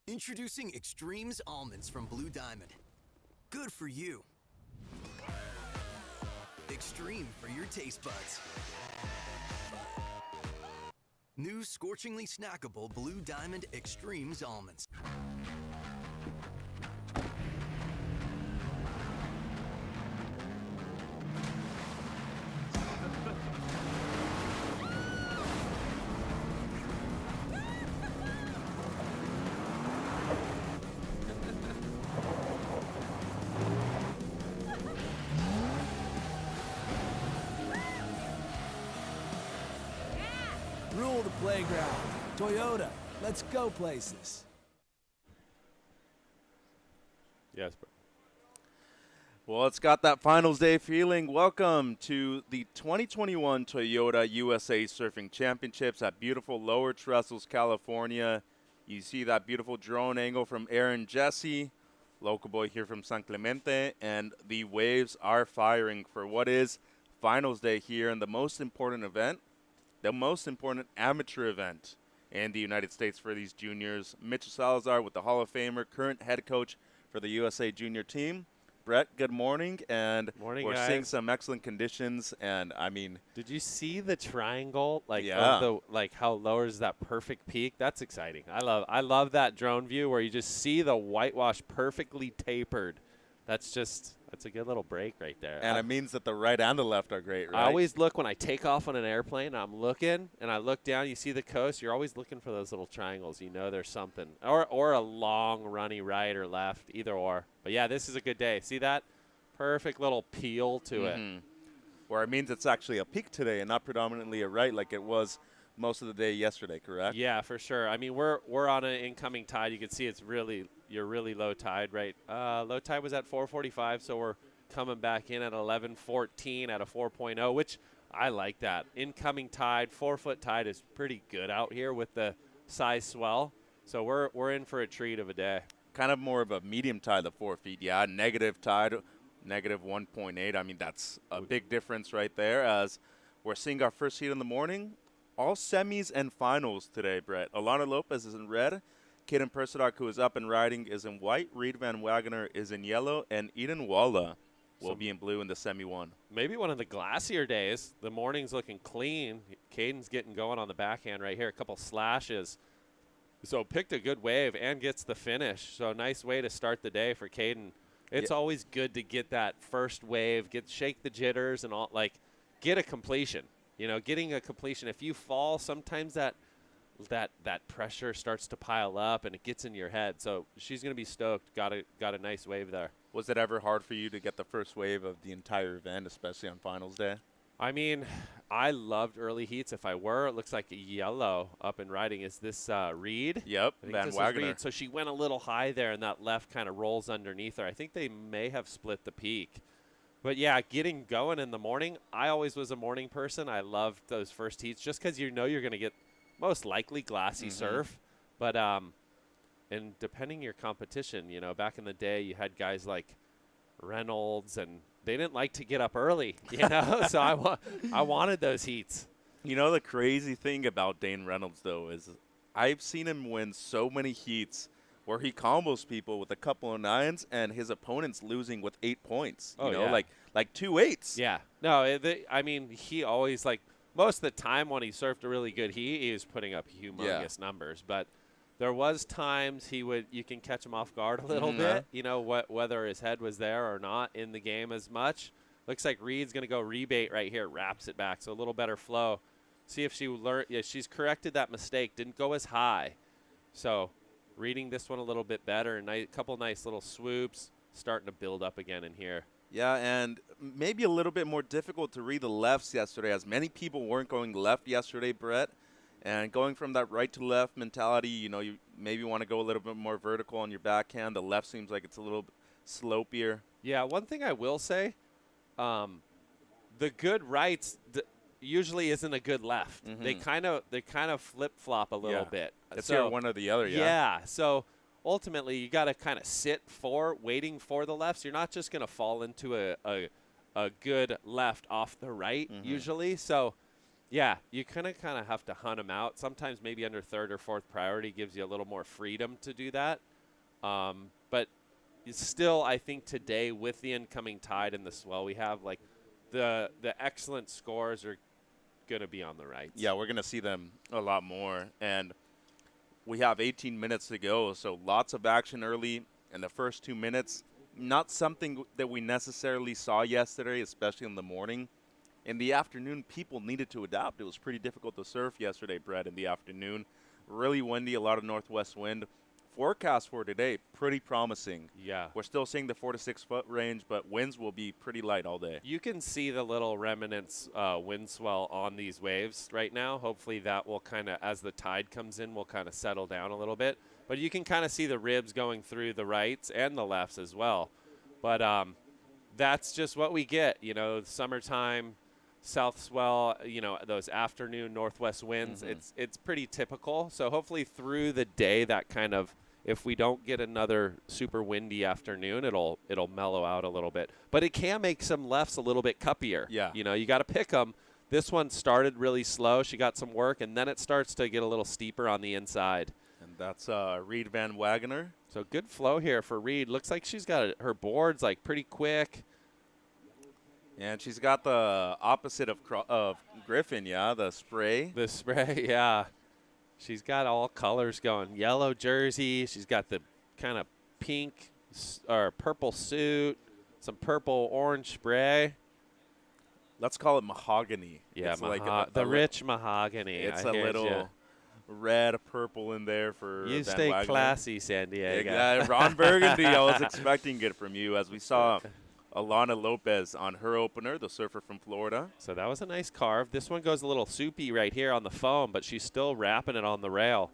Introducing Extremes Almonds from Blue Diamond. Good for you. Extreme for your taste buds. New scorchingly snackable Blue Diamond Extremes Almonds. Rule the playground. Toyota, let's go places. Yes, bro. Well, it's got that finals day feeling. Welcome to the 2021 Toyota USA Surfing Championships at beautiful Lower Trestles, California. You see that beautiful drone angle from Aaron Jesse, local boy here from San Clemente, and the waves are firing for what is finals day here in the most important event, the most important amateur event in the United States for these juniors. Mitchell Salazar with the Hall of Famer, current head coach for the USA junior team. Brett, good morning, and Morning, we're guys. seeing some excellent conditions, and I mean, Did you see the triangle? Like, Yeah. of the, like how lowers that perfect peak? That's exciting. I love that drone view where you just see the whitewash perfectly tapered. That's a good little break right there. and it means that the right and the left are great, right? I always look when I take off on an airplane. I'm looking, and I look down. You see the coast. You're always looking for those little triangles. You know there's something, or a long runny right or left, either or. But yeah, this is a good day. See that perfect little peel to it. Or it means it's actually a peak today and not predominantly a right like it was most of the day yesterday, correct? Yeah, for sure. I mean, we're on an incoming tide. You can see you're really low tide, right? Low tide was at 4:45, so we're coming back in at 11:14 at a 4.0, which I like that. Incoming tide, 4-foot tide is pretty good out here with the size swell. So we're in for a treat of a day. Kind of more of a medium tide, the 4 feet. Yeah, negative tide, negative 1.8. I mean, that's a big difference right there as we're seeing our first heat in the morning. All semis and finals today, Brett. Alana Lopez is in red. Kaden Persidock, who is up and riding, is in white. Reed Van Wagoner is in yellow. And Eden Walla will be in blue in the semi one. Maybe one of the glacier days. The morning's looking clean. Caden's getting going on the backhand right here. A couple slashes. So picked a good wave and gets the finish. So nice way to start the day for Caden. It's always good to get that first wave, shake the jitters and all, like get a completion. You know, getting a completion. If you fall, sometimes that pressure starts to pile up and it gets in your head. So she's going to be stoked. Got a nice wave there. Was it ever hard for you to get the first wave of the entire event, especially on finals day? I mean, I loved early heats. If I were, it looks like yellow up and riding. Is this Reed? Yep, I think Van this is Wagoner. Reed. So she went a little high there, and that left kind of rolls underneath her. I think they may have split the peak. But, yeah, getting going in the morning, I always was a morning person. I loved those first heats just because you know you're going to get most likely glassy surf. But and depending your competition, you know, back in the day you had guys like Reynolds, and they didn't like to get up early, you know. So I wanted those heats. You know, the crazy thing about Dane Reynolds, though, is I've seen him win so many heats where he combos people with a couple of nines and his opponent's losing with 8 points. You know, yeah. like 2 8s. Yeah. No, I mean, he always, like, most of the time when he surfed a really good heat, he was putting up humongous numbers. But there was times you can catch him off guard a little bit, you know, whether his head was there or not in the game as much. Looks like Reed's going to go rebait right here, wraps it back, so a little better flow. See if she learned. Yeah, she's corrected that mistake, didn't go as high. So reading this one a little bit better, a couple nice little swoops, starting to build up again in here. Yeah, and maybe a little bit more difficult to read the lefts yesterday, as many people weren't going left yesterday, Brett. And going from that right to left mentality, you know, you maybe want to go a little bit more vertical on your backhand. The left seems like it's a little slopier. Yeah, one thing I will say, the good rights usually isn't a good left. They kind of flip-flop a little bit. It's either one or the other, Yeah, so ultimately you got to kind of sit waiting for the lefts. You're not just going to fall into a good left off the right usually. So Yeah, you kind of have to hunt them out. Sometimes maybe under third or fourth priority gives you a little more freedom to do that. But it's still, I think today with the incoming tide and the swell we have, like the excellent scores are going to be on the rights. Yeah, we're going to see them a lot more. And we have 18 minutes to go, so lots of action early in the first 2 minutes. Not something that we necessarily saw yesterday, especially in the morning. In the afternoon, people needed to adapt. It was pretty difficult to surf yesterday, Brett, in the afternoon. Really windy, a lot of northwest wind. Forecast for today, pretty promising. Yeah. We're still seeing the 4 to 6 foot range, but winds will be pretty light all day. You can see the little remnants wind swell on these waves right now. Hopefully that will kind of, as the tide comes in, will kind of settle down a little bit. But you can kind of see the ribs going through the rights and the lefts as well. But that's just what we get, summertime. South swell, those afternoon northwest winds, it's pretty typical. So hopefully through the day that kind of, if we don't get another super windy afternoon, it'll mellow out a little bit. But it can make some lefts a little bit cuppier. Yeah. You got to pick them. This one started really slow. She got some work, and then it starts to get a little steeper on the inside. And that's Reed Van Wagener. So good flow here for Reed. Looks like she's got her boards like pretty quick. And she's got the opposite of Griffin, yeah, the spray. The spray, yeah. She's got all colors going. Yellow jersey. She's got the kind of pink or purple suit, some purple orange spray. Let's call it mahogany. Yeah, it's like the rich mahogany. It's a little red, purple in there for You Van stay Wagener. classy, San Diego. Yeah, Ron Burgundy, I was expecting it from you, as we saw Alana Lopez on her opener, the surfer from Florida. So that was a nice carve. This one goes a little soupy right here on the foam, but she's still wrapping it on the rail.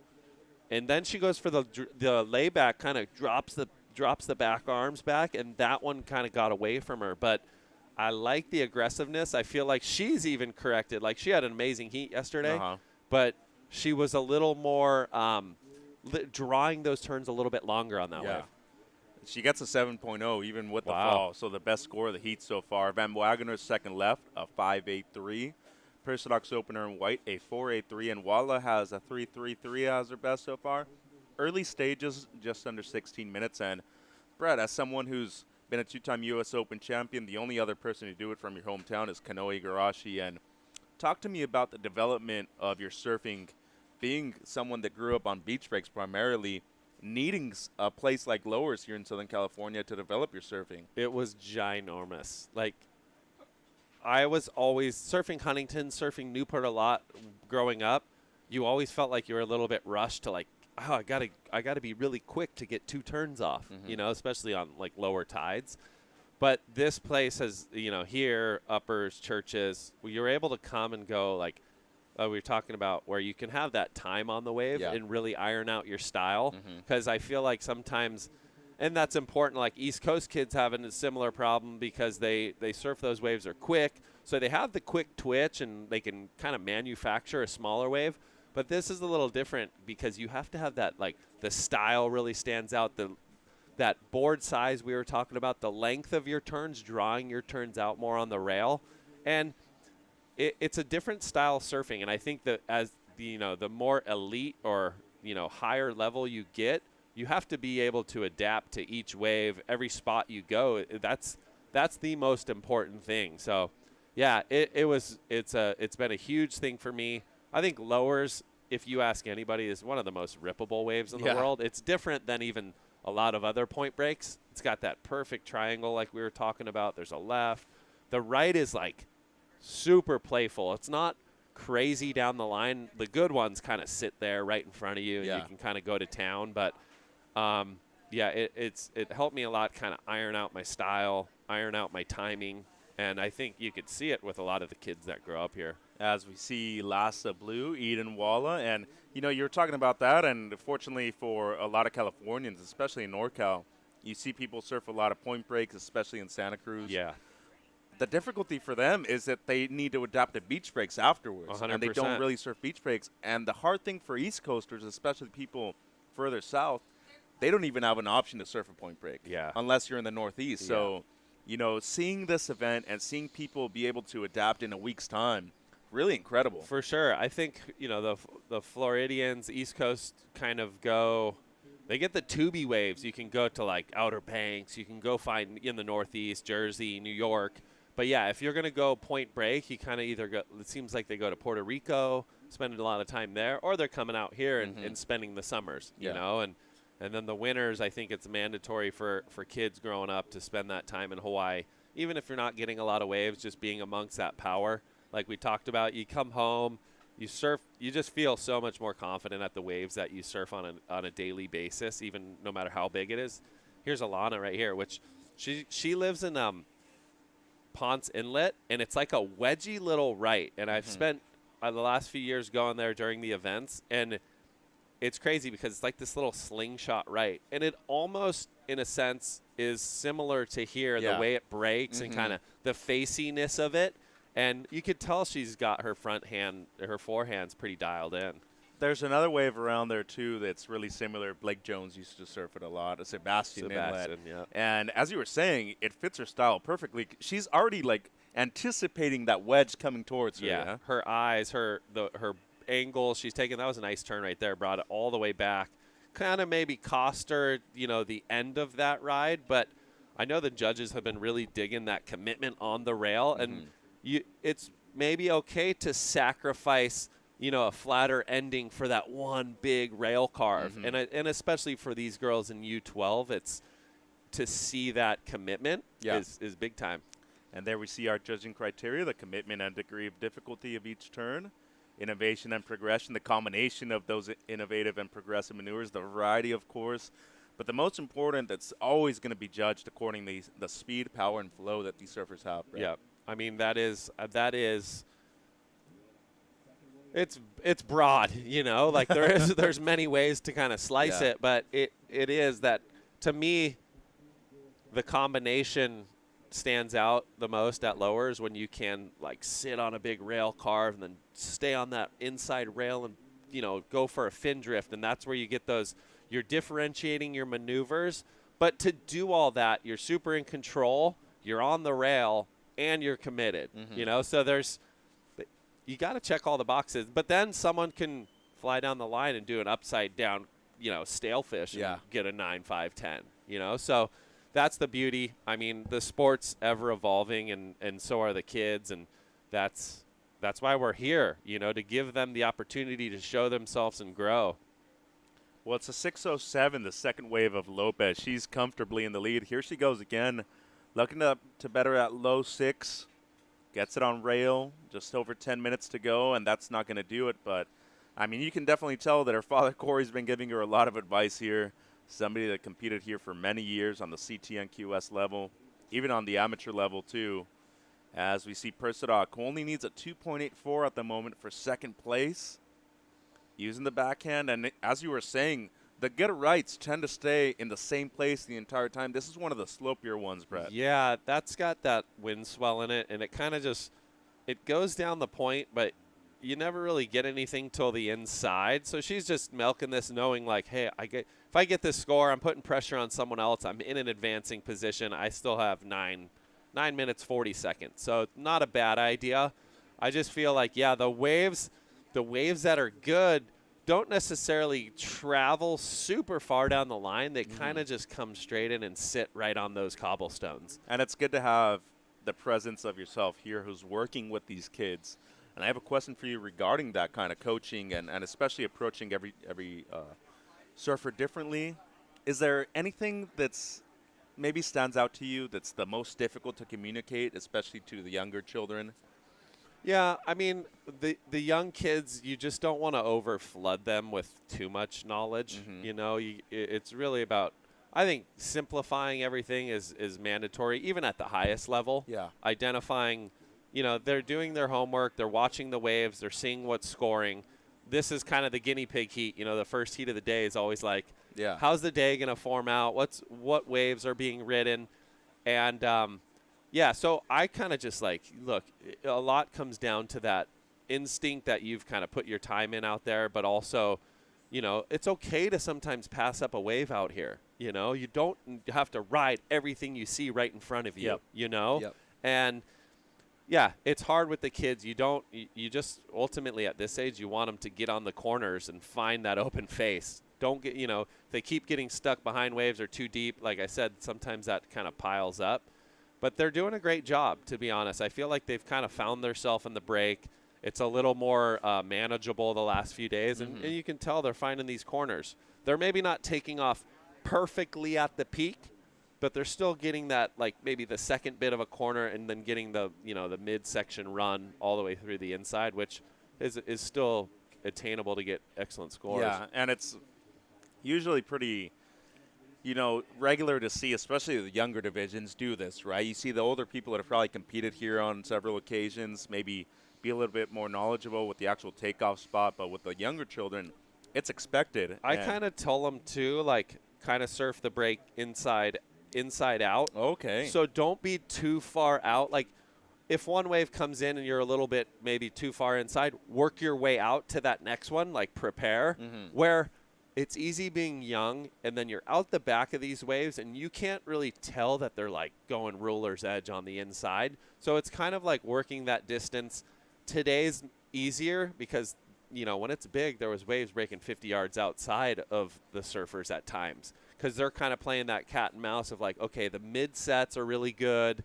And then she goes for the layback, kind of drops the back arms back, and that one kind of got away from her. But I like the aggressiveness. I feel like she's even corrected. Like, she had an amazing heat yesterday, but she was a little more drawing those turns a little bit longer on that wave. She gets a 7.0 even with the fall, so the best score of the heat so far. Van Wagener's second left, a 5.83. Persidox opener in white, a 4.83. And Walla has a 3.33 as her best so far. Early stages, just under 16 minutes. And, Brett, as someone who's been a two-time U.S. Open champion, the only other person to do it from your hometown is Kanoe Igarashi. And talk to me about the development of your surfing, being someone that grew up on beach breaks primarily, needing a place like Lowers here in Southern California to develop your surfing. It was ginormous. Like, I was always surfing Huntington, surfing Newport a lot growing up. You always felt like you were a little bit rushed to, like, oh, I gotta be really quick to get two turns off, especially on like lower tides. But this place has, here, Uppers, Churches, you're able to come and go, like, we were talking about, where you can have that time on the wave and really iron out your style. Because I feel like sometimes, and that's important, like East Coast kids having a similar problem because they surf those waves are quick. So they have the quick twitch and they can kind of manufacture a smaller wave. But this is a little different because you have to have that, like, the style really stands out. That board size we were talking about, the length of your turns, drawing your turns out more on the rail. And it's a different style of surfing, and I think that as the more elite or higher level you get, you have to be able to adapt to each wave, every spot you go. That's the most important thing. So, yeah, it's been a huge thing for me. I think Lowers, if you ask anybody, is one of the most rippable waves in the world. It's different than even a lot of other point breaks. It's got that perfect triangle like we were talking about. There's a left. The right is like super playful. It's not crazy down the line. The good ones kind of sit there right in front of you, and you can kind of go to town. But, it helped me a lot kind of iron out my style, iron out my timing, and I think you could see it with a lot of the kids that grow up here. As we see Lhasa Blue, Eden Walla, and, you were talking about that, and fortunately for a lot of Californians, especially in NorCal, you see people surf a lot of point breaks, especially in Santa Cruz. Yeah. The difficulty for them is that they need to adapt to beach breaks afterwards. 100%. And they don't really surf beach breaks. And the hard thing for East Coasters, especially people further south, they don't even have an option to surf a point break. Yeah. Unless you're in the Northeast. So, seeing this event and seeing people be able to adapt in a week's time really incredible. For sure. I think, the Floridians, East Coast kind of go – they get the tubey waves. You can go to, like, Outer Banks. You can go find in the Northeast, Jersey, New York. But, yeah, if you're going to go Point Break, you kind of either go – it seems like they go to Puerto Rico, spending a lot of time there, or they're coming out here and spending the summers, you know. And then the winters, I think it's mandatory for kids growing up to spend that time in Hawaii. Even if you're not getting a lot of waves, just being amongst that power. Like we talked about, you come home, you surf, you just feel so much more confident at the waves that you surf on a daily basis, even no matter how big it is. Here's Alana right here, which she lives in Ponce Inlet, and it's like a wedgy little right. And I've spent the last few years going there during the events, and it's crazy because it's like this little slingshot right. And it almost, in a sense, is similar to here, the way it breaks and kind of the faciness of it. And you could tell she's got her forehand's pretty dialed in. There's another wave around there, too, that's really similar. Blake Jones used to surf it a lot, a Sebastian Inlet. Yeah. And as you were saying, it fits her style perfectly. She's already, like, anticipating that wedge coming towards her. Yeah, her eyes, her angle she's taking, that was a nice turn right there, brought it all the way back. Kind of maybe cost her, the end of that ride, but I know the judges have been really digging that commitment on the rail, and it's maybe okay to sacrifice, a flatter ending for that one big rail carve. And especially for these girls in U12, it's to see that commitment is big time. And there we see our judging criteria, the commitment and degree of difficulty of each turn, innovation and progression, the combination of those innovative and progressive maneuvers, the variety, of course. But the most important, that's always going to be judged according to the speed, power, and flow that these surfers have. Right? Yeah. I mean, that is it's broad, like there's many ways to kind of slice it, but it is that, to me, the combination stands out the most at lowers when you can, like, sit on a big rail carve and then stay on that inside rail and, go for a fin drift. And that's where you get those, you're differentiating your maneuvers. But to do all that, you're super in control, you're on the rail, and you're committed, so you got to check all the boxes. But then someone can fly down the line and do an upside down, stalefish and get a 9.510, so that's the beauty. I mean, the sport's ever evolving, and so are the kids, and that's why we're here, to give them the opportunity to show themselves and grow. Well, it's a 6:07, the second wave of Lopez. She's comfortably in the lead. Here she goes again. Looking to better at low 6, gets it on rail, just over 10 minutes to go, and that's not going to do it. But, I mean, you can definitely tell that her father, Corey's been giving her a lot of advice here. Somebody that competed here for many years on the CTNQS level, even on the amateur level, too. As we see Persadok, who only needs a 2.84 at the moment for second place, using the backhand. And as you were saying, the good rights tend to stay in the same place the entire time. This is one of the slopier ones, Brett. Yeah, that's got that wind swell in it, and it kind of just – it goes down the point, but you never really get anything till the inside. So she's just milking this, knowing, like, hey, if I get this score, I'm putting pressure on someone else. I'm in an advancing position. I still have 9 minutes, 40 seconds. So not a bad idea. I just feel like, the waves that are good don't necessarily travel super far down the line. They kind of just come straight in and sit right on those cobblestones. And it's good to have the presence of yourself here who's working with these kids. And I have a question for you regarding that kind of coaching and especially approaching every surfer differently. Is there anything that's maybe stands out to you that's the most difficult to communicate, especially to the younger children? Yeah, I mean, the young kids, you just don't want to overflood them with too much knowledge. It's really about, I think, simplifying everything is mandatory, even at the highest level. Yeah. Identifying, they're doing their homework, they're watching the waves, they're seeing what's scoring. This is kind of the guinea pig heat. The first heat of the day is always like, how's the day going to form out? What waves are being ridden? And, so I kind of just look, a lot comes down to that instinct that you've kind of put your time in out there, but also, it's okay to sometimes pass up a wave out here. You don't have to ride everything you see right in front of you, Yep. And Yeah, it's hard with the kids. You just ultimately at this age, you want them to get on the corners and find that open face. Don't get, if they keep getting stuck behind waves or too deep, like I said, sometimes that kind of piles up. But they're doing a great job, to be honest. I feel like they've kind of found themselves in the break. It's a little more manageable the last few days, and you can tell they're finding these corners. They're maybe not taking off perfectly at the peak, but they're still getting that, like maybe the second bit of a corner and then getting the, the midsection run all the way through the inside, which is still attainable to get excellent scores. Yeah, and it's usually pretty, regular to see, especially the younger divisions, do this, right? You see the older people that have probably competed here on several occasions, maybe be a little bit more knowledgeable with the actual takeoff spot, but with the younger children, it's expected. I kind of tell them, too, like, kind of surf the break inside out. Okay. So don't be too far out. Like, if one wave comes in and you're a little bit maybe too far inside, work your way out to that next one, like prepare, where it's easy being young, and then you're out the back of these waves, and you can't really tell that they're, like, going ruler's edge on the inside. So it's kind of like working that distance. Today's easier because, when it's big, there was waves breaking 50 yards outside of the surfers at times, because they're kind of playing that cat and mouse of like, okay, the mid sets are really good,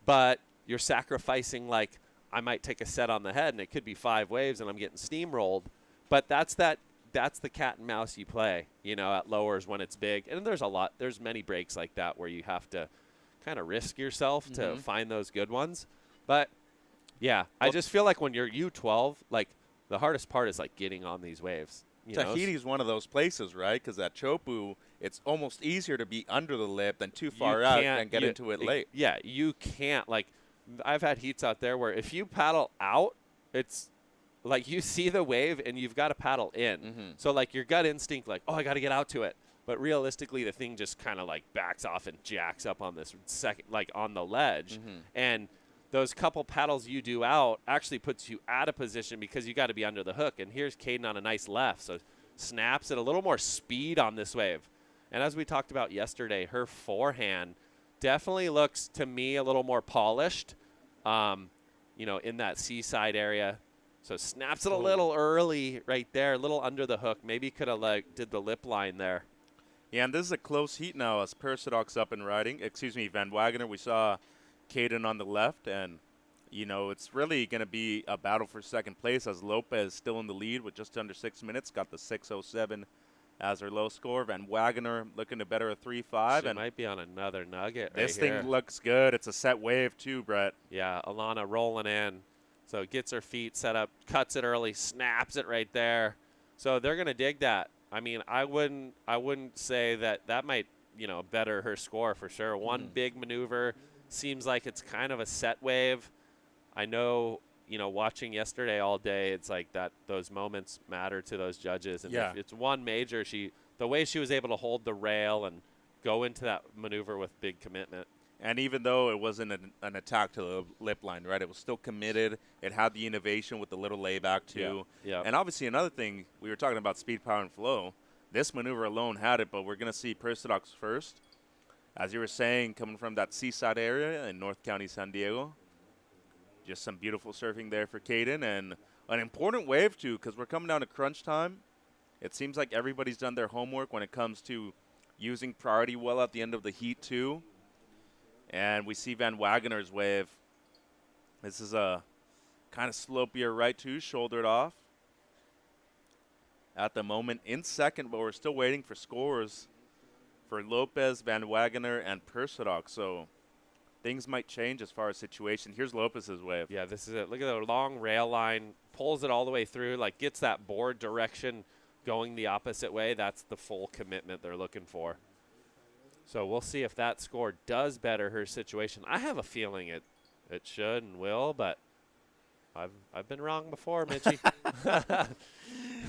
but you're sacrificing, like, I might take a set on the head and it could be 5 waves and I'm getting steamrolled. But that's the cat and mouse you play, at lowers when it's big. And there's many breaks like that where you have to kind of risk yourself to find those good ones. But yeah, I just feel like when you're U12, like, the hardest part is like getting on these waves. Tahiti's one of those places, right? Because at Chopu, it's almost easier to be under the lip than too far out and get into it late. Yeah, you can't. Like, I've had heats out there where if you paddle out, it's like you see the wave and you've got to paddle in. So, like, your gut instinct, like, oh, I got to get out to it. But realistically, the thing just kind of, like, backs off and jacks up on this second, like, on the ledge. And those couple paddles you do out actually puts you out of position because you got to be under the hook. And here's Caden on a nice left, so snaps at a little more speed on this wave. And as we talked about yesterday, her forehand definitely looks to me a little more polished, in that seaside area. So snaps it a little early right there, a little under the hook. Maybe could have did the lip line there. Yeah, and this is a close heat now as Persidoc's up and riding. Van Wagener, we saw Caden on the left, and it's really going to be a battle for second place as Lopez still in the lead with just under 6 minutes, got the 6:07 as her low score. Van Wagener looking to better a 3.5. And might be on another nugget. This right thing here. looks good. It's a set wave too, Brett. Yeah, Alana rolling in, so gets her feet set up, cuts it early, snaps it right there. So they're going to dig that. I mean, I wouldn't say that might better her score for sure. One big maneuver. Seems like it's kind of a set wave. I know, watching yesterday all day, it's like that those moments matter to those judges. And if it's one major, the way she was able to hold the rail and go into that maneuver with big commitment. And even though it wasn't an attack to the lip line, right, it was still committed. It had the innovation with the little layback, too. Yeah. And obviously another thing, we were talking about speed, power, and flow. This maneuver alone had it, but we're going to see Persidoc's first. As you were saying, coming from that seaside area in North County, San Diego. Just some beautiful surfing there for Caden, and an important wave, too, because we're coming down to crunch time. It seems like everybody's done their homework when it comes to using priority well at the end of the heat, too. And we see Van Wagener's wave. This is a kind of slopier right, too, shouldered off. At the moment in second, but we're still waiting for scores for Lopez, Van Wagener, and Persidoc. So things might change as far as situation. Here's Lopez's wave. Yeah, this is it. Look at the long rail line. Pulls it all the way through, like gets that board direction going the opposite way. That's the full commitment they're looking for. So we'll see if that score does better her situation. I have a feeling it should and will, but I've been wrong before, Mitchie.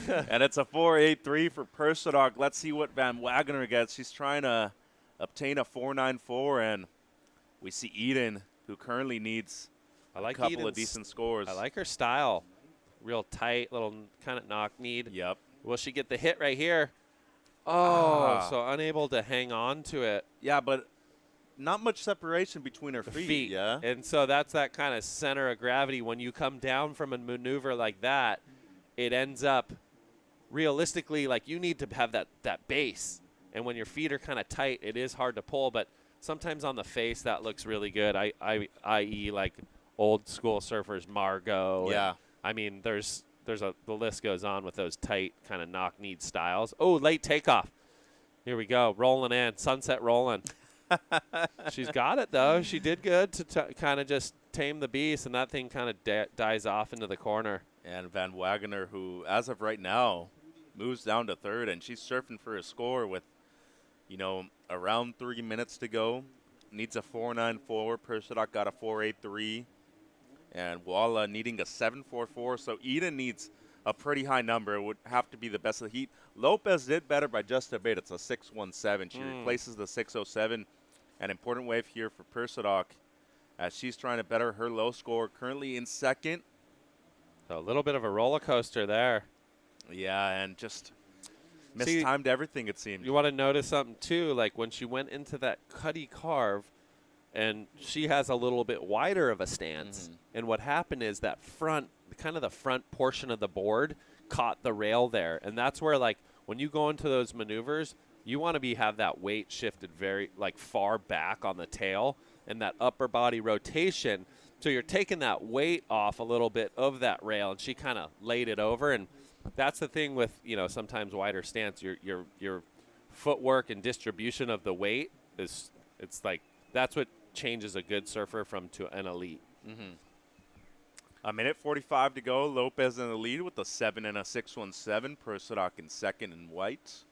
And it's a 4.83 for Persidoc. Let's see what Van Wagener gets. She's trying to obtain a 4.94, and we see Eden, who currently needs a couple of decent scores. I like her style. Real tight, little kind of knock-kneed. Yep. Will she get the hit right here? Oh, so unable to hang on to it. Yeah, but not much separation between her feet. Yeah. And so that's that kind of center of gravity. When you come down from a maneuver like that, it ends up realistically like you need to have that base. And when your feet are kind of tight, it is hard to pull. But sometimes on the face, that looks really good. I.e. like old school surfers, Margot. Yeah. I mean, the list goes on with those tight kind of knock-kneed styles. Oh, late takeoff. Here we go. Rolling in. Sunset rolling. She's got it, though. She did good to kind of just tame the beast, and that thing kind of dies off into the corner. And Van Wagener, who, as of right now, moves down to third, and she's surfing for a score with, around 3 minutes to go. Needs a 4.94. Persidoc got a 4.83. And Walla needing a 7.44. So Eden needs a pretty high number. It would have to be the best of the heat. Lopez did better by just a bit. It's a 6.17. She replaces the 6.07. An important wave here for Persidoc as she's trying to better her low score. Currently in second. So a little bit of a roller coaster there. Yeah, and just mistimed everything, it seemed. You want to notice something, too, like when she went into that cutty carve, and she has a little bit wider of a stance. And what happened is that the front portion of the board caught the rail there. And that's where, like, when you go into those maneuvers, you want to have that weight shifted very, like, far back on the tail and that upper body rotation. So you're taking that weight off a little bit of that rail, and she kind of laid it over. And that's the thing with, sometimes wider stance. Your footwork and distribution of the weight it's like that's what changes a good surfer from to an elite. A minute 45 to go. Lopez in the lead with a 7 and a 6.17. Persidoc in second in white.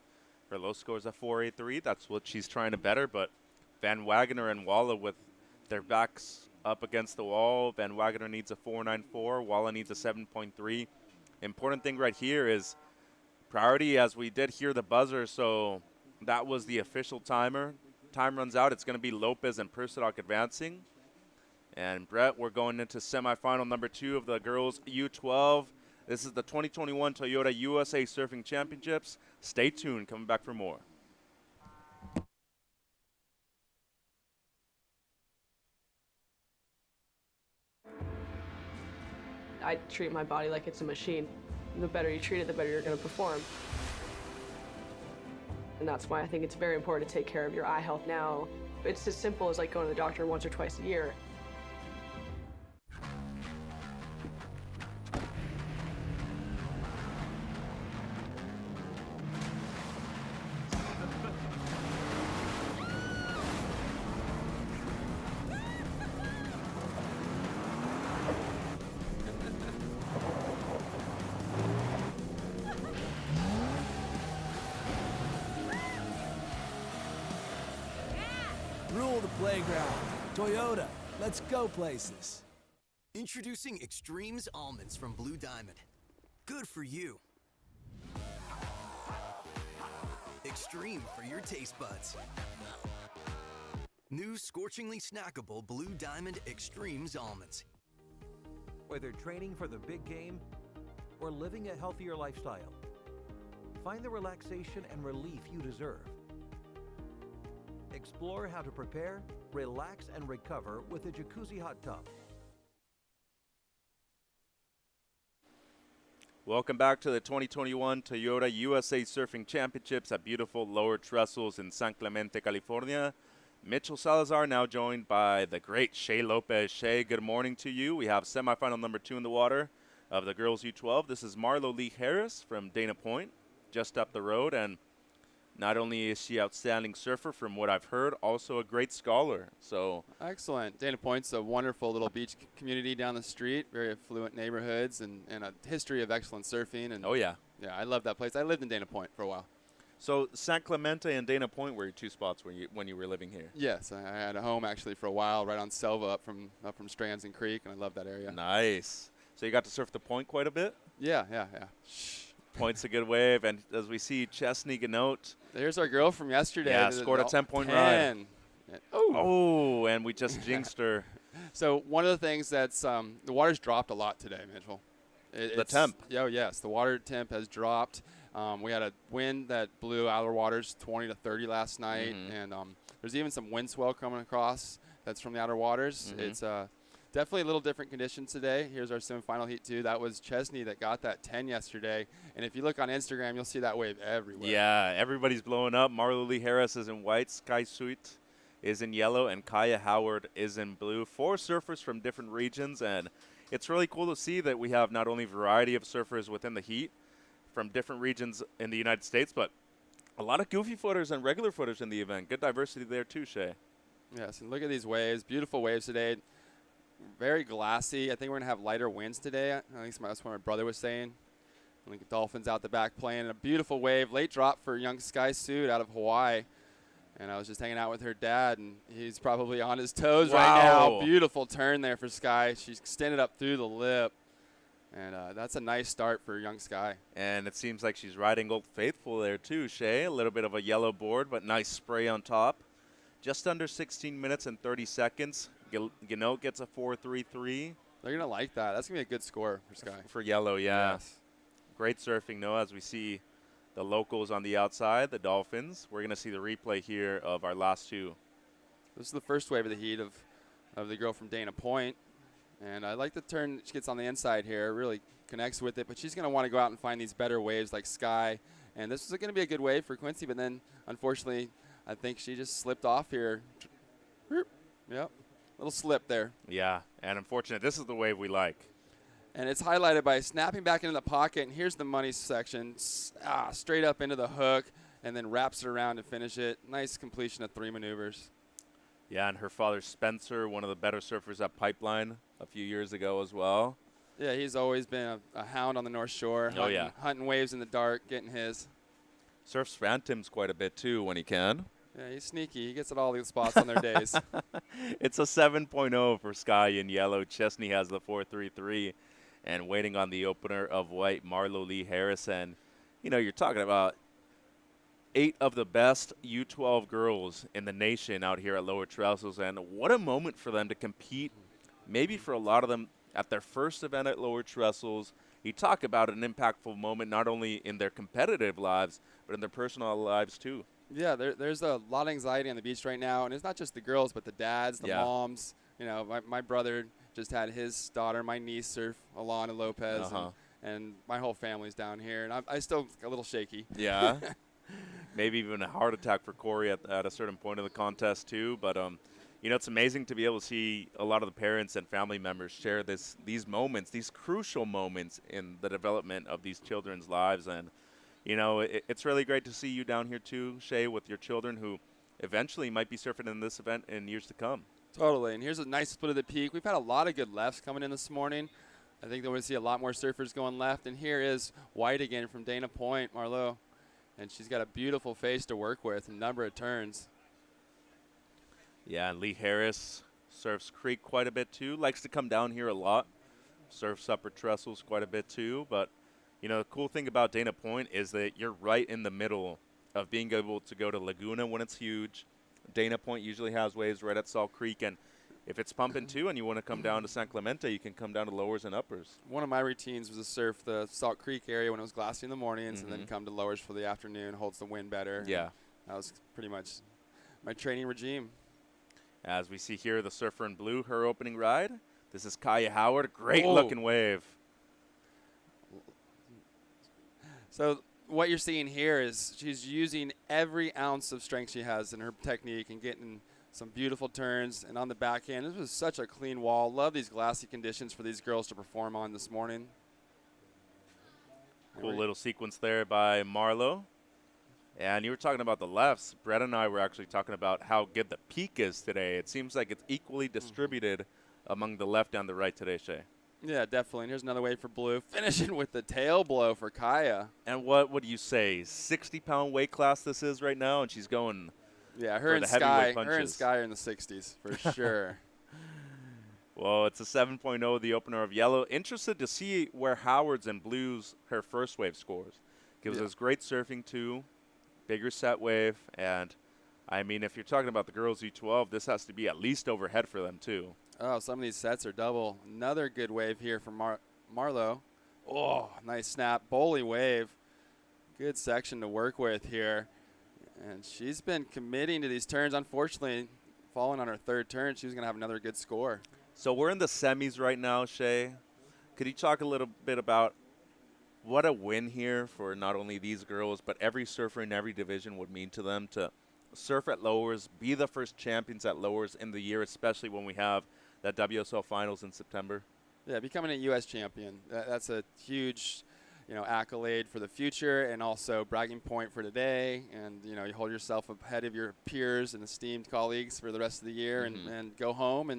Her low score is a 4.83. That's what she's trying to better. But Van Wagener and Walla with their backs up against the wall. Van Wagener needs a 4.94. Walla needs a 7.3. Important thing right here is priority, as we did hear the buzzer. So that was the official timer. Time runs out. It's going to be Lopez and Persidoc advancing. And Brett, we're going into semifinal number 2 of the girls U12. This is the 2021 Toyota USA Surfing Championships. Stay tuned. Coming back for more. I treat my body like it's a machine. The better you treat it, the better you're going to perform. And that's why I think it's very important to take care of your eye health now. It's as simple as like going to the doctor once or twice a year. Rule the playground. Toyota, let's go places. Introducing Extremes Almonds from Blue Diamond. Good for you. Extreme for your taste buds. New scorchingly snackable Blue Diamond Extremes Almonds. Whether training for the big game or living a healthier lifestyle, find the relaxation and relief you deserve. Explore how to prepare, relax, and recover with a jacuzzi hot tub. Welcome back to the 2021 Toyota USA Surfing Championships at beautiful Lower Trestles in San Clemente, California. Mitchell Salazar now joined by the great Shea Lopez. Shea, good morning to you. We have semifinal number 2 in the water of the girls U12. This is Marlo Lee Harris from Dana Point, just up the road. And not only is she outstanding surfer, from what I've heard, also a great scholar. So excellent. Dana Point's a wonderful little beach community down the street, very affluent neighborhoods, and a history of excellent surfing. And oh, yeah. Yeah, I love that place. I lived in Dana Point for a while. So San Clemente and Dana Point were your 2 spots when you were living here? Yes, I had a home actually for a while right on Selva up from Strands and Creek, and I love that area. Nice. So you got to surf the Point quite a bit? Yeah. Point's a good wave, and as we see Chesney Ganote. There's our girl from yesterday. Yeah, scored a 10-point ride. Oh, and we just jinxed her. So one of the things that's the water's dropped a lot today, Mitchell. The temp. Oh, yes, the water temp has dropped. We had a wind that blew outer waters 20 to 30 last night, and There's even some wind swell coming across that's from the outer waters. It's definitely a little different conditions today. Here's our semifinal heat 2. That was Chesney that got that 10 yesterday. And if you look on Instagram, you'll see that wave everywhere. Yeah, everybody's blowing up. Marlo Lee Harris is in white. Sky Suit is in yellow. And Kaya Howard is in blue. 4 surfers from different regions. And it's really cool to see that we have not only variety of surfers within the heat from different regions in the United States, but a lot of goofy footers and regular footers in the event. Good diversity there too, Shay. Yes, and look at these waves. Beautiful waves today. Very glassy. I think we're going to have lighter winds today. At least that's what my brother was saying. Like the dolphins out the back playing. A beautiful wave. Late drop for young Sky Suit out of Hawaii. And I was just hanging out with her dad, and he's probably on his toes right now. Beautiful turn there for Sky. She's extended up through the lip. And that's a nice start for young Sky. And it seems like she's riding Old Faithful there too, Shay. A little bit of a yellow board, but nice spray on top. Just under 16 minutes and 30 seconds. Gannot gets a 4.33. They're going to like that. That's going to be a good score for Sky. For yellow, yeah. Yes. Great surfing, Noah, as we see the locals on the outside, the Dolphins. We're going to see the replay here of our last 2. This is the first wave of the heat of the girl from Dana Point. And I like the turn she gets on the inside here. Really connects with it. But she's going to want to go out and find these better waves like Sky. And this was going to be a good wave for Quincy. But then, unfortunately, I think she just slipped off here. Yep. Little slip there. Yeah, and unfortunate. This is the wave we like. And it's highlighted by snapping back into the pocket. And here's the money section. Straight up into the hook. And then wraps it around to finish it. Nice completion of 3 maneuvers. Yeah, and her father, Spencer, one of the better surfers at Pipeline a few years ago as well. Yeah, he's always been a hound on the North Shore. Hunting waves in the dark, getting his. Surfs Phantoms quite a bit, too, when he can. Yeah, he's sneaky. He gets at all the spots on their days. It's a 7.0 for Sky in yellow. Chesney has the 4.33. And waiting on the opener of white, Marlo Lee Harrison. You know, you're talking about 8 of the best U12 girls in the nation out here at Lower Trestles. And what a moment for them to compete, maybe for a lot of them, at their first event at Lower Trestles. You talk about an impactful moment not only in their competitive lives, but in their personal lives, too. Yeah, there's a lot of anxiety on the beach right now, and it's not just the girls, but the dads, the moms. You know, my brother just had his daughter, my niece, surf Alana Lopez, and my whole family's down here, and I still a little shaky. Yeah, maybe even a heart attack for Corey at a certain point of the contest too. But you know, it's amazing to be able to see a lot of the parents and family members share these moments, these crucial moments in the development of these children's lives. And you know, it's really great to see you down here too, Shay, with your children who eventually might be surfing in this event in years to come. Totally, and here's a nice split of the peak. We've had a lot of good lefts coming in this morning. I think that we're going to see a lot more surfers going left. And here is White again from Dana Point, Marlo. And she's got a beautiful face to work with, a number of turns. Yeah, and Lee Harris surfs Creek quite a bit too. Likes to come down here a lot. Surfs Upper Trestles quite a bit too, but you know, the cool thing about Dana Point is that you're right in the middle of being able to go to Laguna when it's huge. Dana Point usually has waves right at Salt Creek, and if it's pumping too and you want to come down to San Clemente, you can come down to lowers and uppers. One of my routines was to surf the Salt Creek area when it was glassy in the mornings and then come to lowers for the afternoon, holds the wind better. Yeah. That was pretty much my training regime. As we see here, the surfer in blue, her opening ride. This is Kaya Howard. Great looking wave. So what you're seeing here is she's using every ounce of strength she has in her technique and getting some beautiful turns. And on the backhand, this was such a clean wall. Love these glassy conditions for these girls to perform on this morning. Cool little sequence there by Marlo. And you were talking about the lefts. Brett and I were actually talking about how good the peak is today. It seems like it's equally distributed among the left and the right today, Shay. Yeah, definitely. And here's another wave for blue. Finishing with the tail blow for Kaya. And what would you say, 60-pound weight class this is right now? And she's going her and Sky are in the 60s for sure. Well, it's a 7.0, the opener of yellow. Interested to see where Howard's and Blue's, her first wave scores. Gives us great surfing, too. Bigger set wave. And, I mean, if you're talking about the girls U12, this has to be at least overhead for them, too. Oh, some of these sets are double. Another good wave here from Marlo. Oh, nice snap. Bowley wave. Good section to work with here. And she's been committing to these turns. Unfortunately, falling on her third turn, she was going to have another good score. So we're in the semis right now, Shay. Could you talk a little bit about what a win here for not only these girls, but every surfer in every division would mean to them to surf at Lowers, be the first champions at Lowers in the year, especially when we have that WSL Finals in September? Yeah, becoming a U.S. champion, that's a huge, accolade for the future, and also bragging point for today. And, you hold yourself ahead of your peers and esteemed colleagues for the rest of the year, and go home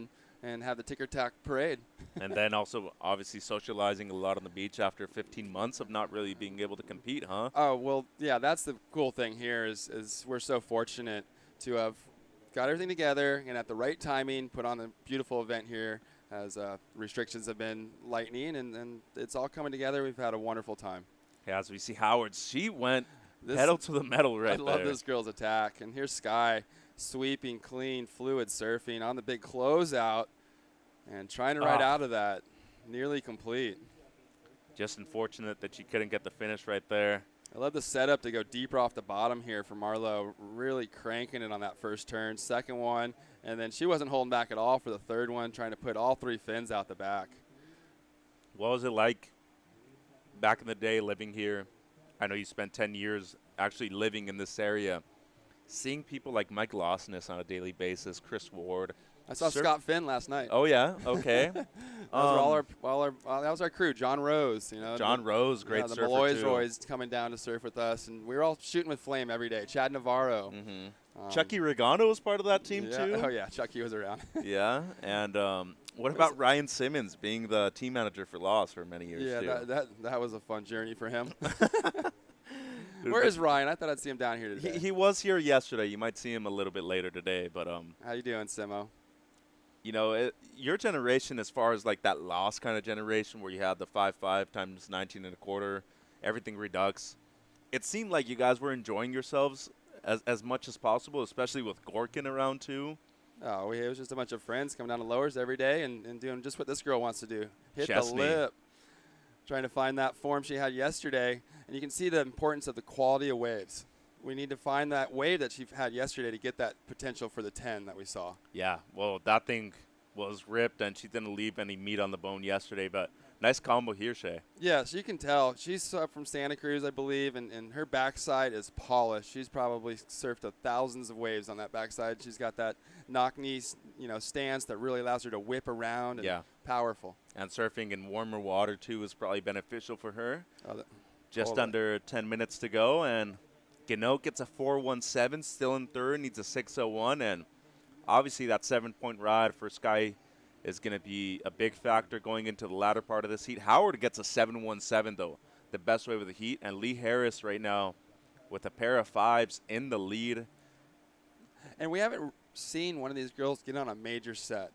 and have the ticker-tack parade. And then also, obviously, socializing a lot on the beach after 15 months of not really being able to compete, huh? Oh, well, yeah, that's the cool thing here is we're so fortunate to have got everything together and at the right timing put on a beautiful event here as restrictions have been lightening, and it's all coming together. We've had a wonderful time. Yeah, as we see Howard, she went pedal to the metal right there. I love this girl's attack. And here's Sky sweeping, clean, fluid surfing on the big closeout and trying to ride out of that. Nearly complete. Just unfortunate that she couldn't get the finish right there. I love the setup to go deeper off the bottom here for Marlo, really cranking it on that first turn. Second one, and then she wasn't holding back at all for the third one, trying to put all three fins out the back. What was it like back in the day living here? I know you spent 10 years actually living in this area. Seeing people like Mike Lawsoness on a daily basis, Chris Ward. I saw Scott Finn last night. Oh, yeah? Okay. that was our crew. John Rose. John Rose, great surfer, the Malloys too. were always coming down to surf with us, and we were all shooting with flame every day. Chad Navarro. Chucky Regano was part of that team, too? Oh, yeah. Chucky was around. Yeah. And what about Ryan Simmons being the team manager for Laws for many years, too? Yeah, that was a fun journey for him. Where is Ryan? I thought I'd see him down here today. He was here yesterday. You might see him a little bit later today. But how you doing, Simo? Your generation, as far as like that Lost kind of generation where you had the 5.5 times 19 and a quarter, everything redux, it seemed like you guys were enjoying yourselves as much as possible, especially with Gorkin around too. Oh, it was just a bunch of friends coming down to Lowers every day and doing just what this girl wants to do. Hit Chesney. The lip. Trying to find that form she had yesterday. And you can see the importance of the quality of waves. We need to find that wave that she had yesterday to get that potential for the 10 that we saw. Yeah, well, that thing was ripped, and she didn't leave any meat on the bone yesterday, but nice combo here, Shay. Yeah, so you can tell. She's from Santa Cruz, I believe, and her backside is polished. She's probably surfed thousands of waves on that backside. She's got that knock-knee, stance that really allows her to whip around and powerful. And surfing in warmer water, too, is probably beneficial for her. Just under 10 minutes to go, and Gannot gets a 4.17, still in third, needs a 6.01, and obviously that 7-point ride for Sky is going to be a big factor going into the latter part of this heat. Howard gets a 7.17, though, the best way with the heat, and Lee Harris right now with a pair of 5s in the lead. And we haven't seen one of these girls get on a major set.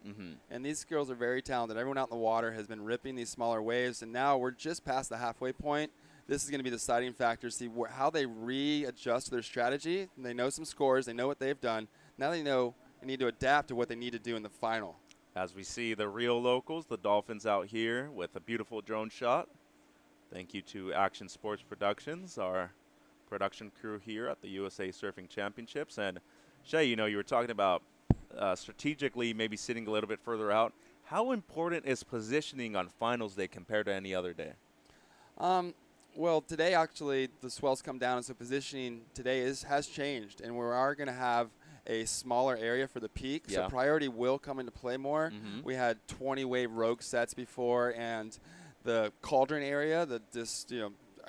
And these girls are very talented. Everyone out in the water has been ripping these smaller waves, and now we're just past the halfway point. This is going to be the deciding factor, see how they readjust their strategy. And they know some scores. They know what they've done. Now they know they need to adapt to what they need to do in the final. As we see the real locals, the Dolphins out here with a beautiful drone shot. Thank you to Action Sports Productions, our production crew here at the USA Surfing Championships. And Shay, you were talking about strategically maybe sitting a little bit further out. How important is positioning on finals day compared to any other day? Well, today actually the swells come down, and so positioning today has changed, and we are going to have a smaller area for the peak, so priority will come into play more. We had 20 wave rogue sets before, and the cauldron area,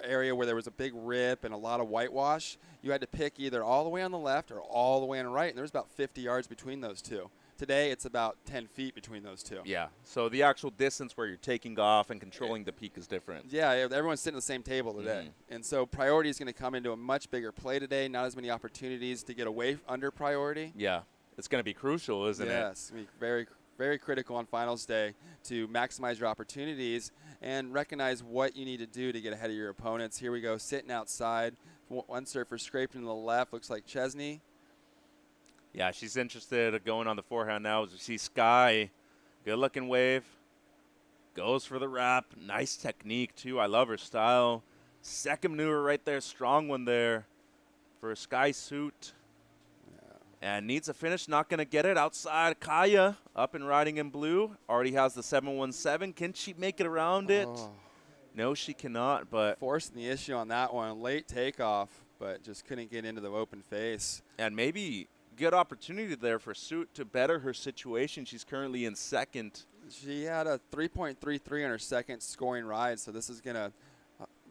area where there was a big rip and a lot of whitewash, you had to pick either all the way on the left or all the way on the right, and there was about 50 yards between those two. Today, it's about 10 feet between those two. Yeah, so the actual distance where you're taking off and controlling the peak is different. Yeah, everyone's sitting at the same table today. And so priority is going to come into a much bigger play today, not as many opportunities to get away under priority. Yeah, it's going to be crucial, isn't it? Yes, very, very critical on finals day to maximize your opportunities and recognize what you need to do to get ahead of your opponents. Here we go, sitting outside. One surfer scraping to the left, looks like Chesney. Yeah, she's interested in going on the forehand now. As we see Sky, good-looking wave, goes for the wrap. Nice technique, too. I love her style. Second maneuver right there, strong one there for a sky suit. And needs a finish, not going to get it. Outside, Kaya up and riding in blue. Already has the 717. Can she make it around it? No, she cannot, but forcing the issue on that one. Late takeoff, but just couldn't get into the open face. And maybe good opportunity there for Suit to better her situation. She's currently in second. She had a 3.33 on her second scoring ride, so this is going to,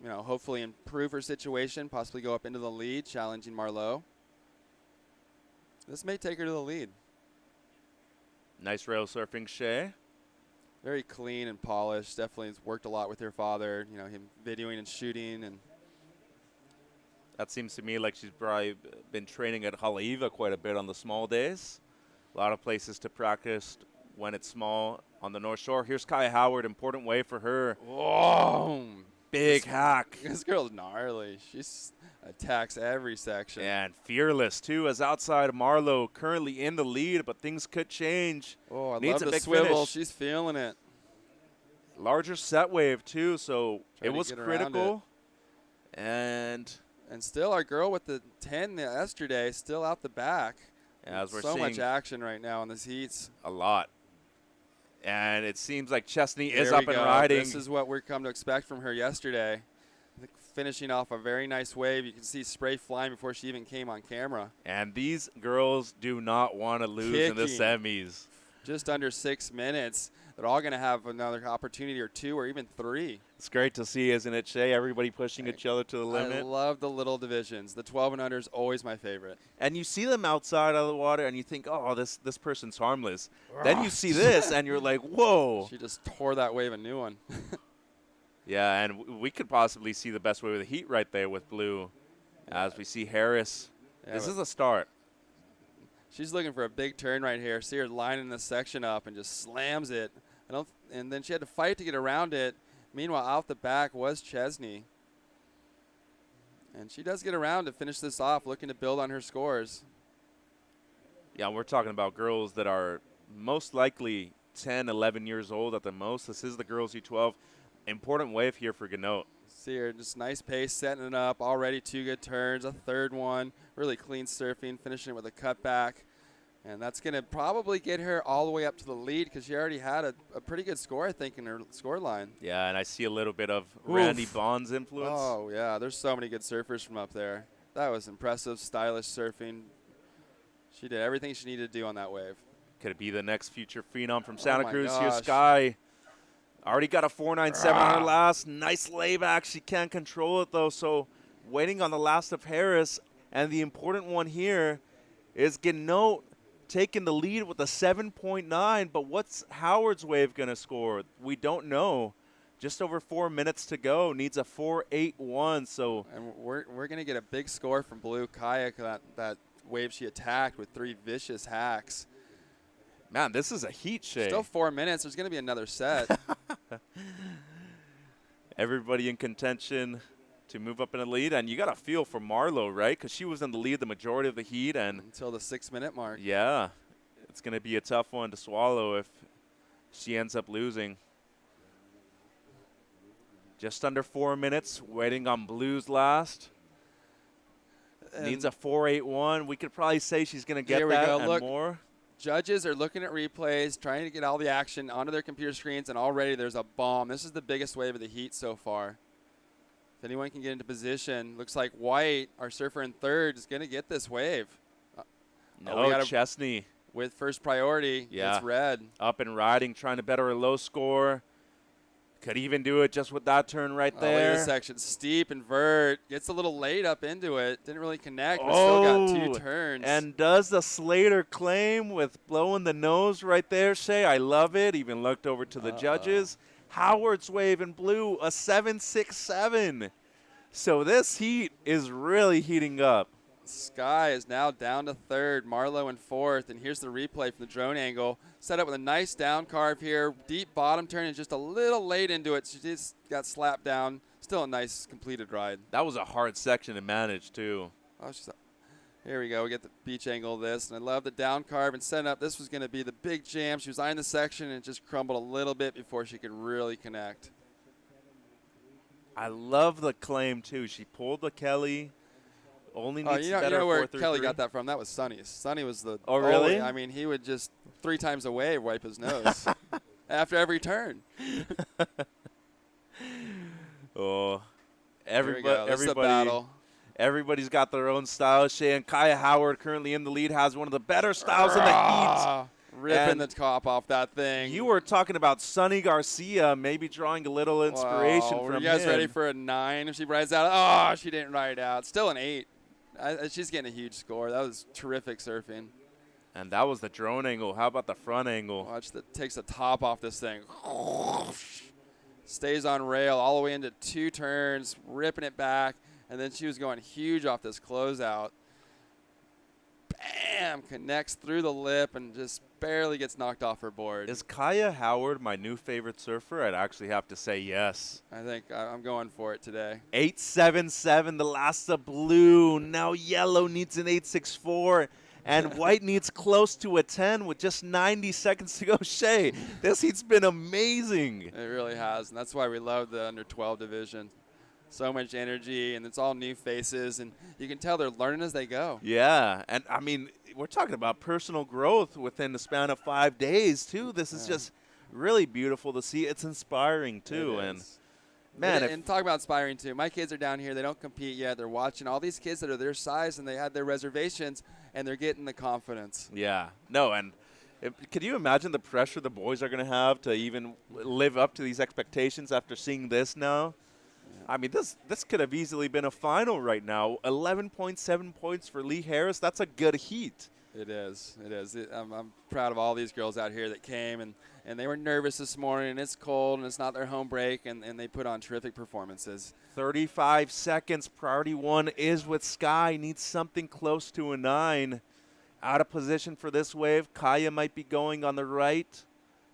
hopefully improve her situation, possibly go up into the lead, challenging Marlowe. This may take her to the lead. Nice rail surfing, Shea. Very clean and polished. Definitely has worked a lot with her father, him videoing and shooting. And that seems to me like she's probably been training at Haleiwa quite a bit on the small days. A lot of places to practice when it's small on the North Shore. Here's Kaya Howard, important way for her. Whoa! Big hack. This girl's gnarly. She attacks every section. And fearless, too, as outside Marlowe currently in the lead, but things could change. Oh, I Needs love a the big swivel. finish. She's feeling it. Larger set wave, too, so it was get around critical. And still our girl with the 10 yesterday, still out the back. as we're so seeing much action right now in these heats. a lot. And it seems like Chesney is There up we and go. riding. This is what we're come to expect from her yesterday. I think finishing off a very nice wave. You can see spray flying before she even came on camera. And these girls do not want to lose in the Kicking. semis. Just under 6 minutes. They're all going to have another opportunity or two or even three. It's great to see, isn't it, Shay? Everybody pushing each other to the I limit. love the little divisions. The 12 and under is always my favorite. And you see them outside of the water, and you think, oh, this person's harmless. Then you see this, and you're like, whoa. She just tore that wave a new one. Yeah, and we could possibly see the best wave of the heat right there with blue as we see Harris. Yeah, This but is a start. she's looking for a big turn right here. See her lining this section up and just slams it. And then she had to fight to get around it. Meanwhile, out the back was Chesney. And she does get around to finish this off, looking to build on her scores. Yeah, we're talking about girls that are most likely 10, 11 years old at the most. This is the girls U12. Important wave here for Ganot. See her, just nice pace, setting it up. Already 2 good turns, a third one. Really clean surfing, finishing it with a cutback. And that's going to probably get her all the way up to the lead because she already had a pretty good score, I think, in her score line. Yeah, and I see a little bit of Randy Bond's influence. Oh, yeah. There's so many good surfers from up there. That was impressive, stylish surfing. She did everything she needed to do on that wave. Could it be the next future phenom from Santa my Cruz? Here's gosh. Sky. Already got a 4.97 on her last. Nice layback. She can't control it, though, so waiting on the last of Harris. And the important one here is Ganot taking the lead with a 7.9, but what's Howard's wave going to score? We don't know. Just over 4 minutes to go. Needs a 4.81, so. And we're going to get a big score from Blue Kayak, that wave she attacked with 3 vicious hacks. Man, this is a heat shade. Still 4 minutes. There's going to be another set. Everybody in contention to move up in the lead, and you got to feel for Marlowe, right? Because she was in the lead the majority of the heat, and until the 6-minute mark. yeah, it's going to be a tough one to swallow if she ends up losing. Just under 4 minutes, waiting on Blue's last. Needs a 4.81. We could probably say she's going to get that and Look, more. Judges are looking at replays, trying to get all the action onto their computer screens, and already there's a bomb. This is the biggest wave of the heat so far. If anyone can get into position, looks like White, our surfer in third, is going to get this wave. No, Chesney. With first priority, Yeah. it's red. Up and riding, trying to better her low score. Could even do it just with that turn right Look at there. this section. Steep invert. Gets a little late up into it. Didn't really connect, but still got 2 turns. And does the Slater claim with blowing the nose right there, Shay? I love it. Even looked over to the judges. Howard's wave in blue, a 7.67. So this heat is really heating up. Sky is now down to third. Marlowe in fourth. And here's the replay from the drone angle. Set up with a nice down carve here. Deep bottom turn and just a little late into it. She just got slapped down. Still a nice completed ride. That was a hard section to manage, too. Oh, here we go. We get the beach angle of this. And I love the down carve and set up. This was going to be the big jam. She was eyeing the section and it just crumbled a little bit before she could really connect. I love the claim, too. She pulled the Kelly Only Oh, needs you better know where 4-3-3. Kelly got that from? That was Sonny's. Sonny was the Oh, really? I mean, he would just 3 times a wave wipe his nose after every turn. Oh, Here we go. This is a battle. Everybody's got their own style. Shea and Kaya Howard currently in the lead, has one of the better styles in the heat. Ripping And the top off that thing. You were talking about Sonny Garcia maybe drawing a little inspiration from him. Were you guys ready for a 9 if she rides out? Oh, she didn't ride out. Still an 8. She's getting a huge score. That was terrific surfing. And that was the drone angle. How about the front angle? Watch that takes the top off this thing. Stays on rail all the way into 2 turns, ripping it back. And then she was going huge off this closeout. Bam! Connects through the lip and just barely gets knocked off her board. Is Kaya Howard my new favorite surfer? I'd actually have to say yes. I think I'm going for it today. 877, the last of blue. Now yellow needs an 864. And white needs close to a 10 with just 90 seconds to go. Shea, this heat's been amazing. It really has, and that's why we love the under 12 division. So much energy, and it's all new faces, and you can tell they're learning as they go. Yeah, and I mean, we're talking about personal growth within the span of 5 days, too. This is just really beautiful to see. It's inspiring, too. And man, and talk about inspiring, too. My kids are down here. They don't compete yet. They're watching all these kids that are their size, and they had their reservations, and they're getting the confidence. Yeah. No, and could you imagine the pressure the boys are going to have to even live up to these expectations after seeing this now? I mean, this could have easily been a final right now. 11.7 points for Lee Harris. That's a good heat. It is. It is. I'm proud of all these girls out here that came, and they were nervous this morning, and it's cold, and it's not their home break, and they put on terrific performances. 35 seconds. Priority 1 is with Sky. Needs something close to a 9. Out of position for this wave. Kaya might be going on the right.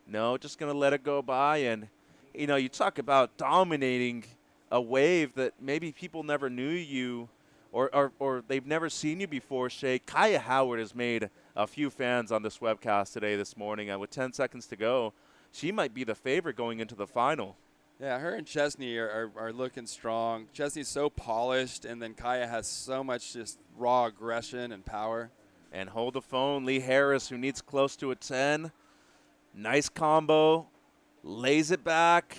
No, just going to let it go by. And, you know, you talk about dominating a wave that maybe people never knew you or they've never seen you before, Shea. Kaya Howard has made a few fans on this webcast today, this morning. And with 10 seconds to go, she might be the favorite going into the final. Yeah, her and Chesney are looking strong. Chesney's so polished, and then Kaya has so much just raw aggression and power. And hold the phone, Lee Harris, who needs close to a 10. Nice combo. Lays it back.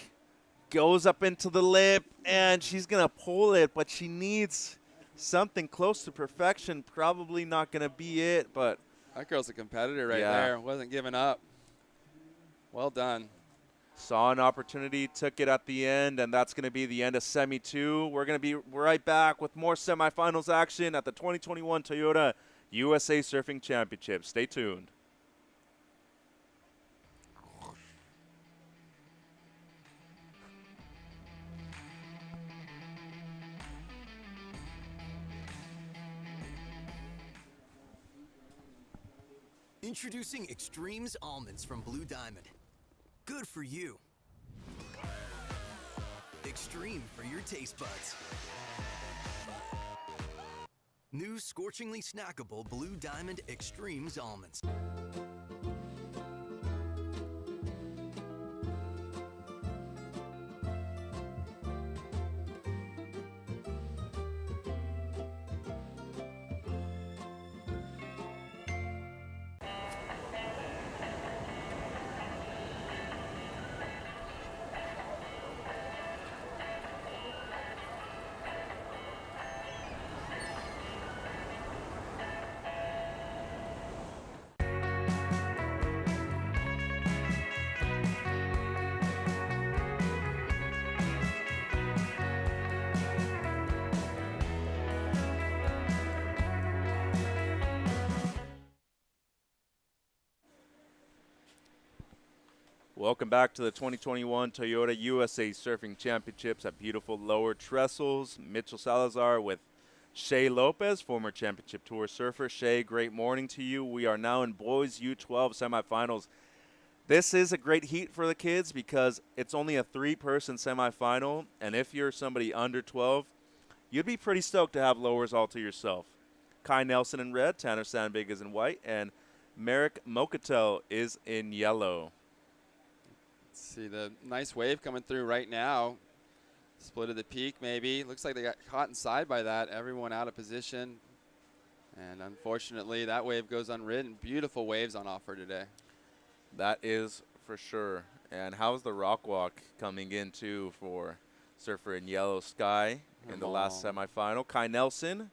Goes up into the lip, and she's going to pull it, but she needs something close to perfection. Probably not going to be it, but. That girl's a competitor right there. Wasn't giving up. Well done. Saw an opportunity, took it at the end, and that's going to be the end of Semi 2. We're going to be right back with more semifinals action at the 2021 Toyota USA Surfing Championship. Stay tuned. Introducing Extremes Almonds from Blue Diamond. Good for you. Extreme for your taste buds. New scorchingly snackable Blue Diamond Extremes Almonds. Welcome back to the 2021 Toyota USA Surfing Championships at beautiful Lower Trestles. Mitchell Salazar with Shea Lopez, former championship tour surfer. Shea, great morning to you. We are now in boys U12 semifinals. This is a great heat for the kids because it's only a 3-person semifinal, and if you're somebody under 12, you'd be pretty stoked to have lowers all to yourself. Kai Nelson in red, Tanner Sandbig is in white, and Merrick Mokatel is in yellow. See the nice wave coming through right now. Split of the peak, maybe. Looks like they got caught inside by that. Everyone out of position. And unfortunately, that wave goes unridden. Beautiful waves on offer today. That is for sure. And how's the rock walk coming in, too, for surfer in yellow sky in the last semifinal? Kai Nelson,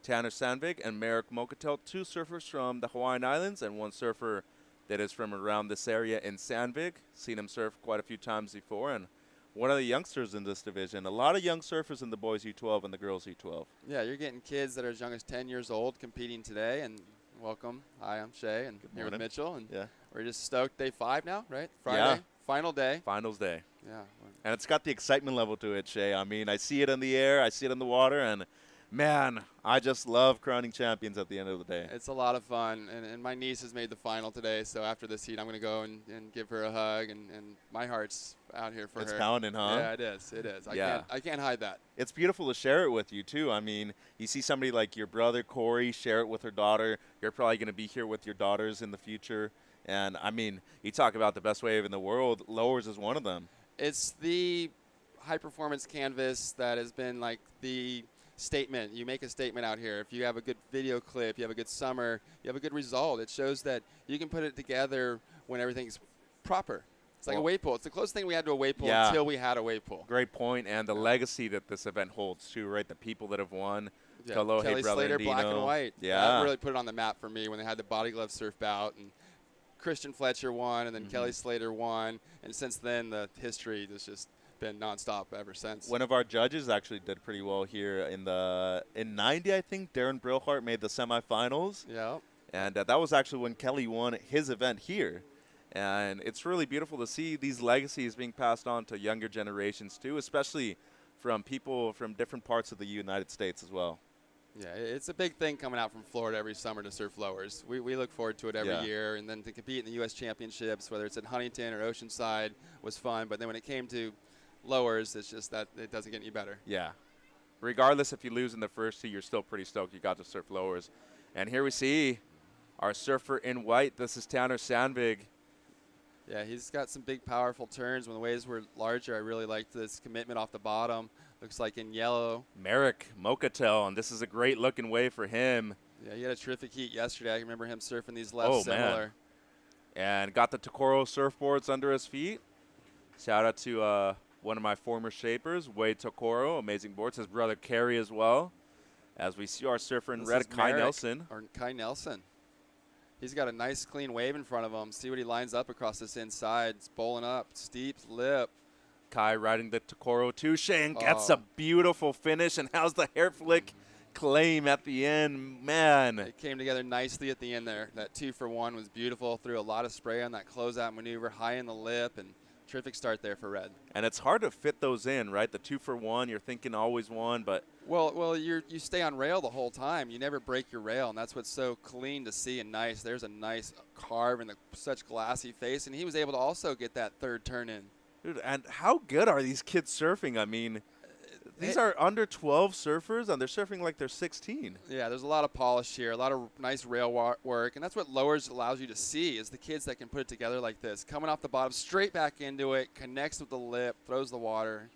Tanner Sandvik, and Merrick Mokatel, 2 surfers from the Hawaiian Islands and 1 surfer that is from around this area in Sandvik. Seen him surf quite a few times before, and one of the youngsters in this division. A lot of young surfers in the boys U12 and the girls U12. Yeah, you're getting kids that are as young as 10 years old competing today, and welcome. Hi, I'm Shay, and here with Mitchell, and we're just stoked. Day 5 now, right? Friday, final day. Finals day. Yeah. And it's got the excitement level to it, Shay. I mean, I see it in the air, I see it in the water, and man, I just love crowning champions at the end of the day. It's a lot of fun, and my niece has made the final today, so after this heat, I'm going to go and give her a hug, and my heart's out here for her. It's pounding, huh? Yeah, it is. It is. I can't hide that. It's beautiful to share it with you, too. I mean, you see somebody like your brother, Corey, share it with her daughter. You're probably going to be here with your daughters in the future. And, I mean, you talk about the best wave in the world. Lowers is one of them. It's the high-performance canvas that has been like the statement. You make a statement out here. If you have a good video clip, you have a good summer, you have a good result. It shows that you can put it together when everything's proper. It's like a wave pool. It's the closest thing we had to a wave pool until we had a wave pool. Great point, and the legacy that this event holds too, right? The people that have won. Yeah. Kalohe, Kelly Slater, Andino. black and white. Yeah. That really put it on the map for me when they had the body glove surf bout, and Christian Fletcher won, and then Kelly Slater won, and since then the history has just been nonstop ever since. One of our judges actually did pretty well here in 90, I think. Darren Brilhart made the semifinals. Yeah. And that was actually when Kelly won his event here. And it's really beautiful to see these legacies being passed on to younger generations too, especially from people from different parts of the United States as well. Yeah, it's a big thing coming out from Florida every summer to surf lowers. We look forward to it every year, and then to compete in the U.S. Championships, whether it's at Huntington or Oceanside, was fun. But then when it came to lowers, it's just that it doesn't get any better. Yeah. Regardless if you lose in the first two, you're still pretty stoked you got to surf lowers. And here we see our surfer in white. This is Tanner Sandvig. Yeah, he's got some big, powerful turns. When the waves were larger, I really liked this commitment off the bottom. Looks like in yellow. Merrick Mokatel, and this is a great-looking wave for him. Yeah, he had a terrific heat yesterday. I remember him surfing these lefts similar. Man. And got the Tokoro surfboards under his feet. Shout out to one of my former shapers, Wade Tokoro, amazing boards. His brother Kerry as well. As we see our surfer in red, Kai Nelson. Or Kai Nelson. He's got a nice clean wave in front of him. See what he lines up across this inside. It's bowling up, steep lip. Kai riding the Tokoro touche and gets a beautiful finish. And how's the hair flick claim at the end? Man. It came together nicely at the end there. That 2-for-1 was beautiful. Threw a lot of spray on that closeout maneuver, high in the lip, and terrific start there for red. And it's hard to fit those in, right? The 2-for-1, you're thinking always one, but well, you stay on rail the whole time. You never break your rail, and that's what's so clean to see and nice. There's a nice carve and such glassy face, and he was able to also get that third turn in. Dude, and how good are these kids surfing? I mean, these are under 12 surfers, and they're surfing like they're 16. Yeah, there's a lot of polish here, a lot of nice rail work, and that's what lowers allows you to see is the kids that can put it together like this. Coming off the bottom, straight back into it, connects with the lip, throws the water.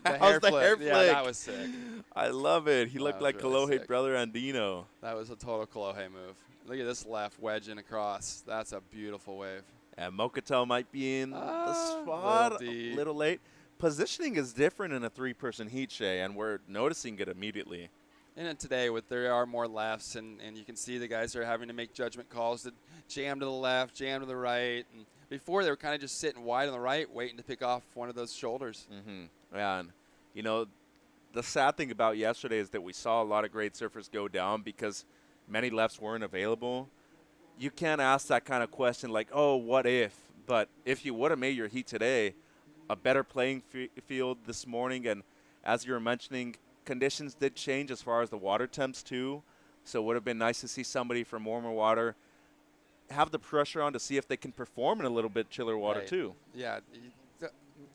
The hair flip. Yeah, that was sick. I love it. He looked like really Kalohe brother Andino. That was a total Kalohe move. Look at this left wedging across. That's a beautiful wave. And Mokatel might be in the spot a little late. Positioning is different in a three-person heat, Shay, and we're noticing it immediately. And then today, there are more lefts, and you can see the guys are having to make judgment calls to jam to the left, jam to the right. And before, they were kind of just sitting wide on the right, waiting to pick off one of those shoulders. And, you know, the sad thing about yesterday is that we saw a lot of great surfers go down because many lefts weren't available. You can't ask that kind of question like, oh, what if? But if you would have made your heat today, a better playing field this morning, and as you were mentioning, conditions did change as far as the water temps too, so it would have been nice to see somebody from warmer water have the pressure on to see if they can perform in a little bit chiller water too. Yeah,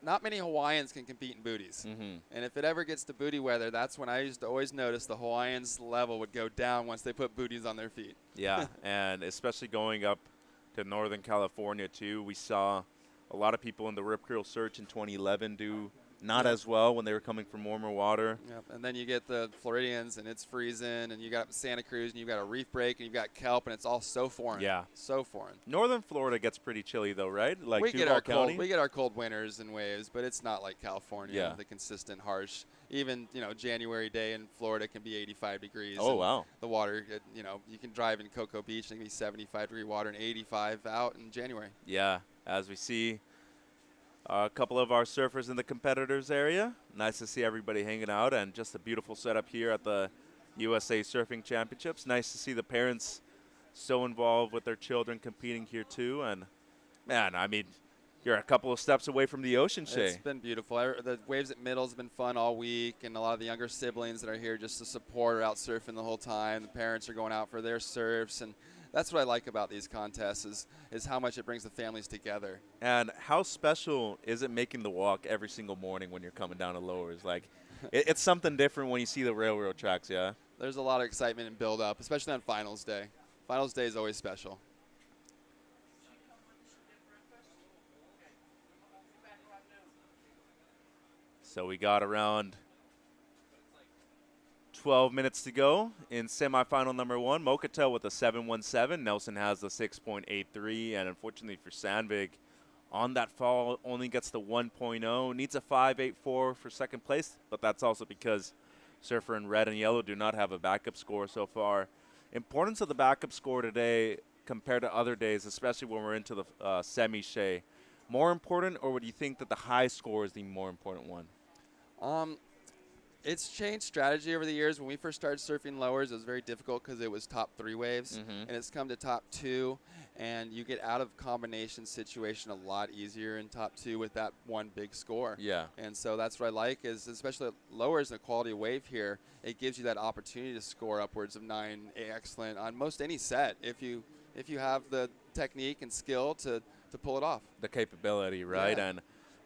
not many Hawaiians can compete in booties, and if it ever gets to booty weather, that's when I used to always notice the Hawaiians' level would go down once they put booties on their feet. Yeah, and especially going up to Northern California too, we saw a lot of people in the Rip Curl Search in 2011 do not as well when they were coming from warmer water. Yep. And then you get the Floridians, and it's freezing, and you got Santa Cruz, and you got a reef break, and you've got kelp, and it's all so foreign. Yeah. So foreign. Northern Florida gets pretty chilly though, right? Like we get Duval our County. cold. We get our cold winters and waves, but it's not like California. Yeah. The consistent harsh. Even January day in Florida can be 85 degrees. Oh, and wow. The water, you can drive in Cocoa Beach and it can be 75-degree water and 85 out in January. Yeah, as we see a couple of our surfers in the competitors area. Nice to see everybody hanging out, and just a beautiful setup here at the USA Surfing Championships. Nice to see the parents so involved with their children competing here too. And man, I mean, you're a couple of steps away from the ocean, Shay. It's been beautiful. The waves at Middles have been fun all week, and a lot of the younger siblings that are here just to support are out surfing the whole time. The parents are going out for their surfs, and that's what I like about these contests is how much it brings the families together. And how special is it making the walk every single morning when you're coming down to Lowers? Like, it's something different when you see the railroad tracks, yeah? There's a lot of excitement and build-up, especially on finals day. Finals day is always special. So we got around 12 minutes to go in semifinal number 1. Mocatel with a 7.17. Nelson has the 6.83. And unfortunately for Sandvig, on that fall, only gets the 1.0. Needs a 5.84 for second place, but that's also because Surfer in red and yellow do not have a backup score so far. Importance of the backup score today compared to other days, especially when we're into the semi-Shay. More important, or would you think that the high score is the more important one? It's changed strategy over the years. When we first started surfing lowers, it was very difficult because it was top 3 waves, and it's come to top 2, and you get out of combination situation a lot easier in top 2 with that one big score. Yeah. And so that's what I like is, especially lowers and the quality of wave here, it gives you that opportunity to score upwards of 9 excellent on most any set if you have the technique and skill to pull it off. The capability, right? Yeah. And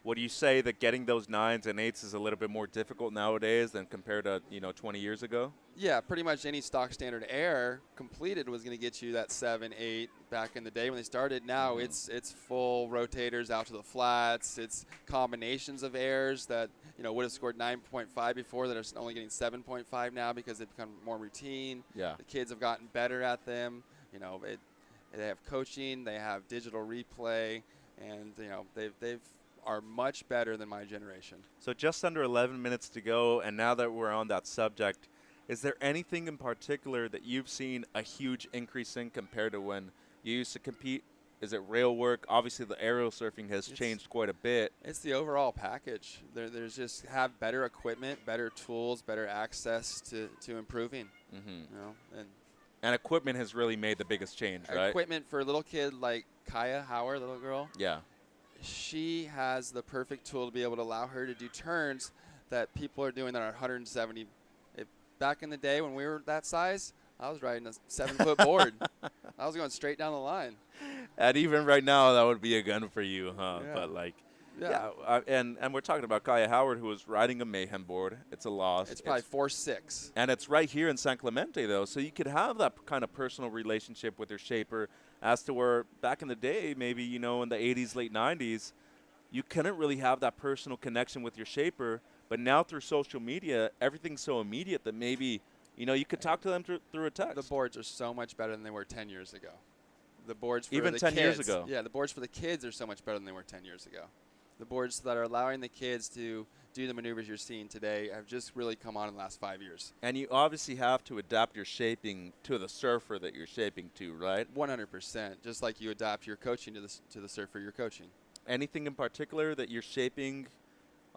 would you say that getting those 9s and 8s is a little bit more difficult nowadays than compared to 20 years ago? Yeah, pretty much any stock standard air completed was going to get you that 7, 8 back in the day when they started. Now it's full rotators out to the flats. It's combinations of airs that would have scored 9.5 before that are only getting 7.5 now because they've become more routine. Yeah. The kids have gotten better at them. They have coaching, they have digital replay, and they've are much better than my generation. So just under 11 minutes to go, and now that we're on that subject, is there anything in particular that you've seen a huge increase in compared to when you used to compete? Is it rail work? Obviously, the aerial surfing has changed quite a bit. It's the overall package. There's just have better equipment, better tools, better access to improving. And equipment has really made the biggest change, right? Equipment for a little kid like Kaya Howard, little girl. Yeah. She has the perfect tool to be able to allow her to do turns that people are doing that are 170. Back in the day when we were that size, I was riding a 7-foot board. I was going straight down the line. And even right now, that would be a gun for you, huh? Yeah. But Yeah. And we're talking about Kaya Howard, who was riding a Mayhem board. It's a loss. It's probably 4.6. And it's right here in San Clemente, though, so you could have that kind of personal relationship with your shaper as to where back in the day, maybe, in the 80s, late 90s, you couldn't really have that personal connection with your shaper. But now through social media, everything's so immediate that maybe, you could talk to them through a text. The boards are so much better than they were 10 years ago. The boards for even the 10 years kids, ago. Yeah, the boards for the kids are so much better than they were 10 years ago. The boards that are allowing the kids to do the maneuvers you're seeing today have just really come on in the last 5 years. And you obviously have to adapt your shaping to the surfer that you're shaping to, right? 100%, just like you adapt your coaching to the surfer you're coaching. Anything in particular that you're shaping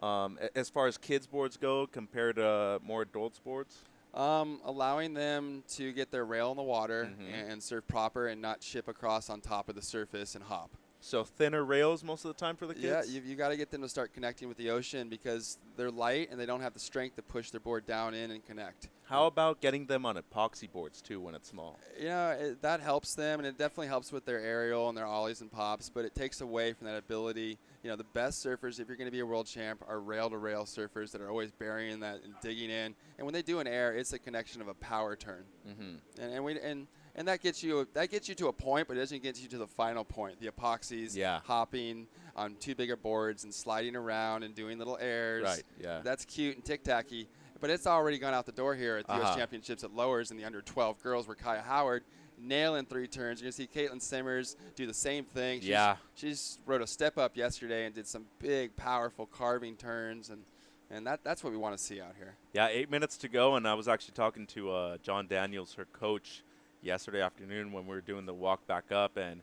as far as kids boards go compared to more adults boards? Allowing them to get their rail in the water and surf proper and not chip across on top of the surface and hop. So thinner rails most of the time for the kids? Yeah, you got to get them to start connecting with the ocean because they're light and they don't have the strength to push their board down in and connect. How about getting them on epoxy boards too when it's small? That helps them, and it definitely helps with their aerial and their ollies and pops, but it takes away from that ability. The best surfers, if you're going to be a world champ, are rail-to-rail surfers that are always burying that and digging in. And when they do an air, it's a connection of a power turn. And And that gets you to a point, but it doesn't get you to the final point. The epoxies, hopping on 2 bigger boards and sliding around and doing little airs. Right, yeah. That's cute and tic-tacky. But it's already gone out the door here at the U.S. Championships at Lowers in the under 12 girls, where Kaya Howard nailing 3 turns. You're going to see Caitlin Simmers do the same thing. She's rode a step up yesterday and did some big, powerful carving turns, and that's what we want to see out here. Yeah, 8 minutes to go, and I was actually talking to John Daniels, her coach, yesterday afternoon when we were doing the walk back up, and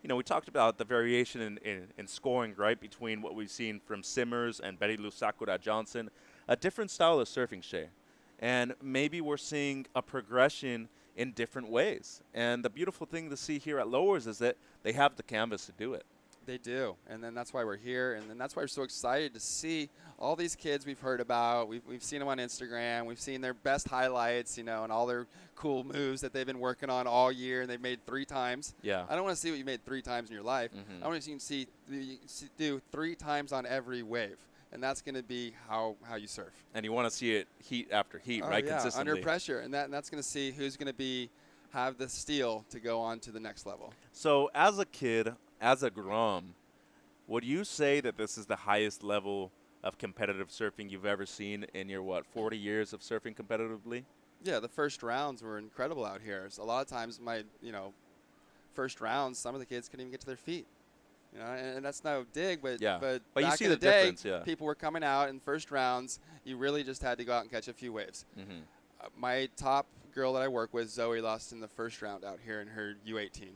we talked about the variation in scoring, right, between what we've seen from Simmers and Betty Lou Sakura Johnson, a different style of surfing, Shay, and maybe we're seeing a progression in different ways. And the beautiful thing to see here at Lowers is that they have the canvas to do it. They do, and then that's why we're here, and then that's why we're so excited to see all these kids we've heard about. We've seen them on Instagram. We've seen their best highlights, and all their cool moves that they've been working on all year, and they've made 3 times. Yeah. I don't want to see what you made 3 times in your life. I want to see you do 3 times on every wave, and that's going to be how you surf. And you want to see it heat after heat, right? Yeah, consistently. under pressure, and that's going to see who's going to have the steel to go on to the next level. So as a kid, as a Grom, would you say that this is the highest level of competitive surfing you've ever seen in your, 40 years of surfing competitively? Yeah, the first rounds were incredible out here. So a lot of times my, first rounds, some of the kids couldn't even get to their feet. And that's no dig, but but back you see in the day, difference, yeah. People were coming out in first rounds. You really just had to go out and catch a few waves. My top girl that I work with, Zoe, lost in the first round out here in her U18.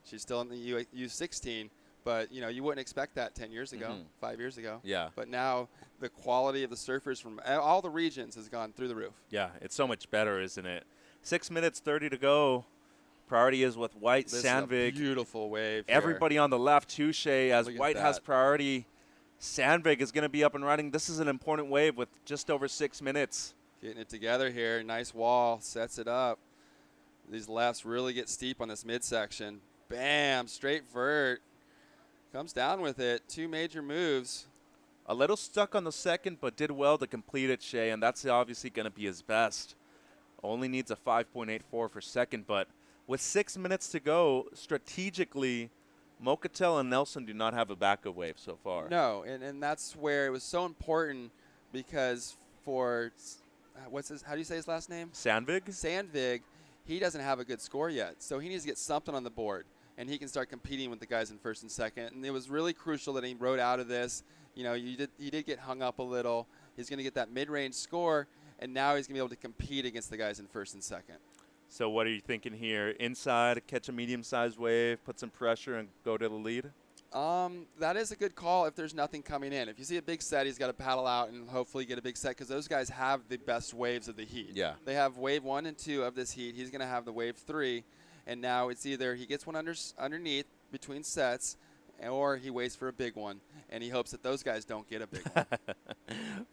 She's still in the U16. But, you wouldn't expect that 10 years ago, 5 years ago. Yeah. But now the quality of the surfers from all the regions has gone through the roof. Yeah, it's so much better, isn't it? 6 minutes, 30 to go. Priority is with White, This Sandvig. is a beautiful wave Everybody on the left, Touche, as Look at White has that. priority. Sandvig is going to be up and running. This is an important wave with just over 6 minutes. Getting it together here. Nice wall. Sets it up. These lefts really get steep on this midsection. Bam. Straight vert. Comes down with it. 2 major moves. A little stuck on the second, but did well to complete it, Shay, and that's obviously going to be his best. Only needs a 5.84 for second, but with 6 minutes to go, strategically, Mocatel and Nelson do not have a backup wave so far. No, and that's where it was so important because for, how do you say his last name? Sandvig? Sandvig, he doesn't have a good score yet, so he needs to get something on the board. And he can start competing with the guys in first and second. And it was really crucial that he rode out of this. He did get hung up a little. He's going to get that mid-range score, and now he's going to be able to compete against the guys in first and second. So what are you thinking here? Inside, catch a medium-sized wave, put some pressure, and go to the lead? That is a good call if there's nothing coming in. If you see a big set, he's got to paddle out and hopefully get a big set because those guys have the best waves of the heat. Yeah. They have wave 1 and 2 of this heat. He's going to have the wave 3. And now it's either he gets one underneath between sets or he waits for a big one, and he hopes that those guys don't get a big one.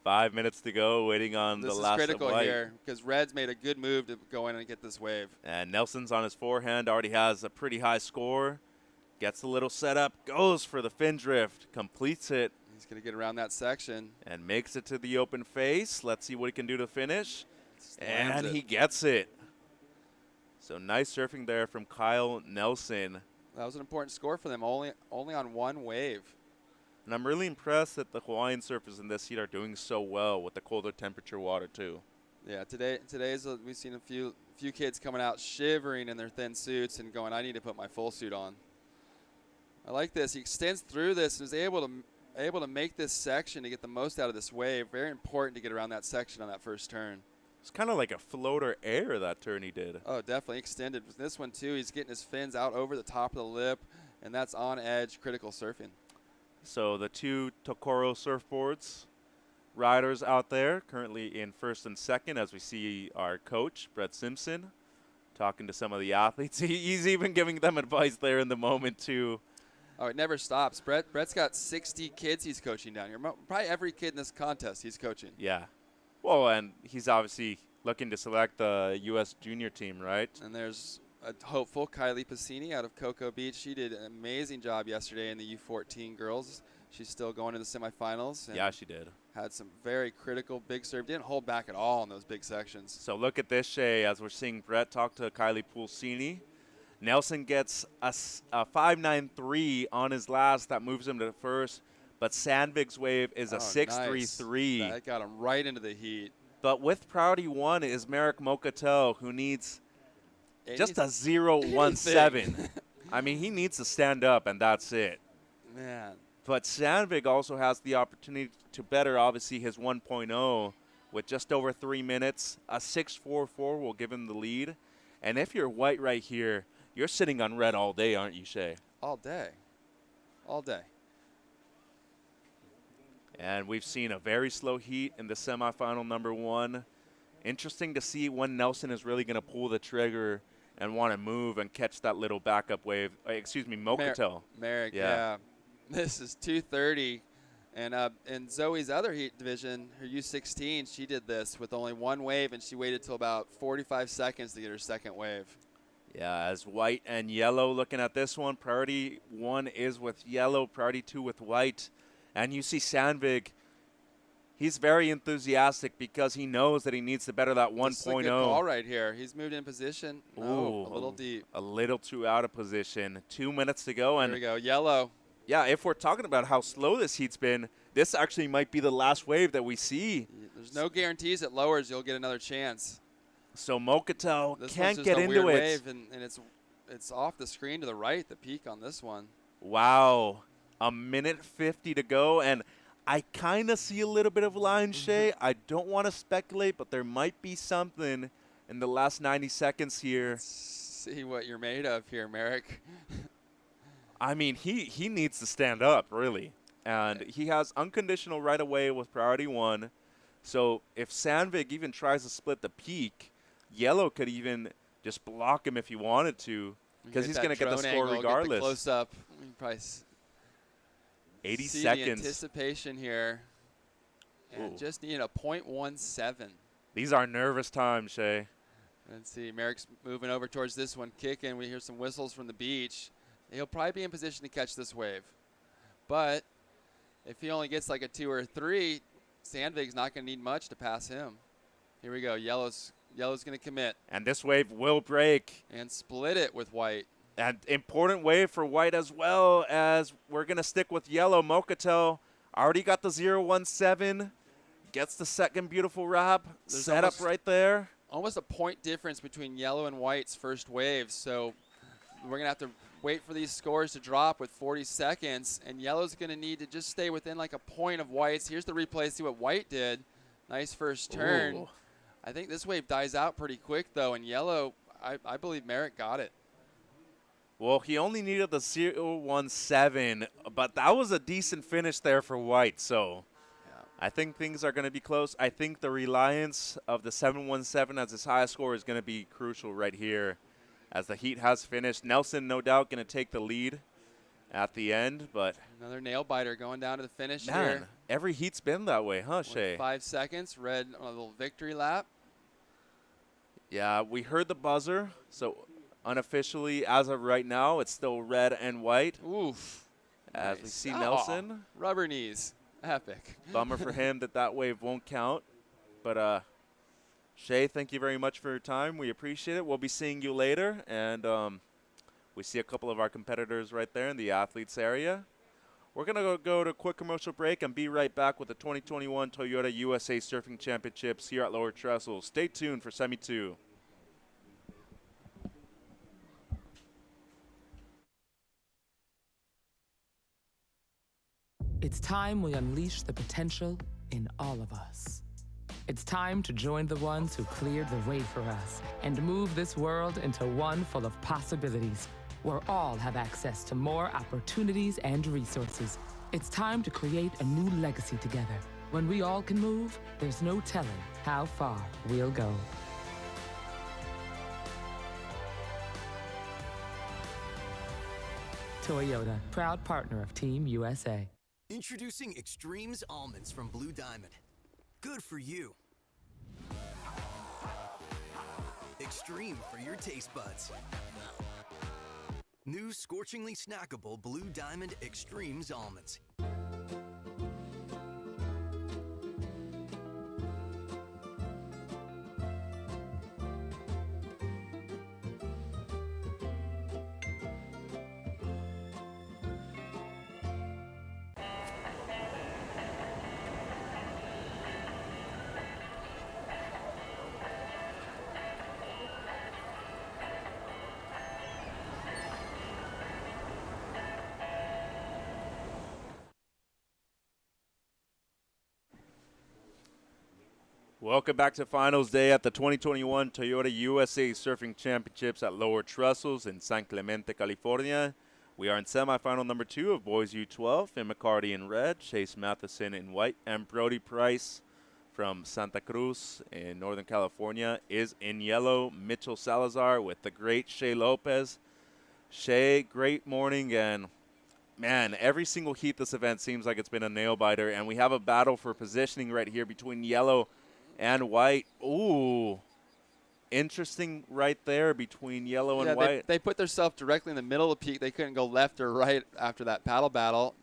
5 minutes to go, waiting on the last of White. This is critical here because Red's made a good move to go in and get this wave. And Nelson's on his forehand, already has a pretty high score. Gets a little setup, goes for the fin drift, completes it. He's going to get around that section. And makes it to the open face. Let's see what he can do to finish. And he gets it. So nice surfing there from Kyle Nelson. That was an important score for them, only on 1 wave. And I'm really impressed that the Hawaiian surfers in this heat are doing so well with the colder temperature water too. Yeah, we've seen a few kids coming out shivering in their thin suits and going, I need to put my full suit on. I like this. He extends through this and is able to make this section to get the most out of this wave. Very important to get around that section on that first turn. It's kind of like a floater air, that turn he did. Oh, definitely extended. With this one, too, he's getting his fins out over the top of the lip, and that's on-edge critical surfing. So the 2 Tokoro surfboards riders out there currently in first and second as we see our coach, Brett Simpson, talking to some of the athletes. He's even giving them advice there in the moment, too. Oh, it never stops. Brett's got 60 kids he's coaching down here. Probably every kid in this contest he's coaching. Yeah. Well, and he's obviously looking to select the U.S. junior team, right? And there's a hopeful, Kylie Piscini out of Cocoa Beach. She did an amazing job yesterday in the U14 girls. She's still going to the semifinals. Yeah, she did. Had some very critical big serve. Didn't hold back at all in those big sections. So look at this, Shay, as we're seeing Brett talk to Kylie Pulsini. Nelson gets a 5.93 on his last. That moves him to first. But Sandvik's wave is a 6.33. Nice. That got him right into the heat. But with priority 1 is Merrick Mokatel, who needs just a 0.17. I mean, he needs to stand up, and that's it. Man. But Sandvik also has the opportunity to better, obviously, his 1.0 with just over 3 minutes. A 6.44 will give him the lead. And if you're White right here, you're sitting on red all day, aren't you, Shay? All day. All day. And we've seen a very slow heat in the semifinal number 1. Interesting to see when Nelson is really going to pull the trigger and want to move and catch that little backup wave. Mokatel. Merrick, yeah. This is 2:30. And in Zoe's other heat division, her U16, she did this with only 1 wave, and she waited till about 45 seconds to get her second wave. Yeah, as White and Yellow looking at this one, priority 1 is with Yellow, priority 2 with White. And you see Sandvik, he's very enthusiastic because he knows that he needs to better that 1.0. This is a good call right here. He's moved in position. Ooh, a little deep. A little too out of position. 2 minutes to go. There we go. Yellow. Yeah, if we're talking about how slow this heat's been, this actually might be the last wave that we see. There's no guarantees at lowers you'll get another chance. So Mokatel can't just get a into weird it. Wave, and it's off the screen to the right, the peak on this one. Wow. A minute 50 to go, and I kind of see a little bit of line, Shay. I don't want to speculate, but there might be something in the last 90 seconds here. Let's see what you're made of here, Merrick. I mean, he needs to stand up, really. And he has unconditional right away with priority 1. So if Sandvik even tries to split the peak, Yellow could even just block him if he wanted to, because he's going to get the score regardless. Close up. Probably 80 see seconds. The anticipation here. And just need a .17. These are nervous times, Shay. Let's see. Merrick's moving over towards this one, kicking. We hear some whistles from the beach. He'll probably be in position to catch this wave. But if he only gets like a 2 or 3, Sandvik's not going to need much to pass him. Here we go. Yellow's going to commit. And this wave will break. And split it with White. And important wave for White as well, as we're going to stick with Yellow. Mokatel already got the 0.17. Gets the second beautiful wrap. Set up right there. Almost a point difference between Yellow and White's first wave. So we're going to have to wait for these scores to drop with 40 seconds. And Yellow's going to need to just stay within like a point of White's. Here's the replay. See what White did. Nice first turn. Ooh. I think this wave dies out pretty quick, though. And Yellow, I believe Merrick got it. Well, he only needed the 0.17, but that was a decent finish there for White. So I think things are going to be close. I think the reliance of the 7.17 as his highest score is going to be crucial right here as the heat has finished. Nelson, no doubt, going to take the lead at the end. But another nail biter going down to the finish man, here. Every heat's been that way, huh, Shay? 5 seconds. Red on a little victory lap. Yeah, we heard the buzzer. So unofficially, as of right now, it's still red and white. Oof. As nice. we see Nelson. Rubber knees. Epic. Bummer for him that wave won't count. But Shay, thank you very much for your time. We appreciate it. We'll be seeing you later. And we see a couple of our competitors right there in the athletes area. We're going to go to a quick commercial break and be right back with the 2021 Toyota USA Surfing Championships here at Lower Trestles. Stay tuned for Semi 2. It's time we unleash the potential in all of us. It's time to join the ones who cleared the way for us and move this world into one full of possibilities, where all have access to more opportunities and resources. It's time to create a new legacy together. When we all can move, there's no telling how far we'll go. Toyota, proud partner of Team USA. Introducing Extremes Almonds from Blue Diamond. Good for you. Extreme for your taste buds. New scorchingly snackable Blue Diamond Extremes Almonds. Welcome back to finals day at the 2021 Toyota USA Surfing Championships at Lower Trestles in San Clemente, California. We are in semifinal number 2 of boys U12. Finn McCarty in red, Chase Matheson in white, and Brody Price from Santa Cruz in Northern California is in yellow. Mitchell Salazar with the great Shea Lopez. Shea, great morning, and man, every single heat this event seems like it's been a nail-biter, and we have a battle for positioning right here between yellow and white. Ooh, interesting right there between yellow and white. They put themselves directly in the middle of the peak. They couldn't go left or right after that paddle battle.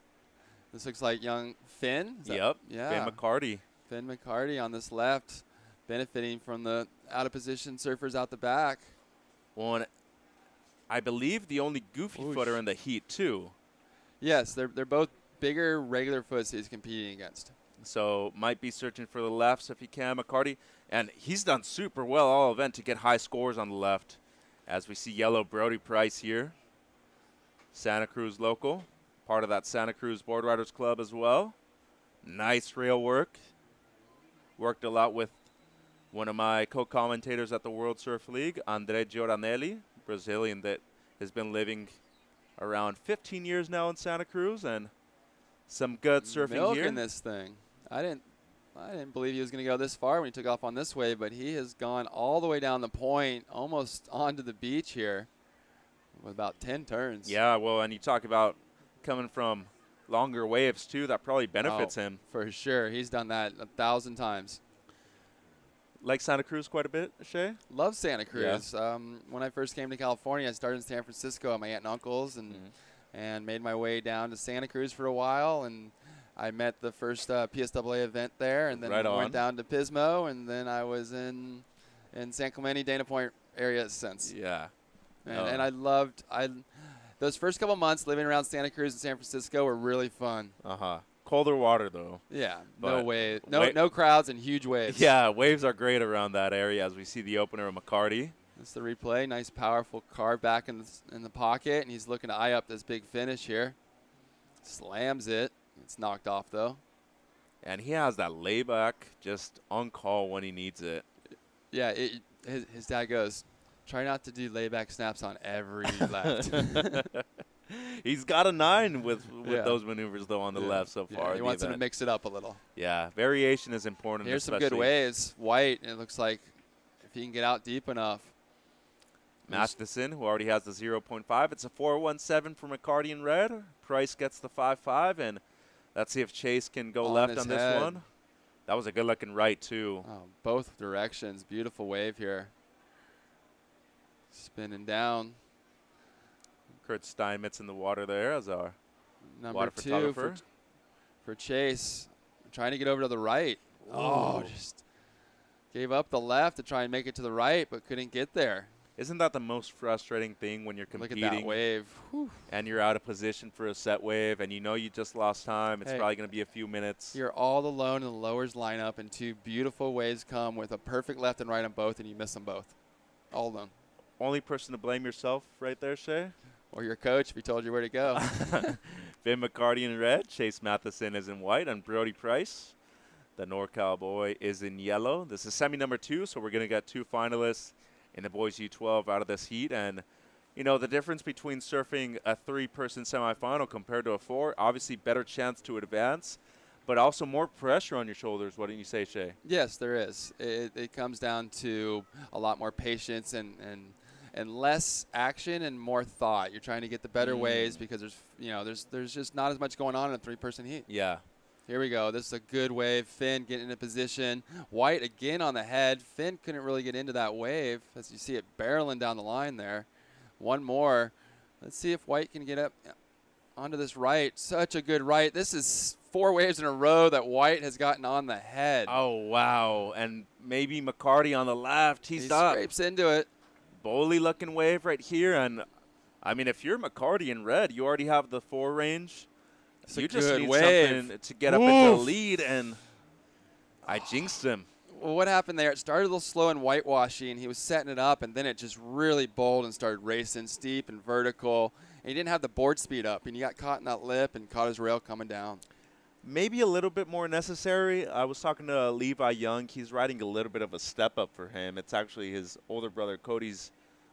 This looks like young Finn. Yep, yeah. Finn McCarty. Finn McCarty on this left, benefiting from the out-of-position surfers out the back. Well, and I believe the only goofy footer in the heat, too. Yes, they're both bigger regular foots he's competing against. So might be searching for the lefts if he can, McCarty. And he's done super well all event to get high scores on the left. As we see yellow Brody Price here. Santa Cruz local. Part of that Santa Cruz Board Riders Club as well. Nice rail work. Worked a lot with one of my co-commentators at the World Surf League, Andre Giordanelli, Brazilian that has been living around 15 years now in Santa Cruz, and some good surfing Milking here. this thing. I didn't believe he was going to go this far when he took off on this wave, but he has gone all the way down the point, almost onto the beach here, with about 10 turns. Yeah, well, and you talk about coming from longer waves too. That probably benefits him for sure. He's done that 1,000 times. Like Santa Cruz quite a bit, Shay? Love Santa Cruz. Yeah. When I first came to California, I started in San Francisco at my aunt and uncle's, and made my way down to Santa Cruz for a while, and I met the first PSAA event there, and then went down to Pismo, and then I was in San Clemente, Dana Point area since. Yeah. And I loved those first couple months living around Santa Cruz and San Francisco were really fun. Colder water though. Yeah, but no crowds and huge waves. Yeah, waves are great around that area as we see the opener of McCarty. That's the replay. Nice, powerful carve back in the pocket, and he's looking to eye up this big finish here. Slams it. It's knocked off though. And he has that layback just on call when he needs it. Yeah, his dad goes, try not to do layback snaps on every left. He's got a 9 with those maneuvers, though, on the left so far. He wants him to mix it up a little. Yeah, variation is important. Here's some good waves. White, it looks like if he can get out deep enough. Matheson, who already has the 0.5. It's a 4.17 for McCarty in red. Price gets the 5.5, and let's see if Chase can go left on this one. That was a good-looking right, too. Oh, both directions. Beautiful wave here. Spinning down. Kurt Steinmetz in the water there as our number water 2 photographer. For Chase. Trying to get over to the right. Oh, just gave up the left to try and make it to the right, but couldn't get there. Isn't that the most frustrating thing when you're competing? Look at that wave. Whew. And you're out of position for a set wave, and you know you just lost time. It's probably going to be a few minutes. You're all alone in the lowers lineup, and 2 beautiful waves come with a perfect left and right on both, and you miss them both. All alone. Only person to blame yourself right there, Shay? Or your coach if he told you where to go. Finn McCarty in red. Chase Matheson is in white. And Brody Price, the NorCal boy, is in yellow. This is semi number 2, so we're going to get 2 finalists in the boys U12 out of this heat. And, you know, the difference between surfing a 3-person semifinal compared to a 4, obviously better chance to advance, but also more pressure on your shoulders. What didn't you say, Shay? Yes, there is. It comes down to a lot more patience and less action and more thought. You're trying to get the better waves because there's just not as much going on in a 3-person heat. Yeah. Here we go. This is a good wave. Finn getting into position. White again on the head. Finn couldn't really get into that wave as you see it barreling down the line there. One more. Let's see if White can get up onto this right. Such a good right. This is 4 waves in a row that White has gotten on the head. Oh, wow. And maybe McCarty on the left. He scrapes into it. Bowly-looking wave right here. And, I mean, if you're McCarty in red, you already have the 4 range. You just need something to get up into the lead, and I jinxed him. Well, what happened there? It started a little slow and whitewashy, and he was setting it up, and then it just really bowled and started racing steep and vertical. And he didn't have the board speed up, and he got caught in that lip and caught his rail coming down. maybe a little bit more necessary. I was talking to Levi Young. He's riding a little bit of a step up for him. It's actually his older brother Cody's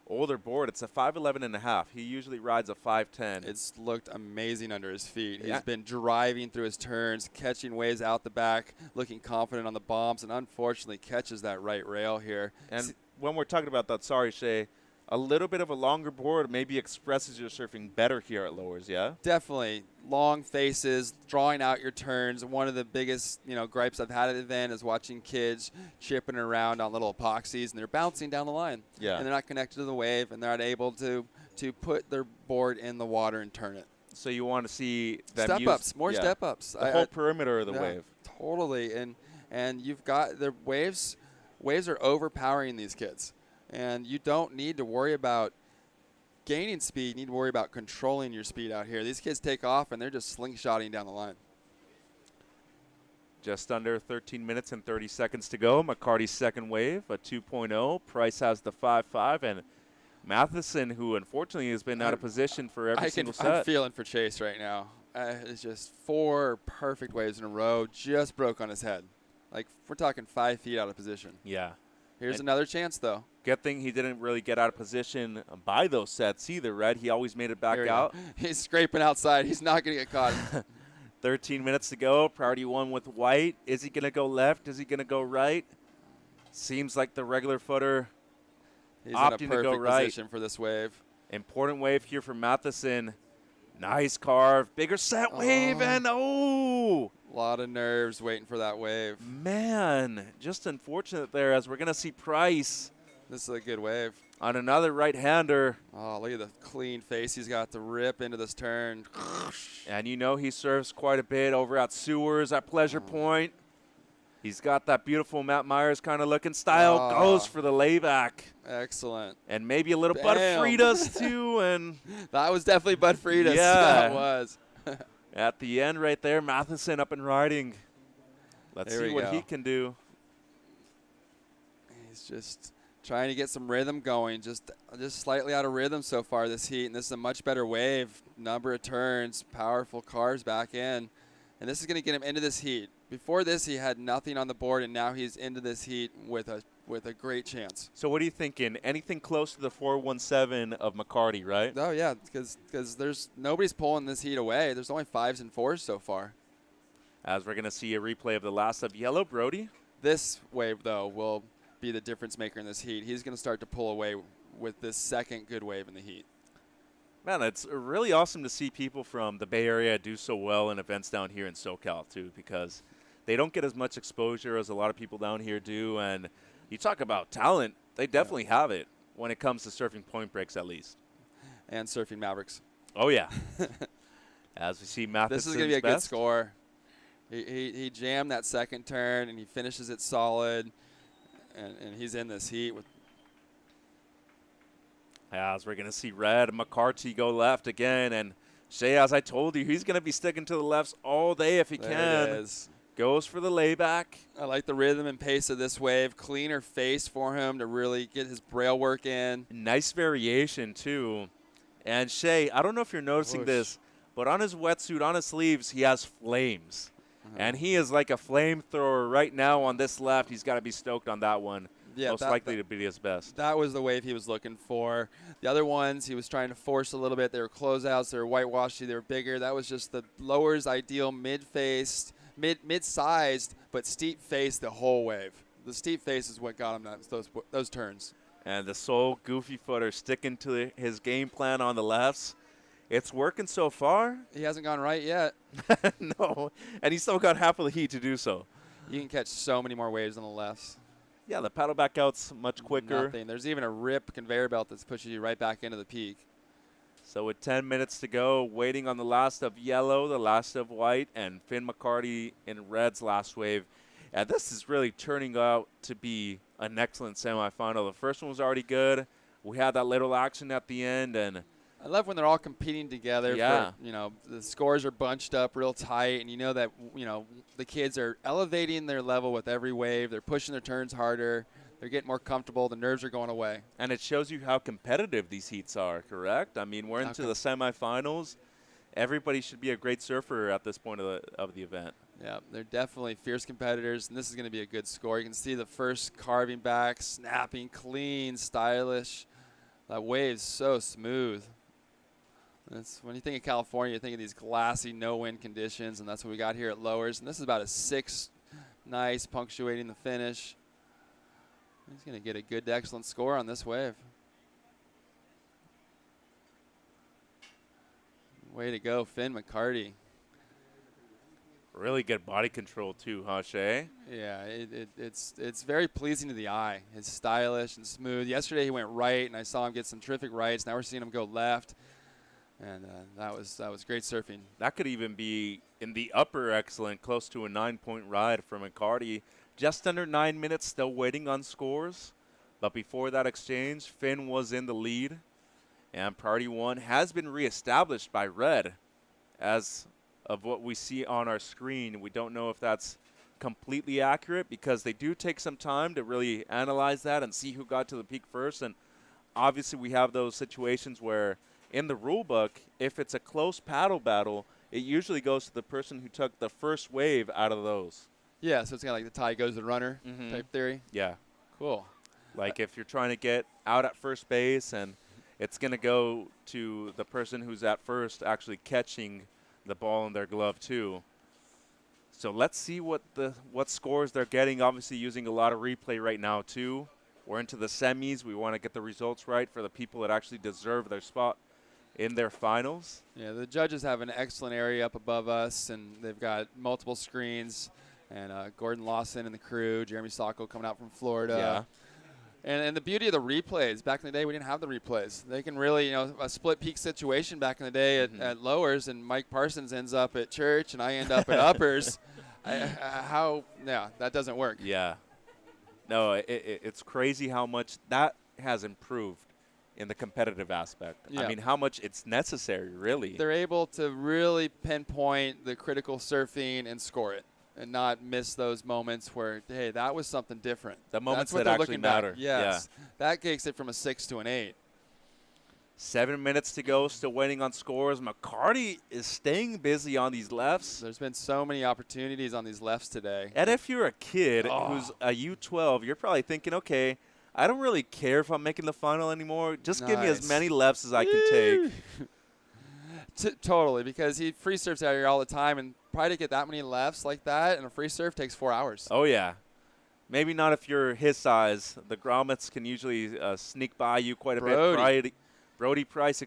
older board. It's a 5'11.5". He usually rides a 5'10". It's looked amazing under his feet. Yeah. He's been driving through his turns, catching waves out the back, looking confident on the bombs, and unfortunately catches that right rail here. And when we're talking about that, sorry, Shay, a little bit of a longer board maybe expresses your surfing better here at Lowers, yeah? Definitely. Long faces, drawing out your turns. One of the biggest, gripes I've had at the event is watching kids chipping around on little epoxies, and they're bouncing down the line. Yeah. And they're not connected to the wave, and they're not able to put their board in the water and turn it. So you want to see them Step-ups, more step-ups. The whole perimeter of the yeah, wave. Totally. And you've got the waves. Waves are overpowering these kids. And you don't need to worry about gaining speed. You need to worry about controlling your speed out here. These kids take off, and they're just slingshotting down the line. Just under 13 minutes and 30 seconds to go. McCarty's second wave, a 2.0. Price has the 5.5. And Matheson, who unfortunately has been out of position for every single set. I'm feeling for Chase right now. It's just 4 perfect waves in a row. Just broke on his head. Like, we're talking 5 feet out of position. Yeah. Here's another chance, though. Good thing he didn't really get out of position by those sets either, Red. He always made it back out. He's scraping outside. He's not going to get caught. 13 minutes to go. Priority 1 with White. Is he going to go left? Is he going to go right? Seems like the regular footer He's opting in a perfect to go right. position for this wave. Important wave here for Matheson. Nice carve. Bigger set wave, and A lot of nerves waiting for that wave. Man, just unfortunate there as we're going to see Price. This is a good wave. On another right-hander. Oh, look at the clean face he's got to rip into this turn. And you know he serves quite a bit over at Sewers at Pleasure Point. He's got that beautiful Matt Myers kind of looking style. Goes for the layback. Excellent. And maybe a little Bud Freitas too. And that was definitely Bud Freitas. Yeah. That was. At the end right there, Matheson up and riding. Let's see what he can do. He's just trying to get some rhythm going. Just slightly out of rhythm so far this heat. And this is a much better wave. Number of turns, powerful cars back in. And this is going to get him into this heat. Before this, he had nothing on the board, and now he's into this heat with a great chance. So what are you thinking? Anything close to the 417 of McCarty, right? Oh, yeah, because there's nobody's pulling this heat away. There's only 5s and 4s so far. As we're going to see a replay of the last of Yellow, Brody. This wave, though, will be the difference maker in this heat. He's going to start to pull away with this second good wave in the heat. Man, it's really awesome to see people from the Bay Area do so well in events down here in SoCal, too, because they don't get as much exposure as a lot of people down here do. And you talk about talent, they definitely have it when it comes to surfing point breaks, at least. And surfing Mavericks. Oh, yeah. As we see Matheson's This is going to be a best. good score. He jammed that second turn, and he finishes it solid. And he's in this heat with. As we're going to see Red McCarty go left again. And Shay, as I told you, he's going to be sticking to the lefts all day if he can. There it is. Goes for the layback. I like the rhythm and pace of this wave. Cleaner face for him to really get his braille work in. Nice variation, too. And Shay, I don't know if you're noticing this, but on his wetsuit, on his sleeves, he has flames. And he is like a flamethrower right now on this left. He's got to be stoked on that one. Yeah, Most likely to be his best. That was the wave he was looking for. The other ones, he was trying to force a little bit. They were closeouts. They were whitewashy. They were bigger. That was just the Lower's ideal mid-faced, mid-sized, but steep face the whole wave. The steep face is what got him those turns. And the sole goofy footer sticking to his game plan on the lefts. It's working so far. He hasn't gone right yet. No, and he's still got half of the heat to do so. You can catch so many more waves on the lefts. Yeah, the paddle back out's much quicker. Nothing. There's even a rip conveyor belt that pushes you right back into the peak. So with 10 minutes to go, waiting on the last of Yellow, the last of White, and Finn McCarty in Red's last wave. And this is really turning out to be an excellent semifinal. The first one was already good. We had that little action at the end, and I love when they're all competing together. Yeah. For, the scores are bunched up real tight, and you know that, the kids are elevating their level with every wave. They're pushing their turns harder. They're getting more comfortable. The nerves are going away. And it shows you how competitive these heats are, correct? I mean, we're into the semifinals, everybody should be a great surfer at this point of the event. Yeah, they're definitely fierce competitors, and this is going to be a good score. You can see the first carving back, snapping, clean, stylish. That wave's so smooth. That's, when you think of California, you think of these glassy, no-wind conditions, and that's what we got here at Lowers. And this is about a 6, nice, punctuating the finish. He's going to get a good, excellent score on this wave. Way to go, Finn McCarty. Really good body control too, huh, Shay? Yeah, it's very pleasing to the eye. It's stylish and smooth. Yesterday he went right, and I saw him get some terrific rights. Now we're seeing him go left, and that was great surfing. That could even be in the upper excellent, close to a 9-point ride from McCarty. Just under 9 minutes, still waiting on scores. But before that exchange, Finn was in the lead, and Priority 1 has been reestablished by Red as of what we see on our screen. We don't know if that's completely accurate because they do take some time to really analyze that and see who got to the peak first. And obviously we have those situations where in the rule book, if it's a close paddle battle, it usually goes to the person who took the first wave out of those. Yeah, so it's kind of like the tie goes to the runner type theory. Yeah. Cool. Like if you're trying to get out at first base and it's going to go to the person who's at first actually catching the ball in their glove too. So let's see what scores they're getting. Obviously using a lot of replay right now too. We're into the semis. We want to get the results right for the people that actually deserve their spot in their finals. Yeah, the judges have an excellent area up above us, and they've got multiple screens. And Gordon Lawson and the crew, Jeremy Sacco coming out from Florida. Yeah. And the beauty of the replays, back in the day we didn't have the replays. They can really, a split peak situation back in the day at Lowers, and Mike Parsons ends up at Church and I end up at Uppers. That doesn't work. Yeah. No, it's crazy how much that has improved in the competitive aspect. Yeah. I mean, how much it's necessary, really. They're able to really pinpoint the critical surfing and score it, and not miss those moments where, hey, that was something different. The moments That's what that they're actually looking back. matter. Yes. Yeah. That takes it from a 6 to an 8. 7 minutes to go, still waiting on scores. McCarty is staying busy on these lefts. There's been so many opportunities on these lefts today. And if you're a kid who's a U12, you're probably thinking, okay, I don't really care if I'm making the final anymore. Just give me as many lefts as I can take. Totally, because he free surfs out here all the time, and probably to get that many lefts like that and a free surf takes 4 hours. Oh, yeah. Maybe not if you're his size. The grommets can usually sneak by you quite a bit. Brody Price,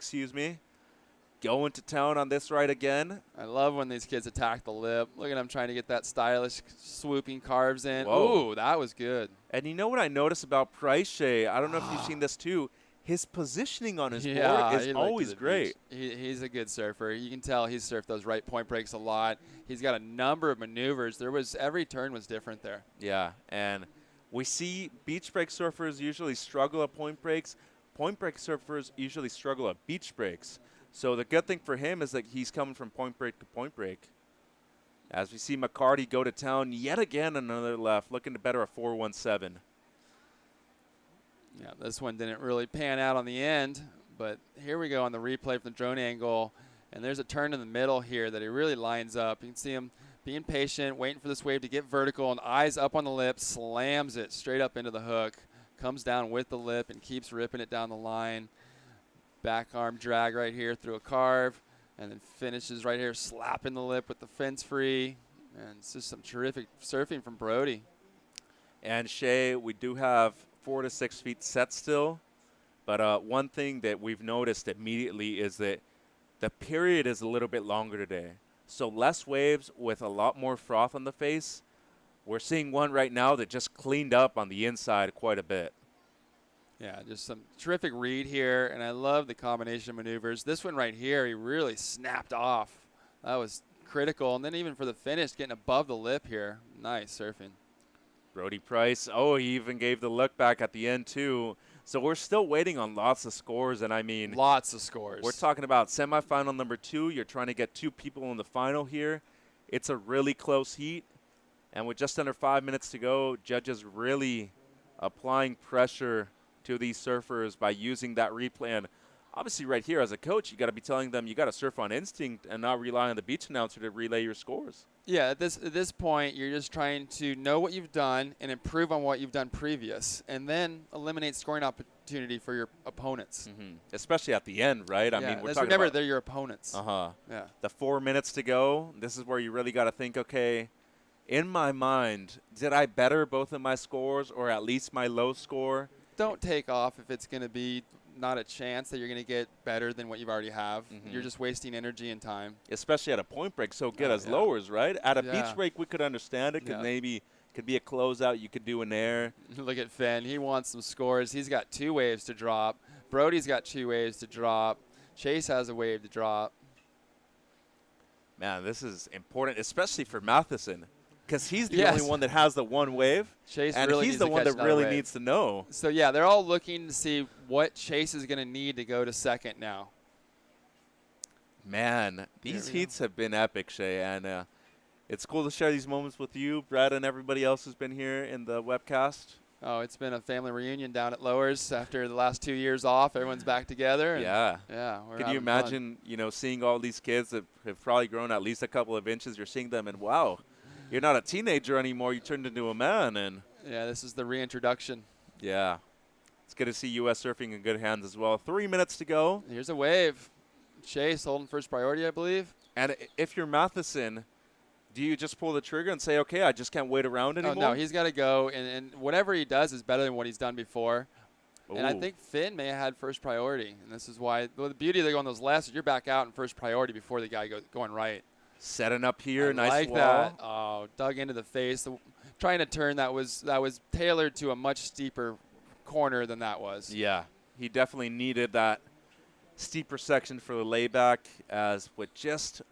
going to town on this ride again. I love when these kids attack the lip. Look at him trying to get that stylish swooping carves in. Whoa. Ooh, that was good. And you know what I noticed about Price, Shay? I don't know if you've seen this too. His positioning on his board is always great. He's a good surfer. You can tell he's surfed those right point breaks a lot. He's got a number of maneuvers. Every turn was different there. Yeah, and we see beach break surfers usually struggle at point breaks. Point break surfers usually struggle at beach breaks. So the good thing for him is that he's coming from point break to point break. As we see McCarty go to town yet again, another left, looking to better a 4.17. Yeah, this one didn't really pan out on the end, but here we go on the replay from the drone angle, and there's a turn in the middle here that he really lines up. You can see him being patient, waiting for this wave to get vertical, and eyes up on the lip, slams it straight up into the hook, comes down with the lip and keeps ripping it down the line. Back arm drag right here through a carve, and then finishes right here slapping the lip with the fence free, and it's just some terrific surfing from Brody. And Shay, we do have 4 to 6 feet set still, but one thing that we've noticed immediately is that the period is a little bit longer today. So less waves with a lot more froth on the face. We're seeing one right now that just cleaned up on the inside quite a bit. Yeah, just some terrific read here, and I love the combination of maneuvers. This one right here, he really snapped off. That was critical, and then even for the finish, getting above the lip here. Nice surfing. Brody Price, he even gave the look back at the end too. So we're still waiting on lots of scores, and I mean, lots of scores. We're talking about semifinal number 2. You're trying to get 2 people in the final here. It's a really close heat, and with just under 5 minutes to go, judges really applying pressure to these surfers by using that replay. And obviously right here as a coach, you got to be telling them you got to surf on instinct and not rely on the beach announcer to relay your scores. Yeah, at this point, you're just trying to know what you've done and improve on what you've done previous, and then eliminate scoring opportunity for your opponents. Especially at the end, right? I mean, we're talking remember, about, they're your opponents. Yeah. the 4 minutes to go. This is where you really got to think, okay, in my mind, did I better both of my scores or at least my low score? Don't take off if it's going to be not a chance that you're going to get better than what you've already have. You're just wasting energy and time. Especially at a point break so good as lowers, right? At a beach break, we could understand it. Yeah. Could be a closeout. You could do an air. Look at Finn. He wants some scores. He's got 2 waves to drop. Brody's got 2 waves to drop. Chase has a wave to drop. Man, this is important, especially for Matheson, because he's the Yes. only one that has the 1 wave, Chase and really he's needs the to one catch that another really wave. needs to know. So, yeah, they're all looking to see what Chase is going to need to go to second now. Man, these heats have been epic, Shay, and it's cool to share these moments with you, Brad, and everybody else who's been here in the webcast. Oh, it's been a family reunion down at Lowers after the last 2 years off. Everyone's back together. And Yeah. We're Can you having imagine, seeing all these kids that have probably grown at least a couple of inches? You're seeing them, and wow, you're not a teenager anymore. You turned into a man, and fun. Yeah, this is the reintroduction. yeah, it's good to see U.S. surfing in good hands as well. 3 minutes to go. Here's a wave. Chase holding first priority, I believe. And if you're Matheson, do you just pull the trigger and say, okay, I just can't wait around anymore? Oh, no, he's got to go, and whatever he does is better than what he's done before. And I Ooh. think Finn may have had first priority, and this is why the beauty of going those lefts is you're back out in first priority before the guy going right. Setting up here, I nice like wall. that. Oh, dug into the face. Trying to turn that was tailored to a much steeper corner than that was. Yeah, he definitely needed that steeper section for the layback, as with just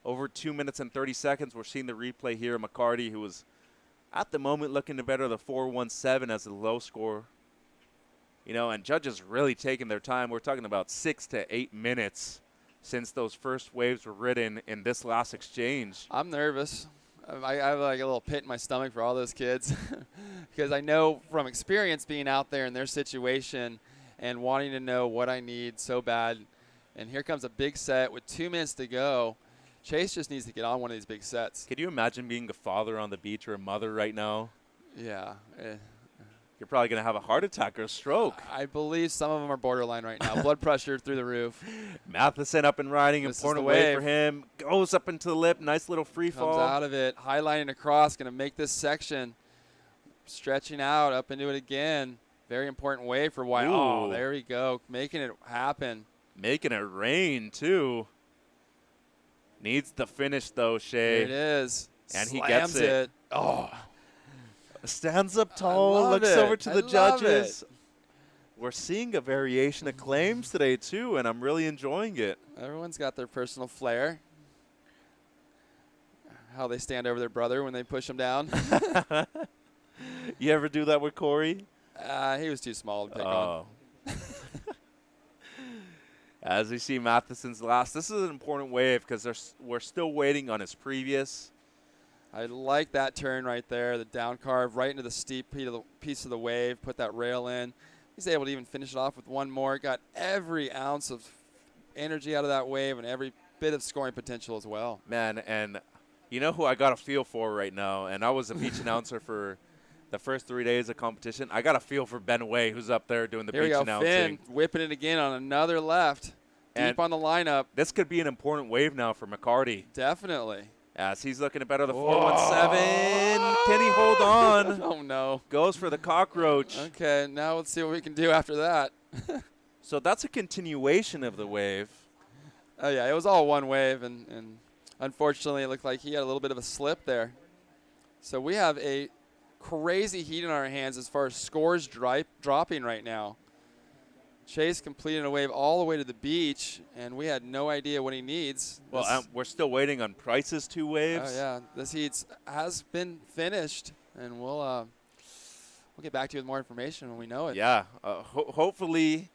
over 2 minutes and 30 seconds, we're seeing the replay here. McCarty, who was at the moment looking to better the 4.17 as a low score. And judges really taking their time. We're talking about 6 to 8 minutes since those first waves were ridden in this last exchange. I'm nervous. I have like a little pit in my stomach for all those kids because I know from experience being out there in their situation and wanting to know what I need so bad. And here comes a big set with 2 minutes to go. Chase just needs to get on one of these big sets. Could you imagine being a father on the beach or a mother right now? Yeah. You're probably going to have a heart attack or a stroke. I believe some of them are borderline right now. Blood pressure through the roof. Matheson up and riding, This is important the wave for wave. him. Goes up into the lip, nice little free Comes fall. out of it, highlighting across, going to make this section. Stretching out, up into it again. Very important wave for White. Oh, Ooh. there we go. Making it happen. Making it rain, too. Needs the finish, though, Shay. There it is. And he Slams gets it. Oh, Stands up tall, love looks it. over to I the love judges. We're seeing a variation of claims today, too, and I'm really enjoying it. everyone's got their personal flair. How they stand over their brother when they push him down. You ever do that with Corey? He was too small to pick on. As we see Matheson's last, this is an important wave because we're still waiting on his previous. I like that turn right there, the down carve right into the steep piece of the wave, put that rail in. He's able to even finish it off with one more. Got every ounce of energy out of that wave and every bit of scoring potential as well. Man, and you know who I got a feel for right now, and I was a beach announcer for the first 3 days of competition. I got a feel for Ben Way, who's up there doing the Here we beach go, announcing. Finn whipping it again on another left. And Deep on the lineup. This could be an important wave now for McCarty. Definitely. As he's looking to better the 4.17. Can he hold on? Oh, no. Goes for the cockroach. Okay, now let's see what we can do after that. So that's a continuation of the wave. Oh, yeah, it was all one wave, and unfortunately it looked like he had a little bit of a slip there. So we have a crazy heat in our hands as far as scores dropping right now. Chase completed a wave all the way to the beach, and we had no idea what he needs. Well, we're still waiting on Price's 2 waves. Oh, yeah. This heat has been finished, and we'll get back to you with more information when we know it. Yeah. Hopefully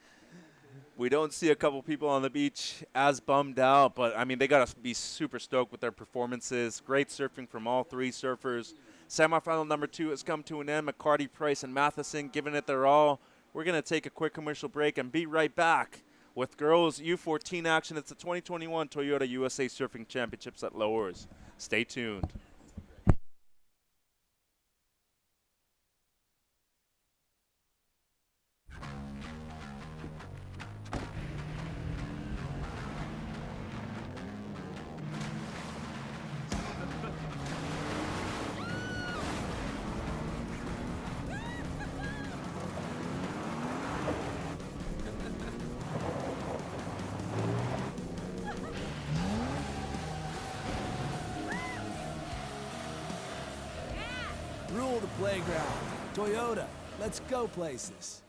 we don't see a couple people on the beach as bummed out, but, I mean, they got to be super stoked with their performances. Great surfing from all 3 surfers. Semifinal number 2 has come to an end. McCarty, Price, and Matheson giving it their all. We're going to take a quick commercial break and be right back with girls U14 action. It's the 2021 Toyota USA Surfing Championships at Lowers. Stay tuned. Rule the playground. Toyota, let's go places.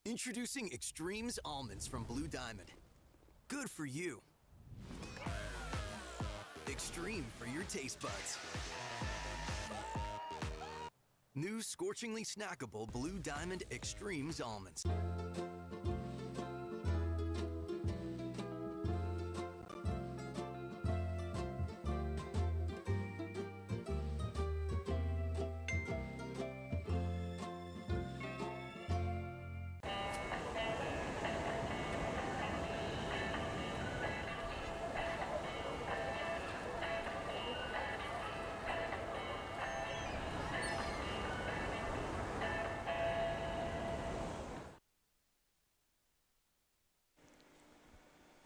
Introducing Extremes Almonds from Blue Diamond. Good for you. Extreme for your taste buds. New scorchingly snackable Blue Diamond Extremes Almonds.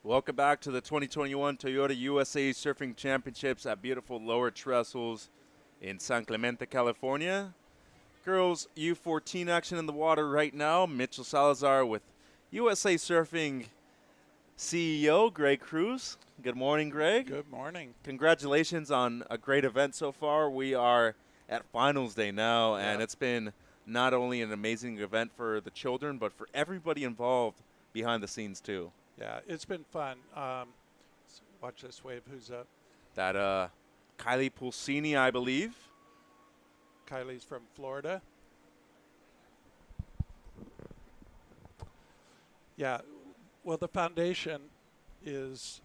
Welcome back to the 2021 Toyota USA Surfing Championships at beautiful Lower Trestles in San Clemente, California. Girls U14 action in the water right now. Mitchell Salazar with USA Surfing CEO Greg Cruz. Good morning, Greg. Good morning. Congratulations on a great event so far. We are at finals day now, and it's been not only an amazing event for the children, but for everybody involved behind the scenes too. Yeah, it's been fun. Watch this wave. Who's up? That Kylie Pulsini, I believe. Kylie's from Florida. Yeah, well, the foundation is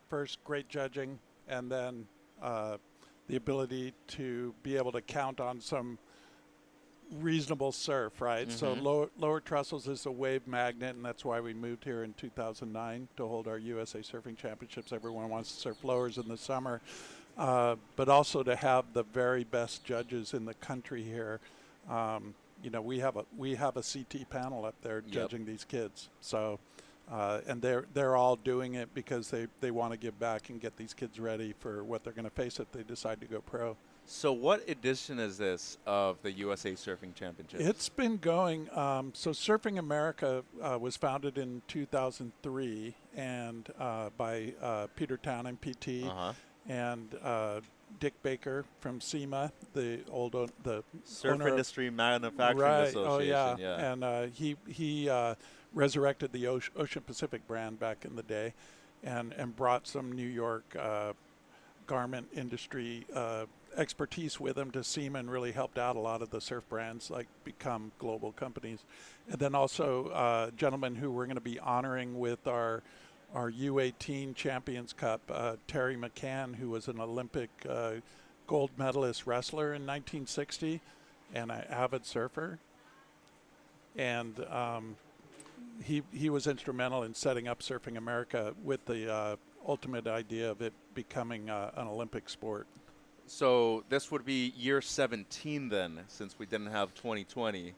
first great judging, and then the ability to be able to count on some reasonable surf, right? Mm-hmm. So Lower Trestles is a wave magnet, and that's why we moved here in 2009 to hold our USA Surfing Championships. Everyone wants to surf lowers in the summer, but also to have the very best judges in the country here. You know, we have a CT panel up there judging these kids. So, and they're all doing it because they want to give back and get these kids ready for what they're going to face if they decide to go pro. So what edition is this of the USA Surfing Championships? It's been going, so Surfing America was founded in 2003 and by Peter Townend, PT, and Dick Baker from SEMA, the Surf owner Industry Manufacturing Association. Oh yeah. And he resurrected the Ocean Pacific brand back in the day, and brought some New York garment industry expertise with him to SEMA, and really helped out a lot of the surf brands like become global companies. And then also a gentleman who we're going to be honoring with our U18 Champions Cup, Terry McCann, who was an Olympic gold medalist wrestler in 1960 and an avid surfer. And he was instrumental in setting up Surfing America with the ultimate idea of it becoming an Olympic sport. So this would be year 17 then, since we didn't have 2020.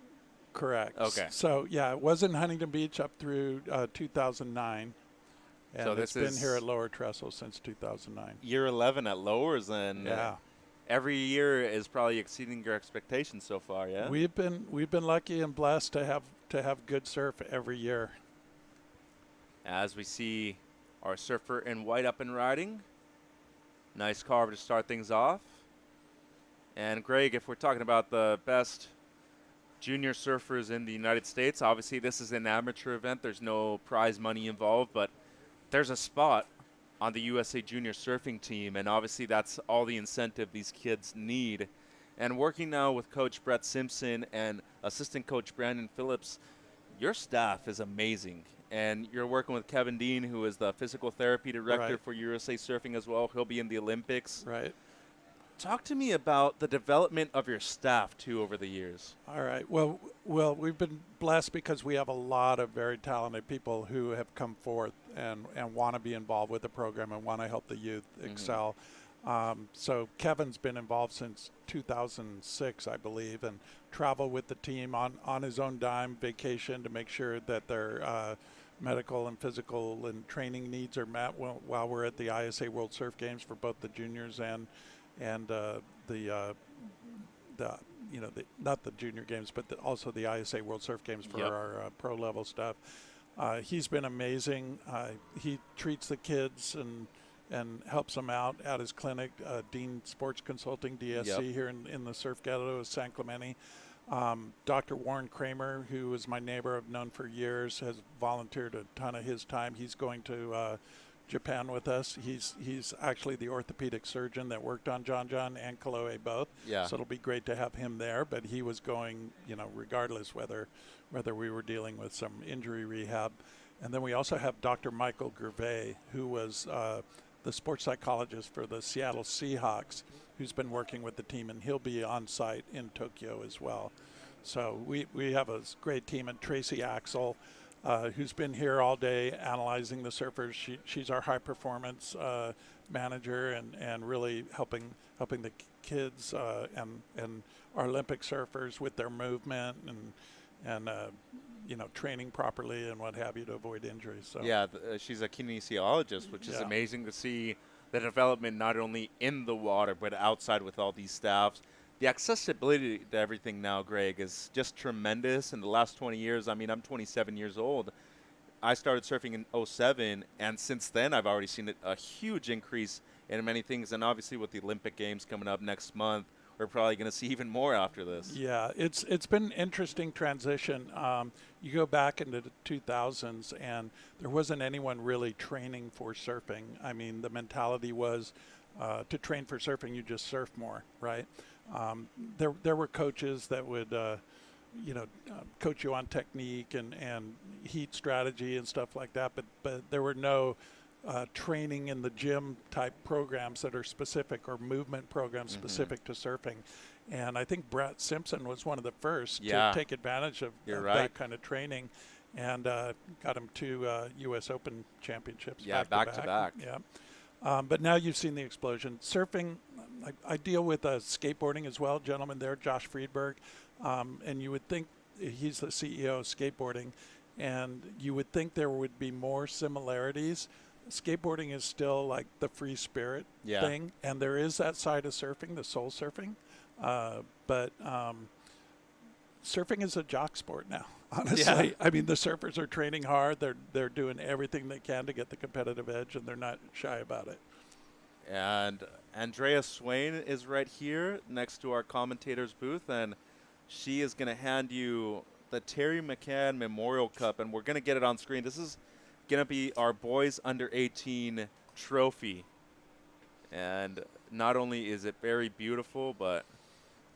Correct. Okay. So yeah, it was in Huntington Beach up through 2009. And so it's this been here at Lower Trestles since 2009. Year 11 at Lowers, and every year is probably exceeding your expectations so far. Yeah. We've been lucky and blessed to have good surf every year. As we see our surfer in white up and riding. Nice carve to start things off. And Greg, if we're talking about the best junior surfers in the United States, obviously this is an amateur event. There's no prize money involved, but there's a spot on the USA Junior Surfing team, and obviously that's all the incentive these kids need. And working now with Coach Brett Simpson and Assistant Coach Brandon Phillips, your staff is amazing. And you're working with Kevin Dean, who is the physical therapy director for USA Surfing as well. He'll be in the Olympics. Right. talk to me about the development of your staff, too, over the years. All right. Well, we've been blessed because we have a lot of very talented people who have come forth and want to be involved with the program and want to help the youth excel. So Kevin's been involved since 2006, I believe, and traveled with the team on his own dime, vacation, to make sure that their medical and physical and training needs are met while we're at the ISA World Surf Games for both the juniors and not the junior games, but also the ISA World Surf Games for our pro level stuff. He's been amazing. He treats the kids and helps them out at his clinic, Dean Sports Consulting, DSC, here in the Surf Ghetto of San Clemente. Dr. Warren Kramer, who is my neighbor I've known for years, has volunteered a ton of his time. He's going to Japan with us. He's actually the orthopedic surgeon that worked on John and Kalohe both. Yeah. So it'll be great to have him there. But he was going, regardless whether we were dealing with some injury rehab. And then we also have Dr. Michael Gervais, who was the sports psychologist for the Seattle Seahawks, who's been working with the team, and he'll be on site in Tokyo as well. So we have a great team. And Tracy Axel, who's been here all day analyzing the surfers. She's our high performance manager and really helping the kids and our Olympic surfers with their movement and training properly and what have you to avoid injuries. So yeah, she's a kinesiologist, which is amazing to see the development not only in the water but outside with all these staffs. The accessibility to everything now, Greg, is just tremendous. In the last 20 years, I mean, I'm 27 years old. I started surfing in 2007, and since then I've already seen a huge increase in many things. And obviously with the Olympic Games coming up next month, we're probably going to see even more after this. Yeah, it's been an interesting transition. You go back into the 2000s, and there wasn't anyone really training for surfing. I mean, the mentality was to train for surfing, you just surf more, right? There were coaches that would, coach you on technique and heat strategy and stuff like that, but there were no training in the gym type programs that are specific, or movement programs specific to surfing. And I think Brett Simpson was one of the first to take advantage of that kind of training, and got him 2 U.S. Open championships back to back. Yeah. But now you've seen the explosion. Surfing, I deal with skateboarding as well, gentleman there, Josh Friedberg, and you would think he's the CEO of skateboarding, and you would think there would be more similarities. Skateboarding is still like the free spirit thing, and there is that side of surfing, the soul surfing, but surfing is a jock sport now, honestly. I mean, the surfers are training hard. They're doing everything they can to get the competitive edge, and they're not shy about it. And Andrea Swain is right here next to our commentator's booth, and she is going to hand you the Terry McCann Memorial Cup, and we're going to get it on screen. This is going to be our boys under 18 trophy. And not only is it very beautiful, but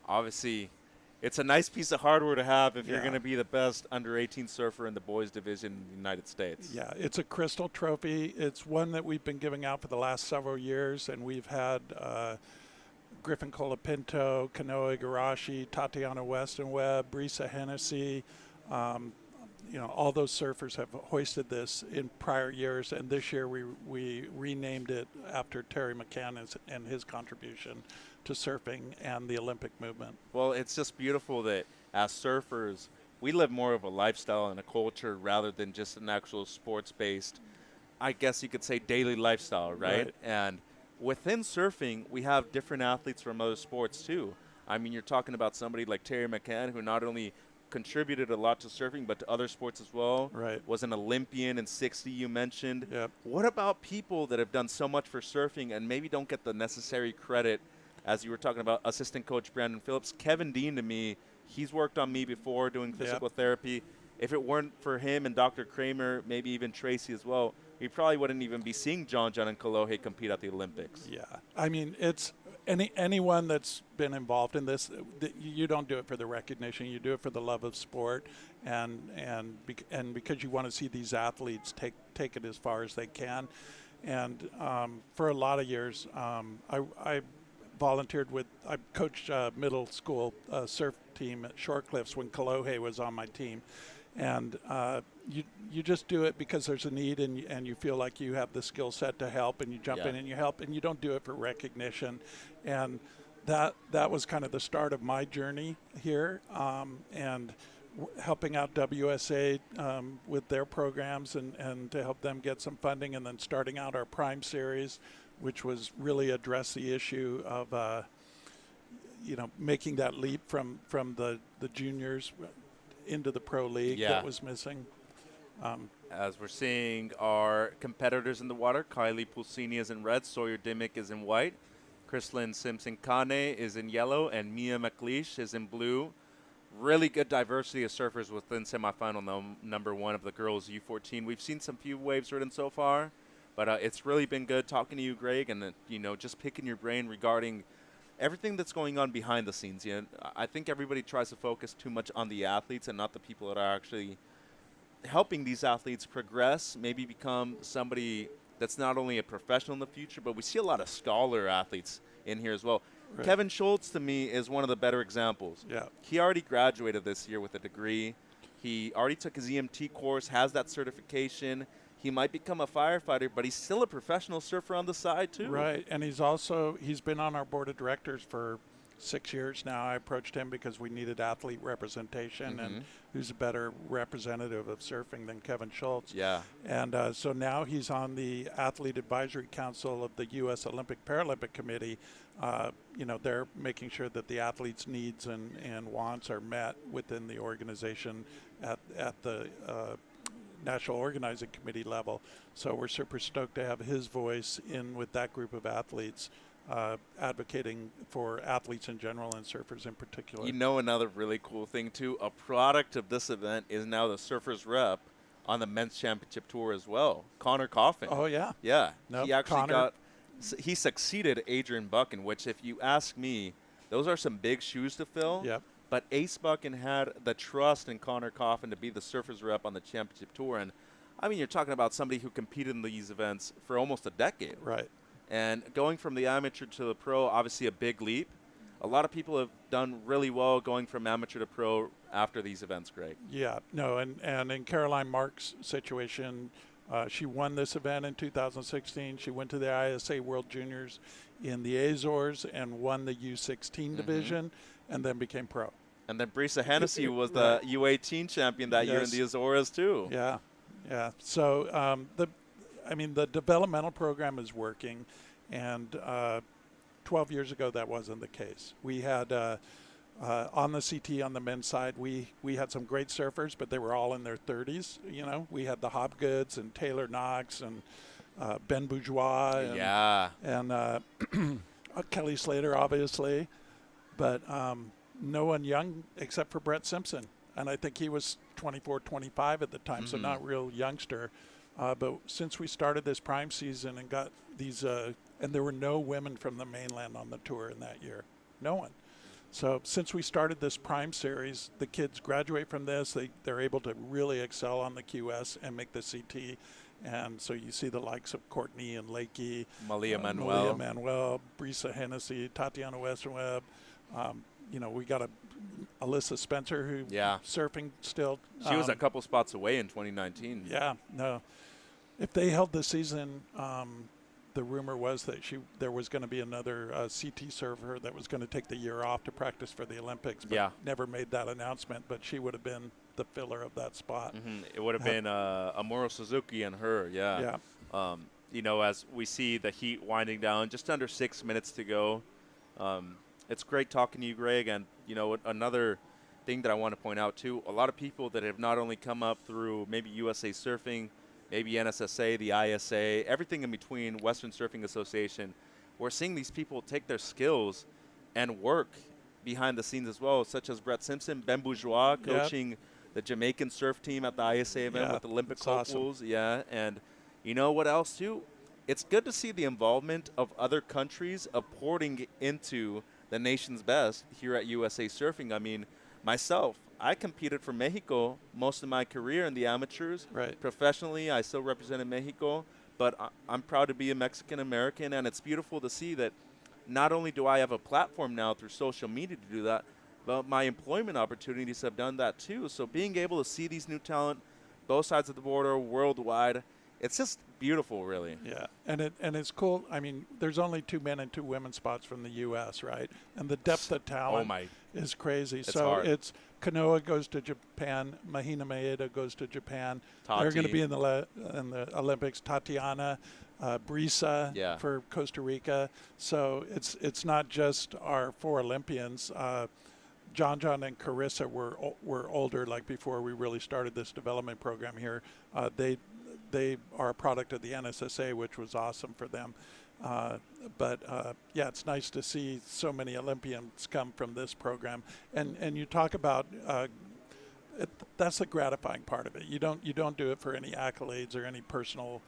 obviously it's a nice piece of hardware to have if you're going to be the best under 18 surfer in the boys division in the United States. Yeah, it's a crystal trophy. It's one that we've been giving out for the last several years, and we've had Griffin Colapinto, Kanoe Igarashi, Tatiana Weston-Webb, Brisa Hennessy. All those surfers have hoisted this in prior years, and this year we renamed it after Terry McCann and his contribution to surfing and the Olympic movement. Well, it's just beautiful that as surfers, we live more of a lifestyle and a culture rather than just an actual sports-based, I guess you could say, daily lifestyle, right? And within surfing, we have different athletes from other sports too. I mean, you're talking about somebody like Terry McCann, who not only contributed a lot to surfing, but to other sports as well. Right. Was an Olympian in 60, you mentioned. Yep. What about people that have done so much for surfing and maybe don't get the necessary credit? As you were talking about assistant coach Brandon Phillips, Kevin Dean, to me, he's worked on me before doing physical therapy. If it weren't for him and Dr. Kramer, maybe even Tracy as well, we probably wouldn't even be seeing John and Kalohe compete at the Olympics. Yeah. I mean, it's anyone that's been involved in this, you don't do it for the recognition. You do it for the love of sport, and because you want to see these athletes take it as far as they can. And for a lot of years, I volunteered with, I coached middle school surf team at Short Cliffs when Kalohe was on my team. And you just do it because there's a need, and you feel like you have the skill set to help, and you jump in and you help, and you don't do it for recognition. And that was kind of the start of my journey here, and helping out WSA with their programs and to help them get some funding, and then starting out our Prime Series, which was really address the issue of making that leap from the juniors into the pro league that was missing. As we're seeing our competitors in the water, Kylie Pulsini is in red, Sawyer Dimmick is in white, Chrislyn Simpson-Kane is in yellow, and Mia McLeish is in blue. Really good diversity of surfers within semifinal number 1 of the girls U14. We've seen some few waves ridden so far, but it's really been good talking to you, Greg, and just picking your brain regarding everything that's going on behind the scenes. I think everybody tries to focus too much on the athletes and not the people that are actually helping these athletes progress, maybe become somebody that's not only a professional in the future, but we see a lot of scholar athletes in here as well. Right. Kevin Schultz, to me, is one of the better examples. Yeah. He already graduated this year with a degree. He already took his EMT course, has that certification. He might become a firefighter, but he's still a professional surfer on the side, too. Right, and he's been on our board of directors for 6 years now. I approached him because we needed athlete representation, and who's a better representative of surfing than Kevin Schultz? Yeah. And so now he's on the Athlete Advisory Council of the U.S. Olympic Paralympic Committee. They're making sure that the athletes' needs and wants are met within the organization at the National Organizing Committee level. So we're super stoked to have his voice in with that group of athletes, advocating for athletes in general and surfers in particular. Another really cool thing, too, a product of this event is now the Surfers Rep on the Men's Championship Tour as well, Connor Coffin. Oh, yeah? Yeah. Nope, he actually he succeeded Adrian Buchan, which, if you ask me, those are some big shoes to fill. Yep. But Ace Buchan had the trust in Connor Coffin to be the Surfers Rep on the Championship Tour. And, you're talking about somebody who competed in these events for almost a decade. Right. And going from the amateur to the pro, obviously a big leap. A lot of people have done really well going from amateur to pro after these events, Greg. Yeah, no, and in Caroline Mark's situation, she won this event in 2016. She went to the ISA World Juniors in the Azores and won the U16 division, and then became pro. And then Brisa Hennessy was the U18 champion that year in the Azores, too. Yeah, yeah. So the developmental program is working, and 12 years ago that wasn't the case. We had on the CT on the men's side, we had some great surfers, but they were all in their 30s. We had the Hopgoods and Taylor Knox and Ben Bourgeois and Kelly Slater, obviously, but no one young except for Brett Simpson, and I think he was 24, 25 at the time, so not real youngster. But since we started this Prime season and got these, and there were no women from the mainland on the tour in that year, no one. So since we started this Prime series, the kids graduate from this. They're able to really excel on the QS and make the CT. And so you see the likes of Courtney and Lakey, Malia Manuel, Brisa Hennessy, Tatiana Westerweb. We got Alyssa Spencer, who surfing still. She was a couple spots away in 2019. Yeah, no. If they held the season, the rumor was that there was going to be another CT surfer that was going to take the year off to practice for the Olympics, but never made that announcement. But she would have been the filler of that spot. It would have been Amuro Suzuki and her, as we see the heat winding down, just under 6 minutes to go. It's great talking to you, Greg, and, another thing that I want to point out, too, a lot of people that have not only come up through maybe USA Surfing, maybe NSSA, the ISA, everything in between, Western Surfing Association, we're seeing these people take their skills and work behind the scenes as well, such as Brett Simpson, Ben Bourgeois, coaching the Jamaican surf team at the ISA event with Olympic hopefuls. Awesome. And you know what else, too? It's good to see the involvement of other countries pouring into the nation's best here at USA Surfing. Myself, I competed for Mexico most of my career in the amateurs. Right. Professionally, I still represented Mexico, but I'm proud to be a Mexican-American, and it's beautiful to see that not only do I have a platform now through social media to do that, but my employment opportunities have done that too. So being able to see these new talent, both sides of the border, worldwide, it's just beautiful, really. Yeah, and it's cool. I mean, there's only 2 men and 2 women spots from the U.S., right? And the depth of talent is crazy. It's so hard. it's Kanoa goes to Japan, Mahina Maeda goes to Japan. Tati. They're going to be in the Olympics. Tatiana, Brisa for Costa Rica. So it's not just our 4 Olympians. John and Carissa were older, like before we really started this development program here. They are a product of the NSSA, which was awesome for them. Yeah, it's nice to see so many Olympians come from this program. And you talk about that's the gratifying part of it. You don't do it for any accolades or any personal,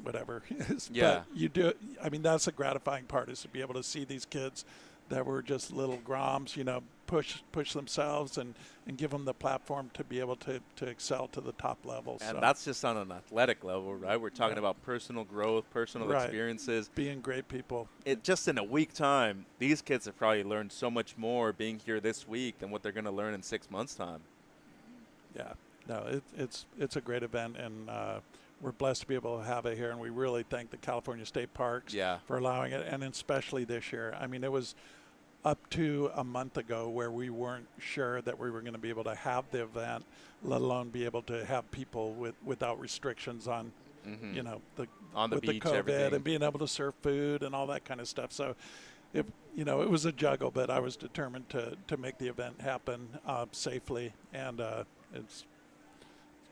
whatever. Yeah. But you do it. I mean, that's the gratifying part, is to be able to see these kids that were just little groms, push themselves and give them the platform to be able to excel to the top level. And so that's just on an athletic level, right? We're talking about personal growth, personal experiences. Being great people. Just in a week time, these kids have probably learned so much more being here this week than what they're going to learn in 6 months' time. Yeah. No, it's a great event, and we're blessed to be able to have it here, and we really thank the California State Parks for allowing it, and especially this year. I mean, it was up to a month ago where we weren't sure that we were going to be able to have the event, let alone be able to have people without restrictions on, on the beach, COVID, everything. and being able to serve food and all that kind of stuff. So, it was a juggle, but I was determined to make the event happen safely, and it's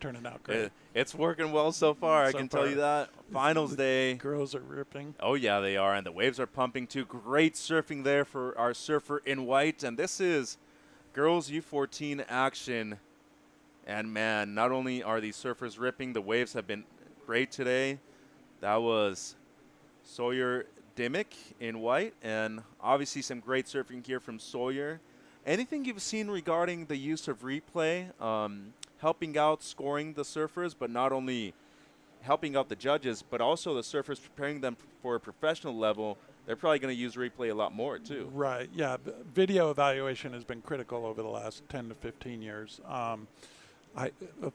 turning out great. It's working well so far, I can tell you that. Finals day. Girls are ripping. Oh, yeah, they are, and the waves are pumping too. Great surfing there for our surfer in white, and this is girls U14 action. And, man, not only are these surfers ripping, the waves have been great today. That was Sawyer Dimmick in white, and obviously some great surfing here from Sawyer. Anything you've seen regarding the use of replay, helping out scoring the surfers, but not only helping out the judges, but also the surfers, preparing them for a professional level? They're probably going to use replay a lot more too. Right, yeah. Video evaluation has been critical over the last 10 to 15 years. A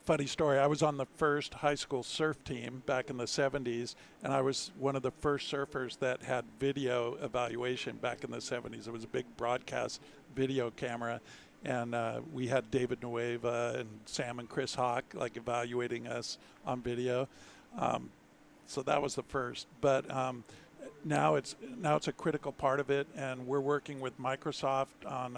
funny story, I was on the first high school surf team back in the 70s, and I was one of the first surfers that had video evaluation back in the 70s. It was a big broadcast video camera, and we had David Nueva and Sam and Chris Hawk evaluating us on video. So that was the first, but now it's a critical part of it, and we're working with Microsoft on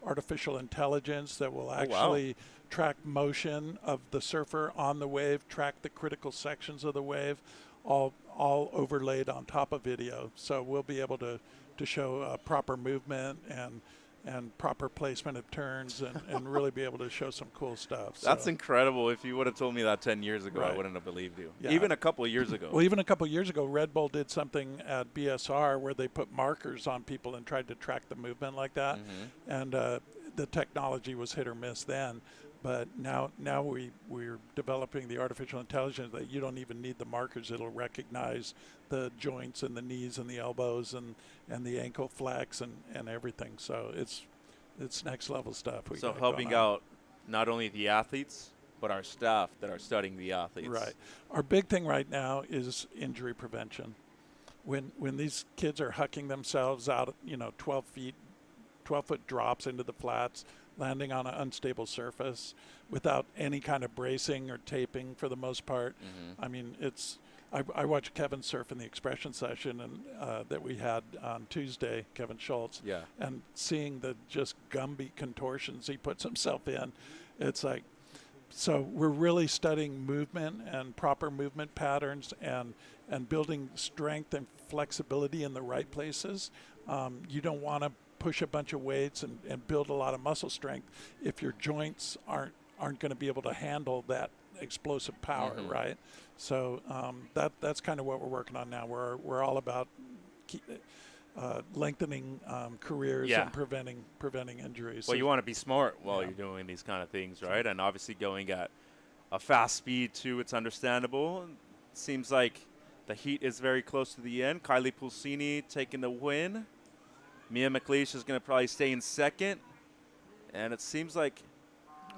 artificial intelligence that will actually track motion of the surfer on the wave, track the critical sections of the wave, all overlaid on top of video. So we'll be able to show proper movement and proper placement of turns and really be able to show some cool stuff. That's incredible. If you would have told me that 10 years ago, I wouldn't have believed you. Yeah. Even a couple of years ago. Well, even a couple of years ago, Red Bull did something at BSR where they put markers on people and tried to track the movement like that. Mm-hmm. And the technology was hit or miss then. But now we're developing the artificial intelligence that you don't even need the markers. It'll recognize the joints and the knees and the elbows and the ankle flex and everything. So it's next level stuff. So helping out not only the athletes, but our staff that are studying the athletes. Right. Our big thing right now is injury prevention. When these kids are hucking themselves out, 12-foot drops into the flats, landing on an unstable surface without any kind of bracing or taping for the most part. Mm-hmm. I mean, I watched Kevin surf in the expression session and that we had on Tuesday, Kevin Schultz. Yeah. And seeing the just Gumby contortions he puts himself in, it's like, so we're really studying movement and proper movement patterns and building strength and flexibility in the right places. You don't want to push a bunch of weights and build a lot of muscle strength if your joints aren't going to be able to handle that explosive power, mm-hmm. right? So that's kind of what we're working on now. We're all about lengthening careers and preventing injuries. Well, you want to be smart while you're doing these kind of things, right? And obviously going at a fast speed too, it's understandable. It seems like The heat is very close to the end. Kylie Pulsini taking the win. Mia McLeish is going to probably stay in second. And it seems like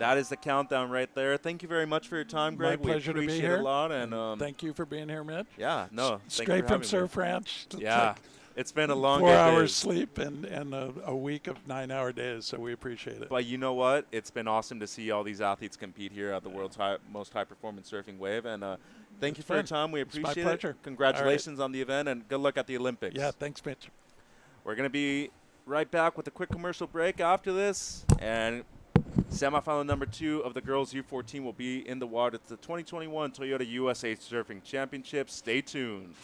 that is the countdown right there. Thank you very much for your time, Greg. My pleasure we to be appreciate here. it a lot. And thank you for being here, Mitch. Yeah, no. thank you Straight for from having me. Surf Ranch. Yeah, Like it's been a long 4 day. hours sleep and a week of 9-hour days, so we appreciate it. But you know what? It's been awesome to see all these athletes compete here at the world's most high-performance surfing wave. And thank you for your time. We appreciate my pleasure. it. Congratulations on the event, and good luck at the Olympics. Yeah, thanks, Mitch. We're going to be right back with a quick commercial break after this. And semifinal number 2 of the girls U14 will be in the water. It's the 2021 Toyota USA Surfing Championship. Stay tuned.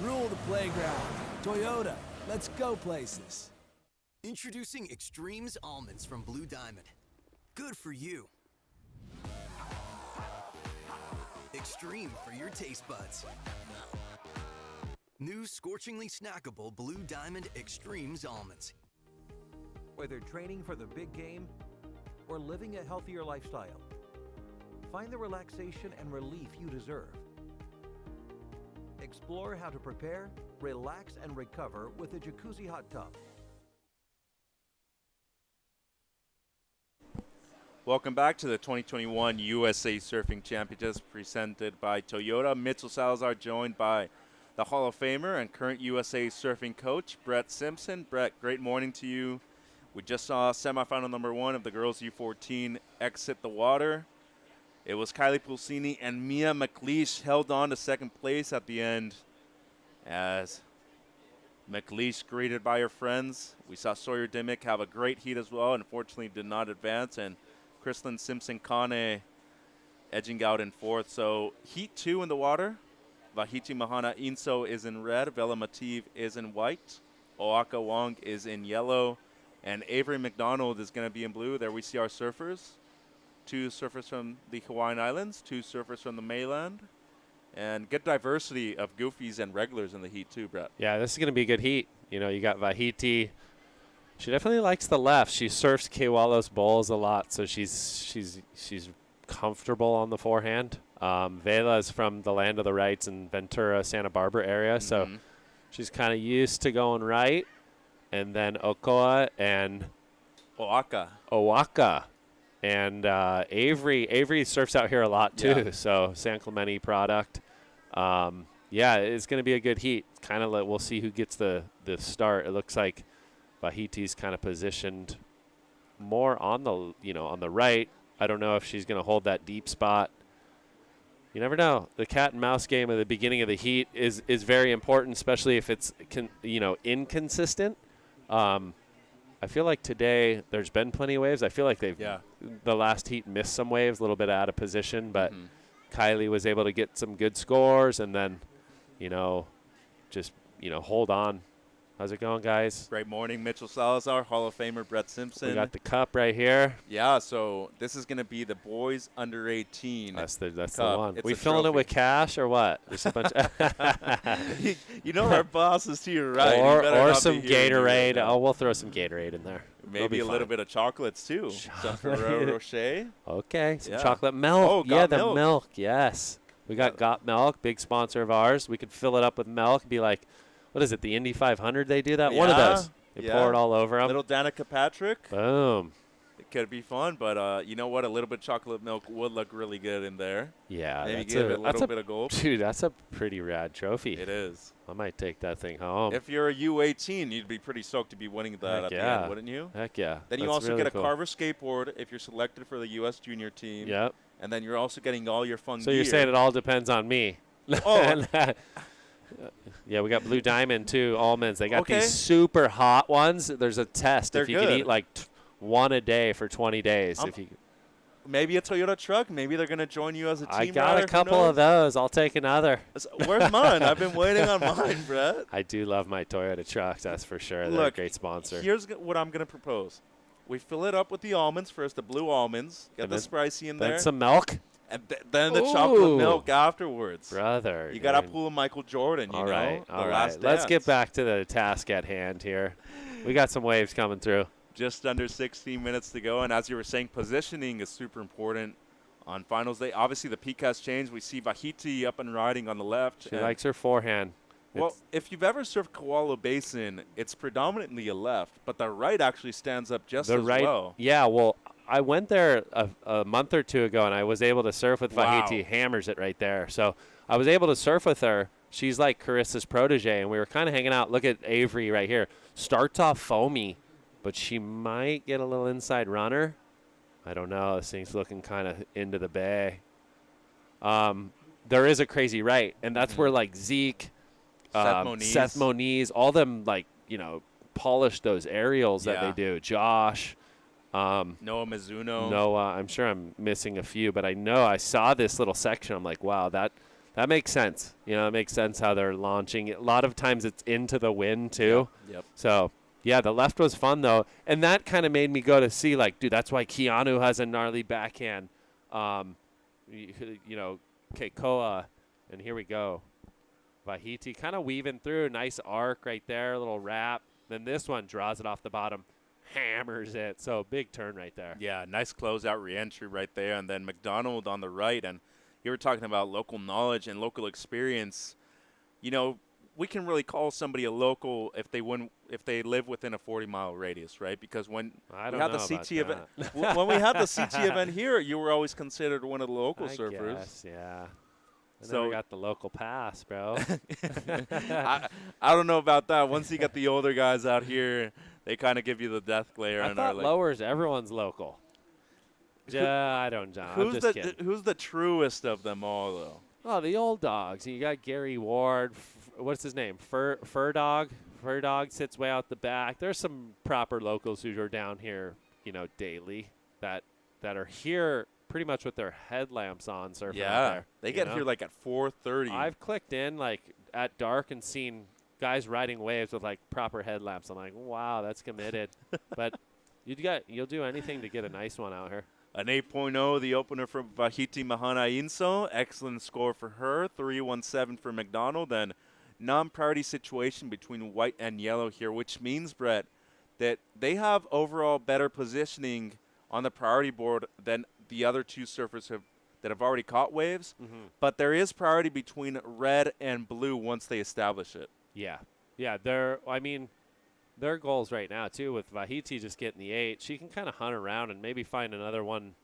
Rule the playground. Toyota, let's go places. Introducing Extremes Almonds from Blue Diamond. Good for you. Extreme for your taste buds. New scorchingly snackable Blue Diamond Extremes Almonds. Whether training for the big game or living a healthier lifestyle, find the relaxation and relief you deserve. Explore how to prepare, relax, and recover with a jacuzzi hot tub. Welcome back to the 2021 USA Surfing Championships presented by Toyota. Mitchell Salazar joined by the Hall of Famer and current USA Surfing coach, Brett Simpson. Brett, great morning to you. We just saw semifinal number 1 of the girls U14 exit the water. It was Kylie Pulsini and Mia McLeish held on to second place at the end as McLeish greeted by her friends. We saw Sawyer Dimmick have a great heat as well. Unfortunately did not advance, and Kristlyn Simpson-Kane edging out in 4th. So heat 2 in the water. Vahiti Mahana Inso is in red. Vela Mativ is in white. Oaka Wong is in yellow. And Avery McDonald is going to be in blue. There we see our surfers. 2 surfers from the Hawaiian Islands, 2 surfers from the mainland. And good diversity of goofies and regulars in the heat too, Brett. Yeah, this is going to be a good heat. You know, you got Vahiti. She definitely likes the left. She surfs Kewalos bowls a lot, so she's comfortable on the forehand. Vela is from the land of the rights in Ventura, Santa Barbara area, so she's kind of used to going right. And then Okoa and Owaka. And Avery surfs out here a lot too, so San Clemente product. Yeah, it's going to be a good heat. Kind of we'll see who gets the start. It looks like Vahiti's kind of positioned more on the right. I don't know if she's going to hold that deep spot. You never know. The cat and mouse game at the beginning of the heat is very important, especially if it's inconsistent. I feel like today there's been plenty of waves. I feel like the last heat missed some waves, a little bit out of position, but Kylie was able to get some good scores and then, hold on. How's it going, guys? Great morning, Mitchell Salazar, Hall of Famer Brett Simpson. We got the cup right here. Yeah, so this is going to be the boys under 18. That's the one. It's we filling it with cash or what? There's a bunch. Our boss is to your right. Or some Gatorade. Oh, we'll throw some Gatorade in there. Maybe a little bit of chocolates too. Some Ferrero Rocher. Okay, some chocolate milk. Oh, the milk. Yes, we got Milk, big sponsor of ours. We could fill it up with milk. Be like, what is it? The Indy 500? They do that. One of those. They pour it all over them. Little Danica Patrick. Boom. It could be fun, but you know what? A little bit of chocolate milk would look really good in there. Yeah, maybe give it a little bit of gold. Dude, that's a pretty rad trophy. It is. I might take that thing home. If you're a U18, you'd be pretty stoked to be winning that the end, wouldn't you? Heck yeah. Then you also get a Carver skateboard if you're selected for the U.S. junior team. Yep. And then you're also getting all your fun gear. So you're saying it all depends on me. Oh. And, yeah, we got Blue Diamond too, almonds. They got Okay. these super hot ones. There's a test. They're if you can good. eat like one a day for 20 days. If you, Maybe a Toyota truck. Maybe they're going to join you as a team I got rider. a Who couple knows? of those. I'll take another. Where's mine? I've been waiting on mine, Brett. I do love my Toyota trucks, that's for sure. They're Look, a great sponsor. Here's what I'm going to propose. We fill it up with the almonds first, the blue almonds. Get And the then- spicey in Then there. some milk. And then the chocolate Ooh. milk afterwards. Brother. You got to dude. pull a Michael Jordan, you All know? right, The all Last right. Let's get Dance. back to the task at hand here. We got some waves coming through. Just under 16 minutes to go. And as you were saying, positioning is super important on finals day. Obviously, the peak has changed. We see Vahiti up and riding on the left. She and- likes her forehand. Well, It's- if you've ever surfed Koala Basin, it's predominantly a left, but the right actually stands up just the as right, well. yeah. Well, I went there a month or two ago, and I was able to surf with Wow. Vahiti. Hammers it right there. So I was able to surf with her. She's like Carissa's protege, and we were kind of hanging out. Look at Avery right here. Starts off foamy, but she might get a little inside runner. I don't know. This thing's looking kind of into the bay. There is a crazy right, and that's where like Zeke, Seth Moniz, all them like polish those aerials that Yeah. they do. Josh, Noah Mizuno. Noah. I'm sure I'm missing a few, but I know I saw this little section. I'm like, wow, that makes sense. It makes sense how they're launching. A lot of times it's into the wind too. Yep. So yeah, the left was fun though, and that kind of made me go to see like, dude, that's why Keanu has a gnarly backhand. Keikoa, and here we go. Vahiti kind of weaving through, nice arc right there, a little wrap. Then this one draws it off the bottom, hammers it. So big turn right there. Yeah, nice closeout re-entry right there. And then McDonald on the right. And you were talking about local knowledge and local experience. We can really call somebody a local if they live within a 40-mile radius, right? Because when I we don't had know the about CT event, that. when we had the CT event here, you were always considered one of the local I surfers. guess, yeah. I So- never got the local pass, bro. I don't know about that. Once you get the older guys out here, they kind of give you the death glare. I and are thought like, Lowers, everyone's local. I don't know. I'm just kidding. who's the truest of them all, though? Oh, the old dogs. You got Gary Ward. What's his name? Fur Dog. Fur Dog sits way out the back. There's some proper locals who are down here, daily that are here pretty much with their headlamps on surfing out Yeah, there. they you get know? here like at 4:30. I've clicked in like at dark and seen guys riding waves with like proper headlamps. I'm like, wow, that's committed. But you'll do anything to get a nice one out here. An 8.0, the opener from Vahiti Mahana Inso. Excellent score for her. 3.17 for McDonald. And non-priority situation between white and yellow here, which means, Brett, that they have overall better positioning on the priority board than the other two surfers that have already caught waves. Mm-hmm. But there is priority between red and blue once they establish it. Yeah. Their goals right now, too, with Vahiti just getting the 8, she can kind of hunt around and maybe find another one,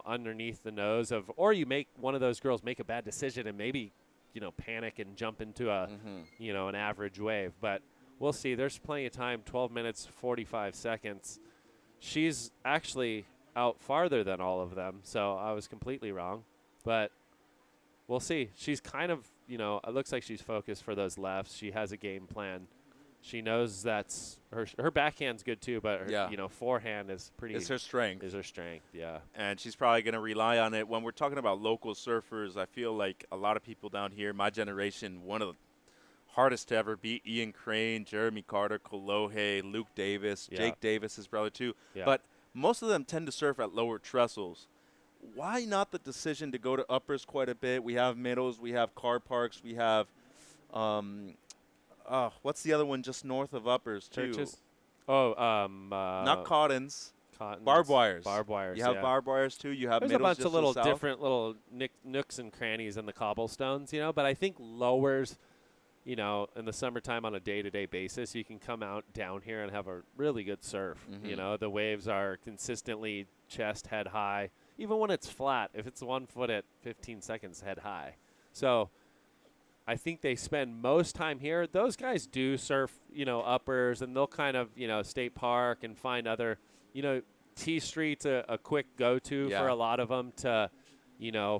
underneath the nose of, or you make one of those girls make a bad decision and maybe, panic and jump into a, an average wave. But we'll see. There's plenty of time, 12 minutes, 45 seconds. She's actually out farther than all of them, so I was completely wrong. But we'll see. She's kind of, it looks like she's focused for those lefts. She has a game plan. She knows that's her backhand's good too, but her, forehand is pretty. It's her strength. Is her strength, yeah. And she's probably going to rely on it. When we're talking about local surfers, I feel like a lot of people down here, my generation, one of the hardest to ever beat, Ian Crane, Jeremy Carter, Kolohe, Luke Davis, Yeah. Jake Davis, his brother too. Yeah. But most of them tend to surf at lower trestles. Why not the decision to go to uppers quite a bit? We have middles, we have car parks, we have what's the other one just north of uppers too? Churches. Not Cottons. Cottons. Barbed wires. Barbed wires. You have yeah. barbed wires too. You have There's a middles bunch just of to little the south. different little nooks and crannies in the cobblestones, but I think lowers, in the summertime on a day-to-day basis, you can come out down here and have a really good surf. Mhm. The waves are consistently chest, head high. Even when it's flat, if it's 1 foot at 15 seconds, head high. So I think they spend most time here. Those guys do surf, uppers, and they'll kind of, State Park and find other, T Street's a quick go-to Yeah. for a lot of them to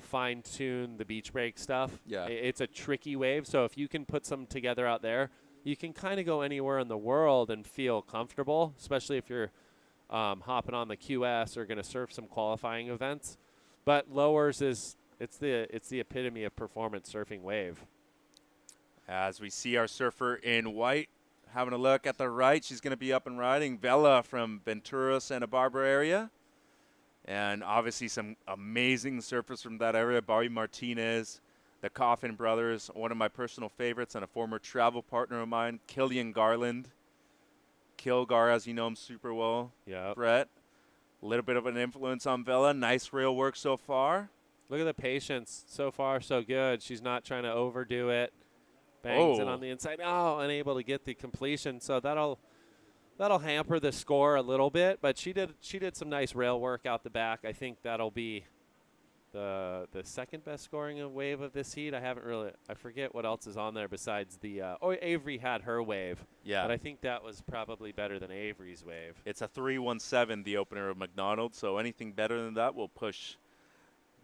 fine tune the beach break stuff. Yeah. It's a tricky wave. So if you can put some together out there, you can kind of go anywhere in the world and feel comfortable, especially if you're hopping on the QS or going to surf some qualifying events. But lowers it's the epitome of performance surfing wave. As we see our surfer in white, having a look at the right, she's going to be up and riding. Bella from Ventura, Santa Barbara area. And obviously some amazing surfers from that area. Barry Martinez, the Coffin brothers, one of my personal favorites and a former travel partner of mine, Killian Garland. Kilgar, as you know him super well. Yeah. Brett, a little bit of an influence on Bella. Nice rail work so far. Look at the patience. So far, so good. She's not trying to overdo it. Bangs it on the inside. Oh, unable to get the completion. So that'll hamper the score a little bit. But she did some nice rail work out the back. I think that'll be the second best scoring wave of this heat. I forget what else is on there besides the Avery had her wave. Yeah. But I think that was probably better than Avery's wave. It's a 317, the opener of McDonald's. So anything better than that will push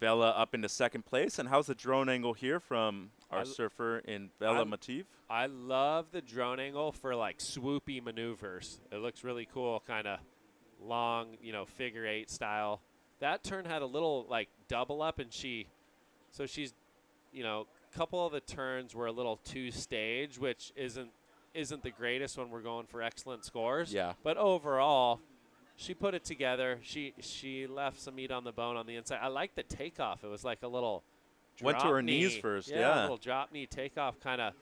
Bella up into second place. And how's the drone angle here from our surfer in Bella Matif? I love the drone angle for like swoopy maneuvers. It looks really cool, kind of long, figure 8 style. That turn had a little like double up, and she's, couple of the turns were a little 2-stage, which isn't the greatest when we're going for excellent scores. Yeah. But overall, she put it together. She left some meat on the bone on the inside. I like the takeoff. It was like a little went to her knee. knees first. Yeah, a little drop knee takeoff kind of.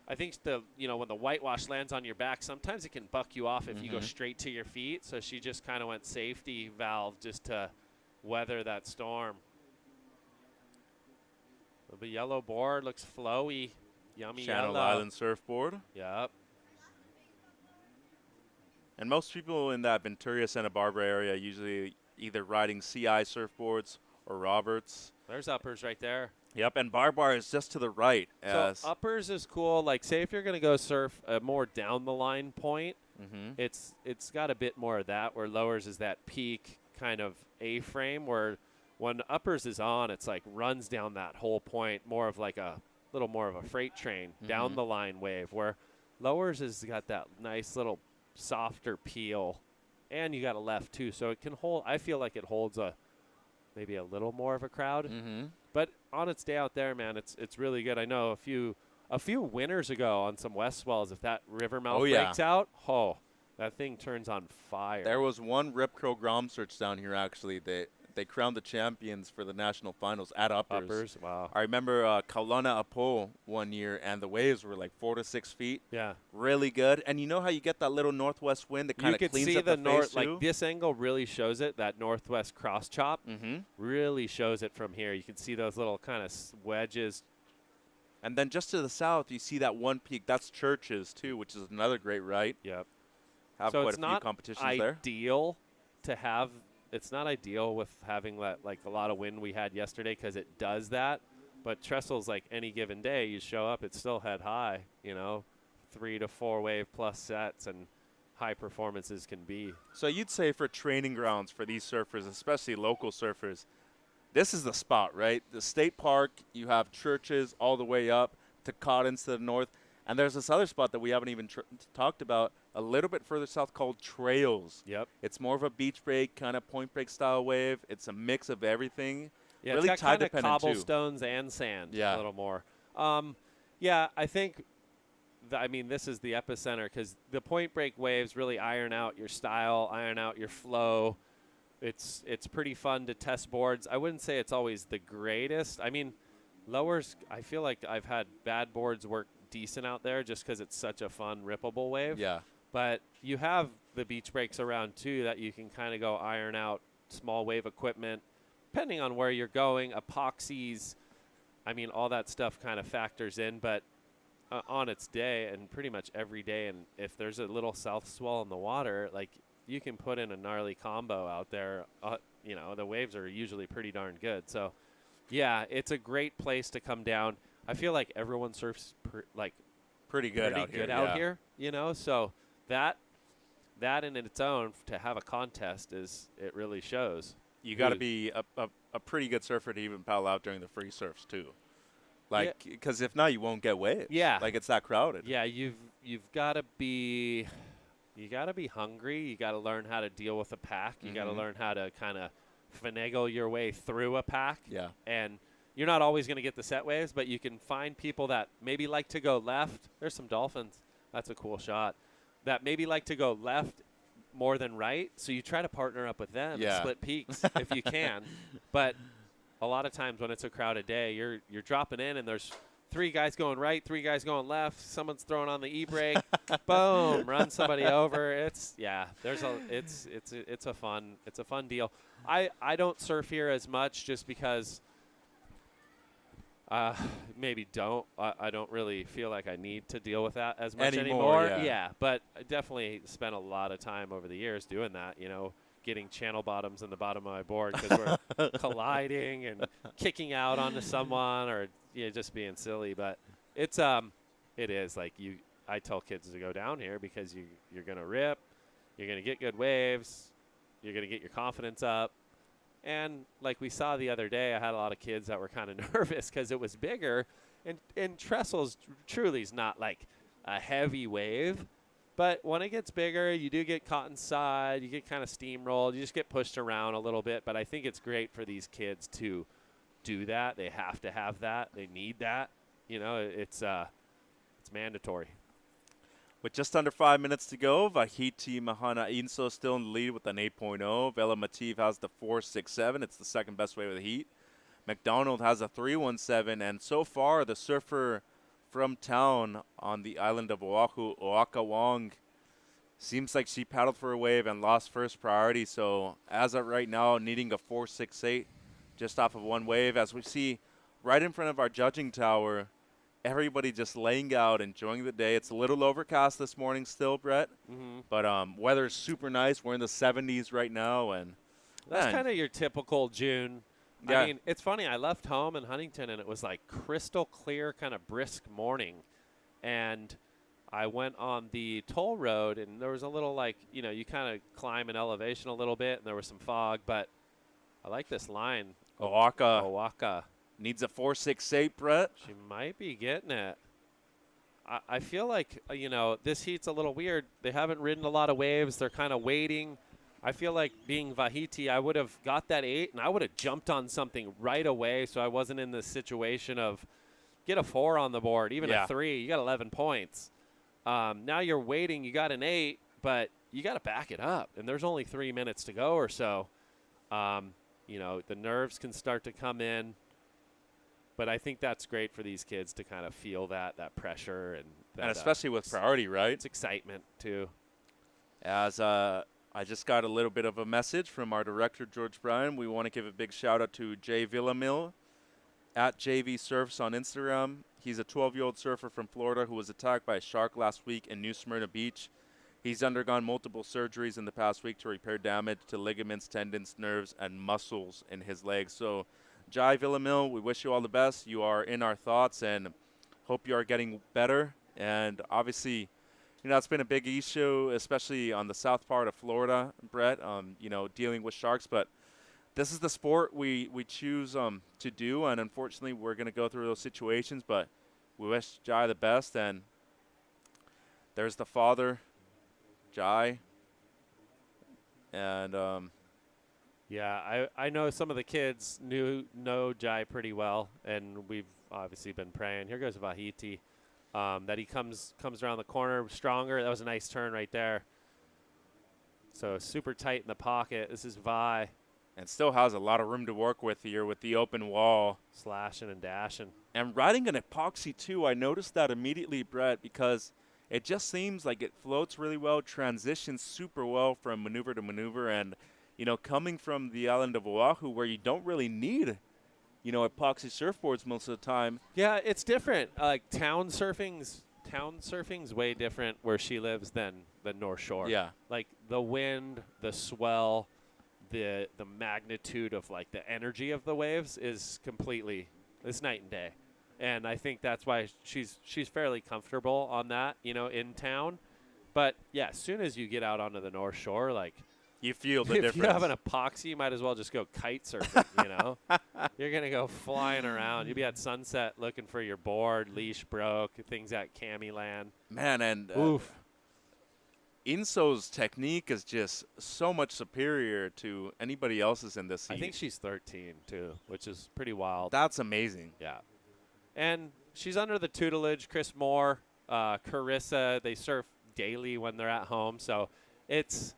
I think when the whitewash lands on your back, sometimes it can buck you off if you go straight to your feet. So she just kind of went safety valve just to weather that storm. The yellow board looks flowy, yummy Channel yellow. Island surfboard. Yep. And most people in that Ventura, Santa Barbara area usually either riding CI surfboards or Roberts. There's uppers right there. Yep, and Bar is just to the right. So uppers is cool. Like, say if you're going to go surf a more down the line point, it's got a bit more of that, where lowers is that peak kind of A-frame, where when uppers is on, it's like runs down that whole point, more of like a little more of a freight train down the line wave, where lowers has got that nice little softer peel, and you got a left too, so it can hold. I feel like it holds maybe a little more of a crowd, but on its day out there, man, it's really good. I know a few winters ago on some west swells, if that river mouth breaks out, that thing turns on fire. There was one Rip Curl Grom search down here actually. They crowned the champions for the national finals at uppers. Wow. I remember Kaulana Apo one year, and the waves were like 4 to 6 feet. Yeah. Really good. And you know how you get that little northwest wind that kind of cleans see up the face too? Like this angle really shows it. That northwest cross chop really shows it from here. You can see those little kind of wedges. And then just to the south, you see that one peak. That's Churches too, which is another great right. Yep. Have so quite it's a few competitions there. It's not ideal with having that, like a lot of wind we had yesterday, because it does that. But Trestles, like any given day, you show up, it's still head high, 3 to 4 wave plus sets, and high performances can be. So you'd say for training grounds for these surfers, especially local surfers, this is the spot, right? The state park, you have Churches all the way up to Cottons to the north. And there's this other spot that we haven't even talked about a little bit further south called Trails. Yep. It's more of a beach break, kind of point break style wave. It's a mix of everything. Yeah, really it's got kind of cobblestones and sand a little more. I think, this is the epicenter, because the point break waves really iron out your style, iron out your flow. It's pretty fun to test boards. I wouldn't say it's always the greatest. Lowers, I feel like I've had bad boards work decent out there just because it's such a fun rippable wave. Yeah. But you have the beach breaks around too that you can kind of go iron out small wave equipment, depending on where you're going. Epoxies, all that stuff kind of factors in. But on its day, and pretty much every day, and if there's a little south swell in the water, like you can put in a gnarly combo out there. The waves are usually pretty darn good. So, yeah, it's a great place to come down. I feel like everyone surfs pretty good out here. So that in its own, to have a contest, it really shows. you got to be a pretty good surfer to even paddle out during the free surfs too. Like, because if not, you won't get waves. Yeah. Like, it's that crowded. Yeah, you've got to be hungry. You got to learn how to deal with a pack. You got to learn how to kind of finagle your way through a pack. Yeah. And you're not always going to get the set waves, but you can find people that maybe like to go left. There's some dolphins. That's a cool shot. That maybe like to go left more than right, so you try to partner up with them and split peaks if you can. But a lot of times when it's a crowded day, you're dropping in and there's 3 guys going right, 3 guys going left. Someone's throwing on the e-brake. Boom, run somebody over. It's a fun deal. I don't surf here as much just because maybe I don't really feel like I need to deal with that as much anymore. Yeah, but I definitely spent a lot of time over the years doing that, getting channel bottoms in the bottom of my board because we're colliding and kicking out onto someone or just being silly. But it is like I tell kids to go down here because you're going to rip, you're going to get good waves, you're going to get your confidence up. And like we saw the other day, I had a lot of kids that were kind of nervous because it was bigger. And Trestles truly is not like a heavy wave. But when it gets bigger, you do get caught inside. You get kind of steamrolled. You just get pushed around a little bit. But I think it's great for these kids to do that. They have to have that. They need that. It's mandatory. With just under 5 minutes to go, Vahiti Mahana Inso still in the lead with an 8.0. Vela Mativ has the 4.67. It's the second best wave of the heat. McDonald has a 3.17. And so far, the surfer from town on the island of Oahu, Oaka Wong, seems like she paddled for a wave and lost first priority. So as of right now, needing a 4.68 just off of one wave. As we see right in front of our judging tower, everybody just laying out, enjoying the day. It's a little overcast this morning still, Brett. But weather's super nice. We're in the 70s right now. And that's kind of your typical June. Yeah. I mean, it's funny. I left home in Huntington, and it was like crystal clear, kind of brisk morning. And I went on the toll road, and there was a little you kind of climb in elevation a little bit, and there was some fog. But I like this line. Oaxaca. Needs a 4.68, Brett. She might be getting it. I feel like, this heat's a little weird. They haven't ridden a lot of waves. They're kind of waiting. I feel like being Vahiti, I would have got that 8, and I would have jumped on something right away so I wasn't in this situation of get a 4 on the board, even a 3. You got 11 points. Now you're waiting. You got an 8, but you got to back it up, and there's only 3 minutes to go or so. The nerves can start to come in. But I think that's great for these kids to kind of feel that pressure. And especially with priority, right? It's excitement, too. As I just got a little bit of a message from our director, George Bryan. We want to give a big shout-out to Jay Villamil at JV Surfs on Instagram. He's a 12-year-old surfer from Florida who was attacked by a shark last week in New Smyrna Beach. He's undergone multiple surgeries in the past week to repair damage to ligaments, tendons, nerves, and muscles in his legs. So, Jai Villamil, we wish you all the best. You are in our thoughts and hope you are getting better. And obviously, it's been a big issue, especially on the south part of Florida, Brett, dealing with sharks. But this is the sport we choose to do, and unfortunately, we're going to go through those situations. But we wish Jai the best. And there's the father, Jai. And yeah, I know some of the kids know Jai pretty well, and we've obviously been praying. Here goes Vahiti, that he comes around the corner stronger. That was a nice turn right there. So super tight in the pocket. This is Vi. And still has a lot of room to work with here with the open wall. Slashing and dashing. And riding an epoxy too, I noticed that immediately, Brett, because it just seems like it floats really well, transitions super well from maneuver to maneuver, and coming from the island of Oahu where you don't really need, epoxy surfboards most of the time. Yeah, it's different. Like town surfing's way different where she lives than the North Shore. Yeah. Like the wind, the swell, the magnitude of like the energy of the waves is it's night and day. And I think that's why she's fairly comfortable on that, in town. But yeah, as soon as you get out onto the North Shore, like You feel the if difference. you have an epoxy, you might as well just go kite surfing, you know? You're going to go flying around. You'll be at sunset looking for your board, leash broke, things at Cami Land. Man, and Oof. Inso's technique is just so much superior to anybody else's in this heat. I think she's 13, too, which is pretty wild. That's amazing. Yeah. And she's under the tutelage. Chris Moore, Carissa, they surf daily when they're at home. So it's,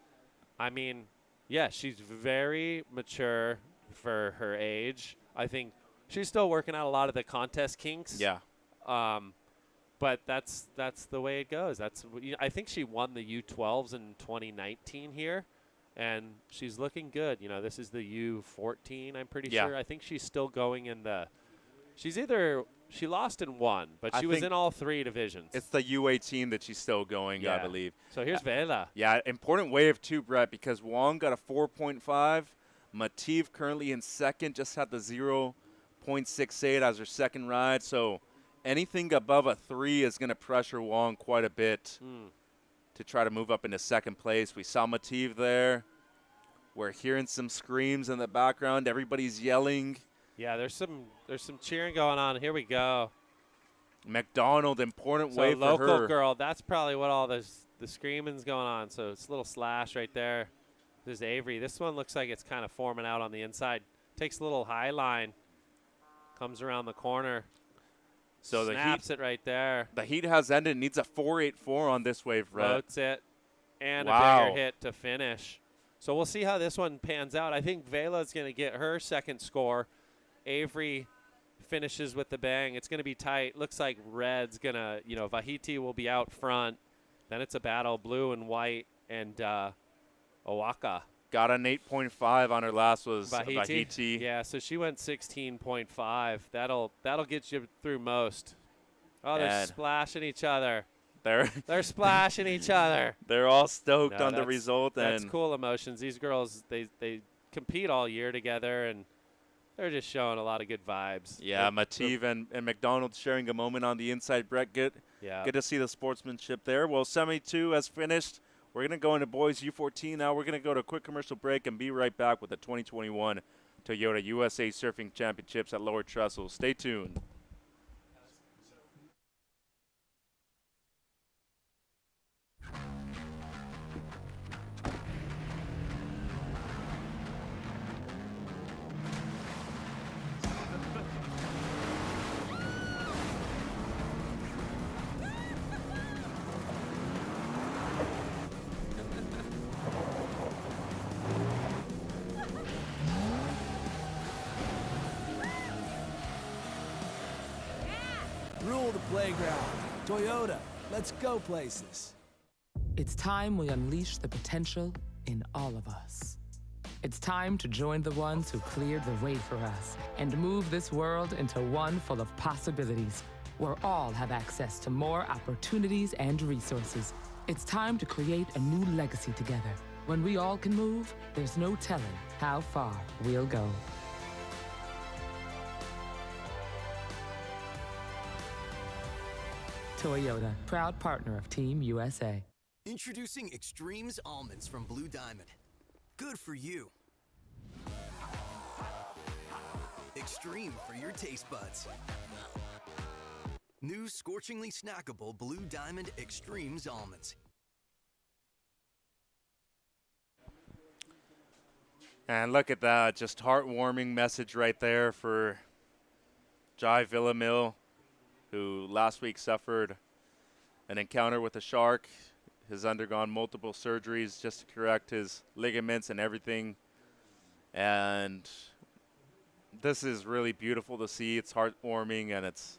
I mean, yeah, she's very mature for her age. I think she's still working out a lot of the contest kinks. Yeah. But that's the way it goes. I think she won the U12s in 2019 here, and she's looking good. You know, this is the U14, I'm pretty sure. I think she's still going in the – she lost in one, but she was in all three divisions. It's the U18 that she's still going, I believe. So here's Vela. Yeah, important wave too, Brett, because Wong got a 4.5. Mativ currently in second, just had the 0.68 as her second ride. So anything above a 3 is going to pressure Wong quite a bit to try to move up into second place. We saw Mativ there. We're hearing some screams in the background. Everybody's yelling. Yeah, there's some cheering going on. Here we go. McDonald, important wave for her. Local girl, that's probably what all the screaming's going on. So it's a little slash right there. There's Avery. This one looks like it's kind of forming out on the inside. Takes a little high line. Comes around the corner. So snaps it right there. The heat has ended. Needs a 4.84 on this wave, Brett. Floats it. And a bigger hit to finish. So we'll see how this one pans out. I think Vela's going to get her second score. Avery finishes with the bang. It's going to be tight. Looks like red's going to, Vahiti will be out front. Then it's a battle, blue and white, and Owaka. Got an 8.5 on her last was Vahiti. Yeah, so she went 16.5. That'll get you through most. Oh, they're splashing each other. They're splashing each other. They're all stoked on the result. That's cool emotions. These girls, they compete all year together, and they're just showing a lot of good vibes. Yeah, Mativ and McDonald sharing a moment on the inside. Brett, good to see the sportsmanship there. Well, Semi-2 has finished. We're going to go into boys U14 now. We're going to go to a quick commercial break and be right back with the 2021 Toyota USA Surfing Championships at Lower Trestles. Stay tuned. Rule the playground. Toyota, let's go places. It's time we unleash the potential in all of us. It's time to join the ones who cleared the way for us and move this world into one full of possibilities, where all have access to more opportunities and resources. It's time to create a new legacy together. When we all can move, there's no telling how far we'll go. Toyota, proud partner of Team USA. Introducing Extremes Almonds from Blue Diamond. Good for you. Extreme for your taste buds. New scorchingly snackable Blue Diamond Extremes Almonds. And look at that, just heartwarming message right there for Jai Villamil, who last week suffered an encounter with a shark, has undergone multiple surgeries just to correct his ligaments and everything. And this is really beautiful to see. It's heartwarming and it's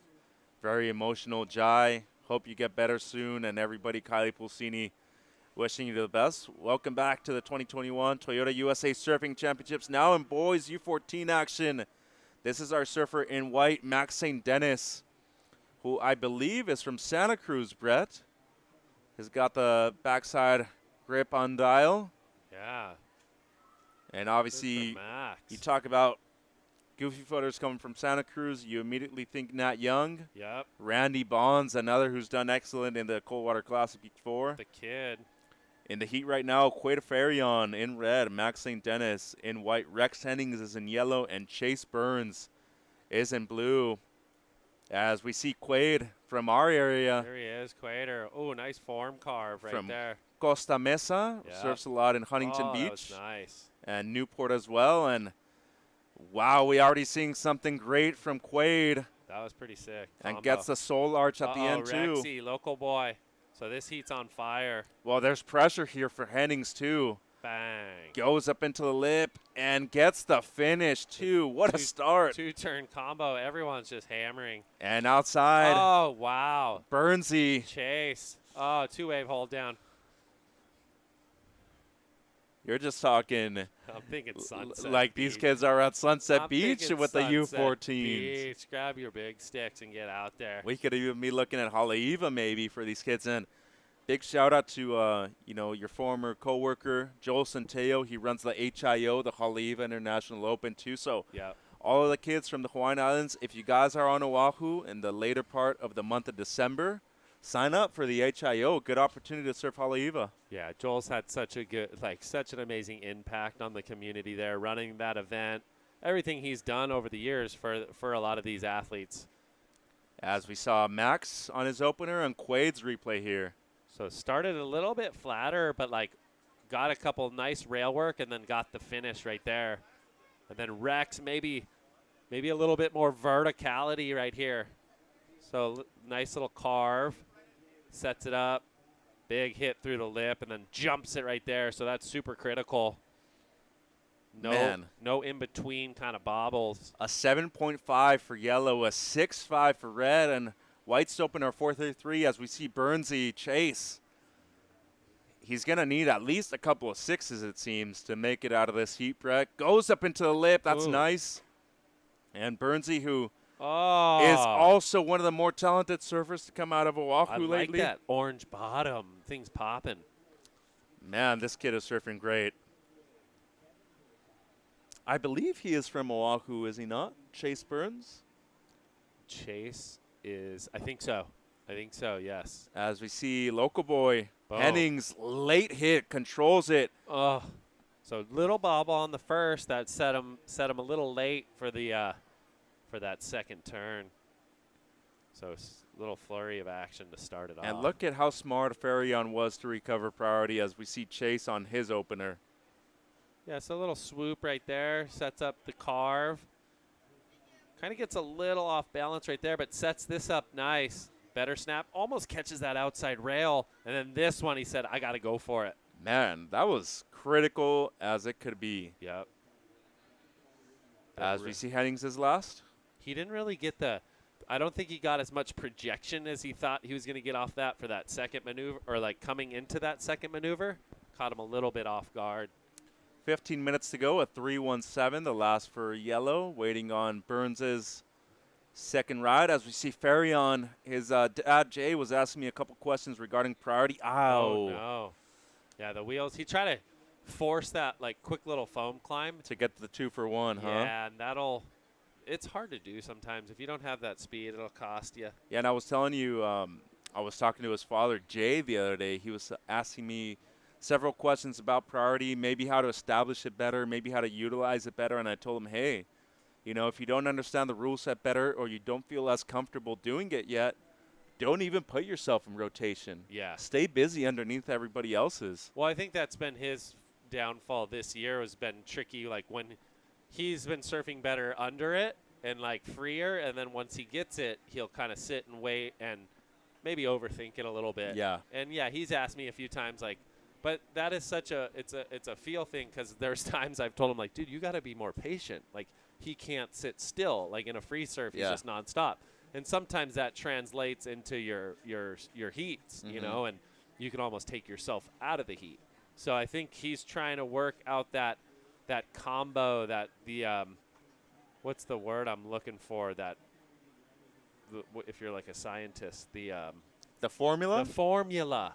very emotional. Jai, hope you get better soon. And everybody, Kylie Pulsini, wishing you the best. Welcome back to the 2021 Toyota USA Surfing Championships. Now in boys U14 action. This is our surfer in white, Max St. Dennis, who I believe is from Santa Cruz, Brett. Has got the backside grip on dial. Yeah. And obviously, you talk about goofy footers coming from Santa Cruz, you immediately think Nat Young. Yep. Randy Bonds, another who's done excellent in the Coldwater Classic before. The kid. In the heat right now, Quaid Farion in red, Max St. Dennis in white, Rex Hennings is in yellow, and Chase Burns is in blue. As we see Quaid from our area. There he is, Quaid. Oh, nice form carve right from there. Costa Mesa, Yeah. surfs a lot in Huntington Beach. That was nice. And Newport as well. And wow, we already seeing something great from Quaid. That was pretty sick. And Combo. gets the soul arch at the end too. Rexy, local boy. So this heat's on fire. Well, there's pressure here for Hennings too. Bang. Goes up into the lip and gets the finish too. What a start. Two-turn combo. Everyone's just hammering. And outside. Oh, wow. Burnsy. Chase. Oh, two-wave hold down. You're just talking I'm thinking Sunset like Beach. these kids are at Sunset I'm Beach thinking with the Sunset U14s. Beach. Grab your big sticks and get out there. We could even be looking at Haleiwa maybe for these kids. And big shout out to your former coworker Joel Centeo. He runs the HIO, the Haleiwa International Open too. So Yep. all of the kids from the Hawaiian Islands, if you guys are on Oahu in the later part of the month of December, sign up for the HIO. Good opportunity to surf Haleiwa. Yeah, Joel's had such an amazing impact on the community there, running that event. Everything he's done over the years for a lot of these athletes. As we saw Max on his opener and Quaid's replay here. So started a little bit flatter, but got a couple nice rail work and then got the finish right there. And then Rex maybe a little bit more verticality right here. So nice little carve, sets it up, big hit through the lip, and then jumps it right there. So that's super critical. No in between kind of bobbles. A 7.5 for yellow, a 6.5 for red, and white's open our 433 as we see Burnsy chase. He's going to need at least a couple of sixes, it seems, to make it out of this heat, Brett. Goes up into the lip. That's nice. And Burnsy, who is also one of the more talented surfers to come out of Oahu lately. I like that orange bottom. Things popping. Man, this kid is surfing great. I believe he is from Oahu, is he not? Chase Burns? Chase is, I think so. Yes. As we see local boy Boom. Hennings, late hit, controls it. Oh, so little bobble on the first that set him a little late for the for that second turn. So a little flurry of action to start it off. And look at how smart Farion was to recover priority as we see Chase on his opener. Yeah, so a little swoop right there, sets up the carve. Kind of gets a little off balance right there, but sets this up nice. Better snap, almost catches that outside rail. And then this one, he said, I got to go for it. Man, that was critical as it could be. Yep. As we see Hennings is last. He didn't really get I don't think he got as much projection as he thought he was going to get off that for that second maneuver, or coming into that second maneuver. Caught him a little bit off guard. 15 minutes to go, a 3:17, the last for yellow, waiting on Burns's second ride. As we see Farion, his dad Jay was asking me a couple questions regarding priority. Ow. Oh, no. Yeah, the wheels. He tried to force that quick little foam climb. To get to the 2-for-1, huh? Yeah, and it's hard to do sometimes. If you don't have that speed, it'll cost you. Yeah, and I was telling you, I was talking to his father, Jay, the other day. He was asking me several questions about priority, maybe how to establish it better, maybe how to utilize it better. And I told him, hey, if you don't understand the rule set better or you don't feel as comfortable doing it yet, don't even put yourself in rotation. Yeah. Stay busy underneath everybody else's. Well, I think that's been his downfall this year, has been tricky. When he's been surfing better under it and freer, and then once he gets it, he'll kind of sit and wait and maybe overthink it a little bit. Yeah. And yeah, he's asked me a few times but that is it's a feel thing, because there's times I've told him dude, you got to be more patient. He can't sit still. In a free surf, he's just nonstop. And sometimes that translates into your heats, and you can almost take yourself out of the heat. So I think he's trying to work out that combo, that what's the word I'm looking for, if you're a scientist, the formula? The formula.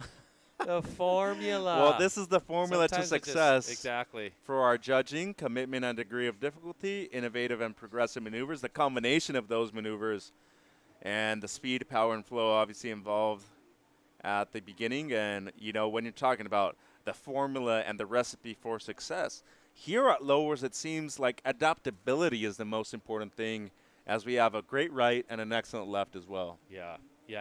The formula. Well, this is the formula to success. Exactly. For our judging, commitment and degree of difficulty, innovative and progressive maneuvers, the combination of those maneuvers, and the speed, power, and flow obviously involved at the beginning. And, when you're talking about the formula and the recipe for success. Here at Lowers, it seems like adaptability is the most important thing, as we have a great right and an excellent left as well. Yeah,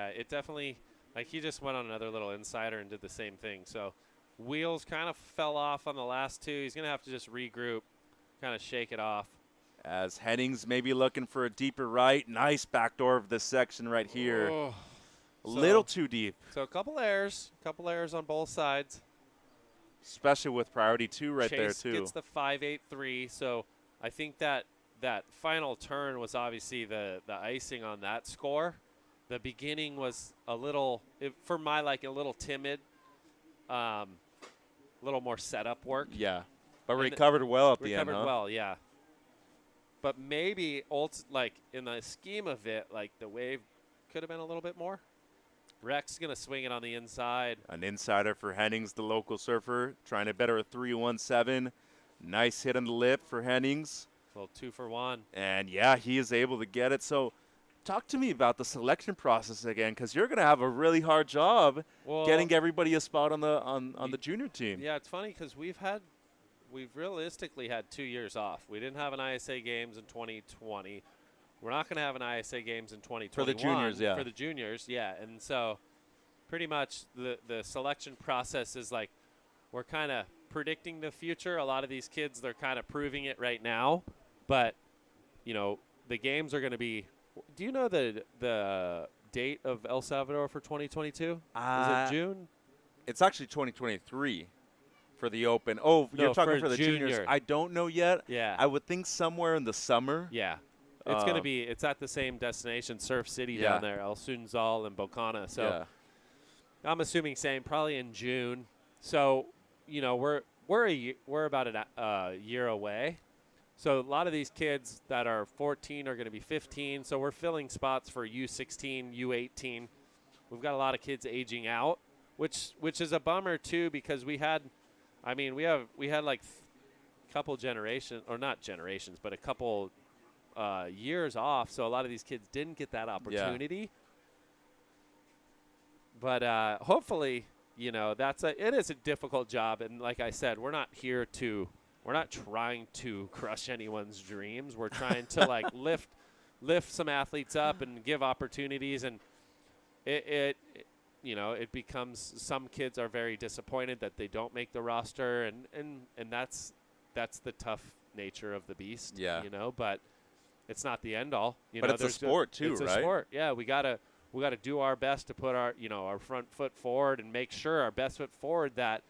it definitely, like he just went on another little insider and did the same thing. So wheels kind of fell off on the last two. He's going to have to just regroup, kind of shake it off. As Hennings maybe looking for a deeper right. Nice backdoor of this section right here. Oh. A little too deep. So a couple errors on both sides. Especially with priority 2 right there, Chase too. gets the 5.83, so I think that final turn was obviously the icing on that score. The beginning was a little, for my like, a little timid, a little more setup work. Yeah, but recovered well at the end, Recovered well, yeah. But maybe, like, in the scheme of it, like, the wave could have been a little bit more. Rex going to swing it on the inside. An insider for Hennings, the local surfer, trying to better a 3-1-7. Nice hit on the lip for Hennings. Well, 2 for 1. And, yeah, he is able to get it. So talk to me about the selection process again, because you're going to have a really hard job getting everybody a spot on the junior team. Yeah, it's funny because we've realistically had 2 years off. We didn't have an ISA Games in 2020. We're not going to have an ISA Games in 2021. For the juniors, yeah. For the juniors, yeah. And so pretty much the selection process is like we're kind of predicting the future. A lot of these kids, they're kind of proving it right now. But, you know, the games are going to be – do you know the date of El Salvador for 2022? Is it June? It's actually 2023 for the Open. Oh, No, you're talking for for the junior. juniors. I don't know yet. Yeah. I would think somewhere in the summer. Yeah. It's going to be – it's at the same destination, Surf City down there, El Sunzal and Bocana. So I'm assuming same, probably in June. So, you know, we're about a year away. So a lot of these kids that are 14 are going to be 15. So we're filling spots for U16, U18. We've got a lot of kids aging out, which is a bummer too, because we had like a couple generations, or not generations, but a couple years off. So a lot of these kids didn't get that opportunity. But hopefully, you know, it is a difficult job. And like I said, we're not trying to crush anyone's dreams. We're trying to like lift some athletes up and give opportunities. And it becomes, some kids are very disappointed that they don't make the roster, and that's the tough nature of the beast. Yeah. You know, but it's not the end all. But it's a sport too, right? It's a sport. Yeah, we gotta do our best to put our front foot forward and make sure our best foot forward, that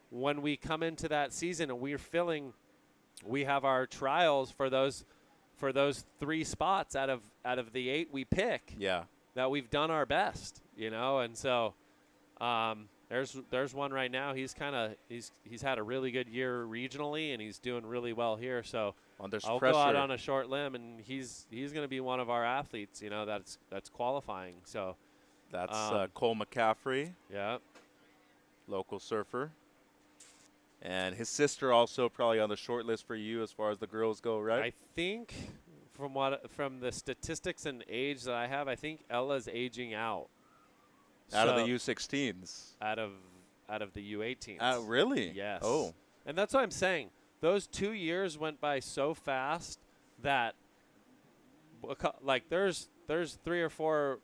when we come into that season and we have our trials for those 3 spots out of the 8 we pick. Yeah. That we've done our best, you know, and so there's one right now. He's had a really good year regionally, and he's doing really well here. So I'll go out on a short limb, and he's going to be one of our athletes, you know, that's qualifying. So that's Cole McCaffrey. Yeah. Local surfer. And his sister also probably on the short list for you as far as the girls go, right? I think from the statistics and age that I have, I think Ella's aging out. Out of the U16s. Out of the U18s. Really? Yes. Oh. And that's what I'm saying. Those 2 years went by so fast that like there's 3 or 4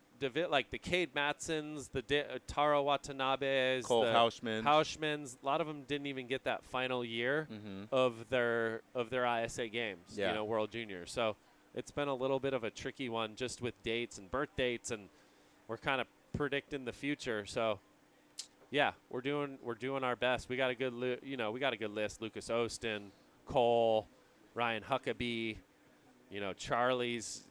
like the Cade Matsons, the Taro Watanabes, Cole Hauschmans, a lot of them didn't even get that final year of their ISA games, you know, World Juniors. So it's been a little bit of a tricky one just with dates and birth dates, and we're kind of predicting the future. So yeah, we're doing our best. We got a good list. Lucas Ostin, Cole, Ryan Huckabee. You know, Charlie's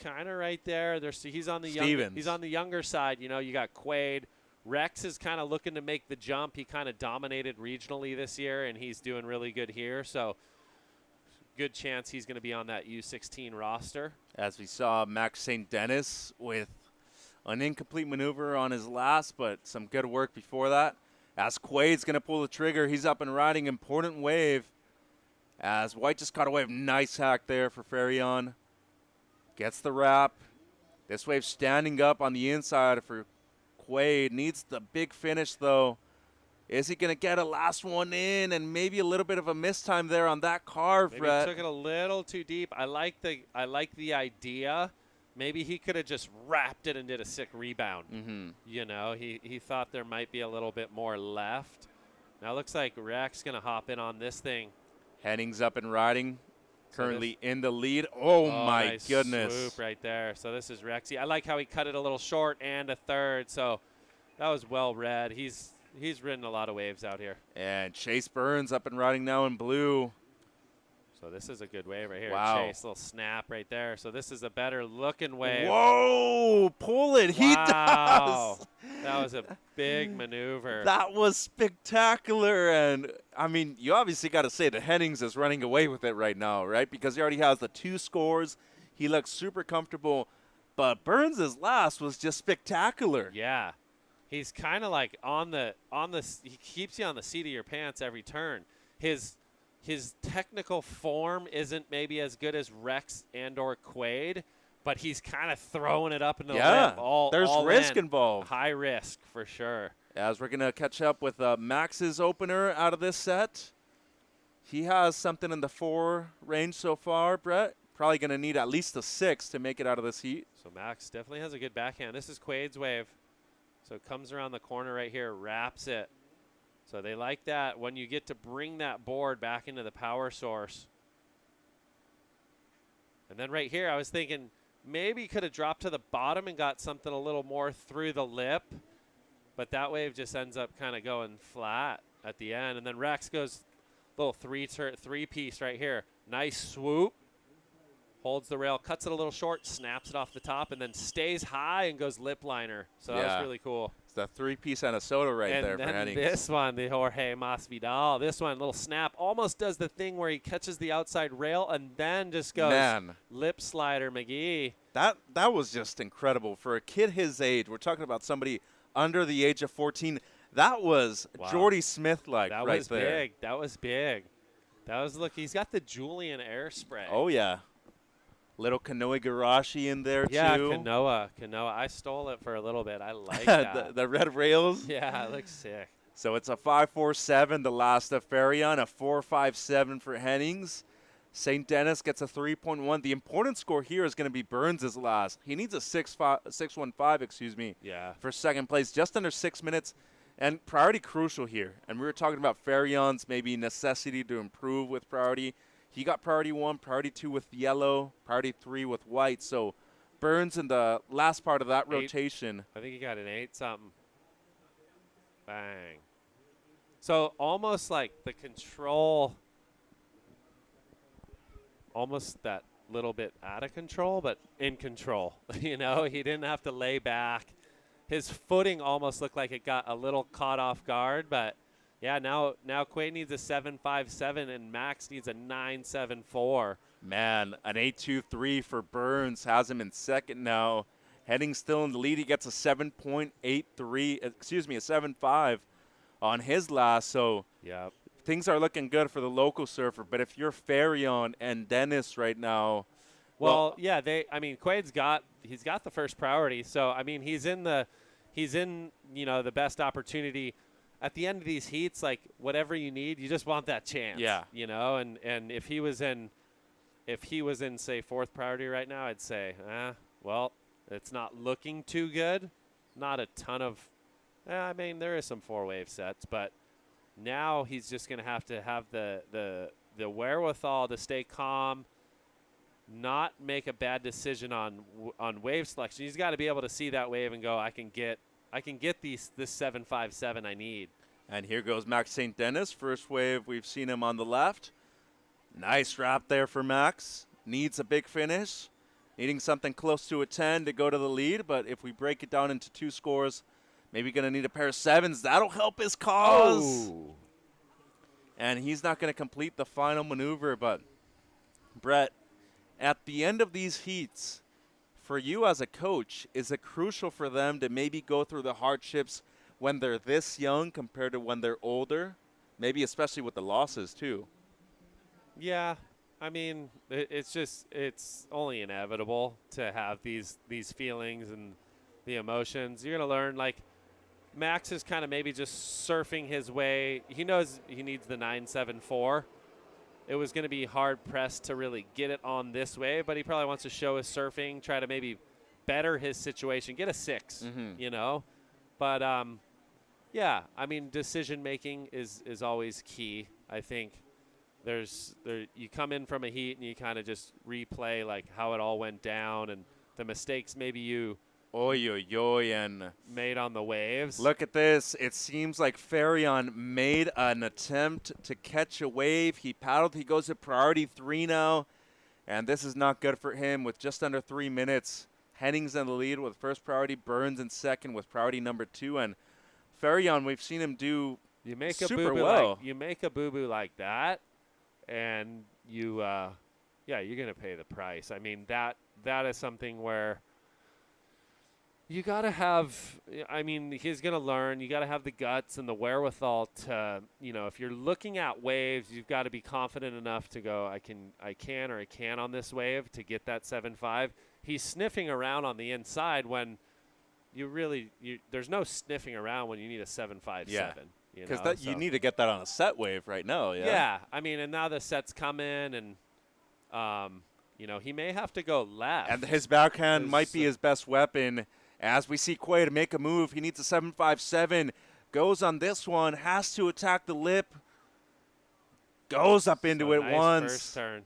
kind of right there. He's on the younger side. You know, you got Quaid. Rex is kind of looking to make the jump. He kind of dominated regionally this year, and he's doing really good here. So good chance he's going to be on that U16 roster. As we saw Max St. Dennis with an incomplete maneuver on his last, but some good work before that. As Quaid's going to pull the trigger, he's up and riding. Important wave. As White just caught a wave. Nice hack there for Farion. Gets the wrap. This wave standing up on the inside for Quaid. Needs the big finish, though. Is he going to get a last one in and maybe a little bit of a mistime there on that carve, Maybe Brett? took it a little too deep. I like the idea. Maybe he could have just wrapped it and did a sick rebound. Mm-hmm. You know, he thought there might be a little bit more left. Now it looks like Rex going to hop in on this thing. Henning's up and riding, currently in the lead. Oh, my nice goodness. swoop right there. So this is Rexy. I like how he cut it a little short and a third. So that was well read. He's ridden a lot of waves out here. And Chase Burns up and riding now in blue. So this is a good wave right here. Wow. Chase, little snap right there. So this is a better looking wave. Whoa, pull it. He Wow. does. That was a big maneuver. That was spectacular. And, I mean, you obviously got to say that Hennings is running away with it right now, right? Because he already has the 2 scores. He looks super comfortable. But Burns' last was just spectacular. Yeah. He's kind of like he keeps you on the seat of your pants every turn. His technical form isn't maybe as good as Rex and or Quaid, but he's kind of throwing it up into the lip. There's all risk in. involved. High risk for sure. As we're going to catch up with Max's opener out of this set. He has something in the 4 range so far, Brett. Probably going to need at least a 6 to make it out of this heat. So Max definitely has a good backhand. This is Quaid's wave. So it comes around the corner right here, wraps it. So they like that when you get to bring that board back into the power source. And then right here, I was thinking maybe he could have dropped to the bottom and got something a little more through the lip. But that wave just ends up kind of going flat at the end. And then Rex goes little three-piece right here. Nice swoop. Holds the rail, cuts it a little short, snaps it off the top, and then stays high and goes lip liner. So that was really cool. It's the 3-piece and a soda right And there for then Hennings. this one, the Jorge Masvidal, this one, little snap, almost does the thing where he catches the outside rail and then just goes lip slider McGee. That was just incredible. For a kid his age, we're talking about somebody under the age of 14. That was Jordy Smith-like right there. That was big. That was big. That was, look, he's got the Julian air spray. Oh, yeah. Little Kanoe Garashi in there, too. Yeah, Kanoa. I stole it for a little bit. I like that. the red rails. Yeah, it looks sick. So it's a 5-4-7, the last of Farion, a 4-5-7 for Hennings. St. Denis gets a 3.1. The important score here is going to be Burns' last. He needs a 6-1-5, for second place, just under 6 minutes. And priority crucial here. And we were talking about Farion's maybe necessity to improve with priority. He got priority 1, priority 2 with yellow, priority 3 with white. So Burns in the last part of that rotation. I think he got an 8-something. Bang. So almost like the control, almost that little bit out of control, but in control. You know, he didn't have to lay back. His footing almost looked like it got a little caught off guard, but yeah, now Quaid needs a 7.57 and Max needs a 9.74. Man, an 8.23 for Burns has him in second now. Heading still in the lead, he gets a 7.83, a 7.5 on his last. So things are looking good for the local surfer. But if you're Farion and Dennis right now, Quaid's got the first priority. So I mean, he's in the best opportunity. At the end of these heats, like whatever you need, you just want that chance. Yeah. You know, and if he was in say fourth priority right now, I'd say, it's not looking too good. Not a ton of I mean, there is some 4-wave sets, but now he's just going to have the wherewithal to stay calm, not make a bad decision on wave selection. He's got to be able to see that wave and go, I can get this 7.57 I need. And here goes Max St. Denis. First wave, we've seen him on the left. Nice wrap there for Max. Needs a big finish. Needing something close to a 10 to go to the lead. But if we break it down into 2 scores, maybe going to need a pair of 7s. That'll help his cause. Oh. And he's not going to complete the final maneuver. But, Brett, at the end of these heats, for you as a coach, is it crucial for them to maybe go through the hardships when they're this young compared to when they're older? Maybe especially with the losses, too. Yeah. I mean, it's only inevitable to have these feelings and the emotions. You're going to learn, like, Max is kind of maybe just surfing his way. He knows he needs the 974. It was going to be hard pressed to really get it on this wave, but he probably wants to show his surfing, try to maybe better his situation, get a 6, you know. But yeah, I mean, decision making is always key. I think you come in from a heat and you kind of just replay like how it all went down and the mistakes maybe you and made on the waves. Look at this. It seems like Farion made an attempt to catch a wave. He paddled. He goes to priority 3 now. And this is not good for him with just under 3 minutes. Hennings in the lead with first priority. Burns in second with priority number 2. And Farion, we've seen him do super well. You make a boo-boo like that, and you're going to pay the price. I mean, that is something where you got to have, I mean, he's going to learn. You got to have the guts and the wherewithal to, if you're looking at waves, you've got to be confident enough to go, I can on this wave to get that 7.5. He's sniffing around on the inside when there's no sniffing around when you need a 7.57. Yeah. Because you need to get that on a set wave right now. Yeah. Yeah. I mean, and now the sets come in and, he may have to go left. And his backhand might be his best weapon. As we see Quay to make a move, he needs a 7.57. Goes on this one, has to attack the lip. Goes up into it nice once. First turn.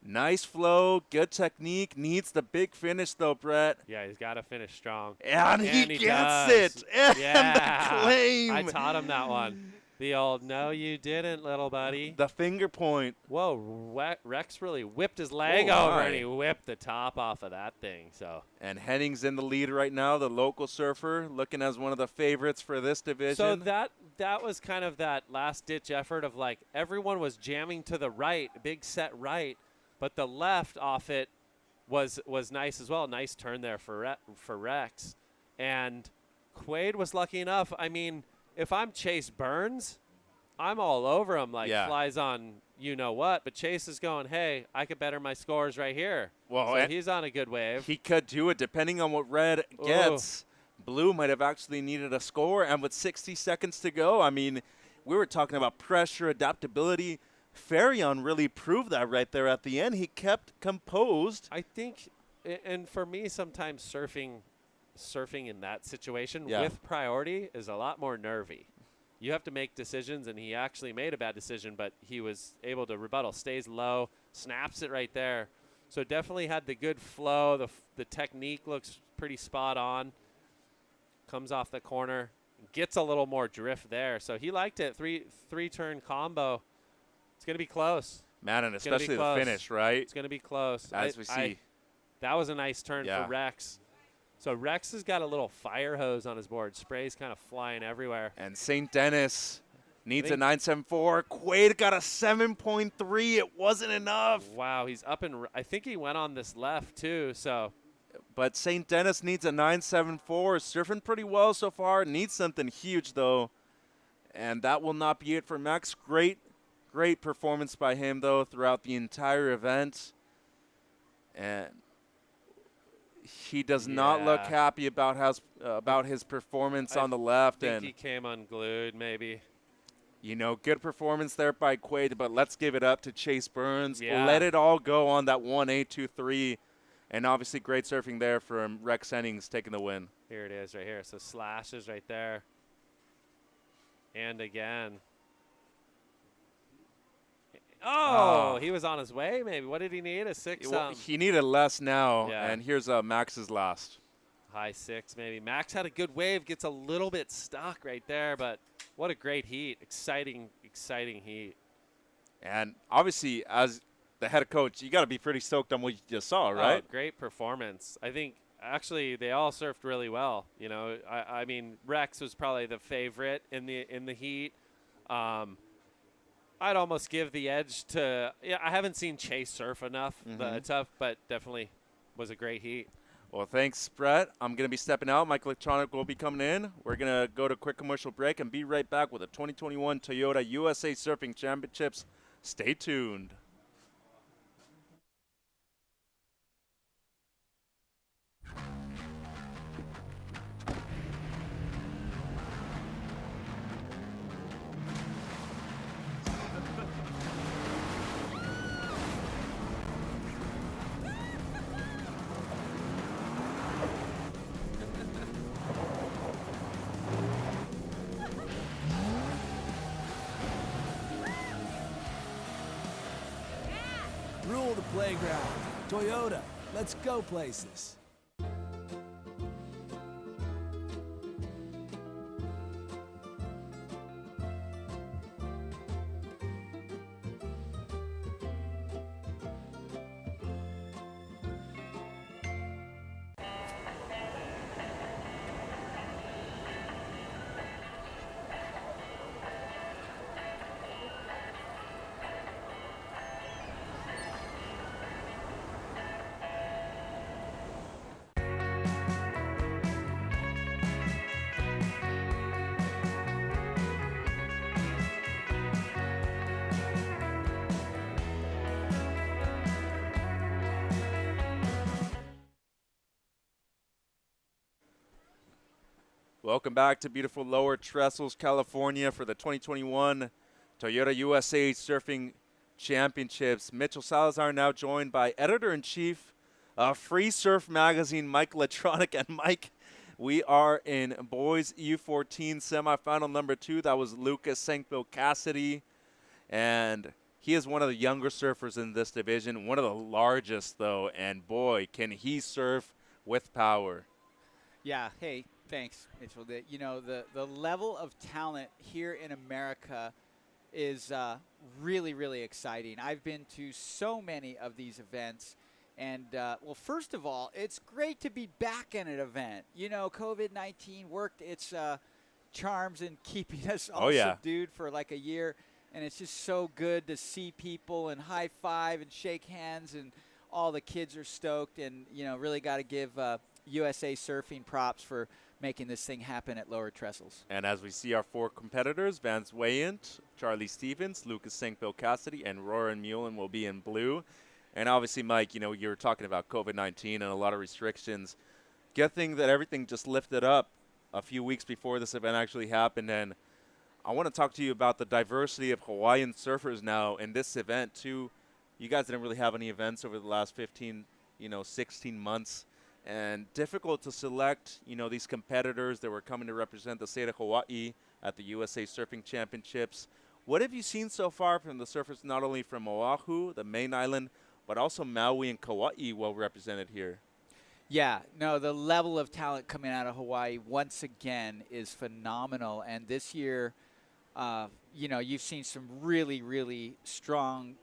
Nice flow, good technique. Needs the big finish though, Brett. Yeah, he's got to finish strong. And he gets it. And yeah. the claim. I taught him that one. The old, no, you didn't, little buddy. The finger point. Whoa, Rex really whipped his leg over, and he whipped the top off of that thing. So. And Henning's in the lead right now, the local surfer, looking as one of the favorites for this division. So that was kind of that last-ditch effort of, like, everyone was jamming to the right, big set right, but the left off it was nice as well. Nice turn there for Rex. And Quaid was lucky enough. I mean, if I'm Chase Burns, I'm all over him like flies on you-know-what. But Chase is going, hey, I could better my scores right here. Well, so he's on a good wave. He could do it depending on what red gets. Blue might have actually needed a score. And with 60 seconds to go, I mean, we were talking about pressure, adaptability. Farion really proved that right there at the end. He kept composed. I think, and for me, sometimes surfing in that situation with priority is a lot more nervy. You have to make decisions, and he actually made a bad decision, but he was able to rebuttal, stays low, snaps it right there. So definitely had the good flow. The technique looks pretty spot on. Comes off the corner, gets a little more drift there. So he liked it. Three turn combo. It's going to be close. Man, and especially the finish, right? It's going to be close. As we see. That was a nice turn for Rex. So Rex has got a little fire hose on his board. Spray's kind of flying everywhere. And St. Dennis needs a 9.74. Quaid got a 7.3. It wasn't enough. Wow, he's up and I think he went on this left too. So, but St. Dennis needs a 9.74. Surfing pretty well so far. Needs something huge though, and that will not be it for Max. Great performance by him though throughout the entire event, and he does not look happy about his performance on the left. I think he came unglued, maybe. Good performance there by Quaid, but let's give it up to Chase Burns. Yeah. Let it all go on that 1.823, and obviously great surfing there from Rex Hennings taking the win. Here it is right here. So slashes right there. And again. Oh, he was on his way, maybe. What did he need? A 6? He needed less now, and here's Max's last. High 6, maybe. Max had a good wave, gets a little bit stuck right there, but what a great heat. Exciting heat. And obviously, as the head coach, you got to be pretty stoked on what you just saw, right? Oh, great performance. I think, actually, they all surfed really well. I mean, Rex was probably the favorite in the heat. I'd almost give the edge to I haven't seen Chase surf enough, but definitely was a great heat. Well, thanks, Brett. I'm going to be stepping out. Mike Electronic will be coming in. We're going to go to a quick commercial break and be right back with the 2021 Toyota USA Surfing Championships. Stay tuned. Rule the playground. Toyota, let's go places. Welcome back to beautiful Lower Trestles, California for the 2021 Toyota USA Surfing Championships. Mitchell Salazar now joined by Editor-in-Chief of Free Surf Magazine, Mike Latronic. And Mike, we are in boys U14 semifinal number 2. That was Lucas Sankville Cassidy. And he is one of the younger surfers in this division, one of the largest, though. And boy, can he surf with power. Yeah, hey, thanks, Mitchell. The level of talent here in America is really, really exciting. I've been to so many of these events. And, well, first of all, it's great to be back in an event. You know, COVID-19 worked its charms in keeping us all subdued for like a year. And it's just so good to see people and high five and shake hands, and all the kids are stoked. And, you know, really got to give USA Surfing props for making this thing happen at Lower Trestles. And as we see our 4 competitors, Vance Wayant, Charlie Stevens, Lucas Sankville Cassidy, and Roran Mullen will be in blue. And obviously, Mike, you know, you were talking about COVID-19 and a lot of restrictions. Good thing that everything just lifted up a few weeks before this event actually happened. And I want to talk to you about the diversity of Hawaiian surfers now in this event, too. You guys didn't really have any events over the last 16 months. And difficult to select, you know, these competitors that were coming to represent the state of Hawaii at the USA Surfing Championships. What have you seen so far from the surfers, not only from Oahu, the main island, but also Maui and Kauai well represented here? Yeah, no, the level of talent coming out of Hawaii once again is phenomenal. And this year, you know, you've seen some really, really strong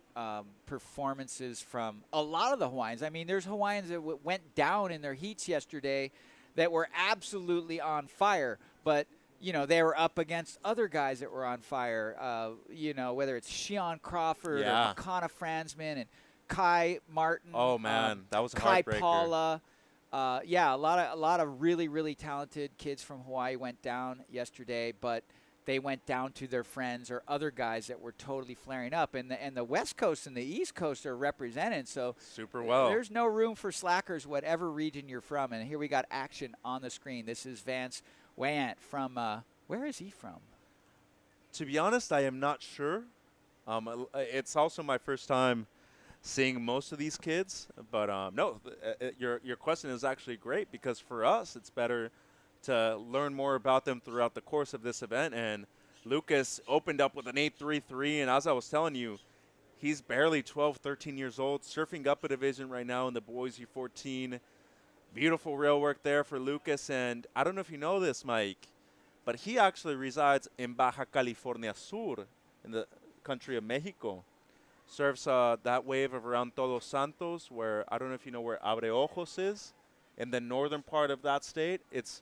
performances from a lot of the Hawaiians. I mean, there's Hawaiians that went down in their heats yesterday that were absolutely on fire, but you know, they were up against other guys that were on fire. You know, whether it's Shion Crawford or Makana Fransman and Kai Martin. Oh man, that was a Kai heartbreaker. Paula. Yeah, a lot of really, really talented kids from Hawaii went down yesterday, but they went down to their friends or other guys that were totally flaring up. And the West Coast and the East Coast are represented, so super well. There's no room for slackers, whatever region you're from. And here we got action on the screen. This is Vance Wayant from, where is he from? To be honest, I am not sure. It's also my first time seeing most of these kids. But no, your question is actually great, because for us, it's better to learn more about them throughout the course of this event. And Lucas opened up with an 8.33, and as I was telling you, he's barely 12, 13 years old, surfing up a division right now in the boys U14. Beautiful rail work there for Lucas. And I don't know if you know this, Mike, but he actually resides in Baja California Sur, in the country of Mexico. Surfs that wave of around Todos Santos, where I don't know if you know where Abre Ojos is, in the northern part of that state. It's,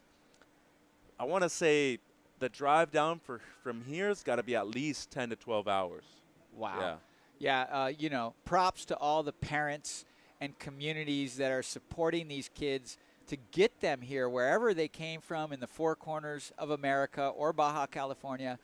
I want to say, the drive down from here has got to be at least 10 to 12 hours. Wow. Yeah, you know, props to all the parents and communities that are supporting these kids to get them here wherever they came from in the four corners of America or Baja California.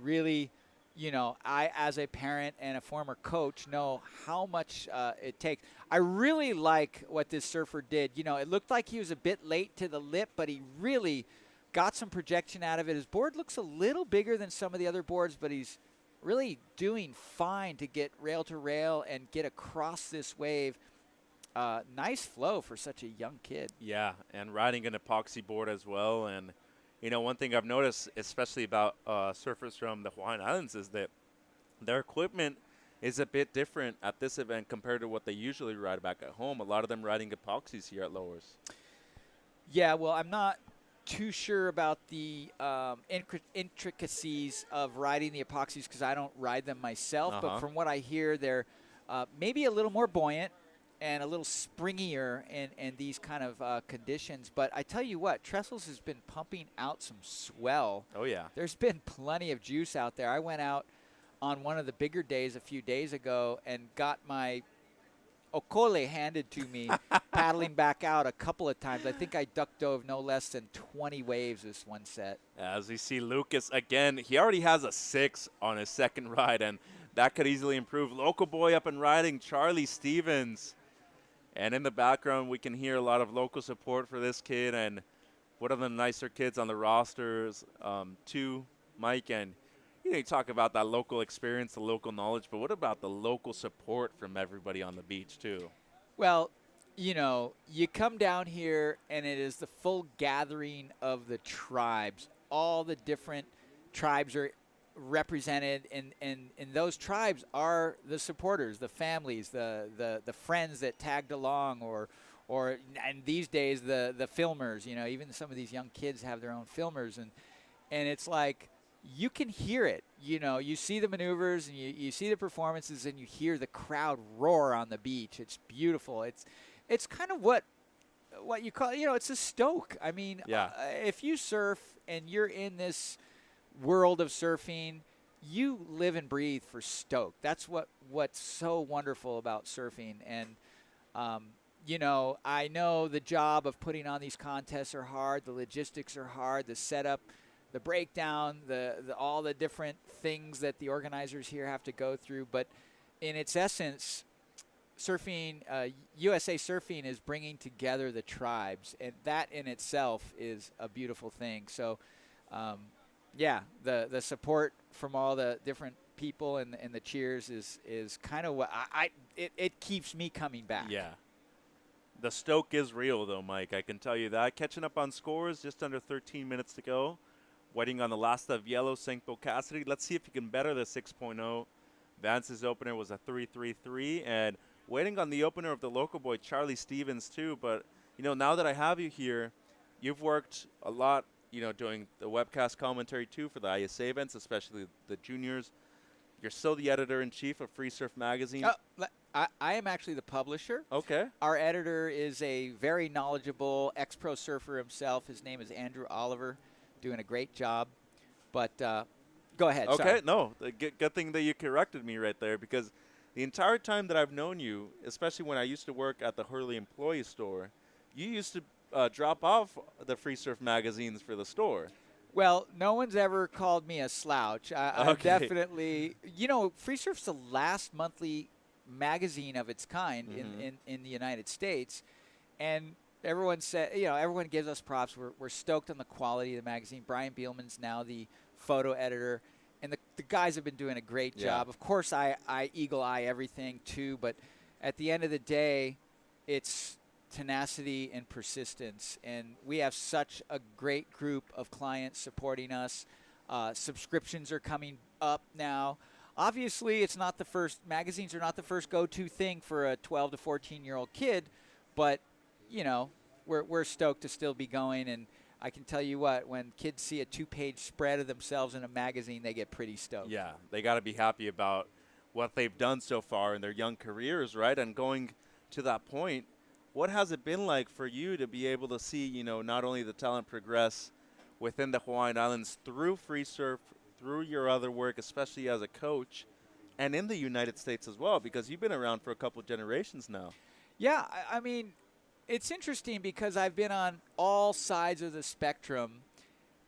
Really, you know, I, as a parent and a former coach, know how much it takes. I really like what this surfer did. You know, it looked like he was a bit late to the lip, but he really got some projection out of it. His board looks a little bigger than some of the other boards, but he's really doing fine to get rail to rail and get across this wave. Nice flow for such a young kid. Yeah, and riding an epoxy board as well. And, you know, one thing I've noticed, especially about surfers from the Hawaiian Islands, is that their equipment is a bit different at this event compared to what they usually ride back at home. A lot of them riding epoxies here at Lowers. Yeah, well, I'm not too sure about the intricacies of riding the epoxies because I don't ride them myself. But from what I hear, they're maybe a little more buoyant and a little springier in these kind of conditions. But I tell you what, Trestles has been pumping out some swell. Oh, yeah. There's been plenty of juice out there. I went out on one of the bigger days a few days ago and got my Okole handed to me, paddling back out a couple of times. I think I duck dove no less than 20 waves this one set. As we see Lucas again, he already has a 6 on his second ride, and that could easily improve. Local boy up and riding, Charlie Stevens. And in the background, we can hear a lot of local support for this kid, and one of the nicer kids on the rosters, too, Mike. And you talk about that local experience, the local knowledge, but what about the local support from everybody on the beach, too? Well, you come down here, and it is the full gathering of the tribes. All the different tribes are represented, and those tribes are the supporters, the families, the friends that tagged along, or and these days the filmers. Even some of these young kids have their own filmers, and it's like you can hear it. You see the maneuvers and you see the performances, and you hear the crowd roar on the beach. It's beautiful. It's kind of what you call, it's a stoke. I mean, if you surf and you're in this world of surfing, you live and breathe for stoke. That's what's so wonderful about surfing. And I know the job of putting on these contests are hard. The logistics are hard. The setup, the breakdown, the all the different things that the organizers here have to go through. But in its essence, surfing, USA Surfing is bringing together the tribes, and that in itself is a beautiful thing. So, the support from all the different people and the cheers is kind of what it keeps me coming back. Yeah. The stoke is real, though, Mike. I can tell you that. Catching up on scores, just under 13 minutes to go. Waiting on the last of yellow, Sankville Cassidy. Let's see if he can better the 6.0. Vance's opener was a 3.33, and waiting on the opener of the local boy, Charlie Stevens, too. But, now that I have you here, you've worked a lot, doing the webcast commentary, too, for the ISA events, especially the juniors. You're still the editor-in-chief of Free Surf Magazine. I am actually the publisher. Okay. Our editor is a very knowledgeable ex-pro surfer himself. His name is Andrew Oliver, doing a great job. But go ahead. Okay, sorry. No, good thing that you corrected me right there, because the entire time that I've known you, especially when I used to work at the Hurley employee store, you used to drop off the Free Surf magazines for the store. Well, no one's ever called me a slouch. I'm definitely, Free Surf's the last monthly magazine of its kind in the United States, and everyone said, everyone gives us props. We're stoked on the quality of the magazine. Brian Bielman's now the photo editor, and the guys have been doing a great job. Of course, I eagle eye everything too, but at the end of the day, it's tenacity and persistence, and we have such a great group of clients supporting us. Subscriptions are coming up now. Obviously, it's not the first. Magazines are not the first go-to thing for a 12 to 14-year-old kid, but we're stoked to still be going. And I can tell you what, when kids see a 2-page spread of themselves in a magazine, they get pretty stoked. Yeah, they got to be happy about what they've done so far in their young careers, right? And going to that point, what has it been like for you to be able to see, not only the talent progress within the Hawaiian Islands through Free Surf, through your other work, especially as a coach, and in the United States as well, because you've been around for a couple of generations now. Yeah, I mean, it's interesting because I've been on all sides of the spectrum,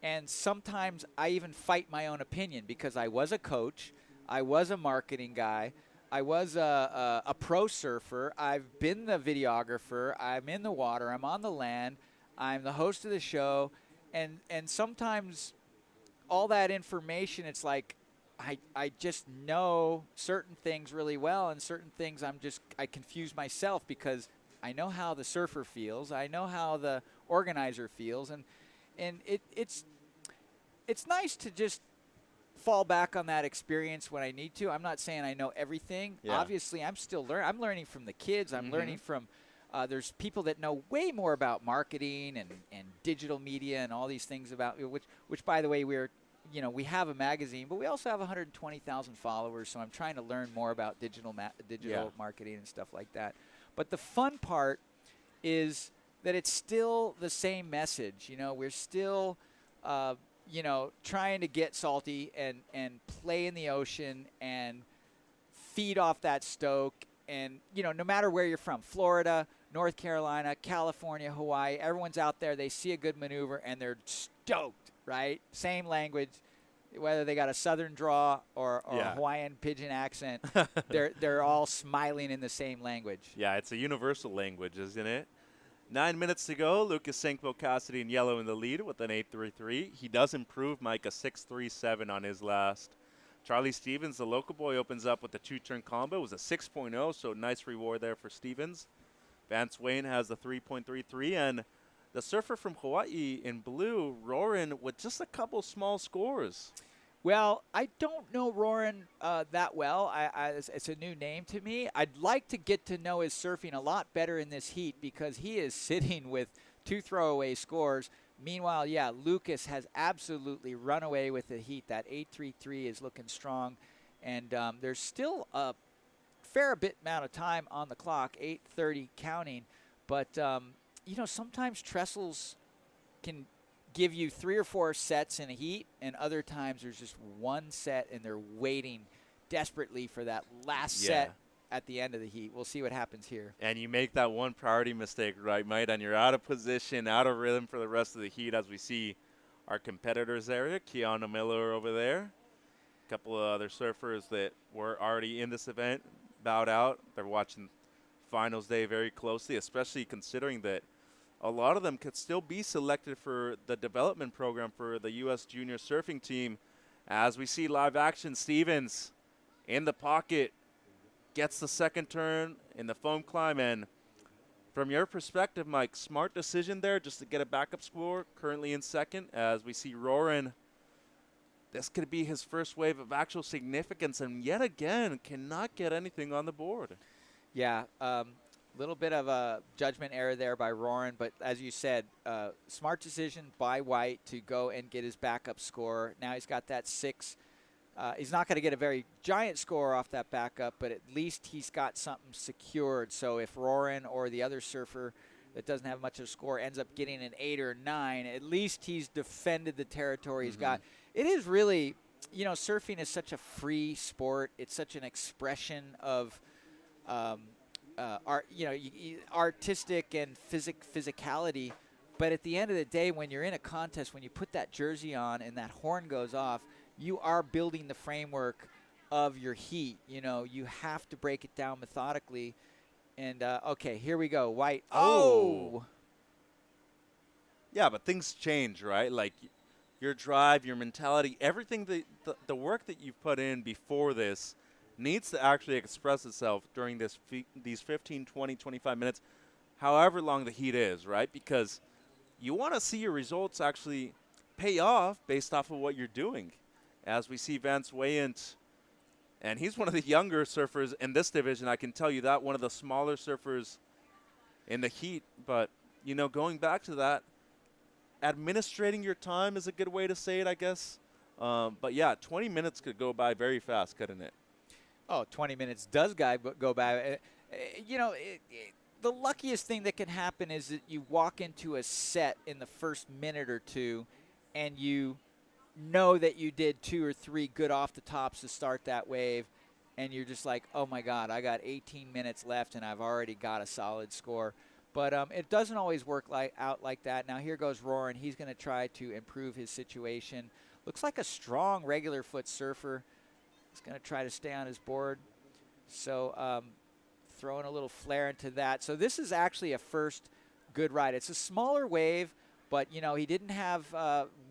and sometimes I even fight my own opinion because I was a coach, I was a marketing guy, I was a pro surfer, I've been the videographer, I'm in the water, I'm on the land, I'm the host of the show, and sometimes all that information, it's like I just know certain things really well, and certain things I confuse myself because I know how the surfer feels, I know how the organizer feels, and it's nice to just fall back on that experience when I need to. I'm not saying I know everything. Yeah. Obviously, I'm still learning. I'm learning from the kids. I'm learning from there's people that know way more about marketing and digital media and all these things about which by the way, we have a magazine, but we also have 120,000 followers, so I'm trying to learn more about digital marketing and stuff like that. But the fun part is that it's still the same message. We're still trying to get salty and play in the ocean and feed off that stoke. And, no matter where you're from, Florida, North Carolina, California, Hawaii, everyone's out there. They see a good maneuver, and they're stoked, right? Same language, whether they got a southern draw or a Hawaiian pidgin accent, they're all smiling in the same language. Yeah, it's a universal language, isn't it? 9 minutes to go. Lucas Sinkville Cassidy in yellow in the lead with an 8.33. He does improve, Mike, a 6.37 on his last. Charlie Stevens, the local boy, opens up with a two-turn combo. It was a 6.0, so nice reward there for Stevens. Vance Wayne has the 3.33, and the surfer from Hawaii in blue, Roran, with just a couple small scores. Well, I don't know Roran that well. It's a new name to me. I'd like to get to know his surfing a lot better in this heat because he is sitting with 2 throwaway scores. Meanwhile, Lucas has absolutely run away with the heat. That 8.33 is looking strong. And there's still a fair bit amount of time on the clock, 8:30 counting. But, sometimes Trestles can give you 3 or 4 sets in a heat, and other times there's just one set, and they're waiting desperately for that last set at the end of the heat. We'll see what happens here. And you make that one priority mistake, right, Mike, and you're out of position, out of rhythm for the rest of the heat as we see our competitors there. Keanu Miller over there. A couple of other surfers that were already in this event bowed out. They're watching finals day very closely, especially considering that a lot of them could still be selected for the development program for the U.S. junior surfing team. As we see live action, Stevens in the pocket, gets the second turn in the foam climb. And from your perspective, Mike, smart decision there just to get a backup score, currently in second. As we see Roran, this could be his first wave of actual significance, and yet again cannot get anything on the board. Yeah, little bit of a judgment error there by Roran, but as you said, smart decision by White to go and get his backup score. Now he's got that 6. He's not going to get a very giant score off that backup, but at least he's got something secured. So if Roran or the other surfer that doesn't have much of a score ends up getting an 8 or 9, at least he's defended the territory he's got. It is really, surfing is such a free sport. It's such an expression of artistic and physicality. But at the end of the day, when you're in a contest, when you put that jersey on and that horn goes off, you are building the framework of your heat. You have to break it down methodically. And, okay, here we go. White. Oh! Yeah, but things change, right? Like your drive, your mentality, everything, the work that you've put in before this needs to actually express itself during these 15, 20, 25 minutes, however long the heat is, right? Because you want to see your results actually pay off based off of what you're doing. As we see Vance Wayant, and he's one of the younger surfers in this division, I can tell you that, one of the smaller surfers in the heat. But, going back to that, administrating your time is a good way to say it, I guess. But, yeah, 20 minutes could go by very fast, couldn't it? Oh, 20 minutes does go by. The luckiest thing that can happen is that you walk into a set in the first minute or two and you know that you did 2 or 3 good off the tops to start that wave, and you're just like, oh my God, I got 18 minutes left and I've already got a solid score. But it doesn't always work out like that. Now here goes Roran. He's going to try to improve his situation. Looks like a strong regular foot surfer. He's going to try to stay on his board. So throwing a little flare into that. So this is actually a first good ride. It's a smaller wave, but, he didn't have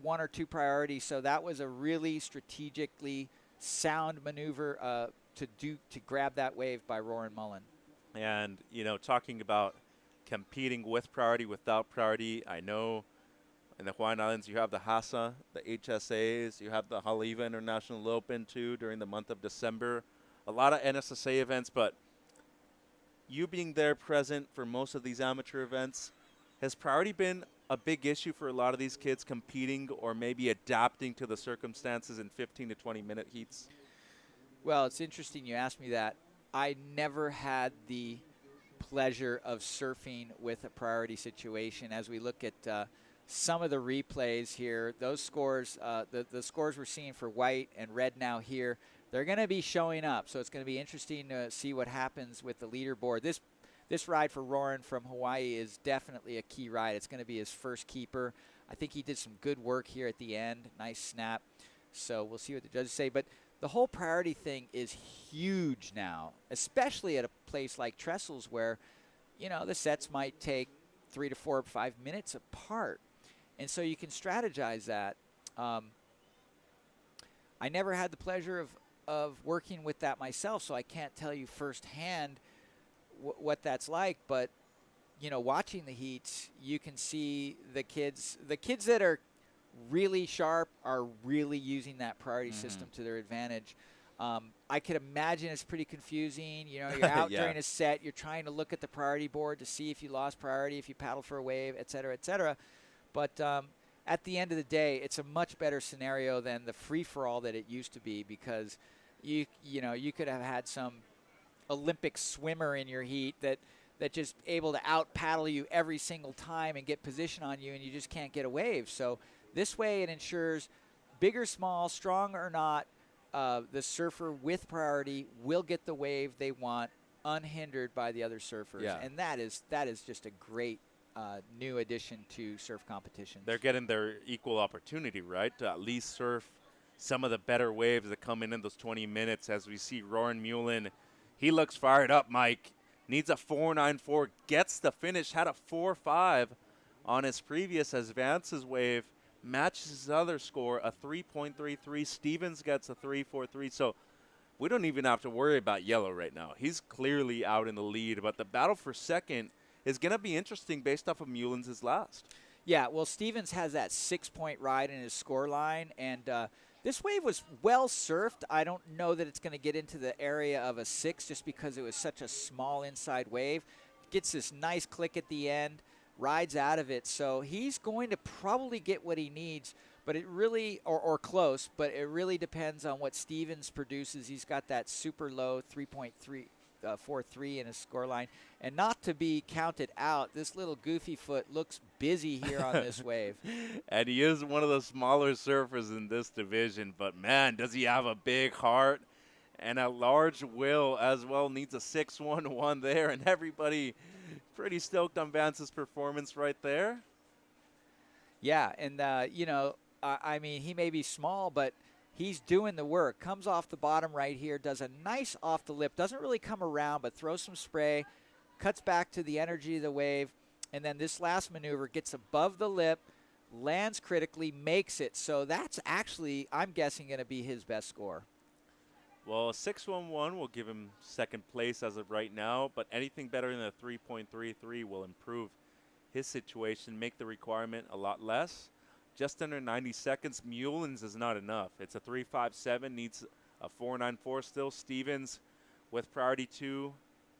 1 or 2 priorities, so that was a really strategically sound maneuver to grab that wave by Roran Mullen. And, talking about competing with priority, without priority, I know In the Hawaiian Islands, you have the HASA, the HSAs, you have the Haleiwa International Open too during the month of December. A lot of NSSA events, but you being there present for most of these amateur events, has priority been a big issue for a lot of these kids competing or maybe adapting to the circumstances in 15 to 20-minute heats? Well, it's interesting you asked me that. I never had the pleasure of surfing with a priority situation. As we look at some of the replays here, those scores, the scores we're seeing for white and red now here, they're going to be showing up. So it's going to be interesting to see what happens with the leaderboard. This ride for Roran from Hawaii is definitely a key ride. It's going to be his first keeper. I think he did some good work here at the end. Nice snap. So we'll see what the judges say. But the whole priority thing is huge now, especially at a place like Trestles where, you know, the sets might take 3 to 4 or 5 minutes apart. And so you can strategize that. I never had the pleasure of working with that myself, so I can't tell you firsthand what that's like. But, you know, watching the heats, you can see the kids that are really sharp are really using that priority system to their advantage. I could imagine it's pretty confusing. You know, you're out during a set, you're trying to look at the priority board to see if you lost priority, if you paddled for a wave, et cetera, et cetera. But at the end of the day, it's a much better scenario than the free-for-all that it used to be, because you could have had some Olympic swimmer in your heat that just able to out-paddle you every single time and get position on you, and you just can't get a wave. So this way it ensures big or small, strong or not, the surfer with priority will get the wave they want unhindered by the other surfers. Yeah. And that is just a great new addition to surf competitions. They're getting their equal opportunity, right, to at least surf some of the better waves that come in those 20 minutes. As we see Roran Mullen, he looks fired up, Mike. Needs a 4.94, gets the finish, had a 4.5 on his previous advances wave, matches his other score, a 3.33. Stevens gets a 3.43. So we don't even have to worry about yellow right now. He's clearly out in the lead, but the battle for second is going to be interesting based off of Mullen's last. Yeah, well, Stevens has that 6-point ride in his score line, and this wave was well surfed. I don't know that it's going to get into the area of a 6 just because it was such a small inside wave. Gets this nice click at the end, rides out of it. So he's going to probably get what he needs, but it really, or close, but it really depends on what Stevens produces. He's got that super low 3.43 in his score line. And not to be counted out, this little goofy foot looks busy here on this wave. And he is one of the smaller surfers in this division, but man, does he have a big heart and a large will as well. Needs a 6.11 there, and everybody pretty stoked on Vance's performance right there. Yeah, and, I mean, he may be small, but he's doing the work. Comes off the bottom right here, does a nice off the lip, doesn't really come around, but throws some spray, cuts back to the energy of the wave, and then this last maneuver gets above the lip, lands critically, makes it. So that's actually, I'm guessing, going to be his best score. Well, a 6.11 will give him second place as of right now, but anything better than a 3.33 will improve his situation, make the requirement a lot less. Just under 90 seconds. Mullen's is not enough. It's a 3.57, needs a 4.94 still. Stevens with priority 2,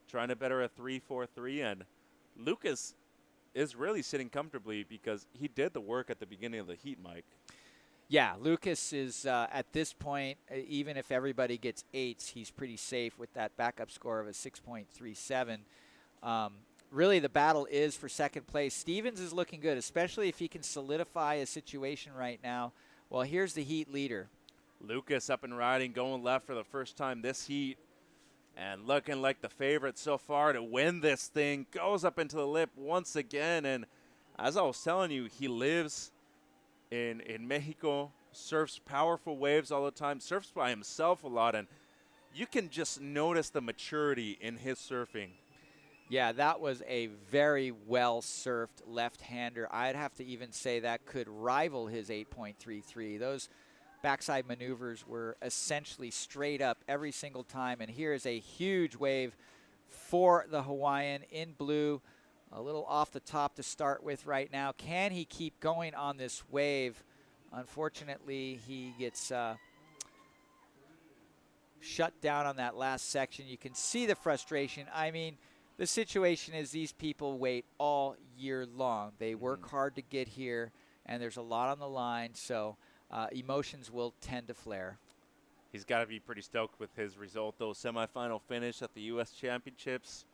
trying to better a 3.43, and Lucas is really sitting comfortably because he did the work at the beginning of the heat, Mike. Yeah, Lucas is at this point, even if everybody gets 8s, he's pretty safe with that backup score of a 6.37. Really, the battle is for second place. Stevens is looking good, especially if he can solidify his situation right now. Well, here's the heat leader. Lucas up and riding, going left for the first time this heat, and looking like the favorite so far to win this thing. Goes up into the lip once again, and as I was telling you, he lives in Mexico, surfs powerful waves all the time, surfs by himself a lot, and you can just notice the maturity in his surfing. Yeah, that was a very well-surfed left-hander. I'd have to even say that could rival his 8.33. Those backside maneuvers were essentially straight up every single time. And here is a huge wave for the Hawaiian in blue. a little off the top to start with right now. Can he keep going on this wave? Unfortunately, he gets shut down on that last section. You can see the frustration. I mean, the situation is these people wait all year long. They work hard to get here, and there's a lot on the line, so emotions will tend to flare. He's got to be pretty stoked with his result, though. Semifinal finish at the U.S. Championships.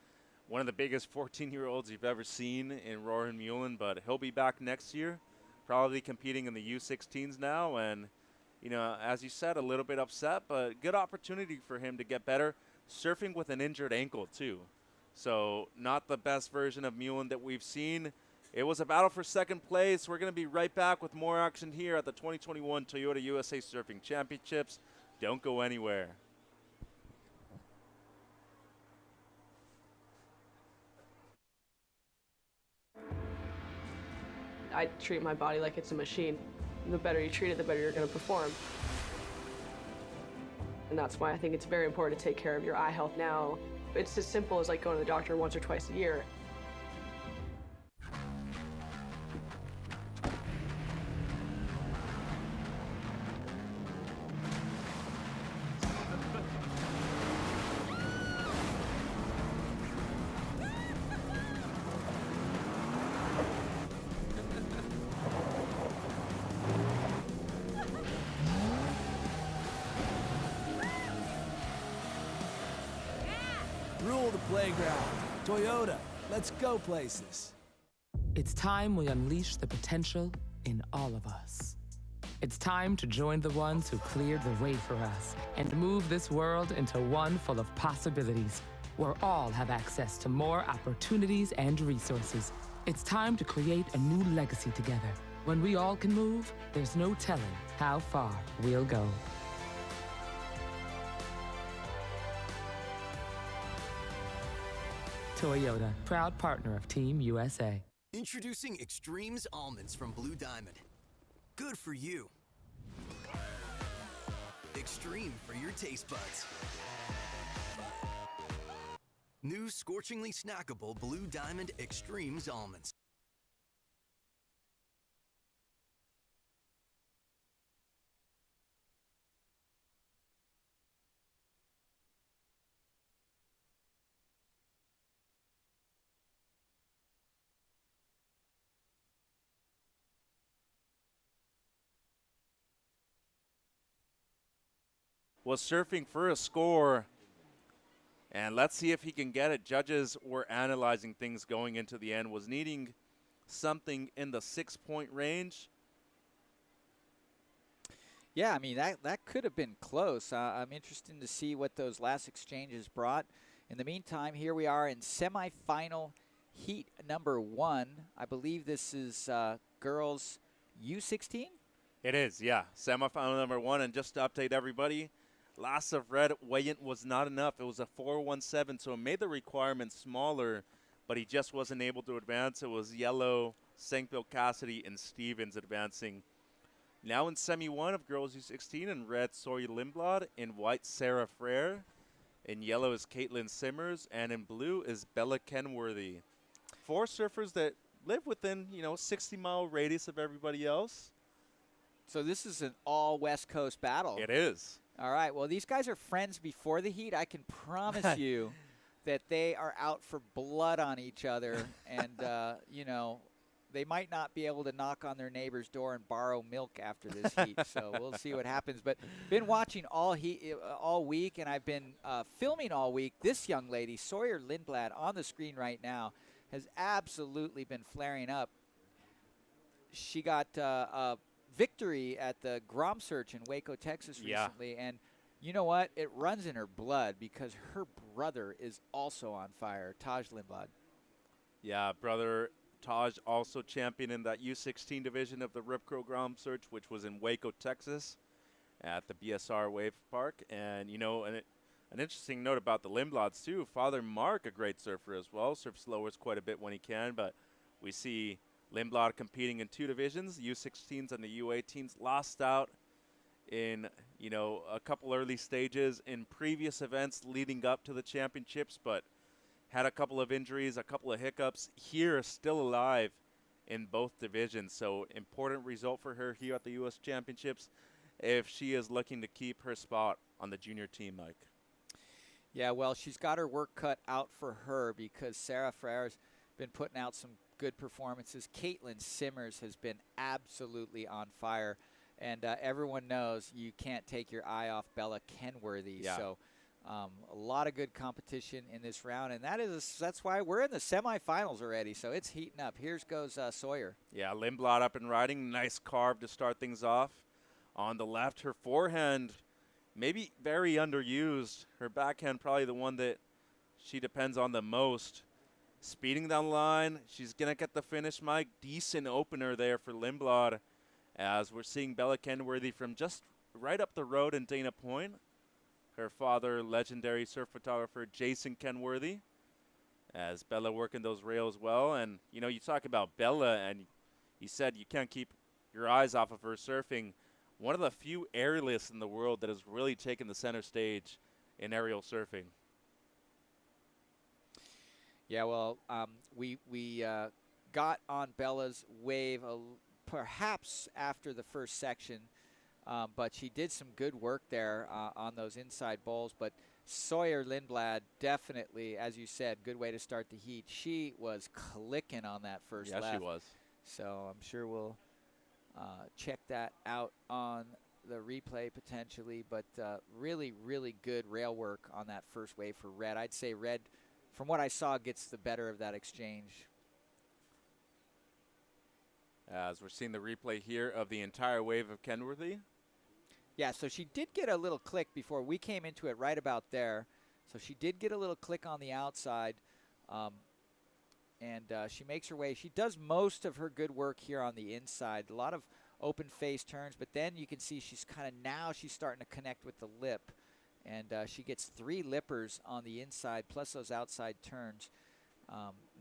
One of the biggest 14-year-olds you've ever seen in Roar and Mullen, but he'll be back next year, probably competing in the U16s now. And, you know, as you said, a little bit upset, but good opportunity for him to get better. Surfing with an injured ankle, too. So not the best version of Mullen that we've seen. It was a battle for second place. We're going to be right back with more action here at the 2021 Toyota USA Surfing Championships. Don't go anywhere. I treat my body like it's a machine. The better you treat it, the better you're going to perform. And that's why I think it's very important to take care of your eye health now. It's as simple as like going to the doctor once or twice a year. Rule the playground. Toyota, let's go places. It's time we unleash the potential in all of us. It's time to join the ones who cleared the way for us and move this world into one full of possibilities, where all have access to more opportunities and resources. It's time to create a new legacy together. When we all can move, there's no telling how far we'll go. Toyota, proud partner of Team USA. Introducing Extremes Almonds from Blue Diamond. Good for you. Extreme for your taste buds. New scorchingly snackable Blue Diamond Extremes Almonds. Was surfing for a score, and let's see if he can get it. Judges were analyzing things going into the end, was needing something in the 6-point range. Yeah, I mean, that could have been close. I'm interested to see what those last exchanges brought. In the meantime, here we are in semifinal heat number 1. I believe this is girls U16? It is, yeah. Semifinal number 1, and just to update everybody, loss of red weigh-in was not enough. It was a 4.17, so it made the requirement smaller, but he just wasn't able to advance. It was yellow, Sankville Cassidy, and Stevens advancing. Now in semi 1 of girls U16, in red, Sawyer Lindblad. In white, Sarah Frere. In yellow is Caitlin Simmers, and in blue is Bella Kenworthy. 4 surfers that live within, 60-mile radius of everybody else. So this is an all West Coast battle. It is. All right. Well, these guys are friends before the heat. I can promise you that they are out for blood on each other. And, they might not be able to knock on their neighbor's door and borrow milk after this heat. So we'll see what happens. But been watching all week, and I've been filming all week. This young lady, Sawyer Lindblad, on the screen right now, has absolutely been flaring up. She got a victory at the Grom Search in Waco, Texas recently. And you know what? It runs in her blood because her brother is also on fire, Taj Lindblad. Yeah, brother Taj also champion in that U16 division of the Rip Curl Grom Search, which was in Waco, Texas at the BSR Wave Park. And, an interesting note about the Lindblads, too. Father Mark, a great surfer as well, surfs lowers quite a bit when he can, but we see Lindblad competing in 2 divisions, U16s and the U18s, lost out in, a couple early stages in previous events leading up to the championships, but had a couple of injuries, a couple of hiccups. Here, still alive in both divisions. So important result for her here at the U.S. Championships if she is looking to keep her spot on the junior team, Mike. Yeah, well, she's got her work cut out for her because Sarah Frere's been putting out some good performances. Caitlin Simmers has been absolutely on fire. And everyone knows you can't take your eye off Bella Kenworthy. Yeah. So a lot of good competition in this round. And that's why we're in the semifinals already. So it's heating up. Here goes Sawyer. Yeah, Lindblad up and riding. Nice carve to start things off. On the left, her forehand maybe very underused. Her backhand probably the one that she depends on the most. Speeding down the line. She's going to get the finish, Mike. Decent opener there for Lindblad, as we're seeing Bella Kenworthy from just right up the road in Dana Point. Her father, legendary surf photographer Jason Kenworthy, as Bella working those rails well. And, you know, you talk about Bella, and you said you can't keep your eyes off of her surfing. One of the few aerialists in the world that has really taken the center stage in aerial surfing. Yeah, well, we got on Bella's wave perhaps after the first section, but she did some good work there on those inside bowls. But Sawyer Lindblad, definitely, as you said, good way to start the heat. She was clicking on that first left. Yeah, she was. So I'm sure we'll check that out on the replay potentially. But really, really good rail work on that first wave for Red. I'd say Red, from what I saw, gets the better of that exchange. As we're seeing the replay here of the entire wave of Kenworthy. Yeah, so she did get a little click before we came into it right about there. So she did get a little click on the outside. And she makes her way. She does most of her good work here on the inside. A lot of open face turns, but then you can see she's she's starting to connect with the lip. And she gets 3 lippers on the inside, plus those outside turns.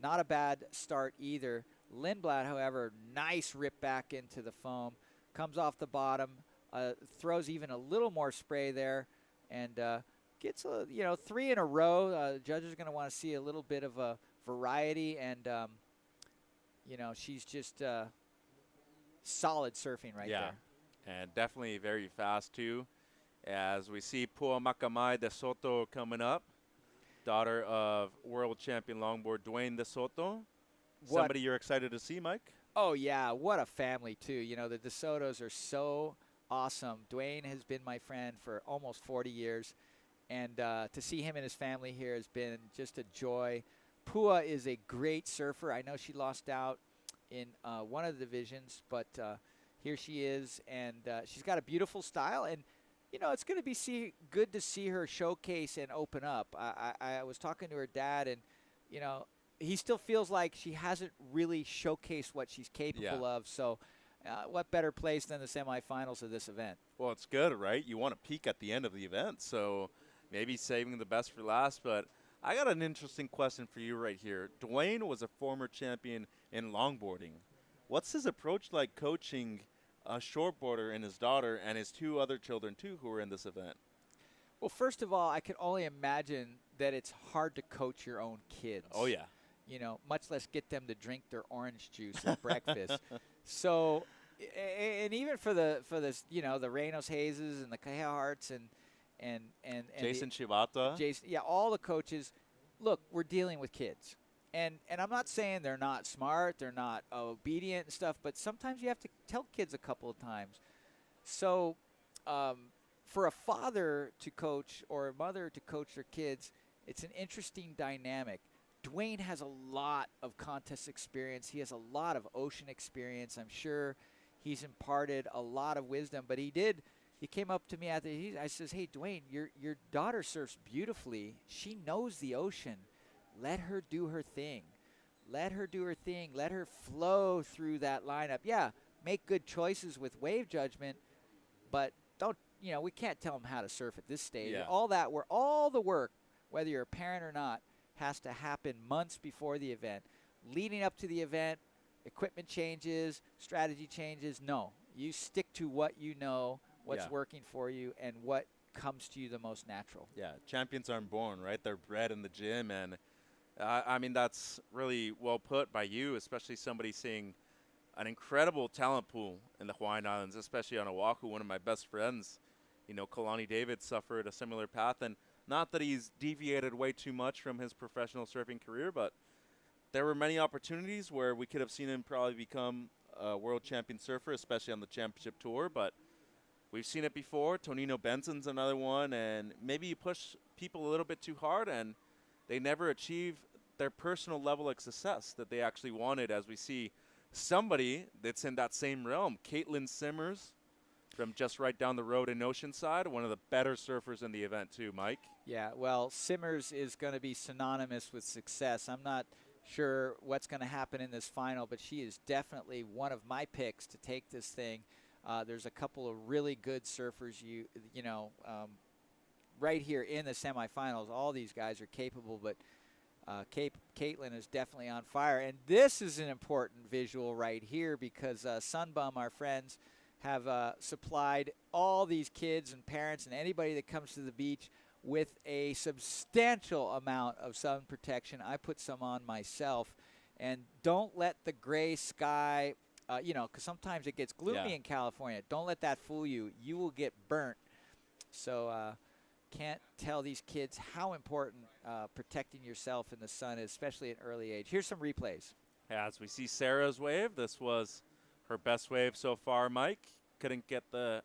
Not a bad start either. Lindblad, however, nice rip back into the foam. Comes off the bottom, throws even a little more spray there, and gets 3 in a row. Judges are going to want to see a little bit of a variety, and she's just solid surfing right there. And definitely very fast too. As we see Pua Makamai de Soto coming up, daughter of world champion longboard Dwayne de Soto. Somebody you're excited to see, Mike? Oh, yeah. What a family, too. You know, the De Sotos are so awesome. Dwayne has been my friend for almost 40 years. And to see him and his family here has been just a joy. Pua is a great surfer. I know she lost out in one of the divisions, but here she is. And she's got a beautiful style. And, you know, it's going to be good to see her showcase and open up. I was talking to her dad, and, you know, he still feels like she hasn't really showcased what she's capable of. So what better place than the semifinals of this event? Well, it's good, right? You want to peak at the end of the event, so maybe saving the best for last. But I got an interesting question for you right here. Dwayne was a former champion in longboarding. What's his approach like coaching a shortboarder and his daughter and his 2 other children, too, who were in this event? Well, first of all, I can only imagine that it's hard to coach your own kids. Oh, yeah. You know, much less get them to drink their orange juice at breakfast. So, and even for the you know, the Reynos Hayes and the Cahill Harts and Jason Shibata. Jason, yeah, all the coaches. Look, we're dealing with kids, and I'm not saying they're not smart, they're not obedient and stuff, but sometimes you have to tell kids a couple of times. So, for a father to coach or a mother to coach their kids, it's an interesting dynamic. Dwayne has a lot of contest experience. He has a lot of ocean experience. I'm sure he's imparted a lot of wisdom. But he came up to me after I says, "Hey, Dwayne, your daughter surfs beautifully. She knows the ocean. Let her do her thing. Let her do her thing. Let her flow through that lineup. Yeah, make good choices with wave judgment, but don't, you know, we can't tell them how to surf at this stage. Yeah. All the work, whether you're a parent or not, has to happen months before the event. Leading up to the event, equipment changes, strategy changes. No, you stick to what you know, what's working for you, and what comes to you the most natural. Yeah, champions aren't born, right? They're bred in the gym, and I mean, that's really well put by you, especially somebody seeing an incredible talent pool in the Hawaiian Islands, especially on Oahu. One of my best friends, Kalani David, suffered a similar path. And not that he's deviated way too much from his professional surfing career, but there were many opportunities where we could have seen him probably become a world champion surfer, especially on the championship tour. But we've seen it before. Tonino Benson's another one. And maybe you push people a little bit too hard and they never achieve their personal level of success that they actually wanted, as we see somebody that's in that same realm. Caitlin Simmers from just right down the road in Oceanside, one of the better surfers in the event too, Mike. Yeah, well, Simmers is going to be synonymous with success. I'm not sure what's going to happen in this final, but she is definitely one of my picks to take this thing. There's a couple of really good surfers, right here in the semifinals. All these guys are capable, but Caitlin is definitely on fire. And this is an important visual right here because Sunbum, our friends, have supplied all these kids and parents and anybody that comes to the beach with a substantial amount of sun protection. I put some on myself. And don't let the gray sky, because sometimes it gets gloomy in California. Don't let that fool you. You will get burnt. So can't tell these kids how important protecting yourself in the sun is, especially at early age. Here's some replays. As we see Sarah's wave, this was her best wave so far, Mike. Did get the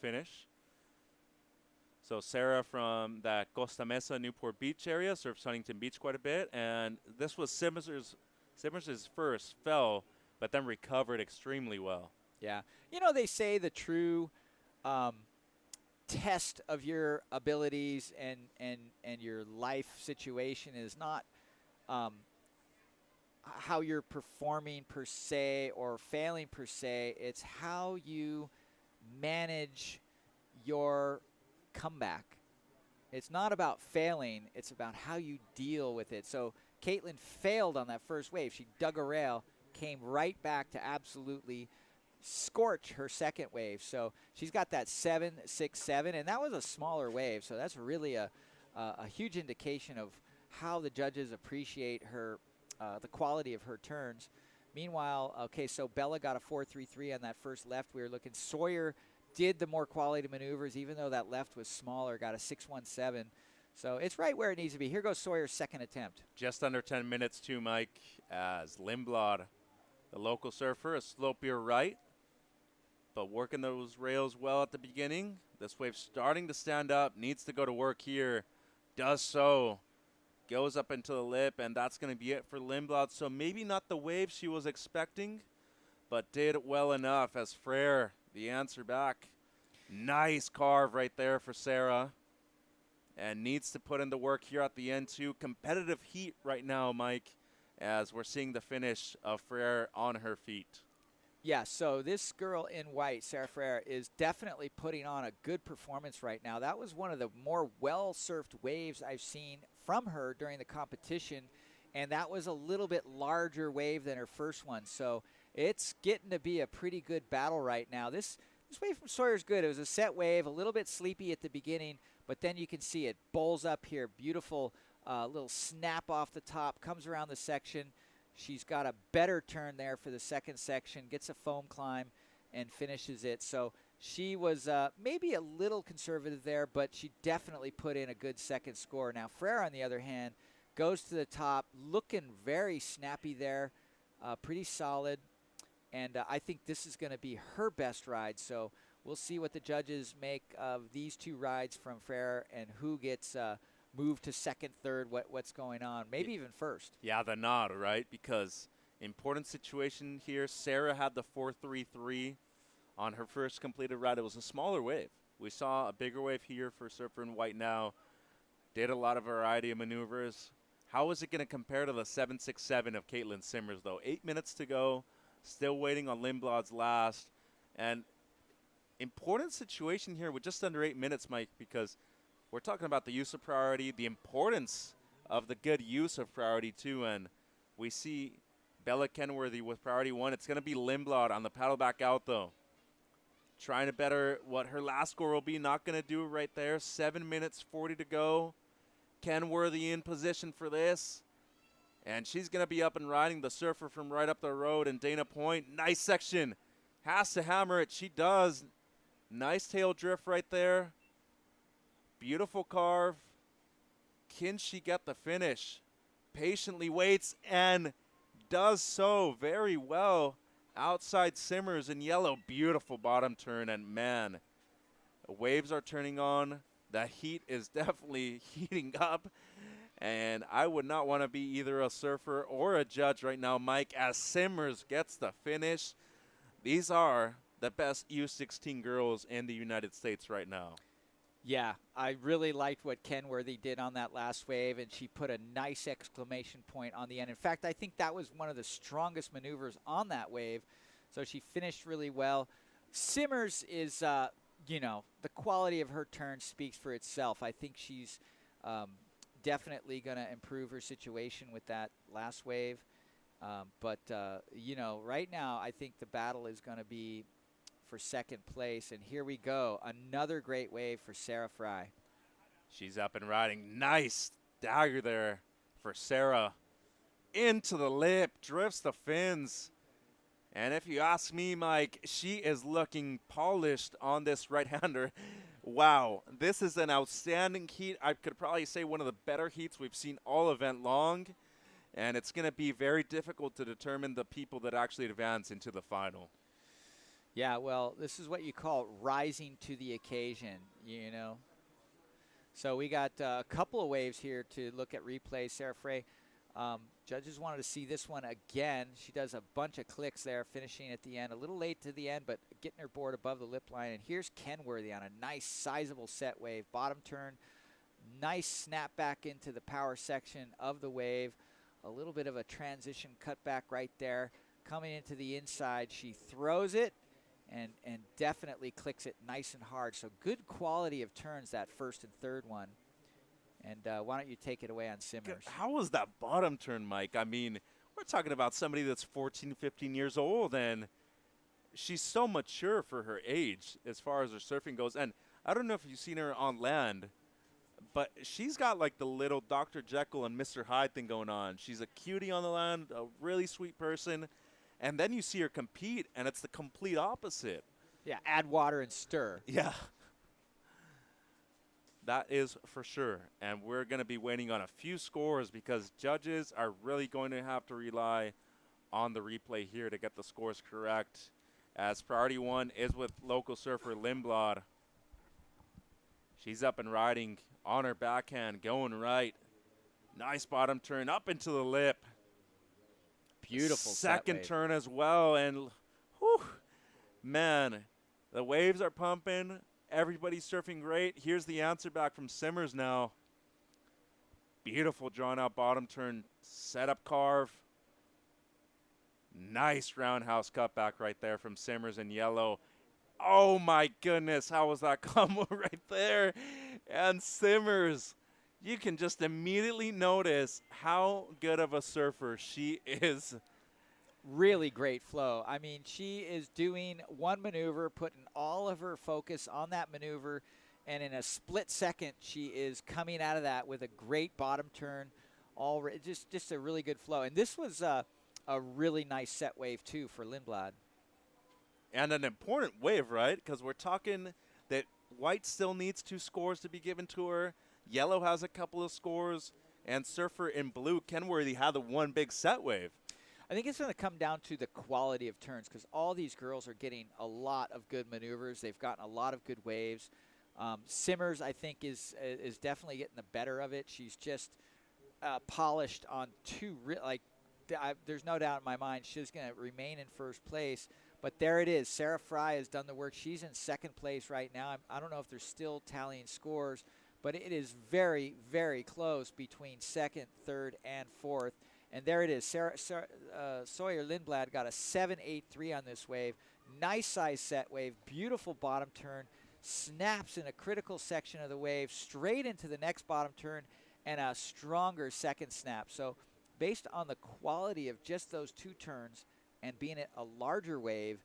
finish. So Sarah from that Costa Mesa, Newport Beach area, surfs Huntington Beach quite a bit. And this was Simmers' first, fell, but then recovered extremely well. Yeah. They say the true test of your abilities and your life situation is not how you're performing per se or failing per se. It's how you manage your comeback. It's not about failing. It's about how you deal with it. So Caitlin failed on that first wave. She dug a rail, came right back to absolutely scorch her second wave. So she's got that 7.67, and that was a smaller wave. So that's really a huge indication of how the judges appreciate her, the quality of her turns. Meanwhile, okay, so Bella got a 4.33 on that first left. We were looking. Sawyer did the more quality maneuvers, even though that left was smaller, got a 6.17. So it's right where it needs to be. Here goes Sawyer's second attempt. Just under 10 minutes too, Mike, as Lindblad, the local surfer, a slopier right, but working those rails well at the beginning. This wave starting to stand up, needs to go to work here, does so, goes up into the lip, and that's going to be it for Lindblad. So maybe not the wave she was expecting, but did well enough as Frere, the answer back. Nice carve right there for Sarah. And needs to put in the work here at the end too. Competitive heat right now, Mike, as we're seeing the finish of Frere on her feet. Yeah, so this girl in white, Sarah Frere, is definitely putting on a good performance right now. That was one of the more well-surfed waves I've seen from her during the competition, and that was a little bit larger wave than her first one. So it's getting to be a pretty good battle right now. This wave from Sawyer's good. It was a set wave, a little bit sleepy at the beginning, but then you can see it bowls up here. Beautiful little snap off the top, comes around the section. She's got a better turn there for the second section, gets a foam climb, and finishes it. So she was maybe a little conservative there, but she definitely put in a good second score. Now, Frere, on the other hand, goes to the top, looking very snappy there, pretty solid. And I think this is going to be her best ride. So we'll see what the judges make of these two rides from Frere and who gets moved to second, third, what's going on, maybe even first. Yeah, the nod, right? Because important situation here. Sarah had the 4.33 on her first completed ride. It was a smaller wave. We saw a bigger wave here for surfer in white now. Did a lot of variety of maneuvers. How is it going to compare to the 7.67 of Caitlin Simmers, though? 8 minutes to go. Still waiting on Lindblad's last. And important situation here with just under 8 minutes, Mike, because we're talking about the use of priority, the importance of the good use of priority, too. And we see Bella Kenworthy with priority 1. It's going to be Lindblad on the paddle back out, though. Trying to better what her last score will be. Not going to do it right there. 7 minutes, 40 to go. Kenworthy in position for this. And she's going to be up and riding the surfer from right up the road. And Dana Point, nice section. Has to hammer it. She does. Nice tail drift right there. Beautiful carve. Can she get the finish? Patiently waits and does so very well. Outside Simmers in yellow. Beautiful bottom turn. And man, the waves are turning on. The heat is definitely heating up. And I would not want to be either a surfer or a judge right now, Mike, as Simmers gets the finish. These are the best U16 girls in the United States right now. Yeah, I really liked what Kenworthy did on that last wave, and she put a nice exclamation point on the end. In fact, I think that was one of the strongest maneuvers on that wave, so she finished really well. Simmers is, you know, the quality of her turn speaks for itself. I think she's definitely going to improve her situation with that last wave. But you know, right now, I think the battle is going to be for second place. And here we go. Another great wave for Sarah Fry. She's up and riding. Nice dagger there for Sarah. Into the lip. Drifts the fins. And if you ask me, Mike, she is looking polished on this right-hander. Wow. This is an outstanding heat. I could probably say one of the better heats we've seen all event long. And it's going to be very difficult to determine the people that actually advance into the final. Yeah, well, this is what you call rising to the occasion, you know. So we got a couple of waves here to look at replay. Sarah Fray, judges wanted to see this one again. She does a bunch of clicks there, finishing at the end. A little late to the end, but getting her board above the lip line. And here's Kenworthy on a nice, sizable set wave. Bottom turn, nice snap back into the power section of the wave. A little bit of a transition cutback right there. Coming into the inside, she throws it. And definitely clicks it nice and hard. So good quality of turns, that first and third one. And why don't you take it away on Simmers? How was that bottom turn, Mike? I mean, we're talking about somebody that's 14, 15 years old, and she's so mature for her age as far as her surfing goes. And I don't know if you've seen her on land, but she's got like the little Dr. Jekyll and Mr. Hyde thing going on. She's a cutie on the land, a really sweet person. And then you see her compete, and it's the complete opposite. Yeah, add water and stir. Yeah. That is for sure. And we're going to be waiting on a few scores because judges are really going to have to rely on the replay here to get the scores correct. As priority one is with local surfer Lindblad. She's up and riding on her backhand, going right. Nice bottom turn up into the lip. Beautiful second turn as well, and whew, man, the waves are pumping. Everybody's surfing great. Here's the answer back from Simmers now. Beautiful drawn out bottom turn, setup carve. Nice roundhouse cutback right there from Simmers in yellow. Oh my goodness, how was that combo right there? And Simmers, you can just immediately notice how good of a surfer she is. Really great flow. I mean, she is doing one maneuver, putting all of her focus on that maneuver, and in a split second, she is coming out of that with a great bottom turn. Just a really good flow. And this was a really nice set wave, too, for Lindblad. And an important wave, right? Because we're talking that white still needs 2 scores to be given to her. Yellow has a couple of scores, and surfer in blue, Kenworthy, had the one big set wave. I think it's going to come down to the quality of turns because all these girls are getting a lot of good maneuvers. They've gotten a lot of good waves. Simmers, I think, is definitely getting the better of it. She's just polished on two. There's no doubt in my mind she's going to remain in first place. But there it is. Sarah Fry has done the work. She's in second place right now. I don't know if they're still tallying scores, but it is very, very close between second, third, and fourth. And there it is. Sawyer Lindblad got a 7.83 on this wave. Nice size set wave. Beautiful bottom turn. Snaps in a critical section of the wave straight into the next bottom turn and a stronger second snap. So based on the quality of just those 2 turns and being it a larger wave,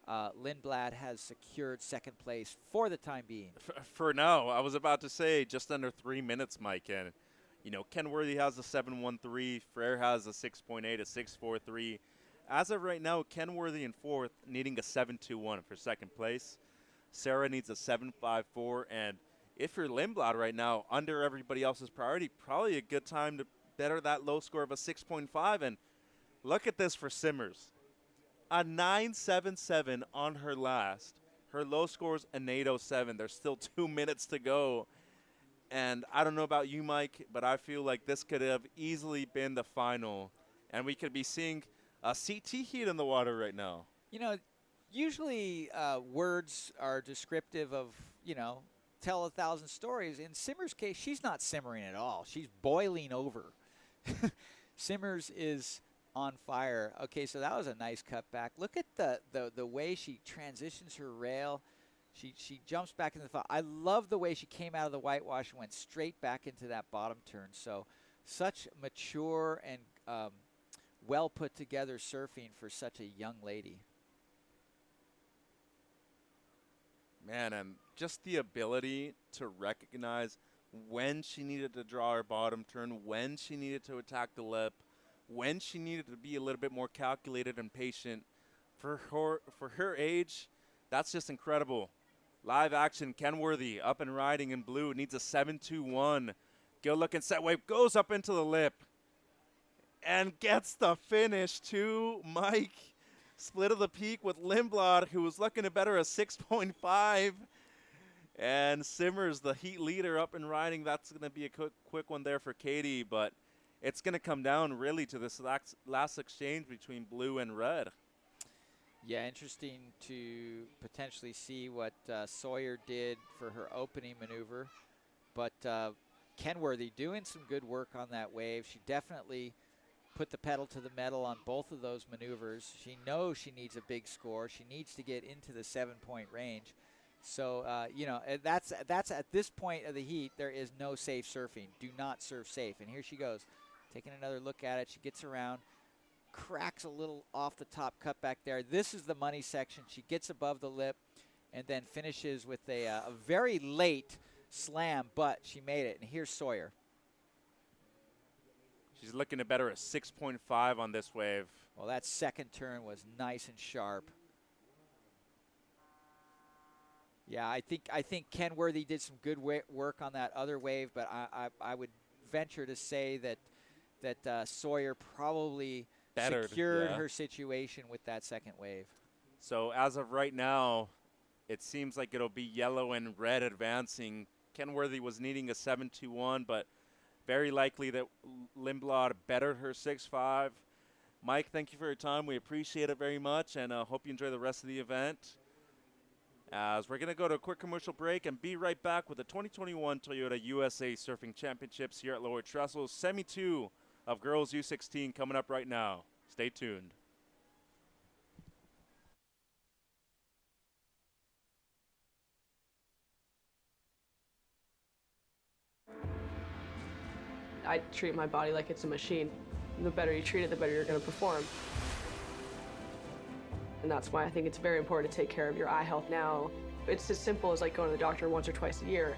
Lindblad has secured second place for the time being. For now, I was about to say just under 3 minutes, Mike. And You know, Ken Worthy has a 7.13. Frere has a 6.8, a 6.43. As of right now, Ken Worthy in fourth, needing a 7.21 for second place. Sarah needs a 7.54, and if you're Lindblad right now, under everybody else's priority, probably a good time to better that low score of a 6.5. And look at this for Simmers. A 9.77 on her last. Her low score is an 8.07. There's still 2 minutes to go. And I don't know about you, Mike, but I feel like this could have easily been the final. And we could be seeing a CT heat in the water right now. You know, usually words are descriptive of, tell 1,000 stories. In Simmer's case, she's not simmering at all. She's boiling over. Simmers is on fire. Okay, so that was a nice cutback. Look at the way she transitions her rail. She jumps back into the fire. I love the way she came out of the whitewash and went straight back into that bottom turn. So such mature and well put together surfing for such a young lady. Man, and just the ability to recognize when she needed to draw her bottom turn, when she needed to attack the lip, when she needed to be a little bit more calculated and patient. For her age, that's just incredible. Live action, Ken Worthy up and riding in blue, needs a 7.21. Good looking set wave, goes up into the lip and gets the finish too. Mike, split of the peak with Lindblad, who was looking to better a 6.5. And Simmers, the heat leader, up and riding. That's going to be a quick one there for Katie, but it's going to come down really to this last exchange between blue and red. Yeah, interesting to potentially see what Sawyer did for her opening maneuver. But Kenworthy doing some good work on that wave. She definitely put the pedal to the metal on both of those maneuvers. She knows she needs a big score. She needs to get into the 7-point range. So, that's at this point of the heat, there is no safe surfing. Do not surf safe. And here she goes, taking another look at it. She gets around, cracks a little off the top cut back there. This is the money section. She gets above the lip and then finishes with a very late slam, but she made it. And here's Sawyer. She's looking to better a 6.5 on this wave. Well, that second turn was nice and sharp. Yeah, I think Kenworthy did some good work on that other wave, but I would venture to say that Sawyer probably secured her situation with that second wave. So as of right now, it seems like it'll be yellow and red advancing. Kenworthy was needing a 7.21, but very likely that Lindblad bettered her 6.5. Mike, thank you for your time. We appreciate it very much, and hope you enjoy the rest of the event. As we're going to go to a quick commercial break and be right back with the 2021 Toyota USA Surfing Championships here at Lower Trestles. Semi-2 of Girls U16 coming up right now. Stay tuned. I treat my body like it's a machine. The better you treat it, the better you're going to perform. And that's why I think it's very important to take care of your eye health now. It's as simple as like going to the doctor once or twice a year.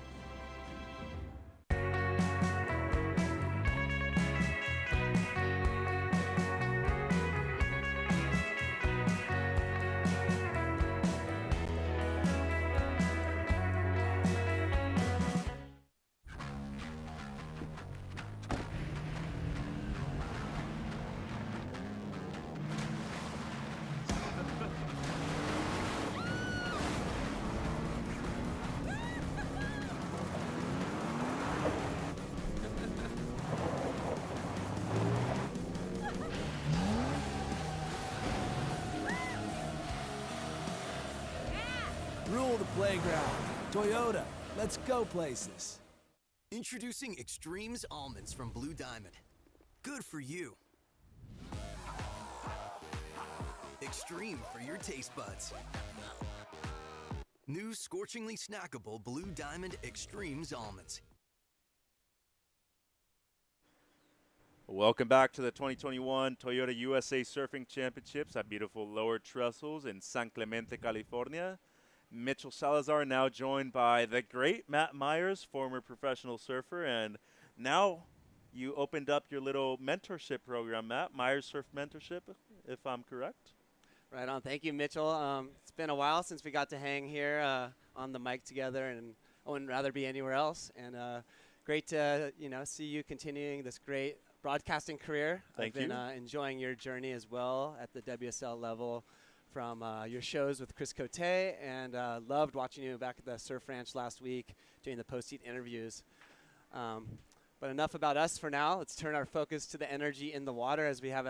Rule the playground. Toyota, let's go places. Introducing Extremes Almonds from Blue Diamond. Good for you. Extreme for your taste buds. New scorchingly snackable Blue Diamond Extremes Almonds. Welcome back to the 2021 Toyota USA Surfing Championships at beautiful Lower Trestles in San Clemente, California. Mitchell Salazar now joined by the great Matt Myers, former professional surfer and now you opened up your little mentorship program, Matt, Myers Surf Mentorship, if I'm correct. Right on. Thank you, Mitchell. It's been a while since we got to hang here on the mic together, and I wouldn't rather be anywhere else. And great to see you continuing this great broadcasting career. Thank I've you. been enjoying your journey as well at the WSL level from your shows with Chris Cote, and loved watching you back at the Surf Ranch last week doing the post-heat interviews. But enough about us for now. Let's turn our focus to the energy in the water as we have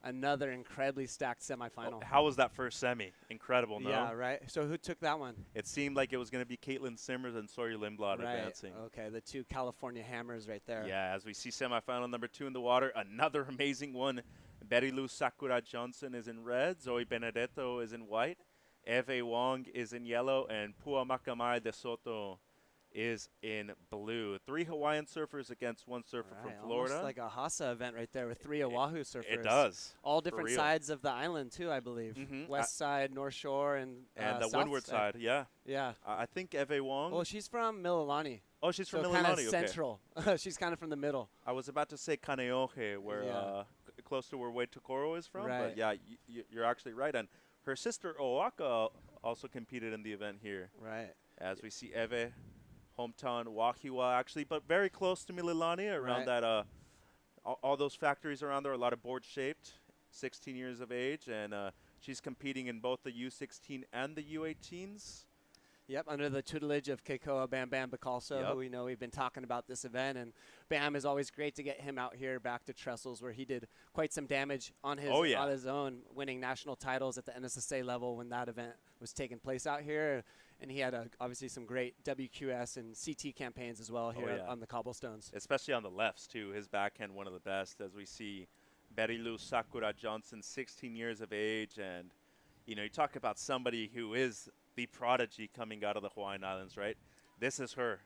another incredibly stacked semifinal. How was that first semi? Incredible, no? Yeah, right. So who took that one? It seemed like it was going to be Caitlin Simmers and Sawyer Lindblad Right. advancing. Okay, the two California hammers right there. Yeah, as we see semifinal number 2 in the water, another amazing one. Betty Lou Sakura Johnson is in red, Zoe Benedetto is in white, Eve Wong is in yellow, and Pua Makamai de Soto is in blue. 3 Hawaiian surfers against 1 surfer from Florida. Almost like a Hassa event right there with 3 Oahu surfers. It does. All different sides of the island too, I believe. West side, North Shore, and the south windward side. Yeah. Yeah. I think Eve Wong. Well, she's from Mililani. Oh, she's from so Mililani. kind of okay. central. She's kind of from the middle. I was about to say Kaneohe, where close to where Wade Tokoro is from. Right. But yeah, you're actually right. And her sister Oaka also competed in the event here. Right. As we see Eve, hometown Wahiwa actually, but very close to Mililani, around that all those factories around there, a lot of board shaped, 16 years of age, and she's competing in both the U16 and the U18s. Yep, under the tutelage of Keikoa Bam Bam Bacalso, who we know we've been talking about this event. And Bam is always great to get him out here back to Trestles, where he did quite some damage on his own, winning national titles at the NSSA level when that event was taking place out here. And he had obviously some great WQS and CT campaigns as well here on the cobblestones. Especially on the lefts, too. His backhand, one of the best, as we see Berilu Sakura Johnson, 16 years of age. And, you talk about somebody who is the prodigy coming out of the Hawaiian Islands, right? This is her.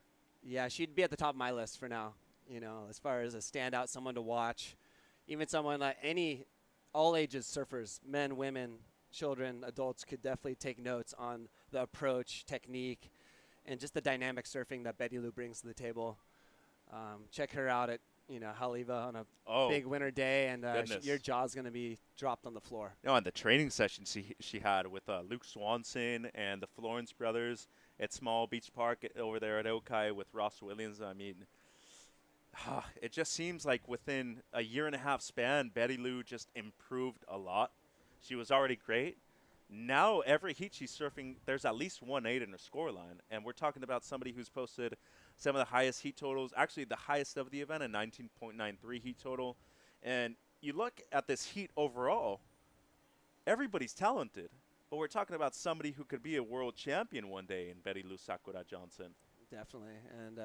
Yeah, she'd be at the top of my list for now, as far as a standout, someone to watch. Even someone like all ages surfers, men, women, children, adults could definitely take notes on the approach, technique, and just the dynamic surfing that Betty Lou brings to the table. Check her out at Haleiwa on a big winter day, and your jaw's going to be dropped on the floor. No, and the training session she had with Luke Swanson and the Florence brothers at Small Beach Park over there at Okai with Ross Williams. I mean, it just seems like within a year and a half span, Betty Lou just improved a lot. She was already great. Now every heat she's surfing, there's at least 1.8 in her scoreline, and we're talking about somebody who's posted some of the highest heat totals, actually the highest of the event, a 19.93 heat total. And you look at this heat overall, everybody's talented, but we're talking about somebody who could be a world champion one day in Betty Lou Sakura Johnson. Definitely. And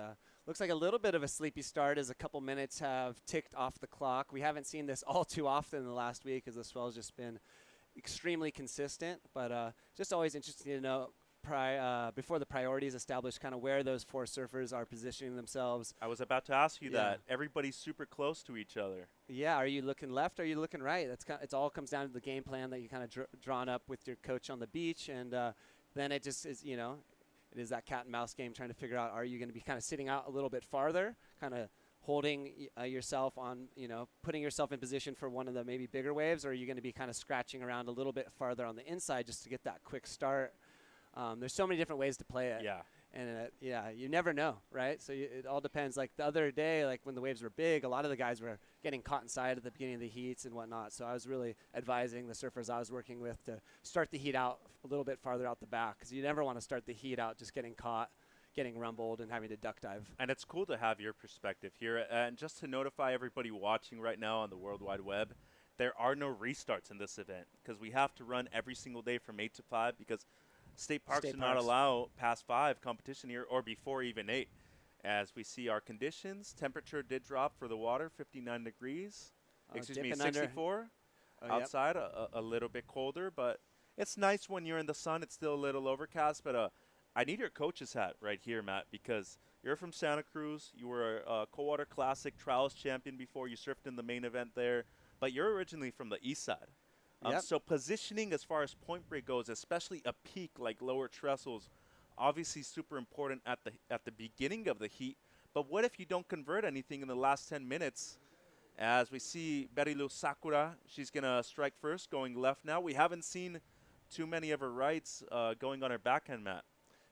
looks like a little bit of a sleepy start as a couple minutes have ticked off the clock. We haven't seen this all too often in the last week as the swell's just been extremely consistent, but just always interesting to know before the priorities established, kind of where those 4 surfers are positioning themselves. I was about to ask you that. Everybody's super close to each other. Yeah, are you looking left or are you looking right? It all comes down to the game plan that you kind of drawn up with your coach on the beach, and then it just is, it is that cat and mouse game trying to figure out, are you going to be kind of sitting out a little bit farther, kind of holding yourself on, putting yourself in position for one of the maybe bigger waves, or are you going to be kind of scratching around a little bit farther on the inside just to get that quick start? There's so many different ways to play it. Yeah. And you never know, right? So it all depends. Like the other day, like when the waves were big, a lot of the guys were getting caught inside at the beginning of the heats and whatnot. So I was really advising the surfers I was working with to start the heat out a little bit farther out the back, because you never want to start the heat out just getting caught, getting rumbled, and having to duck dive. And it's cool to have your perspective here. And just to notify everybody watching right now on the World Wide Web, there are no restarts in this event because we have to run every single day from 8 to 5 because state parks do not allow past 5 competition here or before even 8. As we see our conditions, temperature did drop for the water, 59 degrees. 64. Outside, a little bit colder, but it's nice when you're in the sun. It's still a little overcast, but I need your coach's hat right here, Matt, because you're from Santa Cruz. You were a Coldwater Classic Trials champion before. You surfed in the main event there, but you're originally from the east side. So positioning as far as point break goes, especially a peak like Lower Trestles, obviously super important at the beginning of the heat, But what if you don't convert anything in the last 10 minutes? As we see Berilu Sakura, she's going to strike first, going left now. We haven't seen too many of her rights going on her backhand, Matt.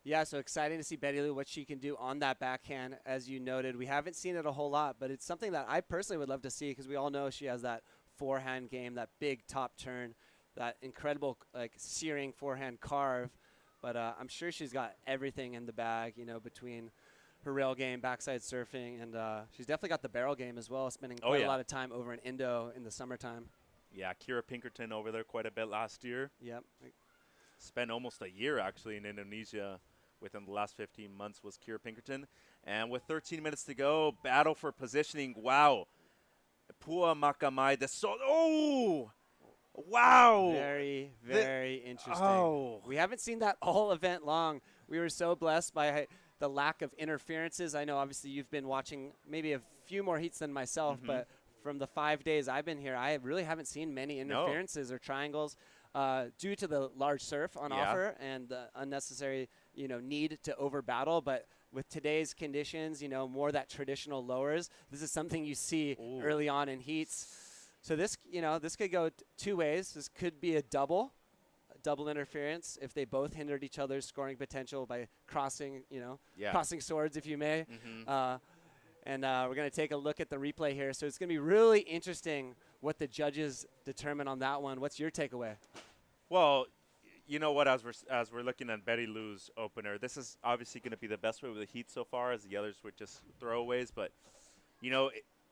Yeah, so exciting to see Betty Lou, what she can do on that backhand. As you noted, we haven't seen it a whole lot, but it's something that I personally would love to see because we all know she has that forehand game, that big top turn, that incredible like searing forehand carve. But I'm sure she's got everything in the bag, you know, between her rail game, backside surfing, and she's definitely got the barrel game as well, spending quite a lot of time over in Indo in the summertime. Yeah, Kira Pinkerton over there quite a bit last year. Yep. Spent almost a year, actually, in Indonesia. Within the last 15 months was Kira Pinkerton. And with 13 minutes to go, battle for positioning. Wow. Pua Makamai. Oh! Wow. Very, very interesting. Oh. We haven't seen that all event long. We were so blessed by the lack of interferences. I know, obviously, you've been watching maybe a few more heats than myself, but from the 5 days I've been here, I really haven't seen many interferences or triangles due to the large surf on offer and the unnecessary need to over battle. But with today's conditions, more that traditional lowers, this is something you see early on in heats. So this, this could go two ways. This could be a double interference if they both hindered each other's scoring potential by crossing, crossing swords, if you may. And we're going to take a look at the replay here. So it's going to be really interesting what the judges determine on that one. What's your takeaway? Well, you know what, as we're looking at Betty Lou's opener, this is obviously going to be the best way with the heat so far, as the others were just throwaways. But,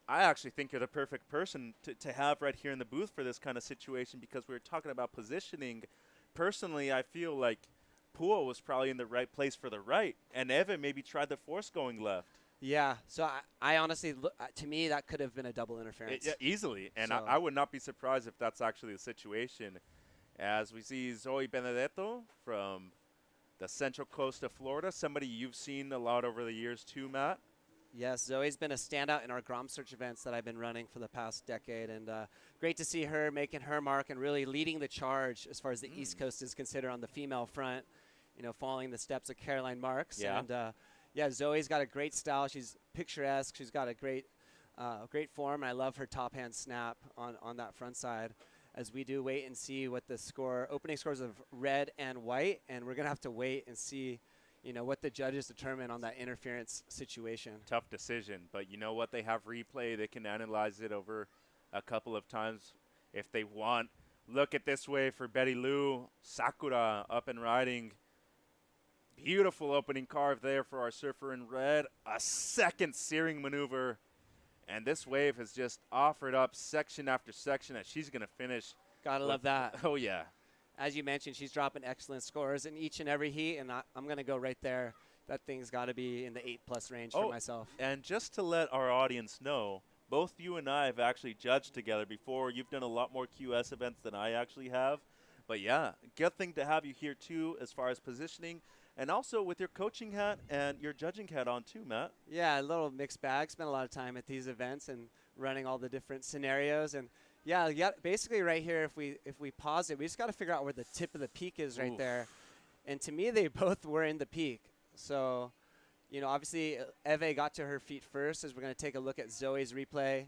I actually think you're the perfect person to have right here in the booth for this kind of situation, because we were talking about positioning. Personally, I feel like Pua was probably in the right place for the right, and Evan maybe tried the force going left. Yeah, so I honestly, to me, that could have been a double interference. Easily, and I would not be surprised if that's actually the situation. As we see Zoe Benedetto from the Central Coast of Florida, somebody you've seen a lot over the years too, Matt. Yes, Zoe's been a standout in our Grom Search events that I've been running for the past decade, and great to see her making her mark and really leading the charge as far as the East Coast is considered on the female front, following the steps of Caroline Marks. Yeah. And Zoe's got a great style. She's picturesque. She's got a great form. I love her top hand snap on that front side. As we do wait and see what the opening scores of red and white, and we're going to have to wait and see what the judges determine on that interference situation. Tough decision, but you know what? They have replay. They can analyze it over a couple of times if they want. Look at this wave for Betty Lou. Sakura up and riding. Beautiful opening carve there for our surfer in red. A second searing maneuver. And this wave has just offered up section after section that she's going to finish. Gotta love that. Oh, yeah. As you mentioned, she's dropping excellent scores in each and every heat, and I'm going to go right there. That thing's got to be in the 8+ range for myself. And just to let our audience know, both you and I have actually judged together before. You've done a lot more QS events than I actually have. But, yeah, good thing to have you here, too, as far as positioning. And also with your coaching hat and your judging hat on, too, Matt. Yeah, a little mixed bag. Spent a lot of time at these events and running all the different scenarios. And yeah, basically right here, if we pause it, we just got to figure out where the tip of the peak is right there. And to me, they both were in the peak. So, obviously, Eve got to her feet first, as we're going to take a look at Zoe's replay.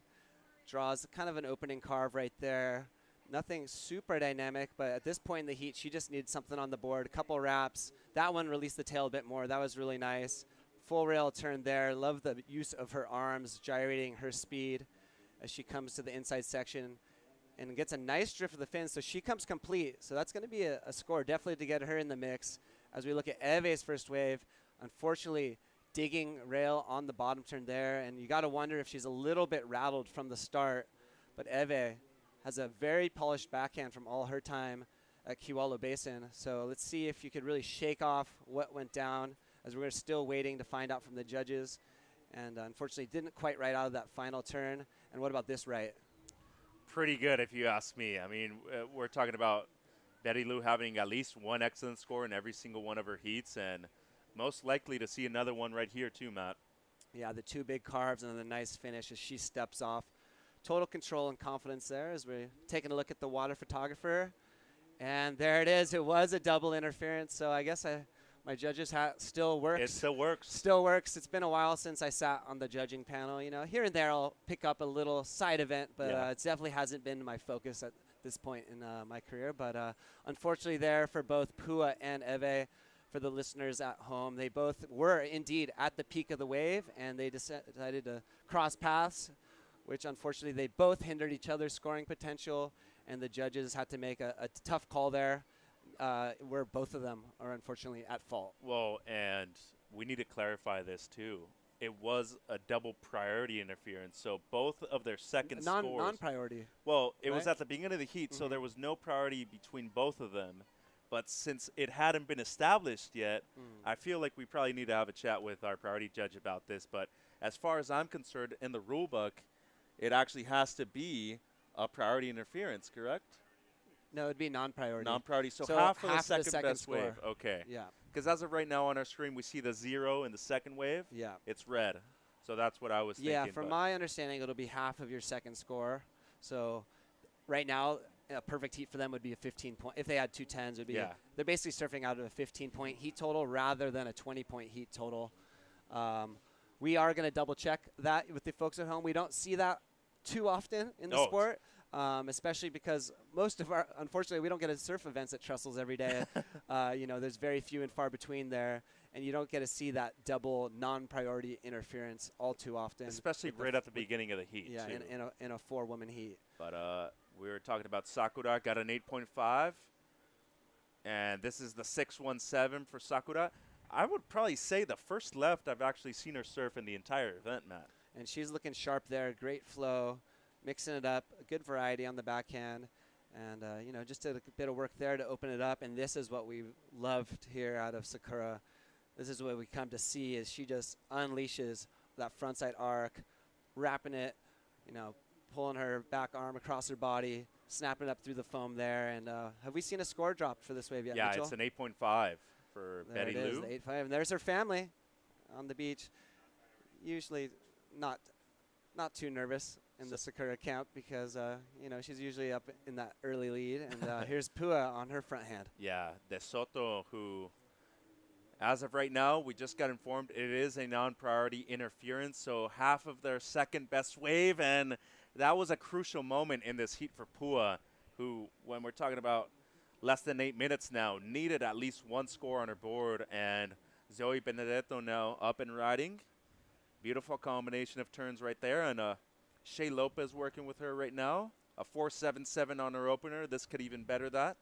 Draws kind of an opening carve right there. Nothing super dynamic, but at this point in the heat, she just needed something on the board. A couple wraps. That one released the tail a bit more. That was really nice. Full rail turn there. Love the use of her arms, gyrating her speed as she comes to the inside section and gets a nice drift of the fin. So she comes complete. So that's going to be a score definitely to get her in the mix. As we look at Eve's first wave, unfortunately digging rail on the bottom turn there. And you got to wonder if she's a little bit rattled from the start. But Eve has a very polished backhand from all her time at Kewalo Basin. So let's see if you could really shake off what went down, as we're still waiting to find out from the judges. And unfortunately didn't quite right out of that final turn. And what about this right? Pretty good, if you ask me. I mean, we're talking about Betty Lou having at least one excellent score in every single one of her heats, and most likely to see another one right here too, Matt. Yeah, the two big carves and then the nice finish as she steps off. Total control and confidence there as we're taking a look at the water photographer. And there it is. It was a double interference, so I guess My judges hat still works. It still works. Still works. It's been a while since I sat on the judging panel. You know, here and there I'll pick up a little side event, but it definitely hasn't been my focus at this point in my career. But unfortunately there for both Pua and Eve, for the listeners at home, they both were indeed at the peak of the wave, and they decided to cross paths, which unfortunately they both hindered each other's scoring potential, and the judges had to make a tough call there. Where both of them are unfortunately at fault. Well, and we need to clarify this too. It was a double priority interference, so both of their second scores. Non-priority. Well, it was right? at the beginning of the heat, so there was no priority between both of them. But since it hadn't been established yet, I feel like we probably need to have a chat with our priority judge about this. But as far as I'm concerned, in the rule book, it actually has to be a priority interference, correct? No, it'd be non-priority. Non-priority, so half of the second best score. wave. Okay. Yeah. Because as of right now on our screen, we see the 0 in the second wave. Yeah. It's red. So that's what I was thinking. Yeah, from my understanding, it'll be half of your second score. So right now, a perfect heat for them would be a 15-point. If they had 2 10s, it would be they're basically surfing out of a 15-point heat total rather than a 20-point heat total. We are going to double-check that with the folks at home. We don't see that too often in the sport. Especially because unfortunately, we don't get to surf events at Trestles every day. You know, there's very few and far between there, and you don't get to see that double non-priority interference all too often. Especially right at the beginning of the heat, yeah, too. in a 4-woman heat. But we were talking about Sakura, got an 8.5, and this is the 617 for Sakura. I would probably say the first left I've actually seen her surf in the entire event, Matt. And she's looking sharp there, great flow. Mixing it up, a good variety on the backhand, and you know, just did a bit of work there to open it up. And this is what we loved here out of Sakura. This is what we come to see: is she just unleashes that frontside arc, wrapping it, you know, pulling her back arm across her body, snapping it up through the foam there. And have we seen a score drop for this wave yet? Yeah, Mitchell? it's an 8.5 for there Betty it is, Lou. the 8.5, and there's her family on the beach. Usually not too nervous in the Sakura count because, you know, she's usually up in that early lead. And here's Pua on her front hand. Yeah, De Soto, who, as of right now, we just got informed it is a non-priority interference, so half of their second best wave, and that was a crucial moment in this heat for Pua, who, when we're talking about less than 8 minutes now, needed at least one score on her board, and Zoe Benedetto now up and riding. Beautiful combination of turns right there, and Shea Lopez working with her right now. A 4.77 on her opener. This could even better that.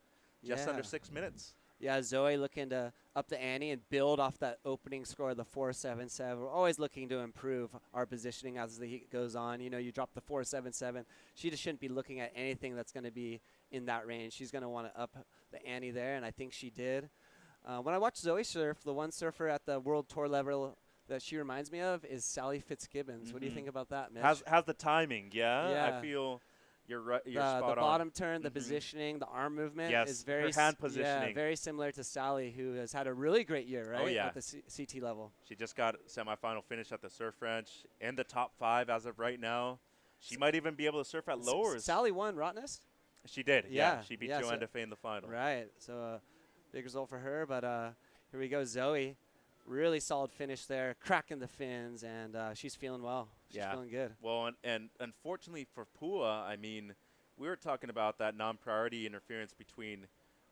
Just under 6 minutes. Yeah, Zoe looking to up the ante and build off that opening score, the 4.77. We're always looking to improve our positioning as the heat goes on. You know, you drop the 4.77. She just shouldn't be looking at anything that's going to be in that range. She's going to want to up the ante there, and I think she did. When I watch Zoe surf, the one surfer at the World Tour level that she reminds me of is Sally Fitzgibbons. What do you think about that, Mitch? Has the timing, yeah. I feel you're right. You're spot on. The bottom turn, the positioning, the arm movement is very her hand positioning. Yeah, very similar to Sally, who has had a really great year, right? Oh, yeah. At the CT level. She just got semifinal finish at the Surf Ranch in the top 5 as of right now. She might even be able to surf at lowers. Sally won Rottnest? She did, yeah. She beat Joanne Defay in the final. Right, so big result for her. But here we go, Zoe. Really solid finish there, cracking the fins, and she's feeling well. She's feeling good. Well, and unfortunately for Pua, I mean, we were talking about that non-priority interference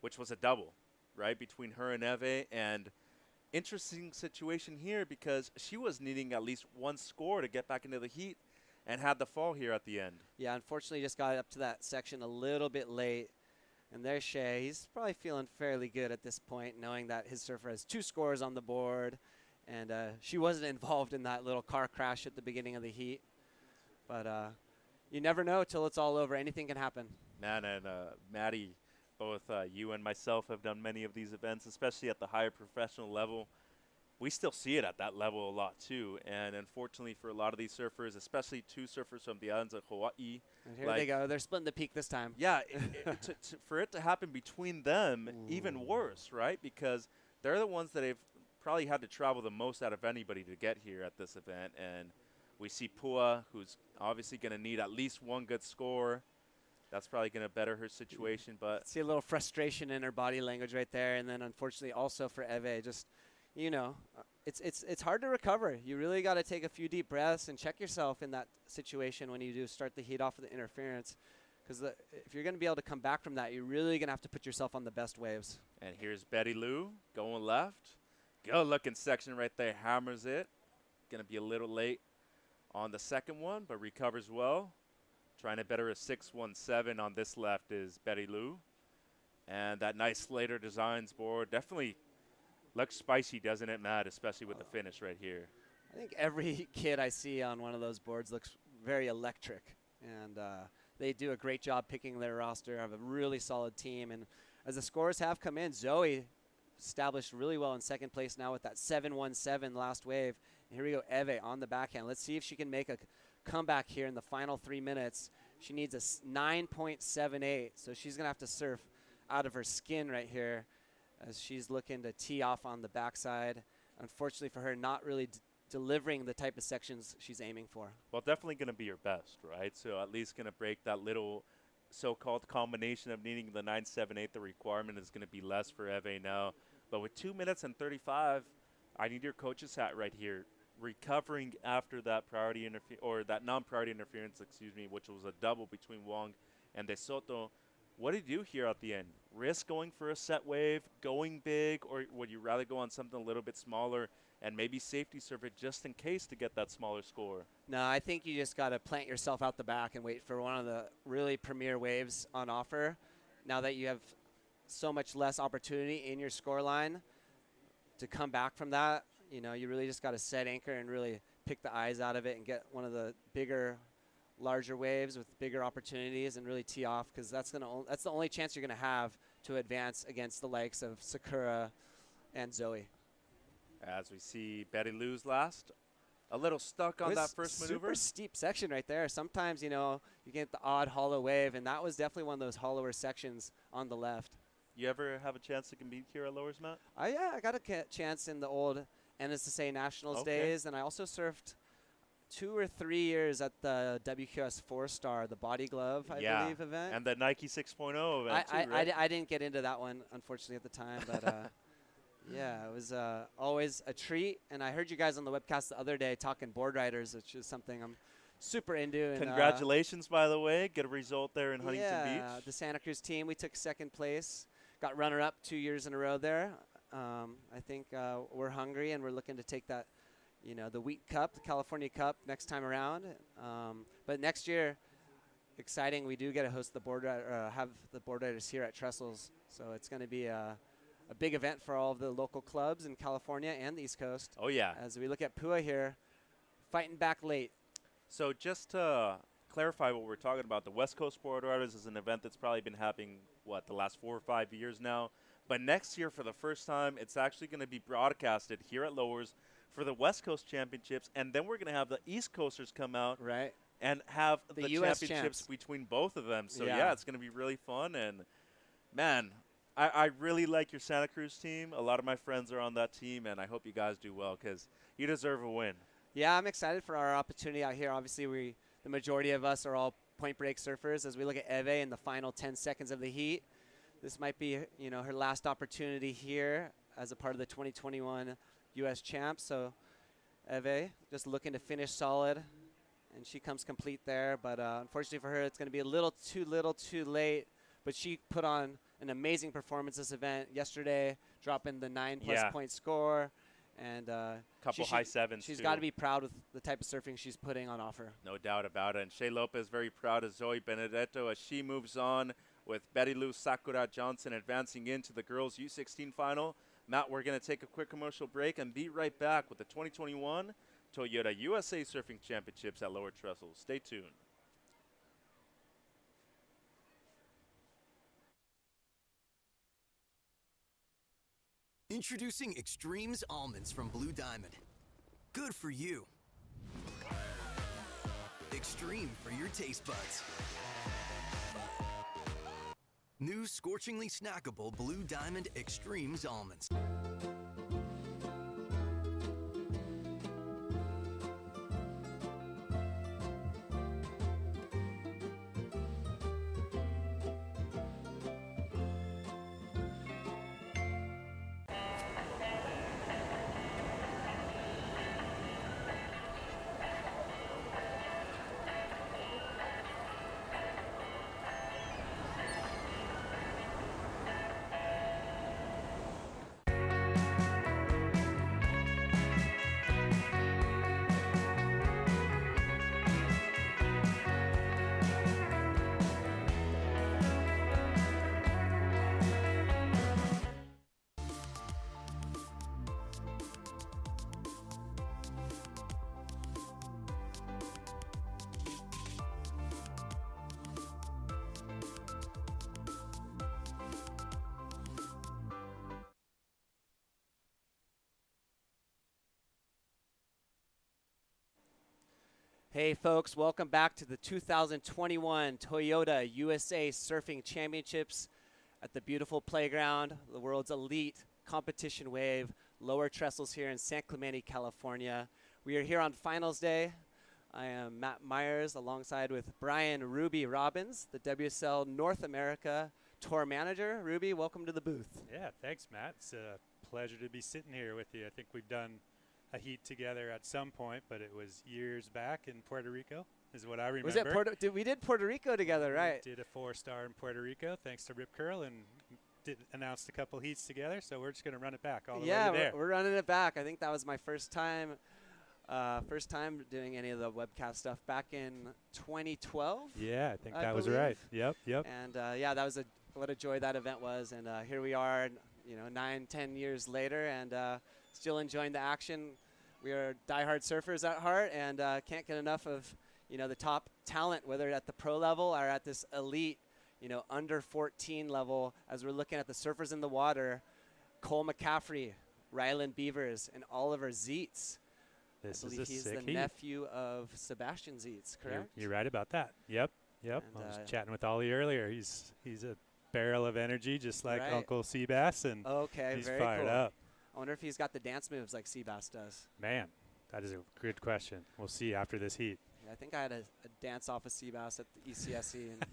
which was a double, right, between her and Eve, and interesting situation here because she was needing at least one score to get back into the heat and had the fall here at the end. Yeah, unfortunately just got up to that section a little bit late. And there's Shea. He's probably feeling fairly good at this point, knowing that his surfer has 2 scores on the board. And she wasn't involved in that little car crash at the beginning of the heat. But you never know till it's all over. Anything can happen. Man, and Maddie, both you and myself have done many of these events, especially at the higher professional level. We still see it at that level a lot, too. And unfortunately for a lot of these surfers, especially 2 surfers from the islands of Hawaii. And here they go. They're splitting the peak this time. Yeah, for it to happen between them, even worse, right? Because they're the ones that have probably had to travel the most out of anybody to get here at this event. And we see Pua, who's obviously going to need at least one good score. That's probably going to better her situation. But see a little frustration in her body language right there. And then unfortunately also for Eve, just, you know, it's hard to recover. You really got to take a few deep breaths and check yourself in that situation when you do start the heat off of the interference. Because if you're going to be able to come back from that, you're really going to have to put yourself on the best waves. And here's Betty Lou going left. Good looking section right there. Hammers it. Going to be a little late on the second one, but recovers well. Trying to better a 6.17 on this left is Betty Lou. And that nice Slater Designs board definitely looks spicy, doesn't it, Matt? Especially with the finish right here. I think every kid I see on one of those boards looks very electric. And they do a great job picking their roster, have a really solid team. And as the scores have come in, Zoe established really well in second place now with that 7.17 last wave. And here we go, Eve on the backhand. Let's see if she can make a comeback here in the final 3 minutes. She needs a 9.78, so she's going to have to surf out of her skin right here as she's looking to tee off on the backside. Unfortunately for her, not really delivering the type of sections she's aiming for. Well, definitely going to be your best, right? So at least going to break that little so-called combination of needing the 9.78. The requirement is going to be less for Eve now. But with 2 minutes and 35, I need your coach's hat right here. Recovering after that priority or that non-priority interference, which was a double between Wong and De Soto. What did you do here at the end? Risk going for a set wave, going big, or would you rather go on something a little bit smaller and maybe safety serve it just in case to get that smaller score? No, I think you just got to plant yourself out the back and wait for one of the really premier waves on offer. Now that you have so much less opportunity in your score line to come back from that, you know, you really just got to set anchor and really pick the eyes out of it and get one of the bigger, larger waves with bigger opportunities and really tee off, because that's the only chance you're going to have to advance against the likes of Sakura and Zoe. As we see Betty Lou's last, a little stuck on that first maneuver. Super steep section right there. Sometimes, you know, you get the odd hollow wave, and that was definitely one of those hollower sections on the left. You ever have a chance to compete here at Lowers, Matt? Yeah, I got a chance in the old NSSA Nationals days, and I also surfed 2 or 3 years at the WQS 4-Star, the body glove, I believe, event. And the Nike 6.0 event, too, right? I didn't get into that one, unfortunately, at the time, but yeah, it was always a treat. And I heard you guys on the webcast the other day talking board riders, which is something I'm super into. And, congratulations, by the way. Get a result there in Huntington Beach. Yeah, the Santa Cruz team, we took second place. Got runner-up 2 years in a row there. I think we're hungry, and we're looking to take that, you know, the Wheat Cup, the California Cup next time around. But next year, exciting, we do get to host the have the board riders here at Trestles. So it's going to be a big event for all of the local clubs in California and the East Coast. Oh, yeah. As we look at Pua here, fighting back late. So just to clarify what we're talking about, the West Coast Board Riders is an event that's probably been happening, the last 4 or 5 years now. But next year, for the first time, it's actually going to be broadcasted here at Lowers for the West Coast Championships. And then we're going to have the East Coasters come out and have the US championships champs between both of them. So, yeah, it's going to be really fun. And, man, I really like your Santa Cruz team. A lot of my friends are on that team, and I hope you guys do well because you deserve a win. Yeah, I'm excited for our opportunity out here. Obviously, the majority of us are all point break surfers. As we look at Eve in the final 10 seconds of the heat, this might be, you know, her last opportunity here as a part of the 2021 U.S. champs. So Eve just looking to finish solid, and she comes complete there. But unfortunately for her, it's going to be a little too late. But she put on an amazing performance this event yesterday, dropping the 9+ point score. And couple high sevens. She's got to be proud with the type of surfing she's putting on offer. No doubt about it. And Shea Lopez very proud of Zoe Benedetto as she moves on with Betty Lou Sakura Johnson advancing into the girls U16 final. Matt, we're going to take a quick commercial break and be right back with the 2021 Toyota USA Surfing Championships at Lower Trestles. Stay tuned. Introducing Extremes Almonds from Blue Diamond. Good for you. Extreme for your taste buds. New scorchingly snackable Blue Diamond Extremes Almonds. Hey folks, welcome back to the 2021 Toyota USA Surfing Championships at the beautiful playground, the world's elite competition wave, Lower Trestles here in San Clemente, California. We are here on finals day. I am Matt Myers alongside with Brian Ruby Robbins, the WSL North America Tour Manager. Ruby, welcome to the booth. Yeah, thanks, Matt. It's a pleasure to be sitting here with you. I think we've done a heat together at some point, but it was years back in Puerto Rico, is what I remember. Was it we did Puerto Rico together, right? We did a 4-star in Puerto Rico, thanks to Rip Curl, and announced a couple heats together, so we're just going to run it back all the way to there. Yeah, we're running it back. I think that was my first time doing any of the webcast stuff back in 2012. Yeah, I think I that was believe. right. Yep. And yeah, that was what a joy that event was. And here we are, 9-10 years later, and still enjoying the action. We are diehard surfers at heart, and can't get enough of the top talent, whether at the pro level or at this elite, under 14 level. As we're looking at the surfers in the water, Cole McCaffrey, Rylan Beavers, and Oliver Zietz. This I is believe a he's sick the heat. nephew of Sebastian Zietz, correct? You're right about that. Yep. And, I was chatting with Ollie earlier. He's a barrel of energy, just like Right. Uncle Seabass, and Okay, he's very fired cool. up. I wonder if he's got the dance moves like Seabass does. Man, that is a good question. We'll see after this heat. Yeah, I think I had a dance off of Seabass at the ECSC, and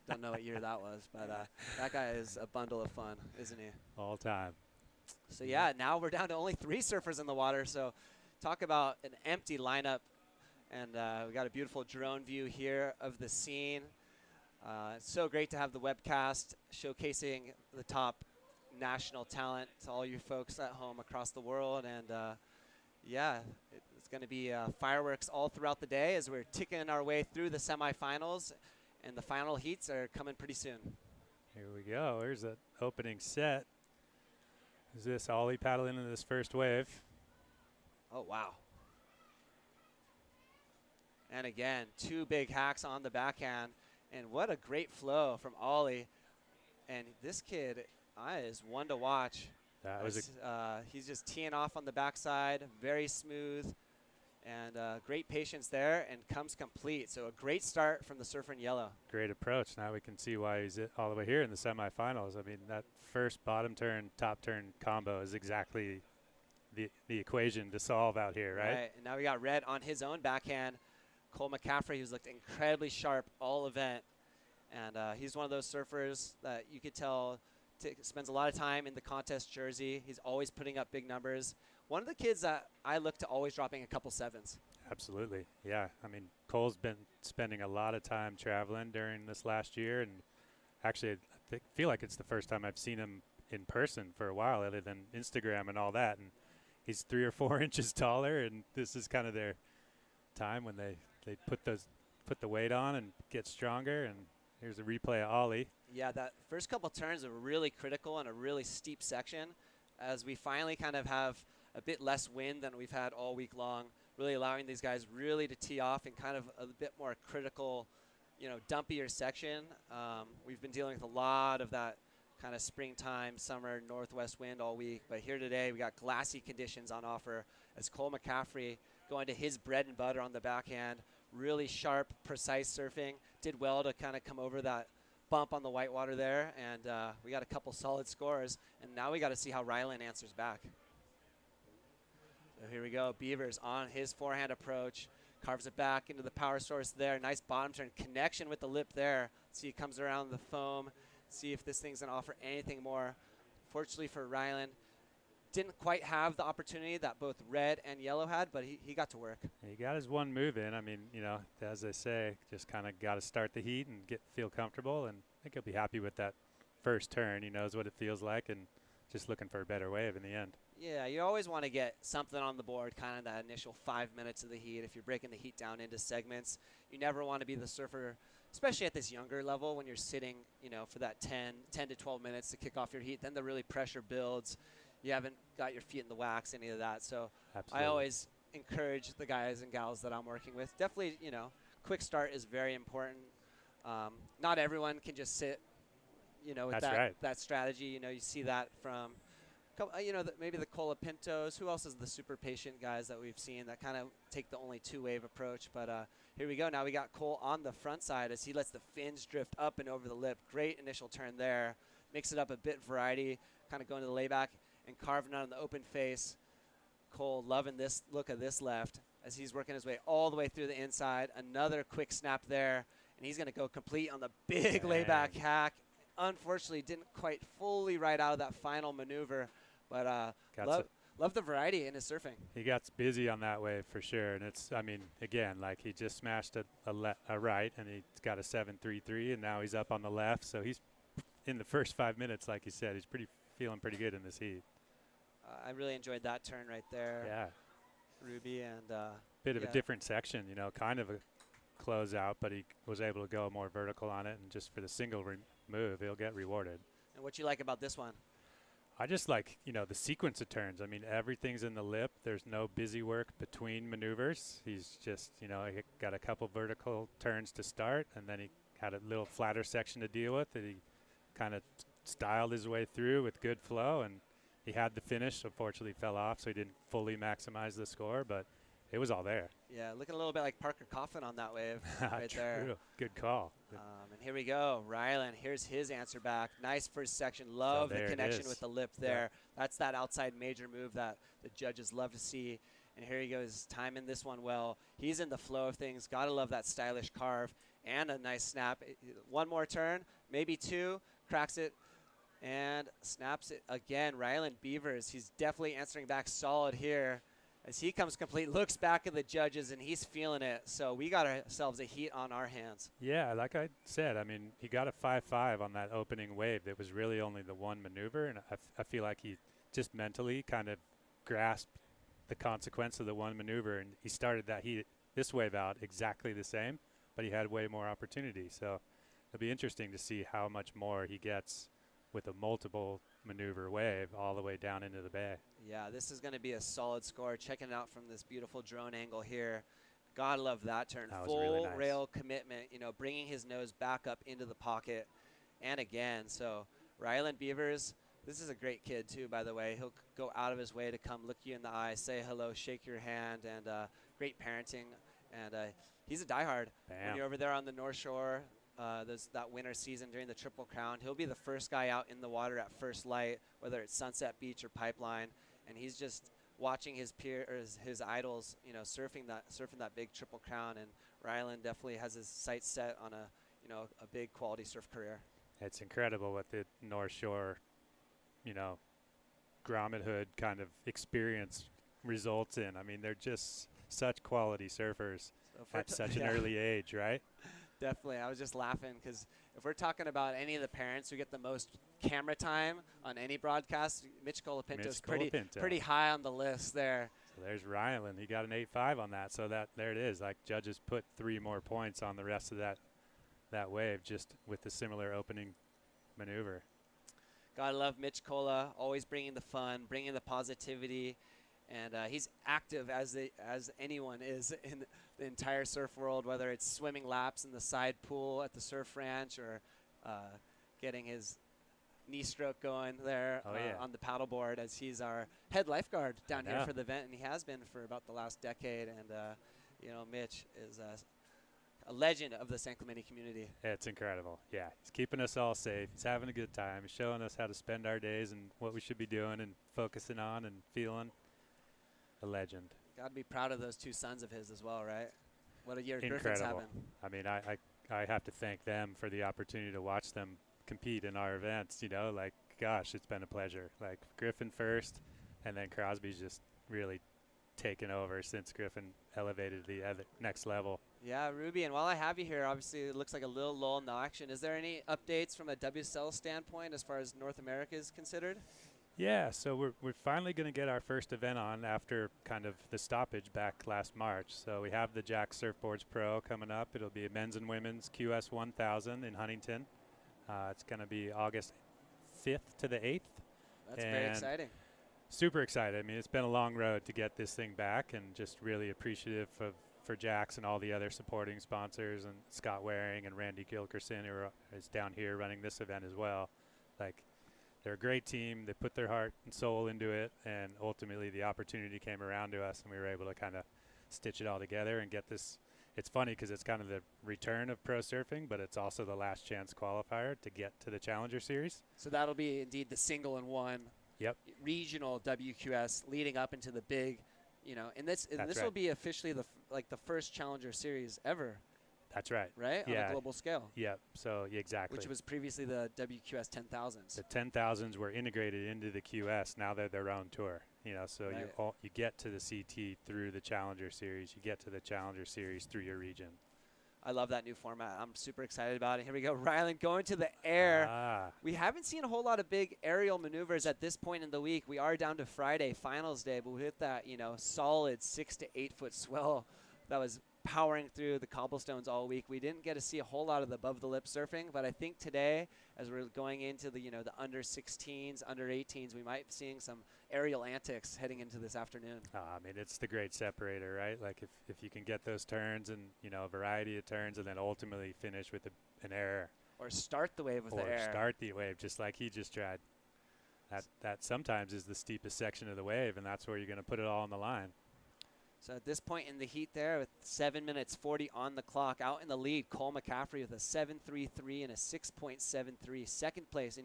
don't know what year that was, but that guy is a bundle of fun, isn't he? All time. So yeah, now we're down to only 3 surfers in the water. So talk about an empty lineup, and we got a beautiful drone view here of the scene. It's so great to have the webcast showcasing the top national talent to all you folks at home across the world. And yeah, it's going to be fireworks all throughout the day as we're ticking our way through the semifinals, and the final heats are coming pretty soon. Here we go. Here's the opening set. Is this Ollie paddling into this first wave? Oh, wow. And again, 2 big hacks on the backhand. And what a great flow from Ollie. And this kid is one to watch. That was he's just teeing off on the backside, very smooth, and great patience there, and comes complete. So a great start from the surfer in yellow. great approach. Now we can see why he's all the way here in the semifinals. I mean, that first bottom turn, top turn combo is exactly the equation to solve out here, right? And now we got red on his own backhand. Cole McCaffrey, who's looked incredibly sharp all event. And he's one of those surfers that you could tell spends a lot of time in the contest jersey. He's always putting up big numbers. One of the kids that I look to always dropping a couple 7s. Absolutely, yeah. I mean, Cole's been spending a lot of time traveling during this last year, and actually I feel like it's the first time I've seen him in person for a while, other than Instagram and all that. And he's 3 or 4 inches taller, and this is kind of their time when they put the weight on and get stronger. And here's a replay of Ollie. Yeah, that first couple turns are really critical in a really steep section, as we finally kind of have a bit less wind than we've had all week long, really allowing these guys really to tee off in kind of a bit more critical, dumpier section. We've been dealing with a lot of that kind of springtime, summer, northwest wind all week, but here today we got glassy conditions on offer as Cole McCaffrey going to his bread and butter on the backhand, really sharp, precise surfing, did well to kind of come over that bump on the whitewater there, and we got a couple solid scores, and now we got to see how Rylan answers back. So here we go, Beavers on his forehand approach, carves it back into the power source there, nice bottom turn, connection with the lip there. See, he comes around the foam, see if this thing's gonna offer anything more. Fortunately for Rylan, didn't quite have the opportunity that both red and yellow had, but he got to work. He got his one move in. I mean, as they say, just kind of got to start the heat and feel comfortable, and I think he'll be happy with that first turn. He knows what it feels like, and just looking for a better wave in the end. Yeah, you always want to get something on the board, kind of that initial 5 minutes of the heat. If you're breaking the heat down into segments, you never want to be the surfer, especially at this younger level when you're sitting, for that 10 to 12 minutes to kick off your heat. Then the really pressure builds. You haven't got your feet in the wax, any of that. So Absolutely. I always encourage the guys and gals that I'm working with. Definitely, quick start is very important. Not everyone can just sit, with That's right. that strategy. You see that from You know, maybe the Colapintos. Who else is the super patient guys that we've seen that kind of take the only two-wave approach? But here we go. Now we got Cole on the front side as he lets the fins drift up and over the lip. Great initial turn there. Mix it up a bit, variety, kind of going to the layback and carving out on the open face. Cole loving this look of this left as he's working his way all the way through the inside. Another quick snap there, and he's going to go complete on the big layback hack. Unfortunately, didn't quite fully ride out of that final maneuver, but love the variety in his surfing. He got busy on that wave for sure, and it's, I mean, again, like he just smashed a right, and he's got a 7.33, and now he's up on the left, so he's in the first 5 minutes, like you said, he's feeling pretty good in this heat. I really enjoyed that turn right there. Yeah. Ruby and bit of a different section, you know, kind of a closeout, but he was able to go more vertical on it, and just for the single move, he'll get rewarded. And what you like about this one? I just like, you know, the sequence of turns. I mean, everything's in the lip. There's no busy work between maneuvers. He's just, you know, he got a couple vertical turns to start, and then he had a little flatter section to deal with that he kind of styled his way through with good flow, and he had the finish. Unfortunately, fell off, so he didn't fully maximize the score, but it was all there. Yeah, looking a little bit like Parker Coffin on that wave right there. Good call. And here we go. Ryland, here's his answer back. Nice first section. Love the connection with the lip there. Yeah. That's that outside major move that the judges love to see. And here he goes, timing this one well. He's in the flow of things. Got to love that stylish carve and a nice snap. One more turn, maybe two. Cracks it and snaps it again. Ryland Beavers, he's definitely answering back solid here. As he comes complete, looks back at the judges, and he's feeling it. So we got ourselves a heat on our hands. Yeah, like I said, I mean, he got a 5.5 on that opening wave. That was really only the one maneuver, and I feel like he just mentally kind of grasped the consequence of the one maneuver, and he started this wave out exactly the same, but he had way more opportunity. So it'll be interesting to see how much more he gets with a multiple maneuver wave all the way down into the bay. Yeah, this is going to be a solid score. Checking it out from this beautiful drone angle here. Gotta love that turn. That was full really nice. rail commitment, you know, bringing his nose back up into the pocket. And again, so Ryland Beavers, this is a great kid too, by the way. He'll go out of his way to come look you in the eye, say hello, shake your hand, and great parenting. And he's a diehard. Bam. When you're over there on the North Shore, there's that winter season during the Triple Crown. He'll be the first guy out in the water at first light, whether it's Sunset Beach or Pipeline, and he's just watching his his idols, you know, surfing that big Triple Crown. And Ryland definitely has his sights set on a big quality surf career. It's incredible what the North Shore, you know, grommet hood kind of experience results in. I mean, they're just such quality surfers at such an early age, right? Definitely. I was just laughing because if we're talking about any of the parents who get the most camera time on any broadcast, Mitch Colapinto is pretty high on the list there. So there's Ryland. He got an 8.5 on that. So there it is. Like, judges put 3 more points on the rest of that wave just with the similar opening maneuver. Gotta love Mitch Cola, always bringing the fun, bringing the positivity. And he's active as anyone is in the entire surf world, whether it's swimming laps in the side pool at the surf ranch or getting his knee stroke going there on the paddleboard, as he's our head lifeguard down here for the event, and he has been for about the last decade. And you know, Mitch is a legend of the San Clemente community. It's incredible. Yeah, he's keeping us all safe. He's having a good time. He's showing us how to spend our days and what we should be doing and focusing on and feeling. A legend. Got to be proud of those 2 sons of his as well, right? What a year Incredible. Griffin's having. I mean, I have to thank them for the opportunity to watch them compete in our events. You know, like, gosh, it's been a pleasure. Like, Griffin first, and then Crosby's just really taken over since Griffin elevated the next level. Yeah, Ruby, and while I have you here, obviously it looks like a little lull in the action. Is there any updates from a WSL standpoint as far as North America is considered? Yeah, so we're finally going to get our first event on after kind of the stoppage back last March. So we have the Jack Surfboards Pro coming up. It'll be a men's and women's QS 1000 in Huntington. It's going to be August 5th to the 8th. That's very exciting. Super excited. I mean, it's been a long road to get this thing back, and just really appreciative for Jax and all the other supporting sponsors, and Scott Waring and Randy Gilkerson, who is down here running this event as well. Like, they're a great team. They put their heart and soul into it, and ultimately the opportunity came around to us, and we were able to kind of stitch it all together and get this. It's funny because it's kind of the return of pro surfing, but it's also the last chance qualifier to get to the Challenger Series. So that'll be indeed the single and one regional WQS leading up into the big, and this will be officially the first Challenger Series ever. That's right. Right? Yeah. On a global scale. Yeah. So exactly. Which was previously the WQS 10,000s. The 10,000s were integrated into the QS. Now they're their own tour. So right. you get to the CT through the Challenger Series. You get to the Challenger Series through your region. I love that new format. I'm super excited about it. Here we go. Ryland going to the air. We haven't seen a whole lot of big aerial maneuvers at this point in the week. We are down to Friday, finals day, but we hit that, solid 6 to 8 foot swell that was powering through the cobblestones all week. We didn't get to see a whole lot of the above the lip surfing, but I think today, as we're going into the the under 16s, under 18s, we might be seeing some aerial antics heading into this afternoon. It's the great separator, right? Like if you can get those turns and a variety of turns, and then ultimately finish with an air, or start the wave with the air, or start the wave just like he just tried. That sometimes is the steepest section of the wave, and that's where you're going to put it all on the line. So at this point in the heat there, with 7 minutes 40 on the clock, out in the lead, Cole McCaffrey with a 7.33 and a 6.73. Second place in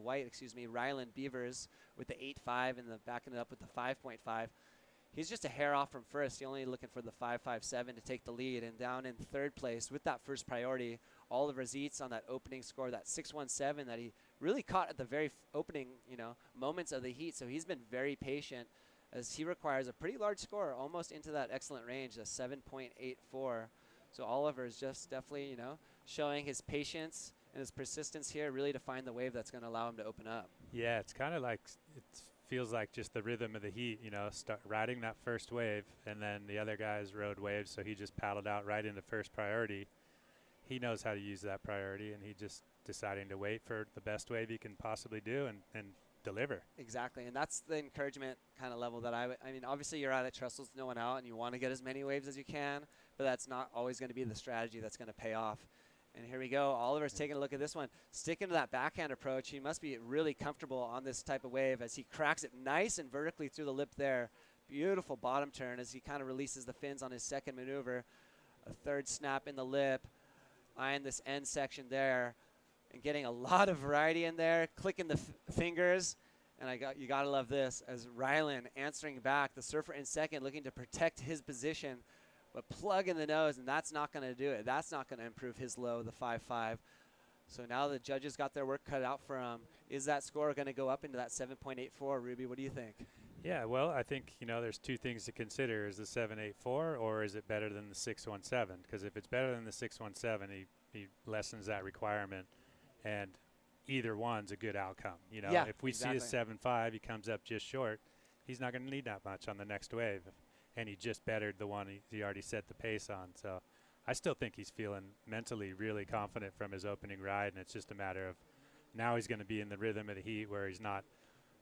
white, Ryland Beavers with the 8.5 and backing it up with the 5.5. He's just a hair off from first. He's only looking for the 5.57 to take the lead. And down in third place with that first priority, Oliver Zietz on that opening score, that 6.17 that he really caught at the very opening, moments of the heat. So he's been very patient, as he requires a pretty large score, almost into that excellent range, a 7.84. So Oliver is just definitely, showing his patience and his persistence here, really to find the wave that's going to allow him to open up. Yeah, it's kind of like, it feels like just the rhythm of the heat, start riding that first wave, and then the other guys rode waves, so he just paddled out right into first priority. He knows how to use that priority, and he just deciding to wait for the best wave he can possibly do and deliver. Exactly, and that's the encouragement kind of level that I mean, obviously you're out at Trestles no one out, and you want to get as many waves as you can, but that's not always going to be the strategy that's going to pay off. And here we go. Oliver's taking a look at this one. Sticking to that backhand approach. He must be really comfortable on this type of wave as he cracks it nice and vertically through the lip there. Beautiful bottom turn as he kind of releases the fins on his second maneuver. A third snap in the lip. Eyeing this end section there. And getting a lot of variety in there. Clicking the fingers. And you got to love this as Ryland answering back. The surfer in second looking to protect his position. But plug in the nose, and that's not going to do it. That's not going to improve his low, the 5.5. So now the judges got their work cut out for him. Is that score going to go up into that 7.84, Ruby? What do you think? Yeah, well, I think, there's two things to consider. Is the 7.84 or is it better than the 6.17? Because if it's better than the 6.17, he lessens that requirement, and either one's a good outcome. Yeah, if we see a 7.5, he comes up just short, he's not going to need that much on the next wave. And he just bettered the one he already set the pace on. So I still think he's feeling mentally really confident from his opening ride, and it's just a matter of now he's going to be in the rhythm of the heat where he's not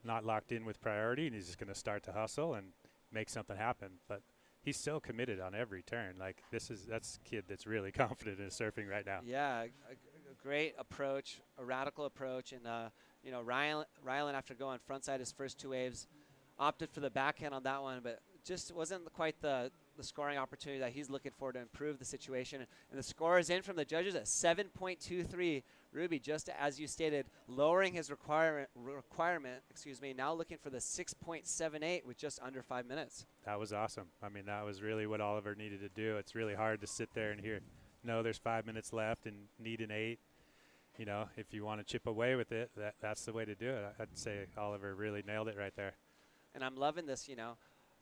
locked in with priority, and he's just going to start to hustle and make something happen. But he's so committed on every turn. Like that's a kid that's really confident in surfing right now. Yeah, a great approach, a radical approach. And, Ryland, after going frontside his first two waves, opted for the backhand on that one, but just wasn't quite the scoring opportunity that he's looking for to improve the situation. And the score is in from the judges at 7.23. Ruby, just as you stated, lowering his requirement, now looking for the 6.78 with just under 5 minutes. That was awesome. I mean, that was really what Oliver needed to do. It's really hard to sit there and hear, no, there's 5 minutes left and need an 8. If you want to chip away with it, that's the way to do it. I'd say Oliver really nailed it right there. And I'm loving this,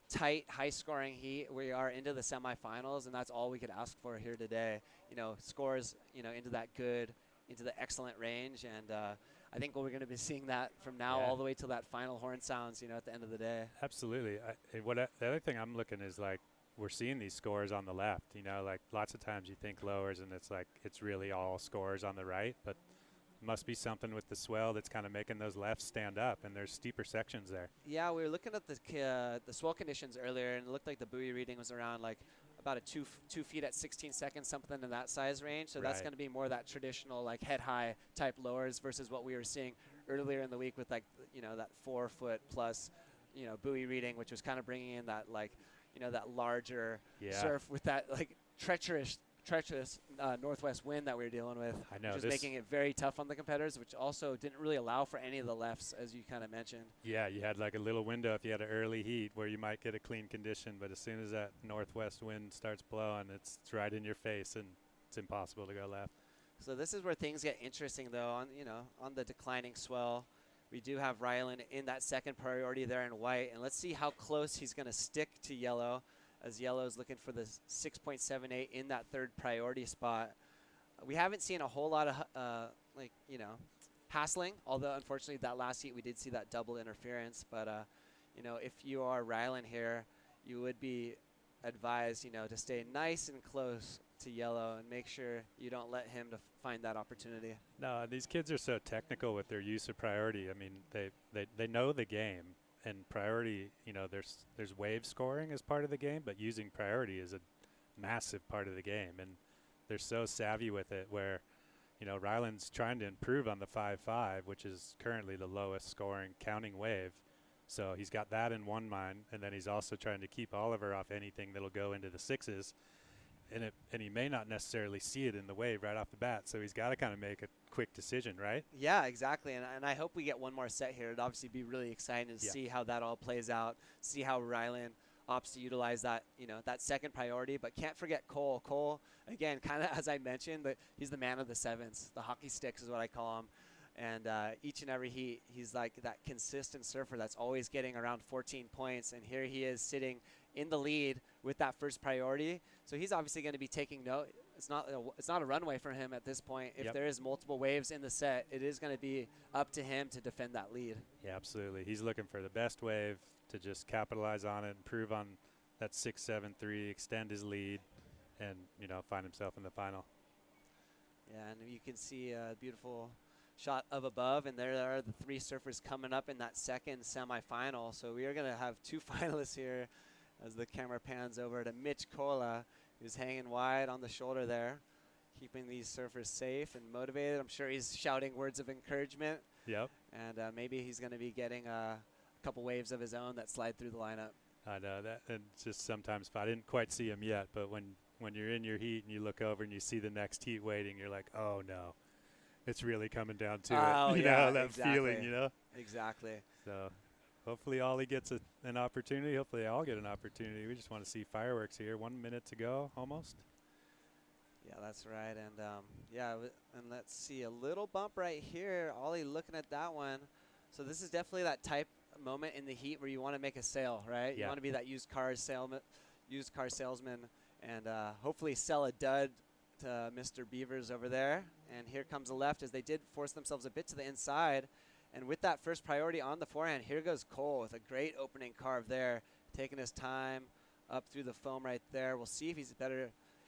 tight, high-scoring heat. We are into the semifinals, and that's all we could ask for here today. Scores, into that good, into the excellent range, and I think we're going to be seeing that from now all the way till that final horn sounds, at the end of the day. Absolutely. The other thing I'm looking is like we're seeing these scores on the left. Like lots of times you think lowers, and it's like it's really all scores on the right, but must be something with the swell that's kind of making those lefts stand up, and there's steeper sections there. Yeah, we were looking at the swell conditions earlier, and it looked like the buoy reading was around like about a 2 feet at 16 seconds, something in that size range. So that's going to be more that traditional like head high type lowers versus what we were seeing earlier in the week with, like, you know, that 4 foot plus, you know, buoy reading, which was kind of bringing in that, like, you know, that larger surf with that, like, treacherous northwest wind that we were dealing with. I know, which was making it very tough on the competitors, which also didn't really allow for any of the lefts, as you kind of mentioned. Yeah, you had like a little window if you had an early heat where you might get a clean condition, but as soon as that northwest wind starts blowing, it's right in your face and it's impossible to go left. So this is where things get interesting, though. On the declining swell, we do have Ryland in that second priority there in white, and let's see how close he's going to stick to yellow, as yellow is looking for the 6.78 in that third priority spot. We haven't seen a whole lot of hassling, although unfortunately that last heat we did see that double interference. But if you are Ryland here, you would be advised, to stay nice and close to yellow and make sure you don't let him to find that opportunity. No, these kids are so technical with their use of priority. I mean, they know the game, and priority, there's wave scoring as part of the game, but using priority is a massive part of the game, and they're so savvy with it where, Ryland's trying to improve on the 5.5, which is currently the lowest scoring counting wave. So he's got that in one mind, and then he's also trying to keep Oliver off anything that'll go into the 6s. And he may not necessarily see it in the wave right off the bat, so he's got to kind of make a quick decision, right? Yeah, exactly. And I hope we get one more set here. It'd obviously be really exciting to see how that all plays out, see how Ryland opts to utilize that, that second priority. But can't forget Cole. Cole, again, kind of as I mentioned, but he's the man of the 7s. The hockey sticks is what I call him. And each and every heat, he's like that consistent surfer that's always getting around 14 points. And here he is sitting in the lead with that first priority. So he's obviously going to be taking note. It's not a runway for him at this point. If there is multiple waves in the set, it is going to be up to him to defend that lead. Yeah, absolutely. He's looking for the best wave to just capitalize on it, improve on that 6-7-3, extend his lead, and, find himself in the final. Yeah, and you can see a beautiful shot of above, and there are the 3 surfers coming up in that second semifinal. So we are going to have 2 finalists here as the camera pans over to Mitch Kola, who's hanging wide on the shoulder there, keeping these surfers safe and motivated. I'm sure he's shouting words of encouragement. Yep. And maybe he's going to be getting a couple waves of his own that slide through the lineup. I know that, and it's just sometimes, I didn't quite see him yet, but when you're in your heat and you look over and you see the next heat waiting, you're like, oh no, it's really coming down to it. That feeling, Exactly. So hopefully Ollie gets an opportunity. Hopefully they all get an opportunity. We just want to see fireworks here. 1 minute to go, almost. Yeah, that's right. And and let's see a little bump right here. Ollie looking at that one. So this is definitely that type moment in the heat where you want to make a sale, right? Yeah. You want to be that used car salesman, and hopefully sell a dud to Mr. Beavers over there. And here comes the left as they did force themselves a bit to the inside. And with that first priority on the forehand, here goes Cole with a great opening carve there, taking his time up through the foam right there. We'll see if he's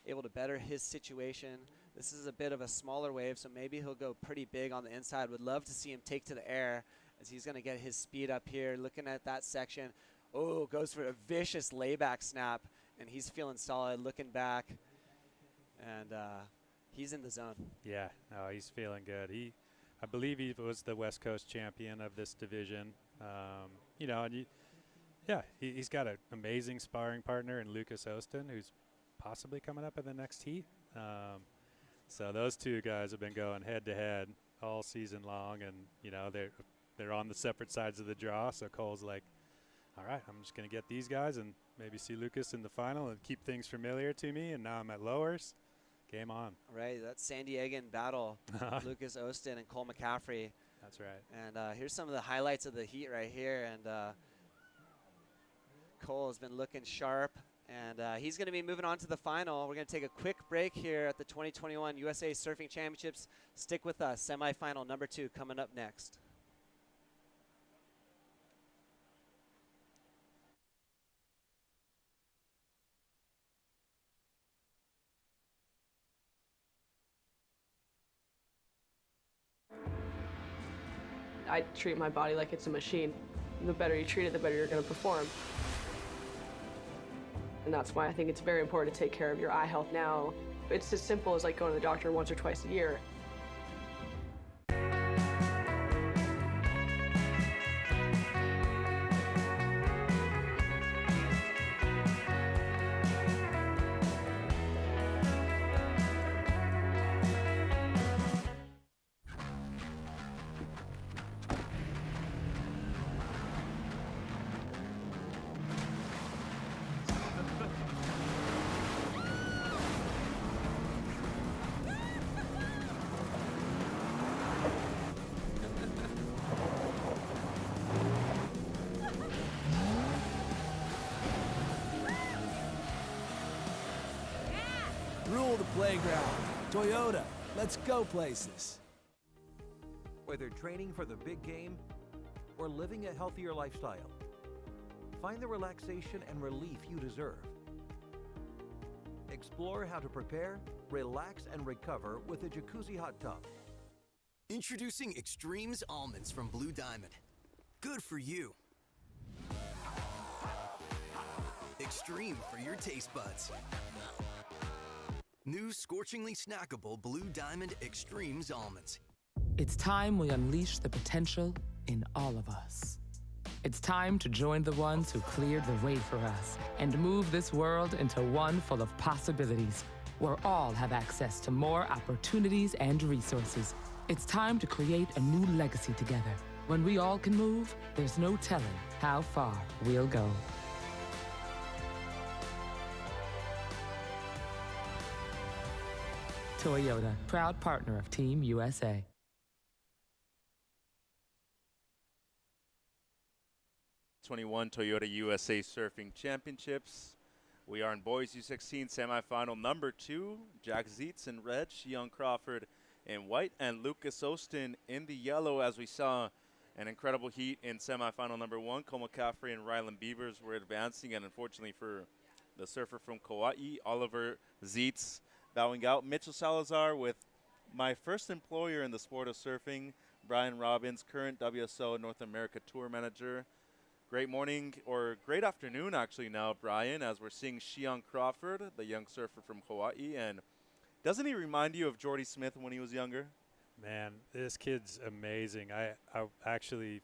able to better his situation. This is a bit of a smaller wave, so maybe he'll go pretty big on the inside. Would love to see him take to the air as he's going to get his speed up here. Looking at that section. Oh, goes for a vicious layback snap, and he's feeling solid, looking back. And he's in the zone. Yeah, no, he's feeling good. I believe he was the West Coast champion of this division. He's got an amazing sparring partner in Lucas Ostin, who's possibly coming up in the next heat. So those 2 guys have been going head-to-head all season long, and, they're on the separate sides of the draw. So Cole's like, all right, I'm just going to get these guys and maybe see Lucas in the final and keep things familiar to me, and now I'm at lowers. Game on. Right, that's San Diegan battle, Lucas Ostin and Cole McCaffrey. That's right. And here's some of the highlights of the heat right here. And Cole has been looking sharp, and he's going to be moving on to the final. We're going to take a quick break here at the 2021 USA Surfing Championships. Stick with us. Semifinal number 2 coming up next. I treat my body like it's a machine. The better you treat it, the better you're going to perform. And that's why I think it's very important to take care of your eye health now. It's as simple as like going to the doctor once or twice a year. playground. Toyota, let's go places. Whether training for the big game or living a healthier lifestyle, find the relaxation and relief you deserve. Explore how to prepare, relax, and recover with a jacuzzi hot tub. Introducing Extremes Almonds from Blue Diamond. Good for you. Extreme for your taste buds. New scorchingly snackable Blue Diamond Extremes Almonds. It's time we unleash the potential in all of us. It's time to join the ones who cleared the way for us and move this world into one full of possibilities, where all have access to more opportunities and resources. It's time to create a new legacy together. When we all can move, there's no telling how far we'll go. Toyota, proud partner of Team USA. '21 Toyota USA Surfing Championships. We are in boys U16 semifinal number 2. Jack Zietz in red, Shion Crawford in white, and Lucas Ostin in the yellow, as we saw an incredible heat in semifinal number 1. Cole McCaffrey and Ryland Beavers were advancing, and unfortunately for the surfer from Kauai, Oliver Zietz bowing out. Mitchell Salazar with my first employer in the sport of surfing, Brian Robbins, current WSO North America Tour Manager. Great morning, or great afternoon actually now, Brian, as we're seeing Shion Crawford, the young surfer from Hawaii. And doesn't he remind you of Jordy Smith when he was younger? Man, this kid's amazing. I actually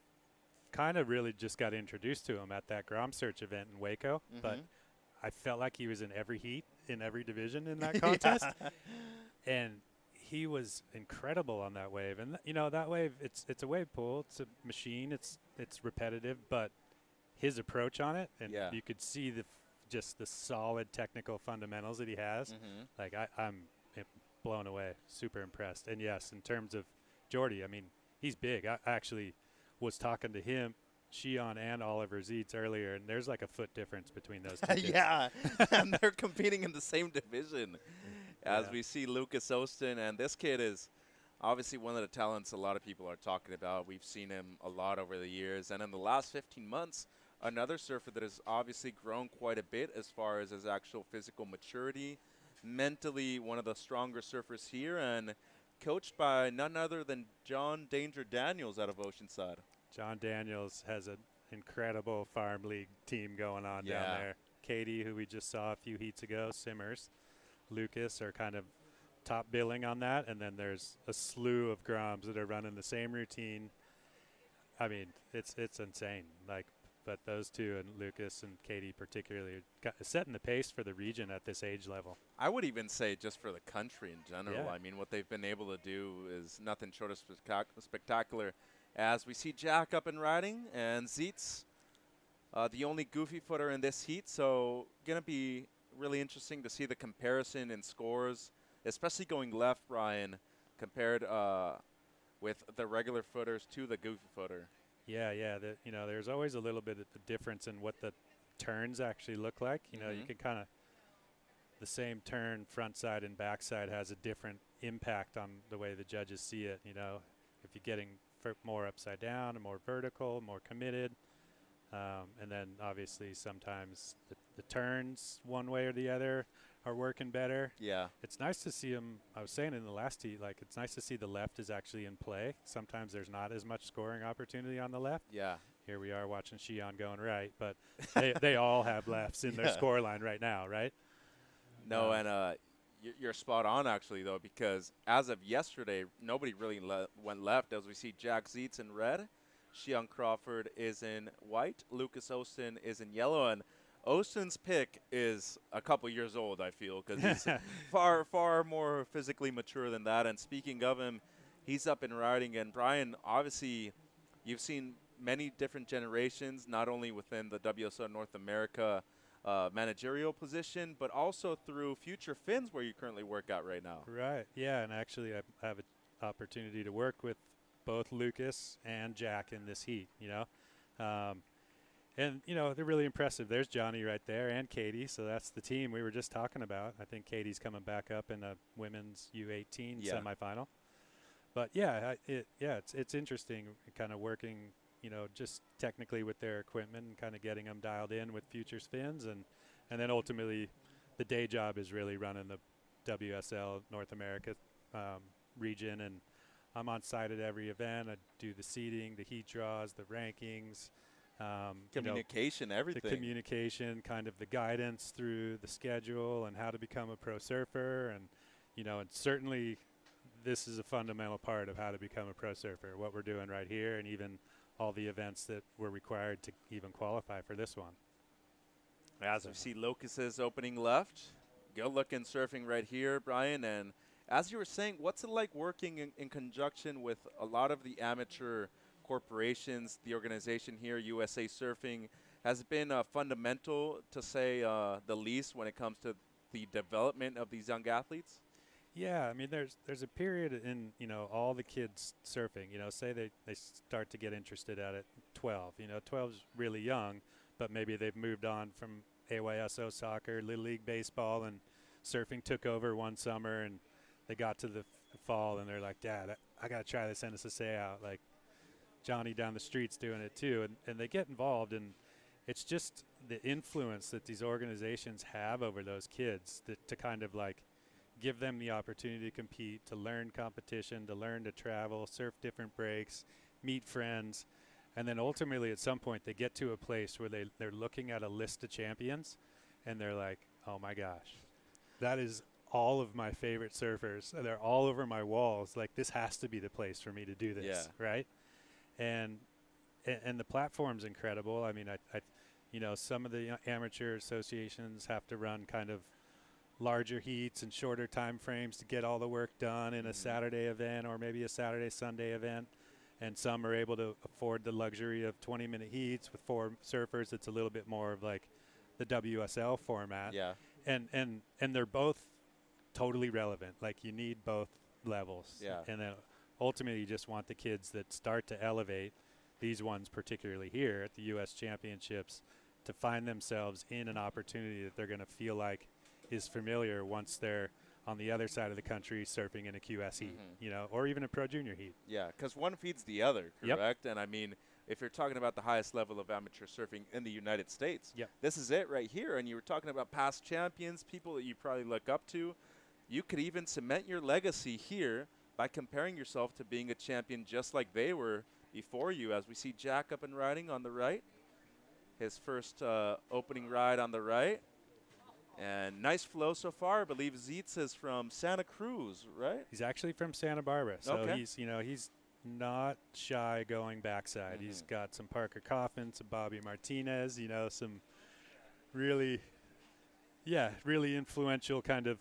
kind of really just got introduced to him at that Grom Search event in Waco, but I felt like he was in every heat, in every division in that contest. And he was incredible on that wave. And, you know, that wave, it's a wave pool. It's a machine. It's repetitive, but his approach on it, and you could see just the solid technical fundamentals that he has. Like, I'm blown away, super impressed. And, yes, in terms of Jordy, I mean, he's big. I actually was talking to him, Shion and Oliver Zietz earlier, and there's like a foot difference between those two kids. Yeah, and they're competing in the same division as we see Lucas Ostin. And this kid is obviously one of the talents a lot of people are talking about. We've seen him a lot over the years. And in the last 15 months, another surfer that has obviously grown quite a bit as far as his actual physical maturity. Mentally, one of the stronger surfers here, and coached by none other than John Danger Daniels out of Oceanside. John Daniels has an incredible farm league team going on down there. Katie, who we just saw a few heats ago, Simmers, Lucas are kind of top billing on that, and then there's a slew of Groms that are running the same routine. I mean, it's insane. Like, but those two, and Lucas and Katie particularly, are setting the pace for the region at this age level. I would even say just for the country in general. Yeah. I mean, what they've been able to do is nothing short of spectacular. As we see Jack up and riding, and Zietz, the only goofy footer in this heat. So going to be really interesting to see the comparison in scores, especially going left, Ryan, compared with the regular footers to the goofy footer. Yeah. You know, there's always a little bit of the difference in what the turns actually look like. You know, you can kind of, the same turn, front side and back side has a different impact on the way the judges see it. You know, if you're getting more upside down and more vertical, more committed. And then obviously sometimes the turns one way or the other are working better. Yeah. It's nice to see them. I was saying in the last heat, like, it's nice to see the left is actually in play. Sometimes there's not as much scoring opportunity on the left. Yeah. Here we are watching Shion going right, but they all have lefts in their score line right now, right? No, and you're spot on, actually, though, because as of yesterday, nobody really went left. As we see Jack Zietz in red, Shion Crawford is in white, Lucas Ostin is in yellow, and Ostin's pick is a couple years old, I feel, because he's far, far more physically mature than that. And speaking of him, he's up and riding. And Brian, obviously, you've seen many different generations, not only within the WSO North America managerial position, but also through Future Fins, where you currently work out right now. Right. Yeah, and actually I have an opportunity to work with both Lucas and Jack in this heat, you know. And, you know, they're really impressive. There's Johnny right there and Katie. So that's the team we were just talking about. I think Katie's coming back up in a women's U18 semifinal. But, yeah, it's interesting kind of working, you know, just technically with their equipment and kind of getting them dialed in with future spins. And then ultimately the day job is really running the WSL North America region. And I'm on site at every event. I do the seating, the heat draws, the rankings. Communication, everything. The communication, kind of the guidance through the schedule and how to become a pro surfer. And, you know, and certainly this is a fundamental part of how to become a pro surfer, what we're doing right here, and even all the events that were required to even qualify for this one. As we see Locusts opening left, good looking surfing right here, Brian. And as you were saying, what's it like working in conjunction with a lot of the amateur corporations? The organization here, USA Surfing, has been fundamental, to say the least, when it comes to the development of these young athletes? Yeah, I mean, there's a period in, you know, all the kids surfing, you know, say they start to get interested at it 12. You know, 12's really young, but maybe they've moved on from AYSO soccer, Little League baseball, and surfing took over one summer, and they got to the fall, and they're like, Dad, I got to try this NSSA out. Like, Johnny down the street's doing it too, and they get involved, and it's just the influence that these organizations have over those kids to kind of like give them the opportunity to compete, to learn competition, to learn to travel, surf different breaks, meet friends, and then ultimately at some point they get to a place where they're looking at a list of champions, and they're like, oh my gosh, that is all of my favorite surfers. They're all over my walls. Like, this has to be the place for me to do this, right? And the platform's incredible. I mean, I you know, some of the amateur associations have to run kind of larger heats and shorter time frames to get all the work done in a Saturday event or maybe a Saturday, Sunday event. And some are able to afford the luxury of 20-minute heats with 4 surfers. It's a little bit more of like the WSL format. Yeah. And they're both totally relevant. Like, you need both levels. Yeah. And then ultimately you just want the kids that start to elevate, these ones particularly here at the U.S. Championships, to find themselves in an opportunity that they're going to feel like is familiar once they're on the other side of the country surfing in a QS heat, you know, or even a pro junior heat. Yeah, because one feeds the other, correct? And I mean, if you're talking about the highest level of amateur surfing in the United States, this is it right here. And you were talking about past champions, people that you probably look up to. You could even cement your legacy here by comparing yourself to being a champion just like they were before you, as we see Jack up and riding on the right. His first opening ride on the right. And nice flow so far. I believe Zietz is from Santa Cruz, right? He's actually from Santa Barbara. So he's, you know, he's not shy going backside. He's got some Parker Coffin, some Bobby Martinez, you know, some really, really influential kind of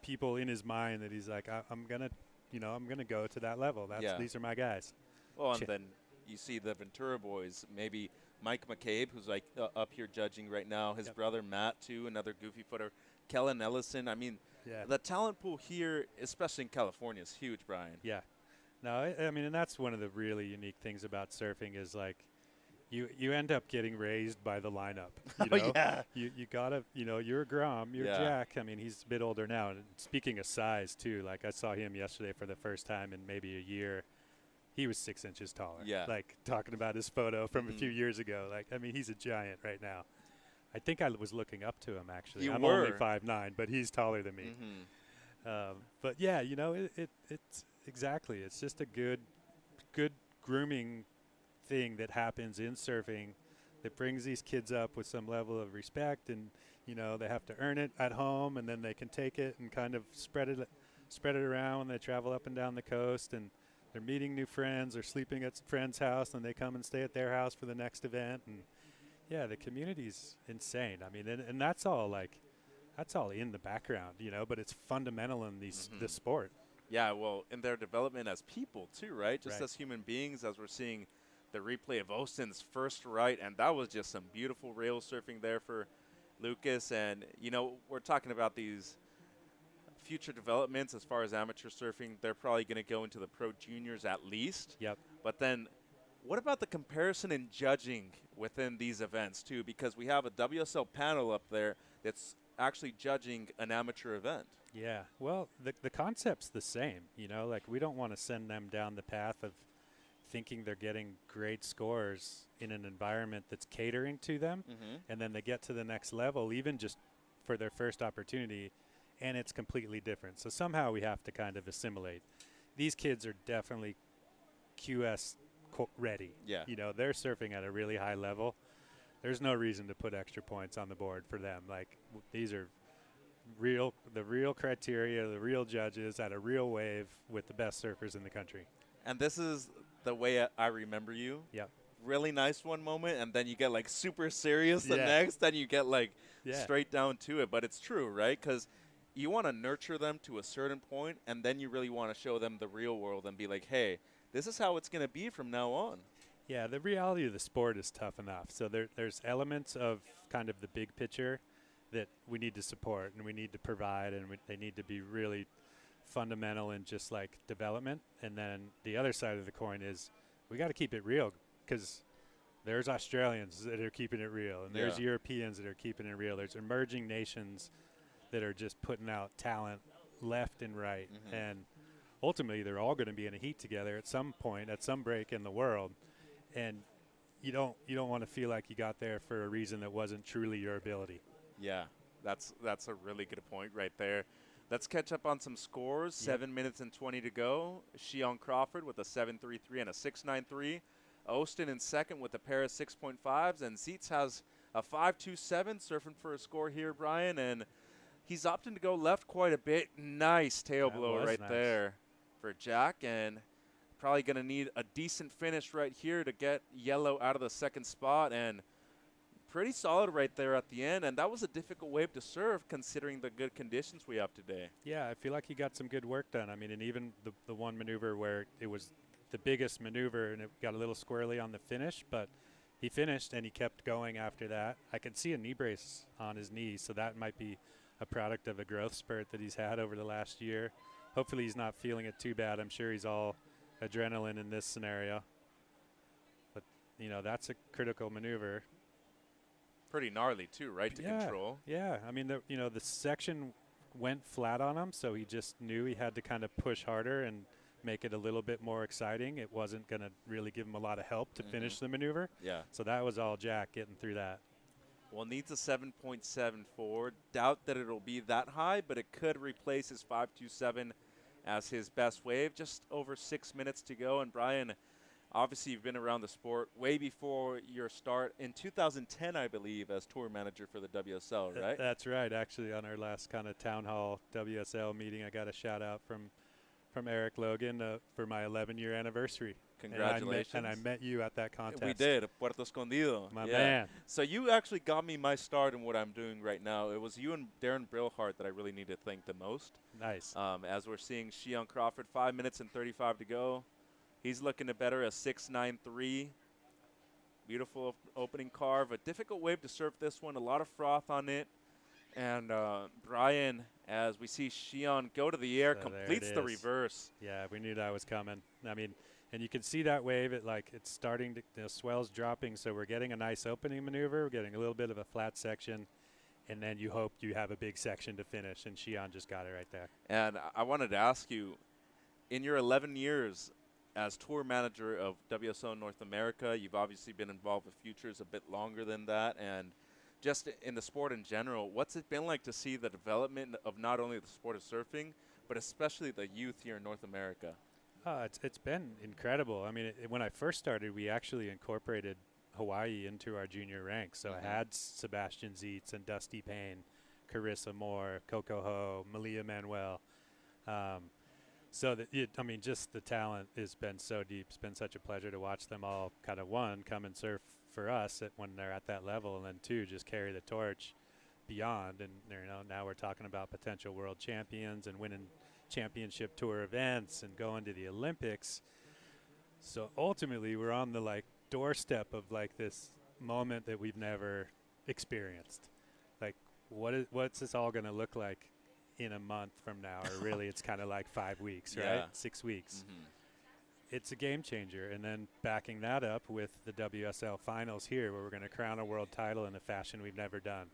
people in his mind that he's like, I'm going to, you know, I'm going to go to that level. These are my guys. Well, and then you see the Ventura boys, maybe Mike McCabe, who's like up here judging right now. His brother Matt, too, another goofy footer. Kellen Ellison. I mean, the talent pool here, especially in California, is huge, Brian. Yeah. No, I mean, and that's one of the really unique things about surfing is, like, you end up getting raised by the lineup. You know? You got to, you know, you're Grom, you're Jack. I mean, he's a bit older now. And speaking of size, too, like, I saw him yesterday for the first time in maybe a year. He was 6 inches taller. Yeah. Like, talking about his photo from a few years ago. Like, I mean, he's a giant right now. I think I was looking up to him, actually. I'm only 5'9", but he's taller than me. But, yeah, you know, it's exactly. It's just a good grooming thing that happens in surfing that brings these kids up with some level of respect. And, you know, they have to earn it at home, and then they can take it and kind of spread it around when they travel up and down the coast. And they're meeting new friends or sleeping at friends' house, and they come and stay at their house for the next event. And, yeah, the community's insane. I mean, and that's all in the background, you know, but it's fundamental in this sport. Yeah, well, in their development as people, too, right? Just as human beings, as we're seeing the replay of Austin's first ride, and that was just some beautiful rail surfing there for Lucas. And, you know, we're talking about these future developments as far as amateur surfing. They're probably going to go into the pro juniors at least. Yep. But then what about the comparison in judging within these events too, because we have a WSL panel up there that's actually judging an amateur event. Yeah, well, the concept's the same, like we don't want to send them down the path of thinking they're getting great scores in an environment that's catering to them, and then they get to the next level, even just for their first opportunity, and it's completely different. So somehow we have to kind of assimilate. These kids are definitely QS ready. Yeah. They're surfing at a really high level. There's no reason to put extra points on the board for them. Like, these are the real criteria, the real judges at a real wave with the best surfers in the country. And this is the way I remember you. Yep. Really nice one moment, and then you get like super serious the next, then you get like straight down to it. But it's true, right? Because you want to nurture them to a certain point, and then you really want to show them the real world and be like, hey, this is how it's going to be from now on. Yeah, the reality of the sport is tough enough. So there's elements of kind of the big picture that we need to support and we need to provide, and they need to be really fundamental in just like development. And then the other side of the coin is we got to keep it real, because there's Australians that are keeping it real, and there's Europeans that are keeping it real. There's emerging nations that are just putting out talent left and right. And ultimately they're all going to be in a heat together at some point, at some break in the world. And you don't want to feel like you got there for a reason that wasn't truly your ability. Yeah, that's a really good point right there. Let's catch up on some scores. 7 minutes and 20 to go. Shion Crawford with a 7.33 and a 6.93. Austin in second with a pair of 6.5s. And Zeitz has a 5.27, surfing for a score here, Brian. And he's opting to go left quite a bit. Nice tail blow right there for Jack. And probably going to need a decent finish right here to get yellow out of the second spot. And pretty solid right there at the end. And that was a difficult wave to serve considering the good conditions we have today. Yeah, I feel like he got some good work done. I mean, and even the one maneuver where it was the biggest maneuver and it got a little squirrely on the finish, but he finished and he kept going after that. I could see a knee brace on his knee, so that might be a product of a growth spurt that he's had over the last year. Hopefully he's not feeling it too bad. I'm sure he's all adrenaline in this scenario. But, that's a critical maneuver. Pretty gnarly too, right, to control? Yeah, I mean, the section went flat on him, so he just knew he had to kind of push harder and make it a little bit more exciting. It wasn't going to really give him a lot of help to finish the maneuver. Yeah. So that was all Jack getting through that. Well, needs a 7.74. Doubt that it'll be that high, but it could replace his 5.27 as his best wave. Just over 6 minutes to go. And Brian, obviously you've been around the sport way before your start in 2010, I believe, as tour manager for the WSL, right? That's right. Actually, on our last kind of town hall WSL meeting, I got a shout out from Eric Logan for my 11-year anniversary. Congratulations. And I met you at that contest. We did, Puerto Escondido. My man. So you actually got me my start in what I'm doing right now. It was you and Darren Brillhart that I really need to thank the most. Nice. As we're seeing Shion Crawford, 5 minutes and 35 to go. He's looking to better a 6.93. Beautiful opening carve. A difficult wave to surf this one. A lot of froth on it. And Brian, as we see Shion go to the air, completes the reverse. Yeah, we knew that was coming. I mean, and you can see that wave. It's starting to, the swell's dropping, so we're getting a nice opening maneuver. We're getting a little bit of a flat section, and then you hope you have a big section to finish, and Shion just got it right there. And I wanted to ask you, in your 11 years as tour manager of WSL North America, you've obviously been involved with Futures a bit longer than that, and just in the sport in general, what's it been like to see the development of not only the sport of surfing, but especially the youth here in North America? It's been incredible. I mean, when I first started, we actually incorporated Hawaii into our junior ranks. So I had Sebastian Zeitz and Dusty Payne, Carissa Moore, Coco Ho, Malia Manuel. Just the talent has been so deep. It's been such a pleasure to watch them all kind of, one, come and surf for us when they're at that level, and then two, just carry the torch beyond. And now we're talking about potential world champions and winning championship tour events and going to the Olympics. So ultimately, we're on the doorstep of this moment that we've never experienced. What's this all going to look like in a month from now? Or really, it's kind of like 5 weeks, right? 6 weeks. it's a game changer. And then backing that up with the WSL finals here, where we're going to crown a world title in a fashion we've never done.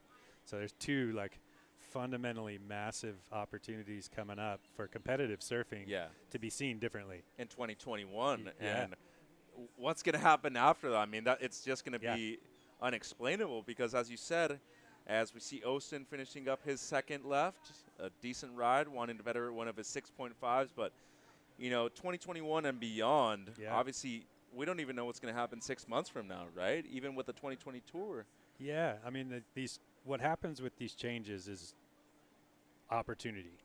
So there's two like fundamentally massive opportunities coming up for competitive surfing to be seen differently in 2021. And what's going to happen after that? I mean, it's just going to be unexplainable, because as you said, as we see Austin finishing up his second left, a decent ride, wanting to better one of his 6.5s, but 2021 and beyond, obviously we don't even know what's going to happen 6 months from now, right? Even with the 2020 tour. Yeah, I mean, what happens with these changes is opportunity.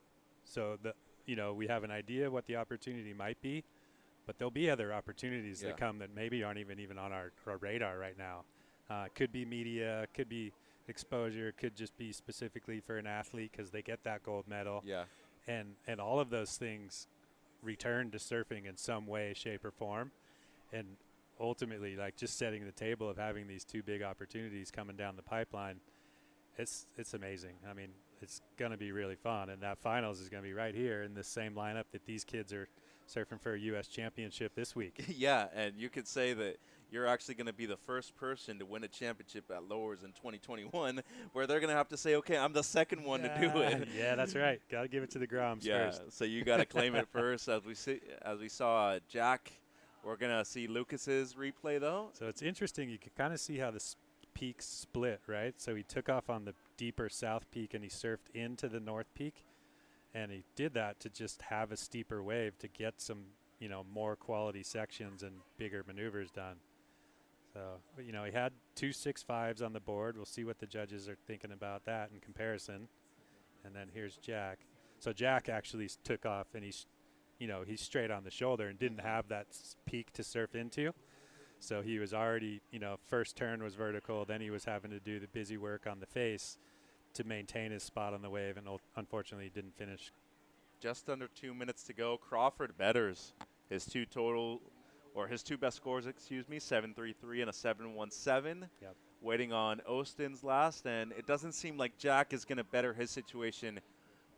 So we have an idea what the opportunity might be, but there'll be other opportunities that come that maybe aren't even on our radar right now. Could be media, could be exposure, could just be specifically for an athlete because they get that gold medal. Yeah. And all of those things return to surfing in some way, shape, or form. And ultimately, like, just setting the table of having these two big opportunities coming down the pipeline, it's amazing. I mean, it's going to be really fun. And that finals is going to be right here in the same lineup that these kids are surfing for a U.S. championship this week. Yeah, and you could say that you're actually going to be the first person to win a championship at Lowers in 2021, where they're going to have to say, okay, I'm the second one to do it. Yeah, that's right. Got to give it to the Groms first. So you got to claim it first. As we saw Jack, we're going to see Lucas's replay, though. So it's interesting. You can kind of see how the peaks split, right? So he took off on the deeper south peak, and he surfed into the north peak. And he did that to just have a steeper wave to get some, more quality sections and bigger maneuvers done. So, he had 2 6.5s on the board. We'll see what the judges are thinking about that in comparison. And then here's Jack. So Jack actually took off, and he's straight on the shoulder and didn't have that peak to surf into. So he was already, first turn was vertical. Then he was having to do the busy work on the face to maintain his spot on the wave, and unfortunately didn't finish. Just under 2 minutes to go. Crawford betters his two best scores, 7.33 and a 7.17. Yep. Waiting on Austin's last, and it doesn't seem like Jack is going to better his situation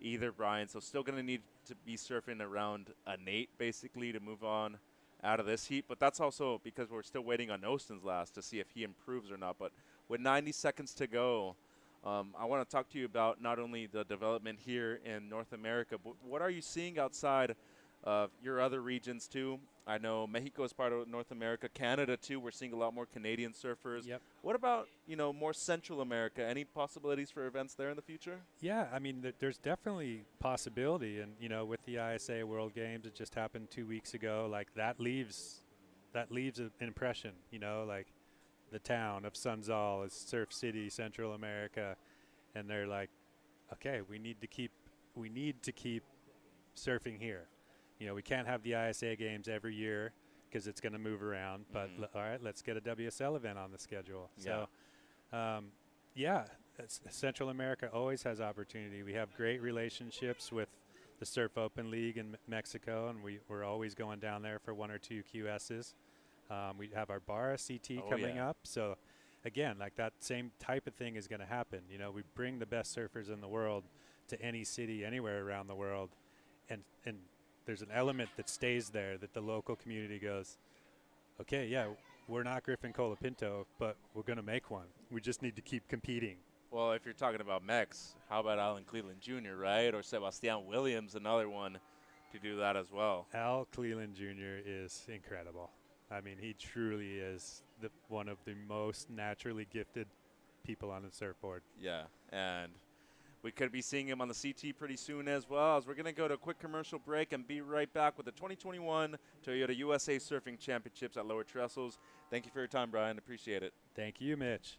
either, Brian. So still going to need to be surfing around an 8 basically to move on out of this heat. But that's also because we're still waiting on Austin's last to see if he improves or not. But with 90 seconds to go, I want to talk to you about not only the development here in North America, but what are you seeing outside of your other regions too? I know Mexico is part of North America, Canada too. We're seeing a lot more Canadian surfers. Yep. What about, more Central America? Any possibilities for events there in the future? Yeah, I mean, there's definitely possibility. And, with the ISA World Games, it just happened 2 weeks ago. Like, that leaves an impression, like the town of Sunzal is Surf City, Central America. And they're like, okay, we need to keep surfing here. We can't have the ISA games every year because it's going to move around. But all right, let's get a WSL event on the schedule. Yeah. So, Central America always has opportunity. We have great relationships with the Surf Open League in Mexico, and we're always going down there for 1 or 2 QSs. We have our Barra CT coming up. So, again, like that same type of thing is going to happen. We bring the best surfers in the world to any city, anywhere around the world, and there's an element that stays there that the local community goes, okay, yeah, we're not Griffin Colapinto, but we're going to make one. We just need to keep competing. Well, if you're talking about Mex, how about Alan Cleland Jr., right? Or Sebastian Williams, another one to do that as well. Al Cleland Jr. is incredible. I mean, he truly is one of the most naturally gifted people on the surfboard. Yeah, and we could be seeing him on the CT pretty soon as well. As we're going to go to a quick commercial break and be right back with the 2021 Toyota USA Surfing Championships at Lower Trestles. Thank you for your time, Brian. Appreciate it. Thank you, Mitch.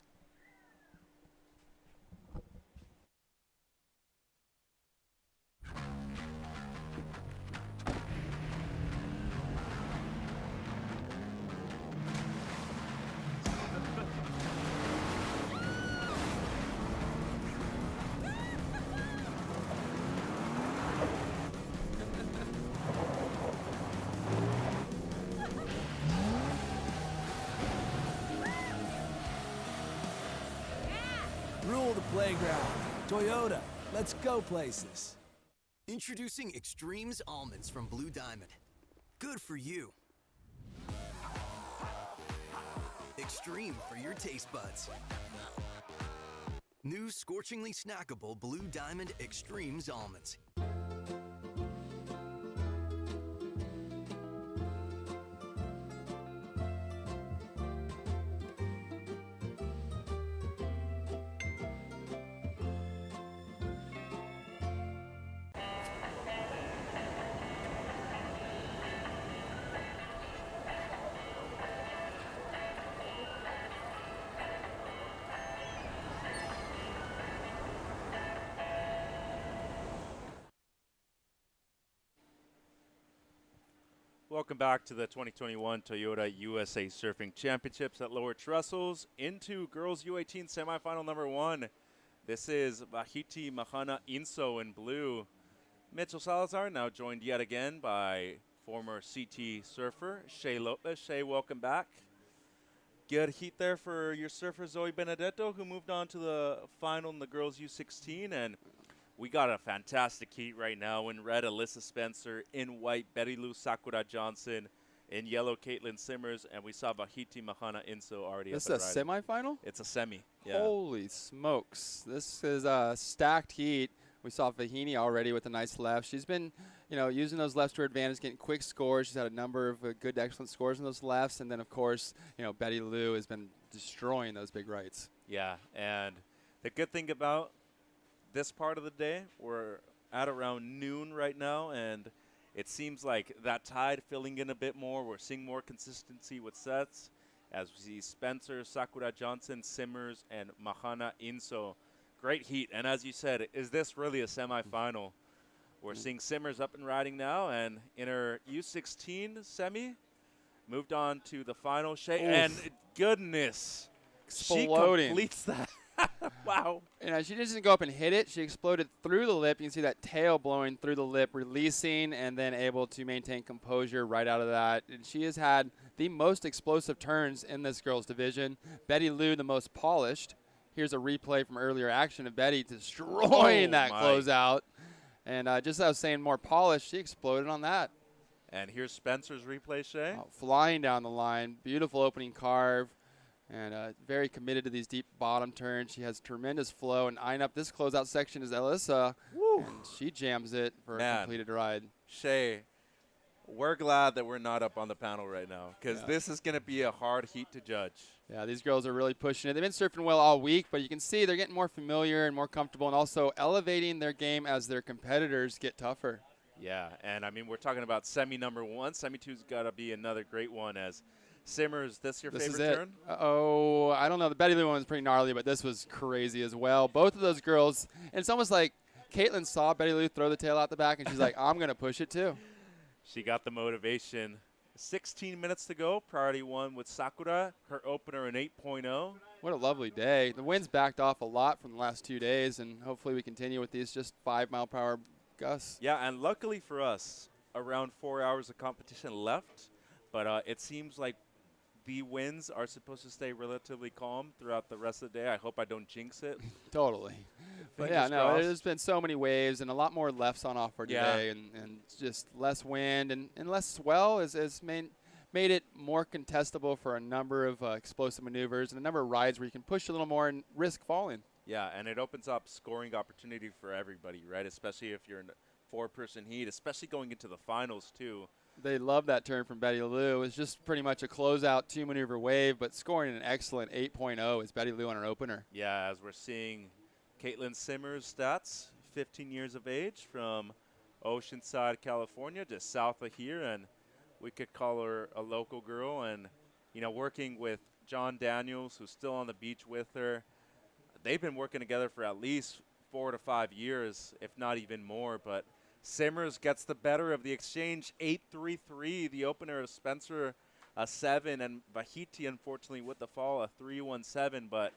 Rule the playground. Toyota, let's go places. Introducing Extremes Almonds from Blue Diamond. Good for you. extreme for your taste buds. New scorchingly snackable Blue Diamond Extremes almonds. Welcome back to the 2021 Toyota USA Surfing Championships at Lower Trestles. Into girls U18 semifinal number 1. This is Bahiti Mahana Inso in blue. Mitchell Salazar now joined yet again by former CT surfer Shea Lopez. Shea, welcome back. Good heat there for your surfer Zoe Benedetto, who moved on to the final in the girls U16, and we got a fantastic heat right now. In red, Alyssa Spencer. In white, Betty Lou Sakura Johnson. In yellow, Caitlin Simmers. And we saw Bahiti Mahana Inso already. This is a semifinal? It's a semi. Yeah. Holy smokes. This is a stacked heat. We saw Vahini already with a nice left. She's been, using those lefts to her advantage, getting quick scores. She's had a number of good, excellent scores in those lefts. And then, of course, Betty Lou has been destroying those big rights. Yeah, and the good thing about this part of the day, we're at around noon right now, and it seems like that tide filling in a bit more. We're seeing more consistency with sets as we see Spencer, Sakura Johnson, Simmers, and Mahana Inso. Great heat. And as you said, is this really a semifinal? We're seeing Simmers up and riding now, and in her U16 semi, moved on to the final. And goodness, Exploding. she completes that. Wow. She just didn't go up and hit it. She exploded through the lip. You can see that tail blowing through the lip, releasing, and then able to maintain composure right out of that. And she has had the most explosive turns in this girls' division. Betty Lou, the most polished. Here's a replay from earlier action of Betty destroying that closeout. And just as I was saying, more polished, she exploded on that. And here's Spencer's replay, Shea. Flying down the line. Beautiful opening carve. And very committed to these deep bottom turns. She has tremendous flow. And eyeing up this closeout section is Alyssa. Woo. And she jams it for a completed ride. Shea, we're glad that we're not up on the panel right now, because this is going to be a hard heat to judge. Yeah, these girls are really pushing it. They've been surfing well all week, but you can see they're getting more familiar and more comfortable, and also elevating their game as their competitors get tougher. Yeah, and I mean, we're talking about semi number 1. Semi 2's got to be another great one. As Simmers, this your favorite turn? Oh, I don't know. The Betty Lou one was pretty gnarly, but this was crazy as well. Both of those girls, and it's almost like Caitlin saw Betty Lou throw the tail out the back, and she's like, I'm going to push it too. She got the motivation. 16 minutes to go. Priority 1 with Sakura. Her opener an 8.0. What a lovely day. The wind's backed off a lot from the last 2 days, and hopefully we continue with these just 5-mile-per-hour gusts. Yeah, and luckily for us, around 4 hours of competition left. But it seems like the winds are supposed to stay relatively calm throughout the rest of the day. I hope I don't jinx it. Totally. But yeah, no, there's been so many waves and a lot more lefts on offer today, and just less wind and less swell has made it more contestable for a number of explosive maneuvers and a number of rides where you can push a little more and risk falling. Yeah, and it opens up scoring opportunity for everybody, right? Especially if you're in a 4-person heat, especially going into the finals too. They love that turn from Betty Lou. It was just pretty much a closeout 2-maneuver wave, but scoring an excellent 8.0 is Betty Lou on her opener. Yeah, as we're seeing Caitlin Simmers' stats, 15 years of age from Oceanside, California, just south of here, and we could call her a local girl. And, working with John Daniels, who's still on the beach with her, they've been working together for at least 4 to 5 years, if not even more. But Simmers gets the better of the exchange, 8-3-3. The opener of Spencer, a 7, and Bahiti, unfortunately, with the fall, a 3-1-7. But,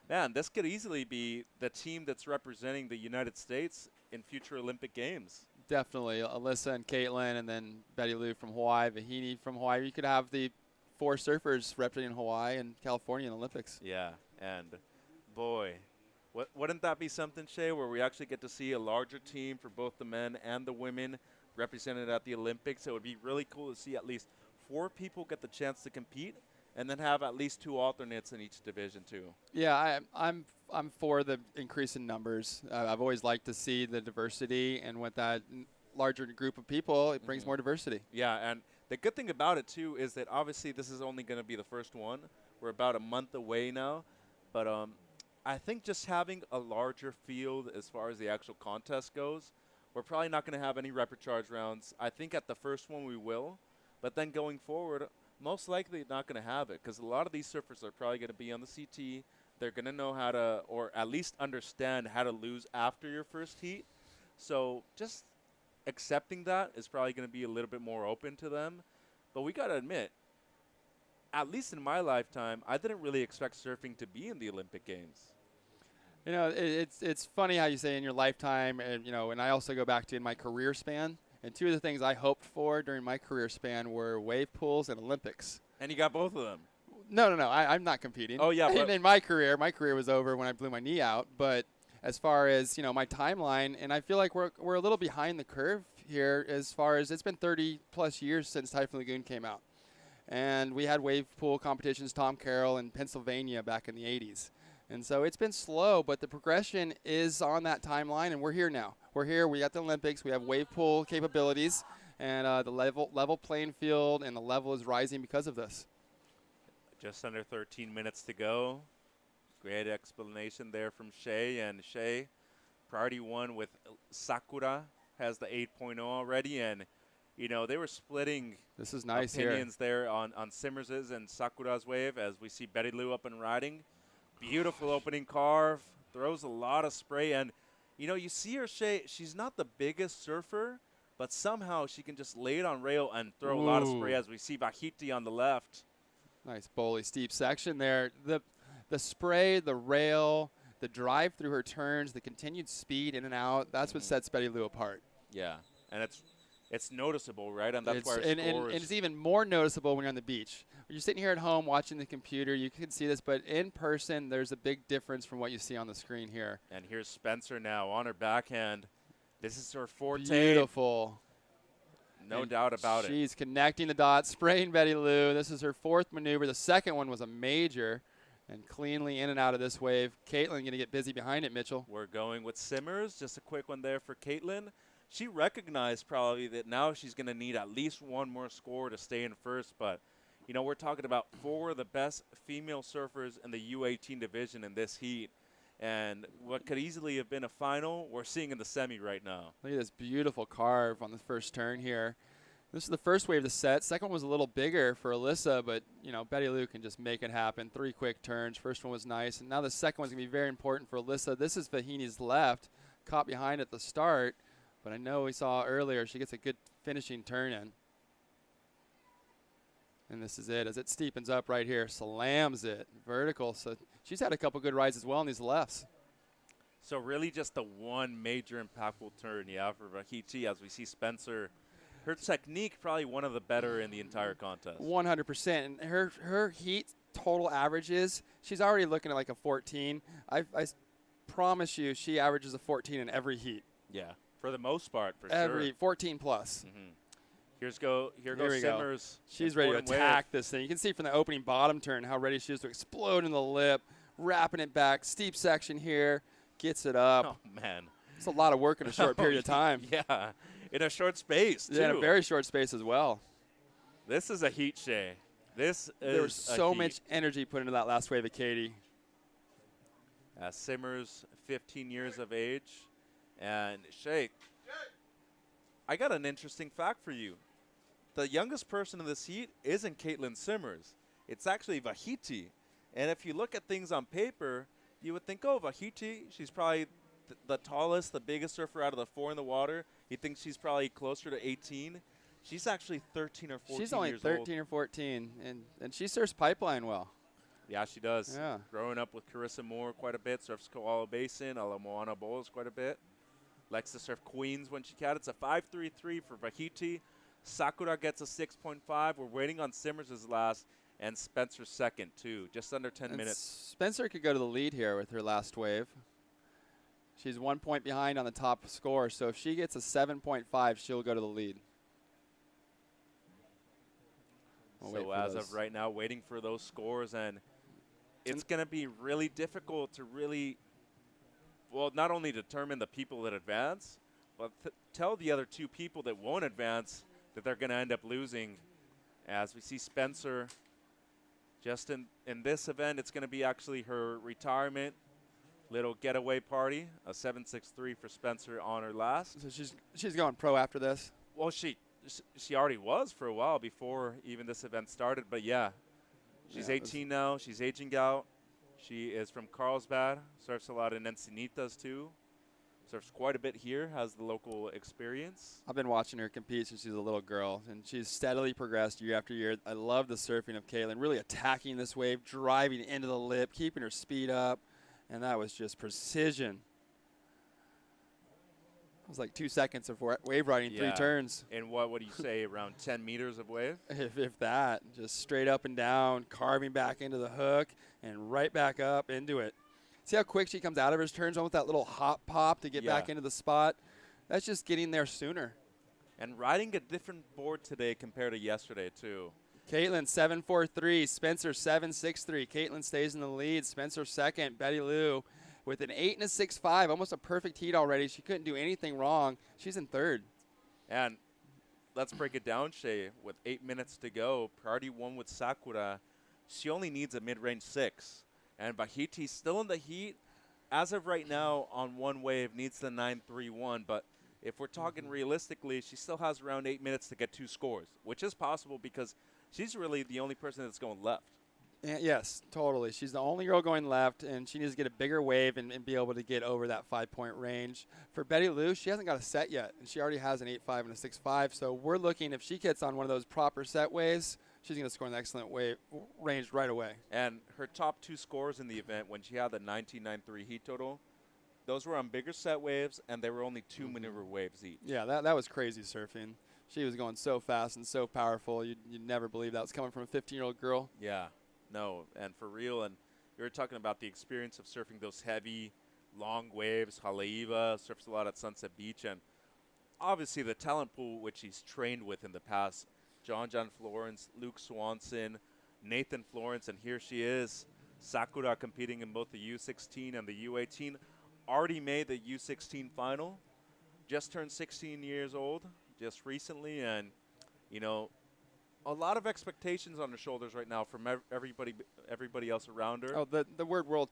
man, this could easily be the team that's representing the United States in future Olympic Games. Definitely. Alyssa and Caitlin, and then Betty Lou from Hawaii, Vahini from Hawaii. You could have the 4 surfers representing Hawaii and California in the Olympics. Yeah, and, boy, wouldn't that be something, Shea, where we actually get to see a larger team for both the men and the women represented at the Olympics? It would be really cool to see at least 4 people get the chance to compete and then have at least 2 alternates in each division too. Yeah, I'm for the increase in numbers. I've always liked to see the diversity, and with that larger group of people, it brings more diversity. Yeah, and the good thing about it too is that obviously this is only going to be the first one. We're about a month away now, but I think just having a larger field as far as the actual contest goes, we're probably not going to have any repecharge rounds. I think at the first one we will, but then going forward, most likely not going to have it because a lot of these surfers are probably going to be on the CT. They're going to know how to, or at least understand how to lose after your first heat. So just accepting that is probably going to be a little bit more open to them. But we got to admit, at least in my lifetime, I didn't really expect surfing to be in the Olympic Games. You know, it's funny how you say in your lifetime, and you know, and I also go back to in my career span. And 2 of the things I hoped for during my career span were wave pools and Olympics. And you got both of them. No, I'm not competing. Oh yeah. In my career was over when I blew my knee out. But as far as my timeline, and I feel like we're a little behind the curve here as far as it's been 30 plus years since Typhoon Lagoon came out, and we had wave pool competitions, Tom Carroll in Pennsylvania back in the 80s. And so it's been slow, but the progression is on that timeline, and we're here now. We're here. We got the Olympics. We have wave pool capabilities, and the level playing field and the level is rising because of this. Just under 13 minutes to go. Great explanation there from Shay. And Shay, priority 1 with Sakura, has the 8.0 already, and they were splitting this is nice opinions there on Simmers's and Sakura's wave as we see Betty Lou up and riding. Beautiful opening carve, throws a lot of spray, and you see her, Shay, she's not the biggest surfer, but somehow she can just lay it on rail and throw a lot of spray as we see Vahiti on the left. Nice bowly steep section there. The spray, the rail, the drive through her turns, the continued speed in and out, that's what sets Betty Lou apart. Yeah, and it's noticeable, right? And that's why and it's even more noticeable when you're on the beach. When you're sitting here at home watching the computer, you can see this, but in person, there's a big difference from what you see on the screen here. And here's Spencer now on her backhand. This is her forte. Beautiful. No doubt about it. She's connecting the dots, spraying Betty Lou. This is her 4th maneuver. The second one was a major, and cleanly in and out of this wave. Caitlin going to get busy behind it, Mitchell. We're going with Simmers. Just a quick one there for Caitlin. She recognized probably that now she's going to need at least 1 more score to stay in first, but we're talking about 4 of the best female surfers in the U18 division in this heat. And what could easily have been a final, we're seeing in the semi right now. Look at this beautiful carve on the first turn here. This is the first wave of the set. Second one was a little bigger for Alyssa, but, Betty Lou can just make it happen. 3 quick turns. First one was nice. And now the second one's going to be very important for Alyssa. This is Vahini's left, caught behind at the start. But I know we saw earlier she gets a good finishing turn in. And this is it. As it steepens up right here, slams it vertical. So she's had a couple good rides as well in these lefts. So really just the one major impactful turn, for Vahiti, as we see Spencer. Her technique probably one of the better in the entire contest. 100%. And her heat total averages, she's already looking at like a 14. I promise you she averages a 14 in every heat. Yeah, for the most part, for every sure. 14 plus. Mm-hmm. Here goes Simmers. She's ready to attack this thing. You can see from the opening bottom turn how ready she is to explode in the lip, wrapping it back. Steep section here, gets it up. Oh, man. It's a lot of work in a short period of time. Yeah, in a short space, too. Yeah, in a very short space as well. This is a heat, Shay. There was so much energy put into that last wave of Katie. Simmers, 15 years of age. And Shay, I got an interesting fact for you. The youngest person in this heat isn't Caitlin Simmers. It's actually Vahiti. And if you look at things on paper, you would think, oh, Vahiti, she's probably the tallest, the biggest surfer out of the 4 in the water. You think she's probably closer to 18. She's actually 13 or 14 She's only years 13 or 14, and she surfs pipeline well. Yeah, she does. Yeah. Growing up with Carissa Moore quite a bit, surfs Koala Basin, Ala Moana Bowls quite a bit. Likes to surf Queens when she can. It's a 5.33 for Vahiti. Sakura gets a 6.5. We're waiting on Simmers' last, and Spencer's second, too. Just under 10 minutes. Spencer could go to the lead here with her last wave. She's 1 point behind on the top score, so if she gets a 7.5, she'll go to the lead. So as of right now, waiting for those scores, and it's going to be really difficult to really, well, not only determine the people that advance, but tell the other two people that won't advance that they're going to end up losing. As we see Spencer, just in this event, it's going to be actually her retirement little getaway party, a 7.63 for Spencer on her last. So she's going pro after this? Well, she already was for a while before even this event started, but yeah. She's 18 now. She's aging out. She is from Carlsbad, surfs a lot in Encinitas too. Surfs quite a bit here, has the local experience. I've been watching her compete since she was a little girl, and she's steadily progressed year after year. I love the surfing of Caitlin, really attacking this wave, driving into the lip, keeping her speed up, and that was just precision. It was like 2 seconds of wave riding, 3 turns. And what would you say, around 10 meters of wave? If that, just straight up and down, carving back into the hook, and right back up into it. See how quick she comes out of her turns on with that little hop pop to get back into the spot? That's just getting there sooner. And riding a different board today compared to yesterday, too. Caitlin, 7.43. Spencer, 7.63. Caitlin stays in the lead. Spencer second. Betty Lou with an 8 and a 6.5. Almost a perfect heat already. She couldn't do anything wrong. She's in third. And let's break it down, Shay. With 8 minutes to go, priority 1 with Sakura. She only needs a mid-range 6. And Bahiti's still in the heat. As of right now, on one wave, needs the 9.31. But if we're talking realistically, she still has around 8 minutes to get 2 scores, which is possible because she's really the only person that's going left. Yes, totally. She's the only girl going left, and she needs to get a bigger wave and be able to get over that 5-point range. For Betty Lou, she hasn't got a set yet, and she already has an 8.5 and a 6.5. So we're looking, if she gets on one of those proper set waves, she's going to score an excellent wave range right away. And her top 2 scores in the event, when she had the 19.93 heat total, those were on bigger set waves, and they were only 2 maneuver waves each. Yeah, that was crazy surfing. She was going so fast and so powerful. You'd never believe that was coming from a 15-year-old girl. Yeah, no, and for real. And you were talking about the experience of surfing those heavy, long waves. Haleiwa surfs a lot at Sunset Beach, and obviously the talent pool which he's trained with in the past. John Florence, Luke Swanson, Nathan Florence, and here she is, Sakura, competing in both the U16 and the U18. Already made the U16 final, just turned 16 years old just recently, and, you know, a lot of expectations on her shoulders right now from everybody else around her. Oh, the word world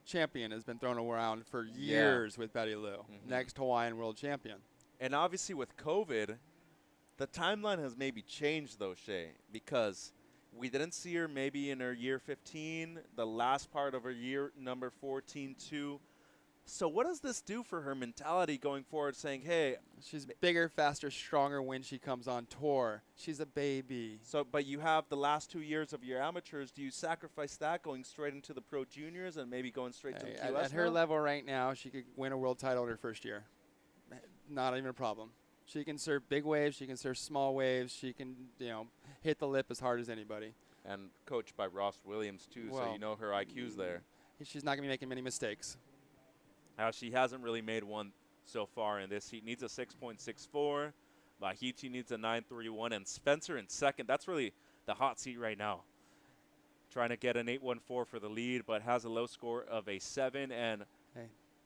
champion has been thrown around for years with Betty Lou, next Hawaiian world champion. And obviously with COVID, the timeline has maybe changed, though, Shay, because we didn't see her maybe in her year 15, the last part of her year number 14 too. So what does this do for her mentality going forward, saying, hey. She's bigger, faster, stronger when she comes on tour. She's a baby. So, but you have the last 2 years of your amateurs. Do you sacrifice that going straight into the pro juniors and maybe going straight to the QS? At her level right now, she could win a world title in her first year. Not even a problem. She can surf big waves. She can surf small waves. She can, hit the lip as hard as anybody. And coached by Ross Williams, too, so you know her IQ's there. She's not going to be making many mistakes. She hasn't really made one so far in this heat. Needs a 6.64. Bahiti needs a 9.31. And Spencer in second. That's really the hot seat right now. Trying to get an 8.14 for the lead, but has a low score of a 7. And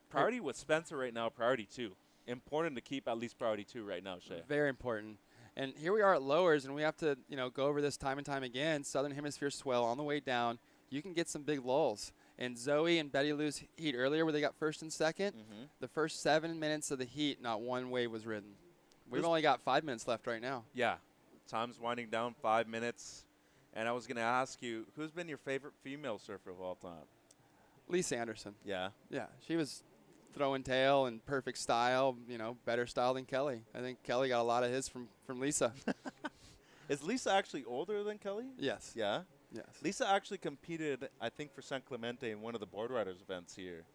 priority with Spencer right now, priority 2. Important to keep at least priority 2 right now, Shay. Very important. And here we are at lowers, and we have to, go over this time and time again. Southern Hemisphere swell on the way down. You can get some big lulls. And Zoe and Betty Lou's heat earlier, where they got first and second, the first 7 minutes of the heat, not one wave was ridden. We've only got 5 minutes left right now. Yeah. Time's winding down, 5 minutes. And I was going to ask you, who's been your favorite female surfer of all time? Lisa Anderson. Yeah. Yeah. She was throwing tail and perfect style, better style than Kelly. I think Kelly got a lot of his from Lisa. Is Lisa actually older than Kelly? Yes. Yeah? Yes. Lisa actually competed, I think, for San Clemente in one of the board riders events here.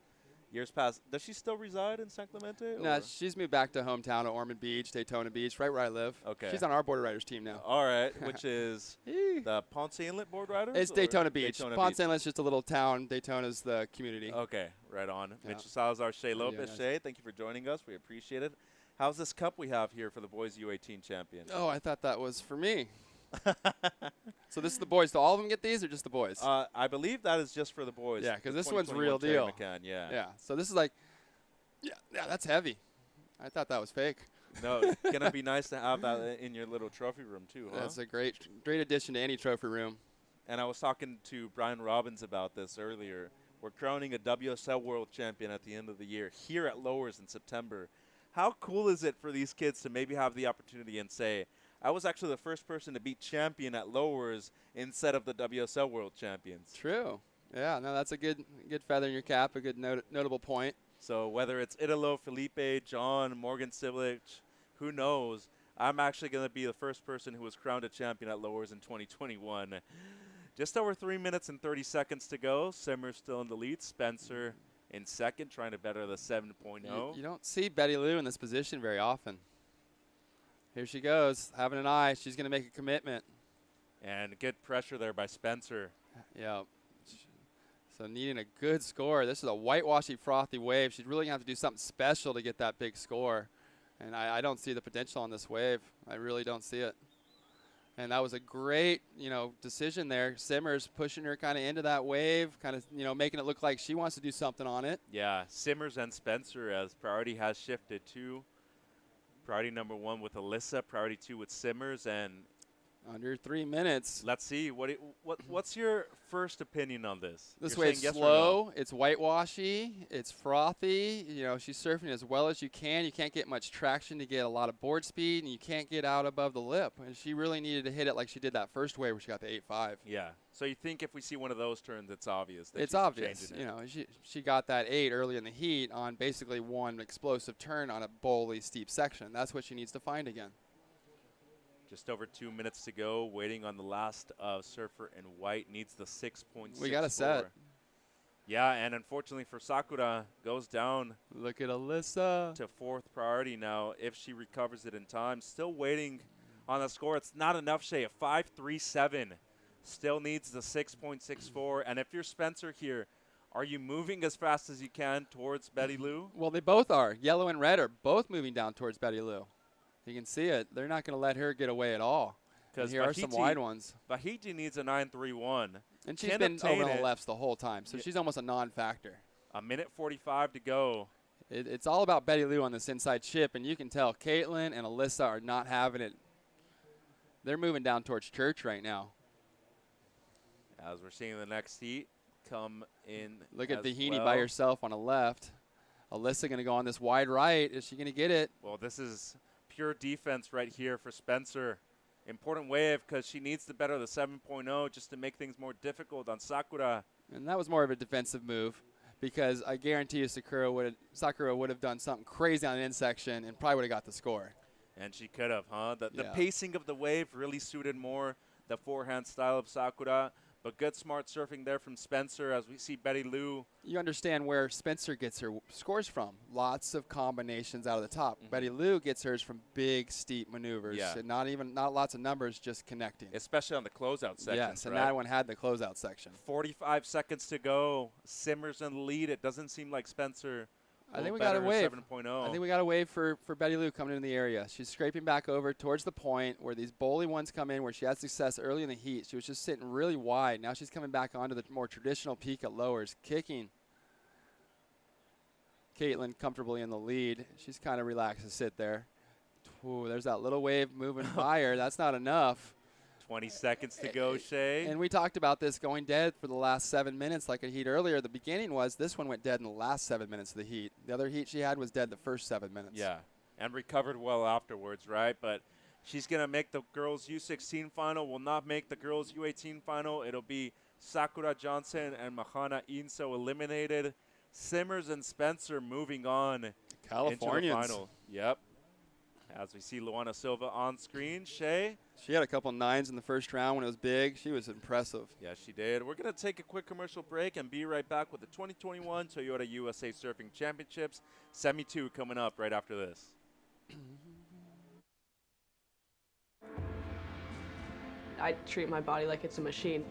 Years past. Does she still reside in San Clemente? No, she's moved back to hometown at Ormond Beach, Daytona Beach, right where I live. Okay. She's on our board riders team now. All right, which is the Ponce Inlet board riders? It's Daytona Beach. Daytona Ponce Beach. Inlet's just a little town. Daytona's the community. Okay, right on. Yeah. Mitchell Salazar, Shay Lopez. nice. Shay, thank you for joining us. We appreciate it. How's this cup we have here for the boys U18 champion? Oh, I thought that was for me. So this is the boys. Do all of them get these or just the boys? I believe that is just for the boys. Yeah, because The this one's 2021 real Terry deal. McCann, yeah. Yeah. So this is like, yeah, that's heavy. I thought that was fake. No, it's going to be nice to have that in your little trophy room, too, huh? That's a great addition to any trophy room. And I was talking to Brian Robbins about this earlier. We're crowning a WSL World Champion at the end of the year here at Lowers in September. How cool is it for these kids to maybe have the opportunity and say, I was actually the first person to beat champion at Lowers instead of the WSL World Champions? True. Yeah, no, that's a good feather in your cap, a good notable point. So whether it's Italo, Felipe, John, Morgan Sivlich, who knows, I'm actually going to be the first person who was crowned a champion at Lowers in 2021. Just over 3 minutes and 30 seconds to go. Simmer's still in the lead. Spencer in second, trying to better the 7.0. You don't see Betty Lou in this position very often. Here she goes, having an eye. She's going to make a commitment. And good pressure there by Spencer. Yeah. So needing a good score. This is a whitewashy, frothy wave. She's really going to have to do something special to get that big score. And I don't see the potential on this wave. I really don't see it. And that was a great, decision there. Simmers pushing her kind of into that wave, kind of, making it look like she wants to do something on it. Yeah, Simmers and Spencer as priority has shifted too. Priority number 1 with Alyssa, priority 2 with Simmers, and under 3 minutes. Let's see. What's your first opinion on this? This You're wave's saying yes slow. or no? It's whitewashy. It's frothy. She's surfing as well as you can. You can't get much traction to get a lot of board speed, and you can't get out above the lip. And she really needed to hit it like she did that first wave where she got the 8.5. Yeah. So you think if we see one of those turns, it's obvious. That It's she's obvious. changing it. She got that 8 early in the heat on basically one explosive turn on a bowly steep section. That's what she needs to find again. Just over 2 minutes to go, waiting on the last surfer in white. Needs the 6.64. We got a set. Yeah, and unfortunately for Sakura, goes down. Look at Alyssa. To 4th priority now, if she recovers it in time. Still waiting on the score. It's not enough, Shay. A 5.37. Still needs the 6.64. And if you're Spencer here, are you moving as fast as you can towards Betty Lou? Well, they both are. Yellow and red are both moving down towards Betty Lou. You can see it. They're not going to let her get away at all. Because here are some wide ones. Vahiti needs a 9.31. And she's been over on the lefts the whole time, so she's almost a non-factor. A minute 45 to go. It's all about Betty Lou on this inside chip, and you can tell Caitlin and Alyssa are not having it. They're moving down towards church right now. As we're seeing the next heat come in. Look at Vahini well. by herself on the left. Alyssa going to go on this wide right. Is she going to get it? Well, this is pure defense right here for Spencer. Important wave because she needs to better the 7.0 just to make things more difficult on Sakura. And that was more of a defensive move because I guarantee you Sakura would have done something crazy on the end section and probably would have got the score. And she could have, huh? The pacing of the wave really suited more the forehand style of Sakura. But good, smart surfing there from Spencer as we see Betty Lou. You understand where Spencer gets her scores from. Lots of combinations out of the top. Betty Lou gets hers from big, steep maneuvers. Yeah. And not lots of numbers, just connecting. Especially on the closeout section. Yes, and that one had the closeout section. 45 seconds to go. Simmers in the lead. It doesn't seem like Spencer. I think we got a wave. 7.0. I think we got a wave for Betty Lou coming into the area. She's scraping back over towards the point where these bowly ones come in where she had success early in the heat. She was just sitting really wide. Now she's coming back onto the more traditional peak at Lowers, kicking. Caitlin comfortably in the lead. She's kind of relaxed to sit there. Ooh, there's that little wave moving by her. That's not enough. 20 seconds to go, Shay. And we talked about this going dead for the last 7 minutes like a heat earlier. The beginning was this one went dead in the last 7 minutes of the heat. The other heat she had was dead the first 7 minutes. Yeah, and recovered well afterwards, right? But she's going to make the girls' U16 final, will not make the girls' U18 final. It'll be Sakura Johnson and Mahana Inso eliminated. Simmers and Spencer moving on into the final. Yep. As we see Luana Silva on screen. Shay? She had a couple 9s in the first round when it was big. She was impressive. Yeah, she did. We're going to take a quick commercial break and be right back with the 2021 Toyota USA Surfing Championships. Semi 2 coming up right after this. I treat my body like it's a machine.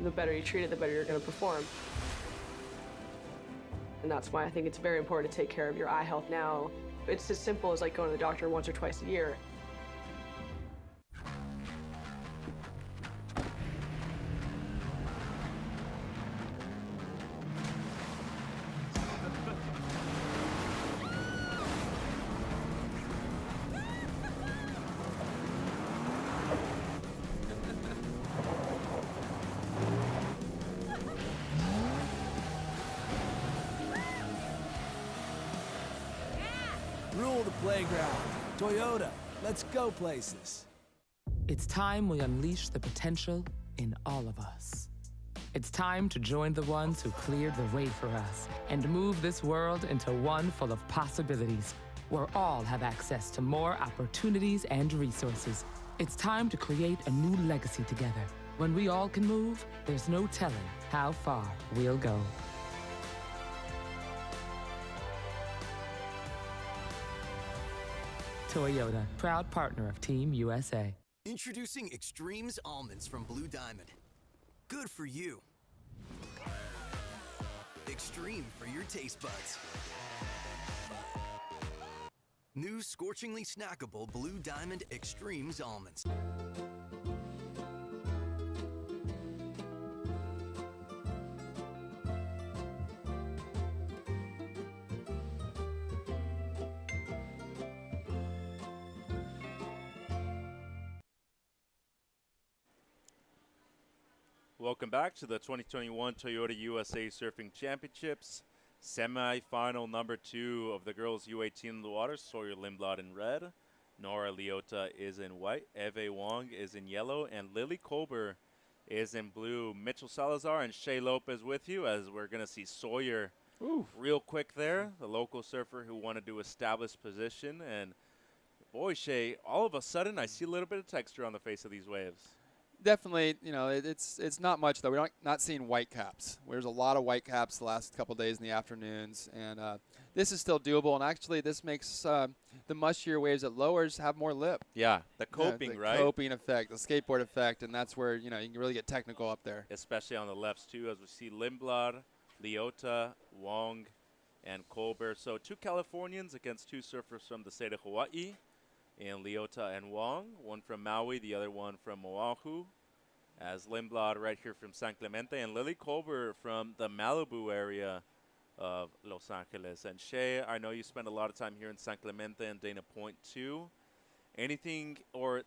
The better you treat it, the better you're going to perform. And that's why I think it's very important to take care of your eye health now. It's as simple as like going to the doctor once or twice a year. the playground. Toyota, let's go places. It's time we unleash the potential in all of us. It's time to join the ones who cleared the way for us and move this world into one full of possibilities, where all have access to more opportunities and resources. It's time to create a new legacy together. When we all can move, there's no telling how far we'll go. Toyota, proud partner of Team USA. Introducing Extremes Almonds from Blue Diamond. Good for you. Extreme for your taste buds. New scorchingly snackable Blue Diamond Extremes Almonds. Welcome back to the 2021 Toyota USA Surfing Championships. Semi-final number 2 of the girls U18 in the water. Sawyer Lindblad in red. Nora Leota is in white. Eve Wong is in yellow. And Lily Colber is in blue. Mitchell Salazar and Shay Lopez with you, as we're going to see Sawyer real quick there, the local surfer who wanted to establish position. And boy, Shay, all of a sudden I see a little bit of texture on the face of these waves. Definitely, you know, it's not much though. We're not seeing white caps. There's a lot of white caps the last couple days in the afternoons, and this is still doable. And actually, this makes the mushier waves at lowers have more lip. Yeah, the coping, the right? Coping effect, the skateboard effect, and that's where you can really get technical up there. Especially on the lefts too, as we see Lindblad, Leota, Wong, and Colbert. So 2 Californians against 2 surfers from the state of Hawaii. And Leota and Wong, one from Maui, the other one from Oahu. As Lindblad right here from San Clemente, and Lily Colbert from the Malibu area of Los Angeles. And Shay, I know you spend a lot of time here in San Clemente and Dana Point too. Anything, or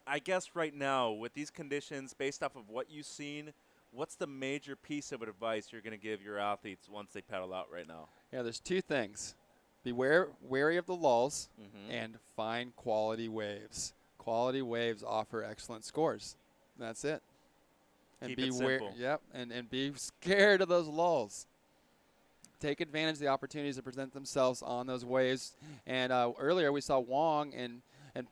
I guess right now with these conditions, based off of what you've seen, what's the major piece of advice you're going to give your athletes once they paddle out right now? Yeah, there's 2 things. Be wary of the lulls and find quality waves. Quality waves offer excellent scores. That's it. And Keep be it simple. Yep, and be scared of those lulls. Take advantage of the opportunities that present themselves on those waves. And earlier we saw Wong and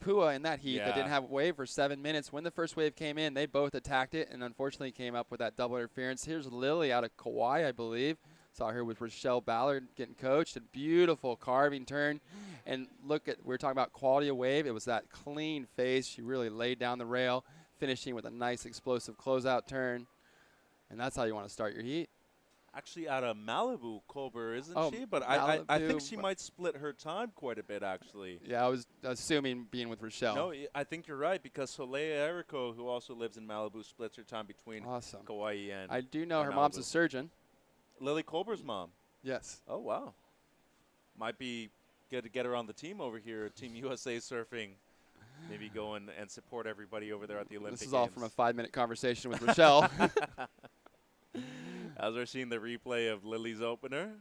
Pua in that heat that didn't have a wave for 7 minutes. When the first wave came in, they both attacked it and unfortunately came up with that double interference. Here's Lily out of Kauai, I believe. Saw her with Rochelle Ballard getting coached. A beautiful carving turn. And look at, we were talking about quality of wave. It was that clean face. She really laid down the rail, finishing with a nice explosive closeout turn. And that's how you want to start your heat. Actually out of Malibu, Colbert, isn't she? But I think she might split her time quite a bit, actually. Yeah, I was assuming being with Rochelle. No, I think you're right, because Soleil Erico, who also lives in Malibu, splits her time between Kauai and I do know her Malibu. mom's a surgeon. Lily Colbert's mom? Yes. Oh, wow. Might be good to get her on the team over here at Team USA Surfing. Maybe go and support everybody over there at the Olympic This is all Games. from a 5-minute conversation with Rochelle. As we're seeing the replay of Lily's opener.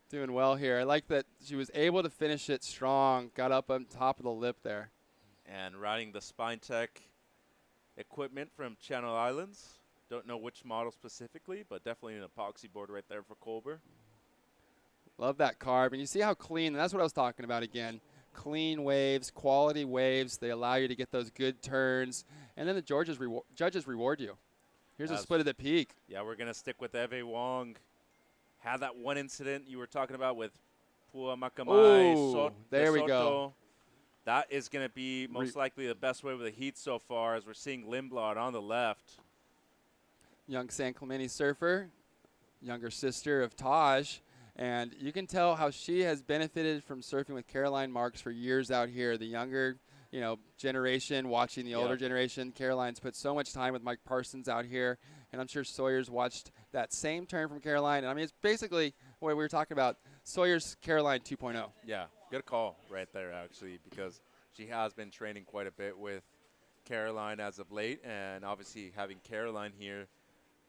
Doing well here. I like that she was able to finish it strong, got up on top of the lip there. And riding the Spine Tech equipment from Channel Islands. Don't know which model specifically, but definitely an epoxy board right there for Colbert. Love that carb. And you see how clean, and that's what I was talking about again. Clean waves, quality waves. They allow you to get those good turns. And then the judges reward you. Here's a split of the peak. Yeah, we're going to stick with Eve Wong. Had that one incident you were talking about with Pua Makamai. There we go. That is going to be most likely the best way with the heat so far, as we're seeing Lindblad on the left. Young San Clemente surfer, younger sister of Taj. And you can tell how she has benefited from surfing with Caroline Marks for years out here. The younger, generation watching the older generation. Caroline's put so much time with Mike Parsons out here. And I'm sure Sawyer's watched that same turn from Caroline. And I mean, it's basically what we were talking about, Sawyer's Caroline 2.0. Yeah, good call right there, actually, because she has been training quite a bit with Caroline as of late. And obviously having Caroline here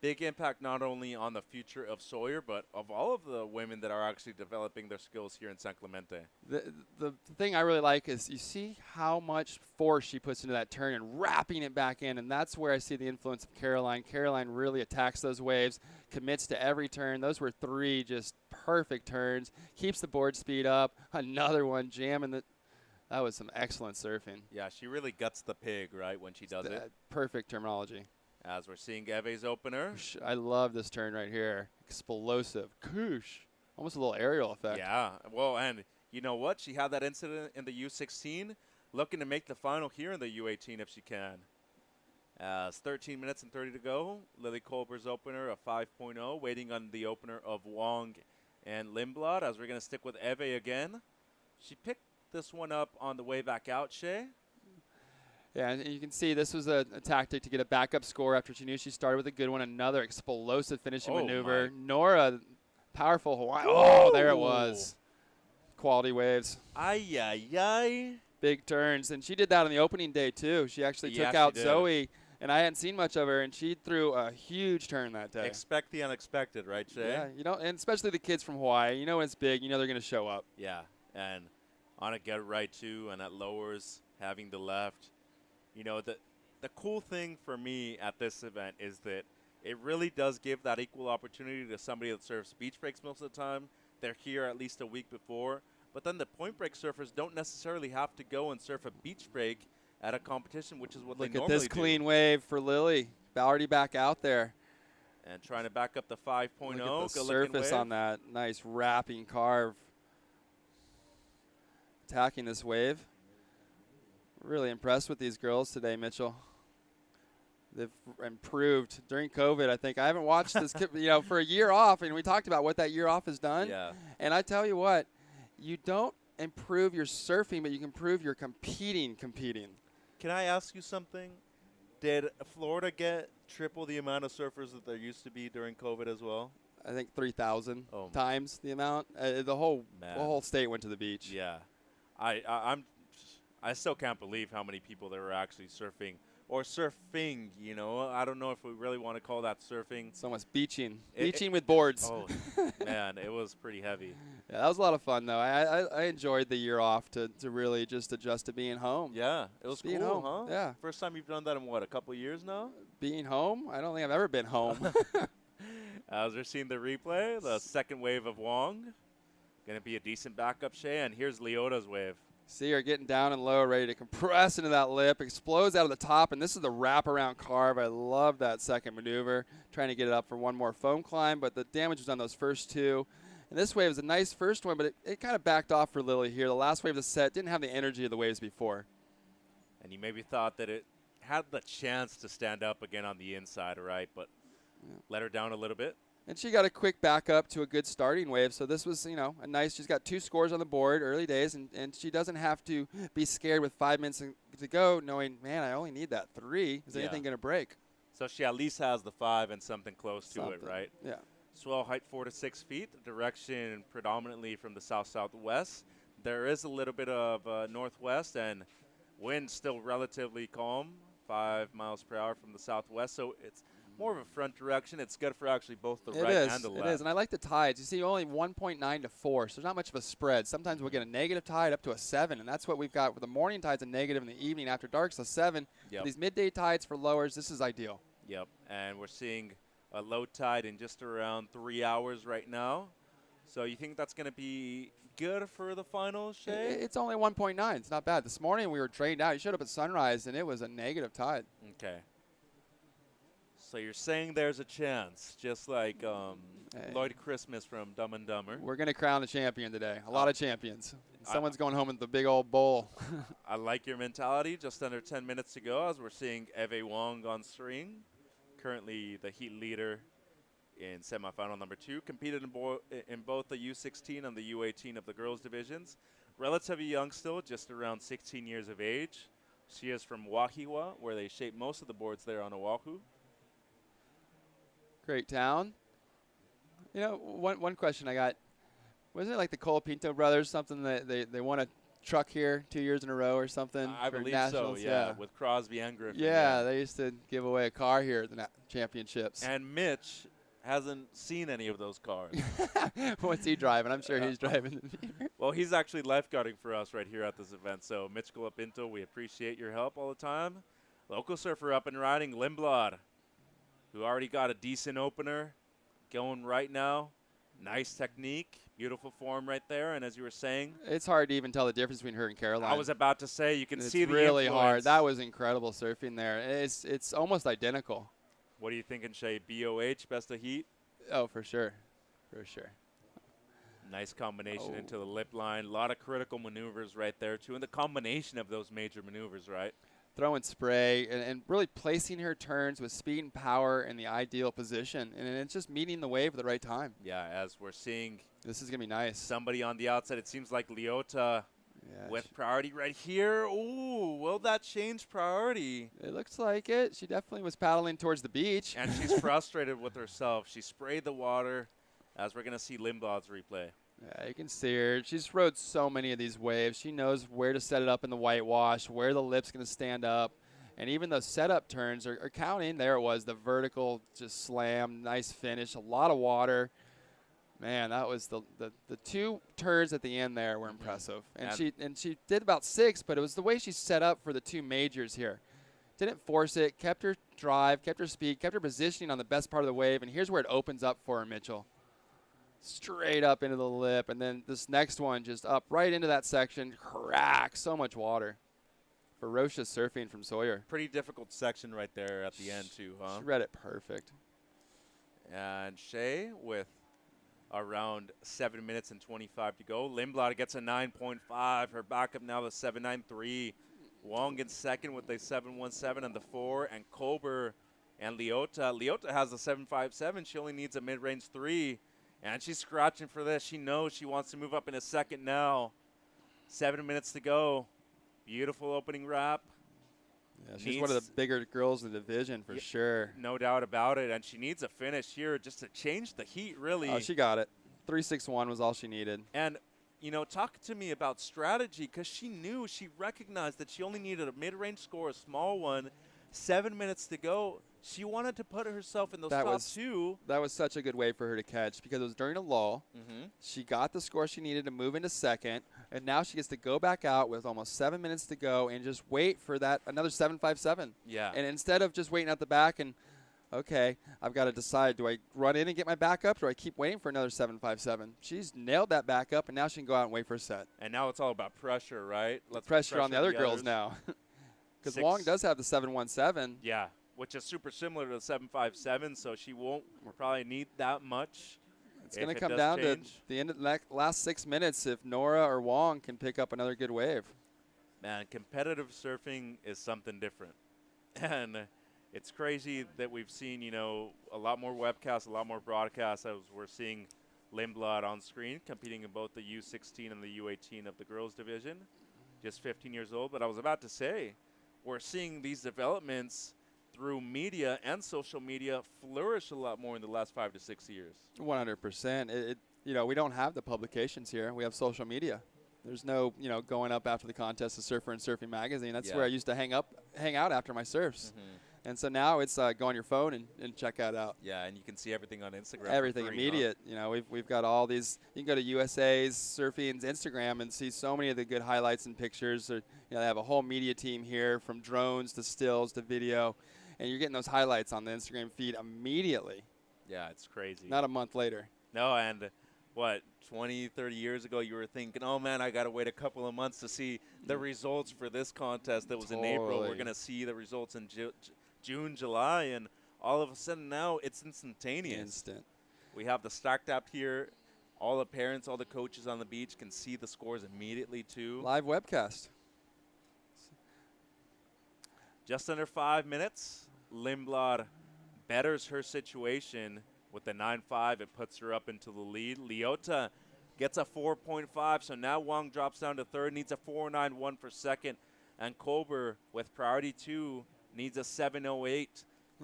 big impact not only on the future of Sawyer, but of all of the women that are actually developing their skills here in San Clemente. The thing I really like is you see how much force she puts into that turn and wrapping it back in, and that's where I see the influence of Caroline. Caroline really attacks those waves, commits to every turn. Those were 3 just perfect turns, keeps the board speed up. Another one jamming the. That was some excellent surfing. Yeah, she really guts the pig, right, when she does it. Perfect terminology. As we're seeing Eve's opener. I love this turn right here. Explosive. Koosh. Almost a little aerial effect. Yeah. Well, and you know what? She had that incident in the U16. Looking to make the final here in the U18 if she can. As 13 minutes and 30 to go. Lily Colbert's opener, a 5.0. Waiting on the opener of Wong and Lindblad. As we're going to stick with Eve again. She picked this one up on the way back out, Shay. Yeah, and you can see this was a tactic to get a backup score after she knew she started with a good one. Another explosive finishing maneuver. Nora, powerful Hawaii. Oh, there it was. Quality waves. Ay, ay, ay. Big turns. And she did that on the opening day, too. She actually took out Zoe, and I hadn't seen much of her, and she threw a huge turn that day. Expect the unexpected, right, Shay? Yeah, you know, and especially the kids from Hawaii. You know when it's big, you know they're going to show up. Yeah, and on a get right, too, and at lowers, having the left. You know, the cool thing for me at this event is that it really does give that equal opportunity to somebody that surfs beach breaks most of the time. They're here at least a week before. But then the point break surfers don't necessarily have to go and surf a beach break at a competition, which is what they normally do. Look at this clean wave for Lily. Already back out there. And trying to back up the 5.0. Look at the surface on that. Nice wrapping carve. Attacking this wave. Really impressed with these girls today, Mitchell. They've improved during COVID. I think I haven't watched this, for a year off, and we talked about what that year off has done. Yeah. And I tell you what, you don't improve your surfing, but you can improve your competing. Can I ask you something? Did Florida get triple the amount of surfers that there used to be during COVID as well? I think 3,000 times the amount. The whole state went to the beach. Yeah, I still can't believe how many people there were actually surfing or surfing. You know, I don't know if we really want to call that surfing. It's almost beaching with boards. Oh man, it was pretty heavy. Yeah, that was a lot of fun though. I enjoyed the year off to really just adjust to being home. Yeah, it was being cool, home. huh? Yeah. First time you've done that in what, a couple years now? Being home? I don't think I've ever been home. As we're seeing the replay, the second wave of Wong. Going to be a decent backup, Shay, and here's Leota's wave. See her getting down and low, ready to compress into that lip, explodes out of the top, and this is the wraparound carve. I love that second maneuver, trying to get it up for one more foam climb, but the damage was on those first 2. And this wave is a nice first one, but it kind of backed off for Lily here. The last wave of the set didn't have the energy of the waves before. And you maybe thought that it had the chance to stand up again on the inside, right, but let her down a little bit. And she got a quick backup to a good starting wave. So this was, a nice, she's got 2 scores on the board, early days, and she doesn't have to be scared with 5 minutes to go, knowing, man, I only need that 3. Is anything going to break? So she at least has the 5 and something close to it, right? Yeah. Swell height 4 to 6 feet, direction predominantly from the south-southwest. There is a little bit of northwest, and wind still relatively calm, 5 miles per hour from the southwest. So it's more of a front direction. It's good for actually both the right and the left. It is, and I like the tides. You see only 1.9 to 4, so there's not much of a spread. Sometimes we'll get a negative tide up to a 7, and that's what we've got with the morning tides, a negative in the evening after dark, so 7. Yep. These midday tides for lowers, this is ideal. Yep, and we're seeing a low tide in just around 3 hours right now. So you think that's going to be good for the finals, Shay? It's only 1.9. It's not bad. This morning we were drained out. You showed up at sunrise, and it was a negative tide. Okay. So you're saying there's a chance, just like Lloyd Christmas from Dumb and Dumber. We're going to crown a champion today. A lot of champions. Someone's going home with the big old bowl. I like your mentality. Just under 10 minutes to go as we're seeing Eve Wong on string. Currently the heat leader in semifinal number 2. Competed in both the U16 and the U18 of the girls divisions. Relatively young still, just around 16 years of age. She is from Wahiwa, where they shape most of the boards there on Oahu. Great town. One question I got, wasn't it like the Colapinto brothers, something that they won a truck here 2 years in a row or something? I for believe nationals? so, yeah, with Crosby and Griffin. Yeah, they used to give away a car here at the championships. And Mitch hasn't seen any of those cars. What's he driving? I'm sure he's driving. Well, he's actually lifeguarding for us right here at this event. So, Mitch Galopinto, we appreciate your help all the time. Local surfer up and riding, Lindblad, who already got a decent opener going right now. Nice technique, beautiful form right there. And as you were saying, it's hard to even tell the difference between her and Caroline. I was about to say, you can see the really influence. hard. That was incredible surfing there. It's almost identical. What are you thinking, Shay? BOH, best of heat? Oh, for sure. For sure. Nice combination into the lip line. A lot of critical maneuvers right there, too. And the combination of those major maneuvers, right? Throwing spray and really placing her turns with speed and power in the ideal position. And it's just meeting the wave at the right time. Yeah, as we're seeing. This is going to be nice. Somebody on the outside. It seems like Leota with priority right here. Ooh, will that change priority? It looks like it. She definitely was paddling towards the beach. And she's frustrated with herself. She sprayed the water, as we're going to see Lindblad's replay. Yeah, you can see her. She's rode so many of these waves. She knows where to set it up in the whitewash, where the lip's going to stand up. And even those setup turns are counting. There it was, the vertical just slam, nice finish, a lot of water. Man, that was the two turns at the end there were impressive. And she did about 6, but it was the way she set up for the 2 majors here. Didn't force it, kept her drive, kept her speed, kept her positioning on the best part of the wave. And here's where it opens up for her, Mitchell. Straight up into the lip, and then this next one just up right into that section. Crack, so much water. Ferocious surfing from Sawyer. Pretty difficult section right there at the end, too, huh? She read it perfect. And Shay with around 7 minutes and 25 to go. Lindblad gets a 9.5. Her backup now the 7.93. Wong in second with a 7.17 and the 4. And Colber and Leota. Leota has a 7.57. She only needs a mid-range 3. And she's scratching for this. She knows she wants to move up in a second now. 7 minutes to go. Beautiful opening wrap. Yeah, she's one of the bigger girls in the division for sure. No doubt about it. And she needs a finish here just to change the heat, really. Oh, she got it. 3.61 was all she needed. And, you know, talk to me about strategy, because she recognized that she only needed a mid-range score, a small one. 7 minutes to go. She wanted to put herself in those top 2. That was such a good way for her to catch, because it was during a lull. She got the score she needed to move into second, and now she gets to go back out with almost 7 minutes to go and just wait for that another 7.57. Yeah. And instead of just waiting at the back and, okay, I've got to decide, do I run in and get my backup, or do I keep waiting for another 7.57? She's nailed that backup, and now she can go out and wait for a set. And now it's all about pressure, right? Let's pressure on the other girls now. Because Wong does have the 7.17. Yeah, which is super similar to the 7.57, so she won't probably need that much. It's going to come down to the end of the last 6 minutes if Nora or Wong can pick up another good wave. Man, competitive surfing is something different. And it's crazy that we've seen, you know, a lot more webcasts, a lot more broadcasts as we're seeing Lindblad on screen competing in both the U16 and the U18 of the girls division. Just 15 years old. But I was about to say, we're seeing these developments through media and social media flourish a lot more in the last 5 to 6 years. 100%. You know, we don't have the publications here. We have social media. There's no, you know, going up after the contest of Surfer and Surfing Magazine. That's where I used to hang out after my surfs. And so now it's go on your phone and check that out. Yeah, and you can see everything on Instagram. Everything immediate. Huh? You know, we've got all these. You can go to USA's Surfing's Instagram and see so many of the good highlights and pictures. You know, they have a whole media team here, from drones to stills to video, and you're getting those highlights on the Instagram feed immediately. Yeah, it's crazy. Not a month later. No, and what, 20, 30 years ago, you were thinking, oh, man, I got to wait a couple of months to see the results for this contest that was in April. We're going to see the results in June, July, and all of a sudden now it's instantaneous. Instant. We have the stacked app here. All the parents, all the coaches on the beach can see the scores immediately, too. Live webcast. Just under 5 minutes. Lindblad betters her situation with the 9.5. It puts her up into the lead. Leota gets a 4.5, so now Wong drops down to third, needs a 4.91 for second. And Colber, with priority 2, needs a 7.08.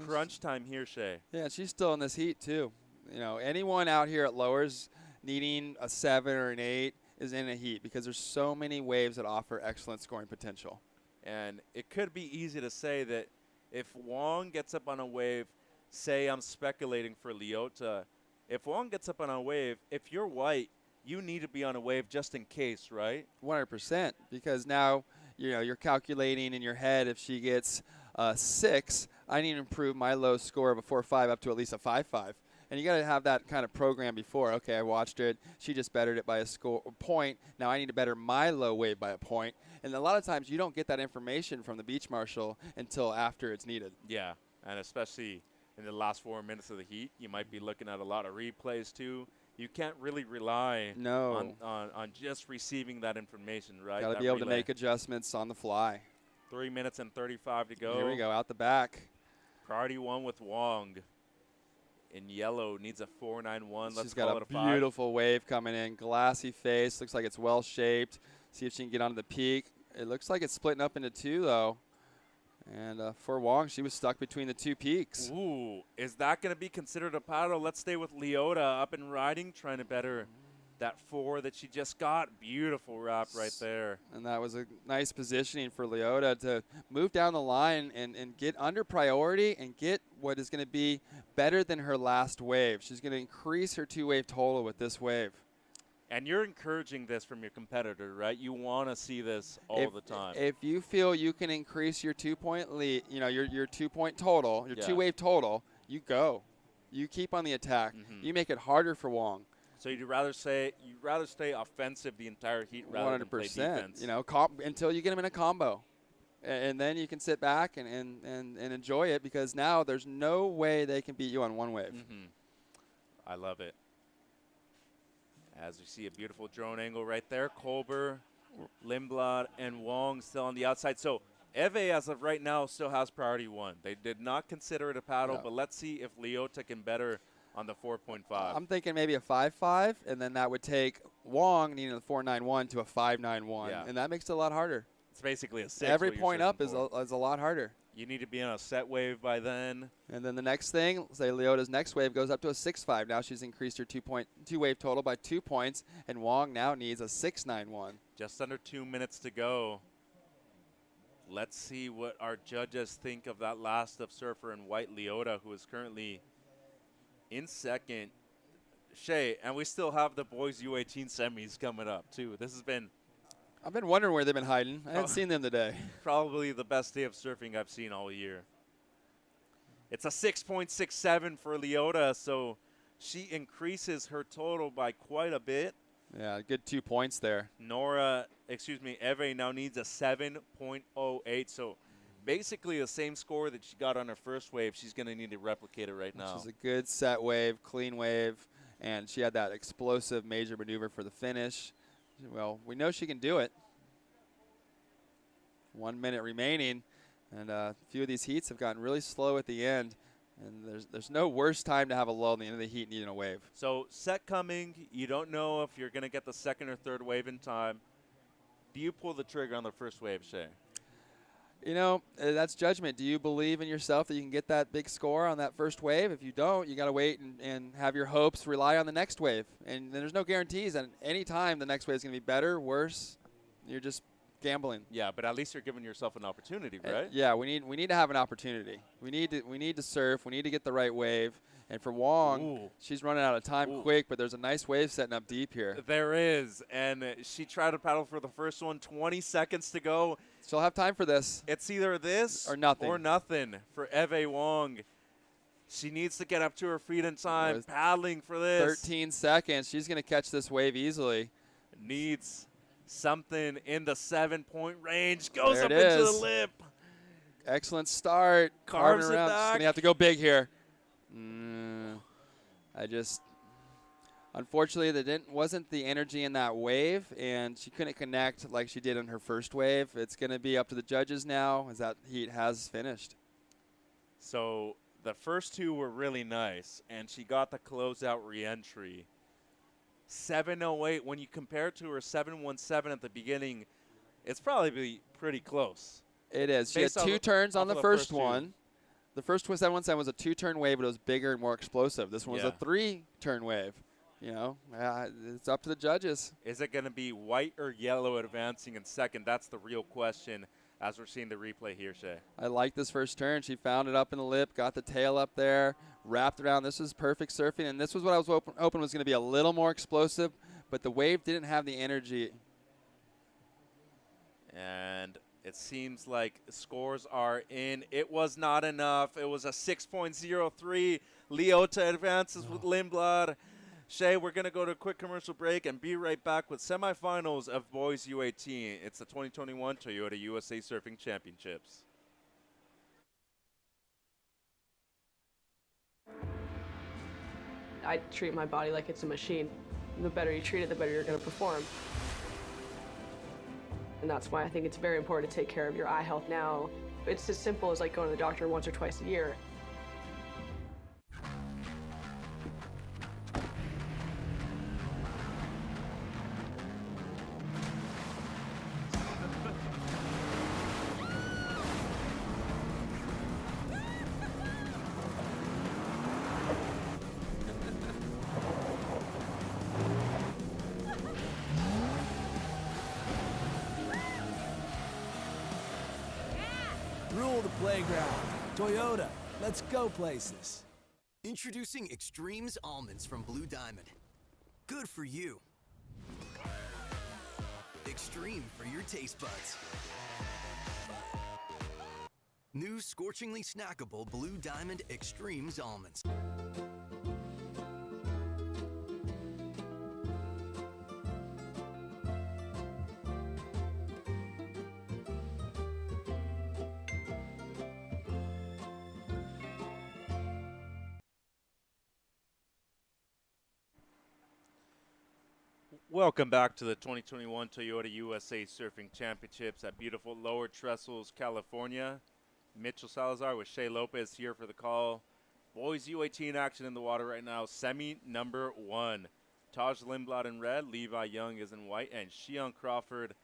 Crunch time here, Shay. Yeah, she's still in this heat, too. You know, anyone out here at Lowers needing a 7 or an 8 is in a heat because there's so many waves that offer excellent scoring potential. And it could be easy to say that if Wong gets up on a wave, say I'm speculating for Leota, if Wong gets up on a wave, if you're white, you need to be on a wave just in case, right? 100%, because now you're calculating in your head if she gets 6, I need to improve my low score of a 4.5 up to at least a 5.5. And you got to have that kind of program before. Okay, I watched it. She just bettered it by a point. Now I need to better my low wave by a point. And a lot of times you don't get that information from the beach marshal until after it's needed. Yeah, and especially in the last 4 minutes of the heat, you might be looking at a lot of replays too. You can't really rely on just receiving that information, right? Got to be able to make adjustments on the fly. 3 minutes and 35 to go. Here we go, out the back. Priority 1 with Wong. In yellow, needs a 4.91. She's got a beautiful wave coming in. Glassy face. Looks like it's well shaped. See if she can get onto the peak. It looks like it's splitting up into 2, though. And for Wong, she was stuck between the 2 peaks. Ooh, is that going to be considered a paddle? Let's stay with Leota up and riding, trying to better that 4 that she just got. Beautiful wrap right there. And that was a nice positioning for Leota to move down the line and get under priority and get what is going to be better than her last wave. She's going to increase her 2-wave total with this wave. And you're encouraging this from your competitor, right? You want to see this all the time. If you feel you can increase your 2-point lead, your 2-point total, your 2-wave total, you go. You keep on the attack. You make it harder for Wong. So you'd rather stay offensive the entire heat rather than play defense. Until you get them in a combo. And then you can sit back and enjoy it because now there's no way they can beat you on one wave. I love it. As we see a beautiful drone angle right there, Kolber, Lindblad, and Wong still on the outside. So Eve, as of right now, still has priority 1. They did not consider it a paddle, but let's see if Leota can better on the 4.5. I'm thinking maybe a 5.5, and then that would take Wong needing a 4.91 to a 5.91, and that makes it a lot harder. It's basically a 6. Every point up is a lot harder. You need to be on a set wave by then. And then the next thing, say Leota's next wave goes up to a 6.5. Now she's increased her 2-wave total by 2 points, and Wong now needs a 6.91. Just under 2 minutes to go. Let's see what our judges think of that last of Surfer and White Leota, who is currently in second. Shay, and we still have the boys U18 semis coming up, too. This has been... I've been wondering where they've been hiding. I haven't seen them today. Probably the best day of surfing I've seen all year. It's a 6.67 for Leota, so she increases her total by quite a bit. Yeah, good 2 points there. Eve now needs a 7.08, so basically the same score that she got on her first wave, she's going to need to replicate it right now. Which is a good set wave, clean wave, and she had that explosive major maneuver for the finish. Well, we know she can do it. 1 minute remaining, and a few of these heats have gotten really slow at the end, and there's no worse time to have a lull at the end of the heat needing a wave. So set coming, you don't know if you're going to get the second or third wave in time. Do you pull the trigger on the first wave, Shay? That's judgment. Do you believe in yourself that you can get that big score on that first wave? If you don't, you got to wait and have your hopes rely on the next wave. And there's no guarantees. And any time the next wave is going to be better, worse, you're just gambling. Yeah, but at least you're giving yourself an opportunity, right? Yeah, we need to have an opportunity. We need to surf. We need to get the right wave. And for Wong, she's running out of time quick, but there's a nice wave setting up deep here. There is, and she tried to paddle for the first one. 20 seconds to go. She'll have time for this. It's either this or nothing for Eve Wong. She needs to get up to her feet in time, paddling for this. 13 seconds. She's going to catch this wave easily. Needs something in the 7-point range. Goes there up into the lip. Excellent start. Carves it around. back. She's going to have to go big here. Unfortunately, there wasn't the energy in that wave, and she couldn't connect like she did on her first wave. It's going to be up to the judges now as that heat has finished. So the first two were really nice, and she got the closeout reentry. 7.08, when you compare it to her 7.17 at the beginning, it's probably pretty close. It is. She had 2 turns on the first one. The first 7.17 was a 2-turn wave, but it was bigger and more explosive. This one was a 3-turn wave. it's up to the judges. Is it going to be white or yellow advancing in second? That's the real question as we're seeing the replay here, Shay. I like this first turn. She found it up in the lip, got the tail up there, wrapped around. This was perfect surfing, and this was what I was hoping was going to be a little more explosive, but the wave didn't have the energy. And it seems like scores are in. It was not enough. It was a 6.03. Leota advances with Lindblad. Shay, we're going to go to a quick commercial break and be right back with semifinals of Boys U18. It's the 2021 Toyota USA Surfing Championships. I treat my body like it's a machine. The better you treat it, the better you're going to perform. And that's why I think it's very important to take care of your eye health now. It's as simple as like going to the doctor once or twice a year. Rule the playground. Toyota, let's go places. Introducing Extremes Almonds from Blue Diamond. Good for you. Extreme for your taste buds. New scorchingly snackable Blue Diamond Extremes Almonds. Welcome back to the 2021 Toyota USA Surfing Championships at beautiful Lower Trestles, California. Mitchell Salazar with Shay Lopez here for the call. Boys U18 action in the water right now. Semi number 1. Taj Lindblad in red, Levi Young is in white, and Shion Crawford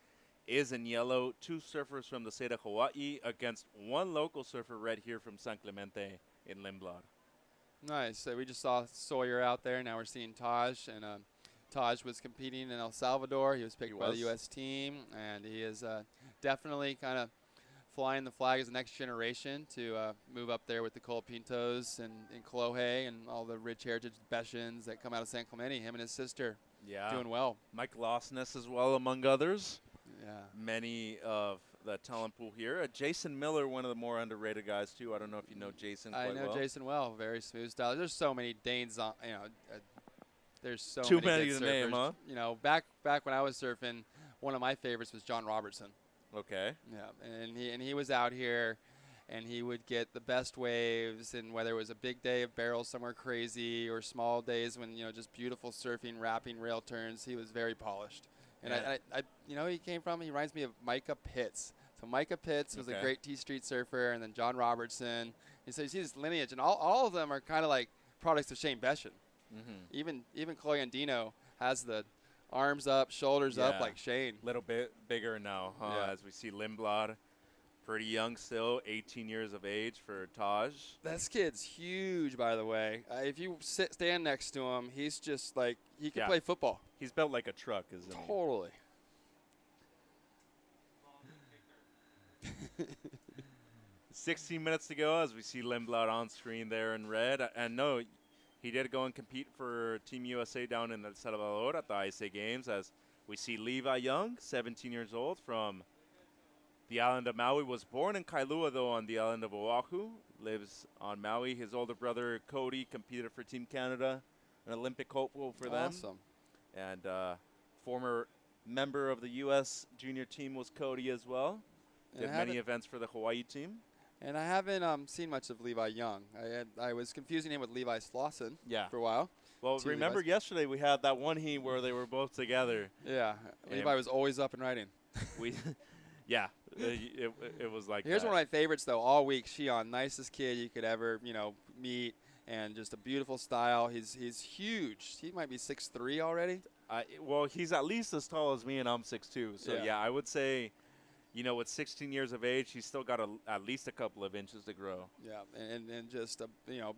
is in yellow. 2 surfers from the state of Hawaii against 1 local surfer red here from San Clemente in Lindblad. Nice. So we just saw Sawyer out there. Now we're seeing Taj, and Taj was competing in El Salvador. He was picked by the U.S. team, and he is definitely kind of flying the flag as the next generation to move up there with the Cole Pintos and Kolohe and all the rich heritage Beshans that come out of San Clemente. Him and his sister doing well. Mike Losness as well, among others. Yeah. Many of the talent pool here. Jason Miller, one of the more underrated guys, too. I don't know if you know Jason quite well. I know Jason well. Very smooth style. There's so many Danes on, there's so too many to good name, surfers. huh? Back when I was surfing, one of my favorites was John Robertson. Okay. Yeah, and he was out here, and he would get the best waves, and whether it was a big day of barrels somewhere crazy or small days when just beautiful surfing, wrapping rail turns, he was very polished. And he reminds me of Micah Pitts. So Micah Pitts was a great T Street surfer, and then John Robertson. And so you see this lineage, and all of them are kind of like products of Shane Beschen. Mm-hmm. Even Chloe Andino has the arms up, shoulders up like Shane. A little bit bigger now, huh? Yeah. As we see Lindblad, pretty young still, 18 years of age for Taj. This kid's huge, by the way. If you stand next to him, he's just like, he can play football. He's built like a truck, isn't he? Totally. 16 minutes to go as we see Lindblad on screen there in red. And no, he did go and compete for Team USA down in El Salvador at the ISA Games, as we see Levi Young, 17 years old, from the island of Maui. Was born in Kailua, though, on the island of Oahu. Lives on Maui. His older brother, Cody, competed for Team Canada, an Olympic hopeful for them. Awesome. And former member of the U.S. junior team was Cody as well. Did many events for the Hawaii team. And I haven't seen much of Levi Young. I was confusing him with Levi Slauson for a while. Well, remember yesterday we had that one heat where they were both together. Yeah, Levi was always up and riding. It was like Here's one of my favorites, though, all week. Shion, nicest kid you could ever, meet, and just a beautiful style. He's huge. He might be 6'3" already. Well, he's at least as tall as me, and I'm 6'2". So, I would say, with 16 years of age, he's still got at least a couple of inches to grow. Yeah, and just a,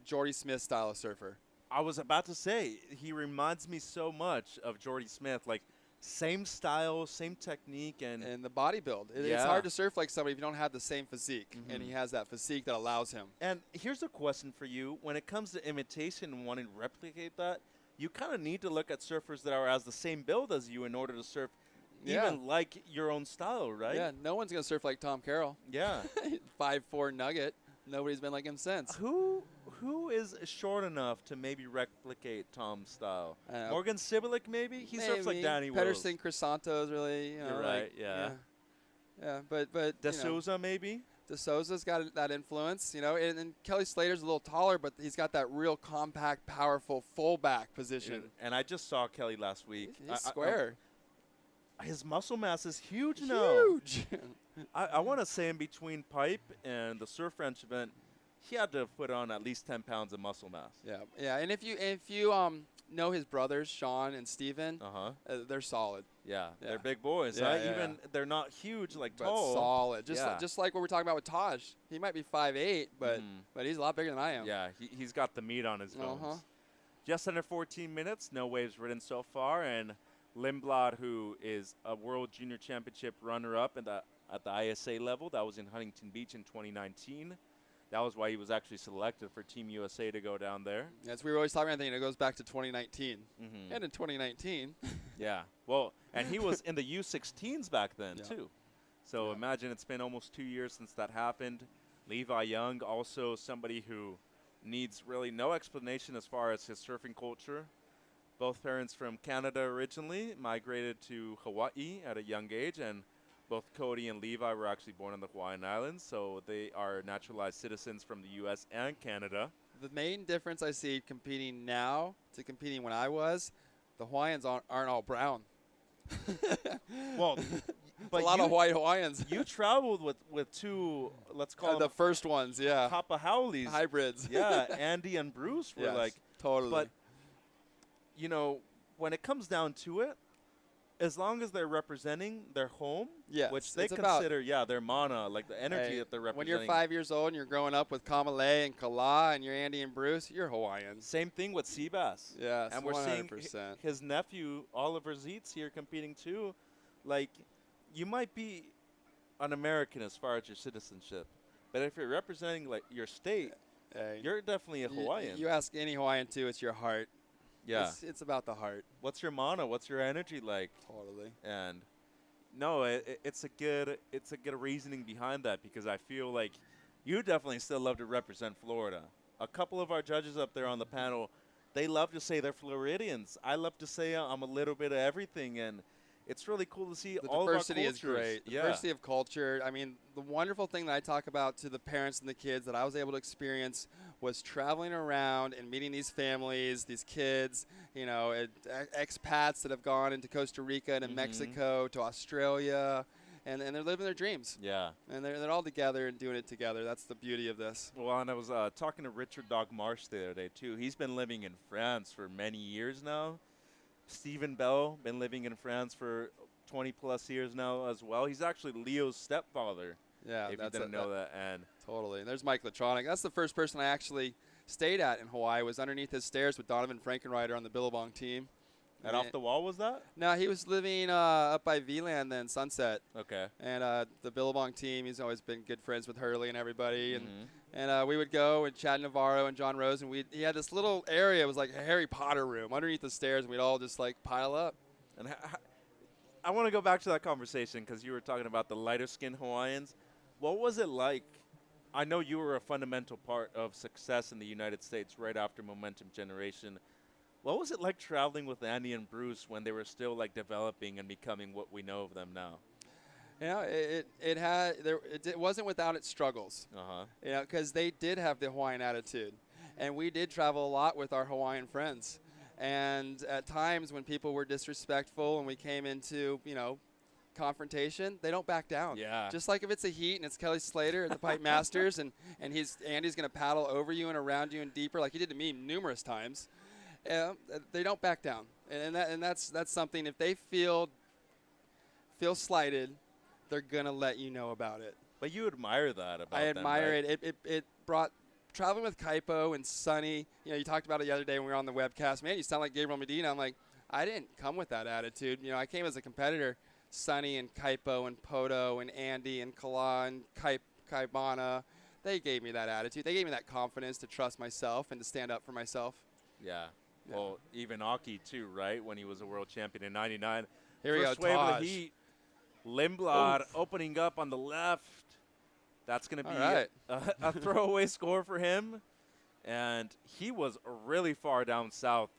Jordy Smith style of surfer. I was about to say, he reminds me so much of Jordy Smith. Like, same style, same technique, and the body build. It's hard to surf like somebody if you don't have the same physique, and he has that physique that allows him. And here's a question for you. When it comes to imitation and wanting to replicate that, you kind of need to look at surfers that are as the same build as you in order to surf even like your own style, right? Yeah, no one's going to surf like Tom Carroll. Yeah. 5'4" nugget. Nobody's been like him since. Who is short enough to maybe replicate Tom's style? Morgan Sibilik, maybe? He surfs like Danny Wills. Pedersen Crisanto is really, You're right, Yeah, but De Souza, maybe? De Souza's got that influence, and Kelly Slater's a little taller, but he's got that real compact, powerful fullback position. And I just saw Kelly last week. He's square. His muscle mass is huge now. Huge. I want to say in between Pipe and the Surf Ranch event, he had to have put on at least 10 pounds of muscle mass. Yeah. And if you know his brothers, Sean and Steven, they're solid. Yeah, they're big boys. Yeah, they're not huge, like but tall. Solid. Just like what we're talking about with Taj. He might be 5'8", but he's a lot bigger than I am. Yeah, he's got the meat on his bones. Just under 14 minutes, no waves ridden so far, and Lindblad, who is a World Junior Championship runner-up at the ISA level. That was in Huntington Beach in 2019. That was why he was actually selected for Team USA to go down there. Yes, we were always talking about anything. It goes back to 2019. And in 2019. Yeah. Well, and he was in the U16s back then, too. So imagine it's been almost 2 years since that happened. Levi Young, also somebody who needs really no explanation as far as his surfing culture. Both parents from Canada originally, migrated to Hawaii at a young age, and both Cody and Levi were actually born on the Hawaiian Islands, so they are naturalized citizens from the U.S. and Canada. The main difference I see competing now to competing when I was, the Hawaiians aren't all brown. Well, but a lot of white Hawaiians. You traveled with two, let's call them the first ones, Papa Howleys. Hybrids. Yeah, Andy and Bruce were like. Totally. But, when it comes down to it, as long as they're representing their home, which they consider, their mana, like the energy that they're representing. When you're 5 years old and you're growing up with Kamalei and Kala and you're Andy and Bruce, you're Hawaiian. Same thing with Seabass. Yes, and we're 100%. seeing his nephew, Oliver Zeitz, here competing too. Like, you might be an American as far as your citizenship, but if you're representing like your state, you're definitely a Hawaiian. You ask any Hawaiian too, it's your heart. Yeah. It's about the heart. What's your mana? What's your energy like? Totally. And no, it's a good reasoning behind that, because I feel like you definitely still love to represent Florida. A couple of our judges up there on the panel, they love to say they're Floridians. I love to say I'm a little bit of everything, and it's really cool to see all of our cultures. The diversity is great. The diversity of culture. I mean, the wonderful thing that I talk about to the parents and the kids that I was able to experience was traveling around and meeting these families, these kids, expats that have gone into Costa Rica and Mexico to Australia, and they're living their dreams. Yeah. And they're all together and doing it together. That's the beauty of this. Well, and I was talking to Richard Dog Marsh the other day, too. He's been living in France for many years now. Stephen Bell, been living in France for 20-plus years now as well. He's actually Leo's stepfather. Yeah, if you didn't know that. And totally. And there's Mike Latronic. That's the first person I actually stayed at in Hawaii. Was underneath his stairs with Donovan Frankenreiter on the Billabong team. And off the wall was that? No, he was living up by VLAN then, Sunset. Okay. And the Billabong team, he's always been good friends with Hurley and everybody. And we would go and Chad Navarro and John Rose, and he had this little area. It was like a Harry Potter room underneath the stairs, and we'd all just like pile up. And I want to go back to that conversation because you were talking about the lighter-skinned Hawaiians. What was it like? I know you were a fundamental part of success in the United States right after Momentum Generation. What was it like traveling with Andy and Bruce when they were still like developing and becoming what we know of them now? It wasn't without its struggles. Because they did have the Hawaiian attitude, and we did travel a lot with our Hawaiian friends. And at times when people were disrespectful and we came into confrontation, they don't back down. Yeah. Just like if it's a heat and it's Kelly Slater at the Pipe Masters and Andy's going to paddle over you and around you and deeper like he did to me numerous times. They don't back down, and that's something. If they feel slighted, they're gonna let you know about it. But you admire that about I admire them, right? it. It brought traveling with Kaipo and Sonny, you talked about it the other day when we were on the webcast. Man, you sound like Gabriel Medina. I'm like, I didn't come with that attitude. I came as a competitor. Sonny and Kaipo and Poto and Andy and Kala and Kaibana, they gave me that attitude. They gave me that confidence to trust myself and to stand up for myself. Yeah. Well, even Aki, too, right, when he was a world champion in 99. Here we go, First wave of Taj. the heat. Lindblad opening up on the left. That's going to be a throwaway score for him. And he was really far down south.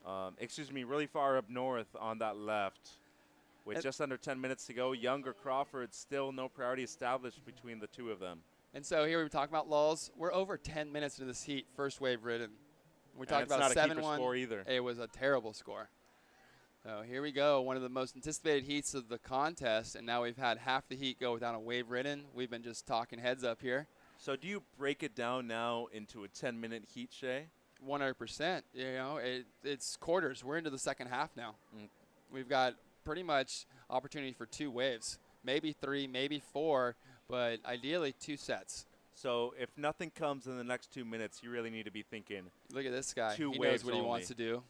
Really far up north on that left. With just under 10 minutes to go, Young or Crawford, still no priority established between the two of them. And so here we talk about lulls. We're over 10 minutes into this heat, first wave ridden. We talked about a 7-1 score either. It was a terrible score. So here we go, one of the most anticipated heats of the contest, and now we've had half the heat go without a wave ridden. We've been just talking heads up here. So do you break it down now into a 10-minute heat, Shay? 100%. It's quarters. We're into the second half now. We've got pretty much opportunity for 2 waves, maybe 3, maybe 4, but ideally 2 sets. So if nothing comes in the next 2 minutes, you really need to be thinking. Look at this guy. 2 he waves knows what only. he wants to do.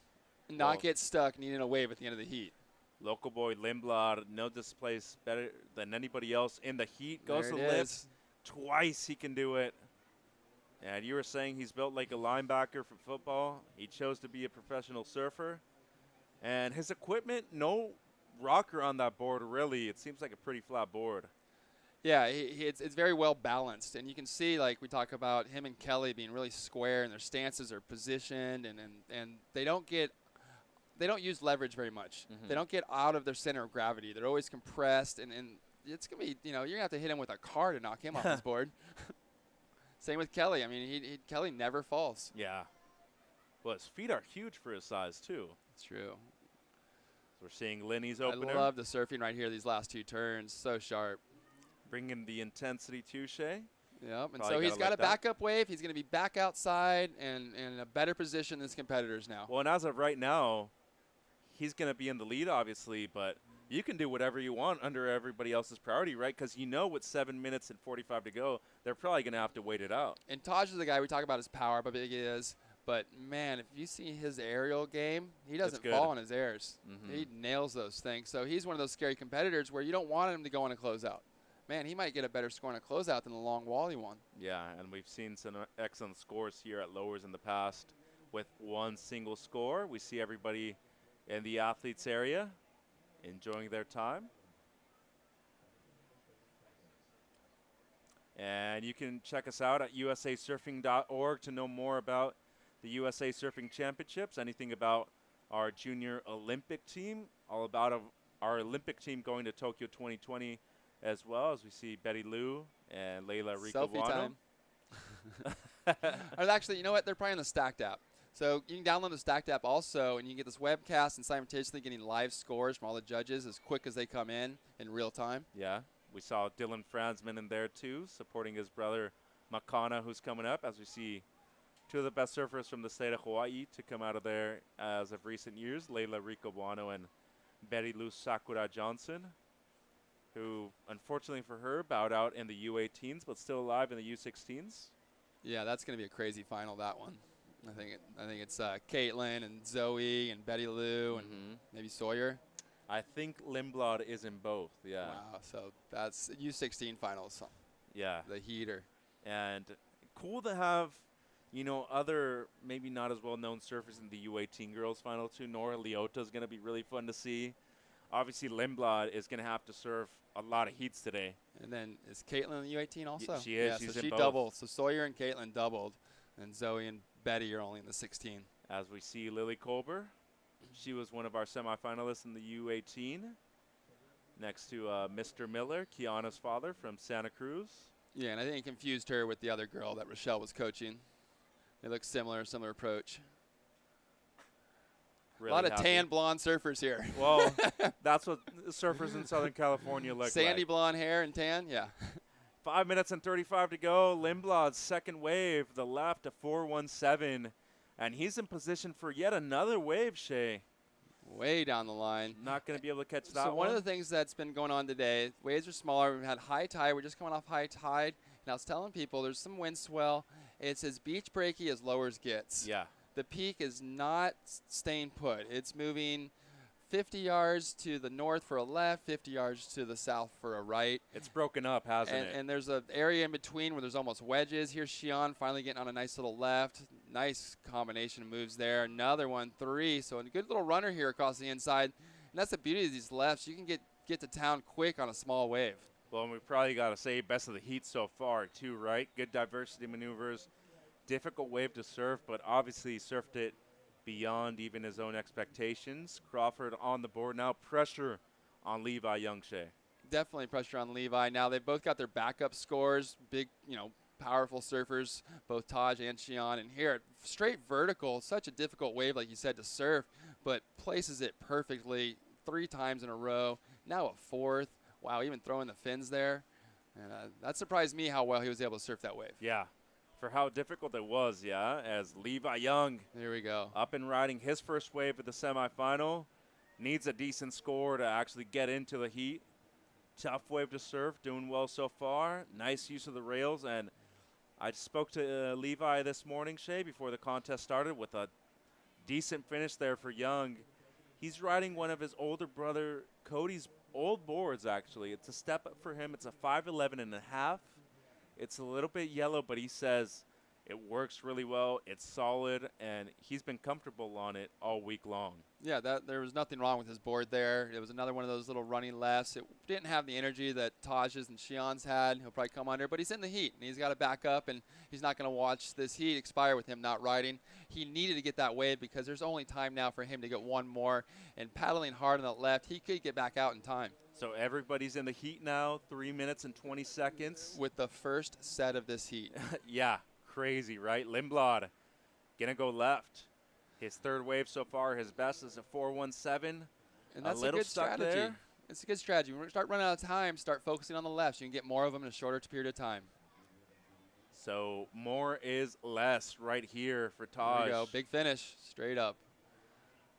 Not get stuck needing a wave at the end of the heat. Local boy Lindblad, no displace better than anybody else in the heat. Goes to There it lift. is. Twice he can do it. And you were saying he's built like a linebacker for football. He chose to be a professional surfer. And his equipment, no rocker on that board, really. It seems like a pretty flat board. Yeah, it's very well balanced. And you can see, like we talk about him and Kelly being really square, and their stances are positioned, and they don't use leverage very much. They don't get out of their center of gravity. They're always compressed, and it's going to be, you're going to have to hit him with a car to knock him off his board. Same with Kelly. I mean, Kelly never falls. Yeah. Well, his feet are huge for his size, too. It's true. So we're seeing Lenny's opener. I love the surfing right here, these last 2 turns. So sharp. Bringing the intensity to Shay. Yep, and Probably so he's gotta got a like that. backup wave. He's going to be back outside and in a better position than his competitors now. Well, and as of right now, he's going to be in the lead, obviously, but you can do whatever you want under everybody else's priority, right? Because with 7 minutes and 45 to go, they're probably going to have to wait it out. And Taj is the guy we talk about his power, how big he is. But, man, if you see his aerial game, he doesn't fall on his airs. He nails those things. So he's one of those scary competitors where you don't want him to go on a closeout. Man, he might get a better score on a closeout than the long wall he won. Yeah, and we've seen some excellent scores here at Lowers in the past with one single score. We see everybody in the athletes area enjoying their time. And you can check us out at usasurfing.org to know more about the USA Surfing Championships, anything about our junior Olympic team, all about our Olympic team going to Tokyo 2020 as well, as we see Betty Lou and Layla Rico. Selfie time. Or actually, you know what? They're probably on the Stacked app. So you can download the Stacked app also, and you can get this webcast and simultaneously getting live scores from all the judges as quick as they come in real time. Yeah, we saw Dylan Fransman in there too, supporting his brother Makana, who's coming up, as we see 2 of the best surfers from the state of Hawaii to come out of there as of recent years, Layla Rico Buono and Betty Lou Sakura Johnson, who, unfortunately for her, bowed out in the U18s, but still alive in the U16s. Yeah, that's going to be a crazy final, that one. I think it's Caitlin and Zoe and Betty Lou and maybe Sawyer. I think Lindblad is in both, yeah. Wow, so that's U16 finals. Yeah. The heater. And cool to have, other maybe not as well-known surfers in the U18 girls final too. Nora Leota is going to be really fun to see. Obviously, Lindblad is going to have to surf a lot of heats today. And then is Caitlin in the U18 also? She is. Yeah, She's so in she both. doubled. So Sawyer and Caitlin doubled, and Zoe and Betty are only in the 16. As we see Lily Colber, she was one of our semifinalists in the U18. Next to Mr. Miller, Kiana's father from Santa Cruz. Yeah, and I think he confused her with the other girl that Rochelle was coaching. They look similar approach. Really a lot happy. of tan blonde surfers here. Well, that's what surfers in Southern California look Sandy like. blonde hair and tan, yeah. 5 minutes and 35 to go. Lindblad's second wave, the left, a 417. And he's in position for yet another wave, Shay. Way down the line. Not going to be able to catch that So one of the things that's been going on today, waves are smaller. We've had high tide. We're just coming off high tide. And I was telling people there's some wind swell. It's as beach breaky as lowers gets. Yeah. The peak is not staying put. It's moving 50 yards to the north for a left, 50 yards to the south for a right. It's broken up, hasn't it? And there's an area in between where there's almost wedges. Here's Xi'an finally getting on a nice little left. Nice combination of moves there. Another one, 3. So a good little runner here across the inside. And that's the beauty of these lefts. You can get to town quick on a small wave. Well, and we probably got to say best of the heat so far, too, right? Good diversity maneuvers. Difficult wave to surf, but obviously he surfed it beyond even his own expectations. Crawford on the board now. Pressure on Levi Youngshay. Definitely pressure on Levi. Now they've both got their backup scores. Big, powerful surfers, both Taj and Xi'an. And here, straight vertical, such a difficult wave, like you said, to surf, but places it perfectly 3 times in a row. Now a 4th. Wow, even throwing the fins there. And that surprised me how well he was able to surf that wave. Yeah. For how difficult it was, yeah, as Levi Young. Here we go. Up and riding his first wave at the semifinal. Needs a decent score to actually get into the heat. Tough wave to surf, doing well so far. Nice use of the rails, and I spoke to Levi this morning, Shay, before the contest started with a decent finish there for Young. He's riding one of his older brother Cody's old boards, actually. It's a step up for him. It's a 5'11.5". It's a little bit yellow, but he says it works really well. It's solid, and he's been comfortable on it all week long. Yeah, there was nothing wrong with his board there. It was another one of those little running lefts. It didn't have the energy that Taj's and Xi'an's had. He'll probably come under, but he's in the heat, and he's got to back up, and he's not going to watch this heat expire with him not riding. He needed to get that wave because there's only time now for him to get one more, and paddling hard on the left, he could get back out in time. So everybody's in the heat now, 3 minutes and 20 seconds. With the first set of this heat. Yeah, crazy, right? Lindblad going to go left. His third wave so far, his best is a 4.17. And that's a good strategy. There. It's a good strategy. When we start running out of time, start focusing on the lefts. You can get more of them in a shorter period of time. So more is less right here for Taj. There we go. Big finish, straight up.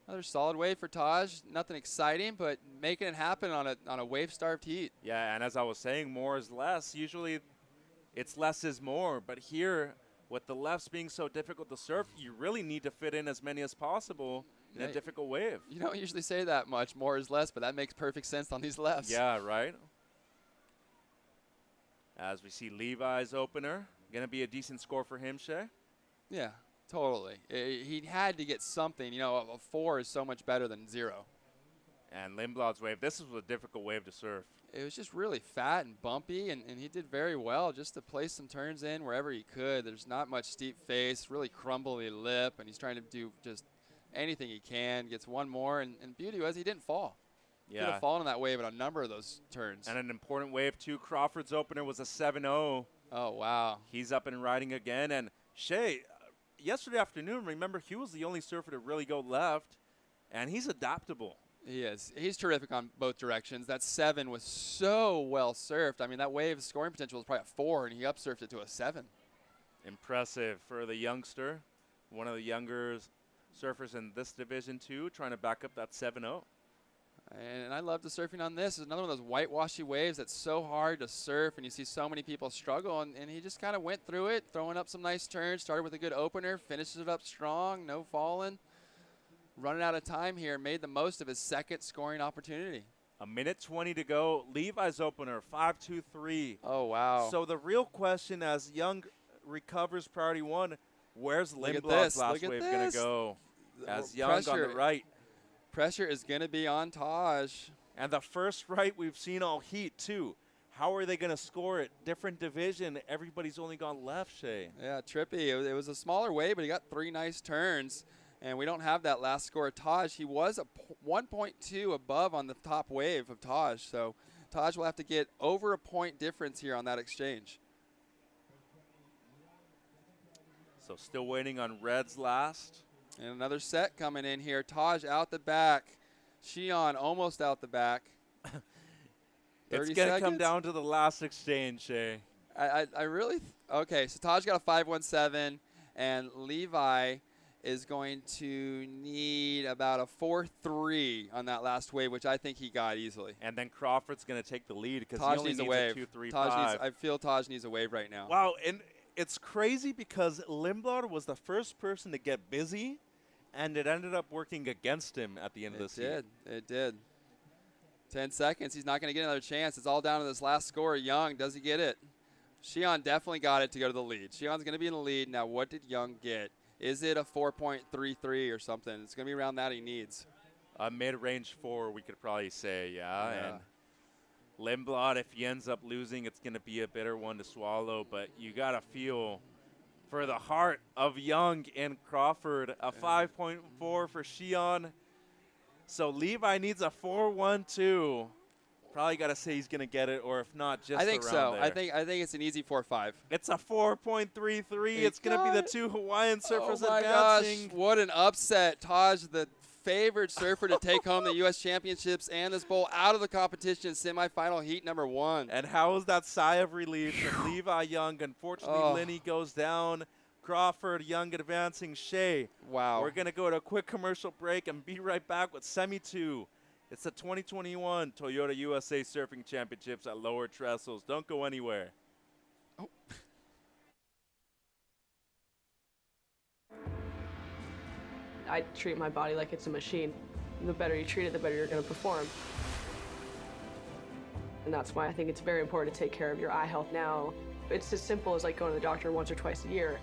Another solid wave for Taj. Nothing exciting, but making it happen on a wave-starved heat. Yeah, and as I was saying, more is less. Usually it's less is more, but here, with the lefts being so difficult to surf, you really need to fit in as many as possible in a difficult wave. You don't usually say that much, more is less, but that makes perfect sense on these lefts. Yeah, right? As we see Levi's opener. Going to be a decent score for him, Shay? Yeah, totally. He had to get something. A 4 is so much better than 0. And Lindblad's wave, this was a difficult wave to surf. It was just really fat and bumpy, and he did very well just to place some turns in wherever he could. There's not much steep face, really crumbly lip, and he's trying to do just anything he can. Gets one more, and beauty was he didn't fall. Yeah. Could have fallen on that wave in a number of those turns. And an important wave, too. Crawford's opener was a 7.0. Oh, wow. He's up and riding again. And Shay, yesterday afternoon, remember, he was the only surfer to really go left, and he's adaptable. He is. He's terrific on both directions. That 7 was so well surfed. I mean, that wave's scoring potential was probably a 4, and he upsurfed it to a 7. Impressive for the youngster, one of the younger surfers in this division, too, trying to back up that 7.0. And I love the surfing on this. It's another one of those whitewashy waves that's so hard to surf, and you see so many people struggle, and he just kind of went through it, throwing up some nice turns, started with a good opener, finishes it up strong, no falling. Running out of time here, made the most of his second scoring opportunity. A minute 20 to go. Levi's opener, 5.23. Oh, wow. So the real question as Young recovers priority 1, where's Lindblad's last wave going to go? As Young on the right. Pressure is going to be on Taj. And the first right we've seen all heat, too. How are they going to score it? Different division. Everybody's only gone left, Shay. Yeah, trippy. It was a smaller wave, but he got 3 nice turns. And we don't have that last score of Taj. He was a 1.2 above on the top wave of Taj. So Taj will have to get over a point difference here on that exchange. So still waiting on Red's last. And another set coming in here. Taj out the back. Xi'an almost out the back. It's going to come down to the last exchange, Shay. I really okay, so Taj got a 5.17, and Levi is going to need about a 4.3 on that last wave, which I think he got easily. And then Crawford's going to take the lead because he only needs a 2.35. I feel Taj needs a wave right now. Wow, and it's crazy because Lindblad was the first person to get busy, and it ended up working against him at the end of this heat. It did. 10 seconds. He's not going to get another chance. It's all down to this last score. Young, does he get it? Shion definitely got it to go to the lead. Shion's going to be in the lead. Now, what did Young get? Is it a 4.33 or something? It's going to be around that he needs. A mid-range 4, we could probably say, yeah. And Lindblad, if he ends up losing, it's going to be a bitter one to swallow. But you got to feel for the heart of Young and Crawford, a 5.4 for Shion. So Levi needs a 4.12. Probably got to say he's going to get it, or if not, just I think around so. there. I think it's an easy 4.5. It's a 4.33. It's going to be the two Hawaiian surfers oh my advancing. Gosh, what an upset. Taj, the favored surfer to take home the U.S. Championships and this bowl out of the competition, semifinal heat number 1. And how is that sigh of relief from Levi Young? Unfortunately, Linney goes down. Crawford, Young advancing, Shea. Wow. We're going to go to a quick commercial break and be right back with Semi 2. It's the 2021 Toyota USA Surfing Championships at Lower Trestles. Don't go anywhere. Oh. I treat my body like it's a machine. The better you treat it, the better you're going to perform. And that's why I think it's very important to take care of your eye health now. It's as simple as like going to the doctor once or twice a year.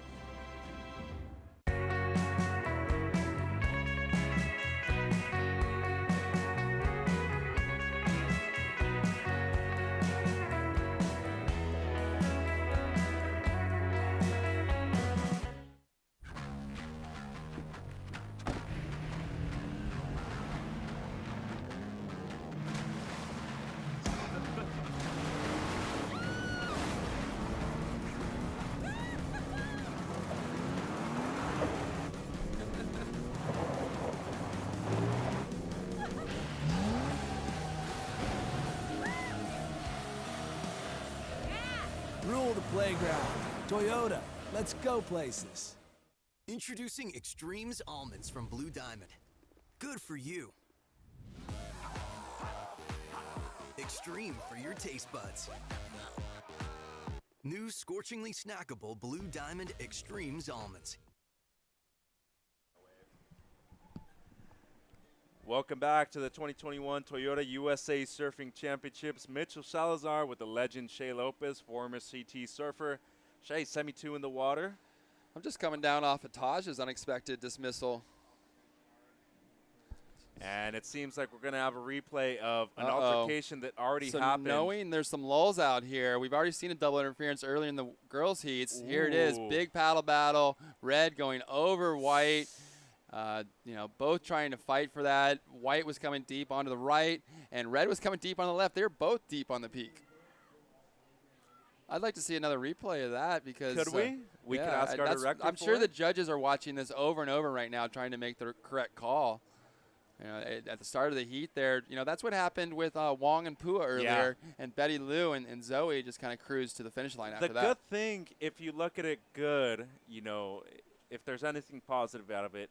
Rule the playground. Toyota, let's go places. Introducing Extremes Almonds from Blue Diamond. Good for you. Extreme for your taste buds. New scorchingly snackable Blue Diamond Extremes Almonds. Welcome back to the 2021 Toyota USA Surfing Championships. Mitchell Salazar with the legend Shea Lopez, former CT surfer. Shea, Semi 2 in the water. I'm just coming down off of Taj's unexpected dismissal. And it seems like we're going to have a replay of an altercation that already happened. Knowing there's some lulls out here, we've already seen a double interference early in the girls' heats. Ooh. Here it is, big paddle battle. Red going over white. Both trying to fight for that. White was coming deep onto the right, and red was coming deep on the left. They were both deep on the peak. I'd like to see another replay of that because could we? We could ask our director. I'm sure the judges are watching this over and over right now, trying to make the correct call. At the start of the heat there, that's what happened with Wong and Pua earlier, and Betty Lou and Zoe just kind of cruised to the finish line after that. The good thing, if you look at it good, if there's anything positive out of it,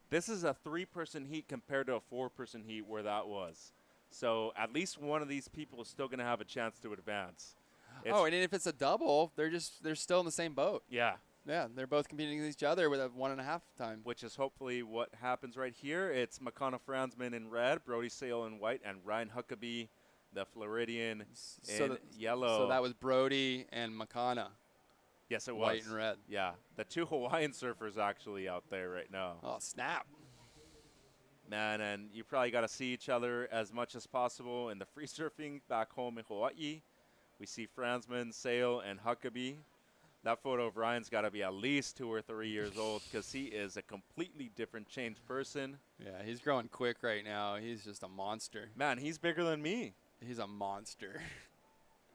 this is a 3-person heat compared to a 4-person heat where that was. So at least one of these people is still going to have a chance to advance. And if it's a double, they're still in the same boat. Yeah. Yeah, they're both competing against each other with a 1.5 time. Which is hopefully what happens right here. It's Makana Franzman in red, Brody Sale in white, and Ryan Huckabee, the Floridian, in yellow. So that was Brody and Makana. Yes, it was. White and red. Yeah, the two Hawaiian surfers actually out there right now. Oh, snap. Man, and you probably got to see each other as much as possible in the free surfing back home in Hawaii. We see Franzman, Sale, and Huckabee. That photo of Ryan's got to be at least 2 or 3 years old because he is a completely different changed person. Yeah, he's growing quick right now. He's just a monster. Man, he's bigger than me. He's a monster.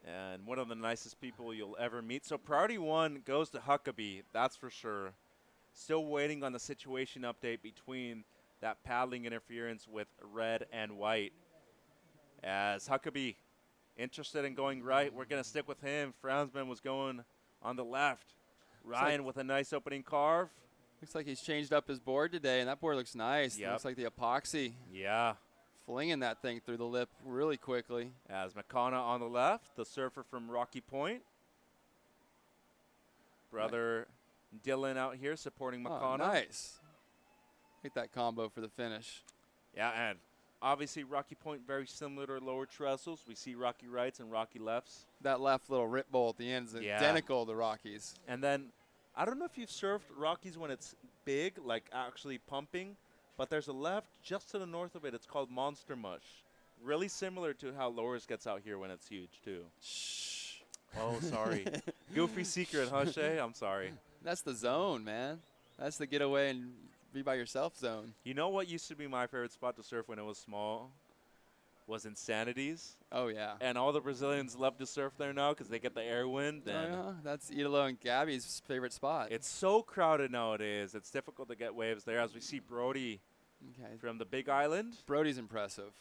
And one of the nicest people you'll ever meet. So priority 1 goes to Huckabee, that's for sure. Still waiting on the situation update between that paddling interference with red and white. As Huckabee interested in going right, we're going to stick with him. Franzman was going on the left. Ryan with a nice opening carve. Looks like he's changed up his board today, and that board looks nice. Yep. Looks like the epoxy. Yeah. Flinging that thing through the lip really quickly. As Makana on the left, the surfer from Rocky Point. Brother Dylan out here supporting McConnell. Oh, nice. Get that combo for the finish. Yeah, and obviously Rocky Point very similar to Lower Trestles. We see Rocky rights and Rocky lefts. That left little rip bowl at the end is identical to Rocky's. And then I don't know if you've surfed Rockies when it's big, like actually pumping, but there's a left just to the north of it. It's called Monster Mush. Really similar to how Lowers gets out here when it's huge, too. Shh. Oh, sorry. Goofy secret, huh, Shay? I'm sorry. That's the zone, man. That's the getaway and be by yourself zone. You know what used to be my favorite spot to surf when it was small? Was Insanities. Oh, yeah. And all the Brazilians love to surf there now because they get the air wind. Yeah, that's Idolo and Gabby's favorite spot. It's so crowded nowadays. It's difficult to get waves there. As we see Brody from the Big Island. Brody's impressive.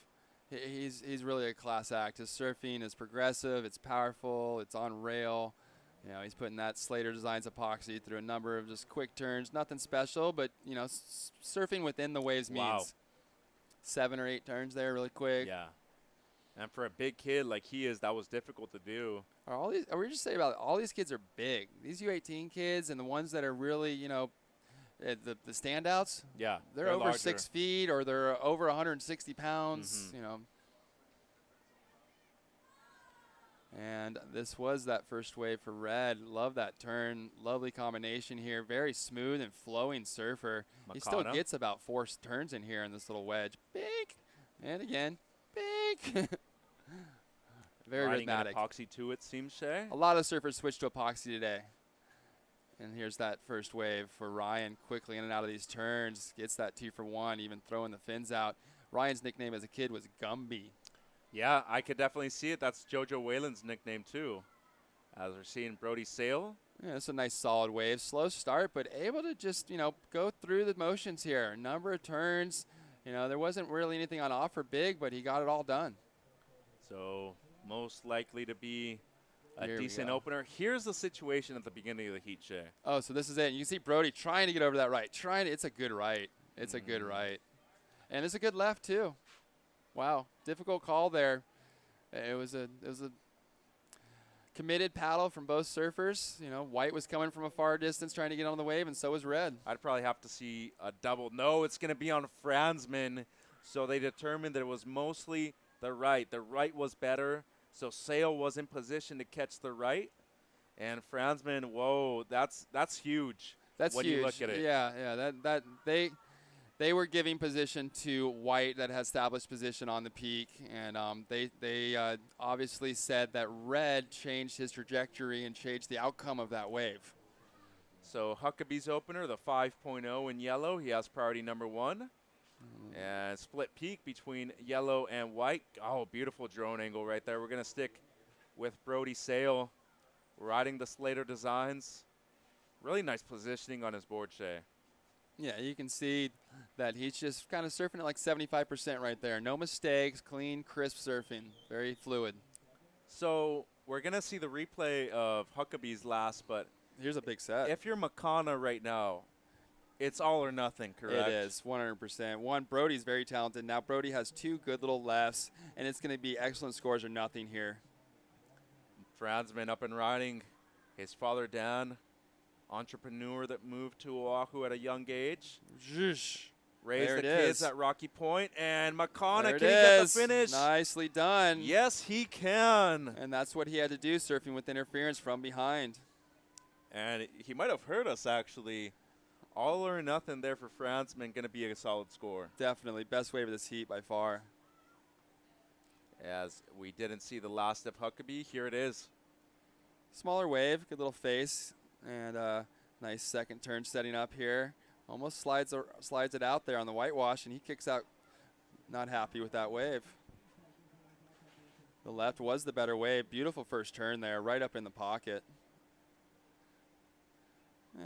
He's really a class act. His surfing is progressive. It's powerful. It's on rail. You know, he's putting that Slater Designs epoxy through a number of just quick turns. Nothing special, but, you know, surfing within the waves means 7 or 8 turns there really quick. Yeah. And for a big kid like he is, that was difficult to do. Are we just saying about it, all these kids are big. These U18 kids and the ones that are really, you know, the standouts. Yeah. They're over larger. 6 feet or they're over 160 pounds, you know. And this was that first wave for Red. Love that turn. Lovely combination here. Very smooth and flowing surfer. He still gets about 4 turns in here in this little wedge. Big. And again. Big. Very Riding rhythmic. an epoxy to it, seems, Shay. A lot of surfers switched to epoxy today. And here's that first wave for Ryan. Quickly in and out of these turns. Gets that 2 for 1, even throwing the fins out. Ryan's nickname as a kid was Gumby. Yeah, I could definitely see it. That's JoJo Whalen's nickname, too. As we're seeing Brody sail. Yeah, it's a nice solid wave. Slow start, but able to just, you know, go through the motions here. Number of turns. You know, there wasn't really anything on offer big, but he got it all done. So most likely to be a Here we decent go. opener. Here's the situation at the beginning of the heat, Shay. Oh, so this is it. You can see Brody trying to get over that right. It's a good right. It's a good right. And it's a good left, too. Wow, difficult call there. It was a committed paddle from both surfers. You know, White was coming from a far distance trying to get on the wave, and so was Red. I'd probably have to see a double. No, it's going to be on Fransman. So they determined that it was mostly the right. The right was better, so Sail was in position to catch the right. And Fransman, whoa, that's huge. That's when huge. you look at it. Yeah, that they were giving position to White that had established position on the peak, and they obviously said that Red changed his trajectory and changed the outcome of that wave. So Huckabee's opener, the 5.0 in yellow. He has priority number 1. And split peak between yellow and white. Oh, beautiful drone angle right there. We're going to stick with Brody Sail riding the Slater Designs. Really nice positioning on his board, Shay. Yeah, you can see that he's just kind of surfing at like 75% right there. No mistakes, clean, crisp surfing, very fluid. So we're going to see the replay of Huckabee's last, but here's a big set. If you're Makana right now, it's all or nothing, correct? It is, 100%. One, Brody's very talented. Now Brody has 2 good little lefts, and it's going to be excellent scores or nothing here. Fransman up and riding. His father, Dan, entrepreneur that moved to Oahu at a young age. Raised the kids at Rocky Point, and Makana can get the finish. Nicely done. Yes, he can. And that's what he had to do, surfing with interference from behind. And he might have hurt us, actually. All or nothing there for Fransman, going to be a solid score. Definitely. Best wave of this heat by far. As we didn't see the last of Huckabee, here it is. Smaller wave, good little face, and nice second turn setting up here. Almost slides it out there on the whitewash, and he kicks out not happy with that wave. The left was the better wave. Beautiful first turn there, right up in the pocket.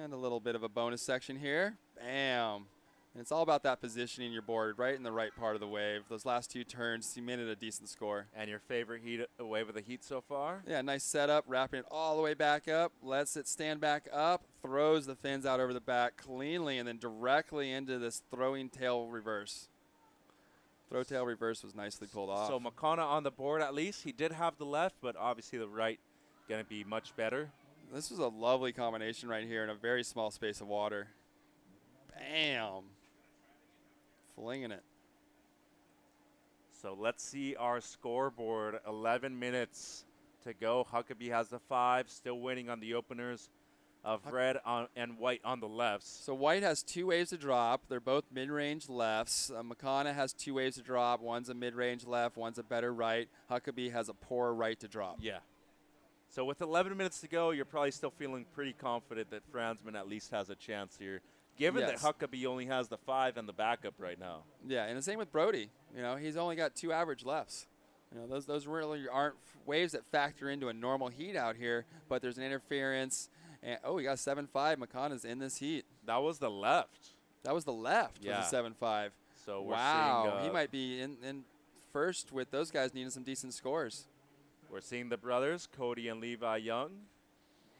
And a little bit of a bonus section here. Bam. And it's all about that positioning your board right in the right part of the wave. Those last 2 turns cemented a decent score. And your favorite wave of the heat so far? Yeah, nice setup, wrapping it all the way back up, lets it stand back up, throws the fins out over the back cleanly, and then directly into this throwing tail reverse. Throw tail reverse was nicely pulled off. So Makana on the board at least. He did have the left, but obviously the right going to be much better. This is a lovely combination right here in a very small space of water. Bam. Flinging it. So let's see our scoreboard. 11 minutes to go. Huckabee has the 5, still waiting on the openers of red and white on the lefts. So white has 2 waves to drop. They're both mid-range lefts. McConna has 2 waves to drop. One's a mid-range left, one's a better right. Huckabee has a poor right to drop. Yeah. So with 11 minutes to go, you're probably still feeling pretty confident that Franzman at least has a chance here, given that Huckabee only has the 5 and the backup right now. Yeah, and the same with Brody. You know, he's only got 2 average lefts. You know, those really aren't waves that factor into a normal heat out here, but there's an interference. And, oh, we got a 7-5. McConaughey's in this heat. That was the left. That was the left with a 7-5. So we're wow, seeing, he might be in first with those guys needing some decent scores. We're seeing the brothers, Cody and Levi Young.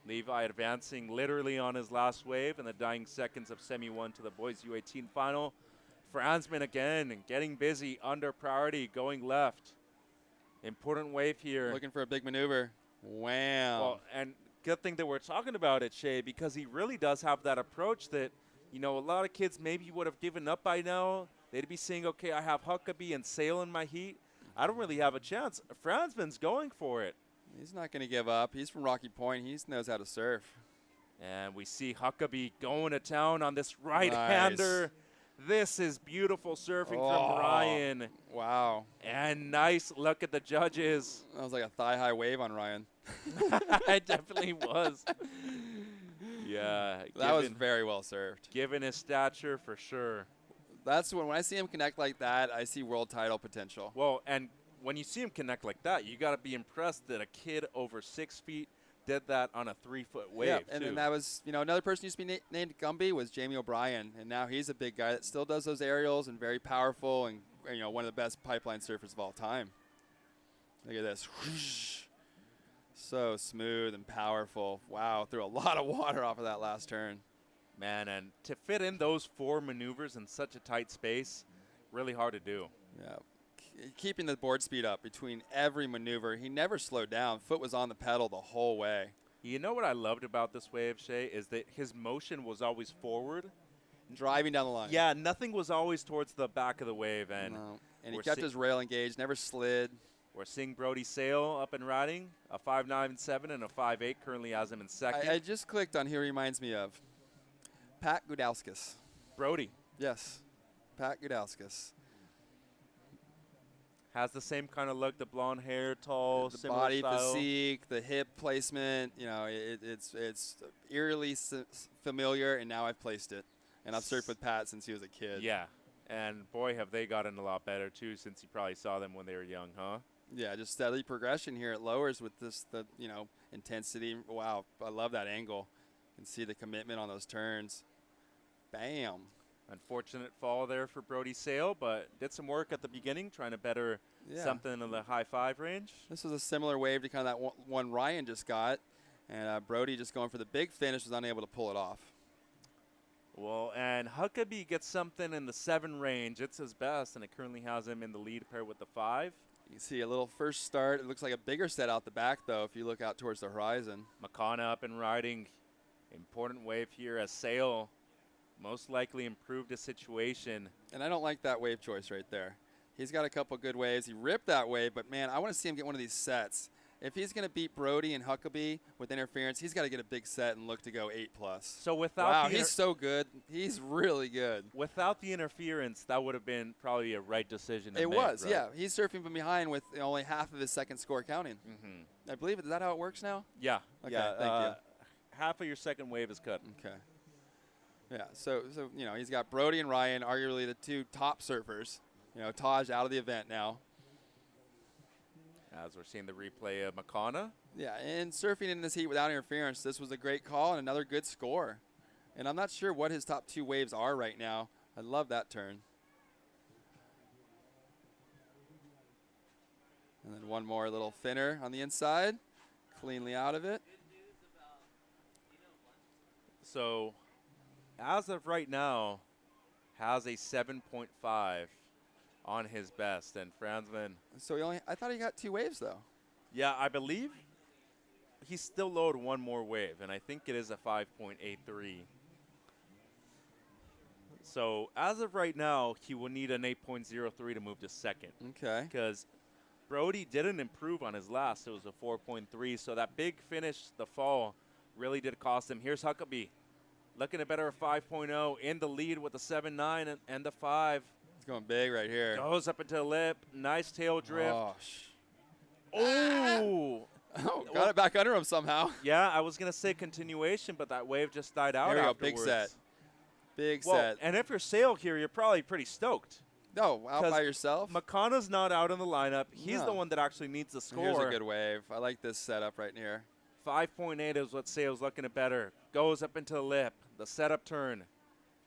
Levi advancing literally on his last wave in the dying seconds of semi-1 to the boys U18 final. Franzman again getting busy, under priority, going left. Important wave here. Looking for a big maneuver. Wow. Well, and good thing that we're talking about it, Shay, because he really does have that approach that, you know, a lot of kids maybe would have given up by now. They'd be saying, okay, I have Huckabee and Sale in my heat. I don't really have a chance. Franzman's going for it. He's not going to give up. He's from Rocky Point. He knows how to surf. And we see Huckabee going to town on this right-hander. Nice. This is beautiful surfing from Ryan. Wow. And nice look at the judges. That was like a thigh-high wave on Ryan. It definitely was. Yeah. That was very well served. Given his stature, for sure. That's when I see him connect like that, I see world title potential. Well, and when you see him connect like that, you got to be impressed that a kid over 6 feet did that on a 3-foot wave. Yeah, and then that was, you know, another person used to be named Gumby was Jamie O'Brien, and now he's a big guy that still does those aerials and very powerful and, you know, one of the best pipeline surfers of all time. Look at this. Whoosh. So smooth and powerful. Wow, threw a lot of water off of that last turn. Man, and to fit in those 4 maneuvers in such a tight space, really hard to do. Yeah. Keeping the board speed up between every maneuver. He never slowed down. Foot was on the pedal the whole way. You know what I loved about this wave, Shay, is that his motion was always forward. Driving down the line. Yeah, nothing was always towards the back of the wave. And, and he kept his rail engaged, never slid. We're seeing Brody Sale up and riding, a 5.97 and a 5.8, currently has him in second. I just clicked on who he reminds me of. Pat Gudauskas. Brody. Yes, Pat Gudauskas. Has the same kind of look, the blonde hair, tall, the similar body style. physique, the hip placement. You know, it's eerily familiar, and now I've placed it. And I've surfed with Pat since he was a kid. Yeah, and boy, have they gotten a lot better too since you probably saw them when they were young, huh? Yeah, just steady progression here at Lowers with the intensity. Wow, I love that angle. You can see the commitment on those turns. Bam. Unfortunate fall there for Brody Sale, but did some work at the beginning, trying to better something in the high 5 range. This was a similar wave to kind of that one Ryan just got, and Brody just going for the big finish was unable to pull it off. Well, and Huckabee gets something in the 7 range. It's his best, and it currently has him in the lead pair with the 5. You can see a little first start. It looks like a bigger set out the back, though, if you look out towards the horizon. McConna up and riding. Important wave here as Sale most likely improved the situation. And I don't like that wave choice right there. He's got a couple good waves. He ripped that wave, but, man, I want to see him get one of these sets. If he's going to beat Brody and Huckabee with interference, he's got to get a big set and look to go 8+. So without wow, he's so good. He's really good. Without the interference, that would have been probably a right decision to make. It was, right? Yeah. He's surfing from behind with only half of his second score counting. Mm-hmm. I believe, is that how it works now? Yeah. Okay, yeah. thank you. Half of your second wave is cut. Okay. Yeah, so you know, he's got Brody and Ryan, arguably the 2 top surfers. You know, Taj out of the event now. As we're seeing the replay of McConna. Yeah, and surfing in this heat without interference, this was a great call and another good score. And I'm not sure what his top 2 waves are right now. I love that turn. And then one more little thinner on the inside, cleanly out of it. So, as of right now, has a 7.5 on his best, and Franzman. So I thought he got 2 waves though. Yeah, I believe he's still lowered one more wave, and I think it is a 5.83. So as of right now, he will need an 8.03 to move to second. Okay. Because Brody didn't improve on his last. It was a 4.3. So that big finish, the fall, really did cost him. Here's Huckabee looking at better a 5.0 in the lead with the 7.9 and the 5. He's going big right here. Goes up into the lip. Nice tail drift. Oh, got it back under him somehow. Yeah, I was going to say continuation, but that wave just died out There we go. afterwards. Big set. Big Well, set. and if you're Sale here, you're probably pretty stoked. No, out by yourself. Makana's not out in the lineup. He's the one that actually needs the score. Here's a good wave. I like this setup right here. 5.8 is what Sale's looking at better. Goes up into the lip. The setup turn.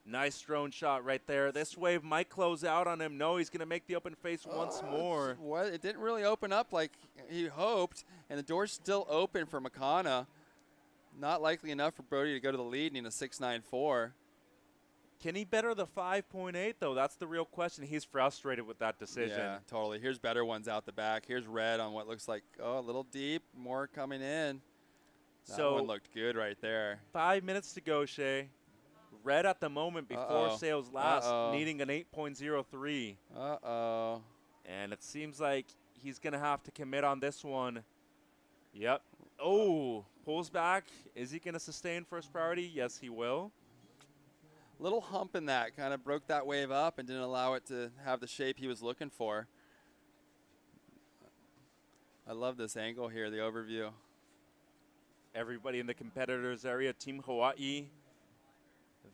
Nice drone shot right there. This wave might close out on him. No, he's going to make the open face once more. What? It didn't really open up like he hoped, and the door's still open for Makana. Not likely enough for Brody to go to the lead in a 6.94. Can he better the 5.8, though? That's the real question. He's frustrated with that decision. Yeah, totally. Here's better ones out the back. Here's red on what looks like, a little deep. More coming in. That one looked good right there. 5 minutes to go, Shay. Red at the moment before Sale's last, needing an 8.03. Uh-oh. And it seems like he's going to have to commit on this one. Yep. Oh, pulls back. Is he going to sustain first priority? Yes, he will. Little hump in that. Kind of broke that wave up and didn't allow it to have the shape he was looking for. I love this angle here, the overview. Everybody in the competitors area, Team Hawaii,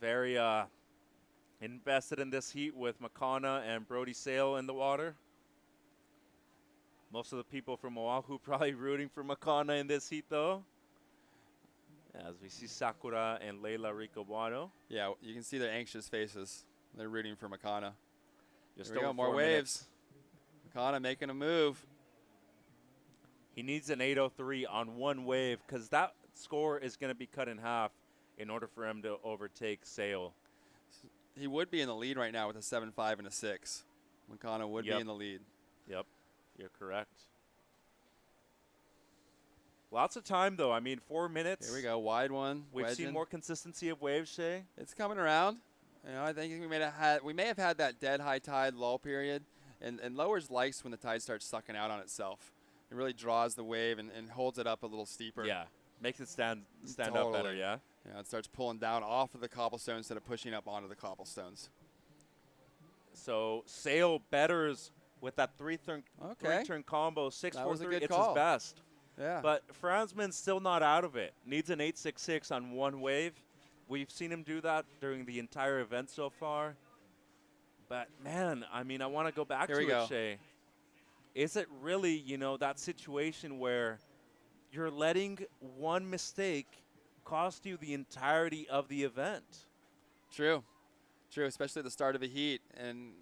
very invested in this heat with Makana and Brody Sale in the water. Most of the people from Oahu probably rooting for Makana in this heat, though. As we see Sakura and Leila Ricobuano. Yeah, you can see their anxious faces. They're rooting for Makana. Just There we go, more waves. Makana making a move. He needs an 8.03 on one wave because that score is going to be cut in half in order for him to overtake Sale. He would be in the lead right now with a 7.5 and a 6. Makana would be in the lead. Yep, you're correct. Lots of time, though. I mean, 4 minutes. Here we go, wide one. We've seen more consistency of waves, Shay. It's coming around. You know, I think we may have had that dead high tide lull period, and Lowers likes when the tide starts sucking out on itself. It really draws the wave and holds it up a little steeper. Yeah, makes it stand up better, yeah? Yeah, it starts pulling down off of the cobblestone instead of pushing up onto the cobblestones. So Sale betters with that three-turn combo, 6.43. It's his best. Yeah. But Franzman's still not out of it. Needs an 8.66 on one wave. We've seen him do that during the entire event so far. But, man, I mean, I want to go back to it, Shay. Is it really, you know, that situation where you're letting one mistake cost you the entirety of the event? True. True, especially at the start of a heat. And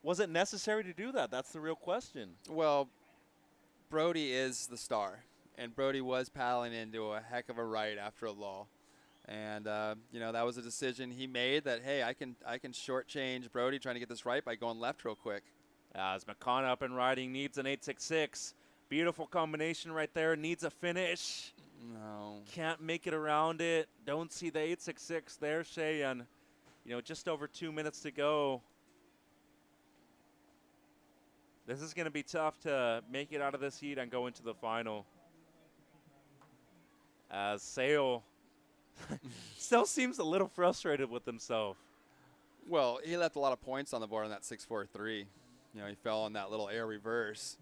was it necessary to do that? That's the real question. Well, Brody is the star. And Brody was paddling into a heck of a right after a lull. And, you know, that was a decision he made that, hey, I can shortchange Brody trying to get this right by going left real quick. As Makana up and riding, needs an 8.66. Beautiful combination right there. Needs a finish. No. Can't make it around it. Don't see the 8.66 there, Shay. And, you know, just over 2 minutes to go. This is going to be tough to make it out of this heat and go into the final. As Sale still seems a little frustrated with himself. Well, he left a lot of points on the board on that 6.43. You know, he fell on that little air reverse.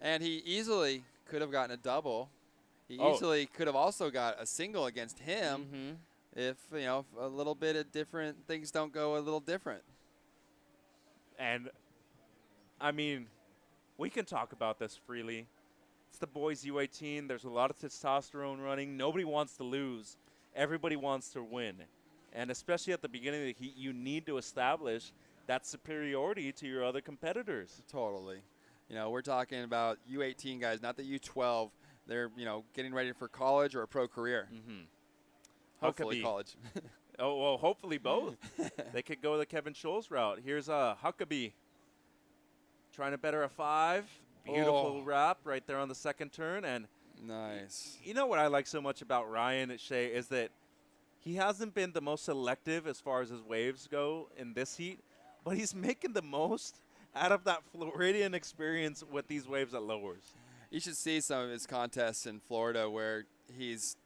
And he easily could have gotten a double. He easily could have also got a single against him if, you know, if a little bit of different things don't go a little different. And, I mean, we can talk about this freely. It's the boys U18. There's a lot of testosterone running. Nobody wants to lose. Everybody wants to win. And especially at the beginning of the heat, you need to establish that superiority to your other competitors. Totally. You know, we're talking about U18 guys, not the U12. They're, you know, getting ready for college or a pro career. Hopefully college. Oh, well, hopefully both. They could go the Kevin Scholes route. Here's Huckabee trying to better a 5. Beautiful wrap right there on the second turn. And nice. You know what I like so much about Ryan at Shea is that he hasn't been the most selective as far as his waves go in this heat, but he's making the most out of that Floridian experience with these waves at lowers. You should see some of his contests in Florida where he's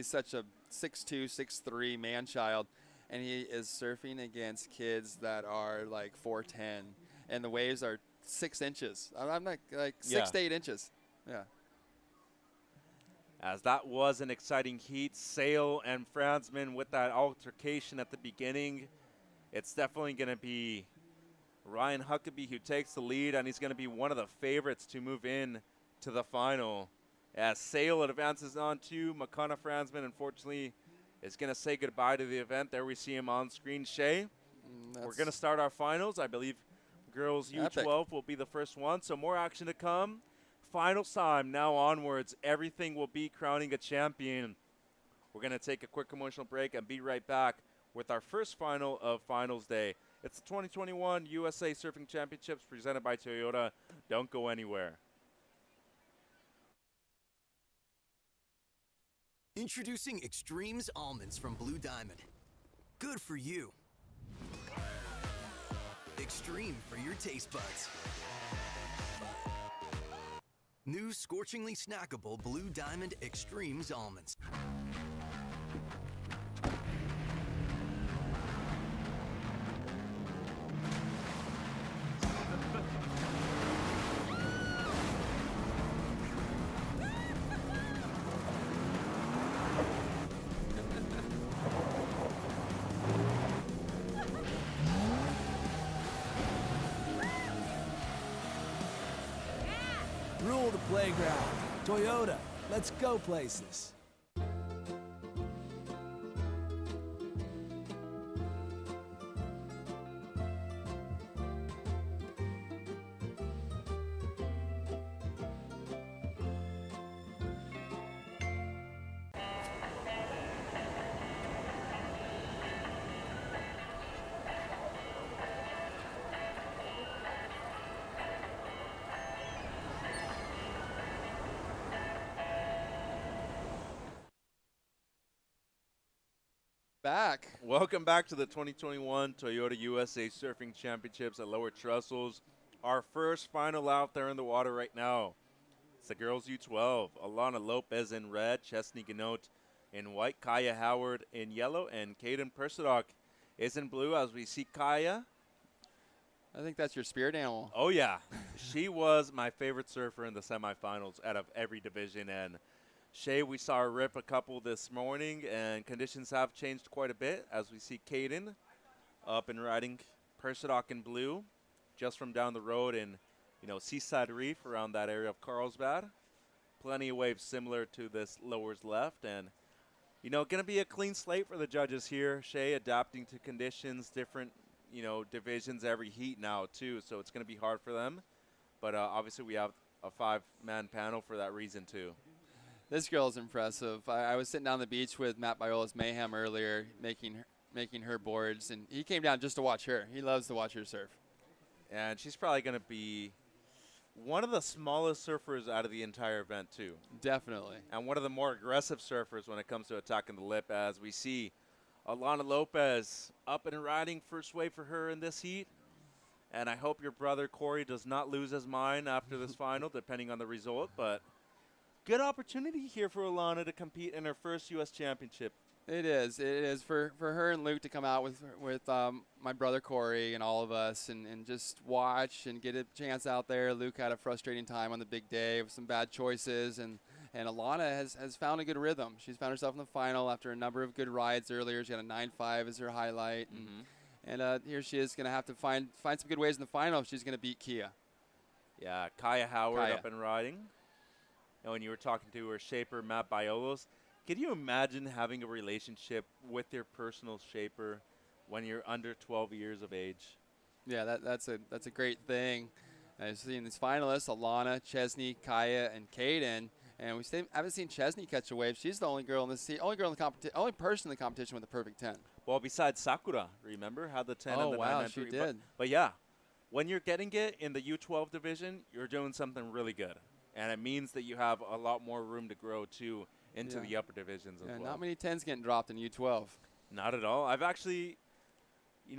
such a 6'2", 6'3" man-child, and he is surfing against kids that are like 4'10", and the waves are 6 inches. I'm like 6 to 8 inches. Yeah. As that was an exciting heat, Sale and Franzman with that altercation at the beginning. It's definitely going to be Ryan Huckabee who takes the lead, and he's going to be one of the favorites to move in to the final. As Sale advances on to McConaughey. Franzman, unfortunately, is going to say goodbye to the event. There we see him on screen. Shay, we're going to start our finals. I believe girls U12 will be the first one, so more action to come. Finals time, now onwards. Everything will be crowning a champion. We're going to take a quick commercial break and be right back with our first final of Finals Day. It's the 2021 USA Surfing Championships presented by Toyota. Don't go anywhere. Introducing Extremes Almonds from Blue Diamond. Good for you. Extreme for your taste buds. New scorchingly snackable Blue Diamond Extremes Almonds. Rule the playground. Toyota, let's go places. Back. Welcome back to the 2021 Toyota USA Surfing Championships at Lower Trestles. Our first final out there in the water right now. It's the girls U12. Alana Lopez in red, Chesney Ganote in white, Kaya Howard in yellow, and Kaden Persadok is in blue as we see Kaya. I think that's your spirit animal. Oh, yeah. She was my favorite surfer in the semifinals out of every division, and Shay, we saw her rip a couple this morning, and conditions have changed quite a bit as we see Kaden up and riding Persadok in blue just from down the road in, Seaside Reef around that area of Carlsbad. Plenty of waves similar to this lowers left, and, going to be a clean slate for the judges here. Shay adapting to conditions, different, divisions every heat now, too, so it's going to be hard for them. But obviously we have a 5-man panel for that reason, too. This girl is impressive. I was sitting down on the beach with Matt Biola's Mayhem earlier, making her boards, and he came down just to watch her. He loves to watch her surf. And she's probably going to be one of the smallest surfers out of the entire event, too. Definitely. And one of the more aggressive surfers when it comes to attacking the lip, as we see Alana Lopez up and riding first wave for her in this heat. And I hope your brother Corey does not lose his mind after this final, depending on the result, but good opportunity here for Alana to compete in her first U.S. championship. It is. It is for her and Luke to come out with my brother Corey and all of us and just watch and get a chance out there. Luke had a frustrating time on the big day with some bad choices, and Alana has found a good rhythm. She's found herself in the final after a number of good rides earlier. She had a 9.5 as her highlight, and here she is going to have to find some good ways in the final if she's going to beat Kia. Yeah, Kaya Howard up and riding. And when you were talking to her shaper, Matt Biolos, can you imagine having a relationship with your personal shaper when you're under 12 years of age? Yeah, that's a great thing. I've seen these finalists, Alana, Chesney, Kaya, and Kaden, and we haven't seen Chesney catch a wave. She's the only girl in this only person in the competition with a perfect 10. Well, besides Sakura, remember, had the 10 and the 9. Oh, wow, she did. But yeah, when you're getting it in the U12 division, you're doing something really good. And it means that you have a lot more room to grow, too, into the upper divisions as well. Not many 10s getting dropped in U12. Not at all. I've actually,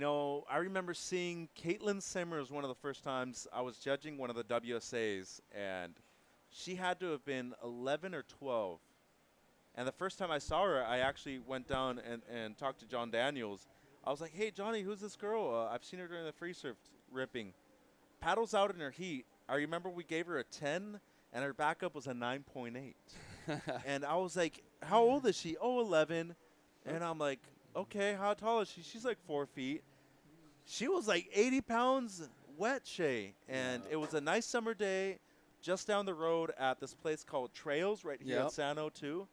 I remember seeing Caitlin Simmers one of the first times I was judging one of the WSAs, and she had to have been 11 or 12. And the first time I saw her, I actually went down and talked to John Daniels. I was like, hey, Johnny, who's this girl? I've seen her during the free surf ripping. Paddles out in her heat. I remember we gave her a 10, and her backup was a 9.8. And I was like, how old is she? Oh, 11. And I'm like, okay, how tall is she? She's like 4 feet. She was like 80 pounds wet, Shay. And it was a nice summer day just down the road at this place called Trails right here at Sano, too.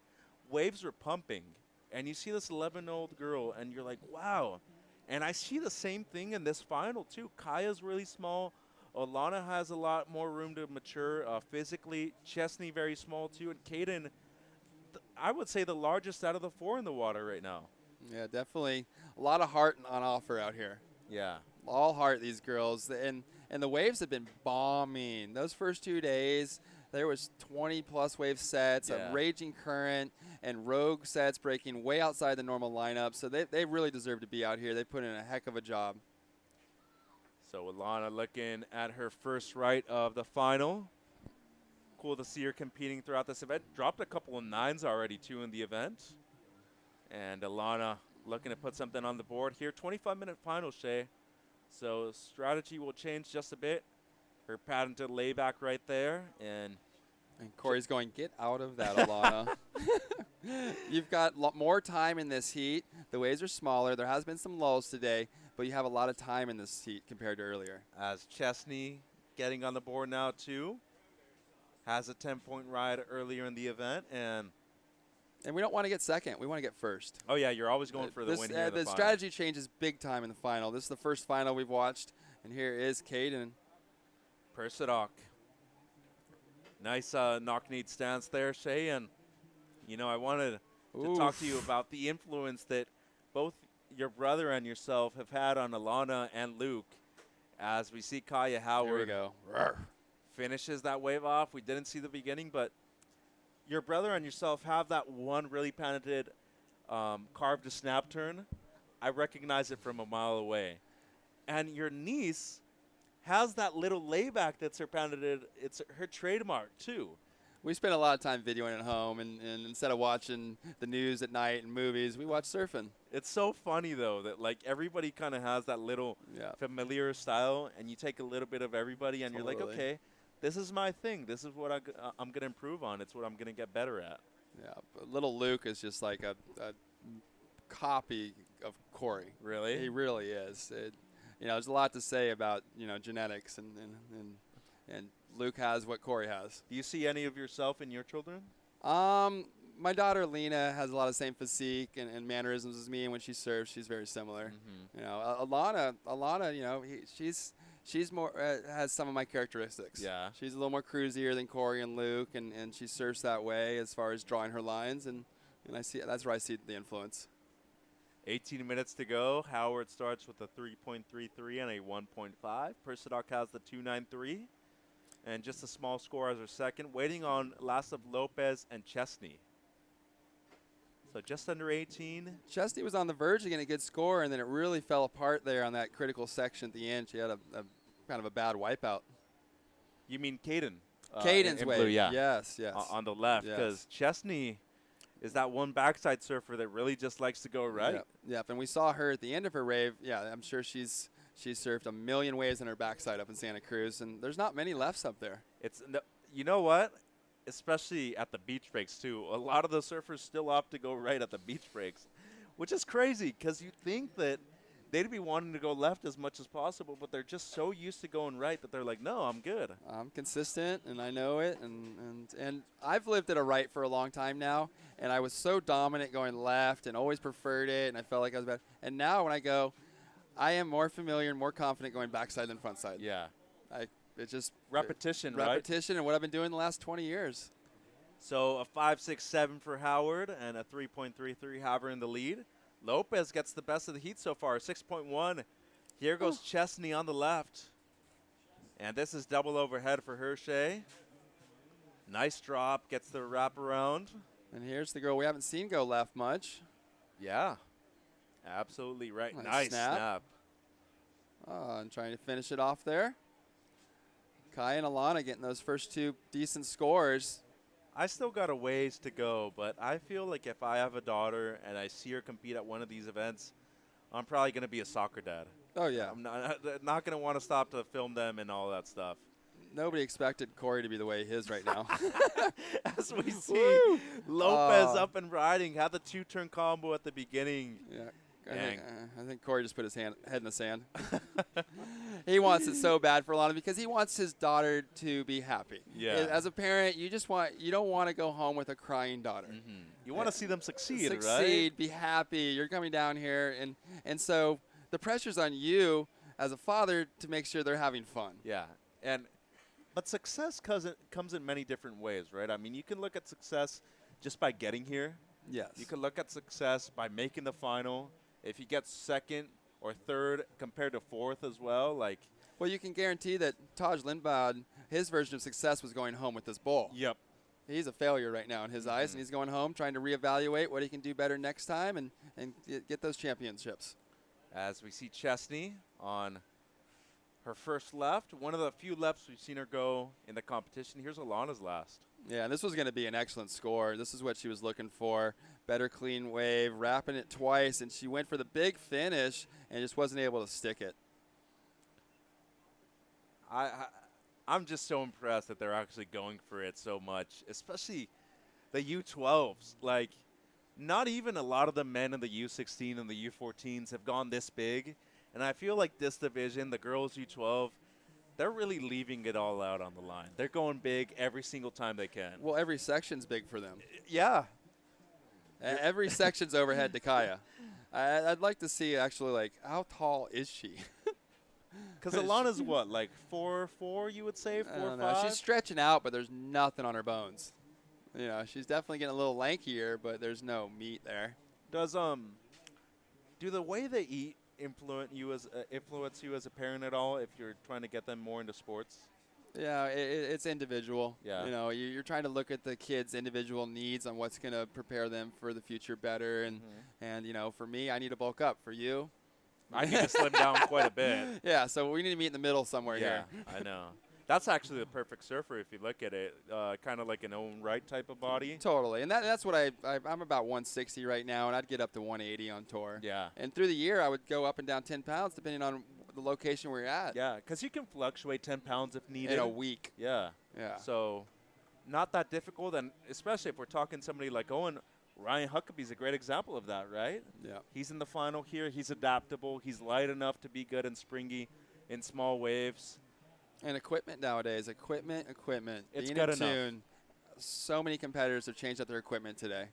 Waves were pumping. And you see this 11-year-old girl, and you're like, wow. And I see the same thing in this final, too. Kaya's really small. Alana has a lot more room to mature physically. Chesney very small, too. And Kaden, I would say the largest out of the 4 in the water right now. Yeah, definitely a lot of heart on offer out here. Yeah. All heart, these girls. And the waves have been bombing. Those first 2 days, there was 20-plus wave sets, a raging current, and rogue sets breaking way outside the normal lineup. So they really deserve to be out here. They put in a heck of a job. So Alana looking at her first right of the final. Cool to see her competing throughout this event. Dropped a couple of 9s already, too, in the event. And Alana looking to put something on the board here. 25-minute final, Shay. So strategy will change just a bit. Her patented layback right there. And Corey's going, get out of that, Alana. You've got more time in this heat. The waves are smaller. There has been some lulls today, but you have a lot of time in this heat compared to earlier. As Chesney getting on the board now, too. Has a 10-point ride earlier in the event. And we don't want to get second. We want to get first. Oh, yeah, you're always going for the win here in the final. strategy changes big time in the final. This is the first final we've watched, and here is Caden. Persidoc. Nice knock-kneed stance there, Shay. And, I wanted to talk to you about the influence that both your brother and yourself have had on Alana and Luke as we see Kaya Howard finishes that wave off. We didn't see the beginning, but your brother and yourself have that one really patented carved to snap turn. I recognize it from a mile away. And your niece has that little layback that's her patented. It's her trademark, too. We spend a lot of time videoing at home, and instead of watching the news at night and movies, we watch surfing. It's so funny, though, that, like, everybody kind of has that little familiar style, and you take a little bit of everybody, and you're like, okay, this is my thing. This is what I'm going to improve on. It's what I'm going to get better at. Yeah, but little Luke is just like a copy of Corey. Really? He really is. There's a lot to say about, genetics, and Luke has what Corey has. Do you see any of yourself in your children? My daughter Lena has a lot of the same physique and mannerisms as me, and when she serves, she's very similar. Alana, she's more has some of my characteristics. Yeah. She's a little more cruisier than Corey and Luke, and she surfs that way as far as drawing her lines, and I see that's where I see the influence. 18 minutes to go. Howard starts with a 3.33 and a 1.5. Persidoc has the 2.93. And just a small score as her second. Waiting on last of Lopez and Chesney. So just under 18. Chesney was on the verge of getting a good score, and then it really fell apart there on that critical section at the end. She had a kind of a bad wipeout. You mean Caden? Caden's wave. Blue, yeah. Yes. On the left, because Chesney is that one backside surfer that really just likes to go right. Yep. And we saw her at the end of her wave. Yeah, I'm sure she's surfed a million waves on her backside up in Santa Cruz, and there's not many lefts up there. You know what? Especially at the beach breaks, too. A lot of the surfers still opt to go right at the beach breaks, which is crazy because you think that they'd be wanting to go left as much as possible, but they're just so used to going right that they're like, no, I'm good. I'm consistent, and I know it, and I've lived at a right for a long time now, and I was so dominant going left and always preferred it, and I felt like I was bad. And now when I go, I am more familiar and more confident going backside than front side. Yeah. It's just repetition, right? Repetition and what I've been doing the last 20 years. So a 5.67 for Howard and a 3.33 Howard in the lead. Lopez gets the best of the heat so far, 6.1. Here goes Chesney on the left. And this is double overhead for Hershey. Nice drop, gets the wraparound. And here's the girl we haven't seen go left much. Yeah, absolutely right. Nice snap. And trying to finish it off there. Kai and Alana getting those first 2 decent scores. I still got a ways to go, but I feel like if I have a daughter and I see her compete at one of these events, I'm probably going to be a soccer dad. Oh, yeah. I'm not going to want to stop to film them and all that stuff. Nobody expected Corey to be the way he is right now. As we see, Lopez up and riding, had the 2-turn combo at the beginning. Yeah, I think Corey just put his head in the sand. He wants it so bad for Alana because he wants his daughter to be happy. Yeah. As a parent, you don't want to go home with a crying daughter. Mm-hmm. You want to see them succeed, right? Be happy. You're coming down here, and so the pressure's on you as a father to make sure they're having fun. Yeah, but success comes in many different ways, right? I mean, you can look at success just by getting here. Yes. You can look at success by making the final. If you get second or third compared to fourth as well, Well, you can guarantee that Taj Lindblad, his version of success was going home with this bowl. Yep. He's a failure right now in his eyes, and he's going home trying to reevaluate what he can do better next time and get those championships. As we see Chesney on her first left, one of the few lefts we've seen her go in the competition. Here's Alana's last. Yeah, and this was going to be an excellent score. This is what she was looking for. Better clean wave, wrapping it twice, and she went for the big finish and just wasn't able to stick it. I'm just so impressed that they're actually going for it so much, especially the U12s. Not even a lot of the men in the U16 and the U14s have gone this big. And I feel like this division, the girls U12, they're really leaving it all out on the line. They're going big every single time they can. Well, every section's big for them. Yeah. Every section's overhead to Kaya. I'd like to see actually, how tall is she? Because Alana's what, 4'4", you would say, 4'5"? She's stretching out, but there's nothing on her bones. You know, she's definitely getting a little lankier, but there's no meat there. Do the way they eat influence you as a parent at all if you're trying to get them more into sports? Yeah, it's individual. Yeah. You know, you're trying to look at the kids' individual needs on what's going to prepare them for the future better. And you know, for me, I need to bulk up. For you? I need to slim down quite a bit. Yeah, so we need to meet in the middle somewhere here. Yeah, I know. That's actually the perfect surfer if you look at it, kind of like an own right type of body. Totally, and that's what I'm about 160 right now, and I'd get up to 180 on tour. Yeah. And through the year, I would go up and down 10 pounds depending on the location where you're at. Yeah, because you can fluctuate 10 pounds if needed. In a week. Yeah. Yeah. So not that difficult, and especially if we're talking somebody like Owen, Ryan Huckabee's a great example of that, right? Yeah. He's in the final here. He's adaptable. He's light enough to be good and springy in small waves. And equipment nowadays, equipment. It's Being good in enough. tune. So many competitors have changed out their equipment today.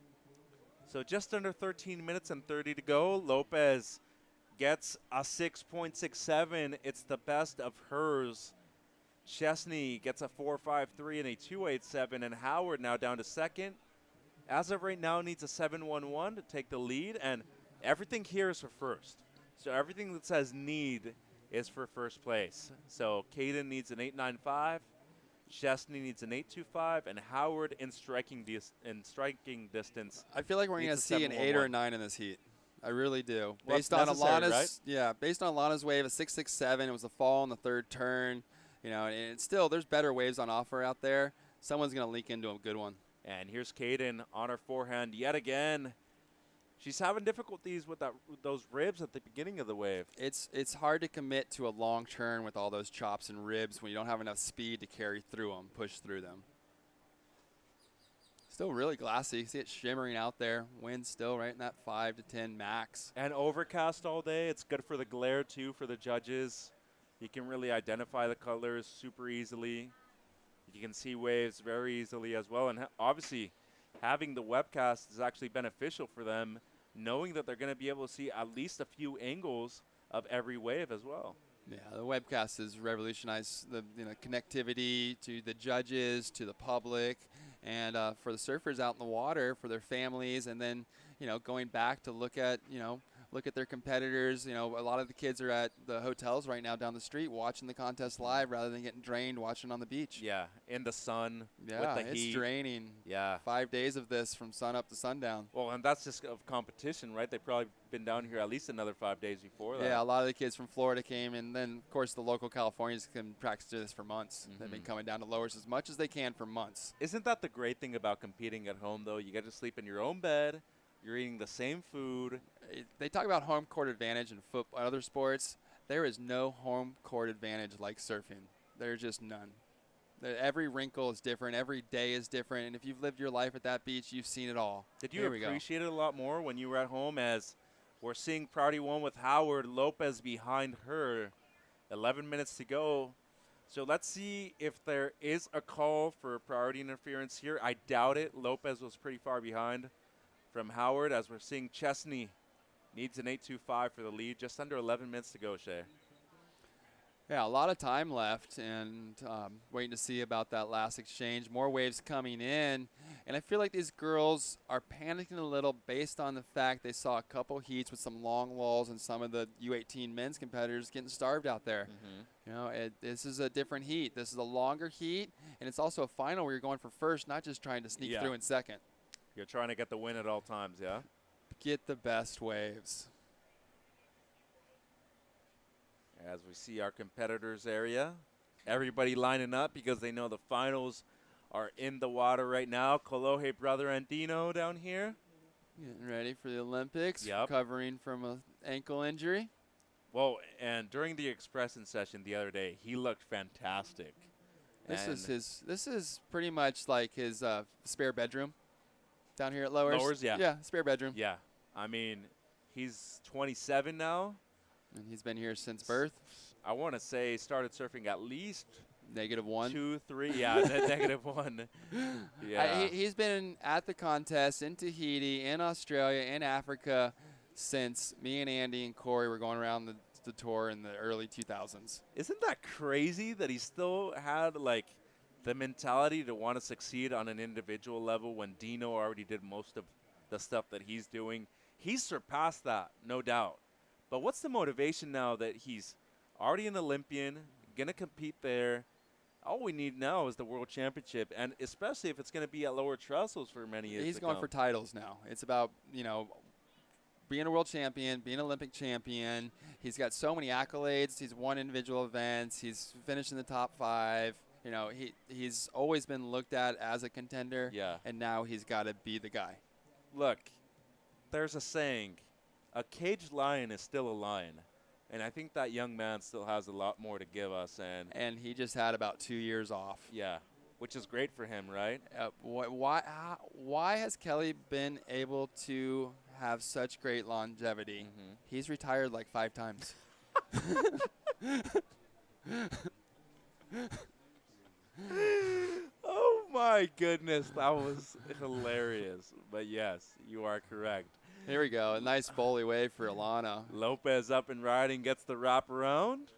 So just under 13 minutes and 30 to go. Lopez gets a 6.67. It's the best of hers. Chesney gets a 4.53 and a 2.87. And Howard now down to second. As of right now, needs a 7.11 to take the lead. And everything here is for first. So everything that says need is for first place. So Caden needs an 8.95. Chesney needs an 8.25, and Howard in striking distance. I feel like we're going to see an 8 or a 9 in this heat. I really do. Well, based on Alana's, right? Based on Alana's wave, a 6.67. It was a fall in the third turn. You know, and it's still there's better waves on offer out there. Someone's going to leak into a good one. And here's Caden on her forehand yet again. She's having difficulties with those ribs at the beginning of the wave. It's hard to commit to a long turn with all those chops and ribs when you don't have enough speed to carry through them, push through them. Still really glassy. See it shimmering out there. Wind still right in that 5 to 10 max. And overcast all day. It's good for the glare, too, for the judges. You can really identify the colors super easily. You can see waves very easily as well. And obviously, having the webcast is actually beneficial for them, knowing that they're going to be able to see at least a few angles of every wave as well. Yeah, the webcast has revolutionized the connectivity to the judges, to the public, and for the surfers out in the water, for their families, and then going back to look at look at their competitors. You know, a lot of the kids are at the hotels right now down the street watching the contest live rather than getting drained watching on the beach. Yeah, in the sun Yeah, with the it's heat. draining. Yeah. 5 days of this from sun up to sundown. Well, and that's just of competition, right? They've probably been down here at least another 5 days before that. Yeah, a lot of the kids from Florida came, and then, of course, the local Californians can practice this for months. They've been coming down to Lowers as much as they can for months. Isn't that the great thing about competing at home, though? You get to sleep in your own bed. You're eating the same food. They talk about home court advantage in football, other sports. There is no home court advantage like surfing. There's just none. Every wrinkle is different. Every day is different. And if you've lived your life at that beach, you've seen it all. Did you appreciate it a lot more when you were at home, as we're seeing priority one with Howard, Lopez behind her, 11 minutes to go. So let's see if there is a call for priority interference here. I doubt it. Lopez was pretty far behind from Howard, as we're seeing Chesney needs an 8.25 for the lead. Just under 11 minutes to go, Shay. Yeah, a lot of time left, and waiting to see about that last exchange. More waves coming in, and I feel like these girls are panicking a little based on the fact they saw a couple heats with some long walls and some of the U18 men's competitors getting starved out there. You know, this is a different heat. This is a longer heat, and it's also a final where you're going for first, not just trying to sneak through in second. You're trying to get the win at all times, yeah? Get the best waves. As we see our competitors area, everybody lining up because they know the finals are in the water right now. Kolohe brother Andino down here. Getting ready for the Olympics, Yep. recovering from an ankle injury. Well, and during the Expression session the other day, he looked fantastic. This is pretty much like his spare bedroom down here at Lowers. Lowers, yeah. Yeah, spare bedroom. Yeah. I mean, he's 27 now. And he's been here since birth. I want to say started surfing at least -1. 2, 3. Yeah, -1. Yeah. He's been at the contest in Tahiti, in Australia, in Africa since me and Andy and Corey were going around the tour in the early 2000s. Isn't that crazy that he still had, like, the mentality to want to succeed on an individual level when Dino already did most of the stuff that he's doing? He's surpassed that, no doubt. But what's the motivation now that he's already an Olympian, going to compete there? All we need now is the World Championship, and especially if it's going to be at Lower Trestles for many years He's to going come. for titles now. It's about, you know, being a world champion, being an Olympic champion. He's got so many accolades. He's won individual events. He's finished in the top 5. You know, he's always been looked at as a contender. Yeah. And now he's got to be the guy. Look, there's a saying, a caged lion is still a lion. And I think that young man still has a lot more to give us. And he just had about 2 years off. Yeah, which is great for him, right? Why has Kelly been able to have such great longevity? He's retired like 5 times. Oh, my goodness. That was hilarious. But, yes, you are correct. Here we go. A nice bowly wave for Alana. Lopez up and riding, gets the wrap around.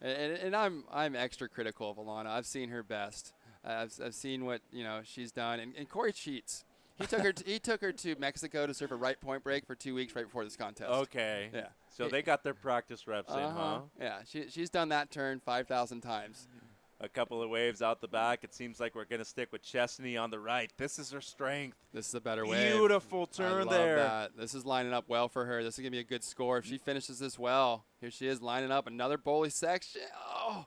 And I'm extra critical of Alana. I've seen her best. I've seen what she's done. And Corey cheats. He took her to Mexico to surf a right point break for 2 weeks right before this contest. Okay. Yeah. So they got their practice reps in, huh? Yeah. She's done that turn 5,000 times. A couple of waves out the back. It seems like we're going to stick with Chesney on the right. This is her strength. This is a better wave. Beautiful turn there. That. This is lining up well for her. This is going to be a good score. If she finishes this well, here she is lining up another bowly section. Oh,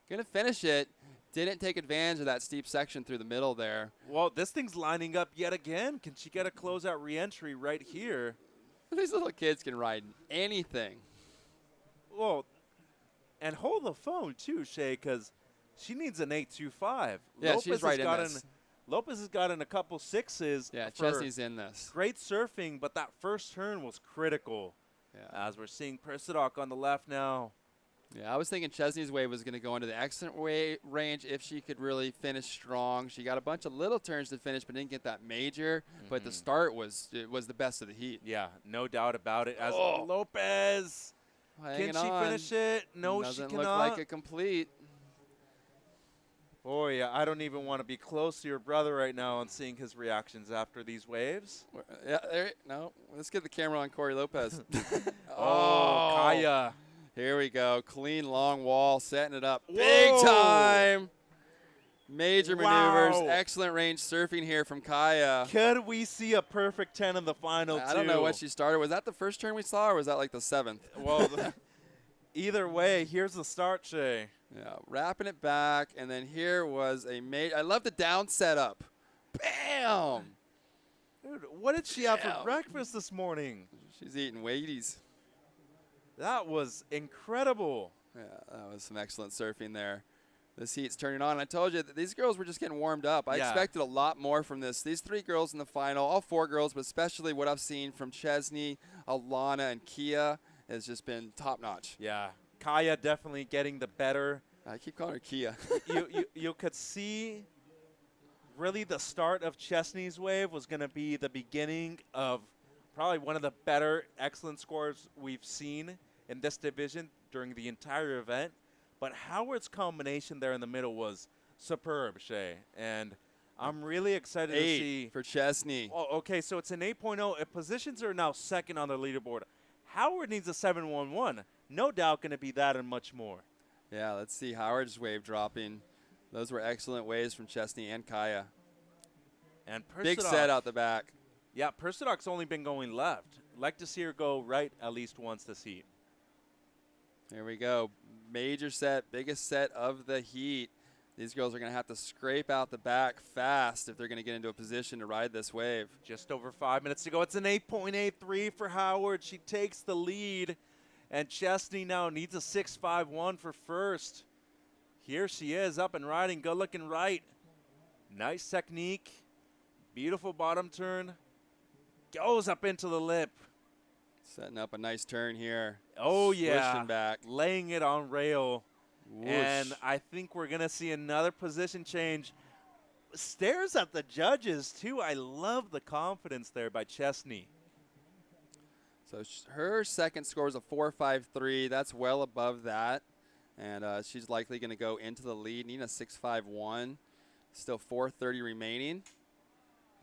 going to finish it. Didn't take advantage of that steep section through the middle there. Well, this thing's lining up yet again. Can she get a closeout reentry right here? These little kids can ride anything. Well, and hold the phone too, Shay, because she needs an 8.25. Yeah, she's right in this. Lopez has gotten a couple 6s. Yeah, Chesney's in this. Great surfing, but that first turn was critical. Yeah. As we're seeing Persidoc on the left now. Yeah, I was thinking Chesney's wave was going to go into the excellent range if she could really finish strong. She got a bunch of little turns to finish, but didn't get that major. But the start was the best of the heat. Yeah, no doubt about it. As Lopez, can she finish it? No, Doesn't she look cannot. like a complete. Boy, I don't even want to be close to your brother right now and seeing his reactions after these waves. Yeah, no. Let's get the camera on Corey Lopez. Oh, Kaya. Here we go. Clean long wall, setting it up. Whoa. Big time. Major Wow. maneuvers. Excellent range surfing here from Kaya. Could we see a perfect 10 in the final, I don't know what she started. Was that the first turn we saw, or was that like the 7th? Well, either way, here's the start, Shay. Yeah, wrapping it back, and then here was a I love the down setup. Bam! Dude, what did she have for breakfast this morning? She's eating Wheaties. That was incredible. Yeah, that was some excellent surfing there. This heat's turning on. I told you that these girls were just getting warmed up. I expected a lot more from this. These 3 girls in the final, all 4 girls, but especially what I've seen from Chesney, Alana, and Kia has just been top-notch. Yeah, Kaya definitely getting the better. I keep calling her Kia. you could see really the start of Chesney's wave was going to be the beginning of probably one of the better excellent scores we've seen in this division during the entire event. But Howard's combination there in the middle was superb, Shay. And I'm really excited to see. For Chesney. Oh, okay, so it's an 8.0. Positions are now second on the leaderboard. Howard needs a 7.11. No doubt going to be that and much more. Yeah, let's see Howard's wave dropping. Those were excellent waves from Chesney and Kaya. And big set out the back. Yeah, Persidoc's only been going left. Like to see her go right at least once this heat. Here we go. Major set, biggest set of the heat. These girls are going to have to scrape out the back fast if they're going to get into a position to ride this wave. Just over 5 minutes to go. It's an 8.83 for Howard. She takes the lead. And Chesney now needs a 6.51 for first. Here she is, up and riding. Good looking right. Nice technique. Beautiful bottom turn. Goes up into the lip. Setting up a nice turn here. Oh, yeah. Swishing back. Laying it on rail. Whoosh. And I think we're going to see another position change. Stares at the judges, too. I love the confidence there by Chesney. So her second score is a 4.53. That's well above that. And she's likely going to go into the lead, needing a 6.51. Still 4.30 remaining.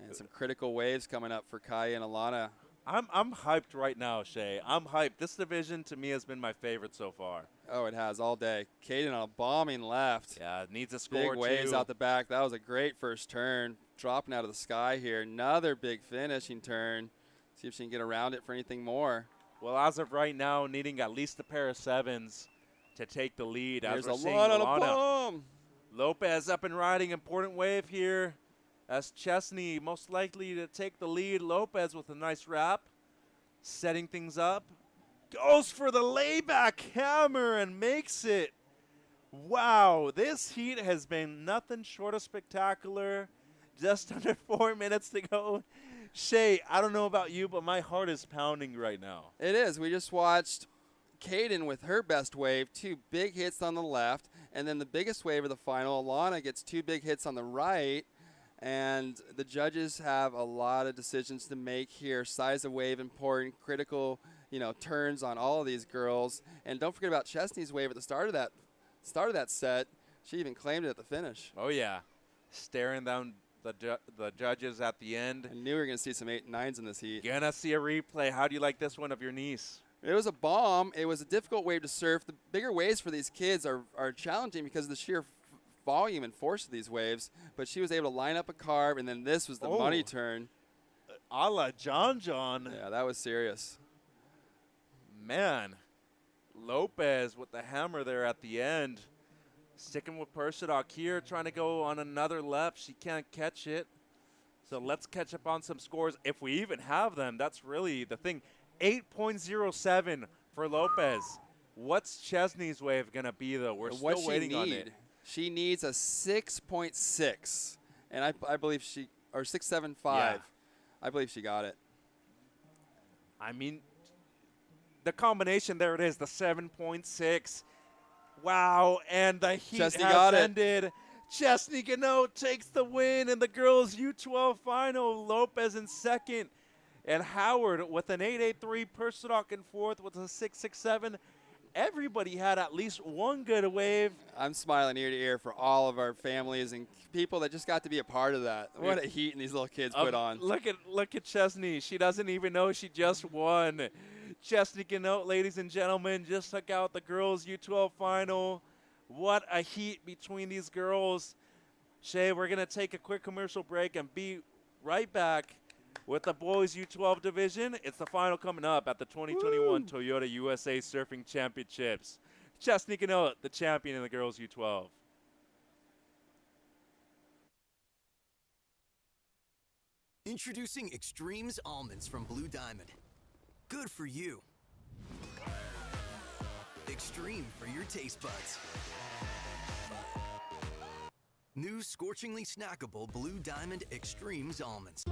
And some critical waves coming up for Kaya and Alana. I'm hyped right now, Shay. I'm hyped. This division, to me, has been my favorite so far. Oh, it has all day. Kaden on a bombing left. Yeah, it needs a score, big waves too. out the back. That was a great first turn. Dropping out of the sky here. Another big finishing turn. See if she can get around it for anything more. Well, as of right now, needing at least a pair of 7s to take the lead. There's as we're a lot seeing on a bomb. Lopez up and riding. Important wave here. As Chesney most likely to take the lead. Lopez with a nice wrap. Setting things up. Goes for the layback hammer and makes it. Wow, this heat has been nothing short of spectacular. Just under 4 minutes to go. Shay, I don't know about you, but my heart is pounding right now. It is. We just watched Kaden with her best wave, 2 big hits on the left, and then the biggest wave of the final, Alana, gets 2 big hits on the right. And the judges have a lot of decisions to make here. Size of wave important, critical, turns on all of these girls. And don't forget about Chesney's wave at the start of that set. She even claimed it at the finish. Oh yeah, staring down the judges at the end. I knew we were gonna see some 8 and 9s in this heat. Gonna see a replay. How do you like this one of your niece? It was a bomb. It was a difficult wave to surf. The bigger waves for these kids are challenging because of the sheer volume and force of these waves, but she was able to line up a carve, and then this was the money turn. A la John. Yeah, that was serious. Man, Lopez with the hammer there at the end. Sticking with Persidoc here, trying to go on another left. She can't catch it. So let's catch up on some scores if we even have them. That's really the thing. 8.07 for Lopez. What's Chesney's wave going to be, though? We're still waiting on it. She needs a 6.6, and I believe or 6.75. Yeah. I believe she got it. I mean, the combination, there it is, the 7.6. Wow, and the heat Chesney has got ended. It. Chesney Gano takes the win in the girls' U12 final. Lopez in second, and Howard with an 8.83. Persidoc in fourth with a 6.67. everybody had at least one good wave. I'm smiling ear to ear for all of our families and people that just got to be a part of that. What a heat these little kids put on. Look at Chesney. She doesn't even know she just won. Chesney Gannot, ladies and gentlemen, just took out the girls U12 final. What a heat between these girls. Shay, we're going to take a quick commercial break and be right back with the boys U12 division. It's the final coming up at the 2021 Toyota USA Surfing Championships. Chesney Gannot, the champion in the girls U12. Introducing Extremes Almonds from Blue Diamond. Good for you. Extreme for your taste buds. New scorchingly snackable Blue Diamond Extremes Almonds.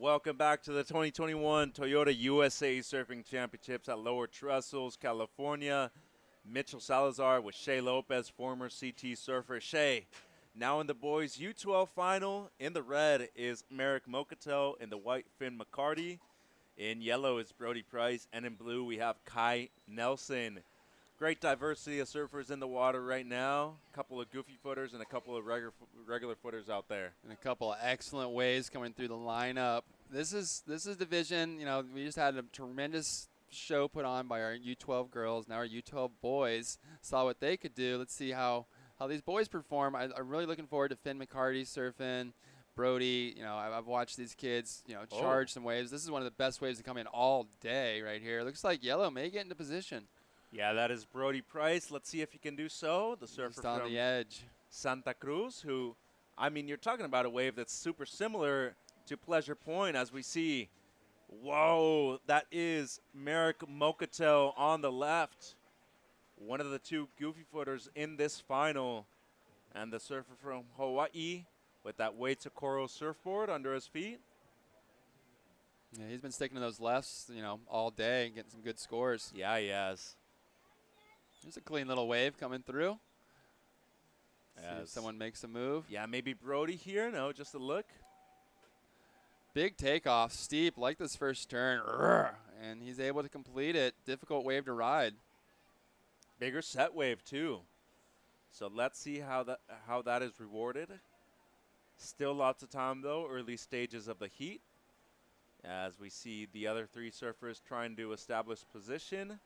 Welcome back to the 2021 Toyota USA Surfing Championships at Lower Trestles, California. Mitchell Salazar with Shay Lopez, former CT surfer. Shay, now in the boys U12 final. In the red is Merrick Mocatel, in the white Finn McCarty. In yellow is Brody Price, and in blue we have Kai Nelson. Great diversity of surfers in the water right now. A couple of goofy footers and a couple of regular footers out there. And a couple of excellent waves coming through the lineup. This is division, you know, we just had a tremendous show put on by our U12 girls. Now our U12 boys saw what they could do. Let's see how these boys perform. I'm really looking forward to Finn McCarty surfing. Brody, you know, I've watched these kids, you know, charge some waves. This is one of the best waves to come in all day right here. Looks like yellow may get into position. Yeah, that is Brody Price. Let's see if he can do so. The surfer just on from the edge. Santa Cruz, who, I mean, you're talking about a wave that's super similar to Pleasure Point as we see. Whoa, that is Merrick Mocatel on the left. One of the two goofy footers in this final. And the surfer from Hawaii with that Wade Socorro surfboard under his feet. Yeah, he's been sticking to those lefts, you know, all day and getting some good scores. Yeah, he has. There's a clean little wave coming through. See if As someone makes a move. Yeah, maybe Brody here. No, just a look. Big takeoff, steep, like this first turn. And he's able to complete it. Difficult wave to ride. Bigger set wave, too. So let's see how that is rewarded. Still lots of time, though. Early stages of the heat. As we see the other three surfers trying to establish position.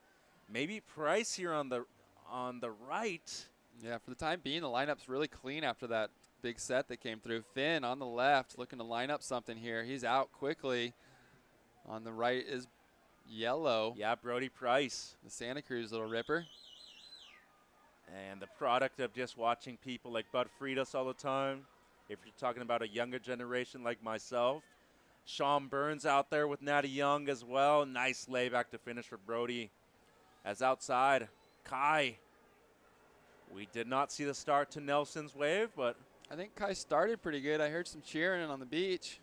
Maybe Price here on the right. Yeah, for the time being, the lineup's really clean after that big set that came through. Finn on the left looking to line up something here. He's out quickly. On the right is yellow. Yeah, Brody Price. The Santa Cruz little ripper. And the product of just watching people like Bud Freitas all the time. If you're talking about a younger generation like myself. Sean Burns out there with Natty Young as well. Nice layback to finish for Brody. As outside, Kai. We did not see the start to Nelson's wave, but I think Kai started pretty good. I heard some cheering on the beach.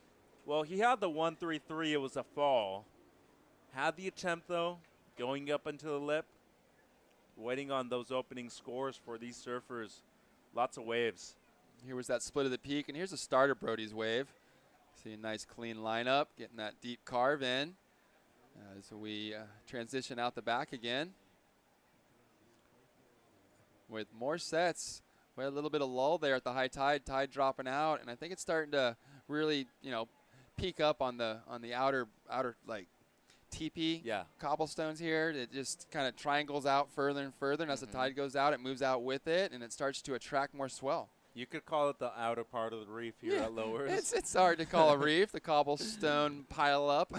Well, he had the 133. It was a fall. Had the attempt, though, going up into the lip. Waiting on those opening scores for these surfers. Lots of waves. Here was that split of the peak, and here's the start of Brody's wave. See a nice clean lineup, getting that deep carve in. As we transition out the back again. With more sets. We had a little bit of lull there at the high tide, tide dropping out, and I think it's starting to really, you know, peak up on the outer like teepee Yeah. cobblestones here. It just kind of triangles out further and further, and as the tide goes out, it moves out with it, and it starts to attract more swell. You could call it the outer part of the reef here at Lowers. It's hard to call a reef, the cobblestone pile up.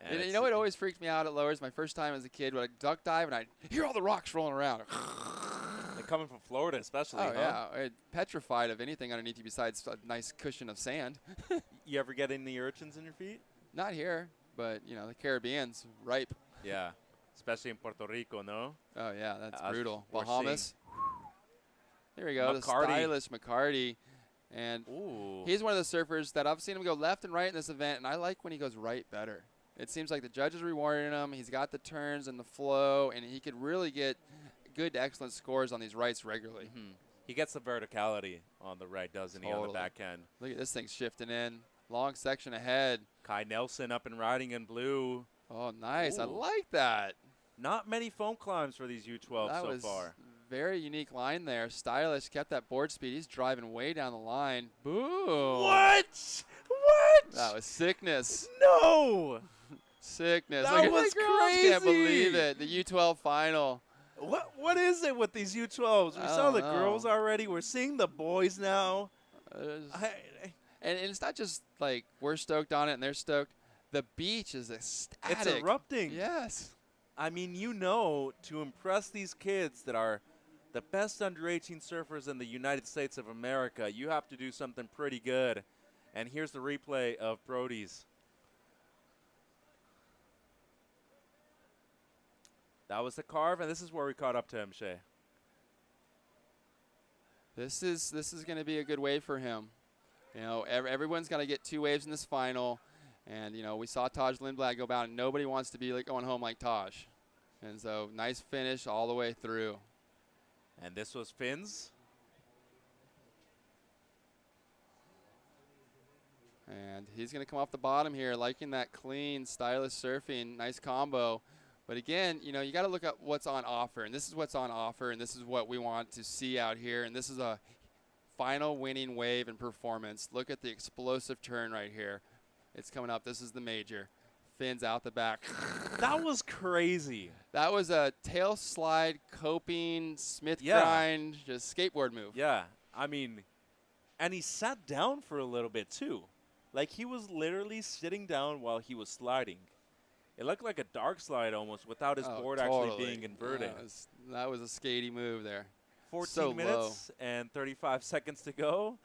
And you know what always freaked me out at Lowers? My first time as a kid, when I duck dive, and I'd hear all the rocks rolling around. They're coming from Florida especially, Oh, huh? yeah. Petrified of anything underneath you besides a nice cushion of sand. You ever get any urchins in your feet? Not here, but, you know, the Caribbean's ripe. Yeah, especially in Puerto Rico, no? Oh, yeah, that's As brutal. we're Bahamas. There we go, McCarty. the stylish McCarty. And Ooh. he's one of the surfers that I've seen him go left and right in this event, and I like when he goes right better. It seems like the judge is rewarding him. He's got the turns and the flow, and he could really get good to excellent scores on these rights regularly. He gets the verticality on the right, doesn't he, on the back end? Look at this thing shifting in. Long section ahead. Kai Nelson up and riding in blue. Oh, nice. I Ooh. like that. Not many foam climbs for these U12 That so was far. very unique line there. Stylish, kept that board speed. He's driving way down the line. Boom. What? What? That was sickness. No. Sickness. That Look at was the girls. Can't crazy. believe it. The U12 final. What is it with these U12s? We I saw don't the know. girls already. We're seeing the boys now. And it's not just like we're stoked on it and they're stoked. The beach is ecstatic. It's erupting. Yes. I mean, you know, to impress these kids that are the best under 18 surfers in the United States of America, you have to do something pretty good. And here's the replay of Brody's. That was the carve, and this is where we caught up to him, Shay. This is going to be a good wave for him. You know, everyone's got to get 2 waves in this final. And, you know, we saw Taj Lindblad go out, and nobody wants to be like going home like Taj. And so, nice finish all the way through. And this was Finn's. And he's going to come off the bottom here, liking that clean, stylish surfing, nice combo. But again, you know, you got to look at what's on offer. And this is what's on offer, and this is what we want to see out here. And this is a final winning wave and performance. Look at the explosive turn right here. It's coming up. This is the major. Fins out the back. That was crazy. That was a tail slide, coping, Smith Yeah. grind, just skateboard move. Yeah, I mean, and he sat down for a little bit too. Like he was literally sitting down while he was sliding. It looked like a dark slide almost without his board actually being inverted. That was a skatey move there. 14 So minutes and 35 seconds to go.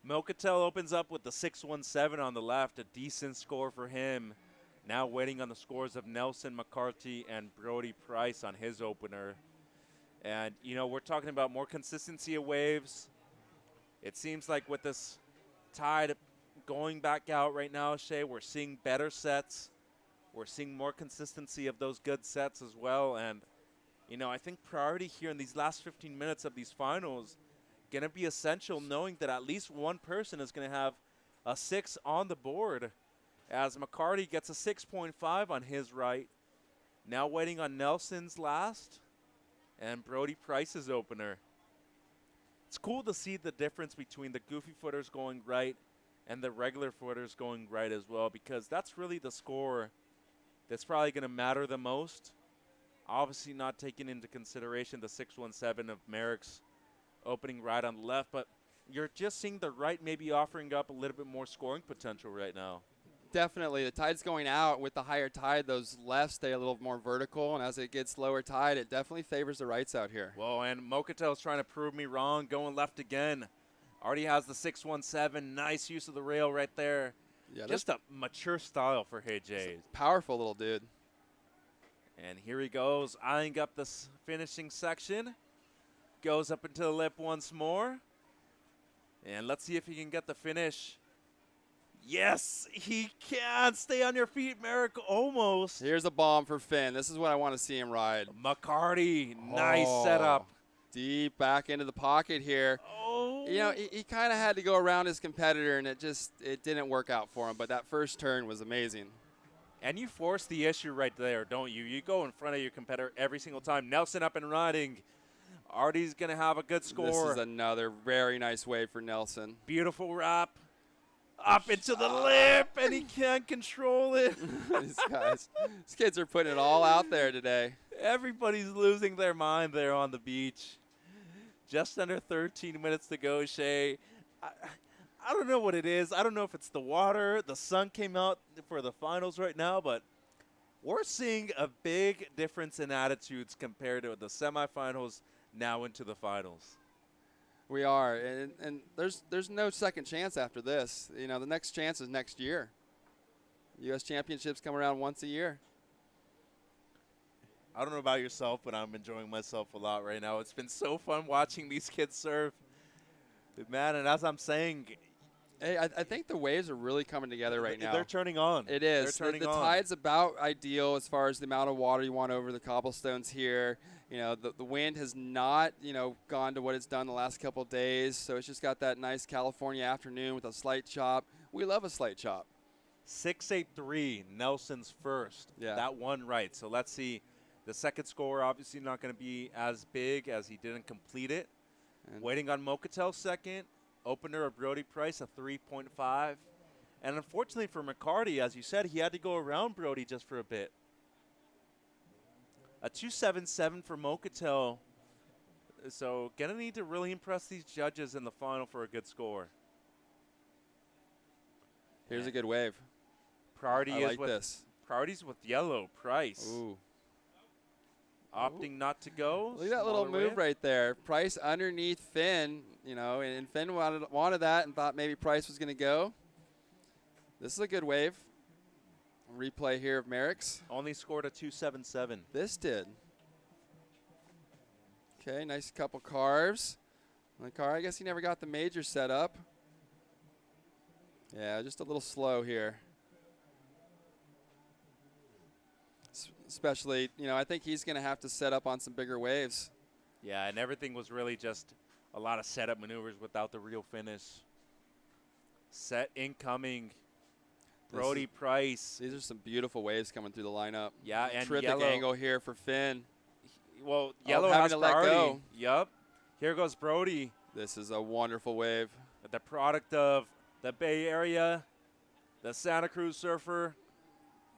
Mochatel opens up with the 617 on the left, a decent score for him. Now waiting on the scores of Nelson McCarthy and Brody Price on his opener. And, you know, we're talking about more consistency of waves. It seems like with this tide going back out right now, Shay, we're seeing better sets. We're seeing more consistency of those good sets as well. And, you know, I think priority here in these last 15 minutes of these finals going to be essential, knowing that at least one person is going to have a 6 on the board, as McCarty gets a 6.5 on his right. Now waiting on Nelson's last and Brody Price's opener. It's cool to see the difference between the goofy footers going right and the regular footers going right as well, because that's really the score that's probably going to matter the most. Obviously not taking into consideration the 617 of Merrick's opening right on the left, but you're just seeing the right maybe offering up a little bit more scoring potential right now. Definitely. The tide's going out. With the higher tide, those lefts stay a little more vertical, and as it gets lower tide, it definitely favors the rights out here. Whoa, and Mochatel's trying to prove me wrong, going left again. Already has the 617. Nice use of the rail right there. Yeah, just a mature style for HJ. Powerful little dude. And here he goes, eyeing up this finishing section. Goes up into the lip once more. And let's see if he can get the finish. Yes, he can. Stay on your feet, Merrick. Almost. Here's a bomb for Finn. This is what I want to see him ride. McCarty, nice setup. Deep back into the pocket here. Oh. You know, he kind of had to go around his competitor, and it didn't work out for him. But that first turn was amazing. And you force the issue right there, don't you? You go in front of your competitor every single time. Nelson up and riding. Artie's going to have a good score. This is another very nice wave for Nelson. Beautiful wrap. Up into the lip, and he can't control it. These kids are putting it all out there today. Everybody's losing their mind there on the beach. Just under 13 minutes to go, Shay. I don't know what it is. I don't know if it's the water. The sun came out for the finals right now, but we're seeing a big difference in attitudes compared to the semifinals now into the finals. We are, and there's no second chance after this. You know, the next chance is next year. U.S. Championships come around once a year. I don't know about yourself, but I'm enjoying myself a lot right now. It's been so fun watching these kids surf. Man, and as I'm saying, hey, I think the waves are really coming together right now. They're turning on. It is. They're turning the on. tide's about ideal as far as the amount of water you want over the cobblestones here. You know, the wind has not, gone to what it's done the last couple of days, so it's just got that nice California afternoon with a slight chop. We love a slight chop. 683, Nelson's first. Yeah. That one right. So let's see. The second score obviously not going to be as big as he didn't complete it. And waiting on Mochatel second. Opener of Brody Price, a 3.5. And unfortunately for McCarty, as you said, he had to go around Brody just for a bit. A 2.77 for Mochatel. So going to need to really impress these judges in the final for a good score. Here's a good wave. Priority I is like with this. Priorities with yellow, Price. Ooh. Opting not to go. Look at that little Smaller move wave. right there. Price underneath Finn, and Finn wanted that and thought maybe Price was going to go. This is a good wave. Replay here of Merrick's. Only scored a 2.77. This did. Okay, nice couple carves. On the car, I guess he never got the major set up. Yeah, just a little slow here. Especially, I think he's going to have to set up on some bigger waves. Yeah, and everything was really just a lot of setup maneuvers without the real finish. Set incoming. Brody Price. These are some beautiful waves coming through the lineup. Yeah, and terrific yellow. angle here for Finn. Well, yellow having has to let priority. go. Yup. Here goes Brody. This is a wonderful wave. The product of the Bay Area, the Santa Cruz surfer,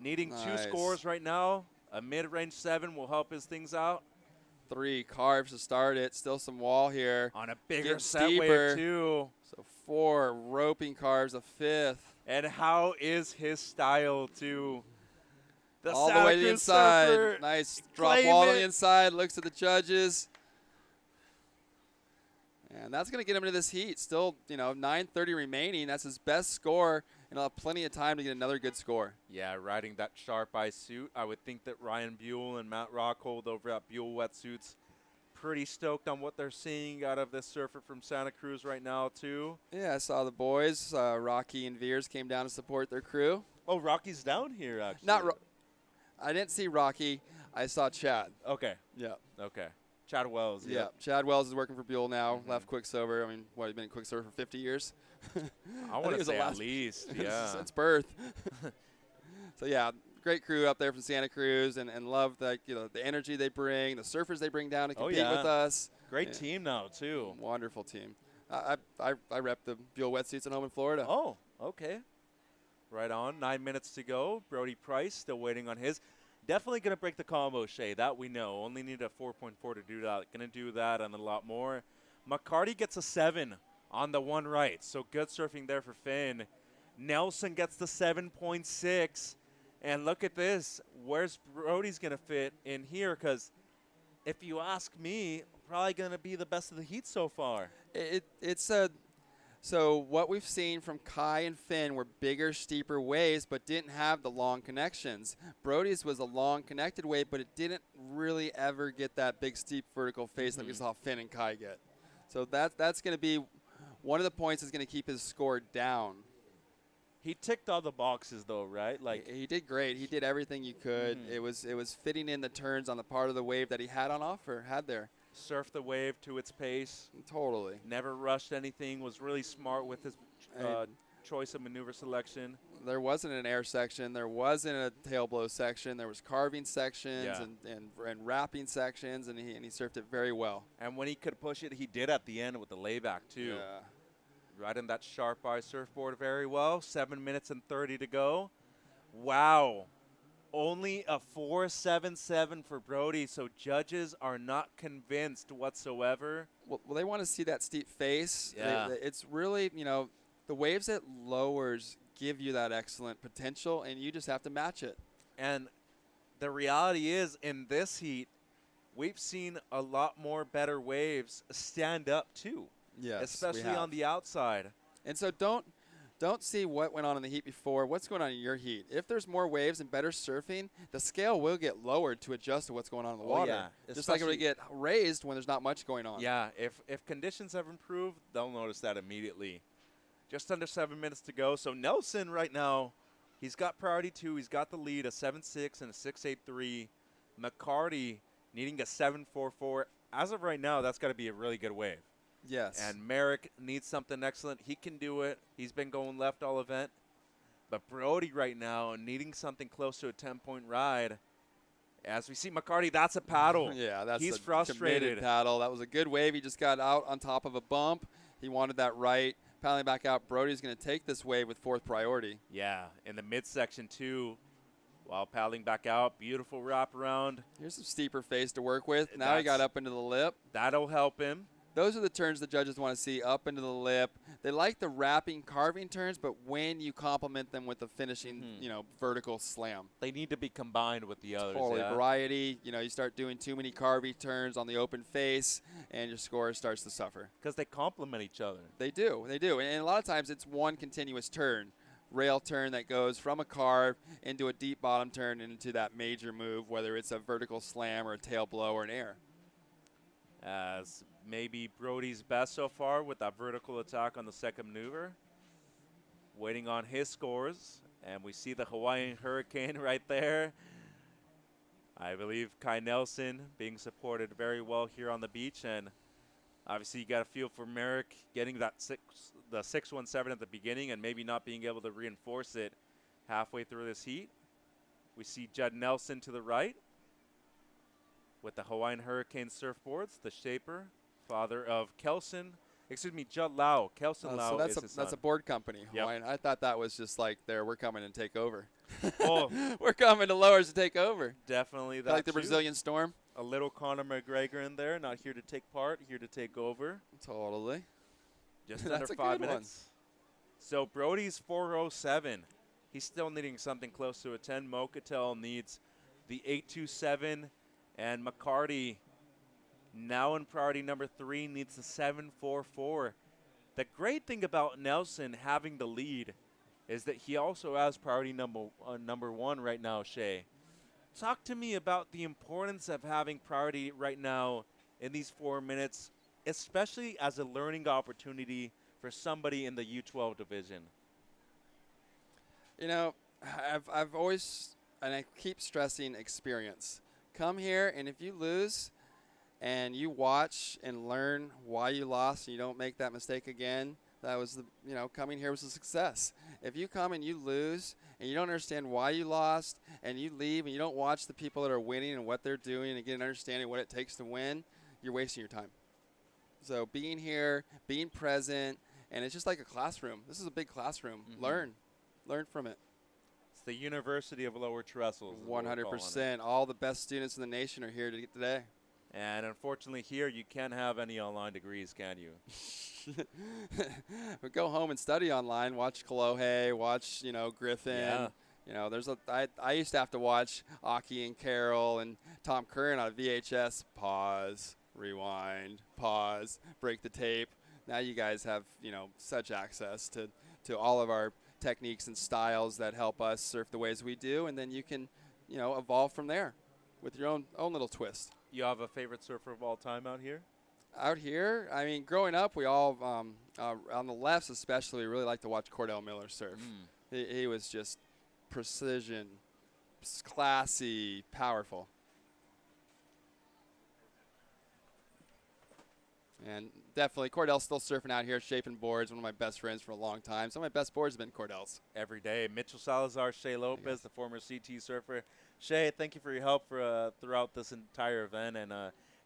needing two Nice. scores right now. A mid-range 7 will help his things out. 3 carves to start it. Still some wall here. On a bigger Getting set steeper. wave, too. So 4 roping carves, a 5th. And how is his style, too? All Santa the way to the Cruz inside. surfer, Nice drop claim wall to it. the inside. Looks at the judges. And that's going to get him into this heat. Still, 9:30 remaining. That's his best score. And he'll have plenty of time to get another good score. Yeah, riding that sharp eye suit. I would think that Ryan Buell and Matt Rockhold over at Buell Wetsuits pretty stoked on what they're seeing out of this surfer from Santa Cruz right now, too. Yeah, I saw the boys. Rocky and Veers came down to support their crew. Oh, Rocky's down here, actually. I didn't see Rocky. I saw Chad. Okay. Yeah. Okay. Chad Wells. Yeah. Chad Wells is working for Buell now. Left Quicksilver. I mean, he's been at Quicksilver for 50 years. I want to say at least, yeah. Since birth. So, yeah, great crew up there from Santa Cruz and love the energy they bring, the surfers they bring down to compete with us. Great team now, too. Wonderful team. I rep the Buell Wetsuits at home in Florida. Oh, okay. Right on. 9 minutes to go. Brody Price still waiting on his. Definitely going to break the combo, Shay. That we know. Only need a 4.4 to do that. Going to do that and a lot more. McCarty gets a 7 on the one right. So good surfing there for Finn. Nelson gets the 7.6. And look at this. Where's Brody's going to fit in here? Because if you ask me, probably going to be the best of the heat so far. So what we've seen from Kai and Finn were bigger, steeper waves, but didn't have the long connections. Brody's was a long connected wave, but it didn't really ever get that big, steep vertical face like we saw Finn and Kai get. So that's going to be one of the points that's going to keep his score down. He ticked all the boxes, though, right? Like he did great. He did everything you could. It was fitting in the turns on the part of the wave that he had there. Surfed the wave to its pace. Totally. Never rushed anything. Was really smart with his choice of maneuver selection. There wasn't an air section. There wasn't a tail blow section. There was carving sections and wrapping sections, and he surfed it very well. And when he could push it, he did at the end with the layback, too. Yeah. riding that sharp eye surfboard very well. 7 minutes and 30 to go. Wow. Only a 4.77 for Brody, so judges are not convinced whatsoever. Well, they want to see that steep face. Yeah. It's really, the waves at lowers give you that excellent potential, and you just have to match it. And the reality is, in this heat, we've seen a lot more better waves stand up too. Yes, especially on the outside. And so don't see what went on in the heat before. What's going on in your heat? If there's more waves and better surfing, the scale will get lowered to adjust to what's going on in the water. Yeah, just like it would get raised when there's not much going on. Yeah, if conditions have improved, they'll notice that immediately. Just under 7 minutes to go. So Nelson right now, he's got priority 2. He's got the lead, a 7.6 and a 6.83. McCarty needing a 7.44. As of right now, that's got to be a really good wave. Yes. And Merrick needs something excellent. He can do it. He's been going left all event. But Brody right now needing something close to a 10-point ride. As we see McCarty, that's a paddle. Yeah, that's He's a frustrated. committed paddle. That was a good wave. He just got out on top of a bump. He wanted that right. Paddling back out. Brody's going to take this wave with 4th priority. Yeah, in the midsection too. While paddling back out, beautiful wraparound. Here's some steeper face to work with. Now he got up into the lip. That'll help him. Those are the turns the judges want to see, up into the lip. They like the wrapping, carving turns, but when you complement them with the finishing, vertical slam. They need to be combined with the others. Totally. Yeah. Variety. You start doing too many carving turns on the open face, and your score starts to suffer. Because they complement each other. They do. They do. And a lot of times it's one continuous turn. Rail turn that goes from a carve into a deep bottom turn and into that major move, whether it's a vertical slam or a tail blow or an air. As maybe Brody's best so far with that vertical attack on the second maneuver. Waiting on his scores. And we see the Hawaiian Hurricane right there. I believe Kai Nelson being supported very well here on the beach. And obviously you got to feel for Merrick getting that the 6.17 at the beginning and maybe not being able to reinforce it halfway through this heat. We see Judd Nelson to the right with the Hawaiian Hurricane surfboards, the shaper, father of Judd Lau. Kelson Lau is his son. That's a board company, Hawaiian. Yep. I thought that was just like we're coming and take over. Oh, we're coming to Lowers to take over. Definitely that. Like the Brazilian Storm. A little Conor McGregor in there, not here to take part, here to take over. Totally. Just under 5 minutes. So Brody's 4.07. He's still needing something close to a 10. Mochatel needs the 8.27. And McCarty, now in priority number 3, needs the 7.44. The great thing about Nelson having the lead is that he also has priority number 1 right now, Shay. Talk to me about the importance of having priority right now in these 4 minutes, especially as a learning opportunity for somebody in the U12 division. I've always, and I keep stressing experience. Come here, and if you lose and you watch and learn why you lost and you don't make that mistake again, that was coming here was a success. If you come and you lose and you don't understand why you lost and you leave and you don't watch the people that are winning and what they're doing and get an understanding of what it takes to win, you're wasting your time. So being here, being present, and it's just like a classroom. This is a big classroom. Mm-hmm. Learn from it. The University of Lower Trestles. 100%. All the best students in the nation are here today. And unfortunately here, you can't have any online degrees, can you? But go home and study online. Watch Kolohe, watch, Griffin. Yeah. I used to have to watch Aki and Carol and Tom Curran on VHS. Pause, rewind, pause, break the tape. Now you guys have, such access to all of our techniques and styles that help us surf the ways we do, and then you can, evolve from there with your own little twist. You have a favorite surfer of all time out here? Out here, I mean, growing up, we all, on the lefts especially, we really liked to watch Cordell Miller surf. He was just precision, classy, powerful. And definitely, Cordell's still surfing out here, shaping boards. One of my best friends for a long time. Some of my best boards have been Cordell's. Every day. Mitchell Salazar, Shay Lopez, the former CT surfer. Shay, thank you for your help throughout this entire event. And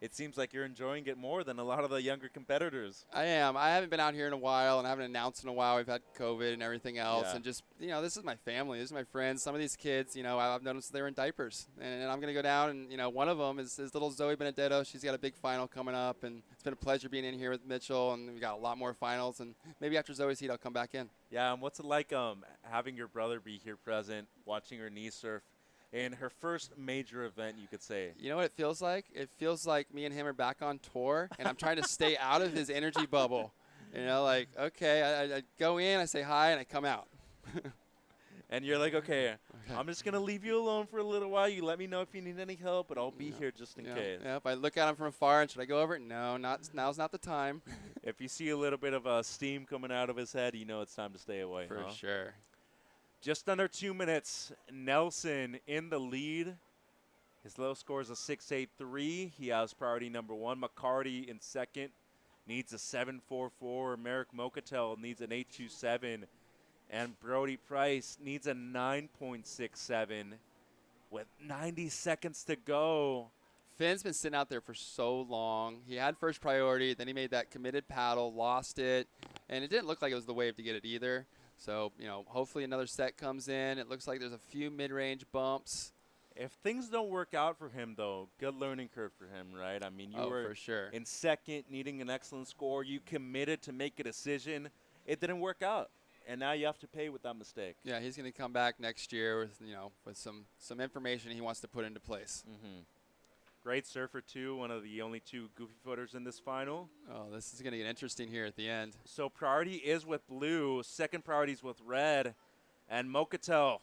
it seems like you're enjoying it more than a lot of the younger competitors. I am. I haven't been out here in a while, and I haven't announced in a while. We've had COVID and everything else, Yeah. and just, this is my family. This is my friends. Some of these kids, I've noticed they were in diapers, and I'm going to go down, and, one of them is little Zoe Benedetto. She's got a big final coming up, and it's been a pleasure being in here with Mitchell, and we got a lot more finals, and maybe after Zoe's heat, I'll come back in. Yeah, and what's it like having your brother be here present, watching her niece surf in her first major event, you could say? You know what it feels like? It feels like me and him are back on tour, and I'm trying to stay out of his energy bubble. Okay, I go in, I say hi, and I come out. And you're like, okay, I'm just going to leave you alone for a little while. You let me know if you need any help, but I'll be here just in case. Yeah, if I look at him from afar, and should I go over? No, now's not the time. If you see a little bit of steam coming out of his head, you know it's time to stay away. For sure. Just under 2 minutes, Nelson in the lead. His low score is a 6.83. He has priority number 1. McCarty in second needs a 7.44. Merrick Mocatel needs an 8.27. And Brody Price needs a 9.67 with 90 seconds to go. Finn's been sitting out there for so long. He had first priority, then he made that committed paddle, lost it, and it didn't look like it was the wave to get it either. So, hopefully another set comes in. It looks like there's a few mid-range bumps. If things don't work out for him, though, good learning curve for him, right? I mean, you were for sure. in second, needing an excellent score. You committed to make a decision. It didn't work out, and now you have to pay with that mistake. Yeah, he's going to come back next year with, with some information he wants to put into place. Mm-hmm. Great surfer, too, one of the only 2 goofy footers in this final. Oh, this is going to get interesting here at the end. So priority is with blue, second priority is with red, and Mocatel,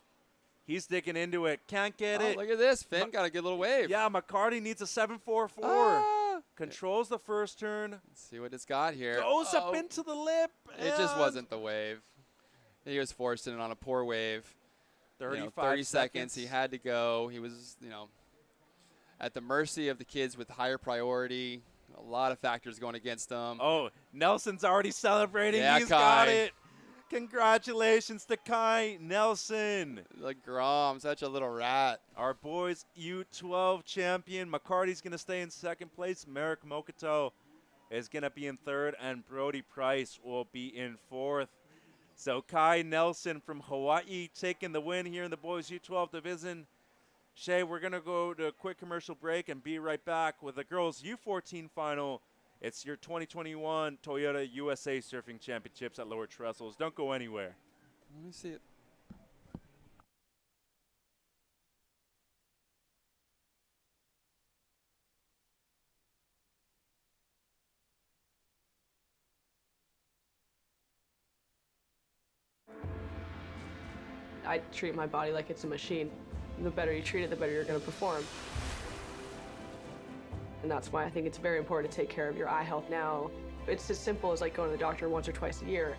he's digging into it, can't get it. Look at this, Finn got a good little wave. Yeah, McCarty needs a 7.44. Controls the first turn. Let's see what it's got here. Goes up into the lip. It just wasn't the wave. He was forcing it on a poor wave. 30 seconds. He had to go. He was, at the mercy of the kids with higher priority. A lot of factors going against them. Oh, Nelson's already celebrating. Yeah, He's Kai. got it. Congratulations to Kai Nelson. Like Grom, such a little rat. Our boys U12 champion. McCarty's going to stay in second place. Merrick Mocato is going to be in third, and Brody Price will be in fourth. So Kai Nelson from Hawaii taking the win here in the boys U12 division. Shay, we're going to go to a quick commercial break and be right back with the girls U14 final. It's your 2021 Toyota USA Surfing Championships at Lower Trestles. Don't go anywhere. Let me see it. I treat my body like it's a machine. The better you treat it, the better you're going to perform. And that's why I think it's very important to take care of your eye health now. It's as simple as going to the doctor once or twice a year.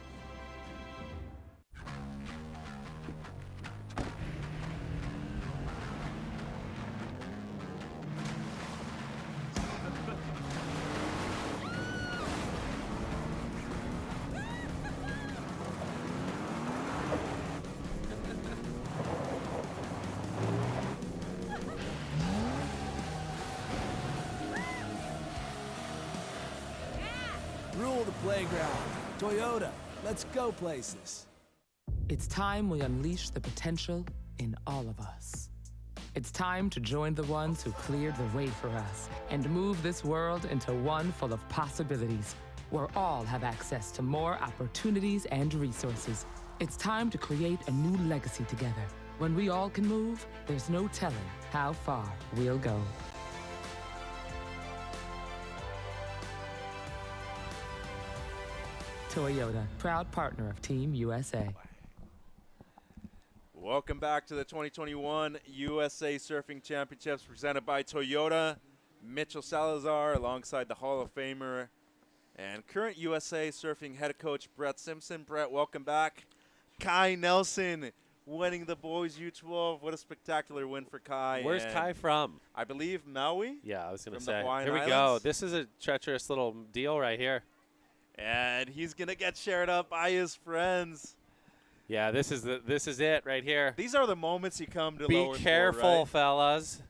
Rule the playground. Toyota, let's go places. It's time we unleash the potential in all of us. It's time to join the ones who cleared the way for us and move this world into one full of possibilities, where all have access to more opportunities and resources. It's time to create a new legacy together. When we all can move, there's no telling how far we'll go. Toyota, proud partner of Team USA. Welcome back to the 2021 USA Surfing Championships presented by Toyota. Mitchell Salazar alongside the Hall of Famer and current USA Surfing head coach Brett Simpson. Brett, welcome back. Kai Nelson winning the boys U12. What a spectacular win for Kai. Where's Kai from? I believe Maui. Yeah, I was going to From the say. Hawaiian Here we go. Islands. This is a treacherous little deal right here. And he's going to get shared up by his friends. Yeah, this is it right here. These are the moments you come to Be Lower careful, for, right? fellas.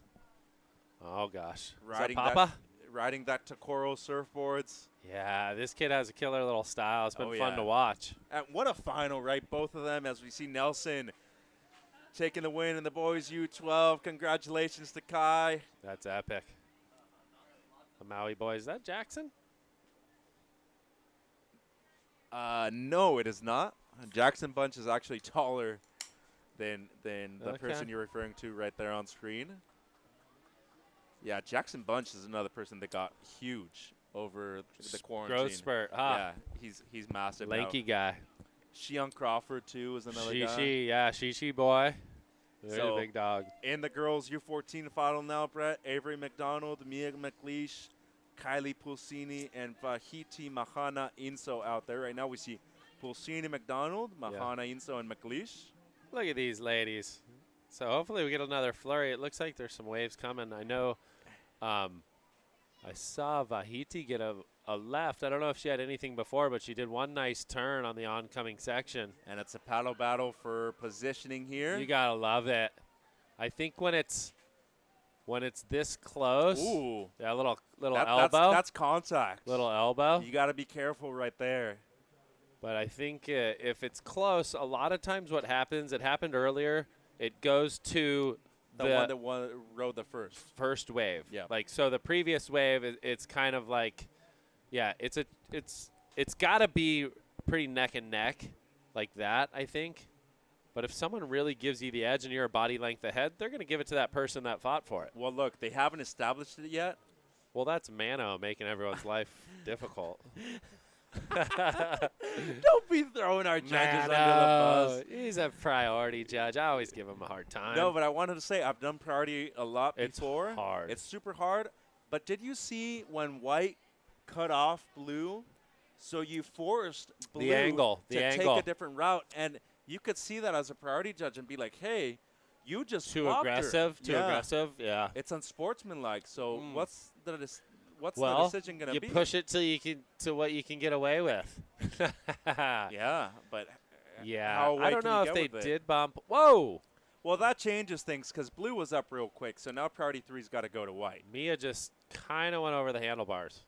Oh gosh. Riding is that Papa? riding that Tokoro surfboards. Yeah, this kid has a killer little style. It's been fun yeah. to watch. And what a final, right? Both of them, as we see Nelson taking the win in the boys U12. Congratulations to Kai. That's epic. The Maui boys. Is that Jackson? No, it is not. Jackson Bunch is actually taller than the person you're referring to right there on screen. Yeah, Jackson Bunch is another person that got huge over the quarantine. Growth spurt, huh? Yeah, he's massive. Lanky guy. Shion Crawford, too, is another guy. Shishi boy. Very big dog. In the girls U14 final now, Brett, Avery McDonald, Mia McLeish, Kylie Pulsini, and Vahiti Mahana Inso out there. Right now we see Pulsini, McDonald, Mahana Inso, and McLeish. Look at these ladies. So hopefully we get another flurry. It looks like there's some waves coming. I know I saw Vahiti get a left. I don't know if she had anything before, but she did one nice turn on the oncoming section. And it's a paddle battle for positioning here. You got to love it. I think when it's this close, ooh, yeah, little elbow. That's contact. Little elbow. You got to be careful right there. But I think if it's close, a lot of times what happens, it happened earlier, it goes to the one that rode the first wave. Yeah. Like, so the previous wave, it's kind of like, yeah, it's got to be pretty neck and neck like that, I think. But if someone really gives you the edge and you're a body length ahead, they're going to give it to that person that fought for it. Well, look, they haven't established it yet. Well, that's Mano making everyone's life difficult. Don't be throwing our judges under the bus. He's a priority judge. I always give him a hard time. No, but I wanted to say I've done priority a lot before. It's hard. It's super hard. But did you see when white cut off blue? So you forced blue to take a different route. And you could see that as a priority judge and be like, hey, you just too swapped aggressive. her. Too aggressive. Yeah. It's unsportsmanlike. So what's the decision going to be? You push it to what you can get away with. Yeah, but yeah, I don't know if they did bump. Whoa. Well, that changes things because blue was up real quick, so now priority 3's got to go to white. Mia just kind of went over the handlebars.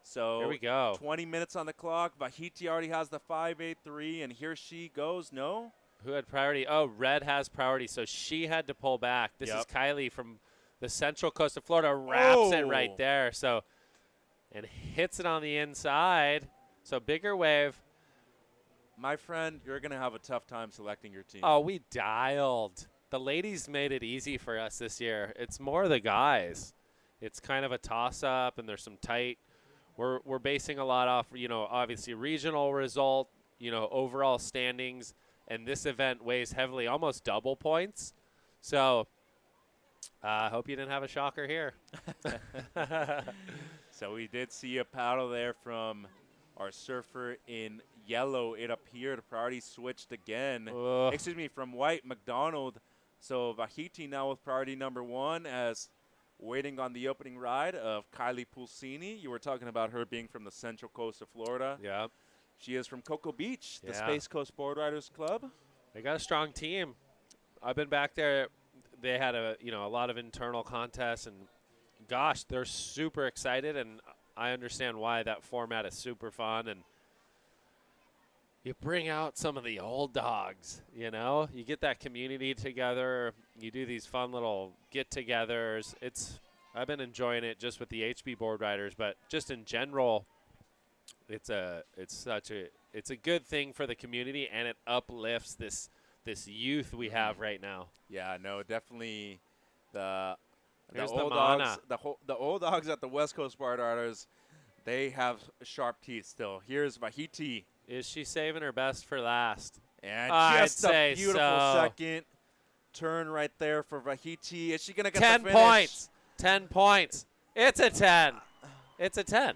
So here we go. 20 minutes on the clock. Vahiti already has the 5.83, and here she goes. No? Who had priority? Oh, Red has priority, so she had to pull back. This is Kylie from the central coast of Florida. Wraps it right there. So, and hits it on the inside. So bigger wave. My friend, you're going to have a tough time selecting your team. Oh, we dialed. The ladies made it easy for us this year. It's more the guys. It's kind of a toss-up, and there's some tight. We're basing a lot off, obviously regional result, overall standings, and this event weighs heavily, almost double points. So I hope you didn't have a shocker here. So we did see a paddle there from our surfer in yellow. It appeared priority switched again. Excuse me, from white, McDonald. So Vahiti now with priority number 1 as waiting on the opening ride of Kylie Pulsini. You were talking about her being from the central coast of Florida. Yeah. She is from Cocoa Beach, the Space Coast Board Riders Club. They got a strong team. I've been back there. They had a lot of internal contests, and gosh, they're super excited, and I understand why that format is super fun. And you bring out some of the old dogs, you get that community together. You do these fun little get-togethers. I've been enjoying it just with the HB board riders, but just in general, it's a good thing for the community, and it uplifts this youth we have right now. Yeah, no, definitely the Here's old the dogs, the old dogs at the West Coast Board Riders, they have sharp teeth still. Here's Vahiti. Is she saving her best for last? And just a beautiful second turn right there for Vahiti. Is she going to get 10 the finish? 10 points. 10 points. It's a 10. It's a 10.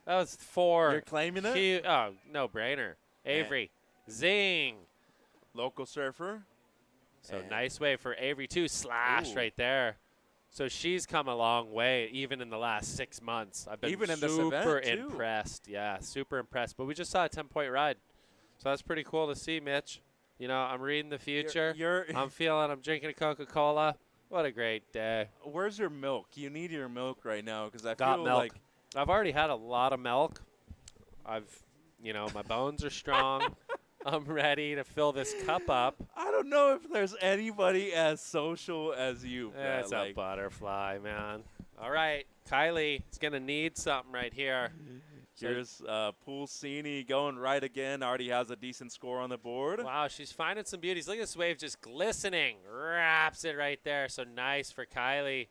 That was 4. You're claiming it? Oh, no brainer. Avery. Zing. Local surfer. So nice way for Avery too. Slash right there. So she's come a long way, even in the last 6 months. I've been super impressed. Yeah, super impressed. But we just saw a 10-point ride. So that's pretty cool to see, Mitch. I'm reading the future. I'm drinking a Coca-Cola. What a great day. Where's your milk? You need your milk right now because I Got feel milk. like I've already had a lot of milk. My bones are strong. I'm ready to fill this cup up. I don't know if there's anybody as social as you. That's a butterfly, man. All right, Kylie is going to need something right here. Here's Pulsini going right again. Already has a decent score on the board. Wow, she's finding some beauties. Look at this wave just glistening. Wraps it right there. So nice for Kylie.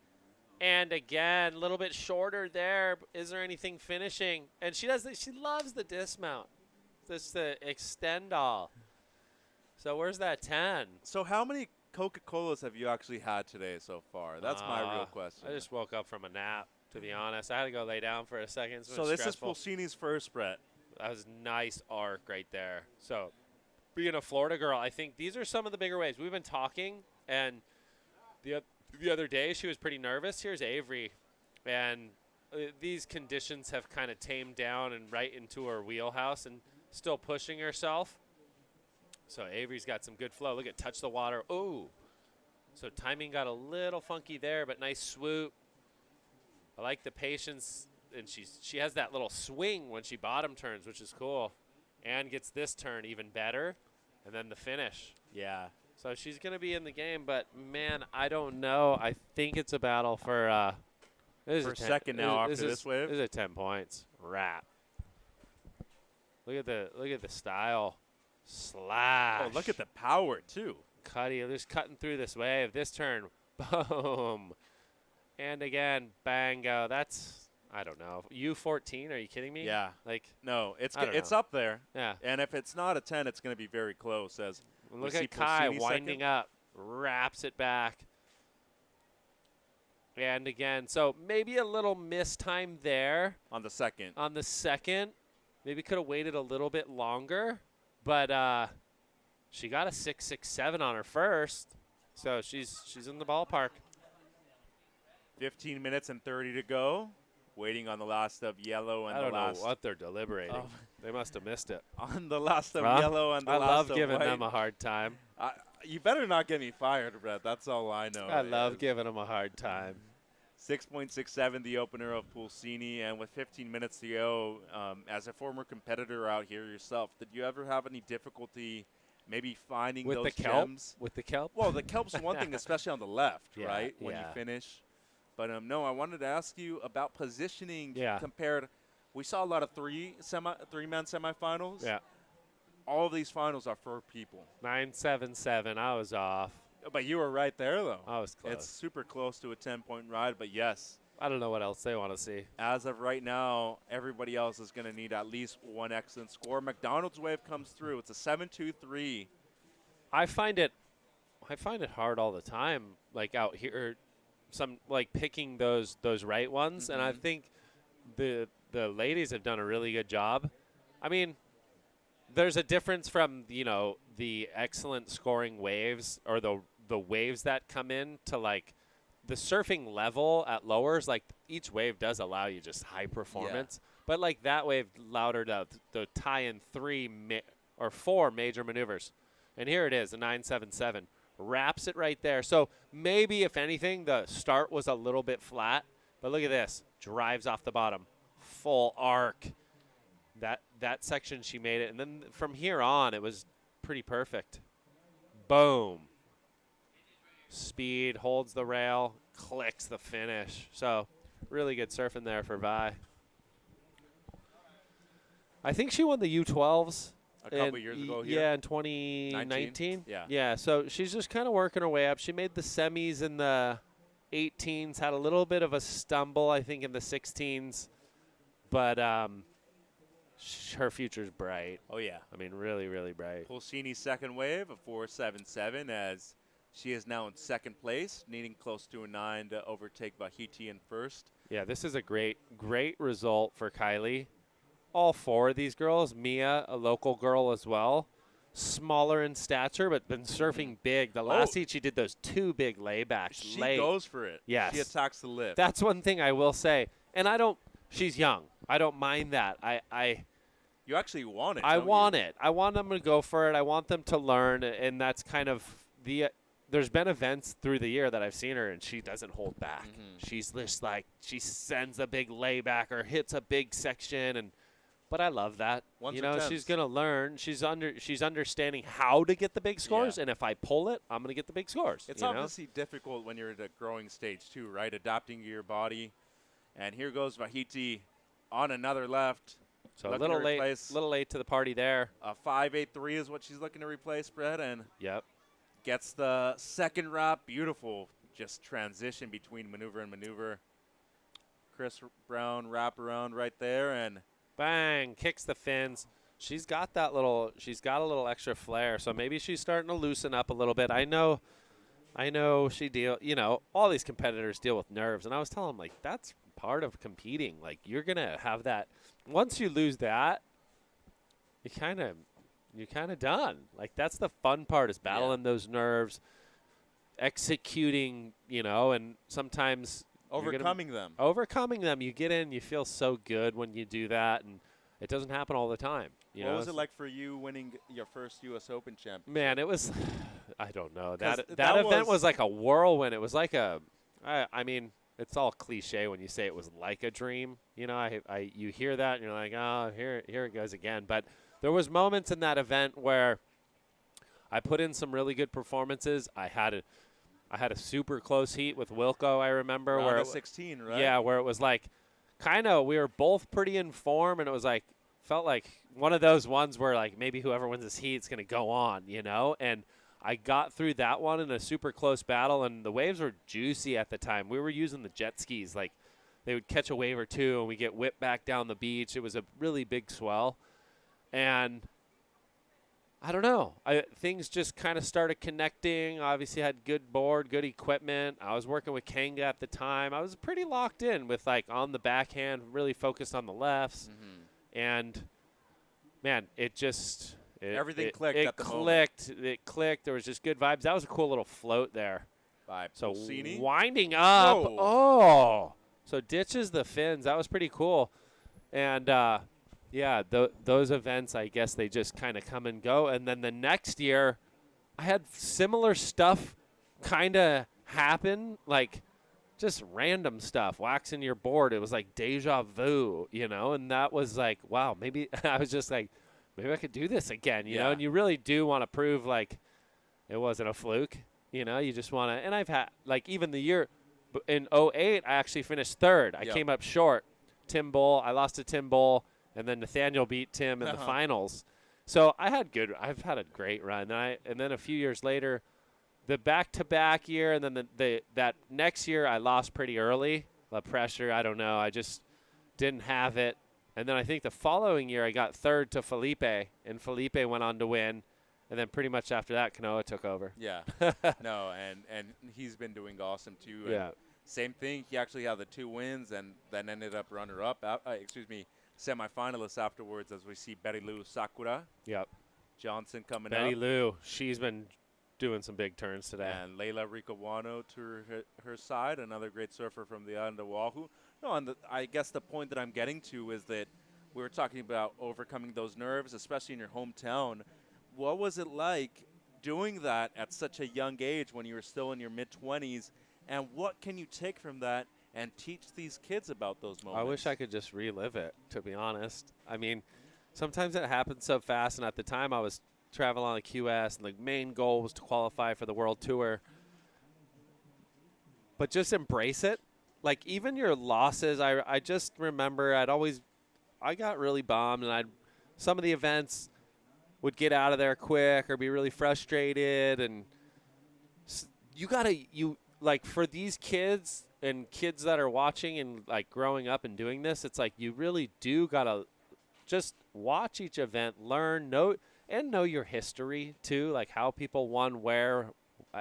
And again, a little bit shorter there. Is there anything finishing? And she does. She loves the dismount. This the extend all. So where's that 10? So how many Coca-Colas have you actually had today so far? That's my real question. I just woke up from a nap, to be honest. I had to go lay down for a second. So this is Pulsini's first, Brett. That was nice arc right there. So being a Florida girl, I think these are some of the bigger waves. We've been talking, and the other day she was pretty nervous. Here's Avery, and these conditions have kind of tamed down and right into her wheelhouse and still pushing herself. So Avery's got some good flow. Look at touch the water. Oh, so timing got a little funky there, but nice swoop. I like the patience, and she has that little swing when she bottom turns, which is cool, and gets this turn even better, and then the finish. Yeah. So she's going to be in the game, but, man, I don't know. I think it's a battle for second now after this wave. This is 10 points. Wrap. Look at the style. Slash. Oh, look at the power, too. Just cutting through this wave. This turn, boom. And again, bango. That's, I don't know. U14, are you kidding me? Yeah. No, it's up there. Yeah. And if it's not a 10, it's going to be very close. As look at Kai winding up, wraps it back. And again, so maybe a little mistime there. On the second. Maybe could have waited a little bit longer. But she got a 6.67 on her first. So she's in the ballpark. 15 minutes and 30 to go. Waiting on the last of yellow and I the don't last. know what they're deliberating. They must have missed it. On the last of yellow and the last of white. I love giving them a hard time. You better not get me fired, Brett. That's all I know. I love giving them a hard time. 6.67 the opener of Pulsini, and with 15 minutes to go, as a former competitor out here yourself, did you ever have any difficulty maybe finding with those the kelp? gems? With the kelp? Well, the kelp's one thing, especially on the left, right, when yeah. you finish. But, no, I wanted to ask you about positioning compared. We saw a lot of three-man semifinals. Yeah. All of these finals are for people. 9.77. I was off. But you were right there, though. I was close. It's super close to a 10-point ride, but yes. I don't know what else they want to see. As of right now, everybody else is going to need at least one excellent score. McDonald's wave comes through. It's a 7-2-3. I find it hard all the time, like out here, picking those right ones, Mm-hmm. and I think the ladies have done a really good job. I mean, there's a difference from the excellent scoring waves or the waves that come in to the surfing level at lowers. Like each wave does allow you just high performance, but that wave allowed her to tie in 4 major maneuvers, and here it is, a 9.77. Wraps it right there. So maybe, if anything, the start was a little bit flat. But look at this. Drives off the bottom. Full arc. That section, she made it. And then from here on, it was pretty perfect. Boom. Speed, holds the rail, clicks the finish. So really good surfing there for Vi. I think she won the U12s. A couple years ago here? Yeah, in 2019. Yeah, so she's just kind of working her way up. She made the semis in the 18s, had a little bit of a stumble, I think, in the 16s. But her future's bright. Oh, yeah. I mean, really, really bright. Pulsini's second wave, a 4.77, as she is now in second place, needing close to a 9 to overtake Bahiti in first. Yeah, this is a great result for Kylie. All 4 of these girls, Mia, a local girl as well, smaller in stature, but been surfing big. The last heat, she did those 2 big laybacks. She goes for it. Yes. She attacks the lift. That's one thing I will say. And she's young. I don't mind that. You actually want it. I want it. I want them to go for it. I want them to learn, and that's kind of there's been events through the year that I've seen her, and she doesn't hold back. She's just like, she sends a big layback or hits a big section, but I love that. Once you or know, tens. she's gonna learn. She's understanding how to get the big scores, and if I pull it, I'm gonna get the big scores. It's you know? obviously difficult when you're at a growing stage too, right? Adapting to your body. And here goes Vahiti on another left. So a little late to the party there. A 5.83 is what she's looking to replace, Brett, and yep, gets the second wrap. Beautiful, just transition between maneuver and maneuver. Chris Brown wrap around right there, and bang, kicks the fins. She's got a little extra flair, so maybe she's starting to loosen up a little bit. I know all these competitors deal with nerves, and I was telling them, like, that's part of competing. Like, you're gonna have that. Once you lose that, you're kind of done. Like, that's the fun part, is battling those nerves, executing, and sometimes overcoming them. Overcoming them. You get in, you feel so good when you do that, and it doesn't happen all the time. What was it like for you winning your first U.S. Open championship? Man, it was, I don't know. That that event was like a whirlwind. It was like I mean, it's all cliche when you say it was like a dream. You hear that and you're like, oh, here it goes again. But there was moments in that event where I put in some really good performances. I had a super close heat with Wilco, I remember. Round of 16, right? Yeah, where it was like we were both pretty in form, and it was like, felt like one of those ones where, like, maybe whoever wins this heat is going to go on, and I got through that one in a super close battle, and the waves were juicy at the time. We were using the jet skis. Like, they would catch a wave or two, and we get whipped back down the beach. It was a really big swell. And I don't know. Things just kind of started connecting. Obviously had good board, good equipment. I was working with Kanga at the time. I was pretty locked in with, like, on the backhand, really focused on the lefts. And, man, everything clicked at the moment. It clicked. There was just good vibes. That was a cool little float there. So Pulsini? winding up. Whoa. Oh. So ditches the fins. That was pretty cool. And, those events, I guess they just kind of come and go. And then the next year, I had similar stuff kind of happen, like just random stuff, waxing your board. It was like deja vu, and that was like, wow, maybe I was just like, maybe I could do this again, you know, and you really do want to prove, like, it wasn't a fluke, you just want to, and I've had, like, even the year in 08, I actually finished third. I came up short. I lost to Tim Bull, and then Nathaniel beat Tim in the finals. So I've had a great run. And then a few years later, the back-to-back year, and then that next year I lost pretty early. The pressure, I don't know. I just didn't have it. And then I think the following year I got third to Felipe, and Felipe went on to win. And then pretty much after that, Kanoa took over. Yeah. No, and he's been doing awesome too. Yeah. Same thing. He actually had the 2 wins and then ended up runner-up. Semifinalists afterwards, as we see Betty Lou Sakura. Yep. Johnson coming Betty up. Lou, she's been doing some big turns today. And Leila Rikawano to her side, another great surfer from the island of Oahu. No, and I guess the point that I'm getting to is that we were talking about overcoming those nerves, especially in your hometown. What was it like doing that at such a young age when you were still in your mid-20s? And what can you take from that and teach these kids about those moments? I wish I could just relive it, to be honest. I mean, sometimes it happens so fast, and at the time I was traveling on the QS, and the main goal was to qualify for the World Tour. But just embrace it. Like, even your losses, I just remember I got really bummed, and some of the events would get out of there quick or be really frustrated, and like, for these kids and kids that are watching and, like, growing up and doing this, it's like you really do gotta just watch each event, learn, know your history too, like how people won, where,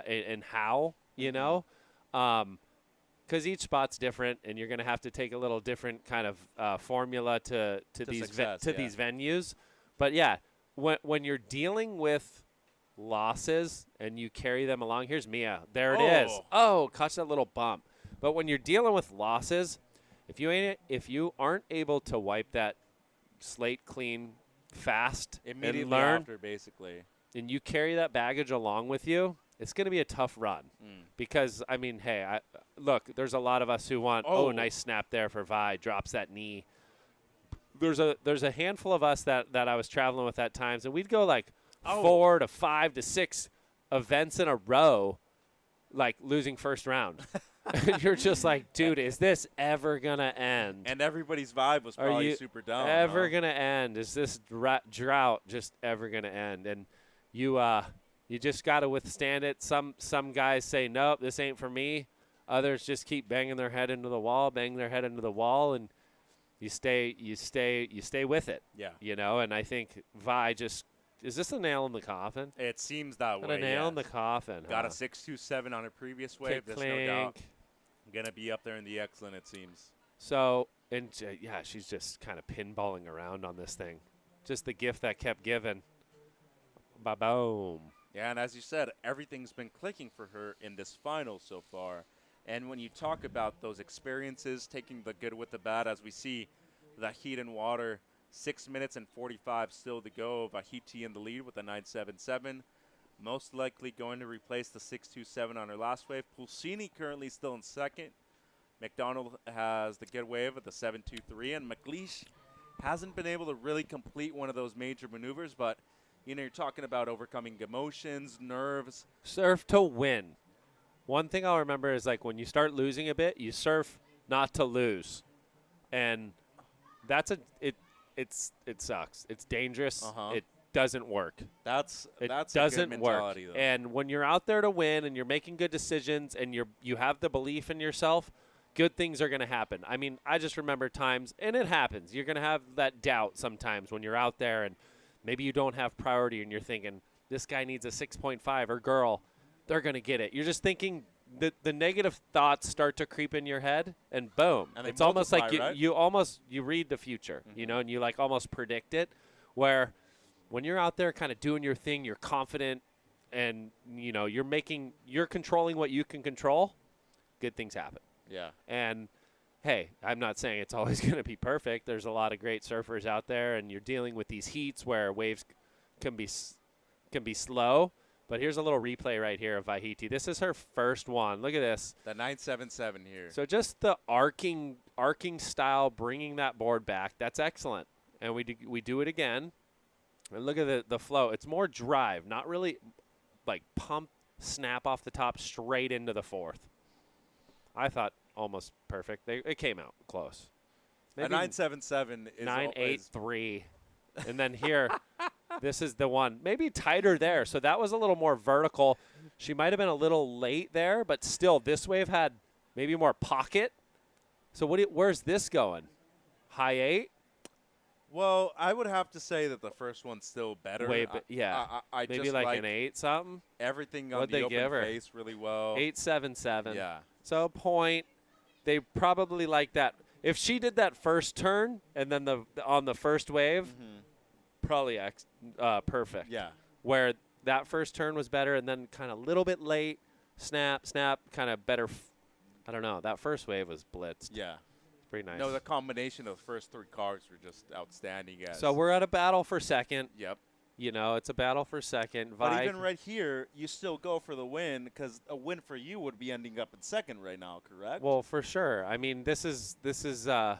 and how, because each spot's different, and you're gonna have to take a little different kind of formula to these venues. But yeah, when you're dealing with losses and you carry them along, here's Mia. There it is. Oh, catch that little bump. But when you're dealing with losses, if you aren't able to wipe that slate clean fast immediately and learn, after, basically, and you carry that baggage along with you, it's going to be a tough run because, I mean, hey, look, there's a lot of us who want, nice snap there for Vi, drops that knee. There's a handful of us that I was traveling with at times, and we'd go like 4 to 5 to 6 events in a row, like losing first round. You're just like, dude, is this ever going to end? And everybody's vibe was probably super down. Ever going to end? Is this drought just ever going to end? And you just got to withstand it. Some guys say, nope, this ain't for me. Others just keep banging their head into the wall, and you stay with it. Yeah. You know, and I think Vi just – is this a nail in the coffin? It seems that way, a nail in the coffin. Got a 6.27 on a previous wave. There's no doubt going to be up there in the excellent, it seems. So, and yeah, she's just kind of pinballing around on this thing. Just the gift that kept giving. Ba-boom. Yeah, and as you said, everything's been clicking for her in this final so far. And when you talk about those experiences, taking the good with the bad, as we see the heat and water, 6 minutes and 45 still to go. Vahiti in the lead with a 9.77. Most likely going to replace the 6.27 on her last wave. Pulsini currently still in second. McDonald has the good wave at the 7.23. And McLeish hasn't been able to really complete one of those major maneuvers. But, you know, you're talking about overcoming emotions, nerves. Surf to win. One thing I'll remember is, like, when you start losing a bit, you surf not to lose. And that's it sucks. It's dangerous. It doesn't work. That's a good mentality, work. though. And when you're out there to win and you're making good decisions and you have the belief in yourself, good things are going to happen. I mean, I just remember times, and it happens. You're going to have that doubt sometimes when you're out there and maybe you don't have priority and you're thinking, this guy needs a 6.5 or girl, they're going to get it. You're just thinking the negative thoughts start to creep in your head, and boom. And it's almost like right? you read the future, you know, and you like almost predict it, where when you're out there kind of doing your thing, you're confident and, you know, you're controlling what you can control, good things happen. Yeah. And, hey, I'm not saying it's always going to be perfect. There's a lot of great surfers out there, and you're dealing with these heats where waves can be slow. But here's a little replay right here of Vahiti. This is her first one. Look at this. The 9.77 here. So just the arcing style, bringing that board back, that's excellent. And we do it again. And look at the flow. It's more drive, not really like pump, snap off the top straight into the fourth. I thought almost perfect. It came out close. Maybe a 9.77 is 9.83. And then here, this is the one. Maybe tighter there. So that was a little more vertical. She might have been a little late there, but still, this wave had maybe more pocket. So where's this going? High 8? Well, I would have to say that the first one's still better. Yeah. I maybe just like an 8 something. Everything on What'd the they open give her? face really well. 8.77. Yeah. So a point. They probably like that. If she did that first turn and then on the first wave, probably perfect. Yeah. Where that first turn was better and then kind of a little bit late, snap, kind of better. I don't know. That first wave was blitzed. Yeah. Pretty nice. No, the combination of the first 3 cars were just outstanding. So we're at a battle for second. Yep. You know, it's a battle for second. But even right here, you still go for the win because a win for you would be ending up in second right now, correct? Well, for sure. I mean, this is they're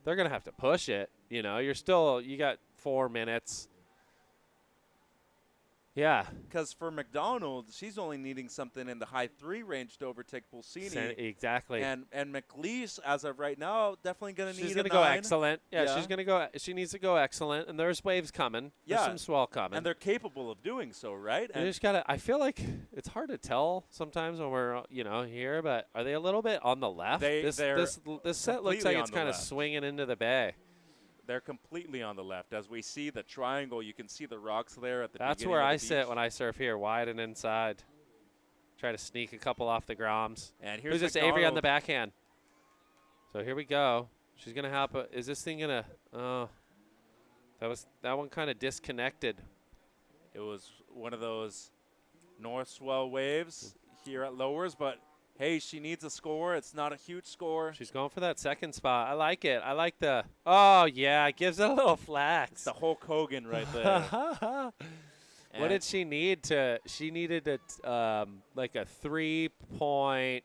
going to have to push it. You know, you got 4 minutes. Yeah. Because for McDonald, she's only needing something in the high 3 range to overtake Pulsini. Exactly. And McLeish, as of right now, definitely going to need She's going to go excellent. Yeah, she's going to go. She needs to go excellent, and there's waves coming. Yeah. There's some swell coming. And they're capable of doing so, right? And just gotta. I feel like it's hard to tell sometimes when we're here, but are they a little bit on the left? This set looks like it's kind of swinging into the bay. They're completely on the left. As we see the triangle, you can see the rocks there at the beginning. That's where I sit when I surf here, wide and inside. Try to sneak a couple off the groms. And here's this Avery on the backhand. So here we go. She's gonna help. Is this thing gonna? Oh, that one kind of disconnected. It was one of those north swell waves here at Lowers, but. Hey, she needs a score. It's not a huge score. She's going for that second spot. I like it. I like the – oh, yeah, it gives it a little flex. It's the Hulk Hogan right there. What did she need to? She needed like a 3.8.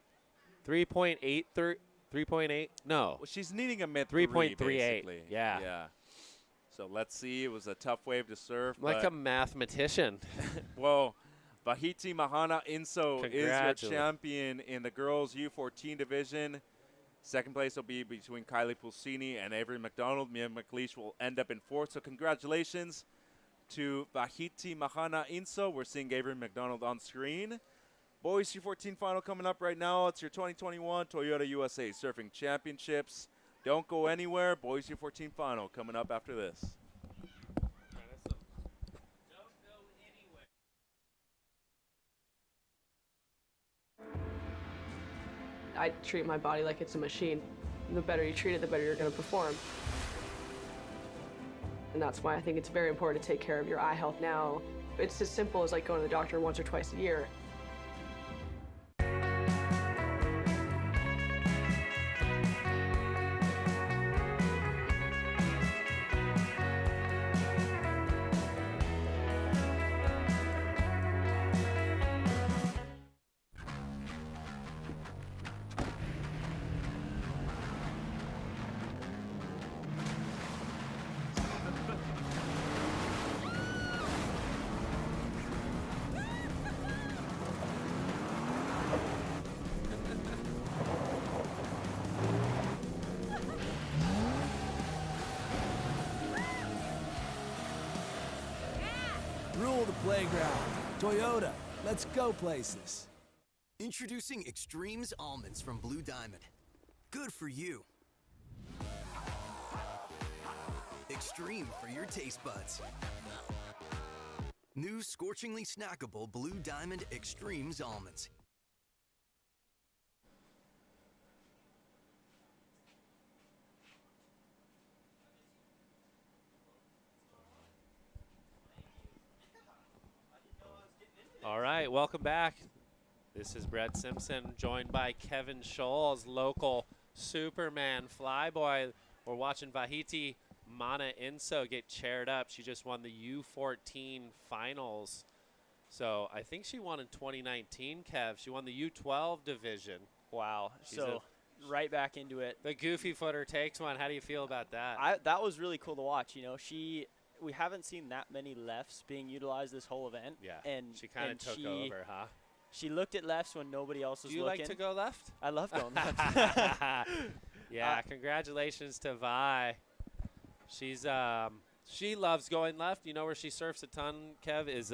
No. Well, she's needing a mid 3.38. basically. Yeah. Yeah. So let's see. It was a tough wave to surf. Like a mathematician. Well, Vahiti Mahana Inso is your Congratulations. champion in the girls U14 division. Second place will be between Kylie Pulsini and Avery McDonald. Mia McLeish will end up in fourth. So congratulations to Vahiti Mahana Inso. We're seeing Avery McDonald on screen. Boys U14 final coming up right now. It's your 2021 Toyota USA Surfing Championships. Don't go anywhere. Boys U14 final coming up after this. I treat my body like it's a machine. The better you treat it, the better you're going to perform. And that's why I think it's very important to take care of your eye health now. It's as simple as like going to the doctor once or twice a year. Rule the playground. Toyota, let's go places. Introducing Extremes Almonds from Blue Diamond. Good for you. Extreme for your taste buds. New scorchingly snackable Blue Diamond Extremes Almonds. All right, welcome back. This is Brett Simpson, joined by Kevin Scholes, local Superman flyboy. We're watching Vahiti Mana Inso get chaired up. She just won the U14 finals. So I think she won in 2019, Kev. She won the U12 division. Wow. She's So right back into it. The goofy footer takes one. How do you feel about that? That was really cool to watch. You know, we haven't seen that many lefts being utilized this whole event. Yeah. And she kind of took over, huh? She looked at lefts when nobody else was looking. Do you like to go left? I love going left. Yeah, congratulations to Vi. She's she loves going left. You know where she surfs a ton, Kev, is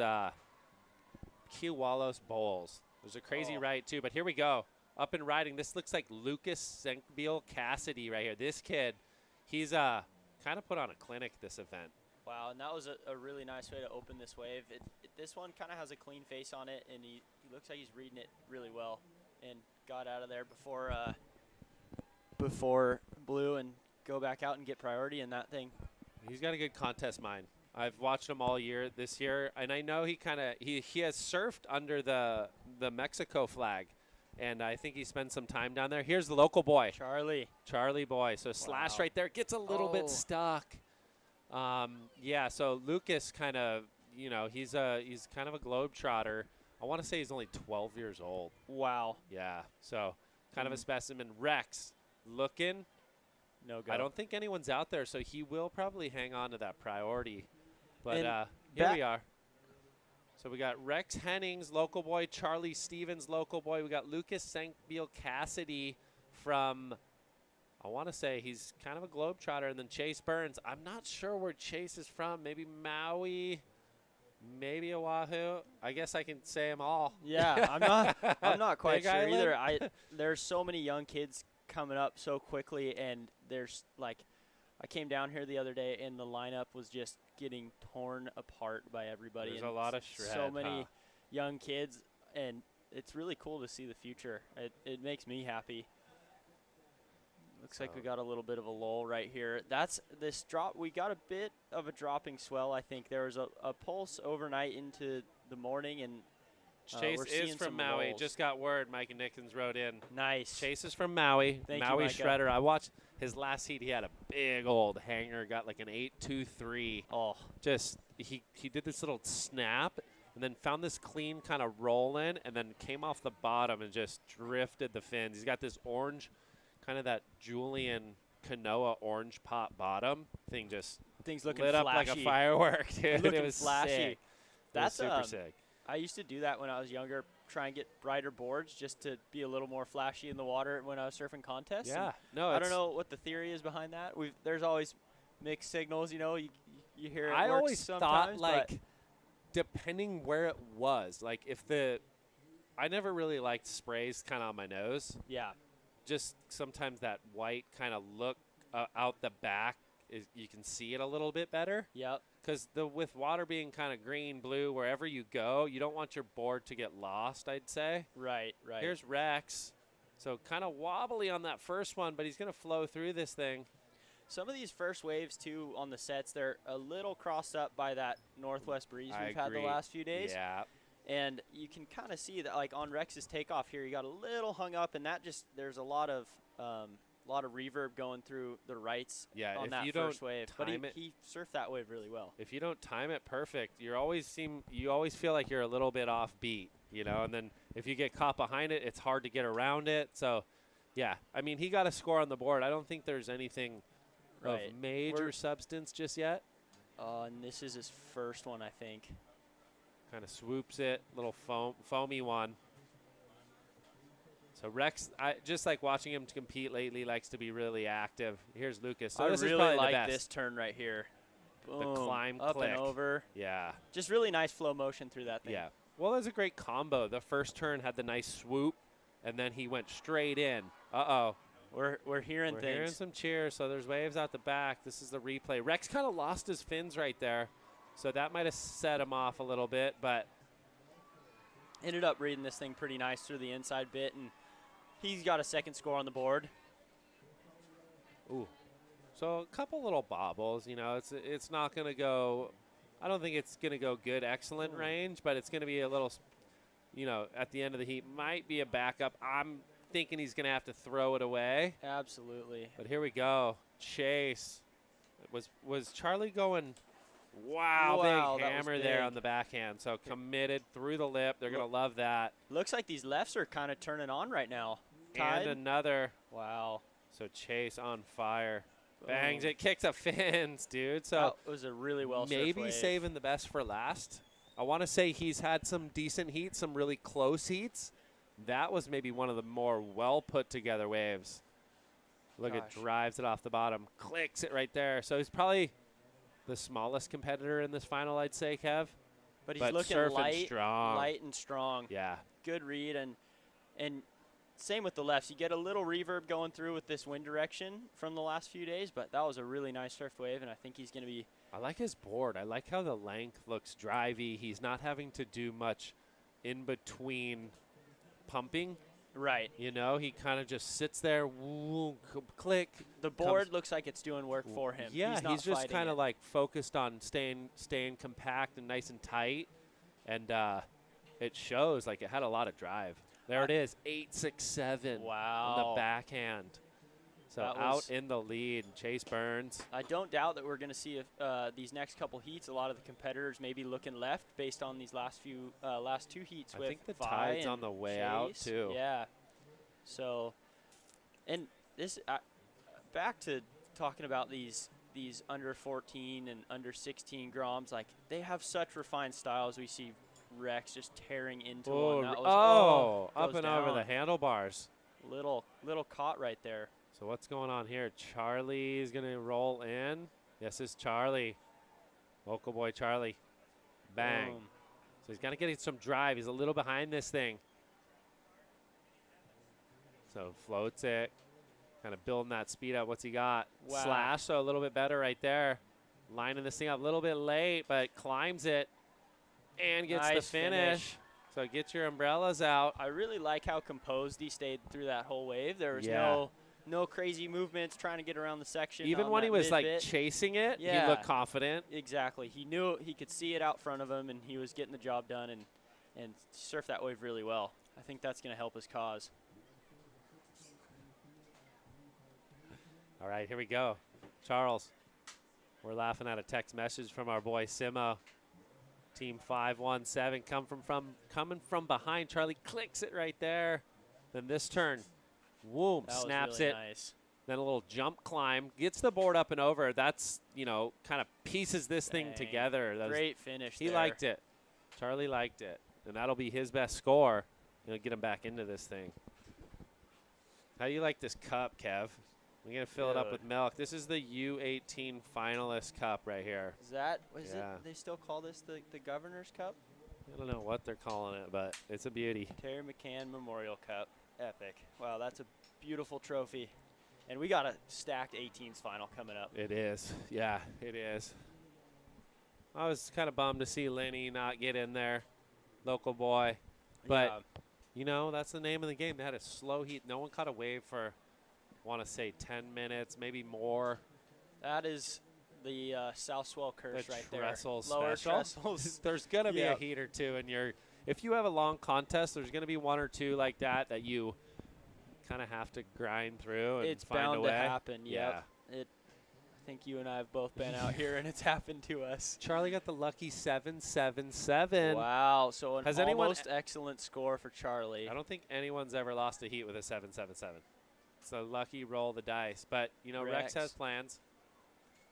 Kewalos Bowls. There's a crazy right too, but here we go. Up and riding. This looks like Lucas Senkbeil Cassidy right here. This kid, he's kind of put on a clinic this event. Wow, and that was a really nice way to open this wave. This one kind of has a clean face on it, and he looks like he's reading it really well and got out of there before Blue and go back out and get priority in that thing. He's got a good contest mind. I've watched him all year this year, and I know he has surfed under the Mexico flag, and I think he spent some time down there. Here's the local boy. Charlie boy. So slash right there. Gets a little bit stuck. Yeah, so Lucas kind of, you know, he's kind of a globetrotter. I want to say he's only 12 years old. Wow. Yeah, so kind of a specimen. Rex looking. No go. I don't think anyone's out there, so he will probably hang on to that priority. But And here we are. So we got Rex Hennings, local boy, Charlie Stevens, local boy. We got Lucas Senkbeil Cassidy from, I want to say he's kind of a globetrotter, and then Chase Burns. I'm not sure where Chase is from. Maybe Maui, maybe Oahu. I guess I can say them all. Yeah, I'm not quite Big sure Island? either. There's so many young kids coming up so quickly, and there's like, I came down here the other day, and the lineup was just getting torn apart by everybody. There's and a lot of shred, so many huh? young kids, and it's really cool to see the future. It makes me happy. Looks like we got a little bit of a lull right here. That's this drop. We got a bit of a dropping swell, I think. There was a pulse overnight into the morning, and Chase we're is seeing from some Maui. lulls. Just got word. Micah Nickens wrote in. Nice. Chase is from Maui. Thank you, Maui Micah. shredder. I watched his last heat. He had a big old hanger. Got like an 8.23. Oh, just he did this little snap and then found this clean kind of roll in and then came off the bottom and just drifted the fins. He's got this orange, kind of that Julian Kanoa orange pop bottom thing, just things looking lit up flashy. like a firework, dude. Looking it was flashy. sick. That's super sick. I used to do that when I was younger, try and get brighter boards just to be a little more flashy in the water when I was surfing contests. Yeah, And no, I don't know what the theory is behind that. There's always mixed signals, you know. You hear it I works always sometimes, thought, like, depending where it was, like if I never really liked sprays kind of on my nose. Yeah. Just sometimes that white kind of look out the back, you can see it a little bit better. Yep. Because with water being kind of green, blue, wherever you go, you don't want your board to get lost, I'd say. Right. Here's Rex. So kind of wobbly on that first one, but he's going to flow through this thing. Some of these first waves, too, on the sets, they're a little crossed up by that northwest breeze we've had the last few days. Yeah. And you can kind of see that, like, on Rex's takeoff here, he got a little hung up, and that just – there's a lot of reverb going through the rights on that first wave. But he surfed that wave really well. If you don't time it perfect, you always feel like you're a little bit off beat, you know. And then if you get caught behind it, it's hard to get around it. So, yeah, I mean, he got a score on the board. I don't think there's anything of major substance just yet. And this is his first one, I think. Kind of swoops it, little foamy one. So Rex, just like watching him compete lately, likes to be really active. Here's Lucas. So I this really is probably like the best. this turn right here. Boom. The climb up click. and over. Yeah. Just really nice flow motion through that thing. Yeah. Well, it was a great combo. The first turn had the nice swoop, and then he went straight in. Uh-oh. We're hearing things. We're hearing some cheers, so there's waves out the back. This is the replay. Rex kind of lost his fins right there, so that might have set him off a little bit, but ended up reading this thing pretty nice through the inside bit, and he's got a second score on the board. Ooh. So a couple little bobbles, you know, it's not going to go, I don't think it's going to go good, excellent range, but it's going to be a little, you know, at the end of the heat, might be a backup. I'm thinking he's going to have to throw it away. Absolutely. But here we go. Chase. Was Charlie going, wow, big hammer there on the backhand. So committed through the lip. They're going to love that. Looks like these lefts are kind of turning on right now. And another. Wow. So Chase on fire. Bangs it, kicks a fins, dude. So that was a really well maybe wave. Saving the best for last. I want to say he's had some decent heats, some really close heats. That was maybe one of the more well put together waves. Look, it drives it off the bottom, clicks it right there. So he's probably the smallest competitor in this final, I'd say, Kev. But he's looking light and strong. Yeah. Good read, and same with the lefts. You get a little reverb going through with this wind direction from the last few days, but that was a really nice surf wave, and I think he's going to be. I like his board. I like how the length looks drivey. He's not having to do much in between pumping. Right. You know, he kind of just sits there, click. The board looks like it's doing work for him. Yeah, he's just kind of like focused on staying compact and nice and tight, and it shows. Like it had a lot of drive. There it is, 8.67. Wow. On the backhand. So out in the lead, Chase Burns. I don't doubt that we're going to see these next couple heats. A lot of the competitors maybe looking left based on these last two heats. I with think the Vi tide's and on the way Chase. out too. Yeah. So, and this back to talking about these under 14 and under 16 groms. Like they have such refined styles. We see Rex just tearing into one. That was, up and over the handlebars. Little caught right there. So what's going on here? Charlie's going to roll in. Yes, it's Charlie. Local boy Charlie. Bang. Boom. So he's going to get some drive. He's a little behind this thing. So floats it. Kind of building that speed up. What's he got? Wow. Slash, so a little bit better right there. Lining this thing up a little bit late, but climbs it and gets the finish. So get your umbrellas out. I really like how composed he stayed through that whole wave. There was no crazy movements trying to get around the section. Even when he was like chasing it, he looked confident. Exactly. He knew he could see it out front of him, and he was getting the job done and surfed that wave really well. I think that's going to help his cause. All right, here we go. Charles. We're laughing at a text message from our boy Simo. Team 517 coming from behind. Charlie clicks it right there. Then this turn, whoom, That snaps was really it. nice. Then a little jump climb, gets the board up and over. That's, kind of pieces this thing Dang. together. That was, Great finish he there. liked it. Charlie liked it. And that'll be his best score. Get him back into this thing. How do you like this cup, Kev? We're going to fill it up with milk. This is the U18 finalist cup right here. Is that, they still call this the Governor's Cup? I don't know what they're calling it, but it's a beauty. Terry McCann Memorial Cup. Epic. Wow, that's a beautiful trophy. And we got a stacked 18s final coming up. It is. Yeah, it is. I was kind of bummed to see Lenny not get in there, local boy. But, that's the name of the game. They had a slow heat. No one caught a wave for, I want to say, 10 minutes, maybe more. That is the South Swell curse right there. Lower Trestles. There's going to be a heat or two. And if you have a long contest, there's going to be one or two like that you kind of have to grind through and it's find bound a way. to happen. Yeah. I think you and I have both been out here, and it's happened to us. Charlie got the lucky 777. Wow, so an Has almost excellent score for Charlie. I don't think anyone's ever lost a heat with a 777. It's a lucky roll of the dice. But, Rex has plans.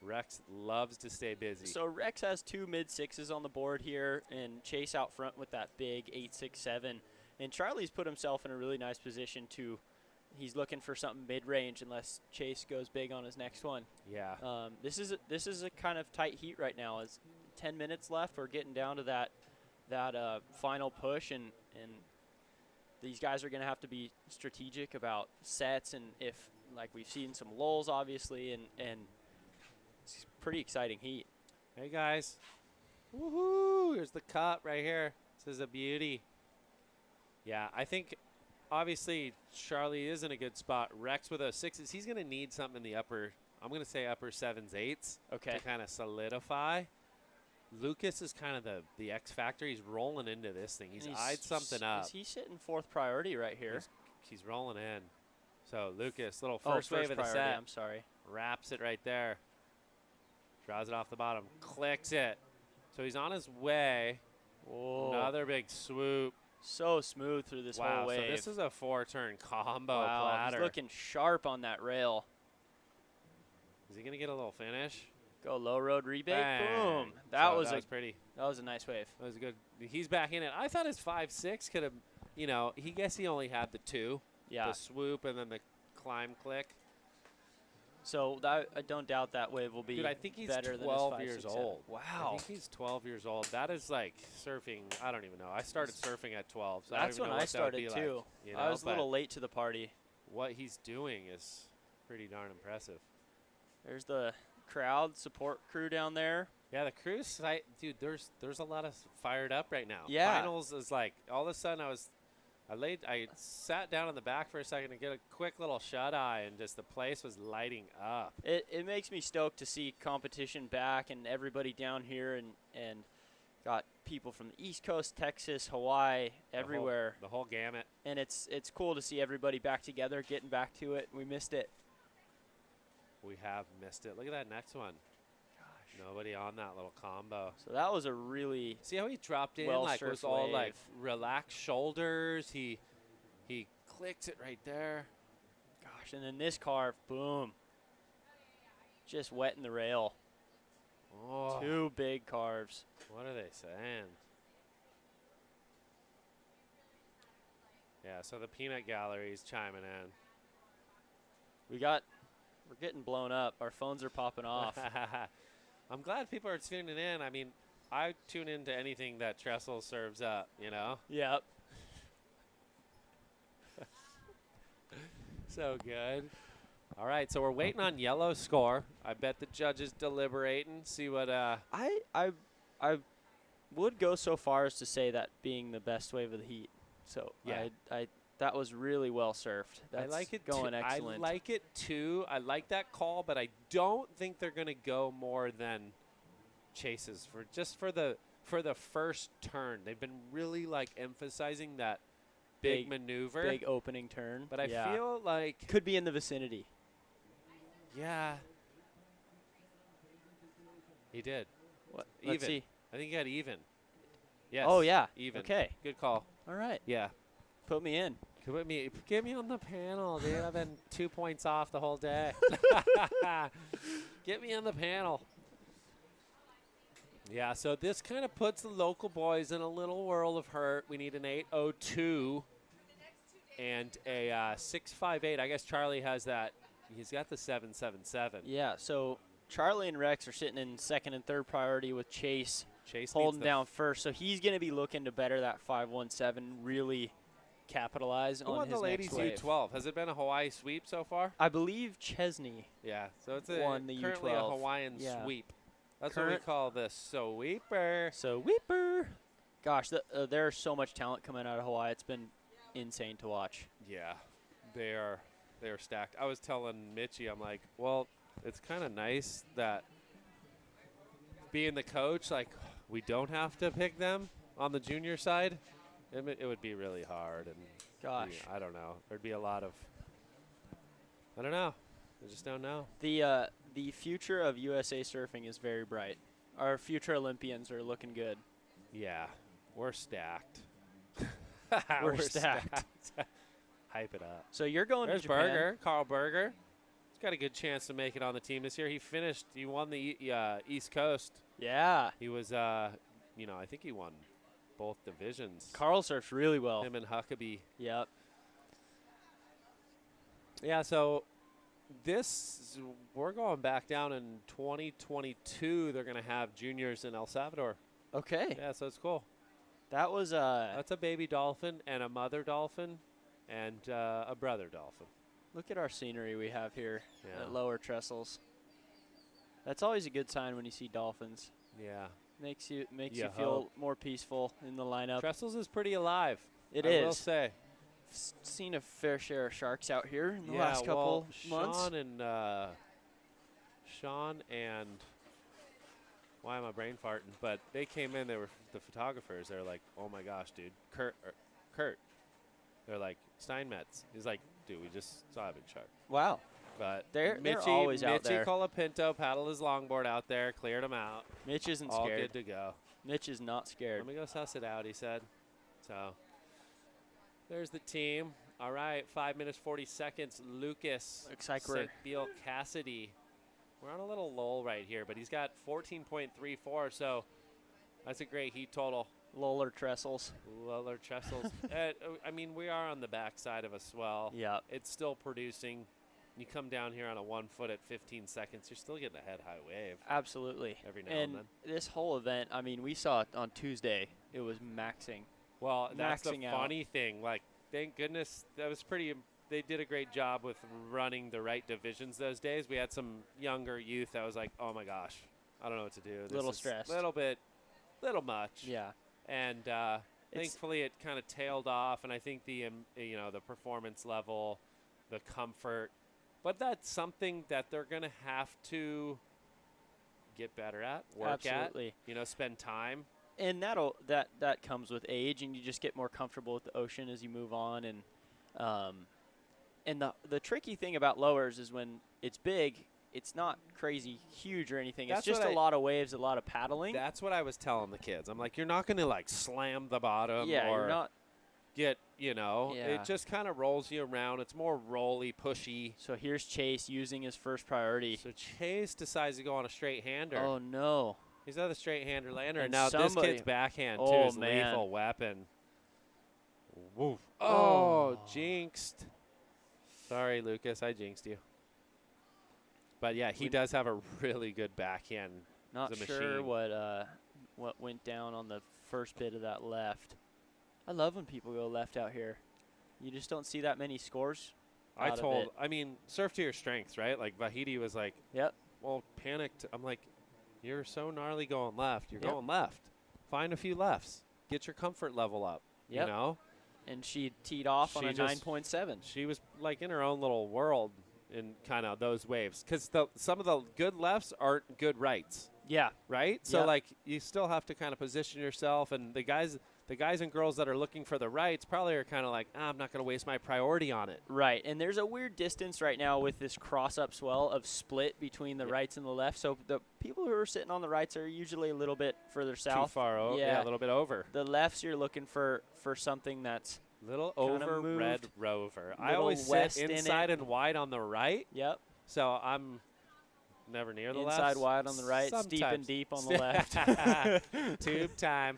Rex loves to stay busy. So Rex has 2 mid-sixes on the board here, and Chase out front with that big 8-6-7. And Charlie's put himself in a really nice position to – he's looking for something mid-range unless Chase goes big on his next one. Yeah. This is a kind of tight heat right now. It's 10 minutes left. We're getting down to that final push, and these guys are going to have to be strategic about sets, and if we've seen some lulls obviously, and it's pretty exciting heat. Hey guys, woohoo! Here's the cup right here. This is a beauty. Yeah, I think. Obviously, Charlie is in a good spot. Rex with those 6s, he's going to need something in the upper, I'm going to say upper 7s, 8s to kind of solidify. Lucas is kind of the X factor. He's rolling into this thing. He's eyed something up. Is he sitting 4th priority right here? He's rolling in. So, Lucas, little first wave of the priority, set. I'm sorry. Wraps it right there. Draws it off the bottom. Clicks it. So, he's on his way. Whoa. Another big swoop. So smooth through this whole wave. So this is a 4-turn combo He's platter. looking sharp on that rail. Is he going to get a little finish? Go low road rebate. Bang. Boom. That was pretty. That was a nice wave. That was good. He's back in it. I thought his 5-6 could have, he only had the 2. Yeah. The swoop and then the climb click. So I don't doubt that wave will be Dude, I think he's better 12 than his 5, years 6, old. 7. I Wow. think he's 12 years old. That is like surfing. I don't even know. I started surfing at 12. So That's I don't even when know I what that would started be too. Like, I was a little late to the party. What he's doing is pretty darn impressive. There's the crowd support crew down there. Yeah, the cruise site, dude. There's a lot of fired up right now. Yeah. Finals is like all of a sudden I sat down in the back for a second to get a quick little shut eye, and just the place was lighting up. It makes me stoked to see competition back and everybody down here, and got people from the East Coast, Texas, Hawaii, everywhere. The whole gamut. And it's cool to see everybody back together, getting back to it. We missed it. We have missed it. Look at that next one. Nobody on that little combo. So that was a really see how he dropped in well like was all like relaxed shoulders. He clicked it right there. Gosh, and then this carve, boom. Just wetting the rail. Oh. 2 big carves. What are they saying? Yeah, so the peanut gallery's chiming in. We're getting blown up. Our phones are popping off. I'm glad people are tuning in. I mean, I tune into anything that Trestle serves up, Yep. So good. All right, so we're waiting on yellow score. I bet the judges deliberating, see what I would go so far as to say that being the best wave of the heat. So yeah. That was really well surfed. That's I like it going too. excellent. I like it too. I like that call, but I don't think they're going to go more than chases for the first turn. They've been really like emphasizing that big maneuver, big opening turn. But I feel like could be in the vicinity. Yeah. He did. What? Even. Let's see. I think he got even. Yes. Oh, yeah. Even. Okay. Good call. All right. Yeah. Put me in. Get me on the panel, dude. I've been 2 points off the whole day. Get me on the panel. Yeah, so this kind of puts the local boys in a little world of hurt. We need an 8:02 and a 6.58. I guess Charlie has that. He's got the 7.77. Yeah, so Charlie and Rex are sitting in second and third priority with Chase Chase holding down first. So he's going to be looking to better that 5.17, really capitalize Who on won his the ladies next wave. U12? Has it been a Hawaii sweep so far? I believe Chesney. Yeah, so it's won the currently U12. a Hawaiian sweep. That's what we call the sweeper. Sweeper. Gosh, there's so much talent coming out of Hawaii. It's been insane to watch. Yeah, they are stacked. I was telling Mitchie, I'm like, well, it's kind of nice that being the coach, like, we don't have to pick them on the junior side. It would be really hard. And gosh, I don't know. There'd be a lot of, I don't know. I just don't know. The future of USA surfing is very bright. Our future Olympians are looking good. Yeah, we're stacked. We're stacked. Hype it up. So you're going There's to Japan. Berger, Carl Berger. He's got a good chance to make it on the team this year. He won the East Coast. Yeah. He was, I think he won both divisions. Carl surfs really well. Him and Huckabee. Yep. Yeah, so we're going back down in 2022. They're going to have juniors in El Salvador. Okay. Yeah, so it's cool. That was that's a baby dolphin and a mother dolphin and a brother dolphin. Look at our scenery we have here Yeah. at Lower Trestles. That's always a good sign when you see dolphins. Yeah. Makes you You feel more peaceful in the lineup. Trestles is pretty alive. It I is. will say. Seen a fair share of sharks out here in the last couple months. Sean and why am I brain farting? But they came in. They were the photographers. They're like, "Oh my gosh, dude, Kurt." They're like Steinmetz. He's like, "Dude, we just saw a big shark." Wow. But they're always out there. Mitchie Colapinto paddled his longboard out there, cleared him out. Mitch isn't all scared. All good to go. Mitch is not scared. Let me go suss it out, he said. So there's the team. All right, 5 minutes, 40 seconds. Lucas. Looks like we're Bill Cassidy. We're on a little lull right here, but he's got 14.34, so that's a great heat total. Lower Trestles. Lower Trestles. I mean, we are on the backside of a swell. Yeah. It's still producing. You come down here on a 1 foot at 15 seconds, you're still getting a head high wave. Absolutely. Every now and then. This whole event, I mean, we saw it on Tuesday. It was maxing. Well, that's the Maxing out. funny thing. Like, thank goodness that was pretty. They did a great job with running the right divisions those days. We had some younger youth that was like, "Oh my gosh, I don't know what to do." This Little is stressed. Little much. Yeah. And thankfully, it kind of tailed off. And I think the the performance level, the comfort, but that's something that they're going to have to get better at, work Absolutely. at. Spend time. And that comes with age, and you just get more comfortable with the ocean as you move on. And the tricky thing about lowers is when it's big, it's not crazy huge or anything. That's it's just what a lot of waves, a lot of paddling. That's what I was telling the kids. I'm like, you're not going to like slam the bottom Yeah, or you're not. get, Yeah. it just kind of rolls you around. It's more rolly, pushy. So here's Chase using his first priority. So Chase decides to go on a straight hander. Oh, no. He's not a straight hander lander. And Now this somebody- kid's backhand, too, Oh, is man. lethal weapon. Woof. Oh. Oh, jinxed. Sorry, Lucas. I jinxed you. But, yeah, he does have a really good backhand. Not He's a sure machine. what went down on the first bit of that left. I love when people go left out here. You just don't see that many scores. I mean, surf to your strengths, right? Like, Vahidi was like, yep. Well, panicked. I'm like, you're so gnarly going left. You're Yep. going left. Find a few lefts. Get your comfort level up, Yep. you know? And she teed off on She a just- 9.7. She was, like, in her own little world in kind of those waves. Because some of the good lefts aren't good rights. Yeah. Right? So, Yep. like, you still have to kind of position yourself. And the guys the guys and girls that are looking for the rights probably are kind of like, I'm not going to waste my priority on it. Right, and there's a weird distance right now with this cross-up swell of split between the rights and the left. So the people who are sitting on the rights are usually a little bit further south. Too far over. Yeah, a little bit over. The lefts, you're looking for something that's little over moved, Red Rover. I always sit inside and wide on the right. Yep. So I'm never near the left. Inside wide on the right, steep and deep on the left. Tube time.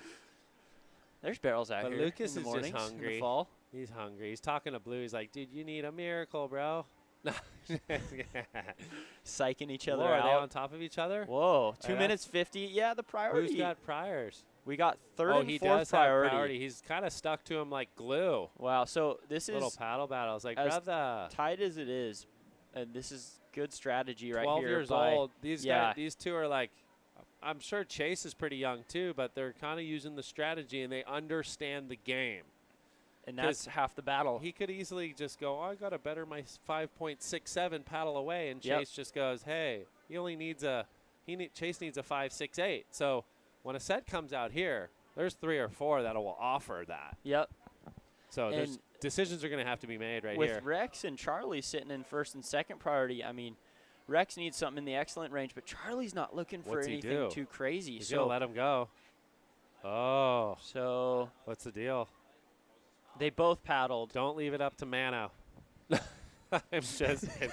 There's barrels out here. Lucas in the is mornings, just hungry. In the fall. He's hungry. He's talking to Blue. He's like, dude, you need a miracle, bro. Psyching each other Are out. they on top of each other? Whoa, 2 minutes 50. Yeah, the priority. Who's got priors? We got third oh, and he fourth does priority. Have priority. He's kind of stuck to him like glue. Wow, so this little is paddle battles. Like, as grab the tight as it is, and this is good strategy right 12 here. 12 years old. These guys, these two are like, I'm sure Chase is pretty young too, but they're kind of using the strategy and they understand the game. And that's half the battle. He could easily just go, I got to better my 5.67 paddle away, and Chase just goes, hey, he only needs Chase needs a 5.68. So when a set comes out here, there's 3 or 4 that will offer that. Yep. So there's decisions are going to have to be made here. With Rex and Charlie sitting in first and second priority, I mean, Rex needs something in the excellent range, but Charlie's not looking for anything too crazy. He's going to let him go. Oh. So what's the deal? They both paddled. Don't leave it up to Mano. I'm just kidding.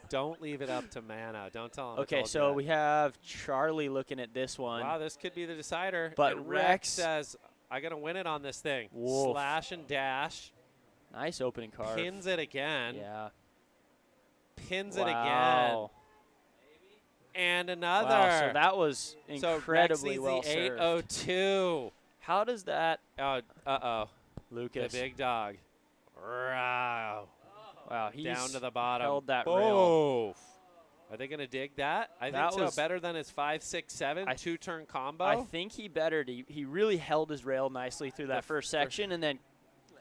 Don't leave it up to Mano. Don't tell him. Okay, so we have Charlie looking at this one. Wow, this could be the decider. But and Rex says, I got to win it on this thing. Wolf. Slash and dash. Nice opening card. Pins it again. Yeah. Pins it again. And another. Wow, so that was incredibly so well the served. 802. How does that? Oh, Lucas. The big dog. Wow. Wow, he's down to the bottom. Held that Boom. rail. Are they going to dig that? I That think was so. Better than his 5.67 two-turn combo. I think he bettered. He really held his rail nicely through that first section, and then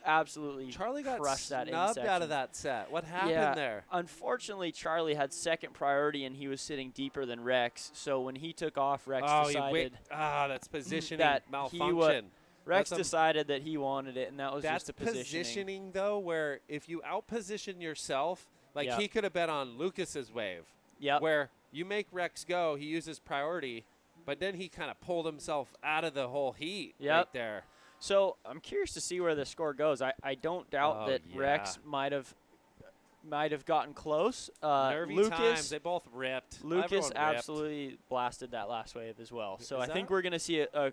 absolutely Charlie got crushed that snubbed out of that set. What happened there? Unfortunately, Charlie had second priority, and he was sitting deeper than Rex. So when he took off, Rex decided that's positioning that malfunction. Rex decided that he wanted it, and that was just a positioning, though, where if you outposition yourself, like he could have bet on Lucas's wave. Yeah. Where you make Rex go, he uses priority, but then he kind of pulled himself out of the whole heat right there. So I'm curious to see where the score goes. I don't doubt that Rex might have gotten close. Nervy times. They both ripped. Lucas absolutely blasted that last wave as well. So I think we're going to see a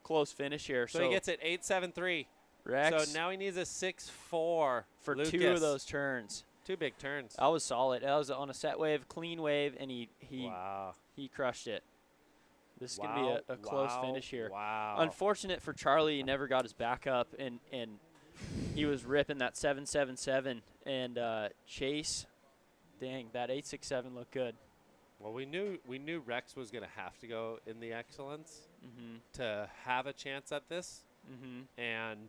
close finish here. So he gets it 8.73. Rex. So now he needs a 6.4 for Lucas. 2 of those turns. 2 big turns. That was solid. That was on a set wave, clean wave, and he crushed it. This is going to be a close finish here. Wow. Unfortunate for Charlie, he never got his back up, and he was ripping that 7.77. And Chase, dang, that 8.67 looked good. Well, we knew Rex was going to have to go in the excellence to have a chance at this, and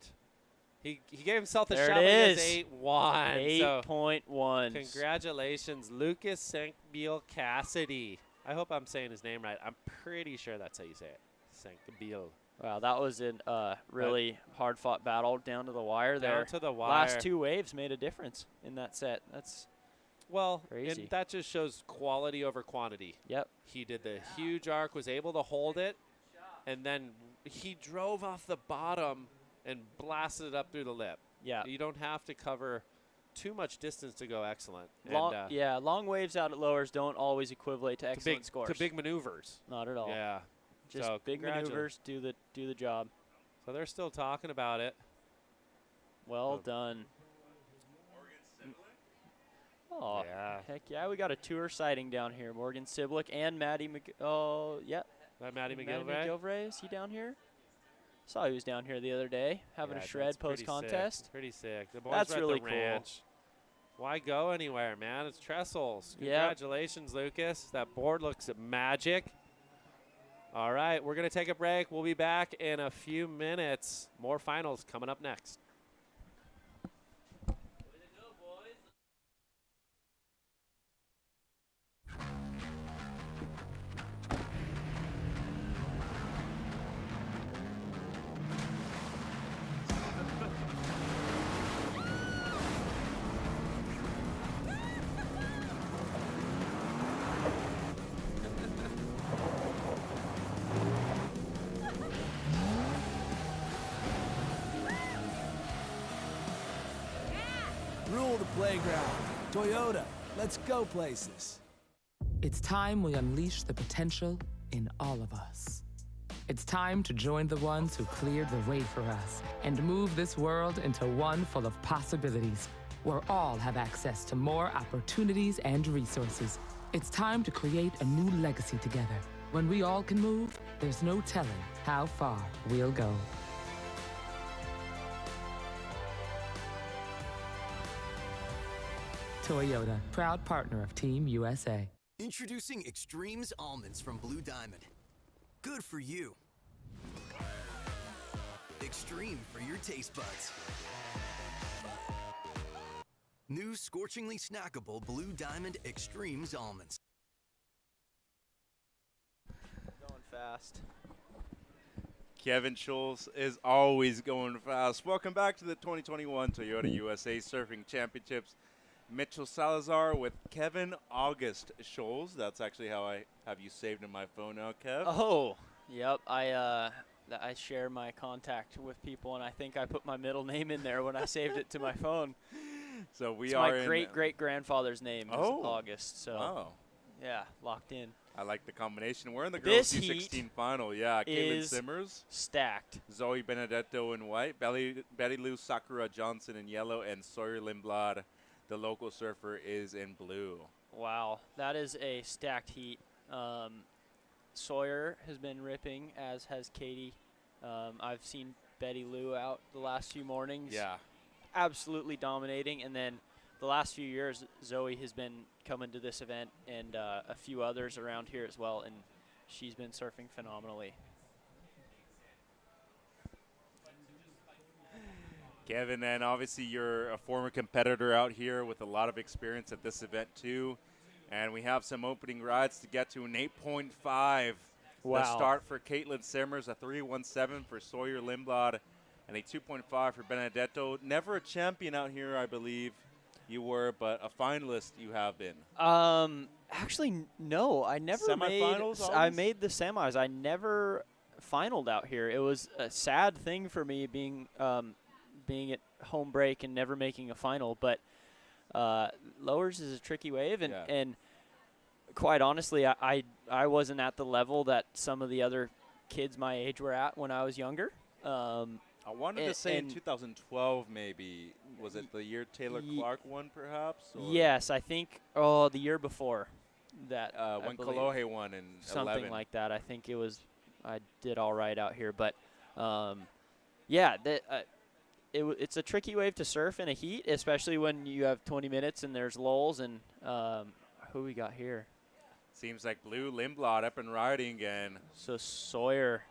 he gave himself the shot. There it is. 8.1. 8.1. Congratulations, Lucas Sankbeal Cassidy. I hope I'm saying his name right. I'm pretty sure that's how you say it. Sankbeal. Wow, that was a really hard-fought battle down to the wire there. Down to the wire. Last 2 waves made a difference in that set. That's crazy. And that just shows quality over quantity. Yep. He did the huge arc, was able to hold it, and then he drove off the bottom and blasted it up through the lip. Yeah. You don't have to cover too much distance to go excellent. Long waves out at lowers don't always equivalent to excellent scores. To big maneuvers. Not at all. Yeah. Just so big maneuvers do the job. So they're still talking about it. Well done. Oh, heck yeah. We got a tour sighting down here. Morgan Siblick and Maddie Maddie McGilvray. Is he down here? Saw he was down here the other day having a shred post-contest. Pretty sick. The boys That's were at really the ranch. Why go anywhere, man? It's Trestles. Congratulations, Lucas. That board looks magic. All right, we're going to take a break. We'll be back in a few minutes. More finals coming up next. playground. Toyota, let's go places. It's time we unleash the potential in all of us. It's time to join the ones who cleared the way for us and move this world into one full of possibilities, where all have access to more opportunities and resources. It's time to create a new legacy together. When we all can move, there's no telling how far we'll go. Toyota, proud partner of Team USA. Introducing Extremes Almonds from Blue Diamond. Good for you. Extreme for your taste buds. New scorchingly snackable Blue Diamond Extremes Almonds. Going fast. Kevin Schultz is always going fast. Welcome back to the 2021 Toyota USA Surfing Championships. Mitchell Salazar with Kevin August Schultz. That's actually how I have you saved in my phone now, Kev. Oh, yep. I share my contact with people, and I think I put my middle name in there when I saved it to my phone. So we it's are my great-great-grandfather's name is August. So, yeah, locked in. I like the combination. We're in the girls' U16 final. Yeah, Caitlin is Simmers. Stacked. Zoe Benedetto in white. Betty Lou Sakura Johnson in yellow. And Sawyer Lindblad, the local surfer, is in blue. Wow, that is a stacked heat. Sawyer has been ripping, as has Katie. I've seen Betty Lou out the last few mornings. Yeah. Absolutely dominating. And then the last few years, Zoe has been coming to this event and a few others around here as well, and she's been surfing phenomenally. Kevin, and obviously you're a former competitor out here with a lot of experience at this event too. And we have some opening rides to get to. An 8.5 Wow. The start for Caitlin Simmers, a 3.17 for Sawyer Lindblad, and a 2.5 for Benedetto. Never a champion out here, I believe you were, but a finalist you have been. Actually, no. I never Semifinals I made the semis. I never finaled out here. It was a sad thing for me being at home break and never making a final, but Lowers is a tricky wave, and quite honestly, I wasn't at the level that some of the other kids my age were at when I was younger. I wanted to say in 2012 maybe. Was it the year Taylor Clark won perhaps? Or? Yes, I think the year before that. When Kolohe won in something 11. like that. I think it was. I did all right out here, but yeah, it's a tricky wave to surf in a heat, especially when you have 20 minutes and there's lulls. And who we got here? Seems like Blue Lindblad up and riding again. So Sawyer,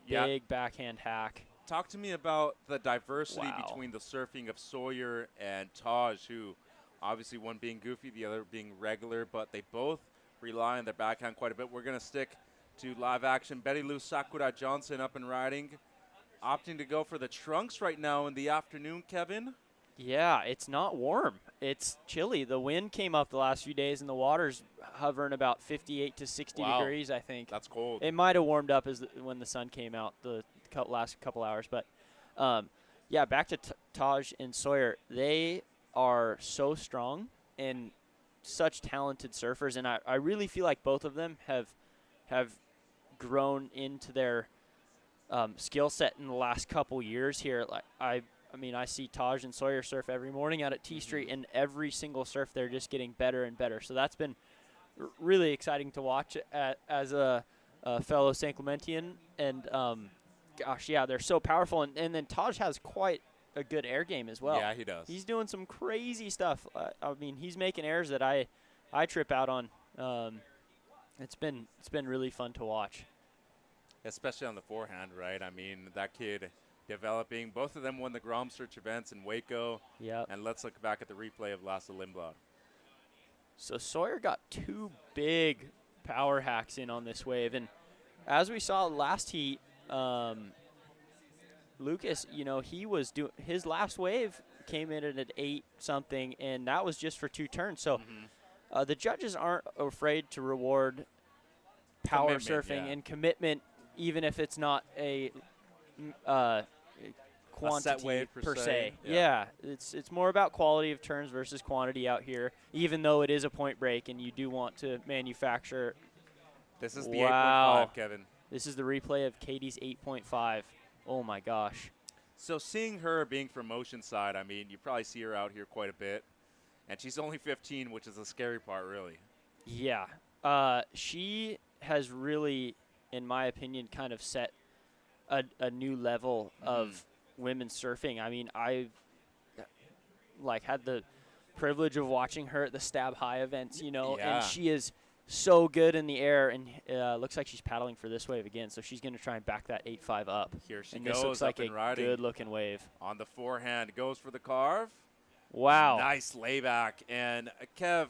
big backhand hack. Talk to me about the diversity between the surfing of Sawyer and Taj, who obviously one being goofy, the other being regular, but they both rely on their backhand quite a bit. We're going to stick to live action. Betty Lou Sakura Johnson up and riding, opting to go for the trunks right now in the afternoon, Kevin. Yeah, it's not warm. It's chilly. The wind came up the last few days, and the water's hovering about 58 to 60 degrees, I think. That's cold. It might have warmed up when the sun came out the last couple hours. But, yeah, back to Taj and Sawyer. They are so strong and such talented surfers, and I really feel like both of them have grown into their skill set in the last couple years here. Like I mean, I see Taj and Sawyer surf every morning out at T Street, and every single surf they're just getting better and better. So that's been really exciting to watch as a fellow St. Clementian. And gosh, yeah, they're so powerful. And then Taj has quite a good air game as well. Yeah, he does. He's doing some crazy stuff. I mean, he's making airs that I trip out on. It's been really fun to watch. Especially on the forehand, right? I mean, that kid developing. Both of them won the Grom Search events in Waco. Yeah. And let's look back at the replay of Lasse Lindblad. So Sawyer got two big power hacks in on this wave. And as we saw last heat, Lucas, he was doing his last wave came in at an 8-something, and that was just for 2 turns. So the judges aren't afraid to reward power surfing and commitment, even if it's not a set wave per per se. se. Yeah, it's more about quality of turns versus quantity out here, even though it is a point break and you do want to manufacture. This is the wow. 8.5, Kevin. This is the replay of Katie's 8.5. Oh, my gosh. So seeing her being from Oceanside, I mean, you probably see her out here quite a bit. And she's only 15, which is the scary part, really. Yeah. She has really, in my opinion, kind of set a new level of women's surfing. I mean, I've had the privilege of watching her at the Stab High events, and she is so good in the air, and looks like she's paddling for this wave again, so she's going to try and back that 8.5 up. Here she and goes, this looks up like and a riding. good-looking wave. On the forehand, goes for the carve. Wow. Nice layback. And Kev,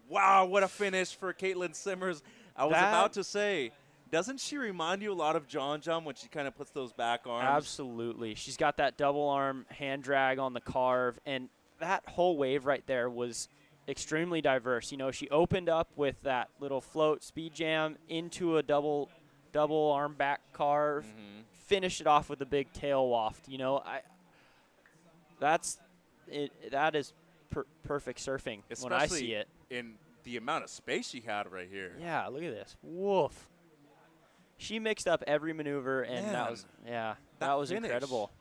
wow, what a finish for Caitlin Simmers. I was about to say, doesn't she remind you a lot of John when she kind of puts those back arms? Absolutely. She's got that double arm hand drag on the carve, and that whole wave right there was extremely diverse. She opened up with that little float speed jam into a double arm back carve, finished it off with a big tail waft. That is perfect surfing. Especially when I see it. In the amount of space she had right here. Yeah, look at this. Woof. She mixed up every maneuver, and that was finish. incredible.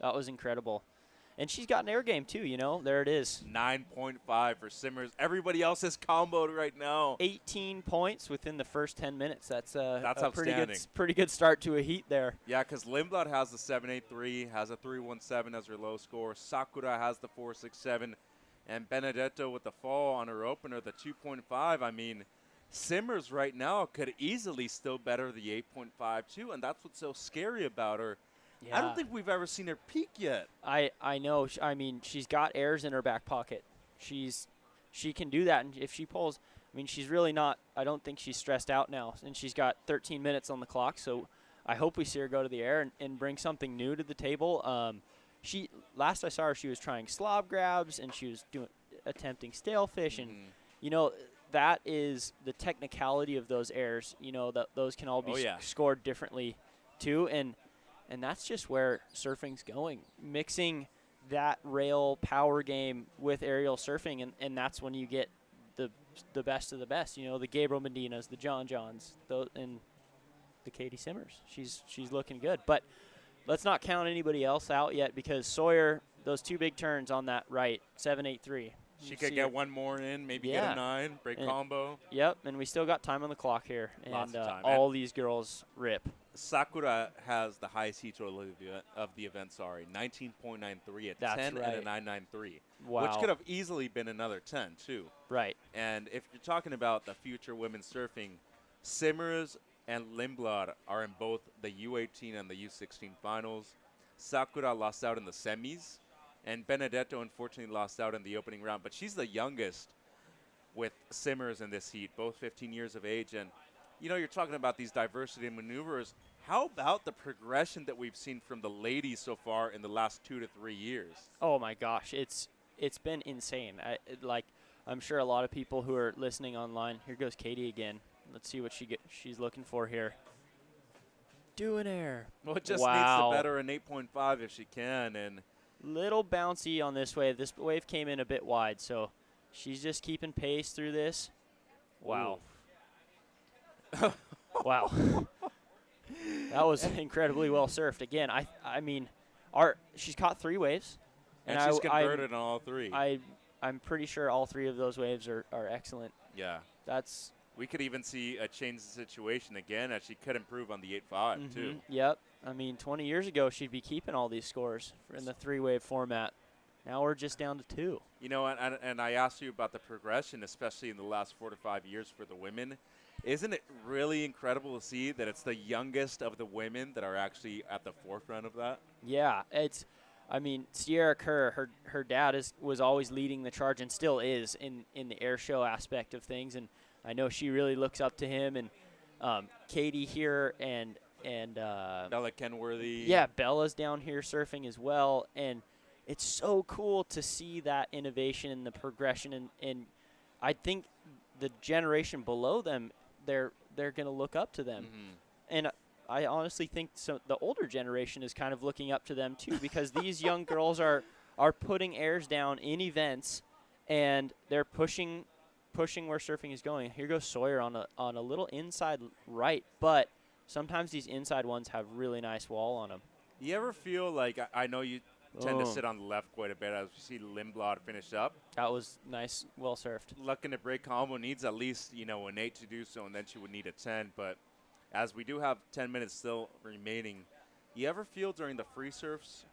That was incredible. And she's got an air game, too, There it is. 9.5 for Simmers. Everybody else is comboed right now. 18 points within the first 10 minutes. That's a pretty good start to a heat there. Yeah, because Lindblad has the 7.83, has a 3.17 as her low score. Sakura has the 4.67. And Benedetto with the fall on her opener, the 2.5. I mean, Simmers right now could easily still better the 8.5, too, and that's what's so scary about her. Yeah. I don't think we've ever seen her peak yet. I know. I mean, she's got airs in her back pocket. She can do that, and if she pulls, I mean, she's really not. I don't think she's stressed out now, and she's got 13 minutes on the clock. So I hope we see her go to the air and bring something new to the table. Last I saw her, she was trying slob grabs and she was attempting stalefish, and that is the technicality of those airs. That those can all be scored differently, too, and that's just where surfing's going, mixing that rail power game with aerial surfing, and that's when you get the best of the best. The Gabriel Medinas, the Johns, and the Katie Simmers. She's looking good. But let's not count anybody else out yet, because Sawyer, those two big turns on that right, 7.83. She could get one more in, maybe get a 9, break combo. Yep, and we still got time on the clock here. Lots of time. All these girls rip. Sakura has the highest heat total of the event, 19.93 at 10 and a 9.93. Wow. Which could have easily been another 10, too. Right. And if you're talking about the future women's surfing, Simmers and Lindblad are in both the U18 and the U16 finals. Sakura lost out in the semis, and Benedetto unfortunately lost out in the opening round. But she's the youngest with Simmers in this heat, both 15 years of age. And you're talking about these diversity of maneuvers. How about the progression that we've seen from the ladies so far in the last 2 to 3 years? Oh my gosh, it's been insane. I'm sure a lot of people who are listening online. Here goes Katie again. Let's see what she's looking for here. Do an air. Well, it just needs to better an 8.5 if she can. And little bouncy on this wave. This wave came in a bit wide, so she's just keeping pace through this. Wow. Wow. That was incredibly well surfed. Again, I mean, she's caught 3 waves. And she's converted on all 3. I'm pretty sure all 3 of those waves are excellent. Yeah. We could even see a change in situation again, as she could improve on the 8.5, too. Yep. I mean, 20 years ago, she'd be keeping all these scores in the 3-wave format. Now we're just down to 2. And I asked you about the progression, especially in the last 4 to 5 years for the women. Isn't it really incredible to see that it's the youngest of the women that are actually at the forefront of that? Yeah, Sierra Kerr, her dad was always leading the charge and still is in the air show aspect of things, and I know she really looks up to him. And Katie here and Bella Kenworthy. Yeah, Bella's down here surfing as well, and it's so cool to see that innovation and the progression, and I think the generation below them, they're going to look up to them. And I honestly think the older generation is kind of looking up to them too, because these young girls are putting airs down in events, and they're pushing where surfing is going. Here goes Sawyer on a little inside right, but sometimes these inside ones have really nice wall on them. You ever feel like, I know you tend to sit on the left quite a bit as we see Lindblad finish up. That was nice, well surfed. Looking to break combo, needs at least, an 8 to do so, and then she would need a 10. But as we do have 10 minutes still remaining, you ever feel during the free surfs,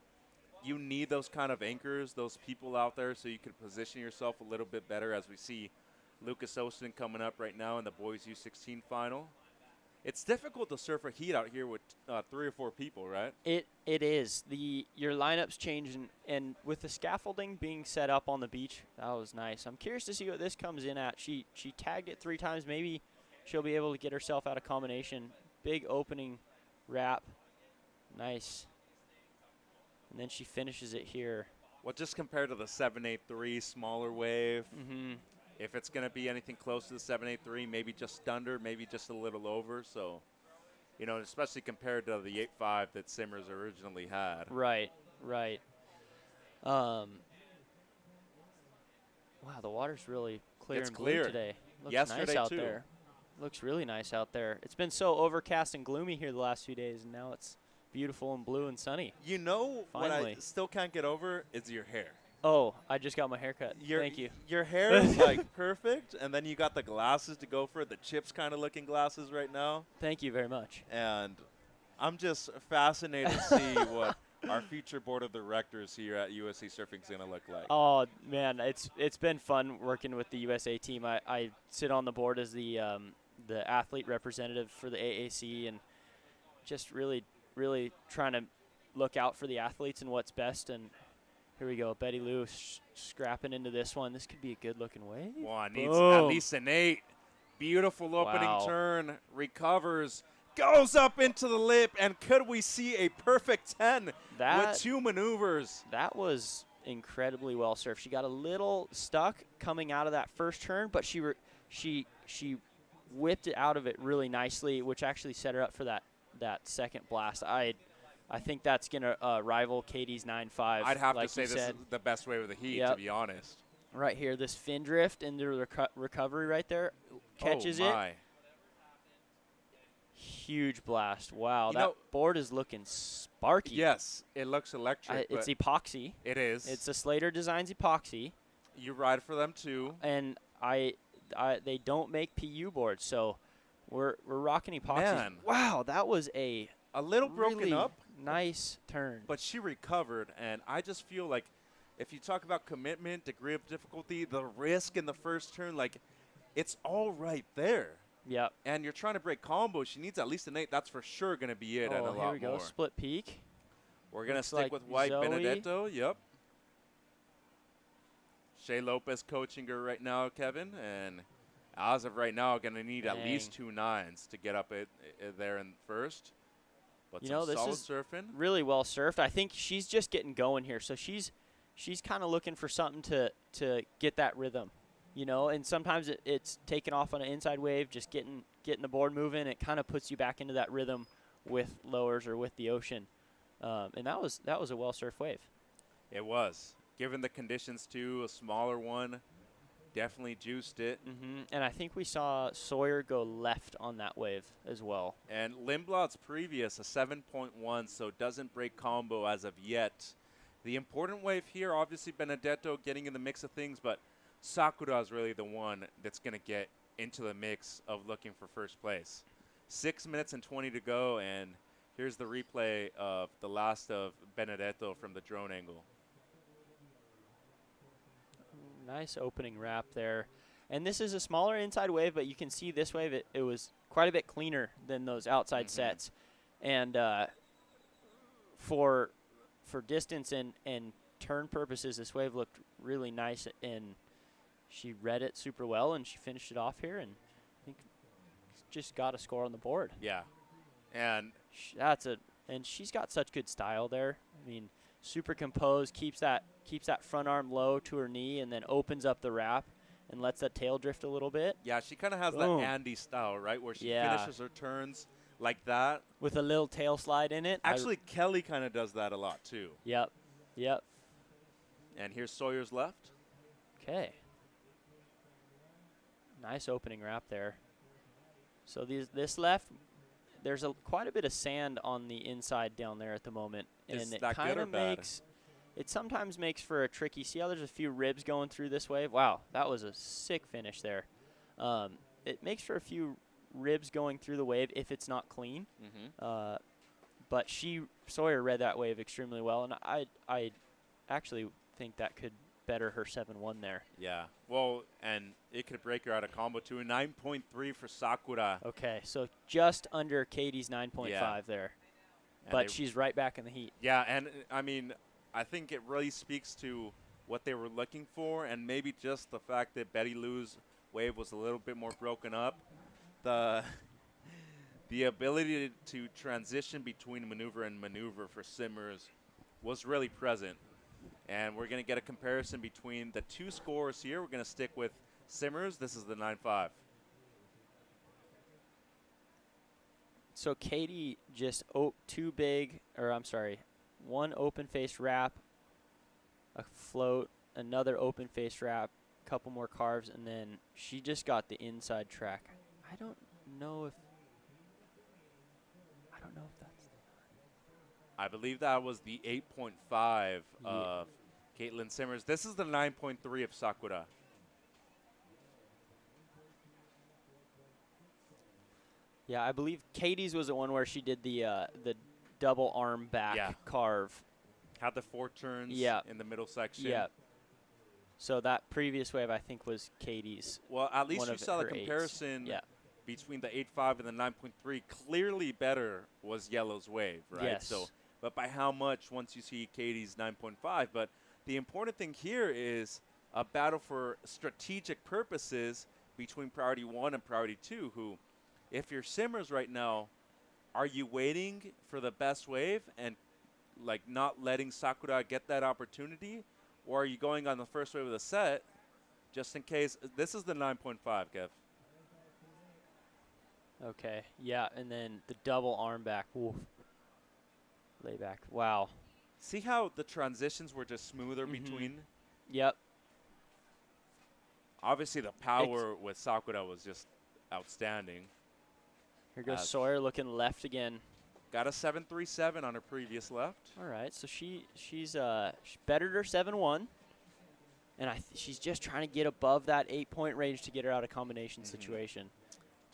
you need those kind of anchors, those people out there so you can position yourself a little bit better, as we see Lucas Austin coming up right now in the boys U16 final? It's difficult to surf a heat out here with 3 or 4 people, right? It is. Your lineups change, and with the scaffolding being set up on the beach, that was nice. I'm curious to see what this comes in at. She tagged it 3 times. Maybe she'll be able to get herself out of combination. Big opening wrap. Nice. And then she finishes it here. Well, just compared to the 783 smaller wave, Mm-hmm. if it's going to be anything close to the 783, maybe just under, maybe just a little over. So, especially compared to the 8.5 that Simmers originally had. Right. Wow, the water's really clear It's and clear. blue today. Looks Yesterday, nice out too. there. Looks really nice out there. It's been so overcast and gloomy here the last few days, and now it's beautiful and blue and sunny. What I Finally. still can't get over is your hair. Oh, I just got my hair cut. Thank you. Your hair is like perfect, and then you got the glasses to go for it, the chips kind of looking glasses right now. Thank you very much. And I'm just fascinated to see what our future board of directors here at USA Surfing is going to look like. Oh, man, it's been fun working with the USA team. I sit on the board as the athlete representative for the AAC, and just really trying to look out for the athletes and what's best. And here we go, Betty Lou scrapping into this one. This could be a good-looking wave. Well, needs at least an 8. Beautiful opening turn, recovers, goes up into the lip, and could we see a perfect 10 with 2 maneuvers? That was incredibly well surfed. She got a little stuck coming out of that first turn, but she whipped it out of it really nicely, which actually set her up for that second blast. I think that's going to rival Katie's 9.5. I'd have like to say this is the best wave of the heat, to be honest. Right here, this fin drift into the recovery right there. Catches it. Huge blast. Wow, that board is looking sparky. Yes, it looks electric. It's epoxy. It is. It's a Slater Designs epoxy. You ride for them, too. And they don't make PU boards, so we're rocking epoxies. Man. Wow, that was a little broken really up. Nice turn. But she recovered, and I just feel like if you talk about commitment, degree of difficulty, the risk in the first turn, like it's all right there. Yep. And you're trying to break combos. She needs at least an 8. That's for sure going to be it, and a lot more. Here we go. Split peak. We're going to Looks stick like with White Zoe. Benedetto. Yep. Shea Lopez coaching her right now, Kevin, and as of right now, going to need at least 2 9s to get up there in first. But You know, this solid is surfing. really well surfed. I think she's just getting going here, so she's kind of looking for something to get that rhythm, and sometimes it's taking off on an inside wave, just getting the board moving. It kind of puts you back into that rhythm with lowers or with the ocean, and that was a well surfed wave. It was. Given the conditions too, a smaller one definitely juiced it. And I think we saw Sawyer go left on that wave as well. And Lindblad's previous, a 7.1, so doesn't break combo as of yet. The important wave here, obviously Benedetto getting in the mix of things, but Sakura is really the one that's going to get into the mix of looking for first place. 6 minutes and 20 to go, and here's the replay of the last of Benedetto from the drone angle. Nice opening wrap there. And this is a smaller inside wave, but you can see this wave, it was quite a bit cleaner than those outside sets. And for distance and turn purposes, this wave looked really nice, and she read it super well, and she finished it off here, and I think just got a score on the board. Yeah. And and she's got such good style there. I mean, super composed, keeps that front arm low to her knee, and then opens up the wrap and lets that tail drift a little bit. Yeah, she kind of has that Andy style, right, where she finishes her turns like that. With a little tail slide in it. Actually, Kelly kind of does that a lot too. Yep. Yep. And here's Sawyer's left. Okay. Nice opening wrap there. So this left, there's quite a bit of sand on the inside down there at the moment. Is and it that good kind or of bad? it sometimes makes for a tricky, see how there's a few ribs going through this wave? Wow, that was a sick finish there. It makes for a few ribs going through the wave if it's not clean. But Sawyer read that wave extremely well, and I actually think that could better her 7-1 there. Yeah. Well, and it could break her out of combo too. 9.3 for Sakura. Okay, so just under Katie's 9.5 there. And But she's right back in the heat. Yeah, and I mean, I think it really speaks to what they were looking for, and maybe just the fact that Betty Lou's wave was a little bit more broken up. The ability to transition between maneuver and maneuver for Simmers was really present. And we're going to get a comparison between the two scores here. We're going to stick with Simmers. This is the 9.5. So Katie just one open face wrap, a float, another open face wrap, a couple more carves, and then she just got the inside track. I don't know if that's. I believe that was the 8.5 of Caitlin Simmers. This is the 9.3 of Sakura. Yeah, I believe Katie's was the one where she did the double arm back carve. Had the 4 turns in the middle section. Yeah. So that previous wave, I think, was Katie's. Well, at least you saw the comparison between the 8.5 and the 9.3. Clearly better was Yellow's wave, right? Yes. So, but by how much once you see Katie's 9.5? But the important thing here is a battle for strategic purposes between Priority 1 and Priority 2, who, if you're Simmers right now, are you waiting for the best wave and like not letting Sakura get that opportunity? Or are you going on the first wave of the set just in case? This is the 9.5, Kev. Okay, yeah, and then the double arm back. Oof. Lay back. Wow. See how the transitions were just smoother between? Yep. Obviously, the power with Sakura was just outstanding. Here goes Sawyer looking left again. Got a 7.37 on her previous left. All right, so she bettered her 7-1, and she's just trying to get above that 8-point range to get her out of combination situation.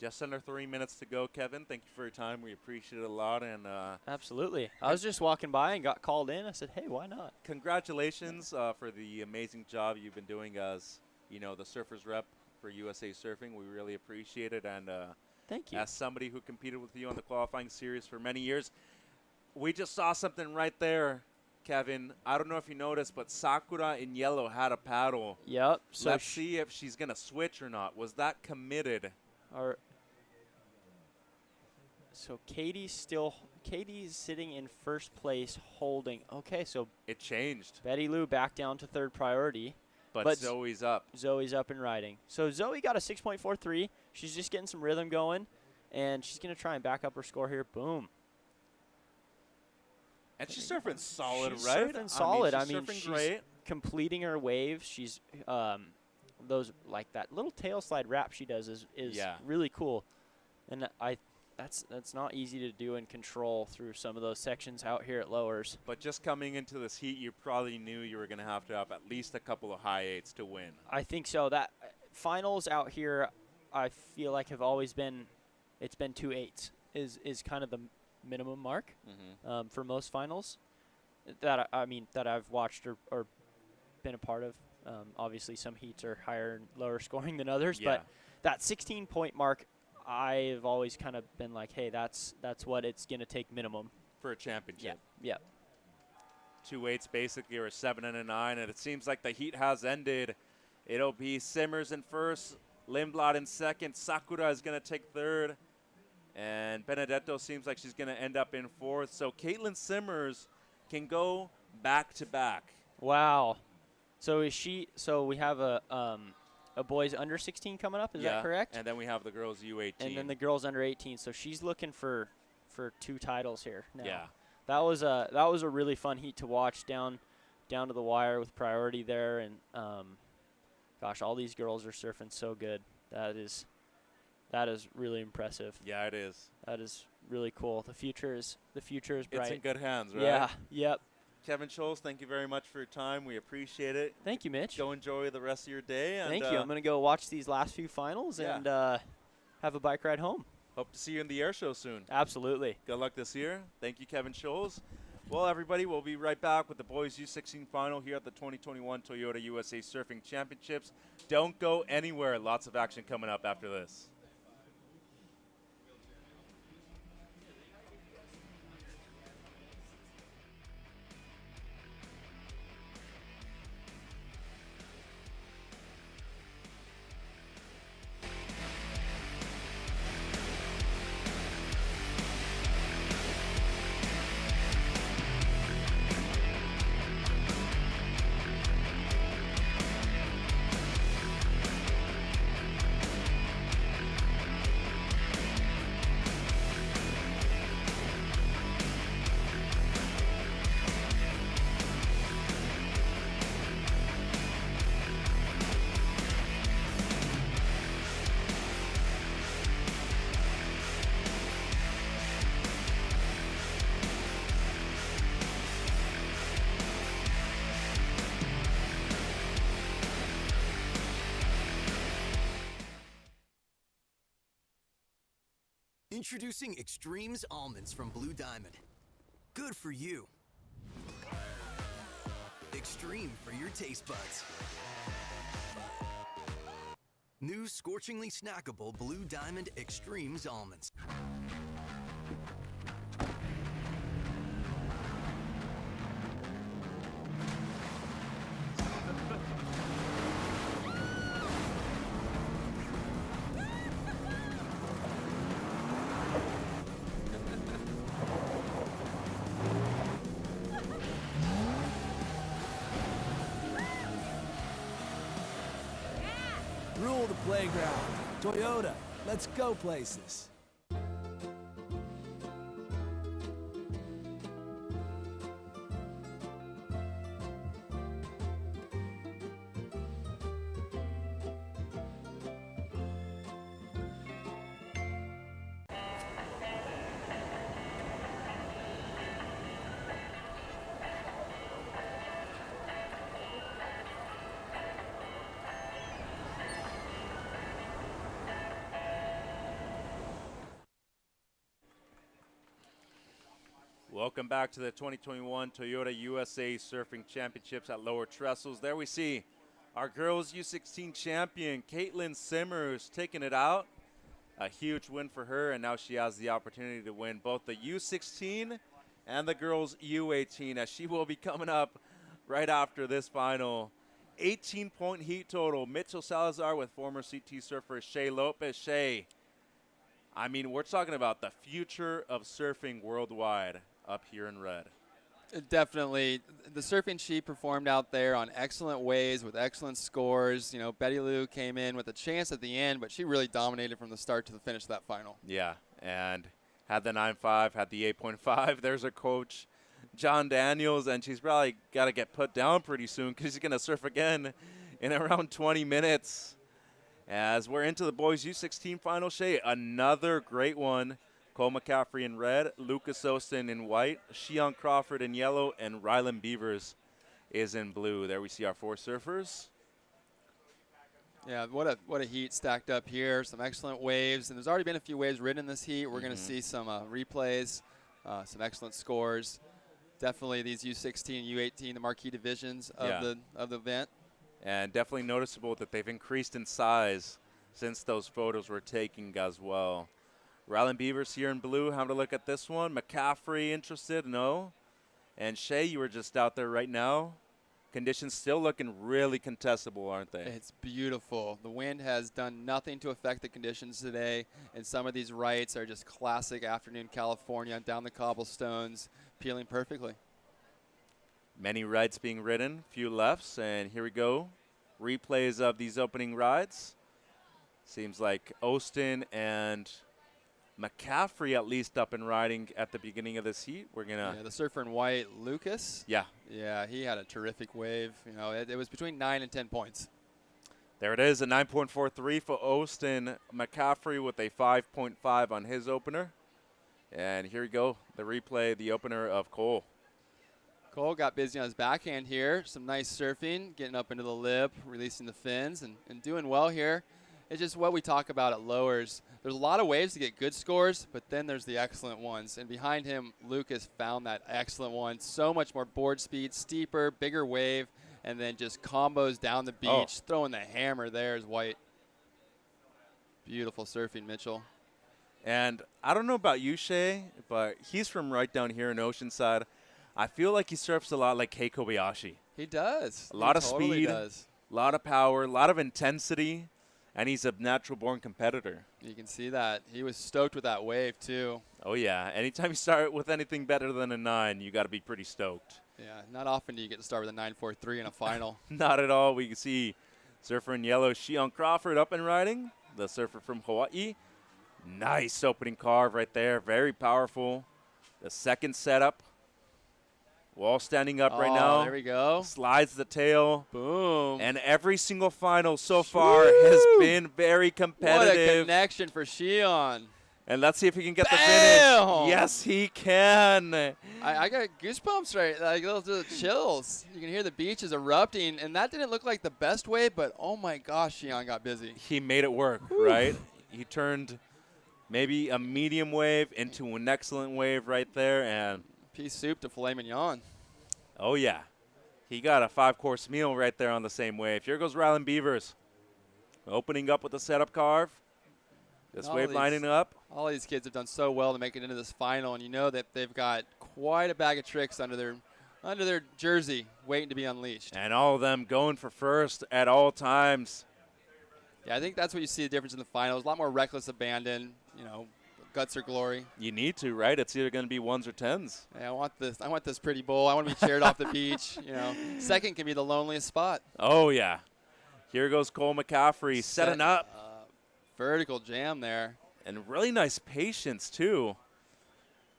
Just under 3 minutes to go, Kevin. Thank you for your time. We appreciate it a lot. And absolutely. I was just walking by and got called in. I said, hey, why not? Congratulations for the amazing job you've been doing as, the surfers rep for USA Surfing. We really appreciate it. And thank you. As somebody who competed with you on the qualifying series for many years, we just saw something right there, Kevin. I don't know if you noticed, but Sakura in yellow had a paddle. Yep. So let's see if she's going to switch or not. Was that committed? So Katie's sitting in first place holding. Okay, so it changed. Betty Lou back down to third priority. But Zoe's up. Zoe's up and riding. So Zoe got a 6.43. She's just getting some rhythm going, and she's going to try and back up her score here. Boom. And she's surfing solid, she's right? Surfing solid. I mean, she's great. Completing her waves. She's those like that little tail slide wrap she does is really cool, and that's not easy to do and control through some of those sections out here at Lowers. But just coming into this heat, you probably knew you were going to have at least a couple of high eights to win. I think so. That finals out here, I feel like have always been, it's been 2 8s is kind of the minimum mark for most finals that I've watched or been a part of. Obviously, some heats are higher and lower scoring than others, but that 16-point mark, I've always kind of been like, hey, that's what it's going to take minimum for a championship. Yeah. 2 8s basically, or a 7 and a 9, and it seems like the heat has ended. It'll be Simmers in first, Lindblad in second, Sakura is going to take third, and Benedetto seems like she's going to end up in fourth. So Caitlin Simmers can go back to back. Wow. So we have a a boys under 16 coming up. Is yeah, that correct? And then we have the girls U18. And then the girls under 18. So she's looking for 2 titles here now. Yeah. That was a really fun heat to watch down to the wire with priority there, and gosh, all these girls are surfing so good. That is really impressive. Yeah, it is. That is really cool. The future is bright. It's in good hands, right? Yeah. Yep. Kevin Scholes, thank you very much for your time. We appreciate it. Thank you, Mitch. Go enjoy the rest of your day. And Thank you. I'm going to go watch these last few finals and have a bike ride home. Hope to see you in the air show soon. Absolutely. Good luck this year. Thank you, Kevin Scholes. Well, everybody, we'll be right back with the boys U16 final here at the 2021 Toyota USA Surfing Championships. Don't go anywhere. Lots of action coming up after this. Introducing Extremes Almonds from Blue Diamond. Good for you. Extreme for your taste buds. New scorchingly snackable Blue Diamond Extremes Almonds. Rule the playground. Toyota, let's go places. Welcome back to the 2021 Toyota USA Surfing Championships at Lower Trestles. There we see our girls U16 champion, Caitlin Simmers, taking it out. A huge win for her, and now she has the opportunity to win both the U16 and the girls U18, as she will be coming up right after this final. 18-point heat total. Mitchell Salazar with former CT surfer Shea Lopez. Shea, I mean, we're talking about the future of surfing worldwide up here in red. Definitely. The surfing she performed out there on excellent waves with excellent scores. You know, Betty Lou came in with a chance at the end, but she really dominated from the start to the finish of that final. Yeah, and had the 9.5, had the 8.5. There's her coach, John Daniels, and she's probably got to get put down pretty soon because she's going to surf again in around 20 minutes. As we're into the boys U16 final, Shea, another great one. Cole McCaffrey in red, Lucas Austin in white, Shion Crawford in yellow, and Rylan Beavers is in blue. There we see our 4 surfers. Yeah, what a heat stacked up here. Some excellent waves, and there's already been a few waves ridden in this heat. We're going to see some replays, some excellent scores. Definitely these U16 and U18, the marquee divisions of the event. And definitely noticeable that they've increased in size since those photos were taken as well. Rylan Beavers here in blue, having a look at this one. McCaffrey interested? No. And Shea, you were just out there right now. Conditions still looking really contestable, aren't they? It's beautiful. The wind has done nothing to affect the conditions today, and some of these rights are just classic afternoon California down the cobblestones, peeling perfectly. Many rights being ridden, few lefts, and here we go. replays of these opening rides. Seems like Ostin and McCaffrey at least up and riding at the beginning of this heat. We're gonna the surfer in white, Lucas. Yeah. Yeah, he had a terrific wave. You know, it was between 9 and 10 points. There it is, a 9.43 for Ostin. McCaffrey with a 5.5 on his opener. And here we go, the replay, the opener of Cole. Cole got busy on his backhand here. Some nice surfing, getting up into the lip, releasing the fins, and doing well here. It's just what we talk about at lowers. There's a lot of waves to get good scores, but then there's the excellent ones. And behind him, Lucas found that excellent one. So much more board speed, steeper, bigger wave, and then just combos down the beach, throwing the hammer there is White. Beautiful surfing, Mitchell. And I don't know about you, Shay, but he's from right down here in Oceanside. I feel like he surfs a lot like Kei Kobayashi. He does. A lot of totally speed, a lot of power, a lot of intensity, and he's a natural-born competitor. You can see that. He was stoked with that wave, too. Oh, yeah. Anytime you start with anything better than a 9, you got to be pretty stoked. Yeah, not often do you get to start with a 9.43 in a final. Not at all. We can see surfer in yellow, Shion Crawford up and riding, the surfer from Hawaii. Nice opening carve right there. Very powerful. The second setup. Wall standing up right now. There we go. Slides the tail. Boom. And every single final so far has been very competitive. What a connection for Shion. And let's see if he can get the finish. Yes, he can. I got goosebumps, right? Like little chills. You can hear the beach is erupting, and that didn't look like the best wave, but oh my gosh, Shion got busy. He made it work, right? He turned maybe a medium wave into an excellent wave right there, and pea soup to filet mignon. Oh yeah, he got a 5-course meal right there on the same wave. Here goes Rylan Beavers, opening up with the setup carve. This wave lining up. All these kids have done so well to make it into this final, and you know that they've got quite a bag of tricks under their jersey waiting to be unleashed. And all of them going for first at all times. Yeah, I think that's what you see the difference in the finals. A lot more reckless abandon, you know, guts or glory. You need to, right? It's either going to be 1s or 10s. Yeah, I want this pretty bowl. I want to be cheered off the beach. You know, second can be the loneliest spot. Oh, yeah. Here goes Cole McCaffrey setting up. Vertical jam there. And really nice patience, too.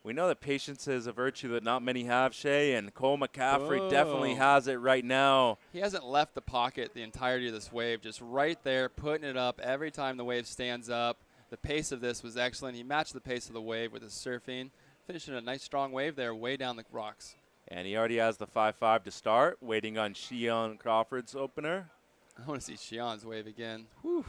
We know that patience is a virtue that not many have, Shay, and Cole McCaffrey definitely has it right now. He hasn't left the pocket the entirety of this wave, just right there, putting it up every time the wave stands up. The pace of this was excellent. He matched the pace of the wave with his surfing, finishing a nice strong wave there way down the rocks. And he already has the 5-5 to start, waiting on Shion Crawford's opener. I want to see Shion's wave again. Whew.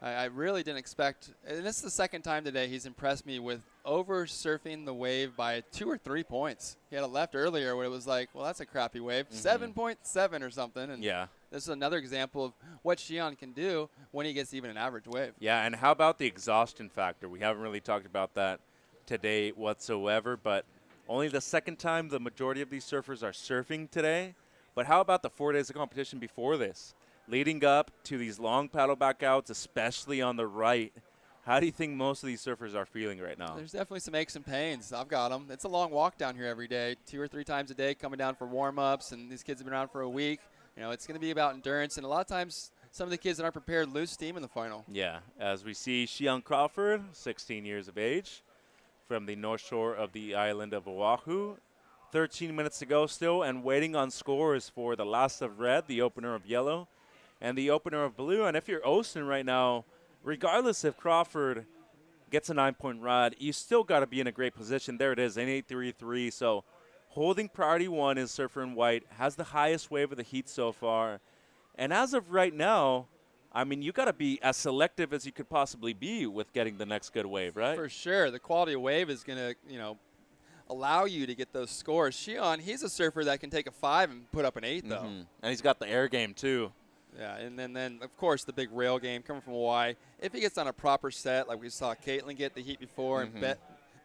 I really didn't expect, and this is the second time today he's impressed me with over surfing the wave by 2 or 3 points. He had a left earlier where it was like, well, that's a crappy wave, 7.7 or something. And yeah. This is another example of what Shion can do when he gets even an average wave. Yeah, and how about the exhaustion factor? We haven't really talked about that today whatsoever, but only the second time the majority of these surfers are surfing today. But how about the 4 days of competition before this? Leading up to these long paddle back outs, especially on the right, how do you think most of these surfers are feeling right now? There's definitely some aches and pains. I've got them. It's a long walk down here every day, 2 or 3 times a day coming down for warm-ups, and these kids have been around for a week. You know, it's going to be about endurance, and a lot of times some of the kids that aren't prepared lose steam in the final. Yeah, as we see Shion Crawford, 16 years of age, from the north shore of the island of Oahu. 13 minutes to go still, and waiting on scores for the last of red, the opener of yellow, and the opener of blue. And if you're Austin right now, regardless if Crawford gets a 9-point ride, you still got to be in a great position. There it is, an 8.33. So holding priority 1 is surfer in white, has the highest wave of the heat so far. And as of right now, I mean, you got to be as selective as you could possibly be with getting the next good wave, right? For sure. The quality of wave is going to, you know, allow you to get those scores. Shion, he's a surfer that can take a 5 and put up an 8, though. And he's got the air game, too. Yeah, and then, of course, the big rail game coming from Hawaii. If he gets on a proper set, like we saw Caitlin get the heat before and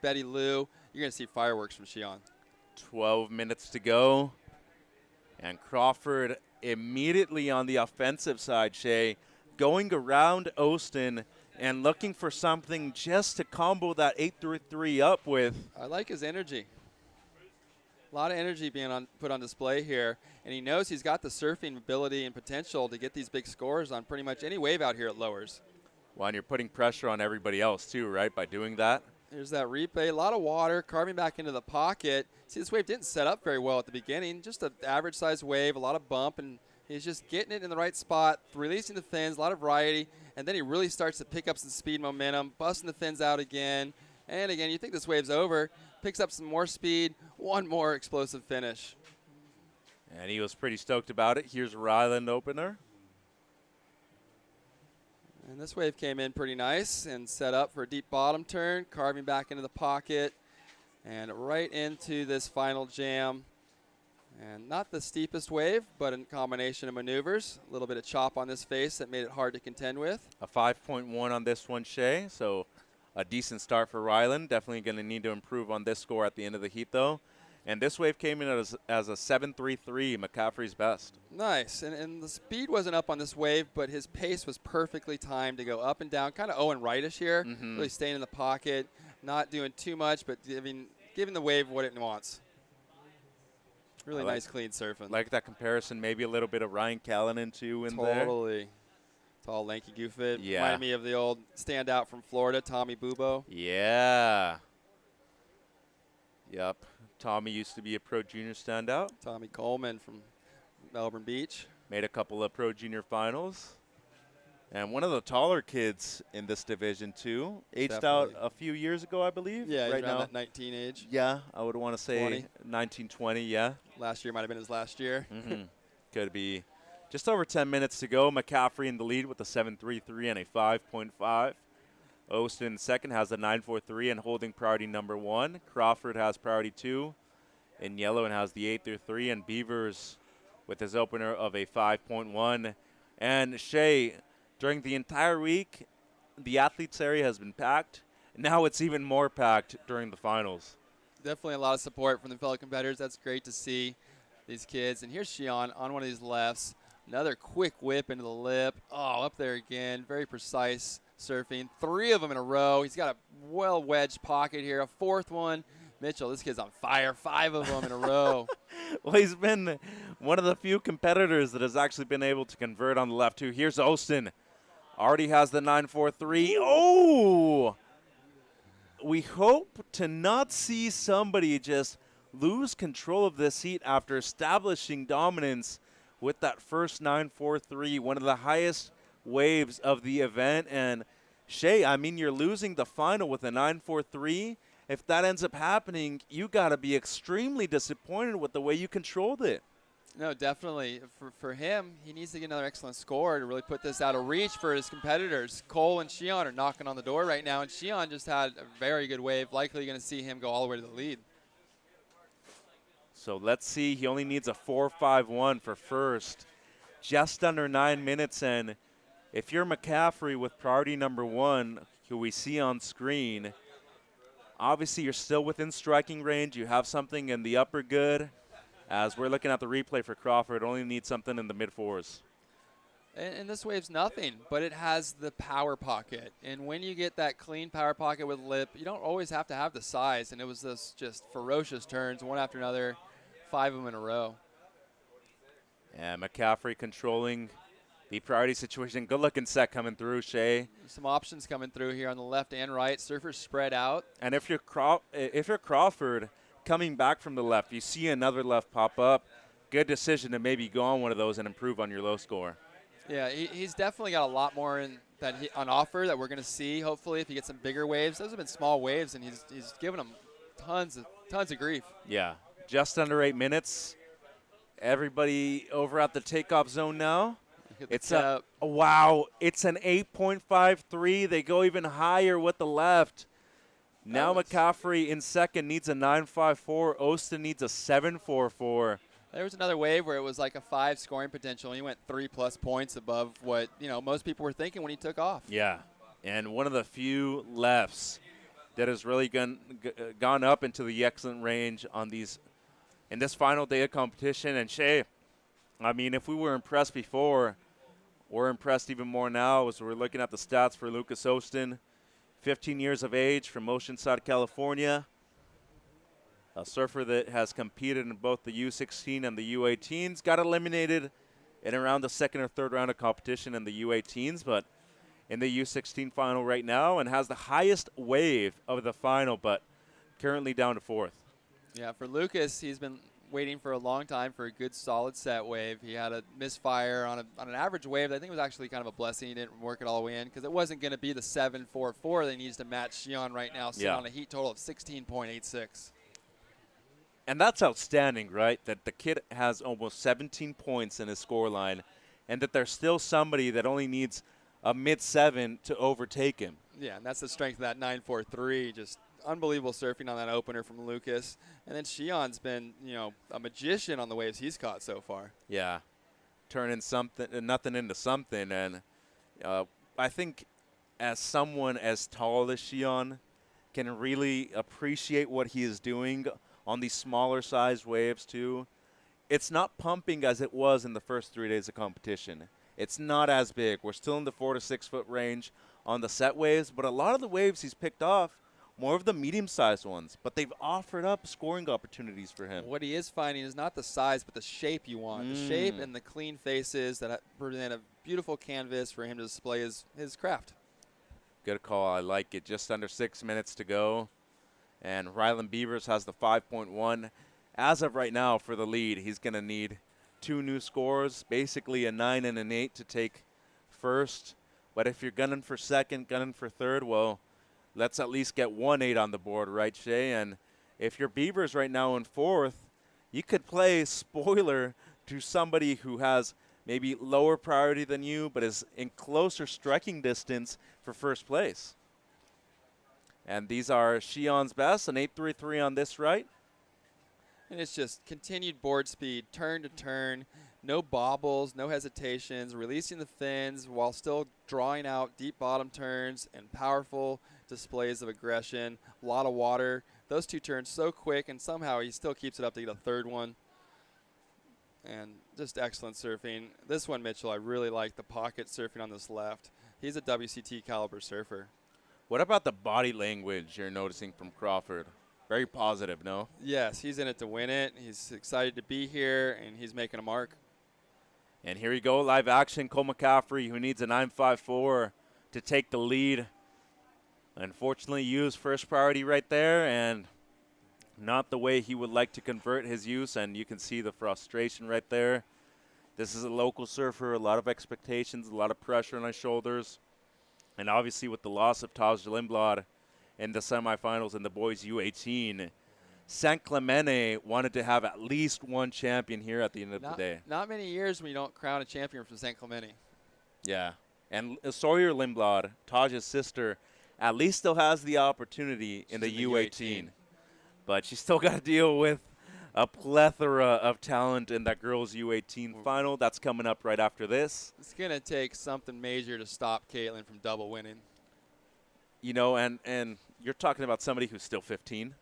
Betty Lou, you're going to see fireworks from Shion. 12 minutes to go. And Crawford immediately on the offensive side, Shay, going around Austin and looking for something just to combo that 8-3 up with. I like his energy. A lot of energy being put on display here, and he knows he's got the surfing ability and potential to get these big scores on pretty much any wave out here at Lowers. Well, and you're putting pressure on everybody else too, right, by doing that? There's that replay. A lot of water carving back into the pocket. See, this wave didn't set up very well at the beginning. Just an average-sized wave, a lot of bump, and he's just getting it in the right spot, releasing the fins, a lot of variety, and then he really starts to pick up some speed momentum, busting the fins out again. And again, you think this wave's over, picks up some more speed, one more explosive finish. And he was pretty stoked about it. Here's Ryland opener. And this wave came in pretty nice and set up for a deep bottom turn, carving back into the pocket and right into this final jam. And not the steepest wave, but a combination of maneuvers. A little bit of chop on this face that made it hard to contend with. A 5.1 on this one, Shea. So a decent start for Ryland. Definitely going to need to improve on this score at the end of the heat, though. And this wave came in as a 7.33, McCaffrey's best. Nice. And the speed wasn't up on this wave, but his pace was perfectly timed to go up and down. Kind of Owen Wright-ish here. Really staying in the pocket, not doing too much, but giving the wave what it wants. Really nice, clean surfing. Like that comparison, maybe a little bit of Ryan Callanan, too, in there. Totally. Tall, lanky goofit. Yeah. Reminded me of the old standout from Florida, Tommy Bubo. Yeah. Yep. Tommy used to be a Pro Junior standout. Tommy Coleman from Melbourne Beach. Made a couple of Pro Junior finals. And one of the taller kids in this division, too. Aged out a few years ago, I believe. Yeah, right he's around now. that 19 age. Yeah, I would want to say 1920, yeah. Last year might have been his last year. Could be. Just over 10 minutes to go. McCaffrey in the lead with a 7.33 and a 5.5. Austin second has a 9.43 and holding priority number 1. Crawford has priority 2 in yellow and has the 8.3. And Beavers with his opener of a 5.1. And Shea, during the entire week, the athletes area has been packed. Now it's even more packed during the finals. Definitely a lot of support from the fellow competitors. That's great to see these kids. And here's Shion on one of these lefts. Another quick whip into the lip. Oh, up there again. Very precise surfing. 3 of them in a row. He's got a well-wedged pocket here. A 4th one. Mitchell, this kid's on fire. 5 of them in a row. Well, he's been one of the few competitors that has actually been able to convert on the left, too. Here's Austin. Already has the 9.43. Oh! We hope to not see somebody just lose control of this heat after establishing dominance with that first 9.43, one of the highest waves of the event. And Shea, I mean, you're losing the final with a 9.43. If that ends up happening, you got to be extremely disappointed with the way you controlled it. No, definitely. For him, he needs to get another excellent score to really put this out of reach for his competitors. Cole and Shion are knocking on the door right now, and Shion just had a very good wave. Likely going to see him go all the way to the lead. So let's see. He only needs a 4.51 for first. Just under 9 minutes. And if you're McCaffrey with priority number 1, who we see on screen, obviously you're still within striking range. You have something in the upper good. As we're looking at the replay for Crawford, only needs something in the mid-4s. And this wave's nothing, but it has the power pocket. And when you get that clean power pocket with lip, you don't always have to have the size. And it was this just ferocious turns, one after another, 5 of them in a row. And McCaffrey controlling the priority situation. Good-looking set coming through, Shea. Some options coming through here on the left and right. Surfers spread out. And if you're Crawford coming back from the left, you see another left pop up, good decision to maybe go on one of those and improve on your low score. Yeah, he's definitely got a lot more on offer that we're going to see, hopefully, if he gets some bigger waves. Those have been small waves, and he's given them tons of grief. Yeah, just under 8 minutes. Everybody over at the takeoff zone now. It's wow, it's an 8.53. They go even higher with the left. Now McCaffrey in second needs a 9.54. Austin needs a 7.44. There was another wave where it was like a 5 scoring potential, and he went 3+ points above what most people were thinking when he took off. Yeah, and one of the few lefts that has really gone up into the excellent range in this final day of competition. And Shea, I mean, if we were impressed before, we're impressed even more now as we're looking at the stats for Lucas Austin. 15 years of age from Oceanside, California. a surfer that has competed in both the U16 and the U18s. Got eliminated in around the second or third round of competition in the U18s, but in the U16 final right now and has the highest wave of the final, but currently down to fourth. Yeah, for Lucas, he's been waiting for a long time for a good solid set wave. He had a misfire on an average wave that I think was actually kind of a blessing. He didn't work it all the way in because it wasn't going to be the 7.44 that he needs to match Xi'an right now, sitting on a heat total of 16.86. And that's outstanding, right? That the kid has almost 17 points in his scoreline, and that there's still somebody that only needs a mid-7 to overtake him. Yeah, and that's the strength of that 9.43. Just unbelievable surfing on that opener from Lucas. And then Xi'an's been, a magician on the waves he's caught so far. Yeah, turning nothing into something. And I think as someone as tall as Xi'an can really appreciate what he is doing on these smaller size waves too. It's not pumping as it was in the first 3 days of competition. It's not as big. We're still in the 4 to 6 foot range on the set waves, but a lot of the waves he's picked off, more of the medium-sized ones, but they've offered up scoring opportunities for him. What he is finding is not the size, but the shape you want. The shape and the clean faces that present a beautiful canvas for him to display his craft. Good call. I like it. Just under 6 minutes to go. And Rylan Beavers has the 5.1. As of right now for the lead, he's going to need 2 new scores, basically a 9 and an 8 to take first. But if you're gunning for second, gunning for third, well, let's at least get 1 8 on the board, right, Shay? And if your Beavers right now in fourth, you could play spoiler to somebody who has maybe lower priority than you, but is in closer striking distance for first place. And these are Xi'an's best, an 8.33 on this right. And it's just continued board speed, turn to turn, no bobbles, no hesitations, releasing the fins while still drawing out deep bottom turns and powerful displays of aggression. A lot of water. Those 2 turns so quick, and somehow he still keeps it up to get a third one. And just excellent surfing. This one, Mitchell, I really like the pocket surfing on this left. He's a WCT caliber surfer. What about the body language you're noticing from Crawford? Very positive, no? Yes, he's in it to win it. He's excited to be here, and he's making a mark. And here we go, live action. Cole McCaffrey, who needs a 9.54 to take the lead. Unfortunately, used first priority right there, and not the way he would like to convert his use, and you can see the frustration right there. This is a local surfer, a lot of expectations, a lot of pressure on his shoulders. And obviously with the loss of Taj Lindblad in the semifinals in the boys U18, San Clemente wanted to have at least one champion here at the end of the day. Not many years when you don't crown a champion from San Clemente. Yeah. And Sawyer Lindblad, Taj's sister, at least still has the opportunity in the U18. But she's still got to deal with a plethora of talent in that girls U18 final. That's coming up right after this. It's going to take something major to stop Caitlin from double winning. And you're talking about somebody who's still 15.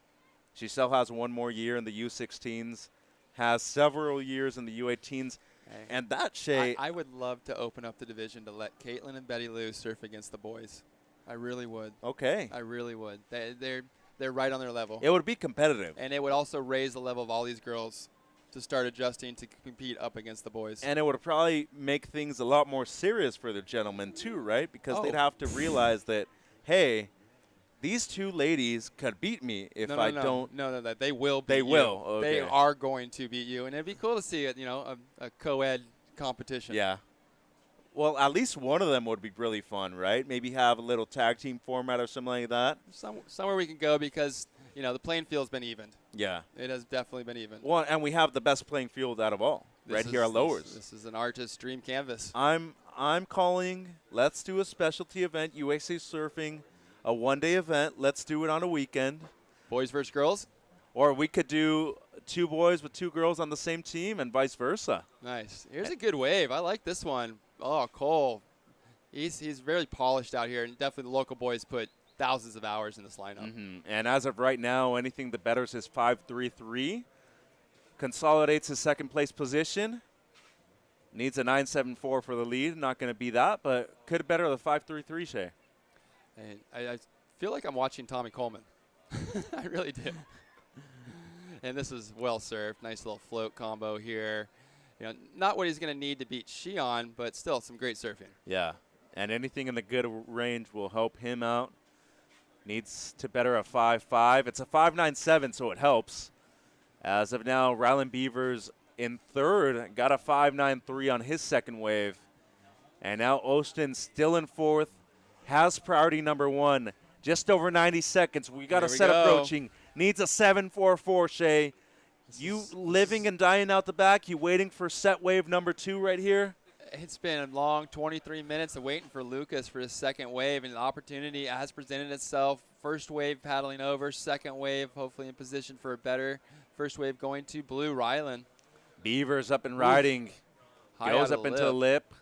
She still has 1 more year in the U16s, has several years in the U18s. Hey, and that, Shay, I would love to open up the division to let Caitlin and Betty Lou surf against the boys. I really would. Okay. I really would. They're right on their level. It would be competitive. And it would also raise the level of all these girls to start adjusting to compete up against the boys. And it would probably make things a lot more serious for the gentlemen too, right? Because they'd have to realize that, hey, these 2 ladies could beat me if I don't. No, they will beat you. They will. Okay. They are going to beat you. And it'd be cool to see it, a co-ed competition. Yeah. Well, at least one of them would be really fun, right? Maybe have a little tag team format or something like that. Somewhere we can go because, the playing field's been evened. Yeah. It has definitely been evened. Well, and we have the best playing field out of all here at Lowers. This is an artist's dream canvas. I'm calling, let's do a specialty event, USA Surfing, a 1-day event. Let's do it on a weekend. Boys versus girls? Or we could do 2 boys with 2 girls on the same team and vice versa. Nice. Here's a good wave. I like this one. Oh, Cole. He's very polished out here, and definitely the local boys put thousands of hours in this lineup. And as of right now, anything that betters his 5.33, consolidates his second place position, needs a 9.74 for the lead. Not going to be that, but could better the 5.33, Shay. And I feel like I'm watching Tommy Coleman. I really do. And this is well served. Nice little float combo here. You know, not what he's going to need to beat Xi'an, but still some great surfing. Yeah, and anything in the good range will help him out. Needs to better a 5.5. It's a 5.97, so it helps. As of now, Ryland Beavers in third, got a 5.93 on his second wave. And now Austin still in fourth, has priority number 1. Just over 90 seconds. We got a set approaching. Needs a 7.44, Shay. You living and dying out the back. You waiting for set wave number 2 right here? It's been a long 23 minutes of waiting for Lucas for his second wave, and an opportunity has presented itself. First wave paddling over, second wave hopefully in position for a better. First wave going to Blue Ryland. Beavers up and riding. Goes up into the lip.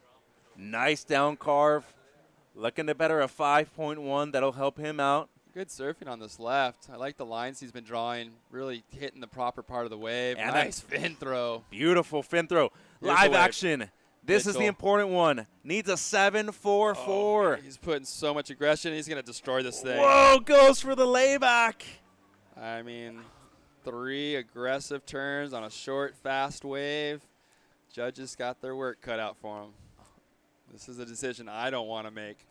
Nice down carve. Looking to better a 5.1. That'll help him out. Good surfing on this left. I like the lines he's been drawing, really hitting the proper part of the wave. And nice fin throw. Beautiful fin throw. Live action. This is the important one. Needs a 7.44. Oh, he's putting so much aggression. He's going to destroy this thing. Whoa, goes for the layback. I mean, 3 aggressive turns on a short, fast wave. Judges got their work cut out for them. This is a decision I don't want to make.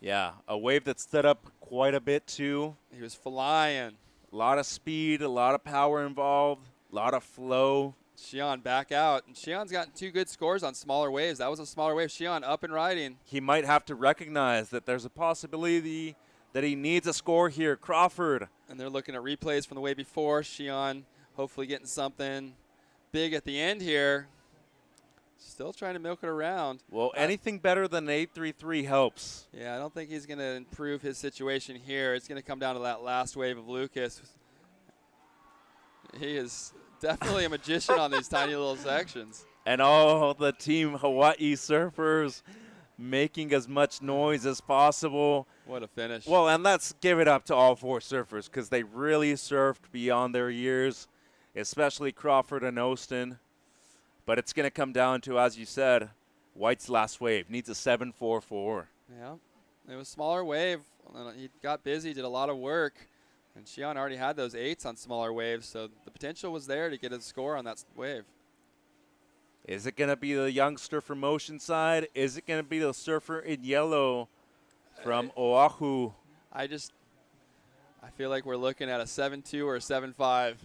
Yeah, a wave that stood up quite a bit, too. He was flying. A lot of speed, a lot of power involved, a lot of flow. Xi'an back out. And Xi'an's gotten 2 good scores on smaller waves. That was a smaller wave. Xi'an up and riding. He might have to recognize that there's a possibility that he needs a score here. Crawford. And they're looking at replays from the wave before. Xi'an hopefully getting something big at the end here. Still trying to milk it around. Well, anything better than 8.33 helps. Yeah, I don't think he's going to improve his situation here. It's going to come down to that last wave of Lucas. He is definitely a magician on these tiny little sections. And all the Team Hawaii surfers making as much noise as possible. What a finish. Well, and let's give it up to all 4 surfers because they really surfed beyond their years, especially Crawford and Austin. But it's going to come down to, as you said, White's last wave. Needs a 7.44. Yeah, it was a smaller wave. He got busy, did a lot of work. And Xi'an already had those 8s on smaller waves, so the potential was there to get a score on that wave. Is it going to be the youngster from Ocean side? Is it going to be the surfer in yellow from Oahu? I feel like we're looking at a 7.2 or a 7.5.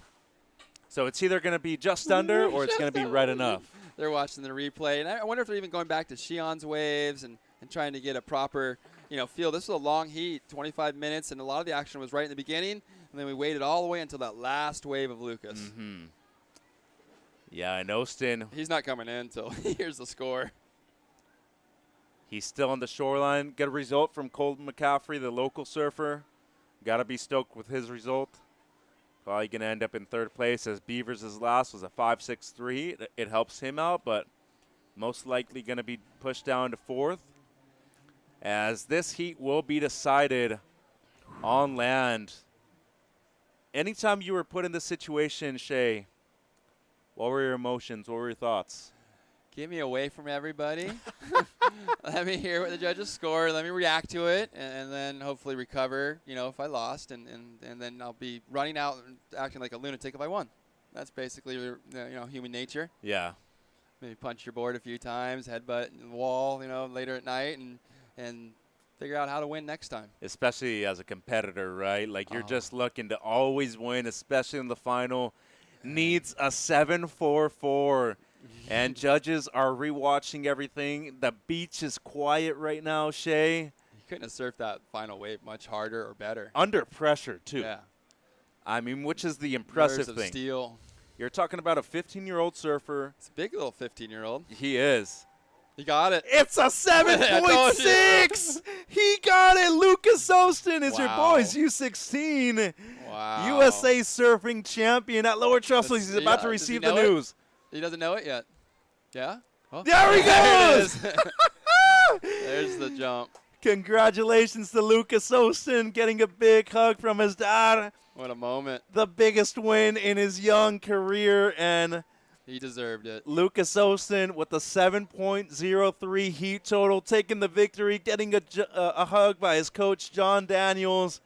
So it's either going to be just under or it's going to be right enough. They're watching the replay. And I wonder if they're even going back to Xi'an's waves and trying to get a proper feel. This was a long heat, 25 minutes, and a lot of the action was right in the beginning. And then we waited all the way until that last wave of Lucas. Mm-hmm. Yeah, and Austin. He's not coming in until he hears the score. He's still on the shoreline. Get a result from Colton McCaffrey, the local surfer. Got to be stoked with his result. Probably going to end up in third place as Beavers' last was a 5.63. It helps him out, but most likely going to be pushed down to fourth. As this heat will be decided on land. Anytime you were put in this situation, Shay, what were your emotions? What were your thoughts? Get me away from everybody. Let me hear what the judges score. Let me react to it, and then hopefully recover, if I lost. And then I'll be running out and acting like a lunatic if I won. That's basically, human nature. Yeah. Maybe punch your board a few times, headbutt the wall, later at night, and figure out how to win next time. Especially as a competitor, right? Like you're just looking to always win, especially in the final. Needs a 7.44. And judges are rewatching everything. The beach is quiet right now, Shay. You couldn't have surfed that final wave much harder or better. Under pressure, too. Yeah. I mean, which is the impressive Nerves of thing. steel. You're talking about a 15-year-old surfer. It's a big little 15-year-old. He is. He got it. It's a 7.6. He got it. Lucas Austin is your boys, U16. Wow. USA surfing champion at Lower Trestles. He's about to receive the news. He doesn't know it yet. Yeah? Oh. There he goes! There's the jump. Congratulations to Lucas Austin getting a big hug from his dad. What a moment. The biggest win in his young career, and he deserved it. Lucas Austin with a 7.03 heat total, taking the victory, getting a hug by his coach, John Daniels.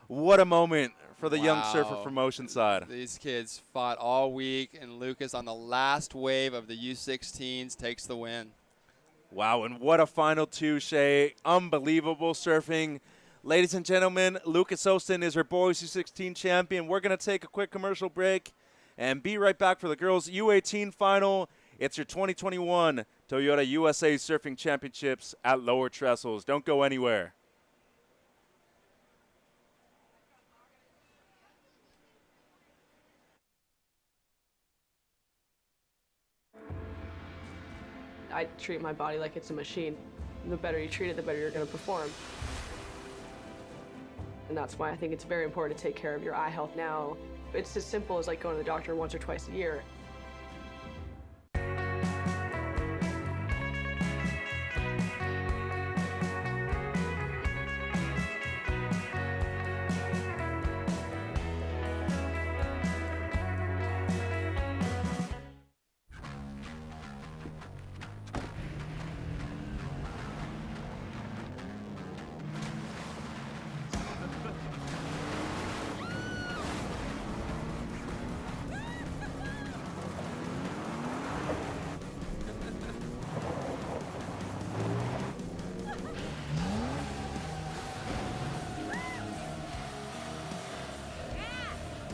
What a moment for the young surfer from Oceanside. These kids fought all week, and Lucas on the last wave of the U16s takes the win. Wow, and what a final two, Shay. Unbelievable surfing. Ladies and gentlemen, Lucas Austin is her boys U16 champion. We're going to take a quick commercial break and be right back for the girls U18 final. It's your 2021 Toyota USA Surfing Championships at Lower Trestles. Don't go anywhere. I treat my body like it's a machine. The better you treat it, the better you're going to perform. And that's why I think it's very important to take care of your eye health now. It's as simple as like going to the doctor once or twice a year.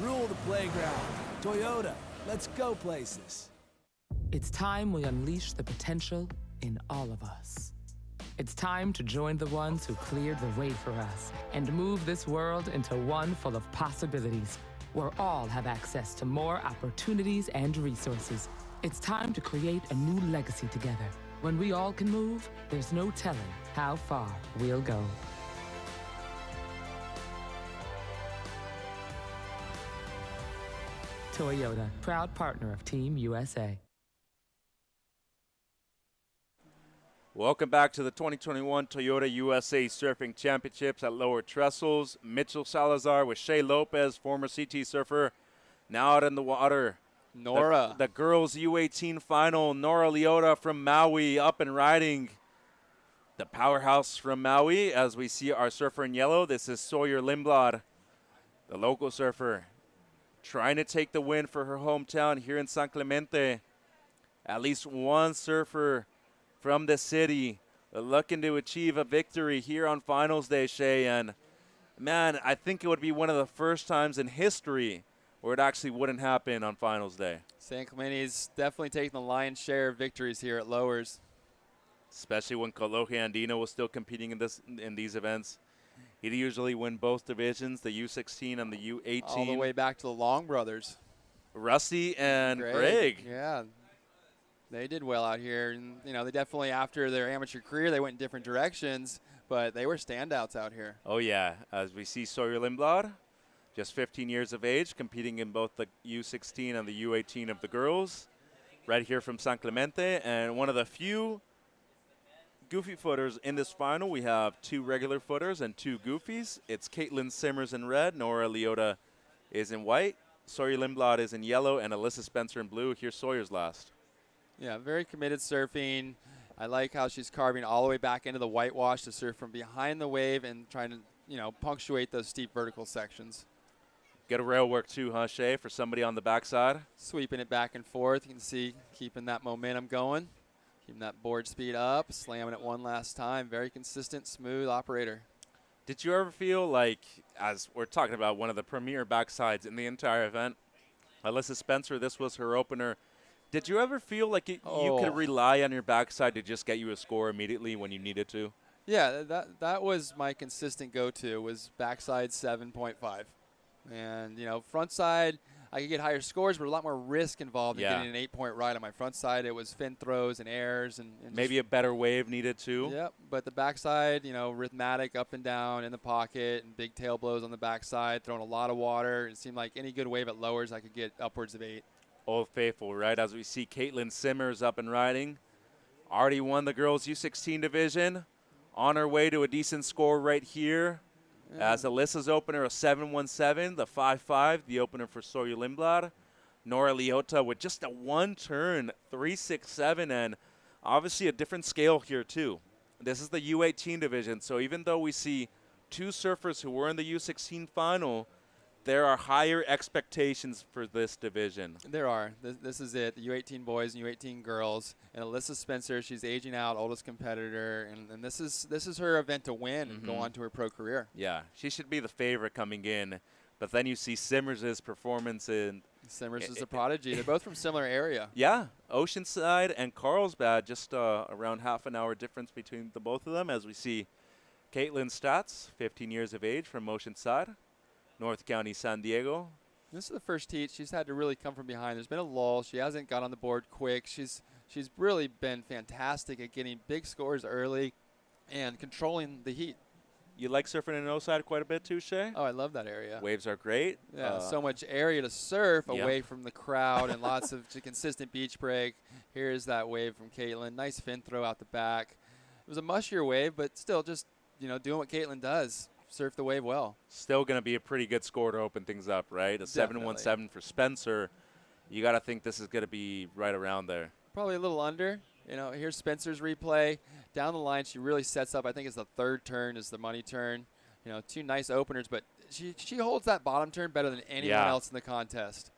Rule the playground. Toyota, let's go places. It's time we unleash the potential in all of us. It's time to join the ones who cleared the way for us and move this world into one full of possibilities, where all have access to more opportunities and resources. It's time to create a new legacy together. When we all can move, there's no telling how far we'll go. Toyota, proud partner of Team USA. Welcome back to the 2021 Toyota USA Surfing Championships at Lower Trestles. Mitchell Salazar with Shay Lopez, former CT surfer, now out in the water. Nora. The girls U18 final, Nora Leota from Maui up and riding. The powerhouse from Maui, as we see our surfer in yellow. This is Sawyer Lindblad, the local surfer, trying to take the win for her hometown here in San Clemente. At least one surfer from the city looking to achieve a victory here on finals day, Shay. And man, I think it would be one of the first times in history where it actually wouldn't happen on finals day. San Clemente's definitely taking the lion's share of victories here at Lowers. Especially when Kolohe Andino was still competing in these events. He'd usually win both divisions, the U16 and the U18. All the way back to the Long brothers. Rusty and Greg. Yeah, they did well out here. And, you know, they definitely, after their amateur career, they went in different directions, but they were standouts out here. Oh, yeah. As we see Sawyer Lindblad, just 15 years of age, competing in both the U16 and the U18 of the girls, right here from San Clemente. And one of the few goofy footers in this final. We have two regular footers and two goofies. It's Caitlin Simmers in red, Nora Leota is in white, Sawyer Lindblad is in yellow, and Alyssa Spencer in blue. Here's Sawyer's last. Yeah, very committed surfing. I like how she's carving all the way back into the whitewash to surf from behind the wave and trying to, you know, punctuate those steep vertical sections. Get a rail work too, huh, Shay, for somebody on the backside? Sweeping it back and forth. You can see keeping that momentum going. Keeping that board speed up, slamming it one last time. Very consistent, smooth operator. Did you ever feel like, as we're talking about one of the premier backsides in the entire event, Alyssa Spencer, this was her opener. Did you ever feel like you could rely on your backside to just get you a score immediately when you needed to? Yeah, that was my consistent go-to, was backside 7.5. And, you know, front side, I could get higher scores, but a lot more risk involved in getting an 8-point ride on my front side. It was fin throws and airs. And maybe a better wave needed too. Yep, but the backside, you know, rhythmic up and down in the pocket and big tail blows on the backside, throwing a lot of water. It seemed like any good wave at lowers, I could get upwards of 8. Old Faithful, right? As we see Caitlin Simmers up and riding. Already won the girls U16 division. On her way to a decent score right here. Yeah. As Alyssa's opener, a 7.17, the 5.5, the opener for Sawyer Lindblad. Nora Leota with just a one-turn, 3.67, and obviously a different scale here too. This is the U18 division, so even though we see two surfers who were in the U16 final, there are higher expectations for this division. There are. This is it. The U18 boys and U18 girls. And Alyssa Spencer, she's aging out, oldest competitor. And this is her event to win and go on to her pro career. Yeah, she should be the favorite coming in. But then you see Simmers' performance in. Simmers is a prodigy. They're both from similar area. Yeah, Oceanside and Carlsbad, just around half an hour difference between the both of them. As we see Caitlin Statz, 15 years of age from Oceanside, North County, San Diego. This is the first heat. She's had to really come from behind. There's been a lull. She hasn't got on the board quick. She's really been fantastic at getting big scores early and controlling the heat. You like surfing in Oside quite a bit too, Shay? Oh, I love that area. Waves are great. Yeah, so much area to surf away from the crowd and lots of consistent beach break. Here's that wave from Caitlin. Nice fin throw out the back. It was a mushier wave, but still just, doing what Caitlin does. Surf the wave well. Still going to be a pretty good score to open things up, right? A 717 for Spencer. You got to think this is going to be right around there. Probably a little under. Here's Spencer's replay. Down the line, she really sets up. I think it's the third turn is the money turn. Two nice openers, but she holds that bottom turn better than anyone else in the contest.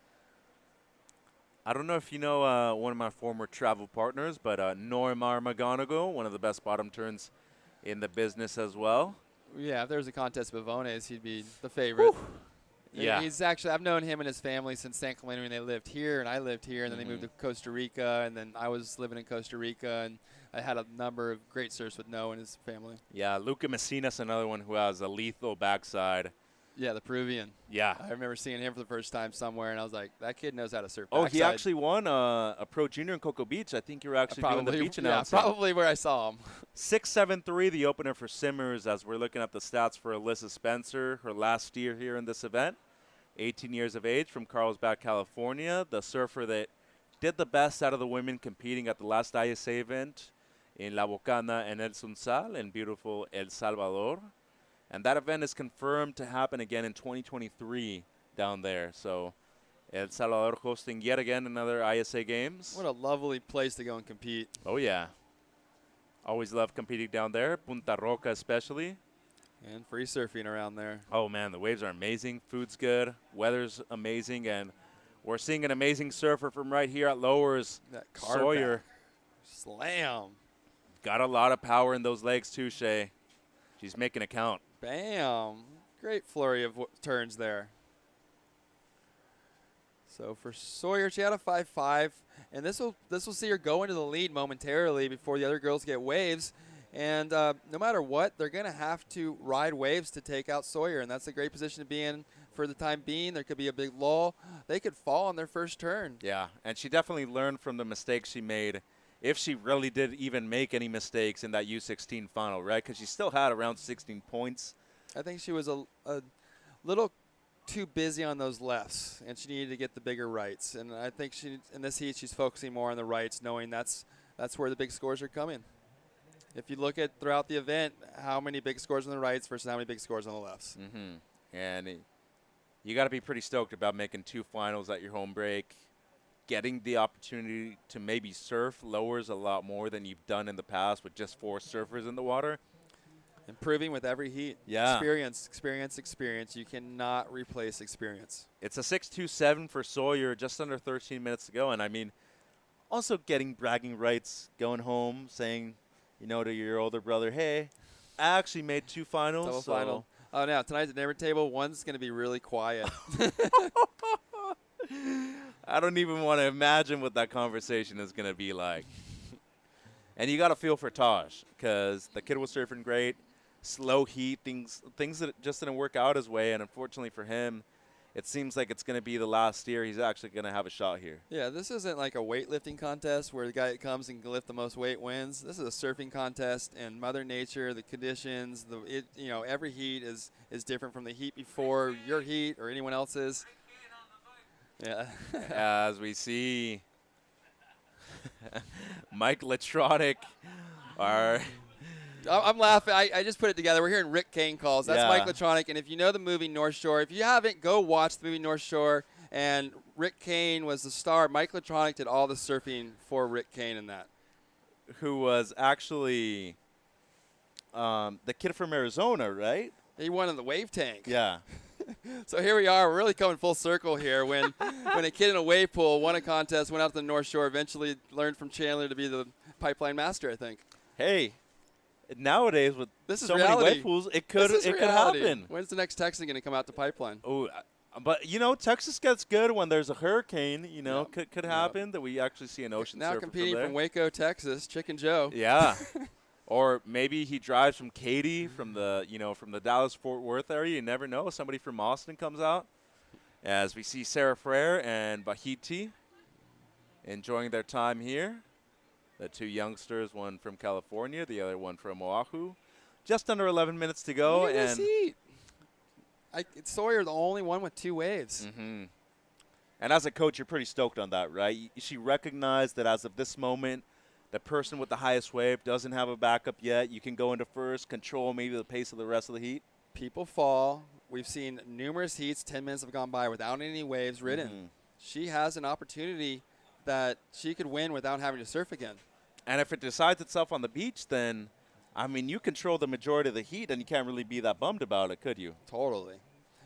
I don't know if you know one of my former travel partners, but Normar McGonigal, one of the best bottom turns in the business as well. Yeah, if there was a contest with Vones, he'd be the favorite. Whew. Yeah. He's actually, I've known him and his family since San Clemente when they lived here, and I lived here, and then they moved to Costa Rica, and then I was living in Costa Rica, and I had a number of great surfs with Noah and his family. Yeah, Luca Messina's another one who has a lethal backside. Yeah, the Peruvian. Yeah. I remember seeing him for the first time somewhere, and I was like, that kid knows how to surf Oh, backside. he actually won a Pro Junior in Cocoa Beach. I think you were actually doing the beach announcing. Yeah, probably where I saw him. 6.73, the opener for Simmers, as we're looking at the stats for Alyssa Spencer, her last year here in this event. 18 years of age from Carlsbad, California. The surfer that did the best out of the women competing at the last ISA event in La Bocana and El Sunsal in beautiful El Salvador. And that event is confirmed to happen again in 2023 down there. So El Salvador hosting yet again another ISA Games. What a lovely place to go and compete. Oh, yeah. Always love competing down there, Punta Roca especially. And free surfing around there. Oh, man, the waves are amazing. Food's good. Weather's amazing. And we're seeing an amazing surfer from right here at Lowers, Sawyer. Back. Slam. Got a lot of power in those legs, too, Shay. She's making a count. Bam. Great flurry of turns there. So for Sawyer, she had a 5.5. And this will see her go into the lead momentarily before the other girls get waves. And no matter what, they're going to have to ride waves to take out Sawyer, and that's a great position to be in for the time being. There could be a big lull. They could fall on their first turn. Yeah, and she definitely learned from the mistakes she made, if she really did even make any mistakes in that U16 final, right? Because she still had around 16 points. I think she was a little too busy on those lefts, and she needed to get the bigger rights. And I think in this heat she's focusing more on the rights, knowing that's where the big scores are coming. If you look at throughout the event, how many big scores on the rights versus how many big scores on the lefts. And you got to be pretty stoked about making 2 finals at your home break. Getting the opportunity to maybe surf Lowers a lot more than you've done in the past with just 4 surfers in the water. Improving with every heat. Yeah. Experience. You cannot replace experience. It's a 6.27 for Sawyer, just under 13 minutes to go. And, I mean, also getting bragging rights, going home, saying – to your older brother, hey, I actually made 2 finals. Double final. Oh, now, tonight at the dinner table, one's going to be really quiet. I don't even want to imagine what that conversation is going to be like. And you got to feel for Taj, because the kid was surfing great, slow heat, things that just didn't work out his way. And unfortunately for him, it seems like it's going to be the last year he's actually going to have a shot here. Yeah, this isn't like a weightlifting contest where the guy that comes and can lift the most weight wins. This is a surfing contest, and Mother Nature, the conditions, every heat is different from the heat before your heat or anyone else's. Yeah. As we see Mike Latronic, I'm laughing. I just put it together. We're hearing Rick Kane calls. That's Mike Latronic. And if you know the movie North Shore, if you haven't, go watch the movie North Shore. And Rick Kane was the star. Mike Latronic did all the surfing for Rick Kane in that. Who was actually the kid from Arizona, right? He won in the wave tank. Yeah. So here we are. We're really coming full circle here. When a kid in a wave pool won a contest, went out to the North Shore, eventually learned from Chandler to be the pipeline master, I think. Hey, nowadays with so many wave pools, it could happen. When's the next Texan going to come out to pipeline? Oh, but Texas gets good when there's a hurricane. Could happen that we actually see an ocean now surfer competing from from Waco, Texas, Chicken Joe. Yeah. Or maybe he drives from Katy, from the Dallas-Fort Worth area. You never know. Somebody from Austin comes out. As we see Sarah Frere and Bahiti enjoying their time here. The two youngsters, one from California, the other one from Oahu. Just under 11 minutes to go. Look at this heat. Sawyer, the only one with 2 waves. Mm-hmm. And as a coach, you're pretty stoked on that, right? She recognized that as of this moment, the person with the highest wave doesn't have a backup yet. You can go into first, control maybe the pace of the rest of the heat. People fall. We've seen numerous heats. 10 minutes have gone by without any waves ridden. Mm-hmm. She has an opportunity that she could win without having to surf again. And if it decides itself on the beach, then, you control the majority of the heat, and you can't really be that bummed about it, could you? Totally.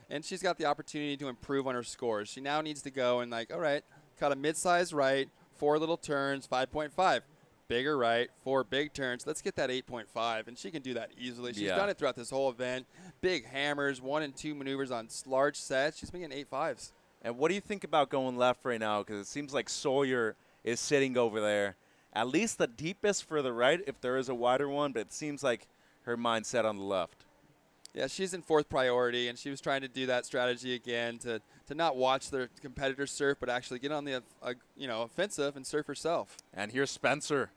And she's got the opportunity to improve on her scores. She now needs to go and, all right, cut a mid-size right, 4 little turns, 5.5. Bigger right, 4 big turns. Let's get that 8.5, and she can do that easily. She's done it throughout this whole event. Big hammers, 1 and 2 maneuvers on large sets. She's been getting 8.5s. And what do you think about going left right now? Because it seems like Sawyer is sitting over there. At least the deepest for the right, if there is a wider one, but it seems like her mind's set on the left. Yeah, she's in 4th priority, and she was trying to do that strategy again to not watch their competitors surf, but actually get on the offensive and surf herself. And here's Spencer,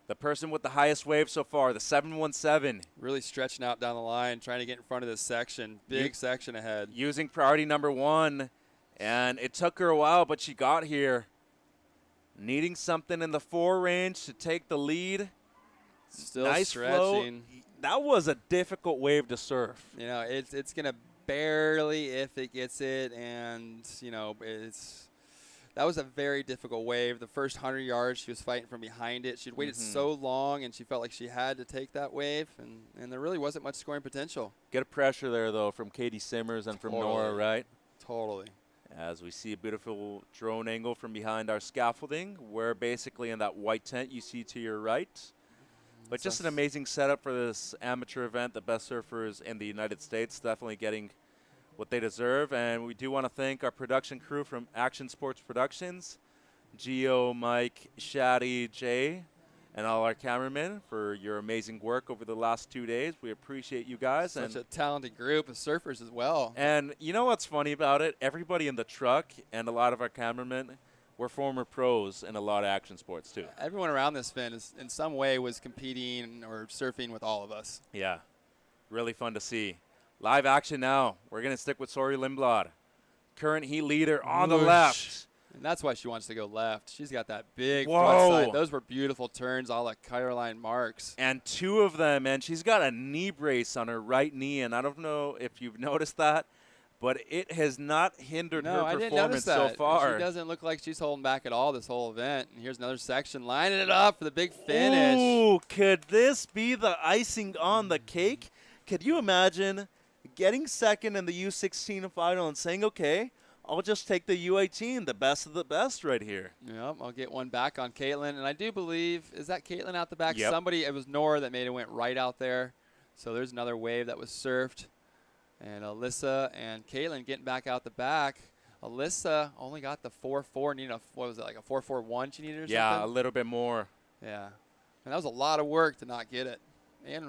the person with the highest wave so far, the 717. Really stretching out down the line, trying to get in front of this section. Big section ahead. Using priority number 1, and it took her a while, but she got here. Needing something in the 4 range to take the lead. Still nice stretching. Flow. That was a difficult wave to surf. It's going to barely if it gets it, and, that was a very difficult wave. The first 100 yards, she was fighting from behind it. She'd waited so long, and she felt like she had to take that wave, and there really wasn't much scoring potential. Get a pressure there, though, from Katie Simmers and from Nora, right? Totally. As we see a beautiful drone angle from behind our scaffolding. We're basically in that white tent you see to your right. But just an amazing setup for this amateur event. The best surfers in the United States definitely getting what they deserve. And we do want to thank our production crew from Action Sports Productions, Gio, Mike, Shaddy, Jay, and all our cameramen for your amazing work over the last 2 days. We appreciate you guys. Such a talented group of surfers as well. And you know what's funny about it? Everybody in the truck and a lot of our cameramen were former pros in a lot of action sports too. Everyone around this event is, in some way, was competing or surfing with all of us. Yeah, really fun to see. Live action now. We're going to stick with Sori Lindblad. Current heat leader on the left. And that's why she wants to go left. She's got that big front side. Those were beautiful turns, all like Caroline Marks. And 2 of them, and she's got a knee brace on her right knee, and I don't know if you've noticed that, but it has not hindered her performance so far. She doesn't look like she's holding back at all this whole event. And here's another section, lining it up for the big finish. Ooh, could this be the icing on the cake? Could you imagine getting second in the U16 final and saying, okay, I'll just take the U18, the best of the best right here. Yep, I'll get one back on Caitlin. And I do believe, is that Caitlin out the back? Yep. Somebody, it was Nora that made it went right out there. So there's another wave that was surfed. And Alyssa and Caitlin getting back out the back. Alyssa only got the 4.4. Needed what was it, like a 4.41 she needed or something? Yeah, a little bit more. Yeah. And that was a lot of work to not get it. And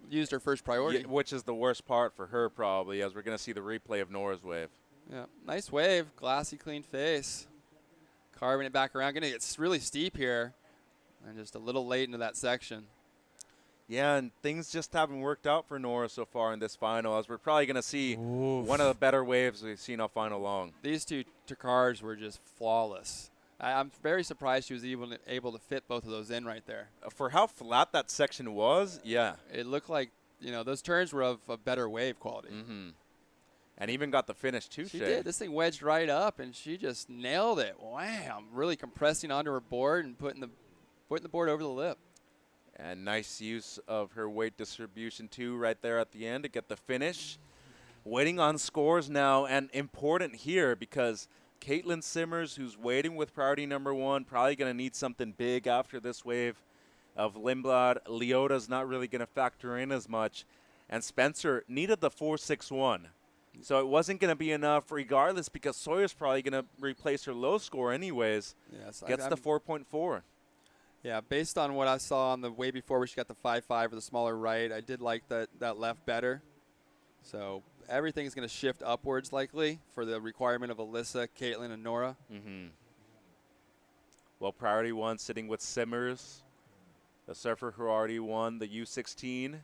used her first priority. Yeah, which is the worst part for her probably, as we're going to see the replay of Nora's wave. Yeah, nice wave. Glassy, clean face. Carving it back around. Going to get really steep here. And just a little late into that section. Yeah, and things just haven't worked out for Nora so far in this final, as we're probably going to see one of the better waves we've seen all final long. These 2 cars were just flawless. I'm very surprised she was able to fit both of those in right there. For how flat that section was, yeah. It looked like, those turns were of a better wave quality. Mm-hmm. And even got the finish too, She did. This thing wedged right up, and she just nailed it. Wham! Really compressing onto her board and putting the board over the lip. And nice use of her weight distribution too right there at the end to get the finish. waiting on scores now, and important here because Caitlin Simmers, who's waiting with priority number 1, probably going to need something big after this wave of Lindblad. Leota's not really going to factor in as much. And Spencer needed the 4.61. So it wasn't going to be enough regardless because Sawyer's probably going to replace her low score anyways. Yes, Gets the 4.4. Yeah, based on what I saw on the way before where she got the 5.5 or the smaller right, I did like that left better. So everything's going to shift upwards likely for the requirement of Alyssa, Caitlin, and Nora. Mm-hmm. Well, priority 1 sitting with Simmers, the surfer who already won the U16.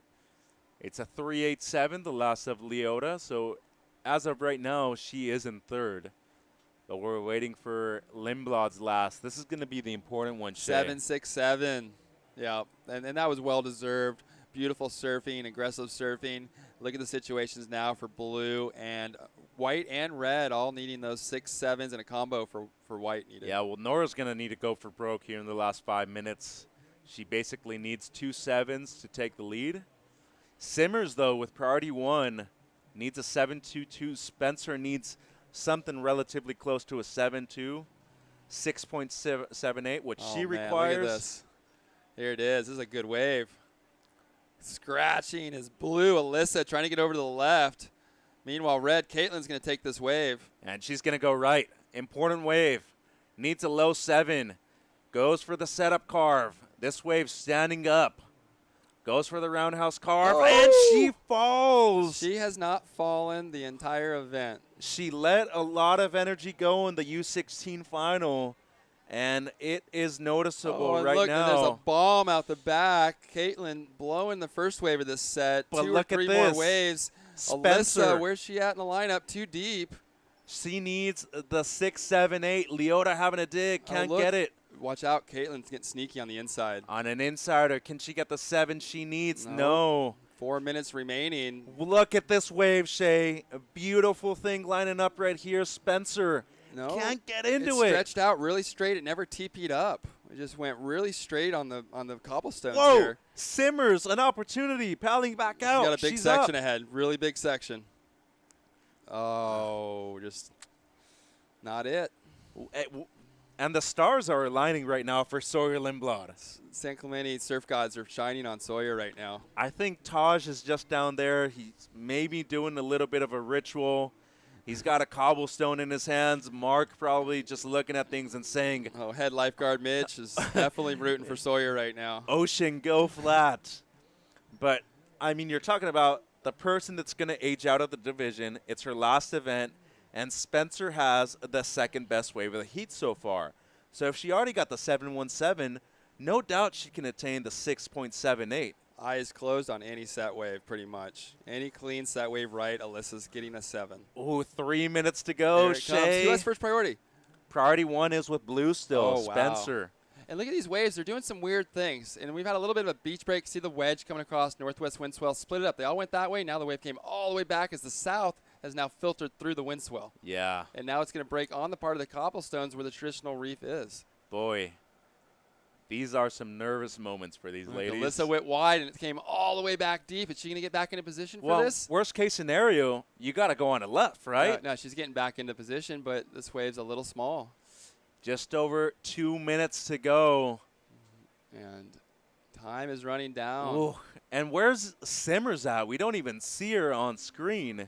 It's a 3.87, the last of Leota. So as of right now, she is in 3rd. But we're waiting for Lindblad's last. This is going to be the important one, Shay. 7.67. Yeah, and that was well-deserved. Beautiful surfing, aggressive surfing. Look at the situations now for blue and white and red, all needing those 6.7s and a combo for white needed. Yeah, well, Nora's going to need to go for broke here in the last 5 minutes. She basically needs 2 7s to take the lead. Simmers, though, with priority 1, needs a 7.22. Spencer needs something relatively close to a 7.2, 6.78, which she requires. Look at this. Here it is. This is a good wave. Scratching is blue. Alyssa trying to get over to the left. Meanwhile, red, Caitlin's going to take this wave. And she's going to go right. Important wave. Needs a low 7. Goes for the setup carve. This wave standing up. Goes for the roundhouse carve. Oh! And she falls. She has not fallen the entire event. She let a lot of energy go in the U16 final. And it is noticeable right look, now. There's a bomb out the back. Caitlin blowing the first wave of this set. But 2 look or 3 at this. more waves. Spencer. Alyssa, where's she at in the lineup? Too deep. She needs the 6, 7, 8. Leota having a dig. Can't get it. Watch out. Caitlin's getting sneaky on the inside. On an insider. Can she get the 7 she needs? No. 4 minutes remaining. Look at this wave, Shay. A beautiful thing lining up right here. Spencer can't get into it. It stretched out really straight. It never TP'd up. It just went really straight on the cobblestones Whoa. here. Simmers, an opportunity. Paddling back out. She's got a big She's section up. ahead. Really big section. Oh, just not it. And the stars are aligning right now for Sawyer Lindblad. San Clemente surf gods are shining on Sawyer right now. I think Taj is just down there. He's maybe doing a little bit of a ritual. He's got a cobblestone in his hands. Mark probably just looking at things and saying, oh, head lifeguard Mitch is definitely rooting for Sawyer right now. Ocean, go flat. But, I mean, you're talking about the person that's going to age out of the division. It's her last event. And Spencer has the second best wave of the heat so far. So if she already got the 7.17, no doubt she can attain the 6.78. Eyes closed on any set wave, pretty much. Any clean set wave right, Alyssa's getting a 7. Oh, 3 minutes to go, Shay. U.S. first priority. Priority 1 is with blue still, oh, Spencer. Wow. And look at these waves. They're doing some weird things. And we've had a little bit of a beach break. See the wedge coming across, northwest wind swell, split it up. They all went that way. Now the wave came all the way back as the south has now filtered through the wind swell. Yeah. And now it's going to break on the part of the cobblestones where the traditional reef is. Boy, these are some nervous moments for these ladies. Alyssa went wide, and it came all the way back deep. Is she going to get back into position for this? Worst case scenario, you got to go on the left, right? No, she's getting back into position, but this wave's a little small. Just over 2 minutes to go. And time is running down. Ooh. And where's Simmers at? We don't even see her on screen.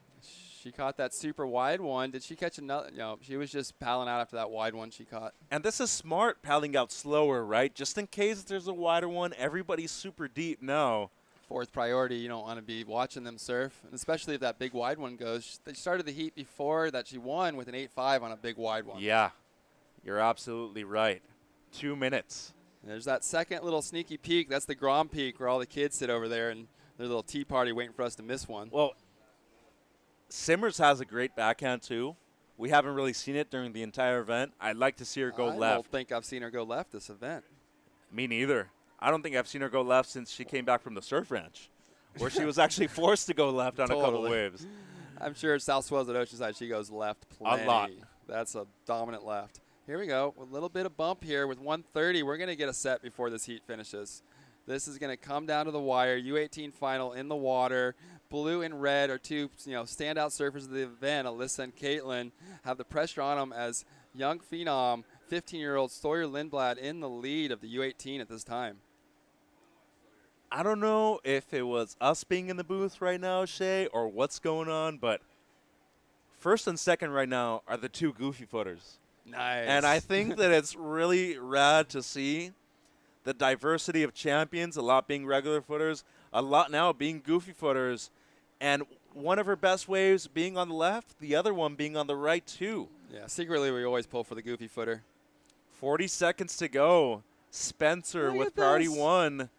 She caught that super wide one. Did she catch another? No, she was just paddling out after that wide one she caught. And this is smart, paddling out slower, right? Just in case there's a wider one, everybody's super deep now. Fourth priority, you don't want to be watching them surf, and especially if that big wide one goes. They started the heat before that she won with an 8.5 on a big wide one. Yeah, you're absolutely right. 2 minutes. There's that second little sneaky peak. That's the Grom Peak where all the kids sit over there and their little tea party waiting for us to miss one. Well, Simmers has a great backhand, too. We haven't really seen it during the entire event. I'd like to see her go left. I don't think I've seen her go left this event. Me neither. I don't think I've seen her go left since she came back from the surf ranch, where she was actually forced to go left on a couple waves. I'm sure at South Swells at Oceanside, she goes left plenty. A lot. That's a dominant left. Here we go. A little bit of bump here with 130. We're going to get a set before this heat finishes. This is going to come down to the wire. U18 final in the water. Blue and red are two, standout surfers of the event. Alyssa and Caitlin have the pressure on them as young phenom, 15-year-old Sawyer Lindblad in the lead of the U18 at this time. I don't know if it was us being in the booth right now, Shay, or what's going on, but first and second right now are the two goofy footers. Nice. And I think that it's really rad to see the diversity of champions, a lot being regular footers, a lot now being goofy footers, and one of her best waves being on the left, the other one being on the right too. Yeah, secretly we always pull for the goofy footer. 40 seconds to go. Spencer with priority one.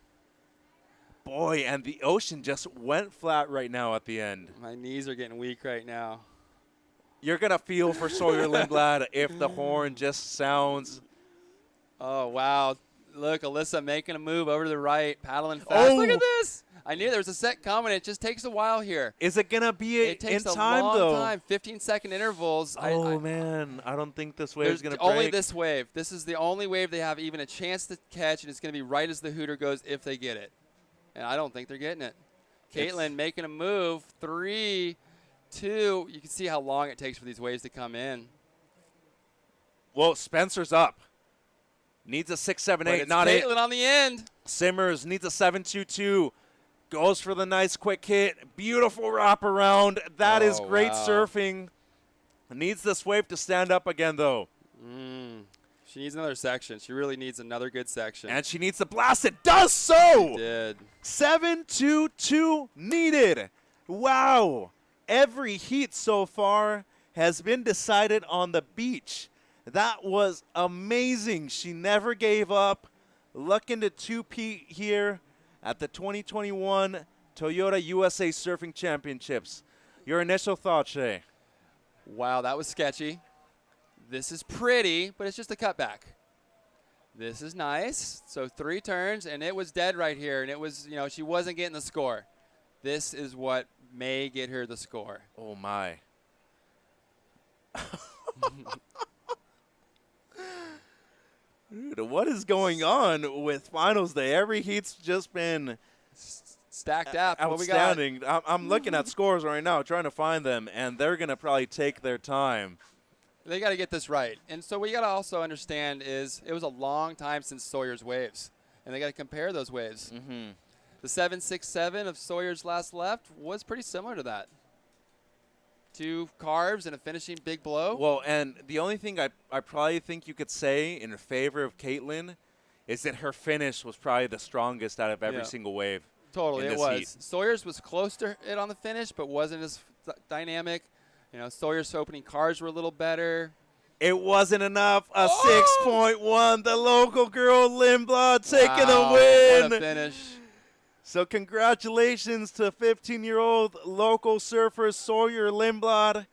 Boy, and the ocean just went flat right now at the end. My knees are getting weak right now. You're going to feel for Sawyer Lindblad if the horn just sounds. Oh, wow. Look, Alyssa making a move over to the right, paddling fast. Oh. Look at this. I knew there was a set coming. It just takes a while here. Is it going to be it takes in a time, long though? time, 15-second intervals. Oh, man. I don't think this wave is going to break. Only this wave. This is the only wave they have even a chance to catch, and it's going to be right as the hooter goes if they get it. And I don't think they're getting it. Caitlin making a move. 3, 2. You can see how long it takes for these waves to come in. Well, Spencer's up. Needs a 6-7-8, not Caitlin 8. on the end. Simmers needs a 7-2-2. Goes for the nice quick hit. Beautiful wraparound. That is great surfing. Needs this wave to stand up again, though. She needs another section. She really needs another good section. And she needs to blast. It does so. She did. 7-2-2 needed. Wow. Every heat so far has been decided on the beach. That was amazing. She never gave up. Looking to 2-peat here at the 2021 Toyota USA Surfing Championships. Your initial thoughts, Shay? Wow, that was sketchy. This is pretty, but it's just a cutback. This is nice. So 3 turns, and it was dead right here. And it was, she wasn't getting the score. This is what may get her the score. Oh, my. Dude, what is going on with finals day? Every heat's just been stacked up. Outstanding. What we got? I'm looking at scores right now, trying to find them, and they're going to probably take their time. They got to get this right. And so what you got to also understand is it was a long time since Sawyer's waves, and they got to compare those waves. The 7-6-7 of Sawyer's last left was pretty similar to that. 2 carves and a finishing big blow. Well, and the only thing I probably think you could say in favor of Caitlin is that her finish was probably the strongest out of every single wave. Totally, it was. Sawyer's was close to it on the finish, but wasn't as dynamic. Sawyer's opening carves were a little better. It wasn't enough. A 6.1. The local girl, Lindblad, taking the win. What a finish. So congratulations to 15-year-old local surfer Sawyer Lindblad.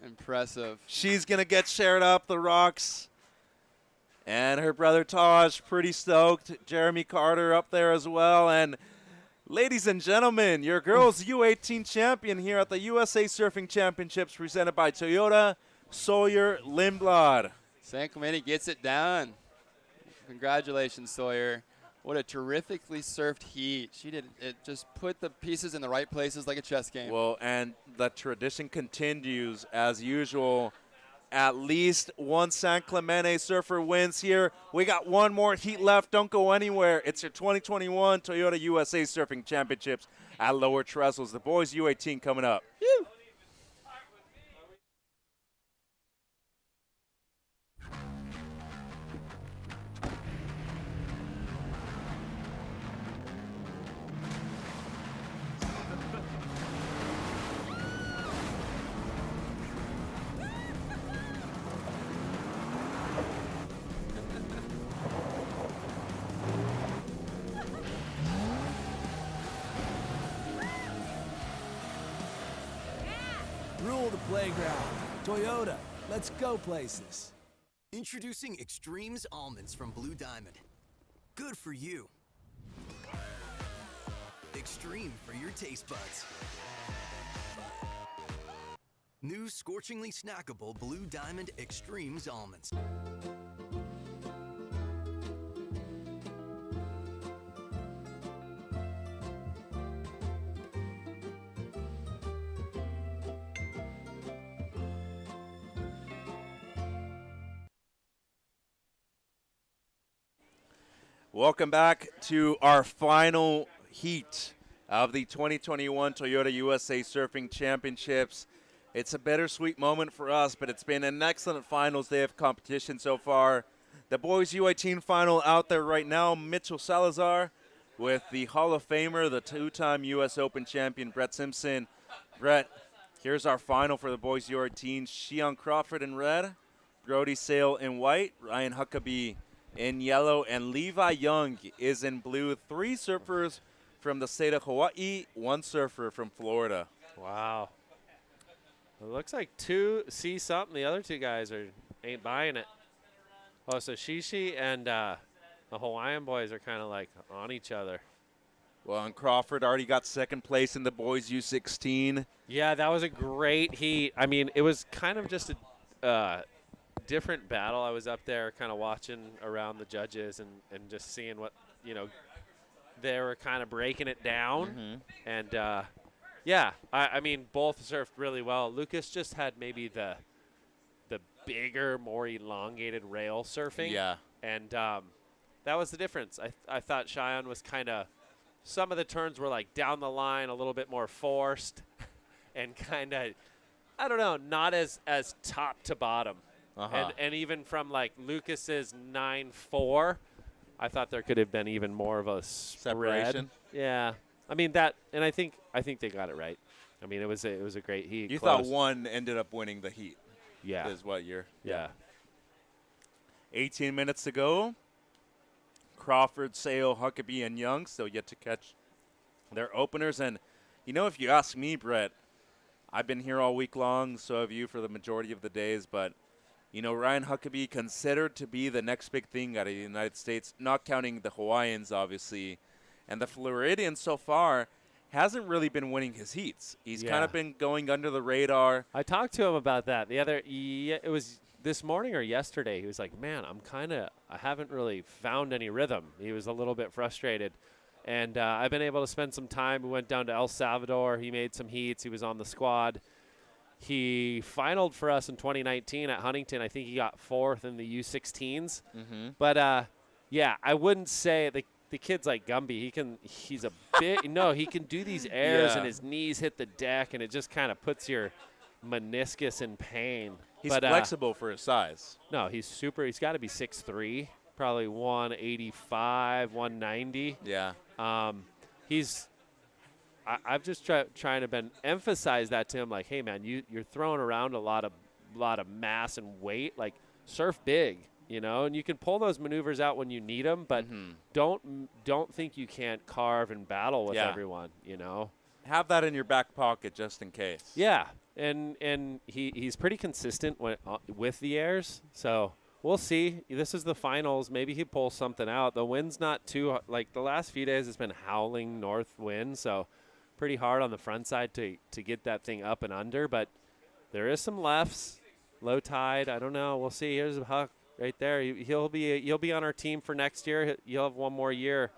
Impressive. She's going to get shared up the rocks. And her brother Taj, pretty stoked. Jeremy Carter up there as well. And ladies and gentlemen, your girls U18 champion here at the USA Surfing Championships presented by Toyota, Sawyer Lindblad. San Clemente gets it done. Congratulations, Sawyer. What a terrifically surfed heat. She did it. Just put the pieces in the right places like a chess game. Well, and the tradition continues as usual. At least one San Clemente surfer wins here. We got one more heat left. Don't go anywhere. It's your 2021 Toyota USA Surfing Championships at Lower Trestles. The boys U18 coming up. Woo. Rule the playground. Toyota, let's go places. Introducing Extremes Almonds from Blue Diamond. Good for you. Extreme for your taste buds. New scorchingly snackable Blue Diamond Extremes Almonds. Welcome back to our final heat of the 2021 Toyota USA Surfing Championships. It's a bittersweet moment for us, but it's been an excellent finals day of competition so far. The boys U18 final out there right now, Mitchell Salazar with the Hall of Famer, the two-time U.S. Open champion, Brett Simpson. Brett, here's our final for the boys U18. Shion Crawford in red, Brody Sale in white, Ryan Huckabee in yellow, and Levi Young is in blue. 3 surfers from the state of Hawaii, 1 surfer from Florida. Wow. It looks like 2 see something. The other 2 guys ain't buying it. Oh, so Shishi and the Hawaiian boys are kind of like on each other. Well, and Crawford already got second place in the boys U16. Yeah, that was a great heat. I mean, it was kind of just a different battle. I was up there kind of watching around the judges and just seeing what, they were kind of breaking it down. Mm-hmm. And, yeah, I mean, both surfed really well. Lucas just had maybe the bigger, more elongated rail surfing. Yeah. And that was the difference. I thought Cheyenne was kind of, some of the turns were like down the line, a little bit more forced and kind of, I don't know, not as top to bottom. And even from like Lucas's 9.4, I thought there could have been even more of a separation. Yeah. I mean that, and I think they got it right. I mean, it was a great heat. You close. thought one ended up winning the heat. Yeah. Is what year? Yeah. 18 minutes to go. Crawford, Sale, Huckabee, and Young still yet to catch their openers. And, if you ask me, Brett, I've been here all week long, so have you for the majority of the days. But, Ryan Huckabee considered to be the next big thing out of the United States, not counting the Hawaiians, obviously. And the Floridian so far hasn't really been winning his heats. He's kind of been going under the radar. I talked to him about that. It was this morning or yesterday. He was like, man, I haven't really found any rhythm. He was a little bit frustrated. And I've been able to spend some time. We went down to El Salvador. He made some heats. He was on the squad. He finaled for us in 2019 at Huntington. I think he got 4th in the U16s. Mm-hmm. But, I wouldn't say the kid's like Gumby. He's a bit, no, he can do these airs and his knees hit the deck and it just kind of puts your meniscus in pain. He's flexible for his size. No, he's got to be 6'3", probably 185, 190. Yeah. I've just trying to emphasize that to him, like, hey man, you're throwing around a lot of mass and weight, like surf big. And you can pull those maneuvers out when you need them, but don't think you can't carve and battle with everyone. Have that in your back pocket just in case. Yeah, and he's pretty consistent with the airs, so we'll see. This is the finals. Maybe he pulls something out. The wind's not too like the last few days. It's been howling north wind, so pretty hard on the front side to get that thing up and under. But there is some lefts, low tide. I don't know. We'll see. Here's a Huck. Right there, he'll be on our team for next year. You'll have one more year.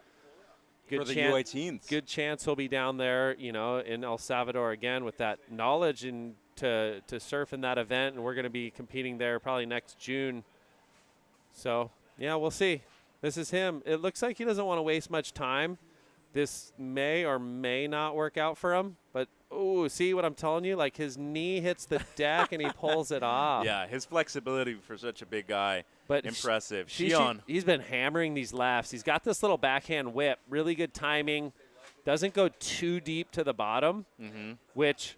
For the U18s. Good chance he'll be down there, in El Salvador again with that knowledge and to surf in that event. And we're going to be competing there probably next June. So yeah, we'll see. This is him. It looks like he doesn't want to waste much time. This may or may not work out for him, but see what I'm telling you? Like his knee hits the deck and he pulls it off. Yeah, his flexibility for such a big guy, but impressive. He's been hammering these lefts. He's got this little backhand whip, really good timing. Doesn't go too deep to the bottom, which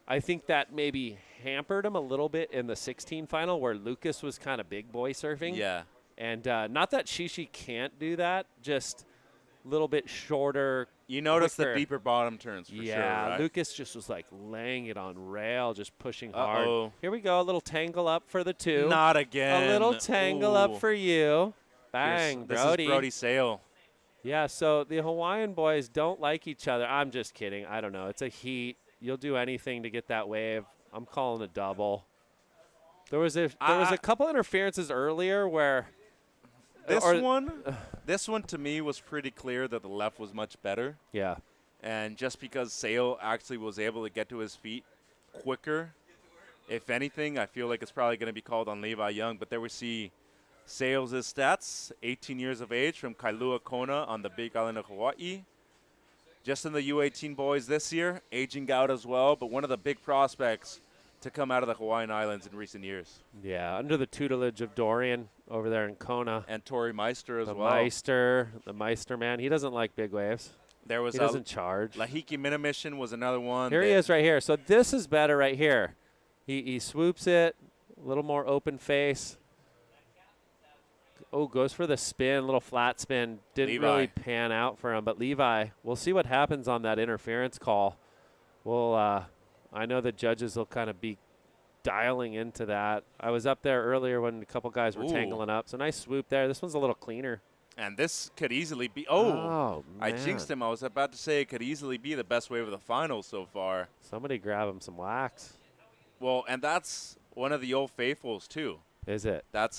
I think that maybe hampered him a little bit in the 16 final where Lucas was kind of big boy surfing. Yeah. And not that Shishi can't do that, just a little bit shorter. You notice quicker. the deeper bottom turns for sure, Yeah, right? Lucas just was like laying it on rail, just pushing hard. Uh-oh. Here we go, a little tangle up for the 2. Not again. A little tangle up for you. Bang, This Brody. is Brody Sale. Yeah, so the Hawaiian boys don't like each other. I'm just kidding. I don't know. It's a heat. You'll do anything to get that wave. I'm calling a double. There was a couple interferences earlier where this one to me was pretty clear that the left was much better. Yeah. And just because Sale actually was able to get to his feet quicker, if anything, I feel like it's probably going to be called on Levi Young. But there we see Sales his stats, 18 years of age from Kailua Kona on the Big Island of Hawaii. Just in the U18 boys this year, aging out as well, but one of the big prospects to come out of the Hawaiian Islands in recent years. Yeah, under the tutelage of Dorian over there in Kona. And Tori Meister as well. The Meister man. He doesn't like big waves. He doesn't charge. Lahiki Minimission was another one. Here he is right here. So this is better right here. He swoops it, a little more open face. Oh, goes for the spin, little flat spin. Didn't really pan out for him. But Levi, we'll see what happens on that interference call. I know the judges will kind of be dialing into that. I was up there earlier when a couple guys were tangling up. So nice swoop there. This one's a little cleaner. And this could easily be. I jinxed him. I was about to say it could easily be the best wave of the finals so far. Somebody grab him some wax. Well, and that's one of the old faithfuls, too. Is it? That's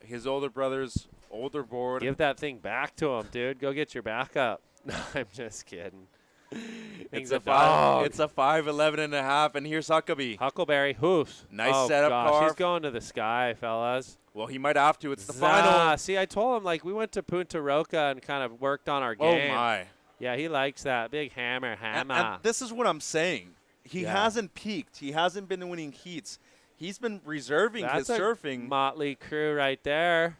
his older brother's older board. Give that thing back to him, dude. Go get your backup. No, I'm just kidding. It's a 5'11.5", and here's Huckabee. Huckleberry hoofs. Nice setup, Carve. He's going to the sky, fellas. Well, he might have to. It's the final. See, I told him, like, we went to Punta Roca and kind of worked on our game. Oh, my. Yeah, he likes that. Big hammer. And this is what I'm saying. He hasn't peaked. He hasn't been winning heats. He's been reserving his surfing. Motley crew right there.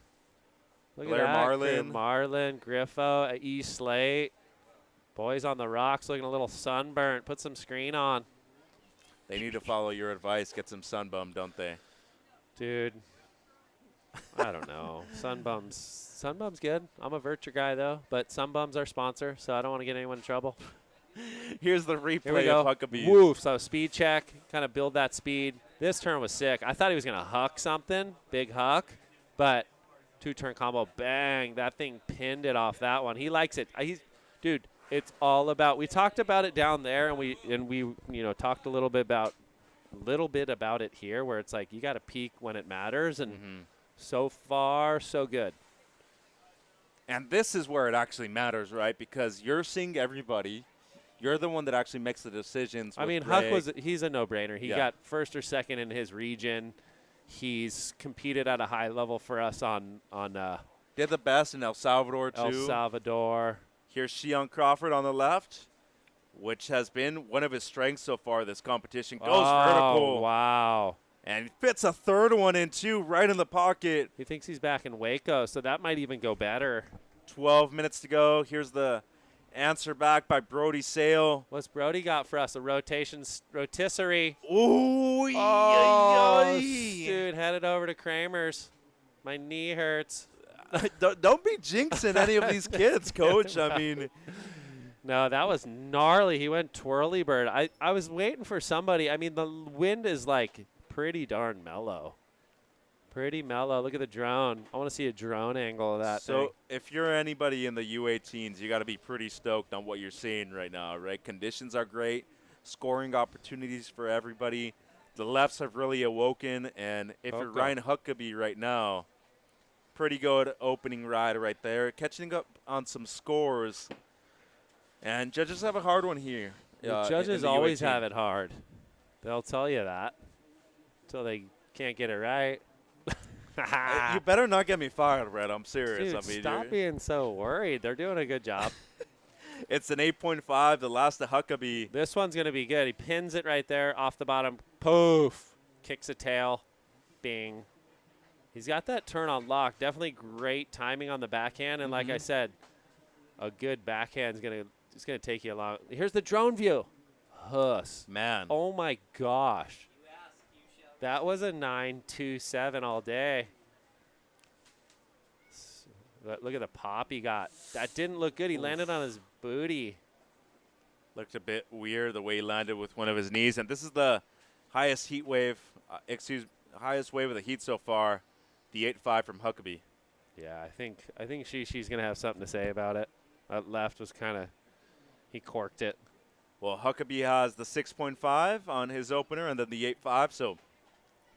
Look Blair at that. Marlin. Marlin, Griffo, E. Slate. Boys on the rocks looking a little sunburnt. Put some screen on. They need to follow your advice. Get some sunbum, don't they? Dude, I don't know. Sunbum's good. I'm a Virtue guy, though. But Sunbum's our sponsor, so I don't want to get anyone in trouble. Here's the replay Here we go. of Huckabee. Woo, so speed check. Kind of build that speed. This turn was sick. I thought he was going to huck something. Big huck. But two-turn combo. Bang. That thing pinned it off that one. He likes it. Dude. It's all about. We talked about it down there, and we talked a little bit about it here, where it's like you got to peak when it matters, and so far so good. And this is where it actually matters, right? Because you're seeing everybody. You're the one that actually makes the decisions. I mean, Huck he's a no-brainer. He got first or second in his region. He's competed at a high level for us on. Did the best in El Salvador too. El Salvador. Here's Shion Crawford on the left, which has been one of his strengths so far this competition. Goes vertical. Wow. And he fits a third one in, too, right in the pocket. He thinks he's back in Waco, so that might even go better. 12 minutes to go. Here's the answer back by Brody Sale. What's Brody got for us? A rotisserie. Ooh, dude, headed over to Kramer's. My knee hurts. Don't be jinxing any of these kids, Coach. I mean, no, that was gnarly. He went twirly bird. I was waiting for somebody. I mean, the wind is like pretty darn mellow. Pretty mellow. Look at the drone. I want to see a drone angle of that thing. If you're anybody in the U18s, you got to be pretty stoked on what you're seeing right now, right? Conditions are great. Scoring opportunities for everybody. The lefts have really awoken. And if you're Ryan Huckabee right now, pretty good opening ride right there. Catching up on some scores. And judges have a hard one here. The judges always have it hard. They'll tell you that until they can't get it right. You better not get me fired, Red. I'm serious. Dude, stop being so worried. They're doing a good job. It's an 8.5, the last to Huckabee. This one's going to be good. He pins it right there off the bottom. Poof. Kicks a tail. Bing. He's got that turn on lock. Definitely great timing on the backhand. And like I said, a good backhand is going to take you along. Here's the drone view. Huss. Man. Oh, my gosh. That was a 9.27 all day. Look at the pop he got. That didn't look good. He landed on his booty. Looked a bit weird the way he landed with one of his knees. And this is the highest heat wave, highest wave of the heat so far, the 8.5 from Huckabee. Yeah, I think she's going to have something to say about it. That left was kind of, he corked it. Well, Huckabee has the 6.5 on his opener and then the 8.5, so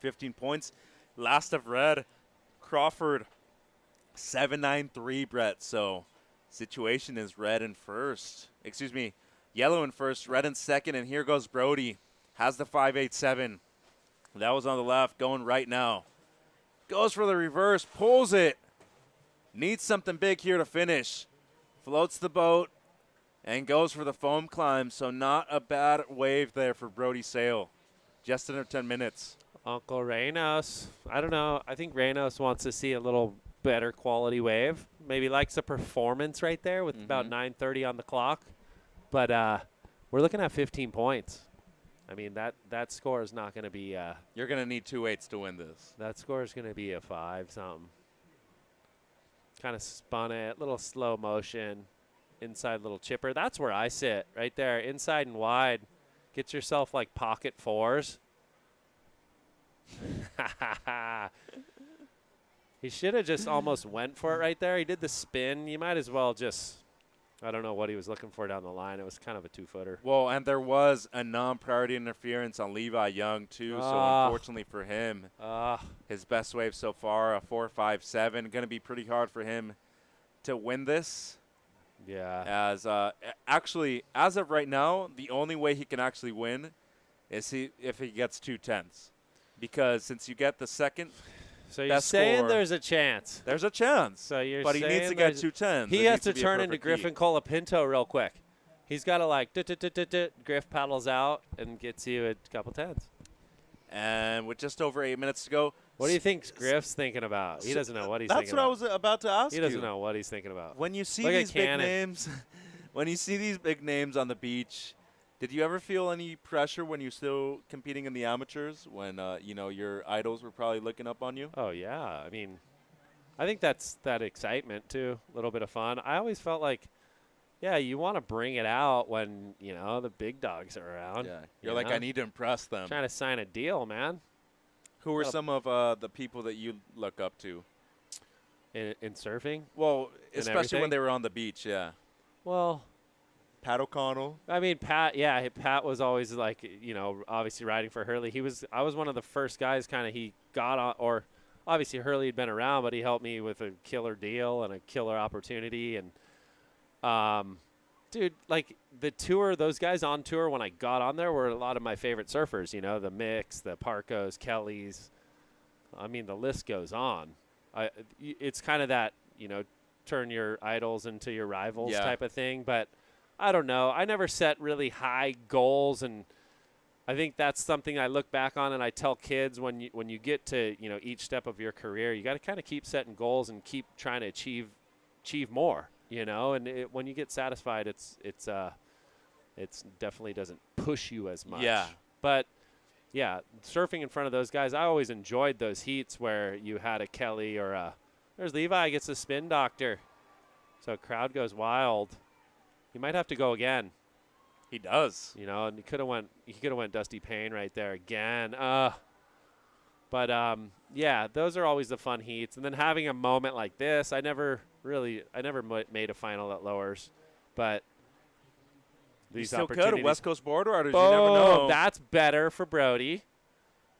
15 points. Last of red, Crawford, 7.93, Brett. So situation is red in first. Excuse me, yellow in first, red in second, and here goes Brody. Has the 5.87. That was on the left, going right now. Goes for the reverse, pulls it. Needs something big here to finish. Floats the boat and goes for the foam climb. So not a bad wave there for Brody Sale. Just under 10 minutes. Uncle Reynos. I don't know. I think Reynos wants to see a little better quality wave. Maybe likes a performance right there with about 9:30 on the clock. But we're looking at 15 points. I mean, that score is not going to be you're going to need 2 8s to win this. That score is going to be a 5-something. Kind of spun it, little slow motion, inside little chipper. That's where I sit, right there, inside and wide. Get yourself like pocket 4s. He should have just almost went for it right there. He did the spin. You might as well just, I don't know what he was looking for down the line. It was kind of a 2-footer. Well, and there was a non-priority interference on Levi Young, too. So, unfortunately for him, his best wave so far, a 4.57. Going to be pretty hard for him to win this. Yeah. As actually, as of right now, the only way he can actually win is if he gets 2 10s. Because since you get the second so you're saying score, there's a chance. There's a chance. So you're but he saying needs to get 2 10s. He has to turn into Griffin Colapinto real quick. He's got to like, Griff paddles out and gets you a couple 10s. And with just over 8 minutes to go. What do you think Griff's thinking about? He doesn't know what he's thinking about. That's what I was about to ask you. He doesn't know what he's thinking about. When you see these big names, when you see these big names on the beach, did you ever feel any pressure when you're still competing in the amateurs when, your idols were probably looking up on you? Oh, yeah. I mean, I think that's that excitement, too, a little bit of fun. I always felt like, yeah, you want to bring it out when, the big dogs are around. Yeah. You're like, I need to impress them. Trying to sign a deal, man. Who are some of the people that you look up to? In surfing? Well, especially when they were on the beach, yeah. Well, Pat O'Connell. I mean, Pat was always like, obviously riding for Hurley. I was one of the first guys he got on, or obviously Hurley had been around, but he helped me with a killer deal and a killer opportunity. And, dude, like the tour, those guys on tour when I got on there were a lot of my favorite surfers, the Micks, the Parcos, Kellys. I mean, the list goes on. It's kind of that, turn your idols into your rivals type of thing, but I don't know. I never set really high goals, and I think that's something I look back on and I tell kids when you get to each step of your career, you got to kind of keep setting goals and keep trying to achieve more. And when you get satisfied, it's definitely doesn't push you as much. Yeah. But yeah, surfing in front of those guys, I always enjoyed those heats where you had a Kelly or there's Levi gets a spin doctor, so crowd goes wild. He might have to go again. He does. And he could have went Dusty Payne right there again. But yeah, those are always the fun heats. And then having a moment like this, I never made a final at Lowers, but these still opportunities. could a West Coast board riders. You never know. That's better for Brody.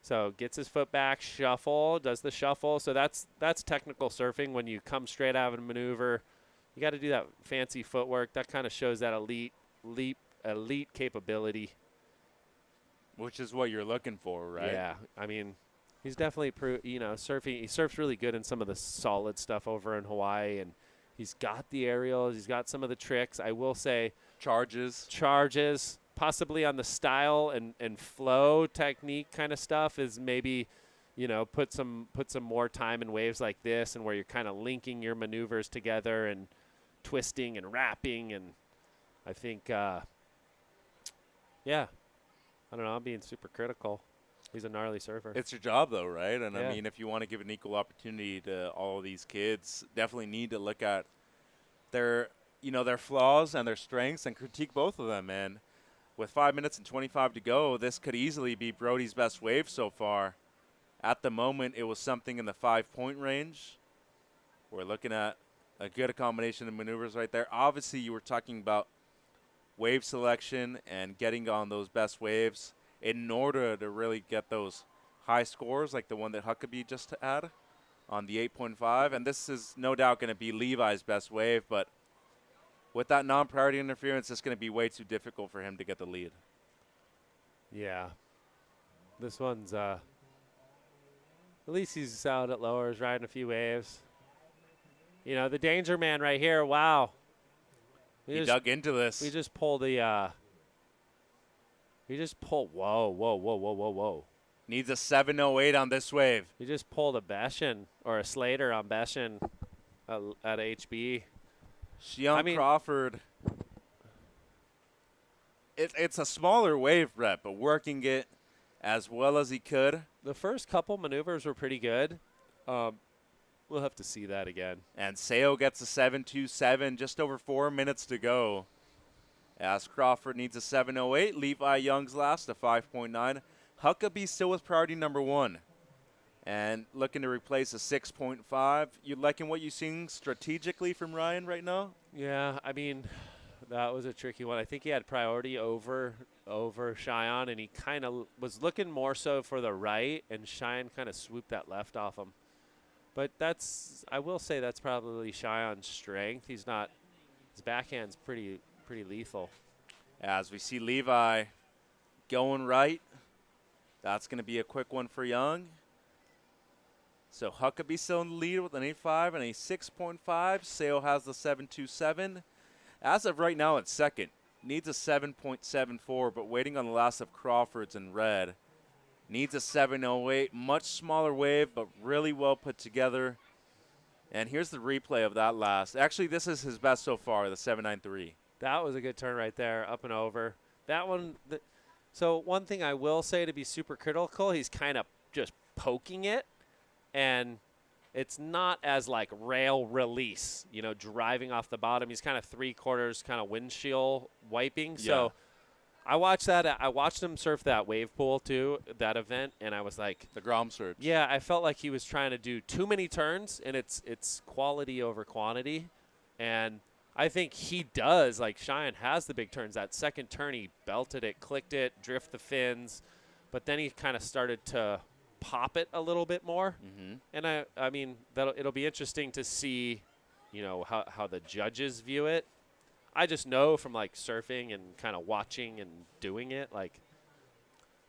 So gets his foot back, shuffle, does the shuffle. So that's technical surfing when you come straight out of a maneuver. You got to do that fancy footwork. That kind of shows that elite capability. Which is what you're looking for, right? Yeah. I mean, he's definitely, surfing. He surfs really good in some of the solid stuff over in Hawaii, and he's got the aerials. He's got some of the tricks. I will say charges, possibly on the style and flow technique kind of stuff is maybe, put some more time in waves like this and where you're kind of linking your maneuvers together and twisting and wrapping, and I think, I don't know. I'm being super critical. He's a gnarly surfer. It's your job, though, right? And yeah. I mean, if you want to give an equal opportunity to all of these kids, definitely need to look at their flaws and their strengths and critique both of them. And with 5 minutes and 25 to go, this could easily be Brody's best wave so far. At the moment, it was something in the 5-point range. We're looking at a good combination of maneuvers right there. Obviously, you were talking about wave selection and getting on those best waves in order to really get those high scores like the one that Huckabee just had on the 8.5. And this is no doubt going to be Levi's best wave, but with that non-priority interference, it's going to be way too difficult for him to get the lead. Yeah. This one's At least he's out at lowers, riding a few waves. You know, the danger man right here, wow. He dug into this. We just pulled the, whoa. Needs a 708 on this wave. He just pulled a Beshin or a Slater on Beshin at HB. Sean Crawford. It's a smaller wave rep, but working it as well as he could. The first couple maneuvers were pretty good. We'll have to see that again. And Seo gets a 727, just over 4 minutes to go. As Crawford needs a 708, Levi Young's last, a 5.9. Huckabee still with priority number 1. And looking to replace a 6.5. You liking what you're seeing strategically from Ryan right now? Yeah, I mean, that was a tricky one. I think he had priority over Cheyenne, and he kind of was looking more so for the right, and Cheyenne kind of swooped that left off him. But I will say that's probably Cheyenne's strength. His backhand's pretty lethal. As we see Levi going right, that's going to be a quick one for Young. So Huckabee still in the lead with an 8.5 and a 6.5. Sale has the 7.27. As of right now, it's second. Needs a 7.74, but waiting on the last of Crawford's in red. Needs a 7.08. Much smaller wave, but really well put together. And here's the replay of that last. Actually, this is his best so far, the 7.93. That was a good turn right there, up and over. That one, so one thing I will say to be super critical, he's kind of just poking it, and it's not as like rail release, you know, driving off the bottom. He's kind of 3/4 kind of windshield wiping. Yeah. So I watched that. I watched him surf that wave pool too, that event, and I was like, the Grom surge. Yeah, I felt like he was trying to do too many turns, and it's quality over quantity, and I think he does. Like Cheyenne has the big turns. That second turn, he belted it, clicked it, drift the fins, but then he kind of started to pop it a little bit more. Mm-hmm. And I mean, it'll be interesting to see, you know, how the judges view it. I just know from like surfing and kind of watching and doing it, like.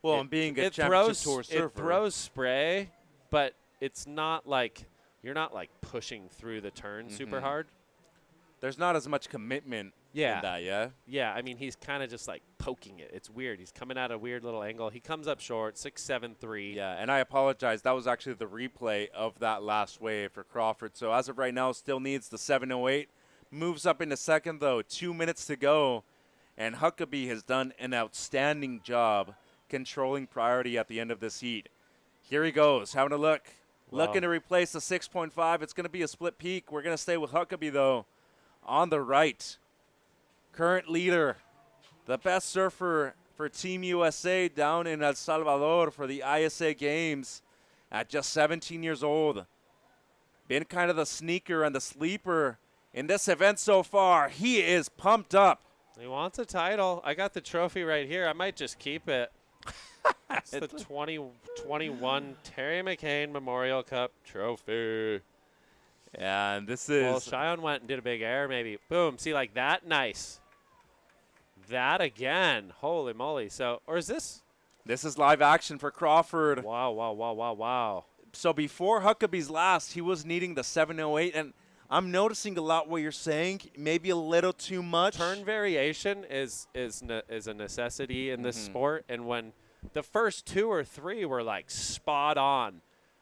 Well, and being a championship tour surfer, it throws spray, but it's not like you're not like pushing through the turn super hard. There's not as much commitment in that, yeah? Yeah, I mean, he's kind of just like poking it. It's weird. He's coming at a weird little angle. He comes up short, 6.73. Yeah, and I apologize. That was actually the replay of that last wave for Crawford. So as of right now, still needs the 7.08. Moves up into second, though. 2 minutes to go. And Huckabee has done an outstanding job controlling priority at the end of this heat. Here he goes, having a look. Wow. Looking to replace the 6.5. It's going to be a split peak. We're going to stay with Huckabee, though. On the right, current leader, the best surfer for Team USA down in El Salvador for the ISA Games at just 17 years old. Been kind of the sneaker and the sleeper in this event so far. He is pumped up. He wants a title. I got the trophy right here. I might just keep it. It's the 2021 Terry McCain Memorial Cup trophy. And this is... Well, Cheyenne went and did a big air maybe. Boom. See, like that? Nice. That again. Holy moly. So, or is this? This is live action for Crawford. Wow. So before Huckabee's last, he was needing the 7.08. And I'm noticing a lot what you're saying. Maybe a little too much. Turn variation is a necessity in this sport. And when the first 2 or 3 were like spot on,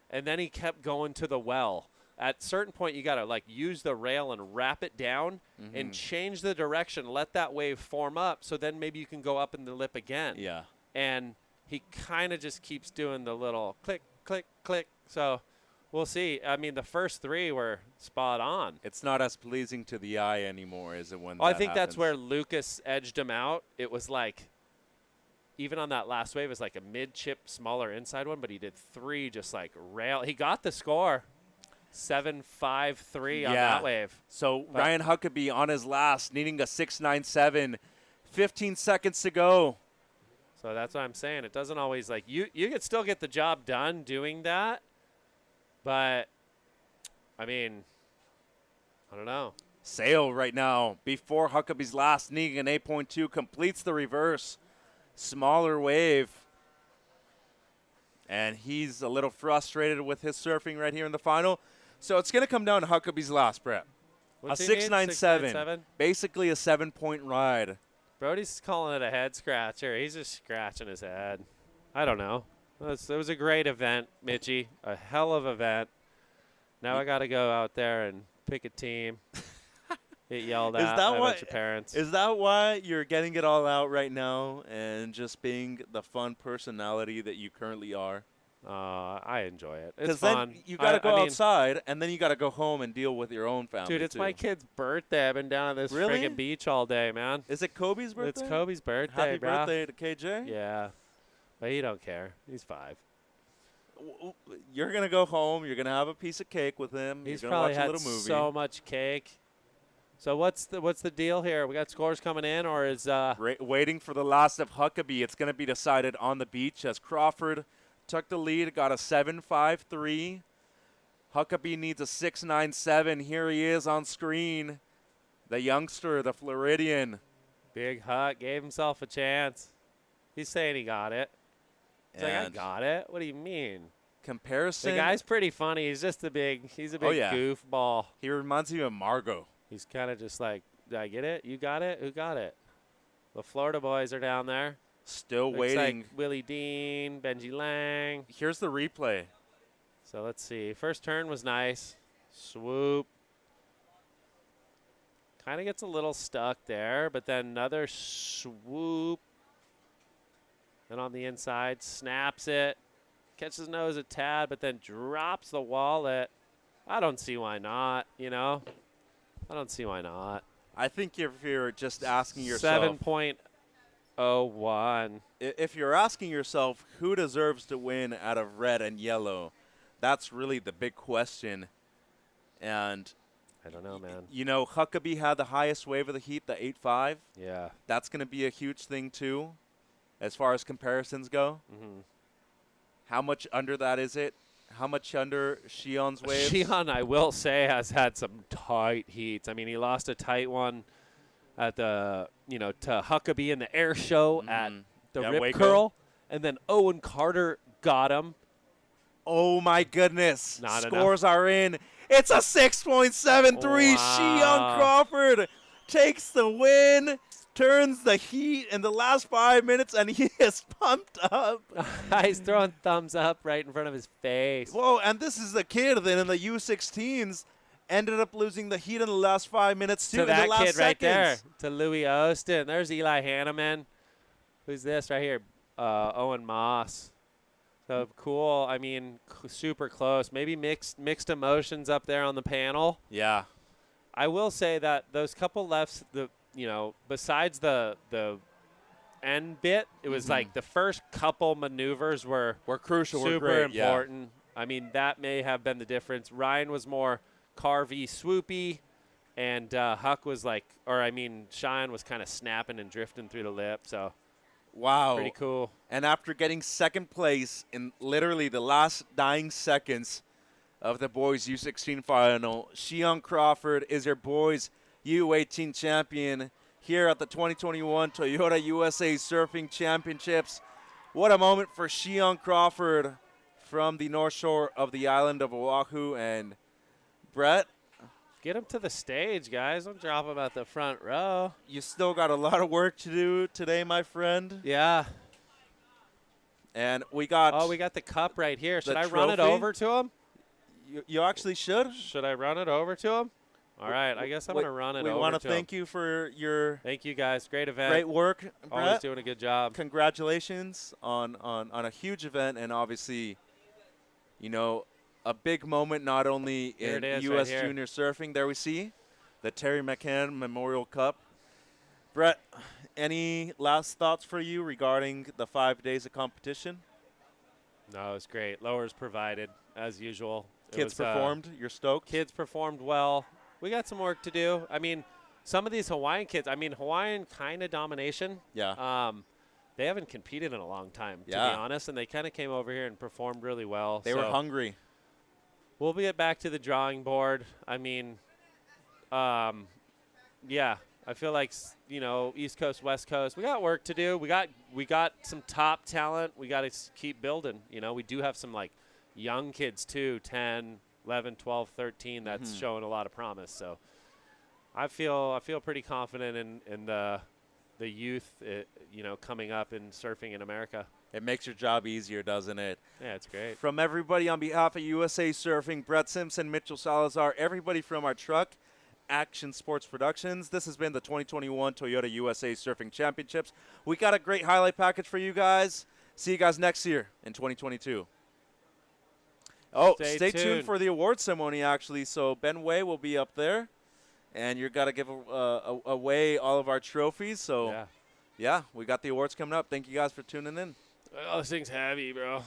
and then he kept going to the well. At a certain point, you got to like use the rail and wrap it down and change the direction. Let that wave form up, so then maybe you can go up in the lip again. Yeah. And he kind of just keeps doing the little click, click, click. So we'll see. I mean, the first 3 were spot on. It's not as pleasing to the eye anymore, is it? When I think that's where Lucas edged him out. It was like, even on that last wave, it was like a mid-chip, smaller inside one, but he did 3 just like rail. He got the score. 7.53 on that wave. So Ryan Huckabee on his last, needing a 6.97. 15 seconds to go. So that's what I'm saying. It doesn't always like you could still get the job done doing that, but I mean, I don't know. Sale right now before Huckabee's last, needing an 8.2, completes the reverse. Smaller wave. and he's a little frustrated with his surfing right here in the final. So it's going to come down to Huckabee's last, Brett. What's A he need? 6.97. Basically a 7-point ride. Brody's calling it a head scratcher. He's just scratching his head. I don't know. It was a great event, Mitchie. A hell of an event. Now I got to go out there and pick a team. Get yelled at by a bunch of parents. Is that why you're getting it all out right now and just being the fun personality that you currently are? I enjoy it. It's Because fun. then you got to go I mean, outside, and then you got to go home and deal with your own family. dude, it's my kid's birthday. I've been down at this Really? friggin' beach all day, man. Is it Kobe's birthday? It's Kobe's birthday, Happy bro. birthday to KJ. Yeah. But he don't care. He's 5. You're gonna go home. You're gonna have a piece of cake with him. He's you're gonna probably watch a had little movie. so much cake. So what's the deal here? We got scores coming in, or is waiting for the last of Huckabee. It's gonna be decided on the beach as Crawford took the lead, got a 7.53. Huckabee needs a 6.97. Here he is on screen, the youngster, the Floridian. Big Huck gave himself a chance. He's saying he got it. He's like, I got it. What do you mean? Comparison. The guy's pretty funny. He's just he's a big goofball. He reminds me of Margot. He's kind of just like, did I get it? You got it? Who got it? The Florida boys are down there. Still Looks waiting. like Willie Dean, Benji Lang. Here's the replay. So let's see. First turn was nice. Swoop. Kind of gets a little stuck there, but then another swoop. Then on the inside, snaps it. Catches his nose a tad, but then drops the wallet. I don't see why not, you know? I don't see why not. I think if you're just asking yourself. 7.01. If you're asking yourself who deserves to win out of red and yellow, that's really the big question. And I don't know, man. You know, Huckabee had the highest wave of the heat, the 8.5. Yeah. That's going to be a huge thing, too, as far as comparisons go. Mm-hmm. How much under that is it? How much under Shion's wave? Shion, I will say, has had some tight heats. I mean, he lost a tight one at to Huckabee in the air show at the Rip Waco. Curl. And then Owen Carter got him. Oh, my goodness. Not Scores are in. It's a 6.73. Wow. Shion Crawford takes the win, turns the heat in the last 5 minutes, and he is pumped up. He's throwing thumbs up right in front of his face. Whoa, and this is the kid that in the U16s ended up losing the heat in the last 5 minutes, too. To in the that last kid right there, seconds. to Louis Austin. There's Eli Hanneman. Who's this right here? Owen Moss. So cool. I mean, super close. Maybe mixed emotions up there on the panel. Yeah. I will say that those couple lefts, besides the end bit, it was like the first couple maneuvers were crucial, super were great, important. Yeah. I mean, that may have been the difference. Ryan was more carvy, swoopy, and Huck was Cheyenne was kind of snapping and drifting through the lip. So. Wow. Pretty cool. And after getting second place in literally the last 9 seconds of the boys U16 final, Shion Crawford is your boys U18 champion here at the 2021 Toyota USA Surfing Championships. What a moment for Shion Crawford from the North Shore of the island of Oahu. And Brett, get him to the stage, guys. Don't drop him at the front row. You still got a lot of work to do today, my friend. Yeah. And we got... Oh, we got the cup right here. Should I trophy. run it over to him? You actually should. Should I run it over to him? All right. I guess I'm going to run it over to him. We want to thank you for your... Thank you, guys. Great event. Great work, Brett. Always doing a good job. Congratulations on a huge event, and obviously, a big moment not only in U.S. right Junior Surfing. There we see the Terry McCann Memorial Cup. Brett, any last thoughts for you regarding the 5 days of competition? No, it was great. Lowers provided, as usual. Kids performed. You're stoked? Kids performed well. We got some work to do. I mean, some of these Hawaiian kids, Hawaiian kind of domination. Yeah. They haven't competed in a long time, to be honest, and they kind of came over here and performed really well. They were hungry. We'll get back to the drawing board. I mean, yeah, I feel like, East Coast, West Coast, we got work to do. We got some top talent. We got to keep building. We do have some like young kids too, 10, 11, 12, 13 that's showing a lot of promise. So I feel pretty confident in the youth, coming up in surfing in America. It makes your job easier, doesn't it? Yeah, it's great. From everybody on behalf of USA Surfing, Brett Simpson, Mitchell Salazar, everybody from our truck, Action Sports Productions, this has been the 2021 Toyota USA Surfing Championships. We got a great highlight package for you guys. See you guys next year in 2022. Oh, stay tuned for the award ceremony, actually. So Ben Way will be up there, and you're got to give away all of our trophies. So, yeah, we got the awards coming up. Thank you guys for tuning in. Oh, this thing's heavy, bro.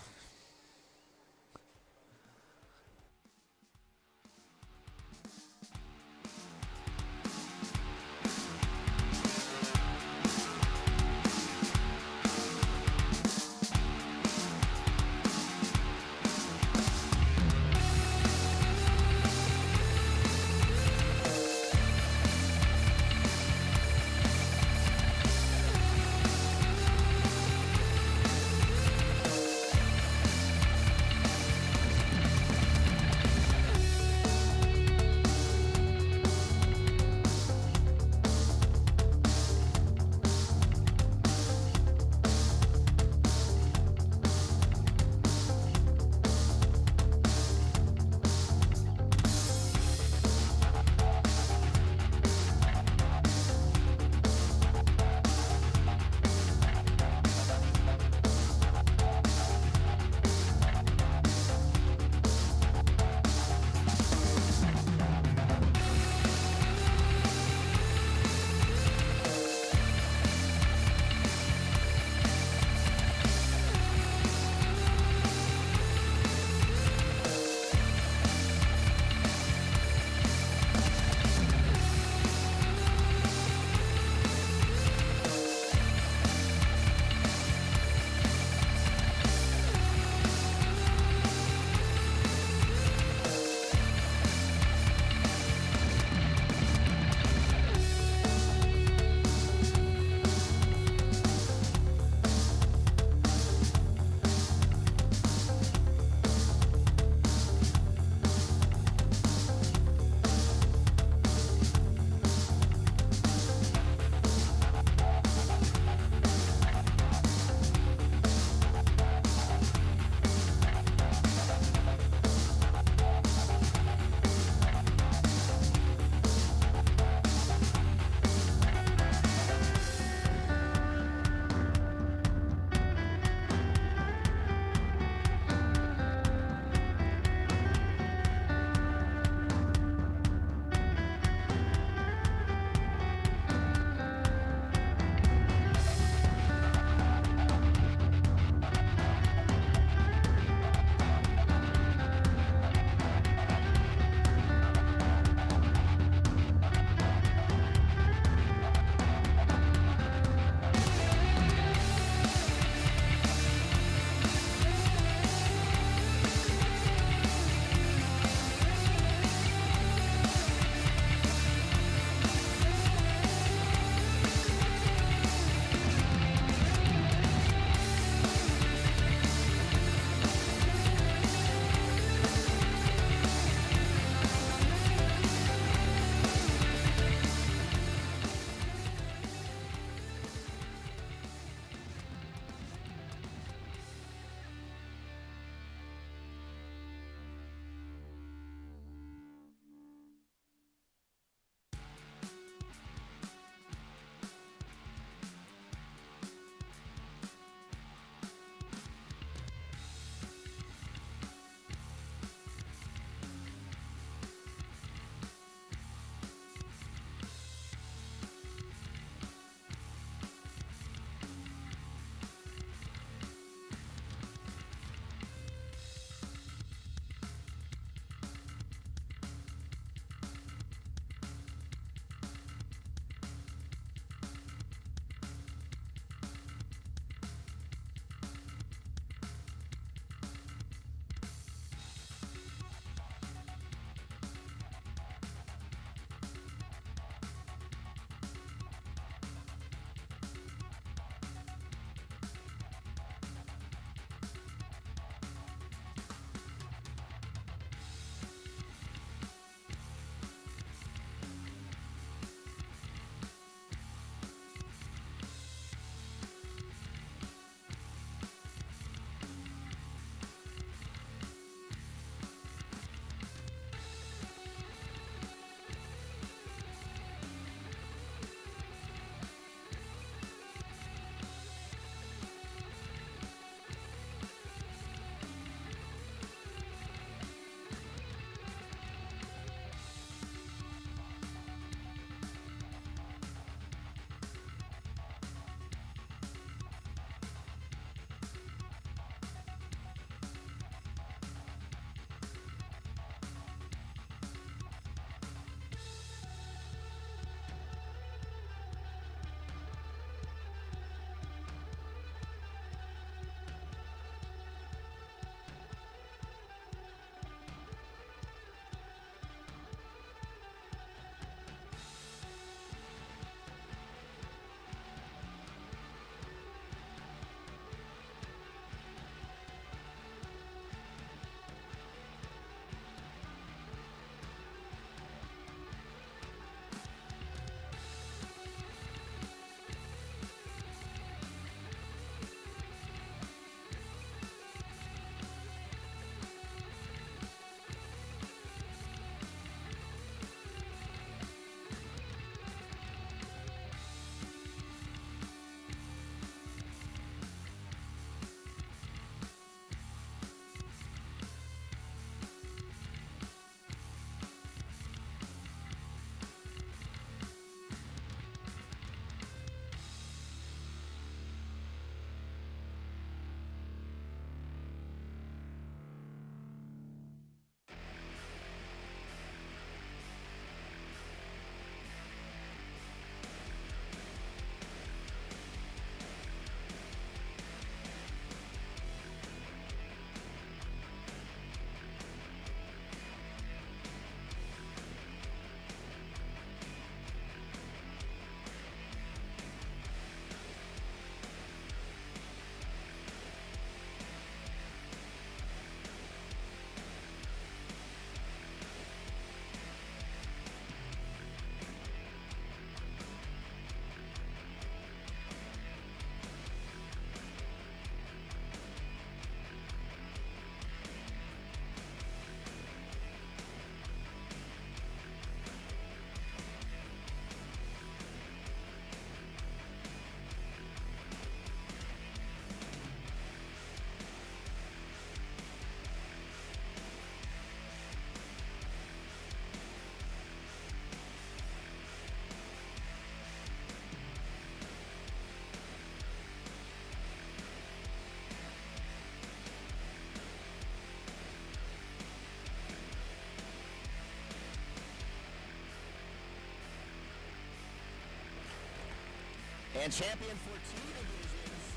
And champion for 2 divisions,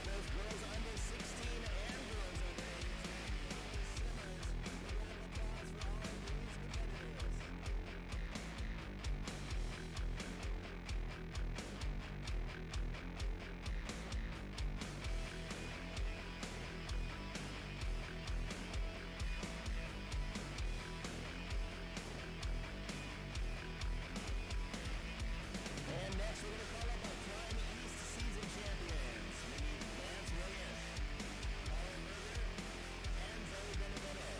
both girls under 16 and girls under 18. And next we're going to call up our Prime East season champions. We need Lance Williams, Colin Berger, and Zoe Benedetto.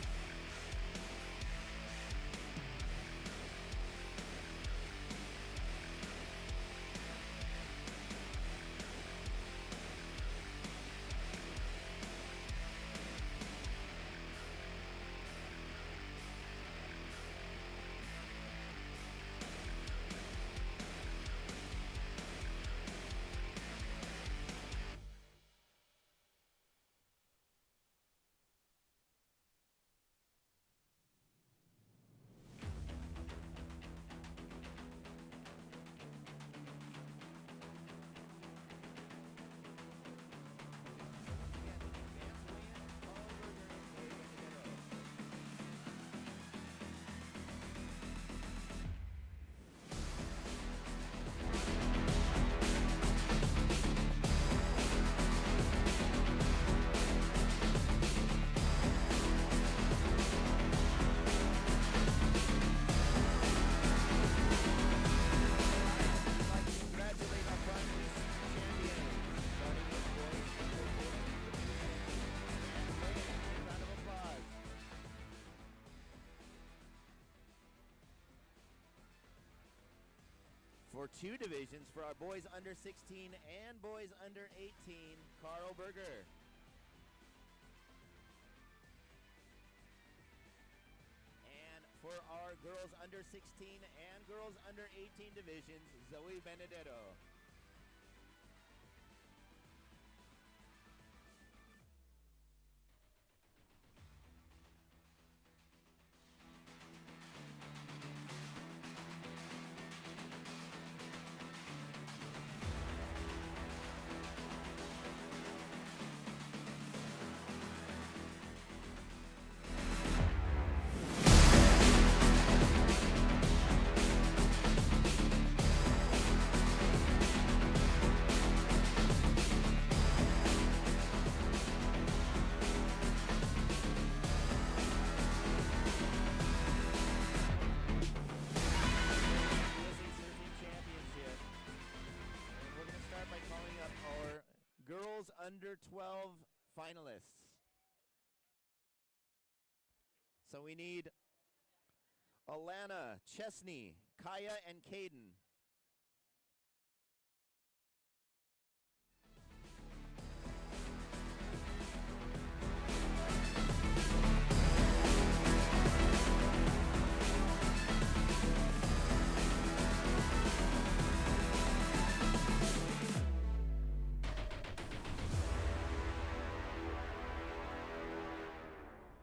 For 2 divisions for our boys under 16 and boys under 18, Carl Berger. And for our girls under 16 and girls under 18 divisions, Zoe Benedetto. Girls under 12 finalists. So we need Alana, Chesney, Kaya, and Caden.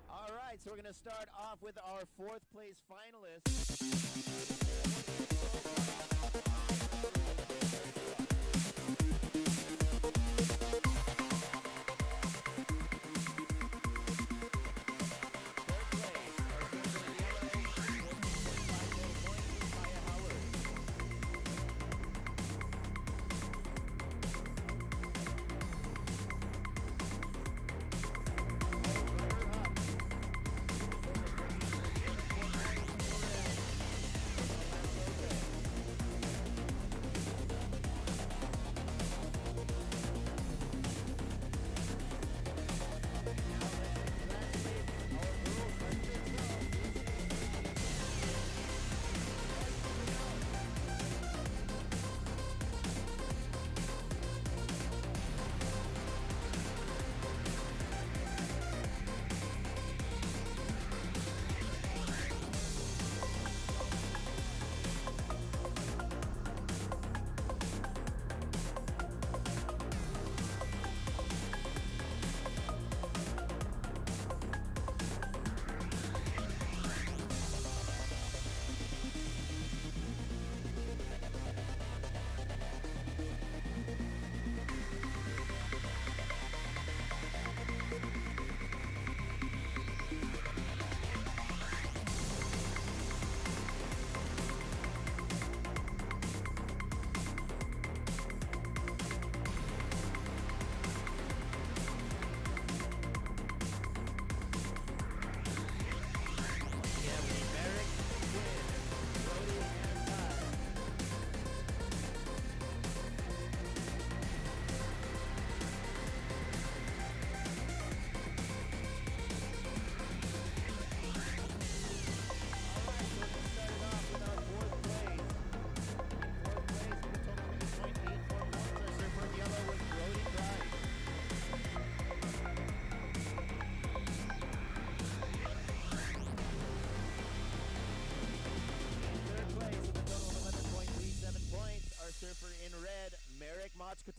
All right, so we're going to start off with our 4th place finalists.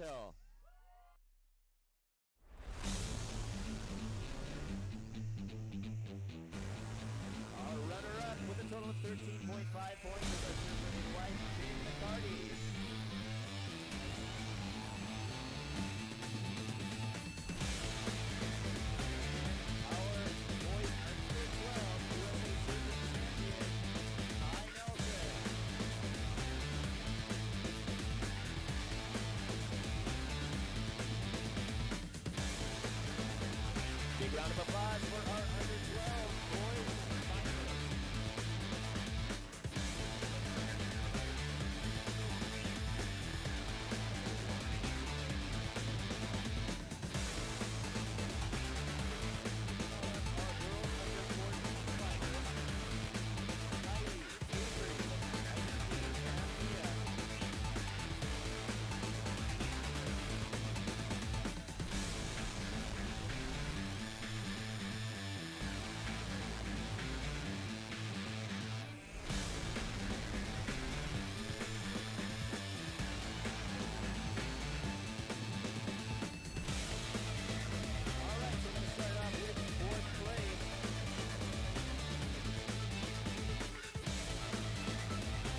Nashville. Our runner-up with a total of 13.5 points is our surfer in white, Jim McCarty. Our boys under 12 USA surfing champion, Ty Nelson. Big round of applause for our under 12 boys finalists.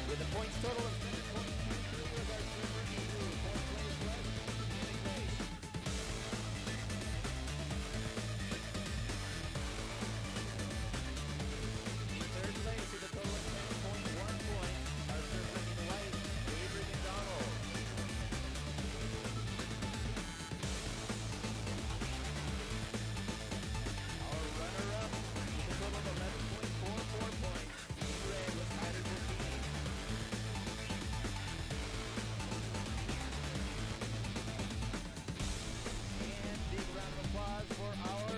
With a points total of 7.23 was our surfer in blue. Fourth place was Nick Grace. In third place with a total of 10.1 points, our surfer in white, Avery McDonald. Our runner-up with a total of 11.44 points, in red was Tyler Burkini. Big round of applause for our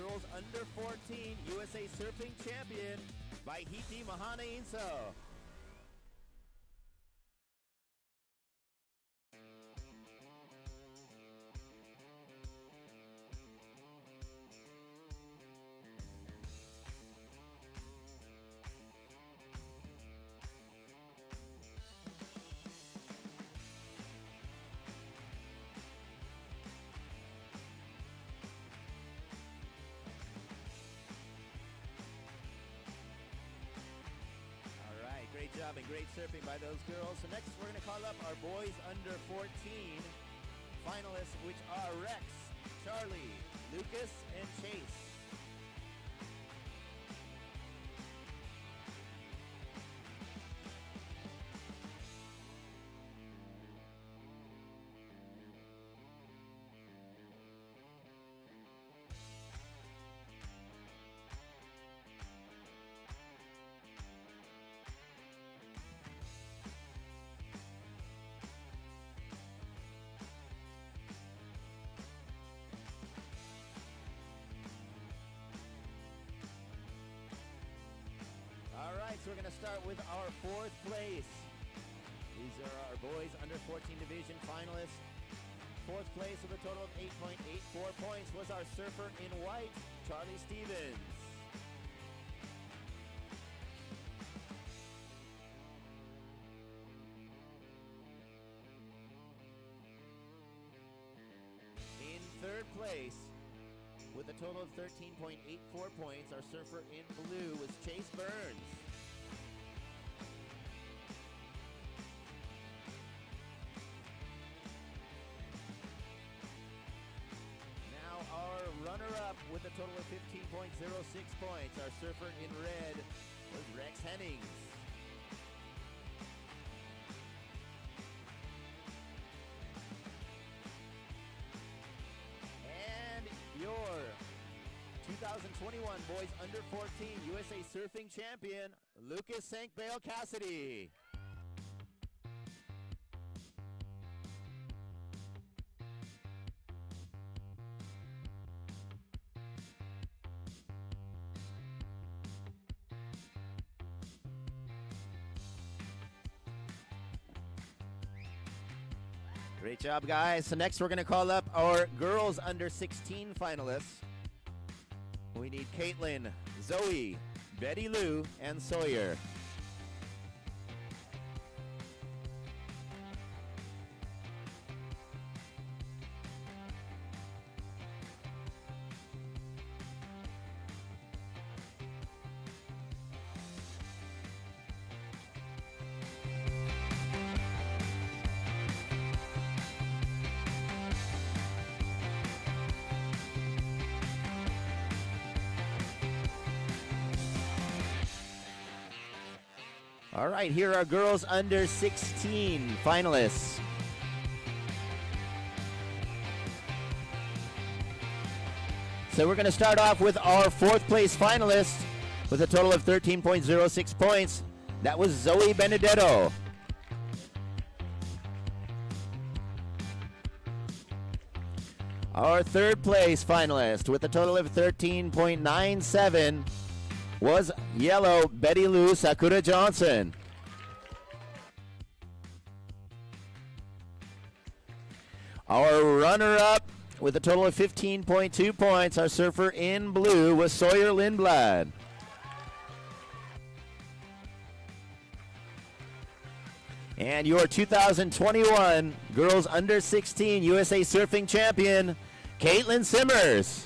girls under 14 USA Surfing Champion, Vaihiti Mahana Inso. Great job and great surfing by those girls. So next we're going to call up our boys under 14 finalists, which are Rex, Charlie, Lucas, and Chase. All right, so we're going to start with our fourth place. These are our boys under 14 division finalists. Fourth place with a total of 8.84 points was our surfer in white, Charlie Stevens. In third place, with a total of 13.84 points, our surfer in blue was Chase Burns. Now our runner-up with a total of 15.06 points, our surfer in red was Rex Hennings. And your 2021 Boys Under 14 USA Surfing Champion, Lucas Sankbale Cassidy. Great job, guys. So next we're going to call up our girls under 16 finalists. We need Caitlin, Zoe, Betty Lou, and Sawyer. All right, here are girls under 16 finalists. So we're going to start off with our fourth place finalist with a total of 13.06 points. That was Zoe Benedetto. Our third place finalist with a total of 13.97 was yellow Betty Lou Sakura Johnson. Our runner-up with a total of 15.2 points, our surfer in blue, was Sawyer Lindblad. And your 2021 Girls Under 16 USA Surfing Champion, Caitlin Simmers.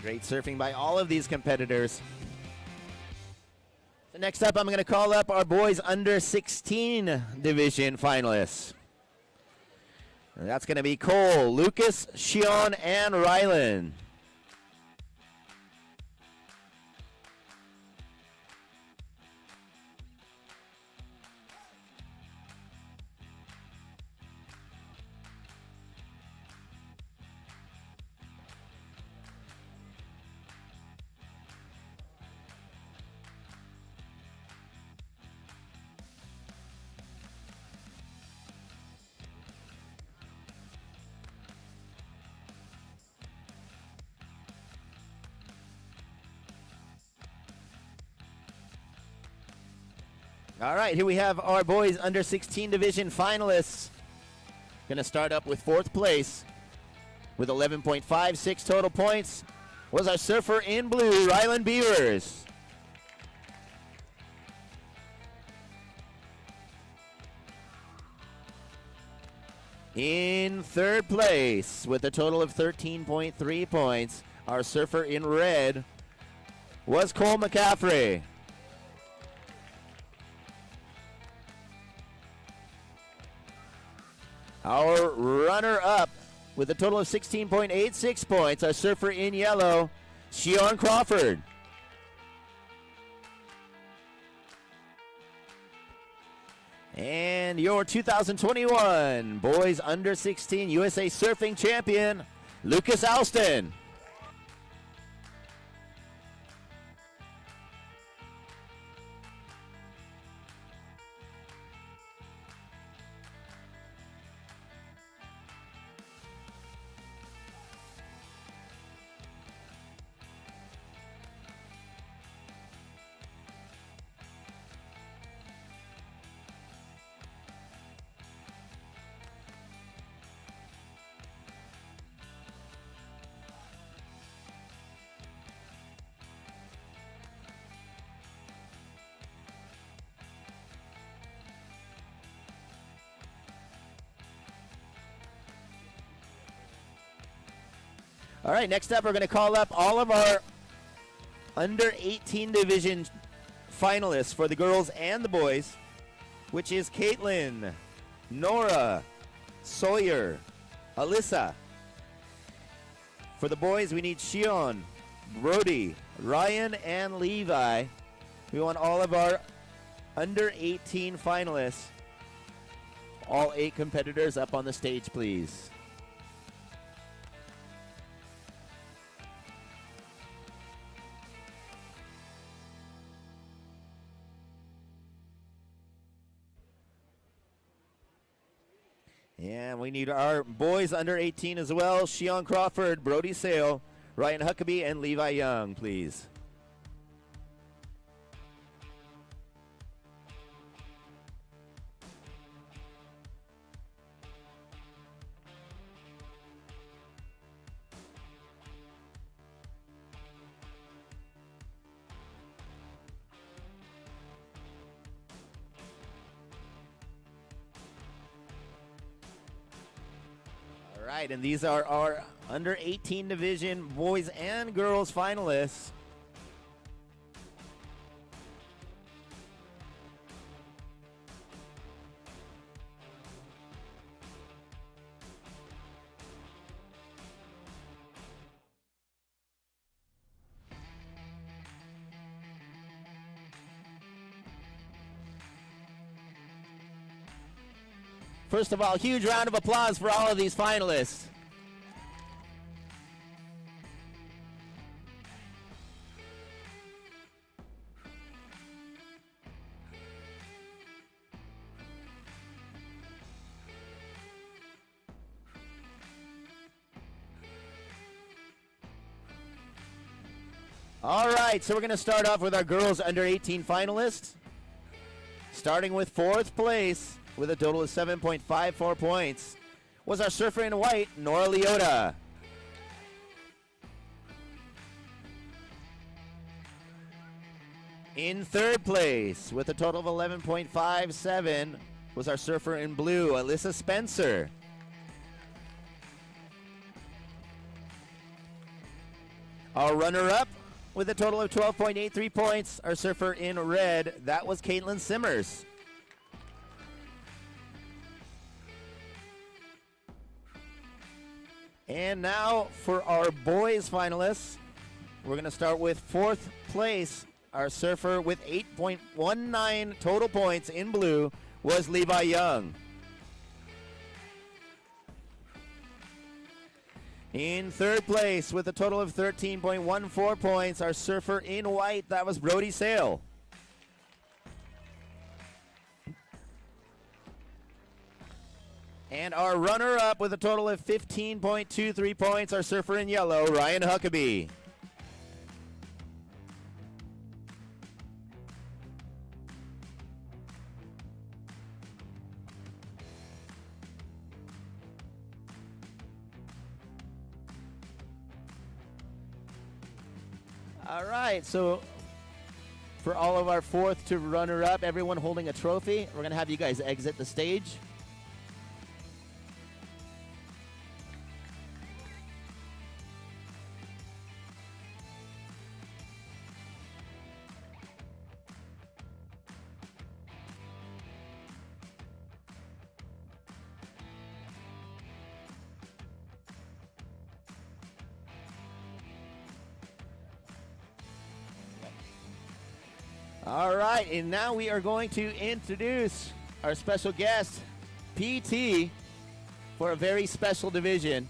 Great surfing by all of these competitors. So next up, I'm going to call up our boys under 16 division finalists. And that's going to be Cole, Lucas, Shion, and Rylan. All right, here we have our boys under 16 division finalists. Going to start up with fourth place with 11.56 total points was our surfer in blue, Rylan Beavers. In third place with a total of 13.3 points, our surfer in red was Cole McCaffrey. Our runner-up with a total of 16.86 points, our surfer in yellow, Shion Crawford. And your 2021 Boys Under 16 USA Surfing Champion, Lucas Alston. All right, next up, we're going to call up all of our under 18 division finalists for the girls and the boys, which is Caitlin, Nora, Sawyer, Alyssa. For the boys, we need Shion, Brody, Ryan, and Levi. We want all of our under 18 finalists, all 8 competitors up on the stage, please. And we need our boys under 18 as well. Shion Crawford, Brody Sale, Ryan Huckabee, and Levi Young, please. All right, and these are our under 18 division boys and girls finalists. First of all, huge round of applause for all of these finalists. All right, so we're going to start off with our girls under 18 finalists. Starting with 4th place with a total of 7.54 points was our surfer in white, Nora Leota. In 3rd place with a total of 11.57 was our surfer in blue, Alyssa Spencer. Our runner-up with a total of 12.83 points, our surfer in red, that was Caitlin Simmers. And now for our boys finalists, we're going to start with 4th place. Our surfer with 8.19 total points in blue was Levi Young. In 3rd place with a total of 13.14 points, our surfer in white, that was Brody Sale. And our runner-up with a total of 15.23 points, our surfer in yellow, Ryan Huckabee. All right, so for all of our 4th to runner-up, everyone holding a trophy, we're going to have you guys exit the stage. All right, and now we are going to introduce our special guest, PT, for a very special division.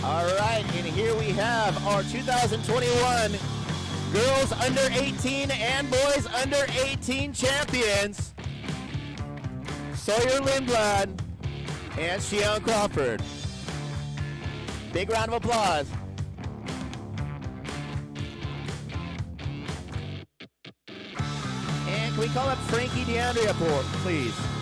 All right, and here we have our 2021 Girls Under 18 and Boys Under 18 champions, Sawyer Lindblad and Shion Crawford. Big round of applause. And can we call up Frankie DeAndrea, please?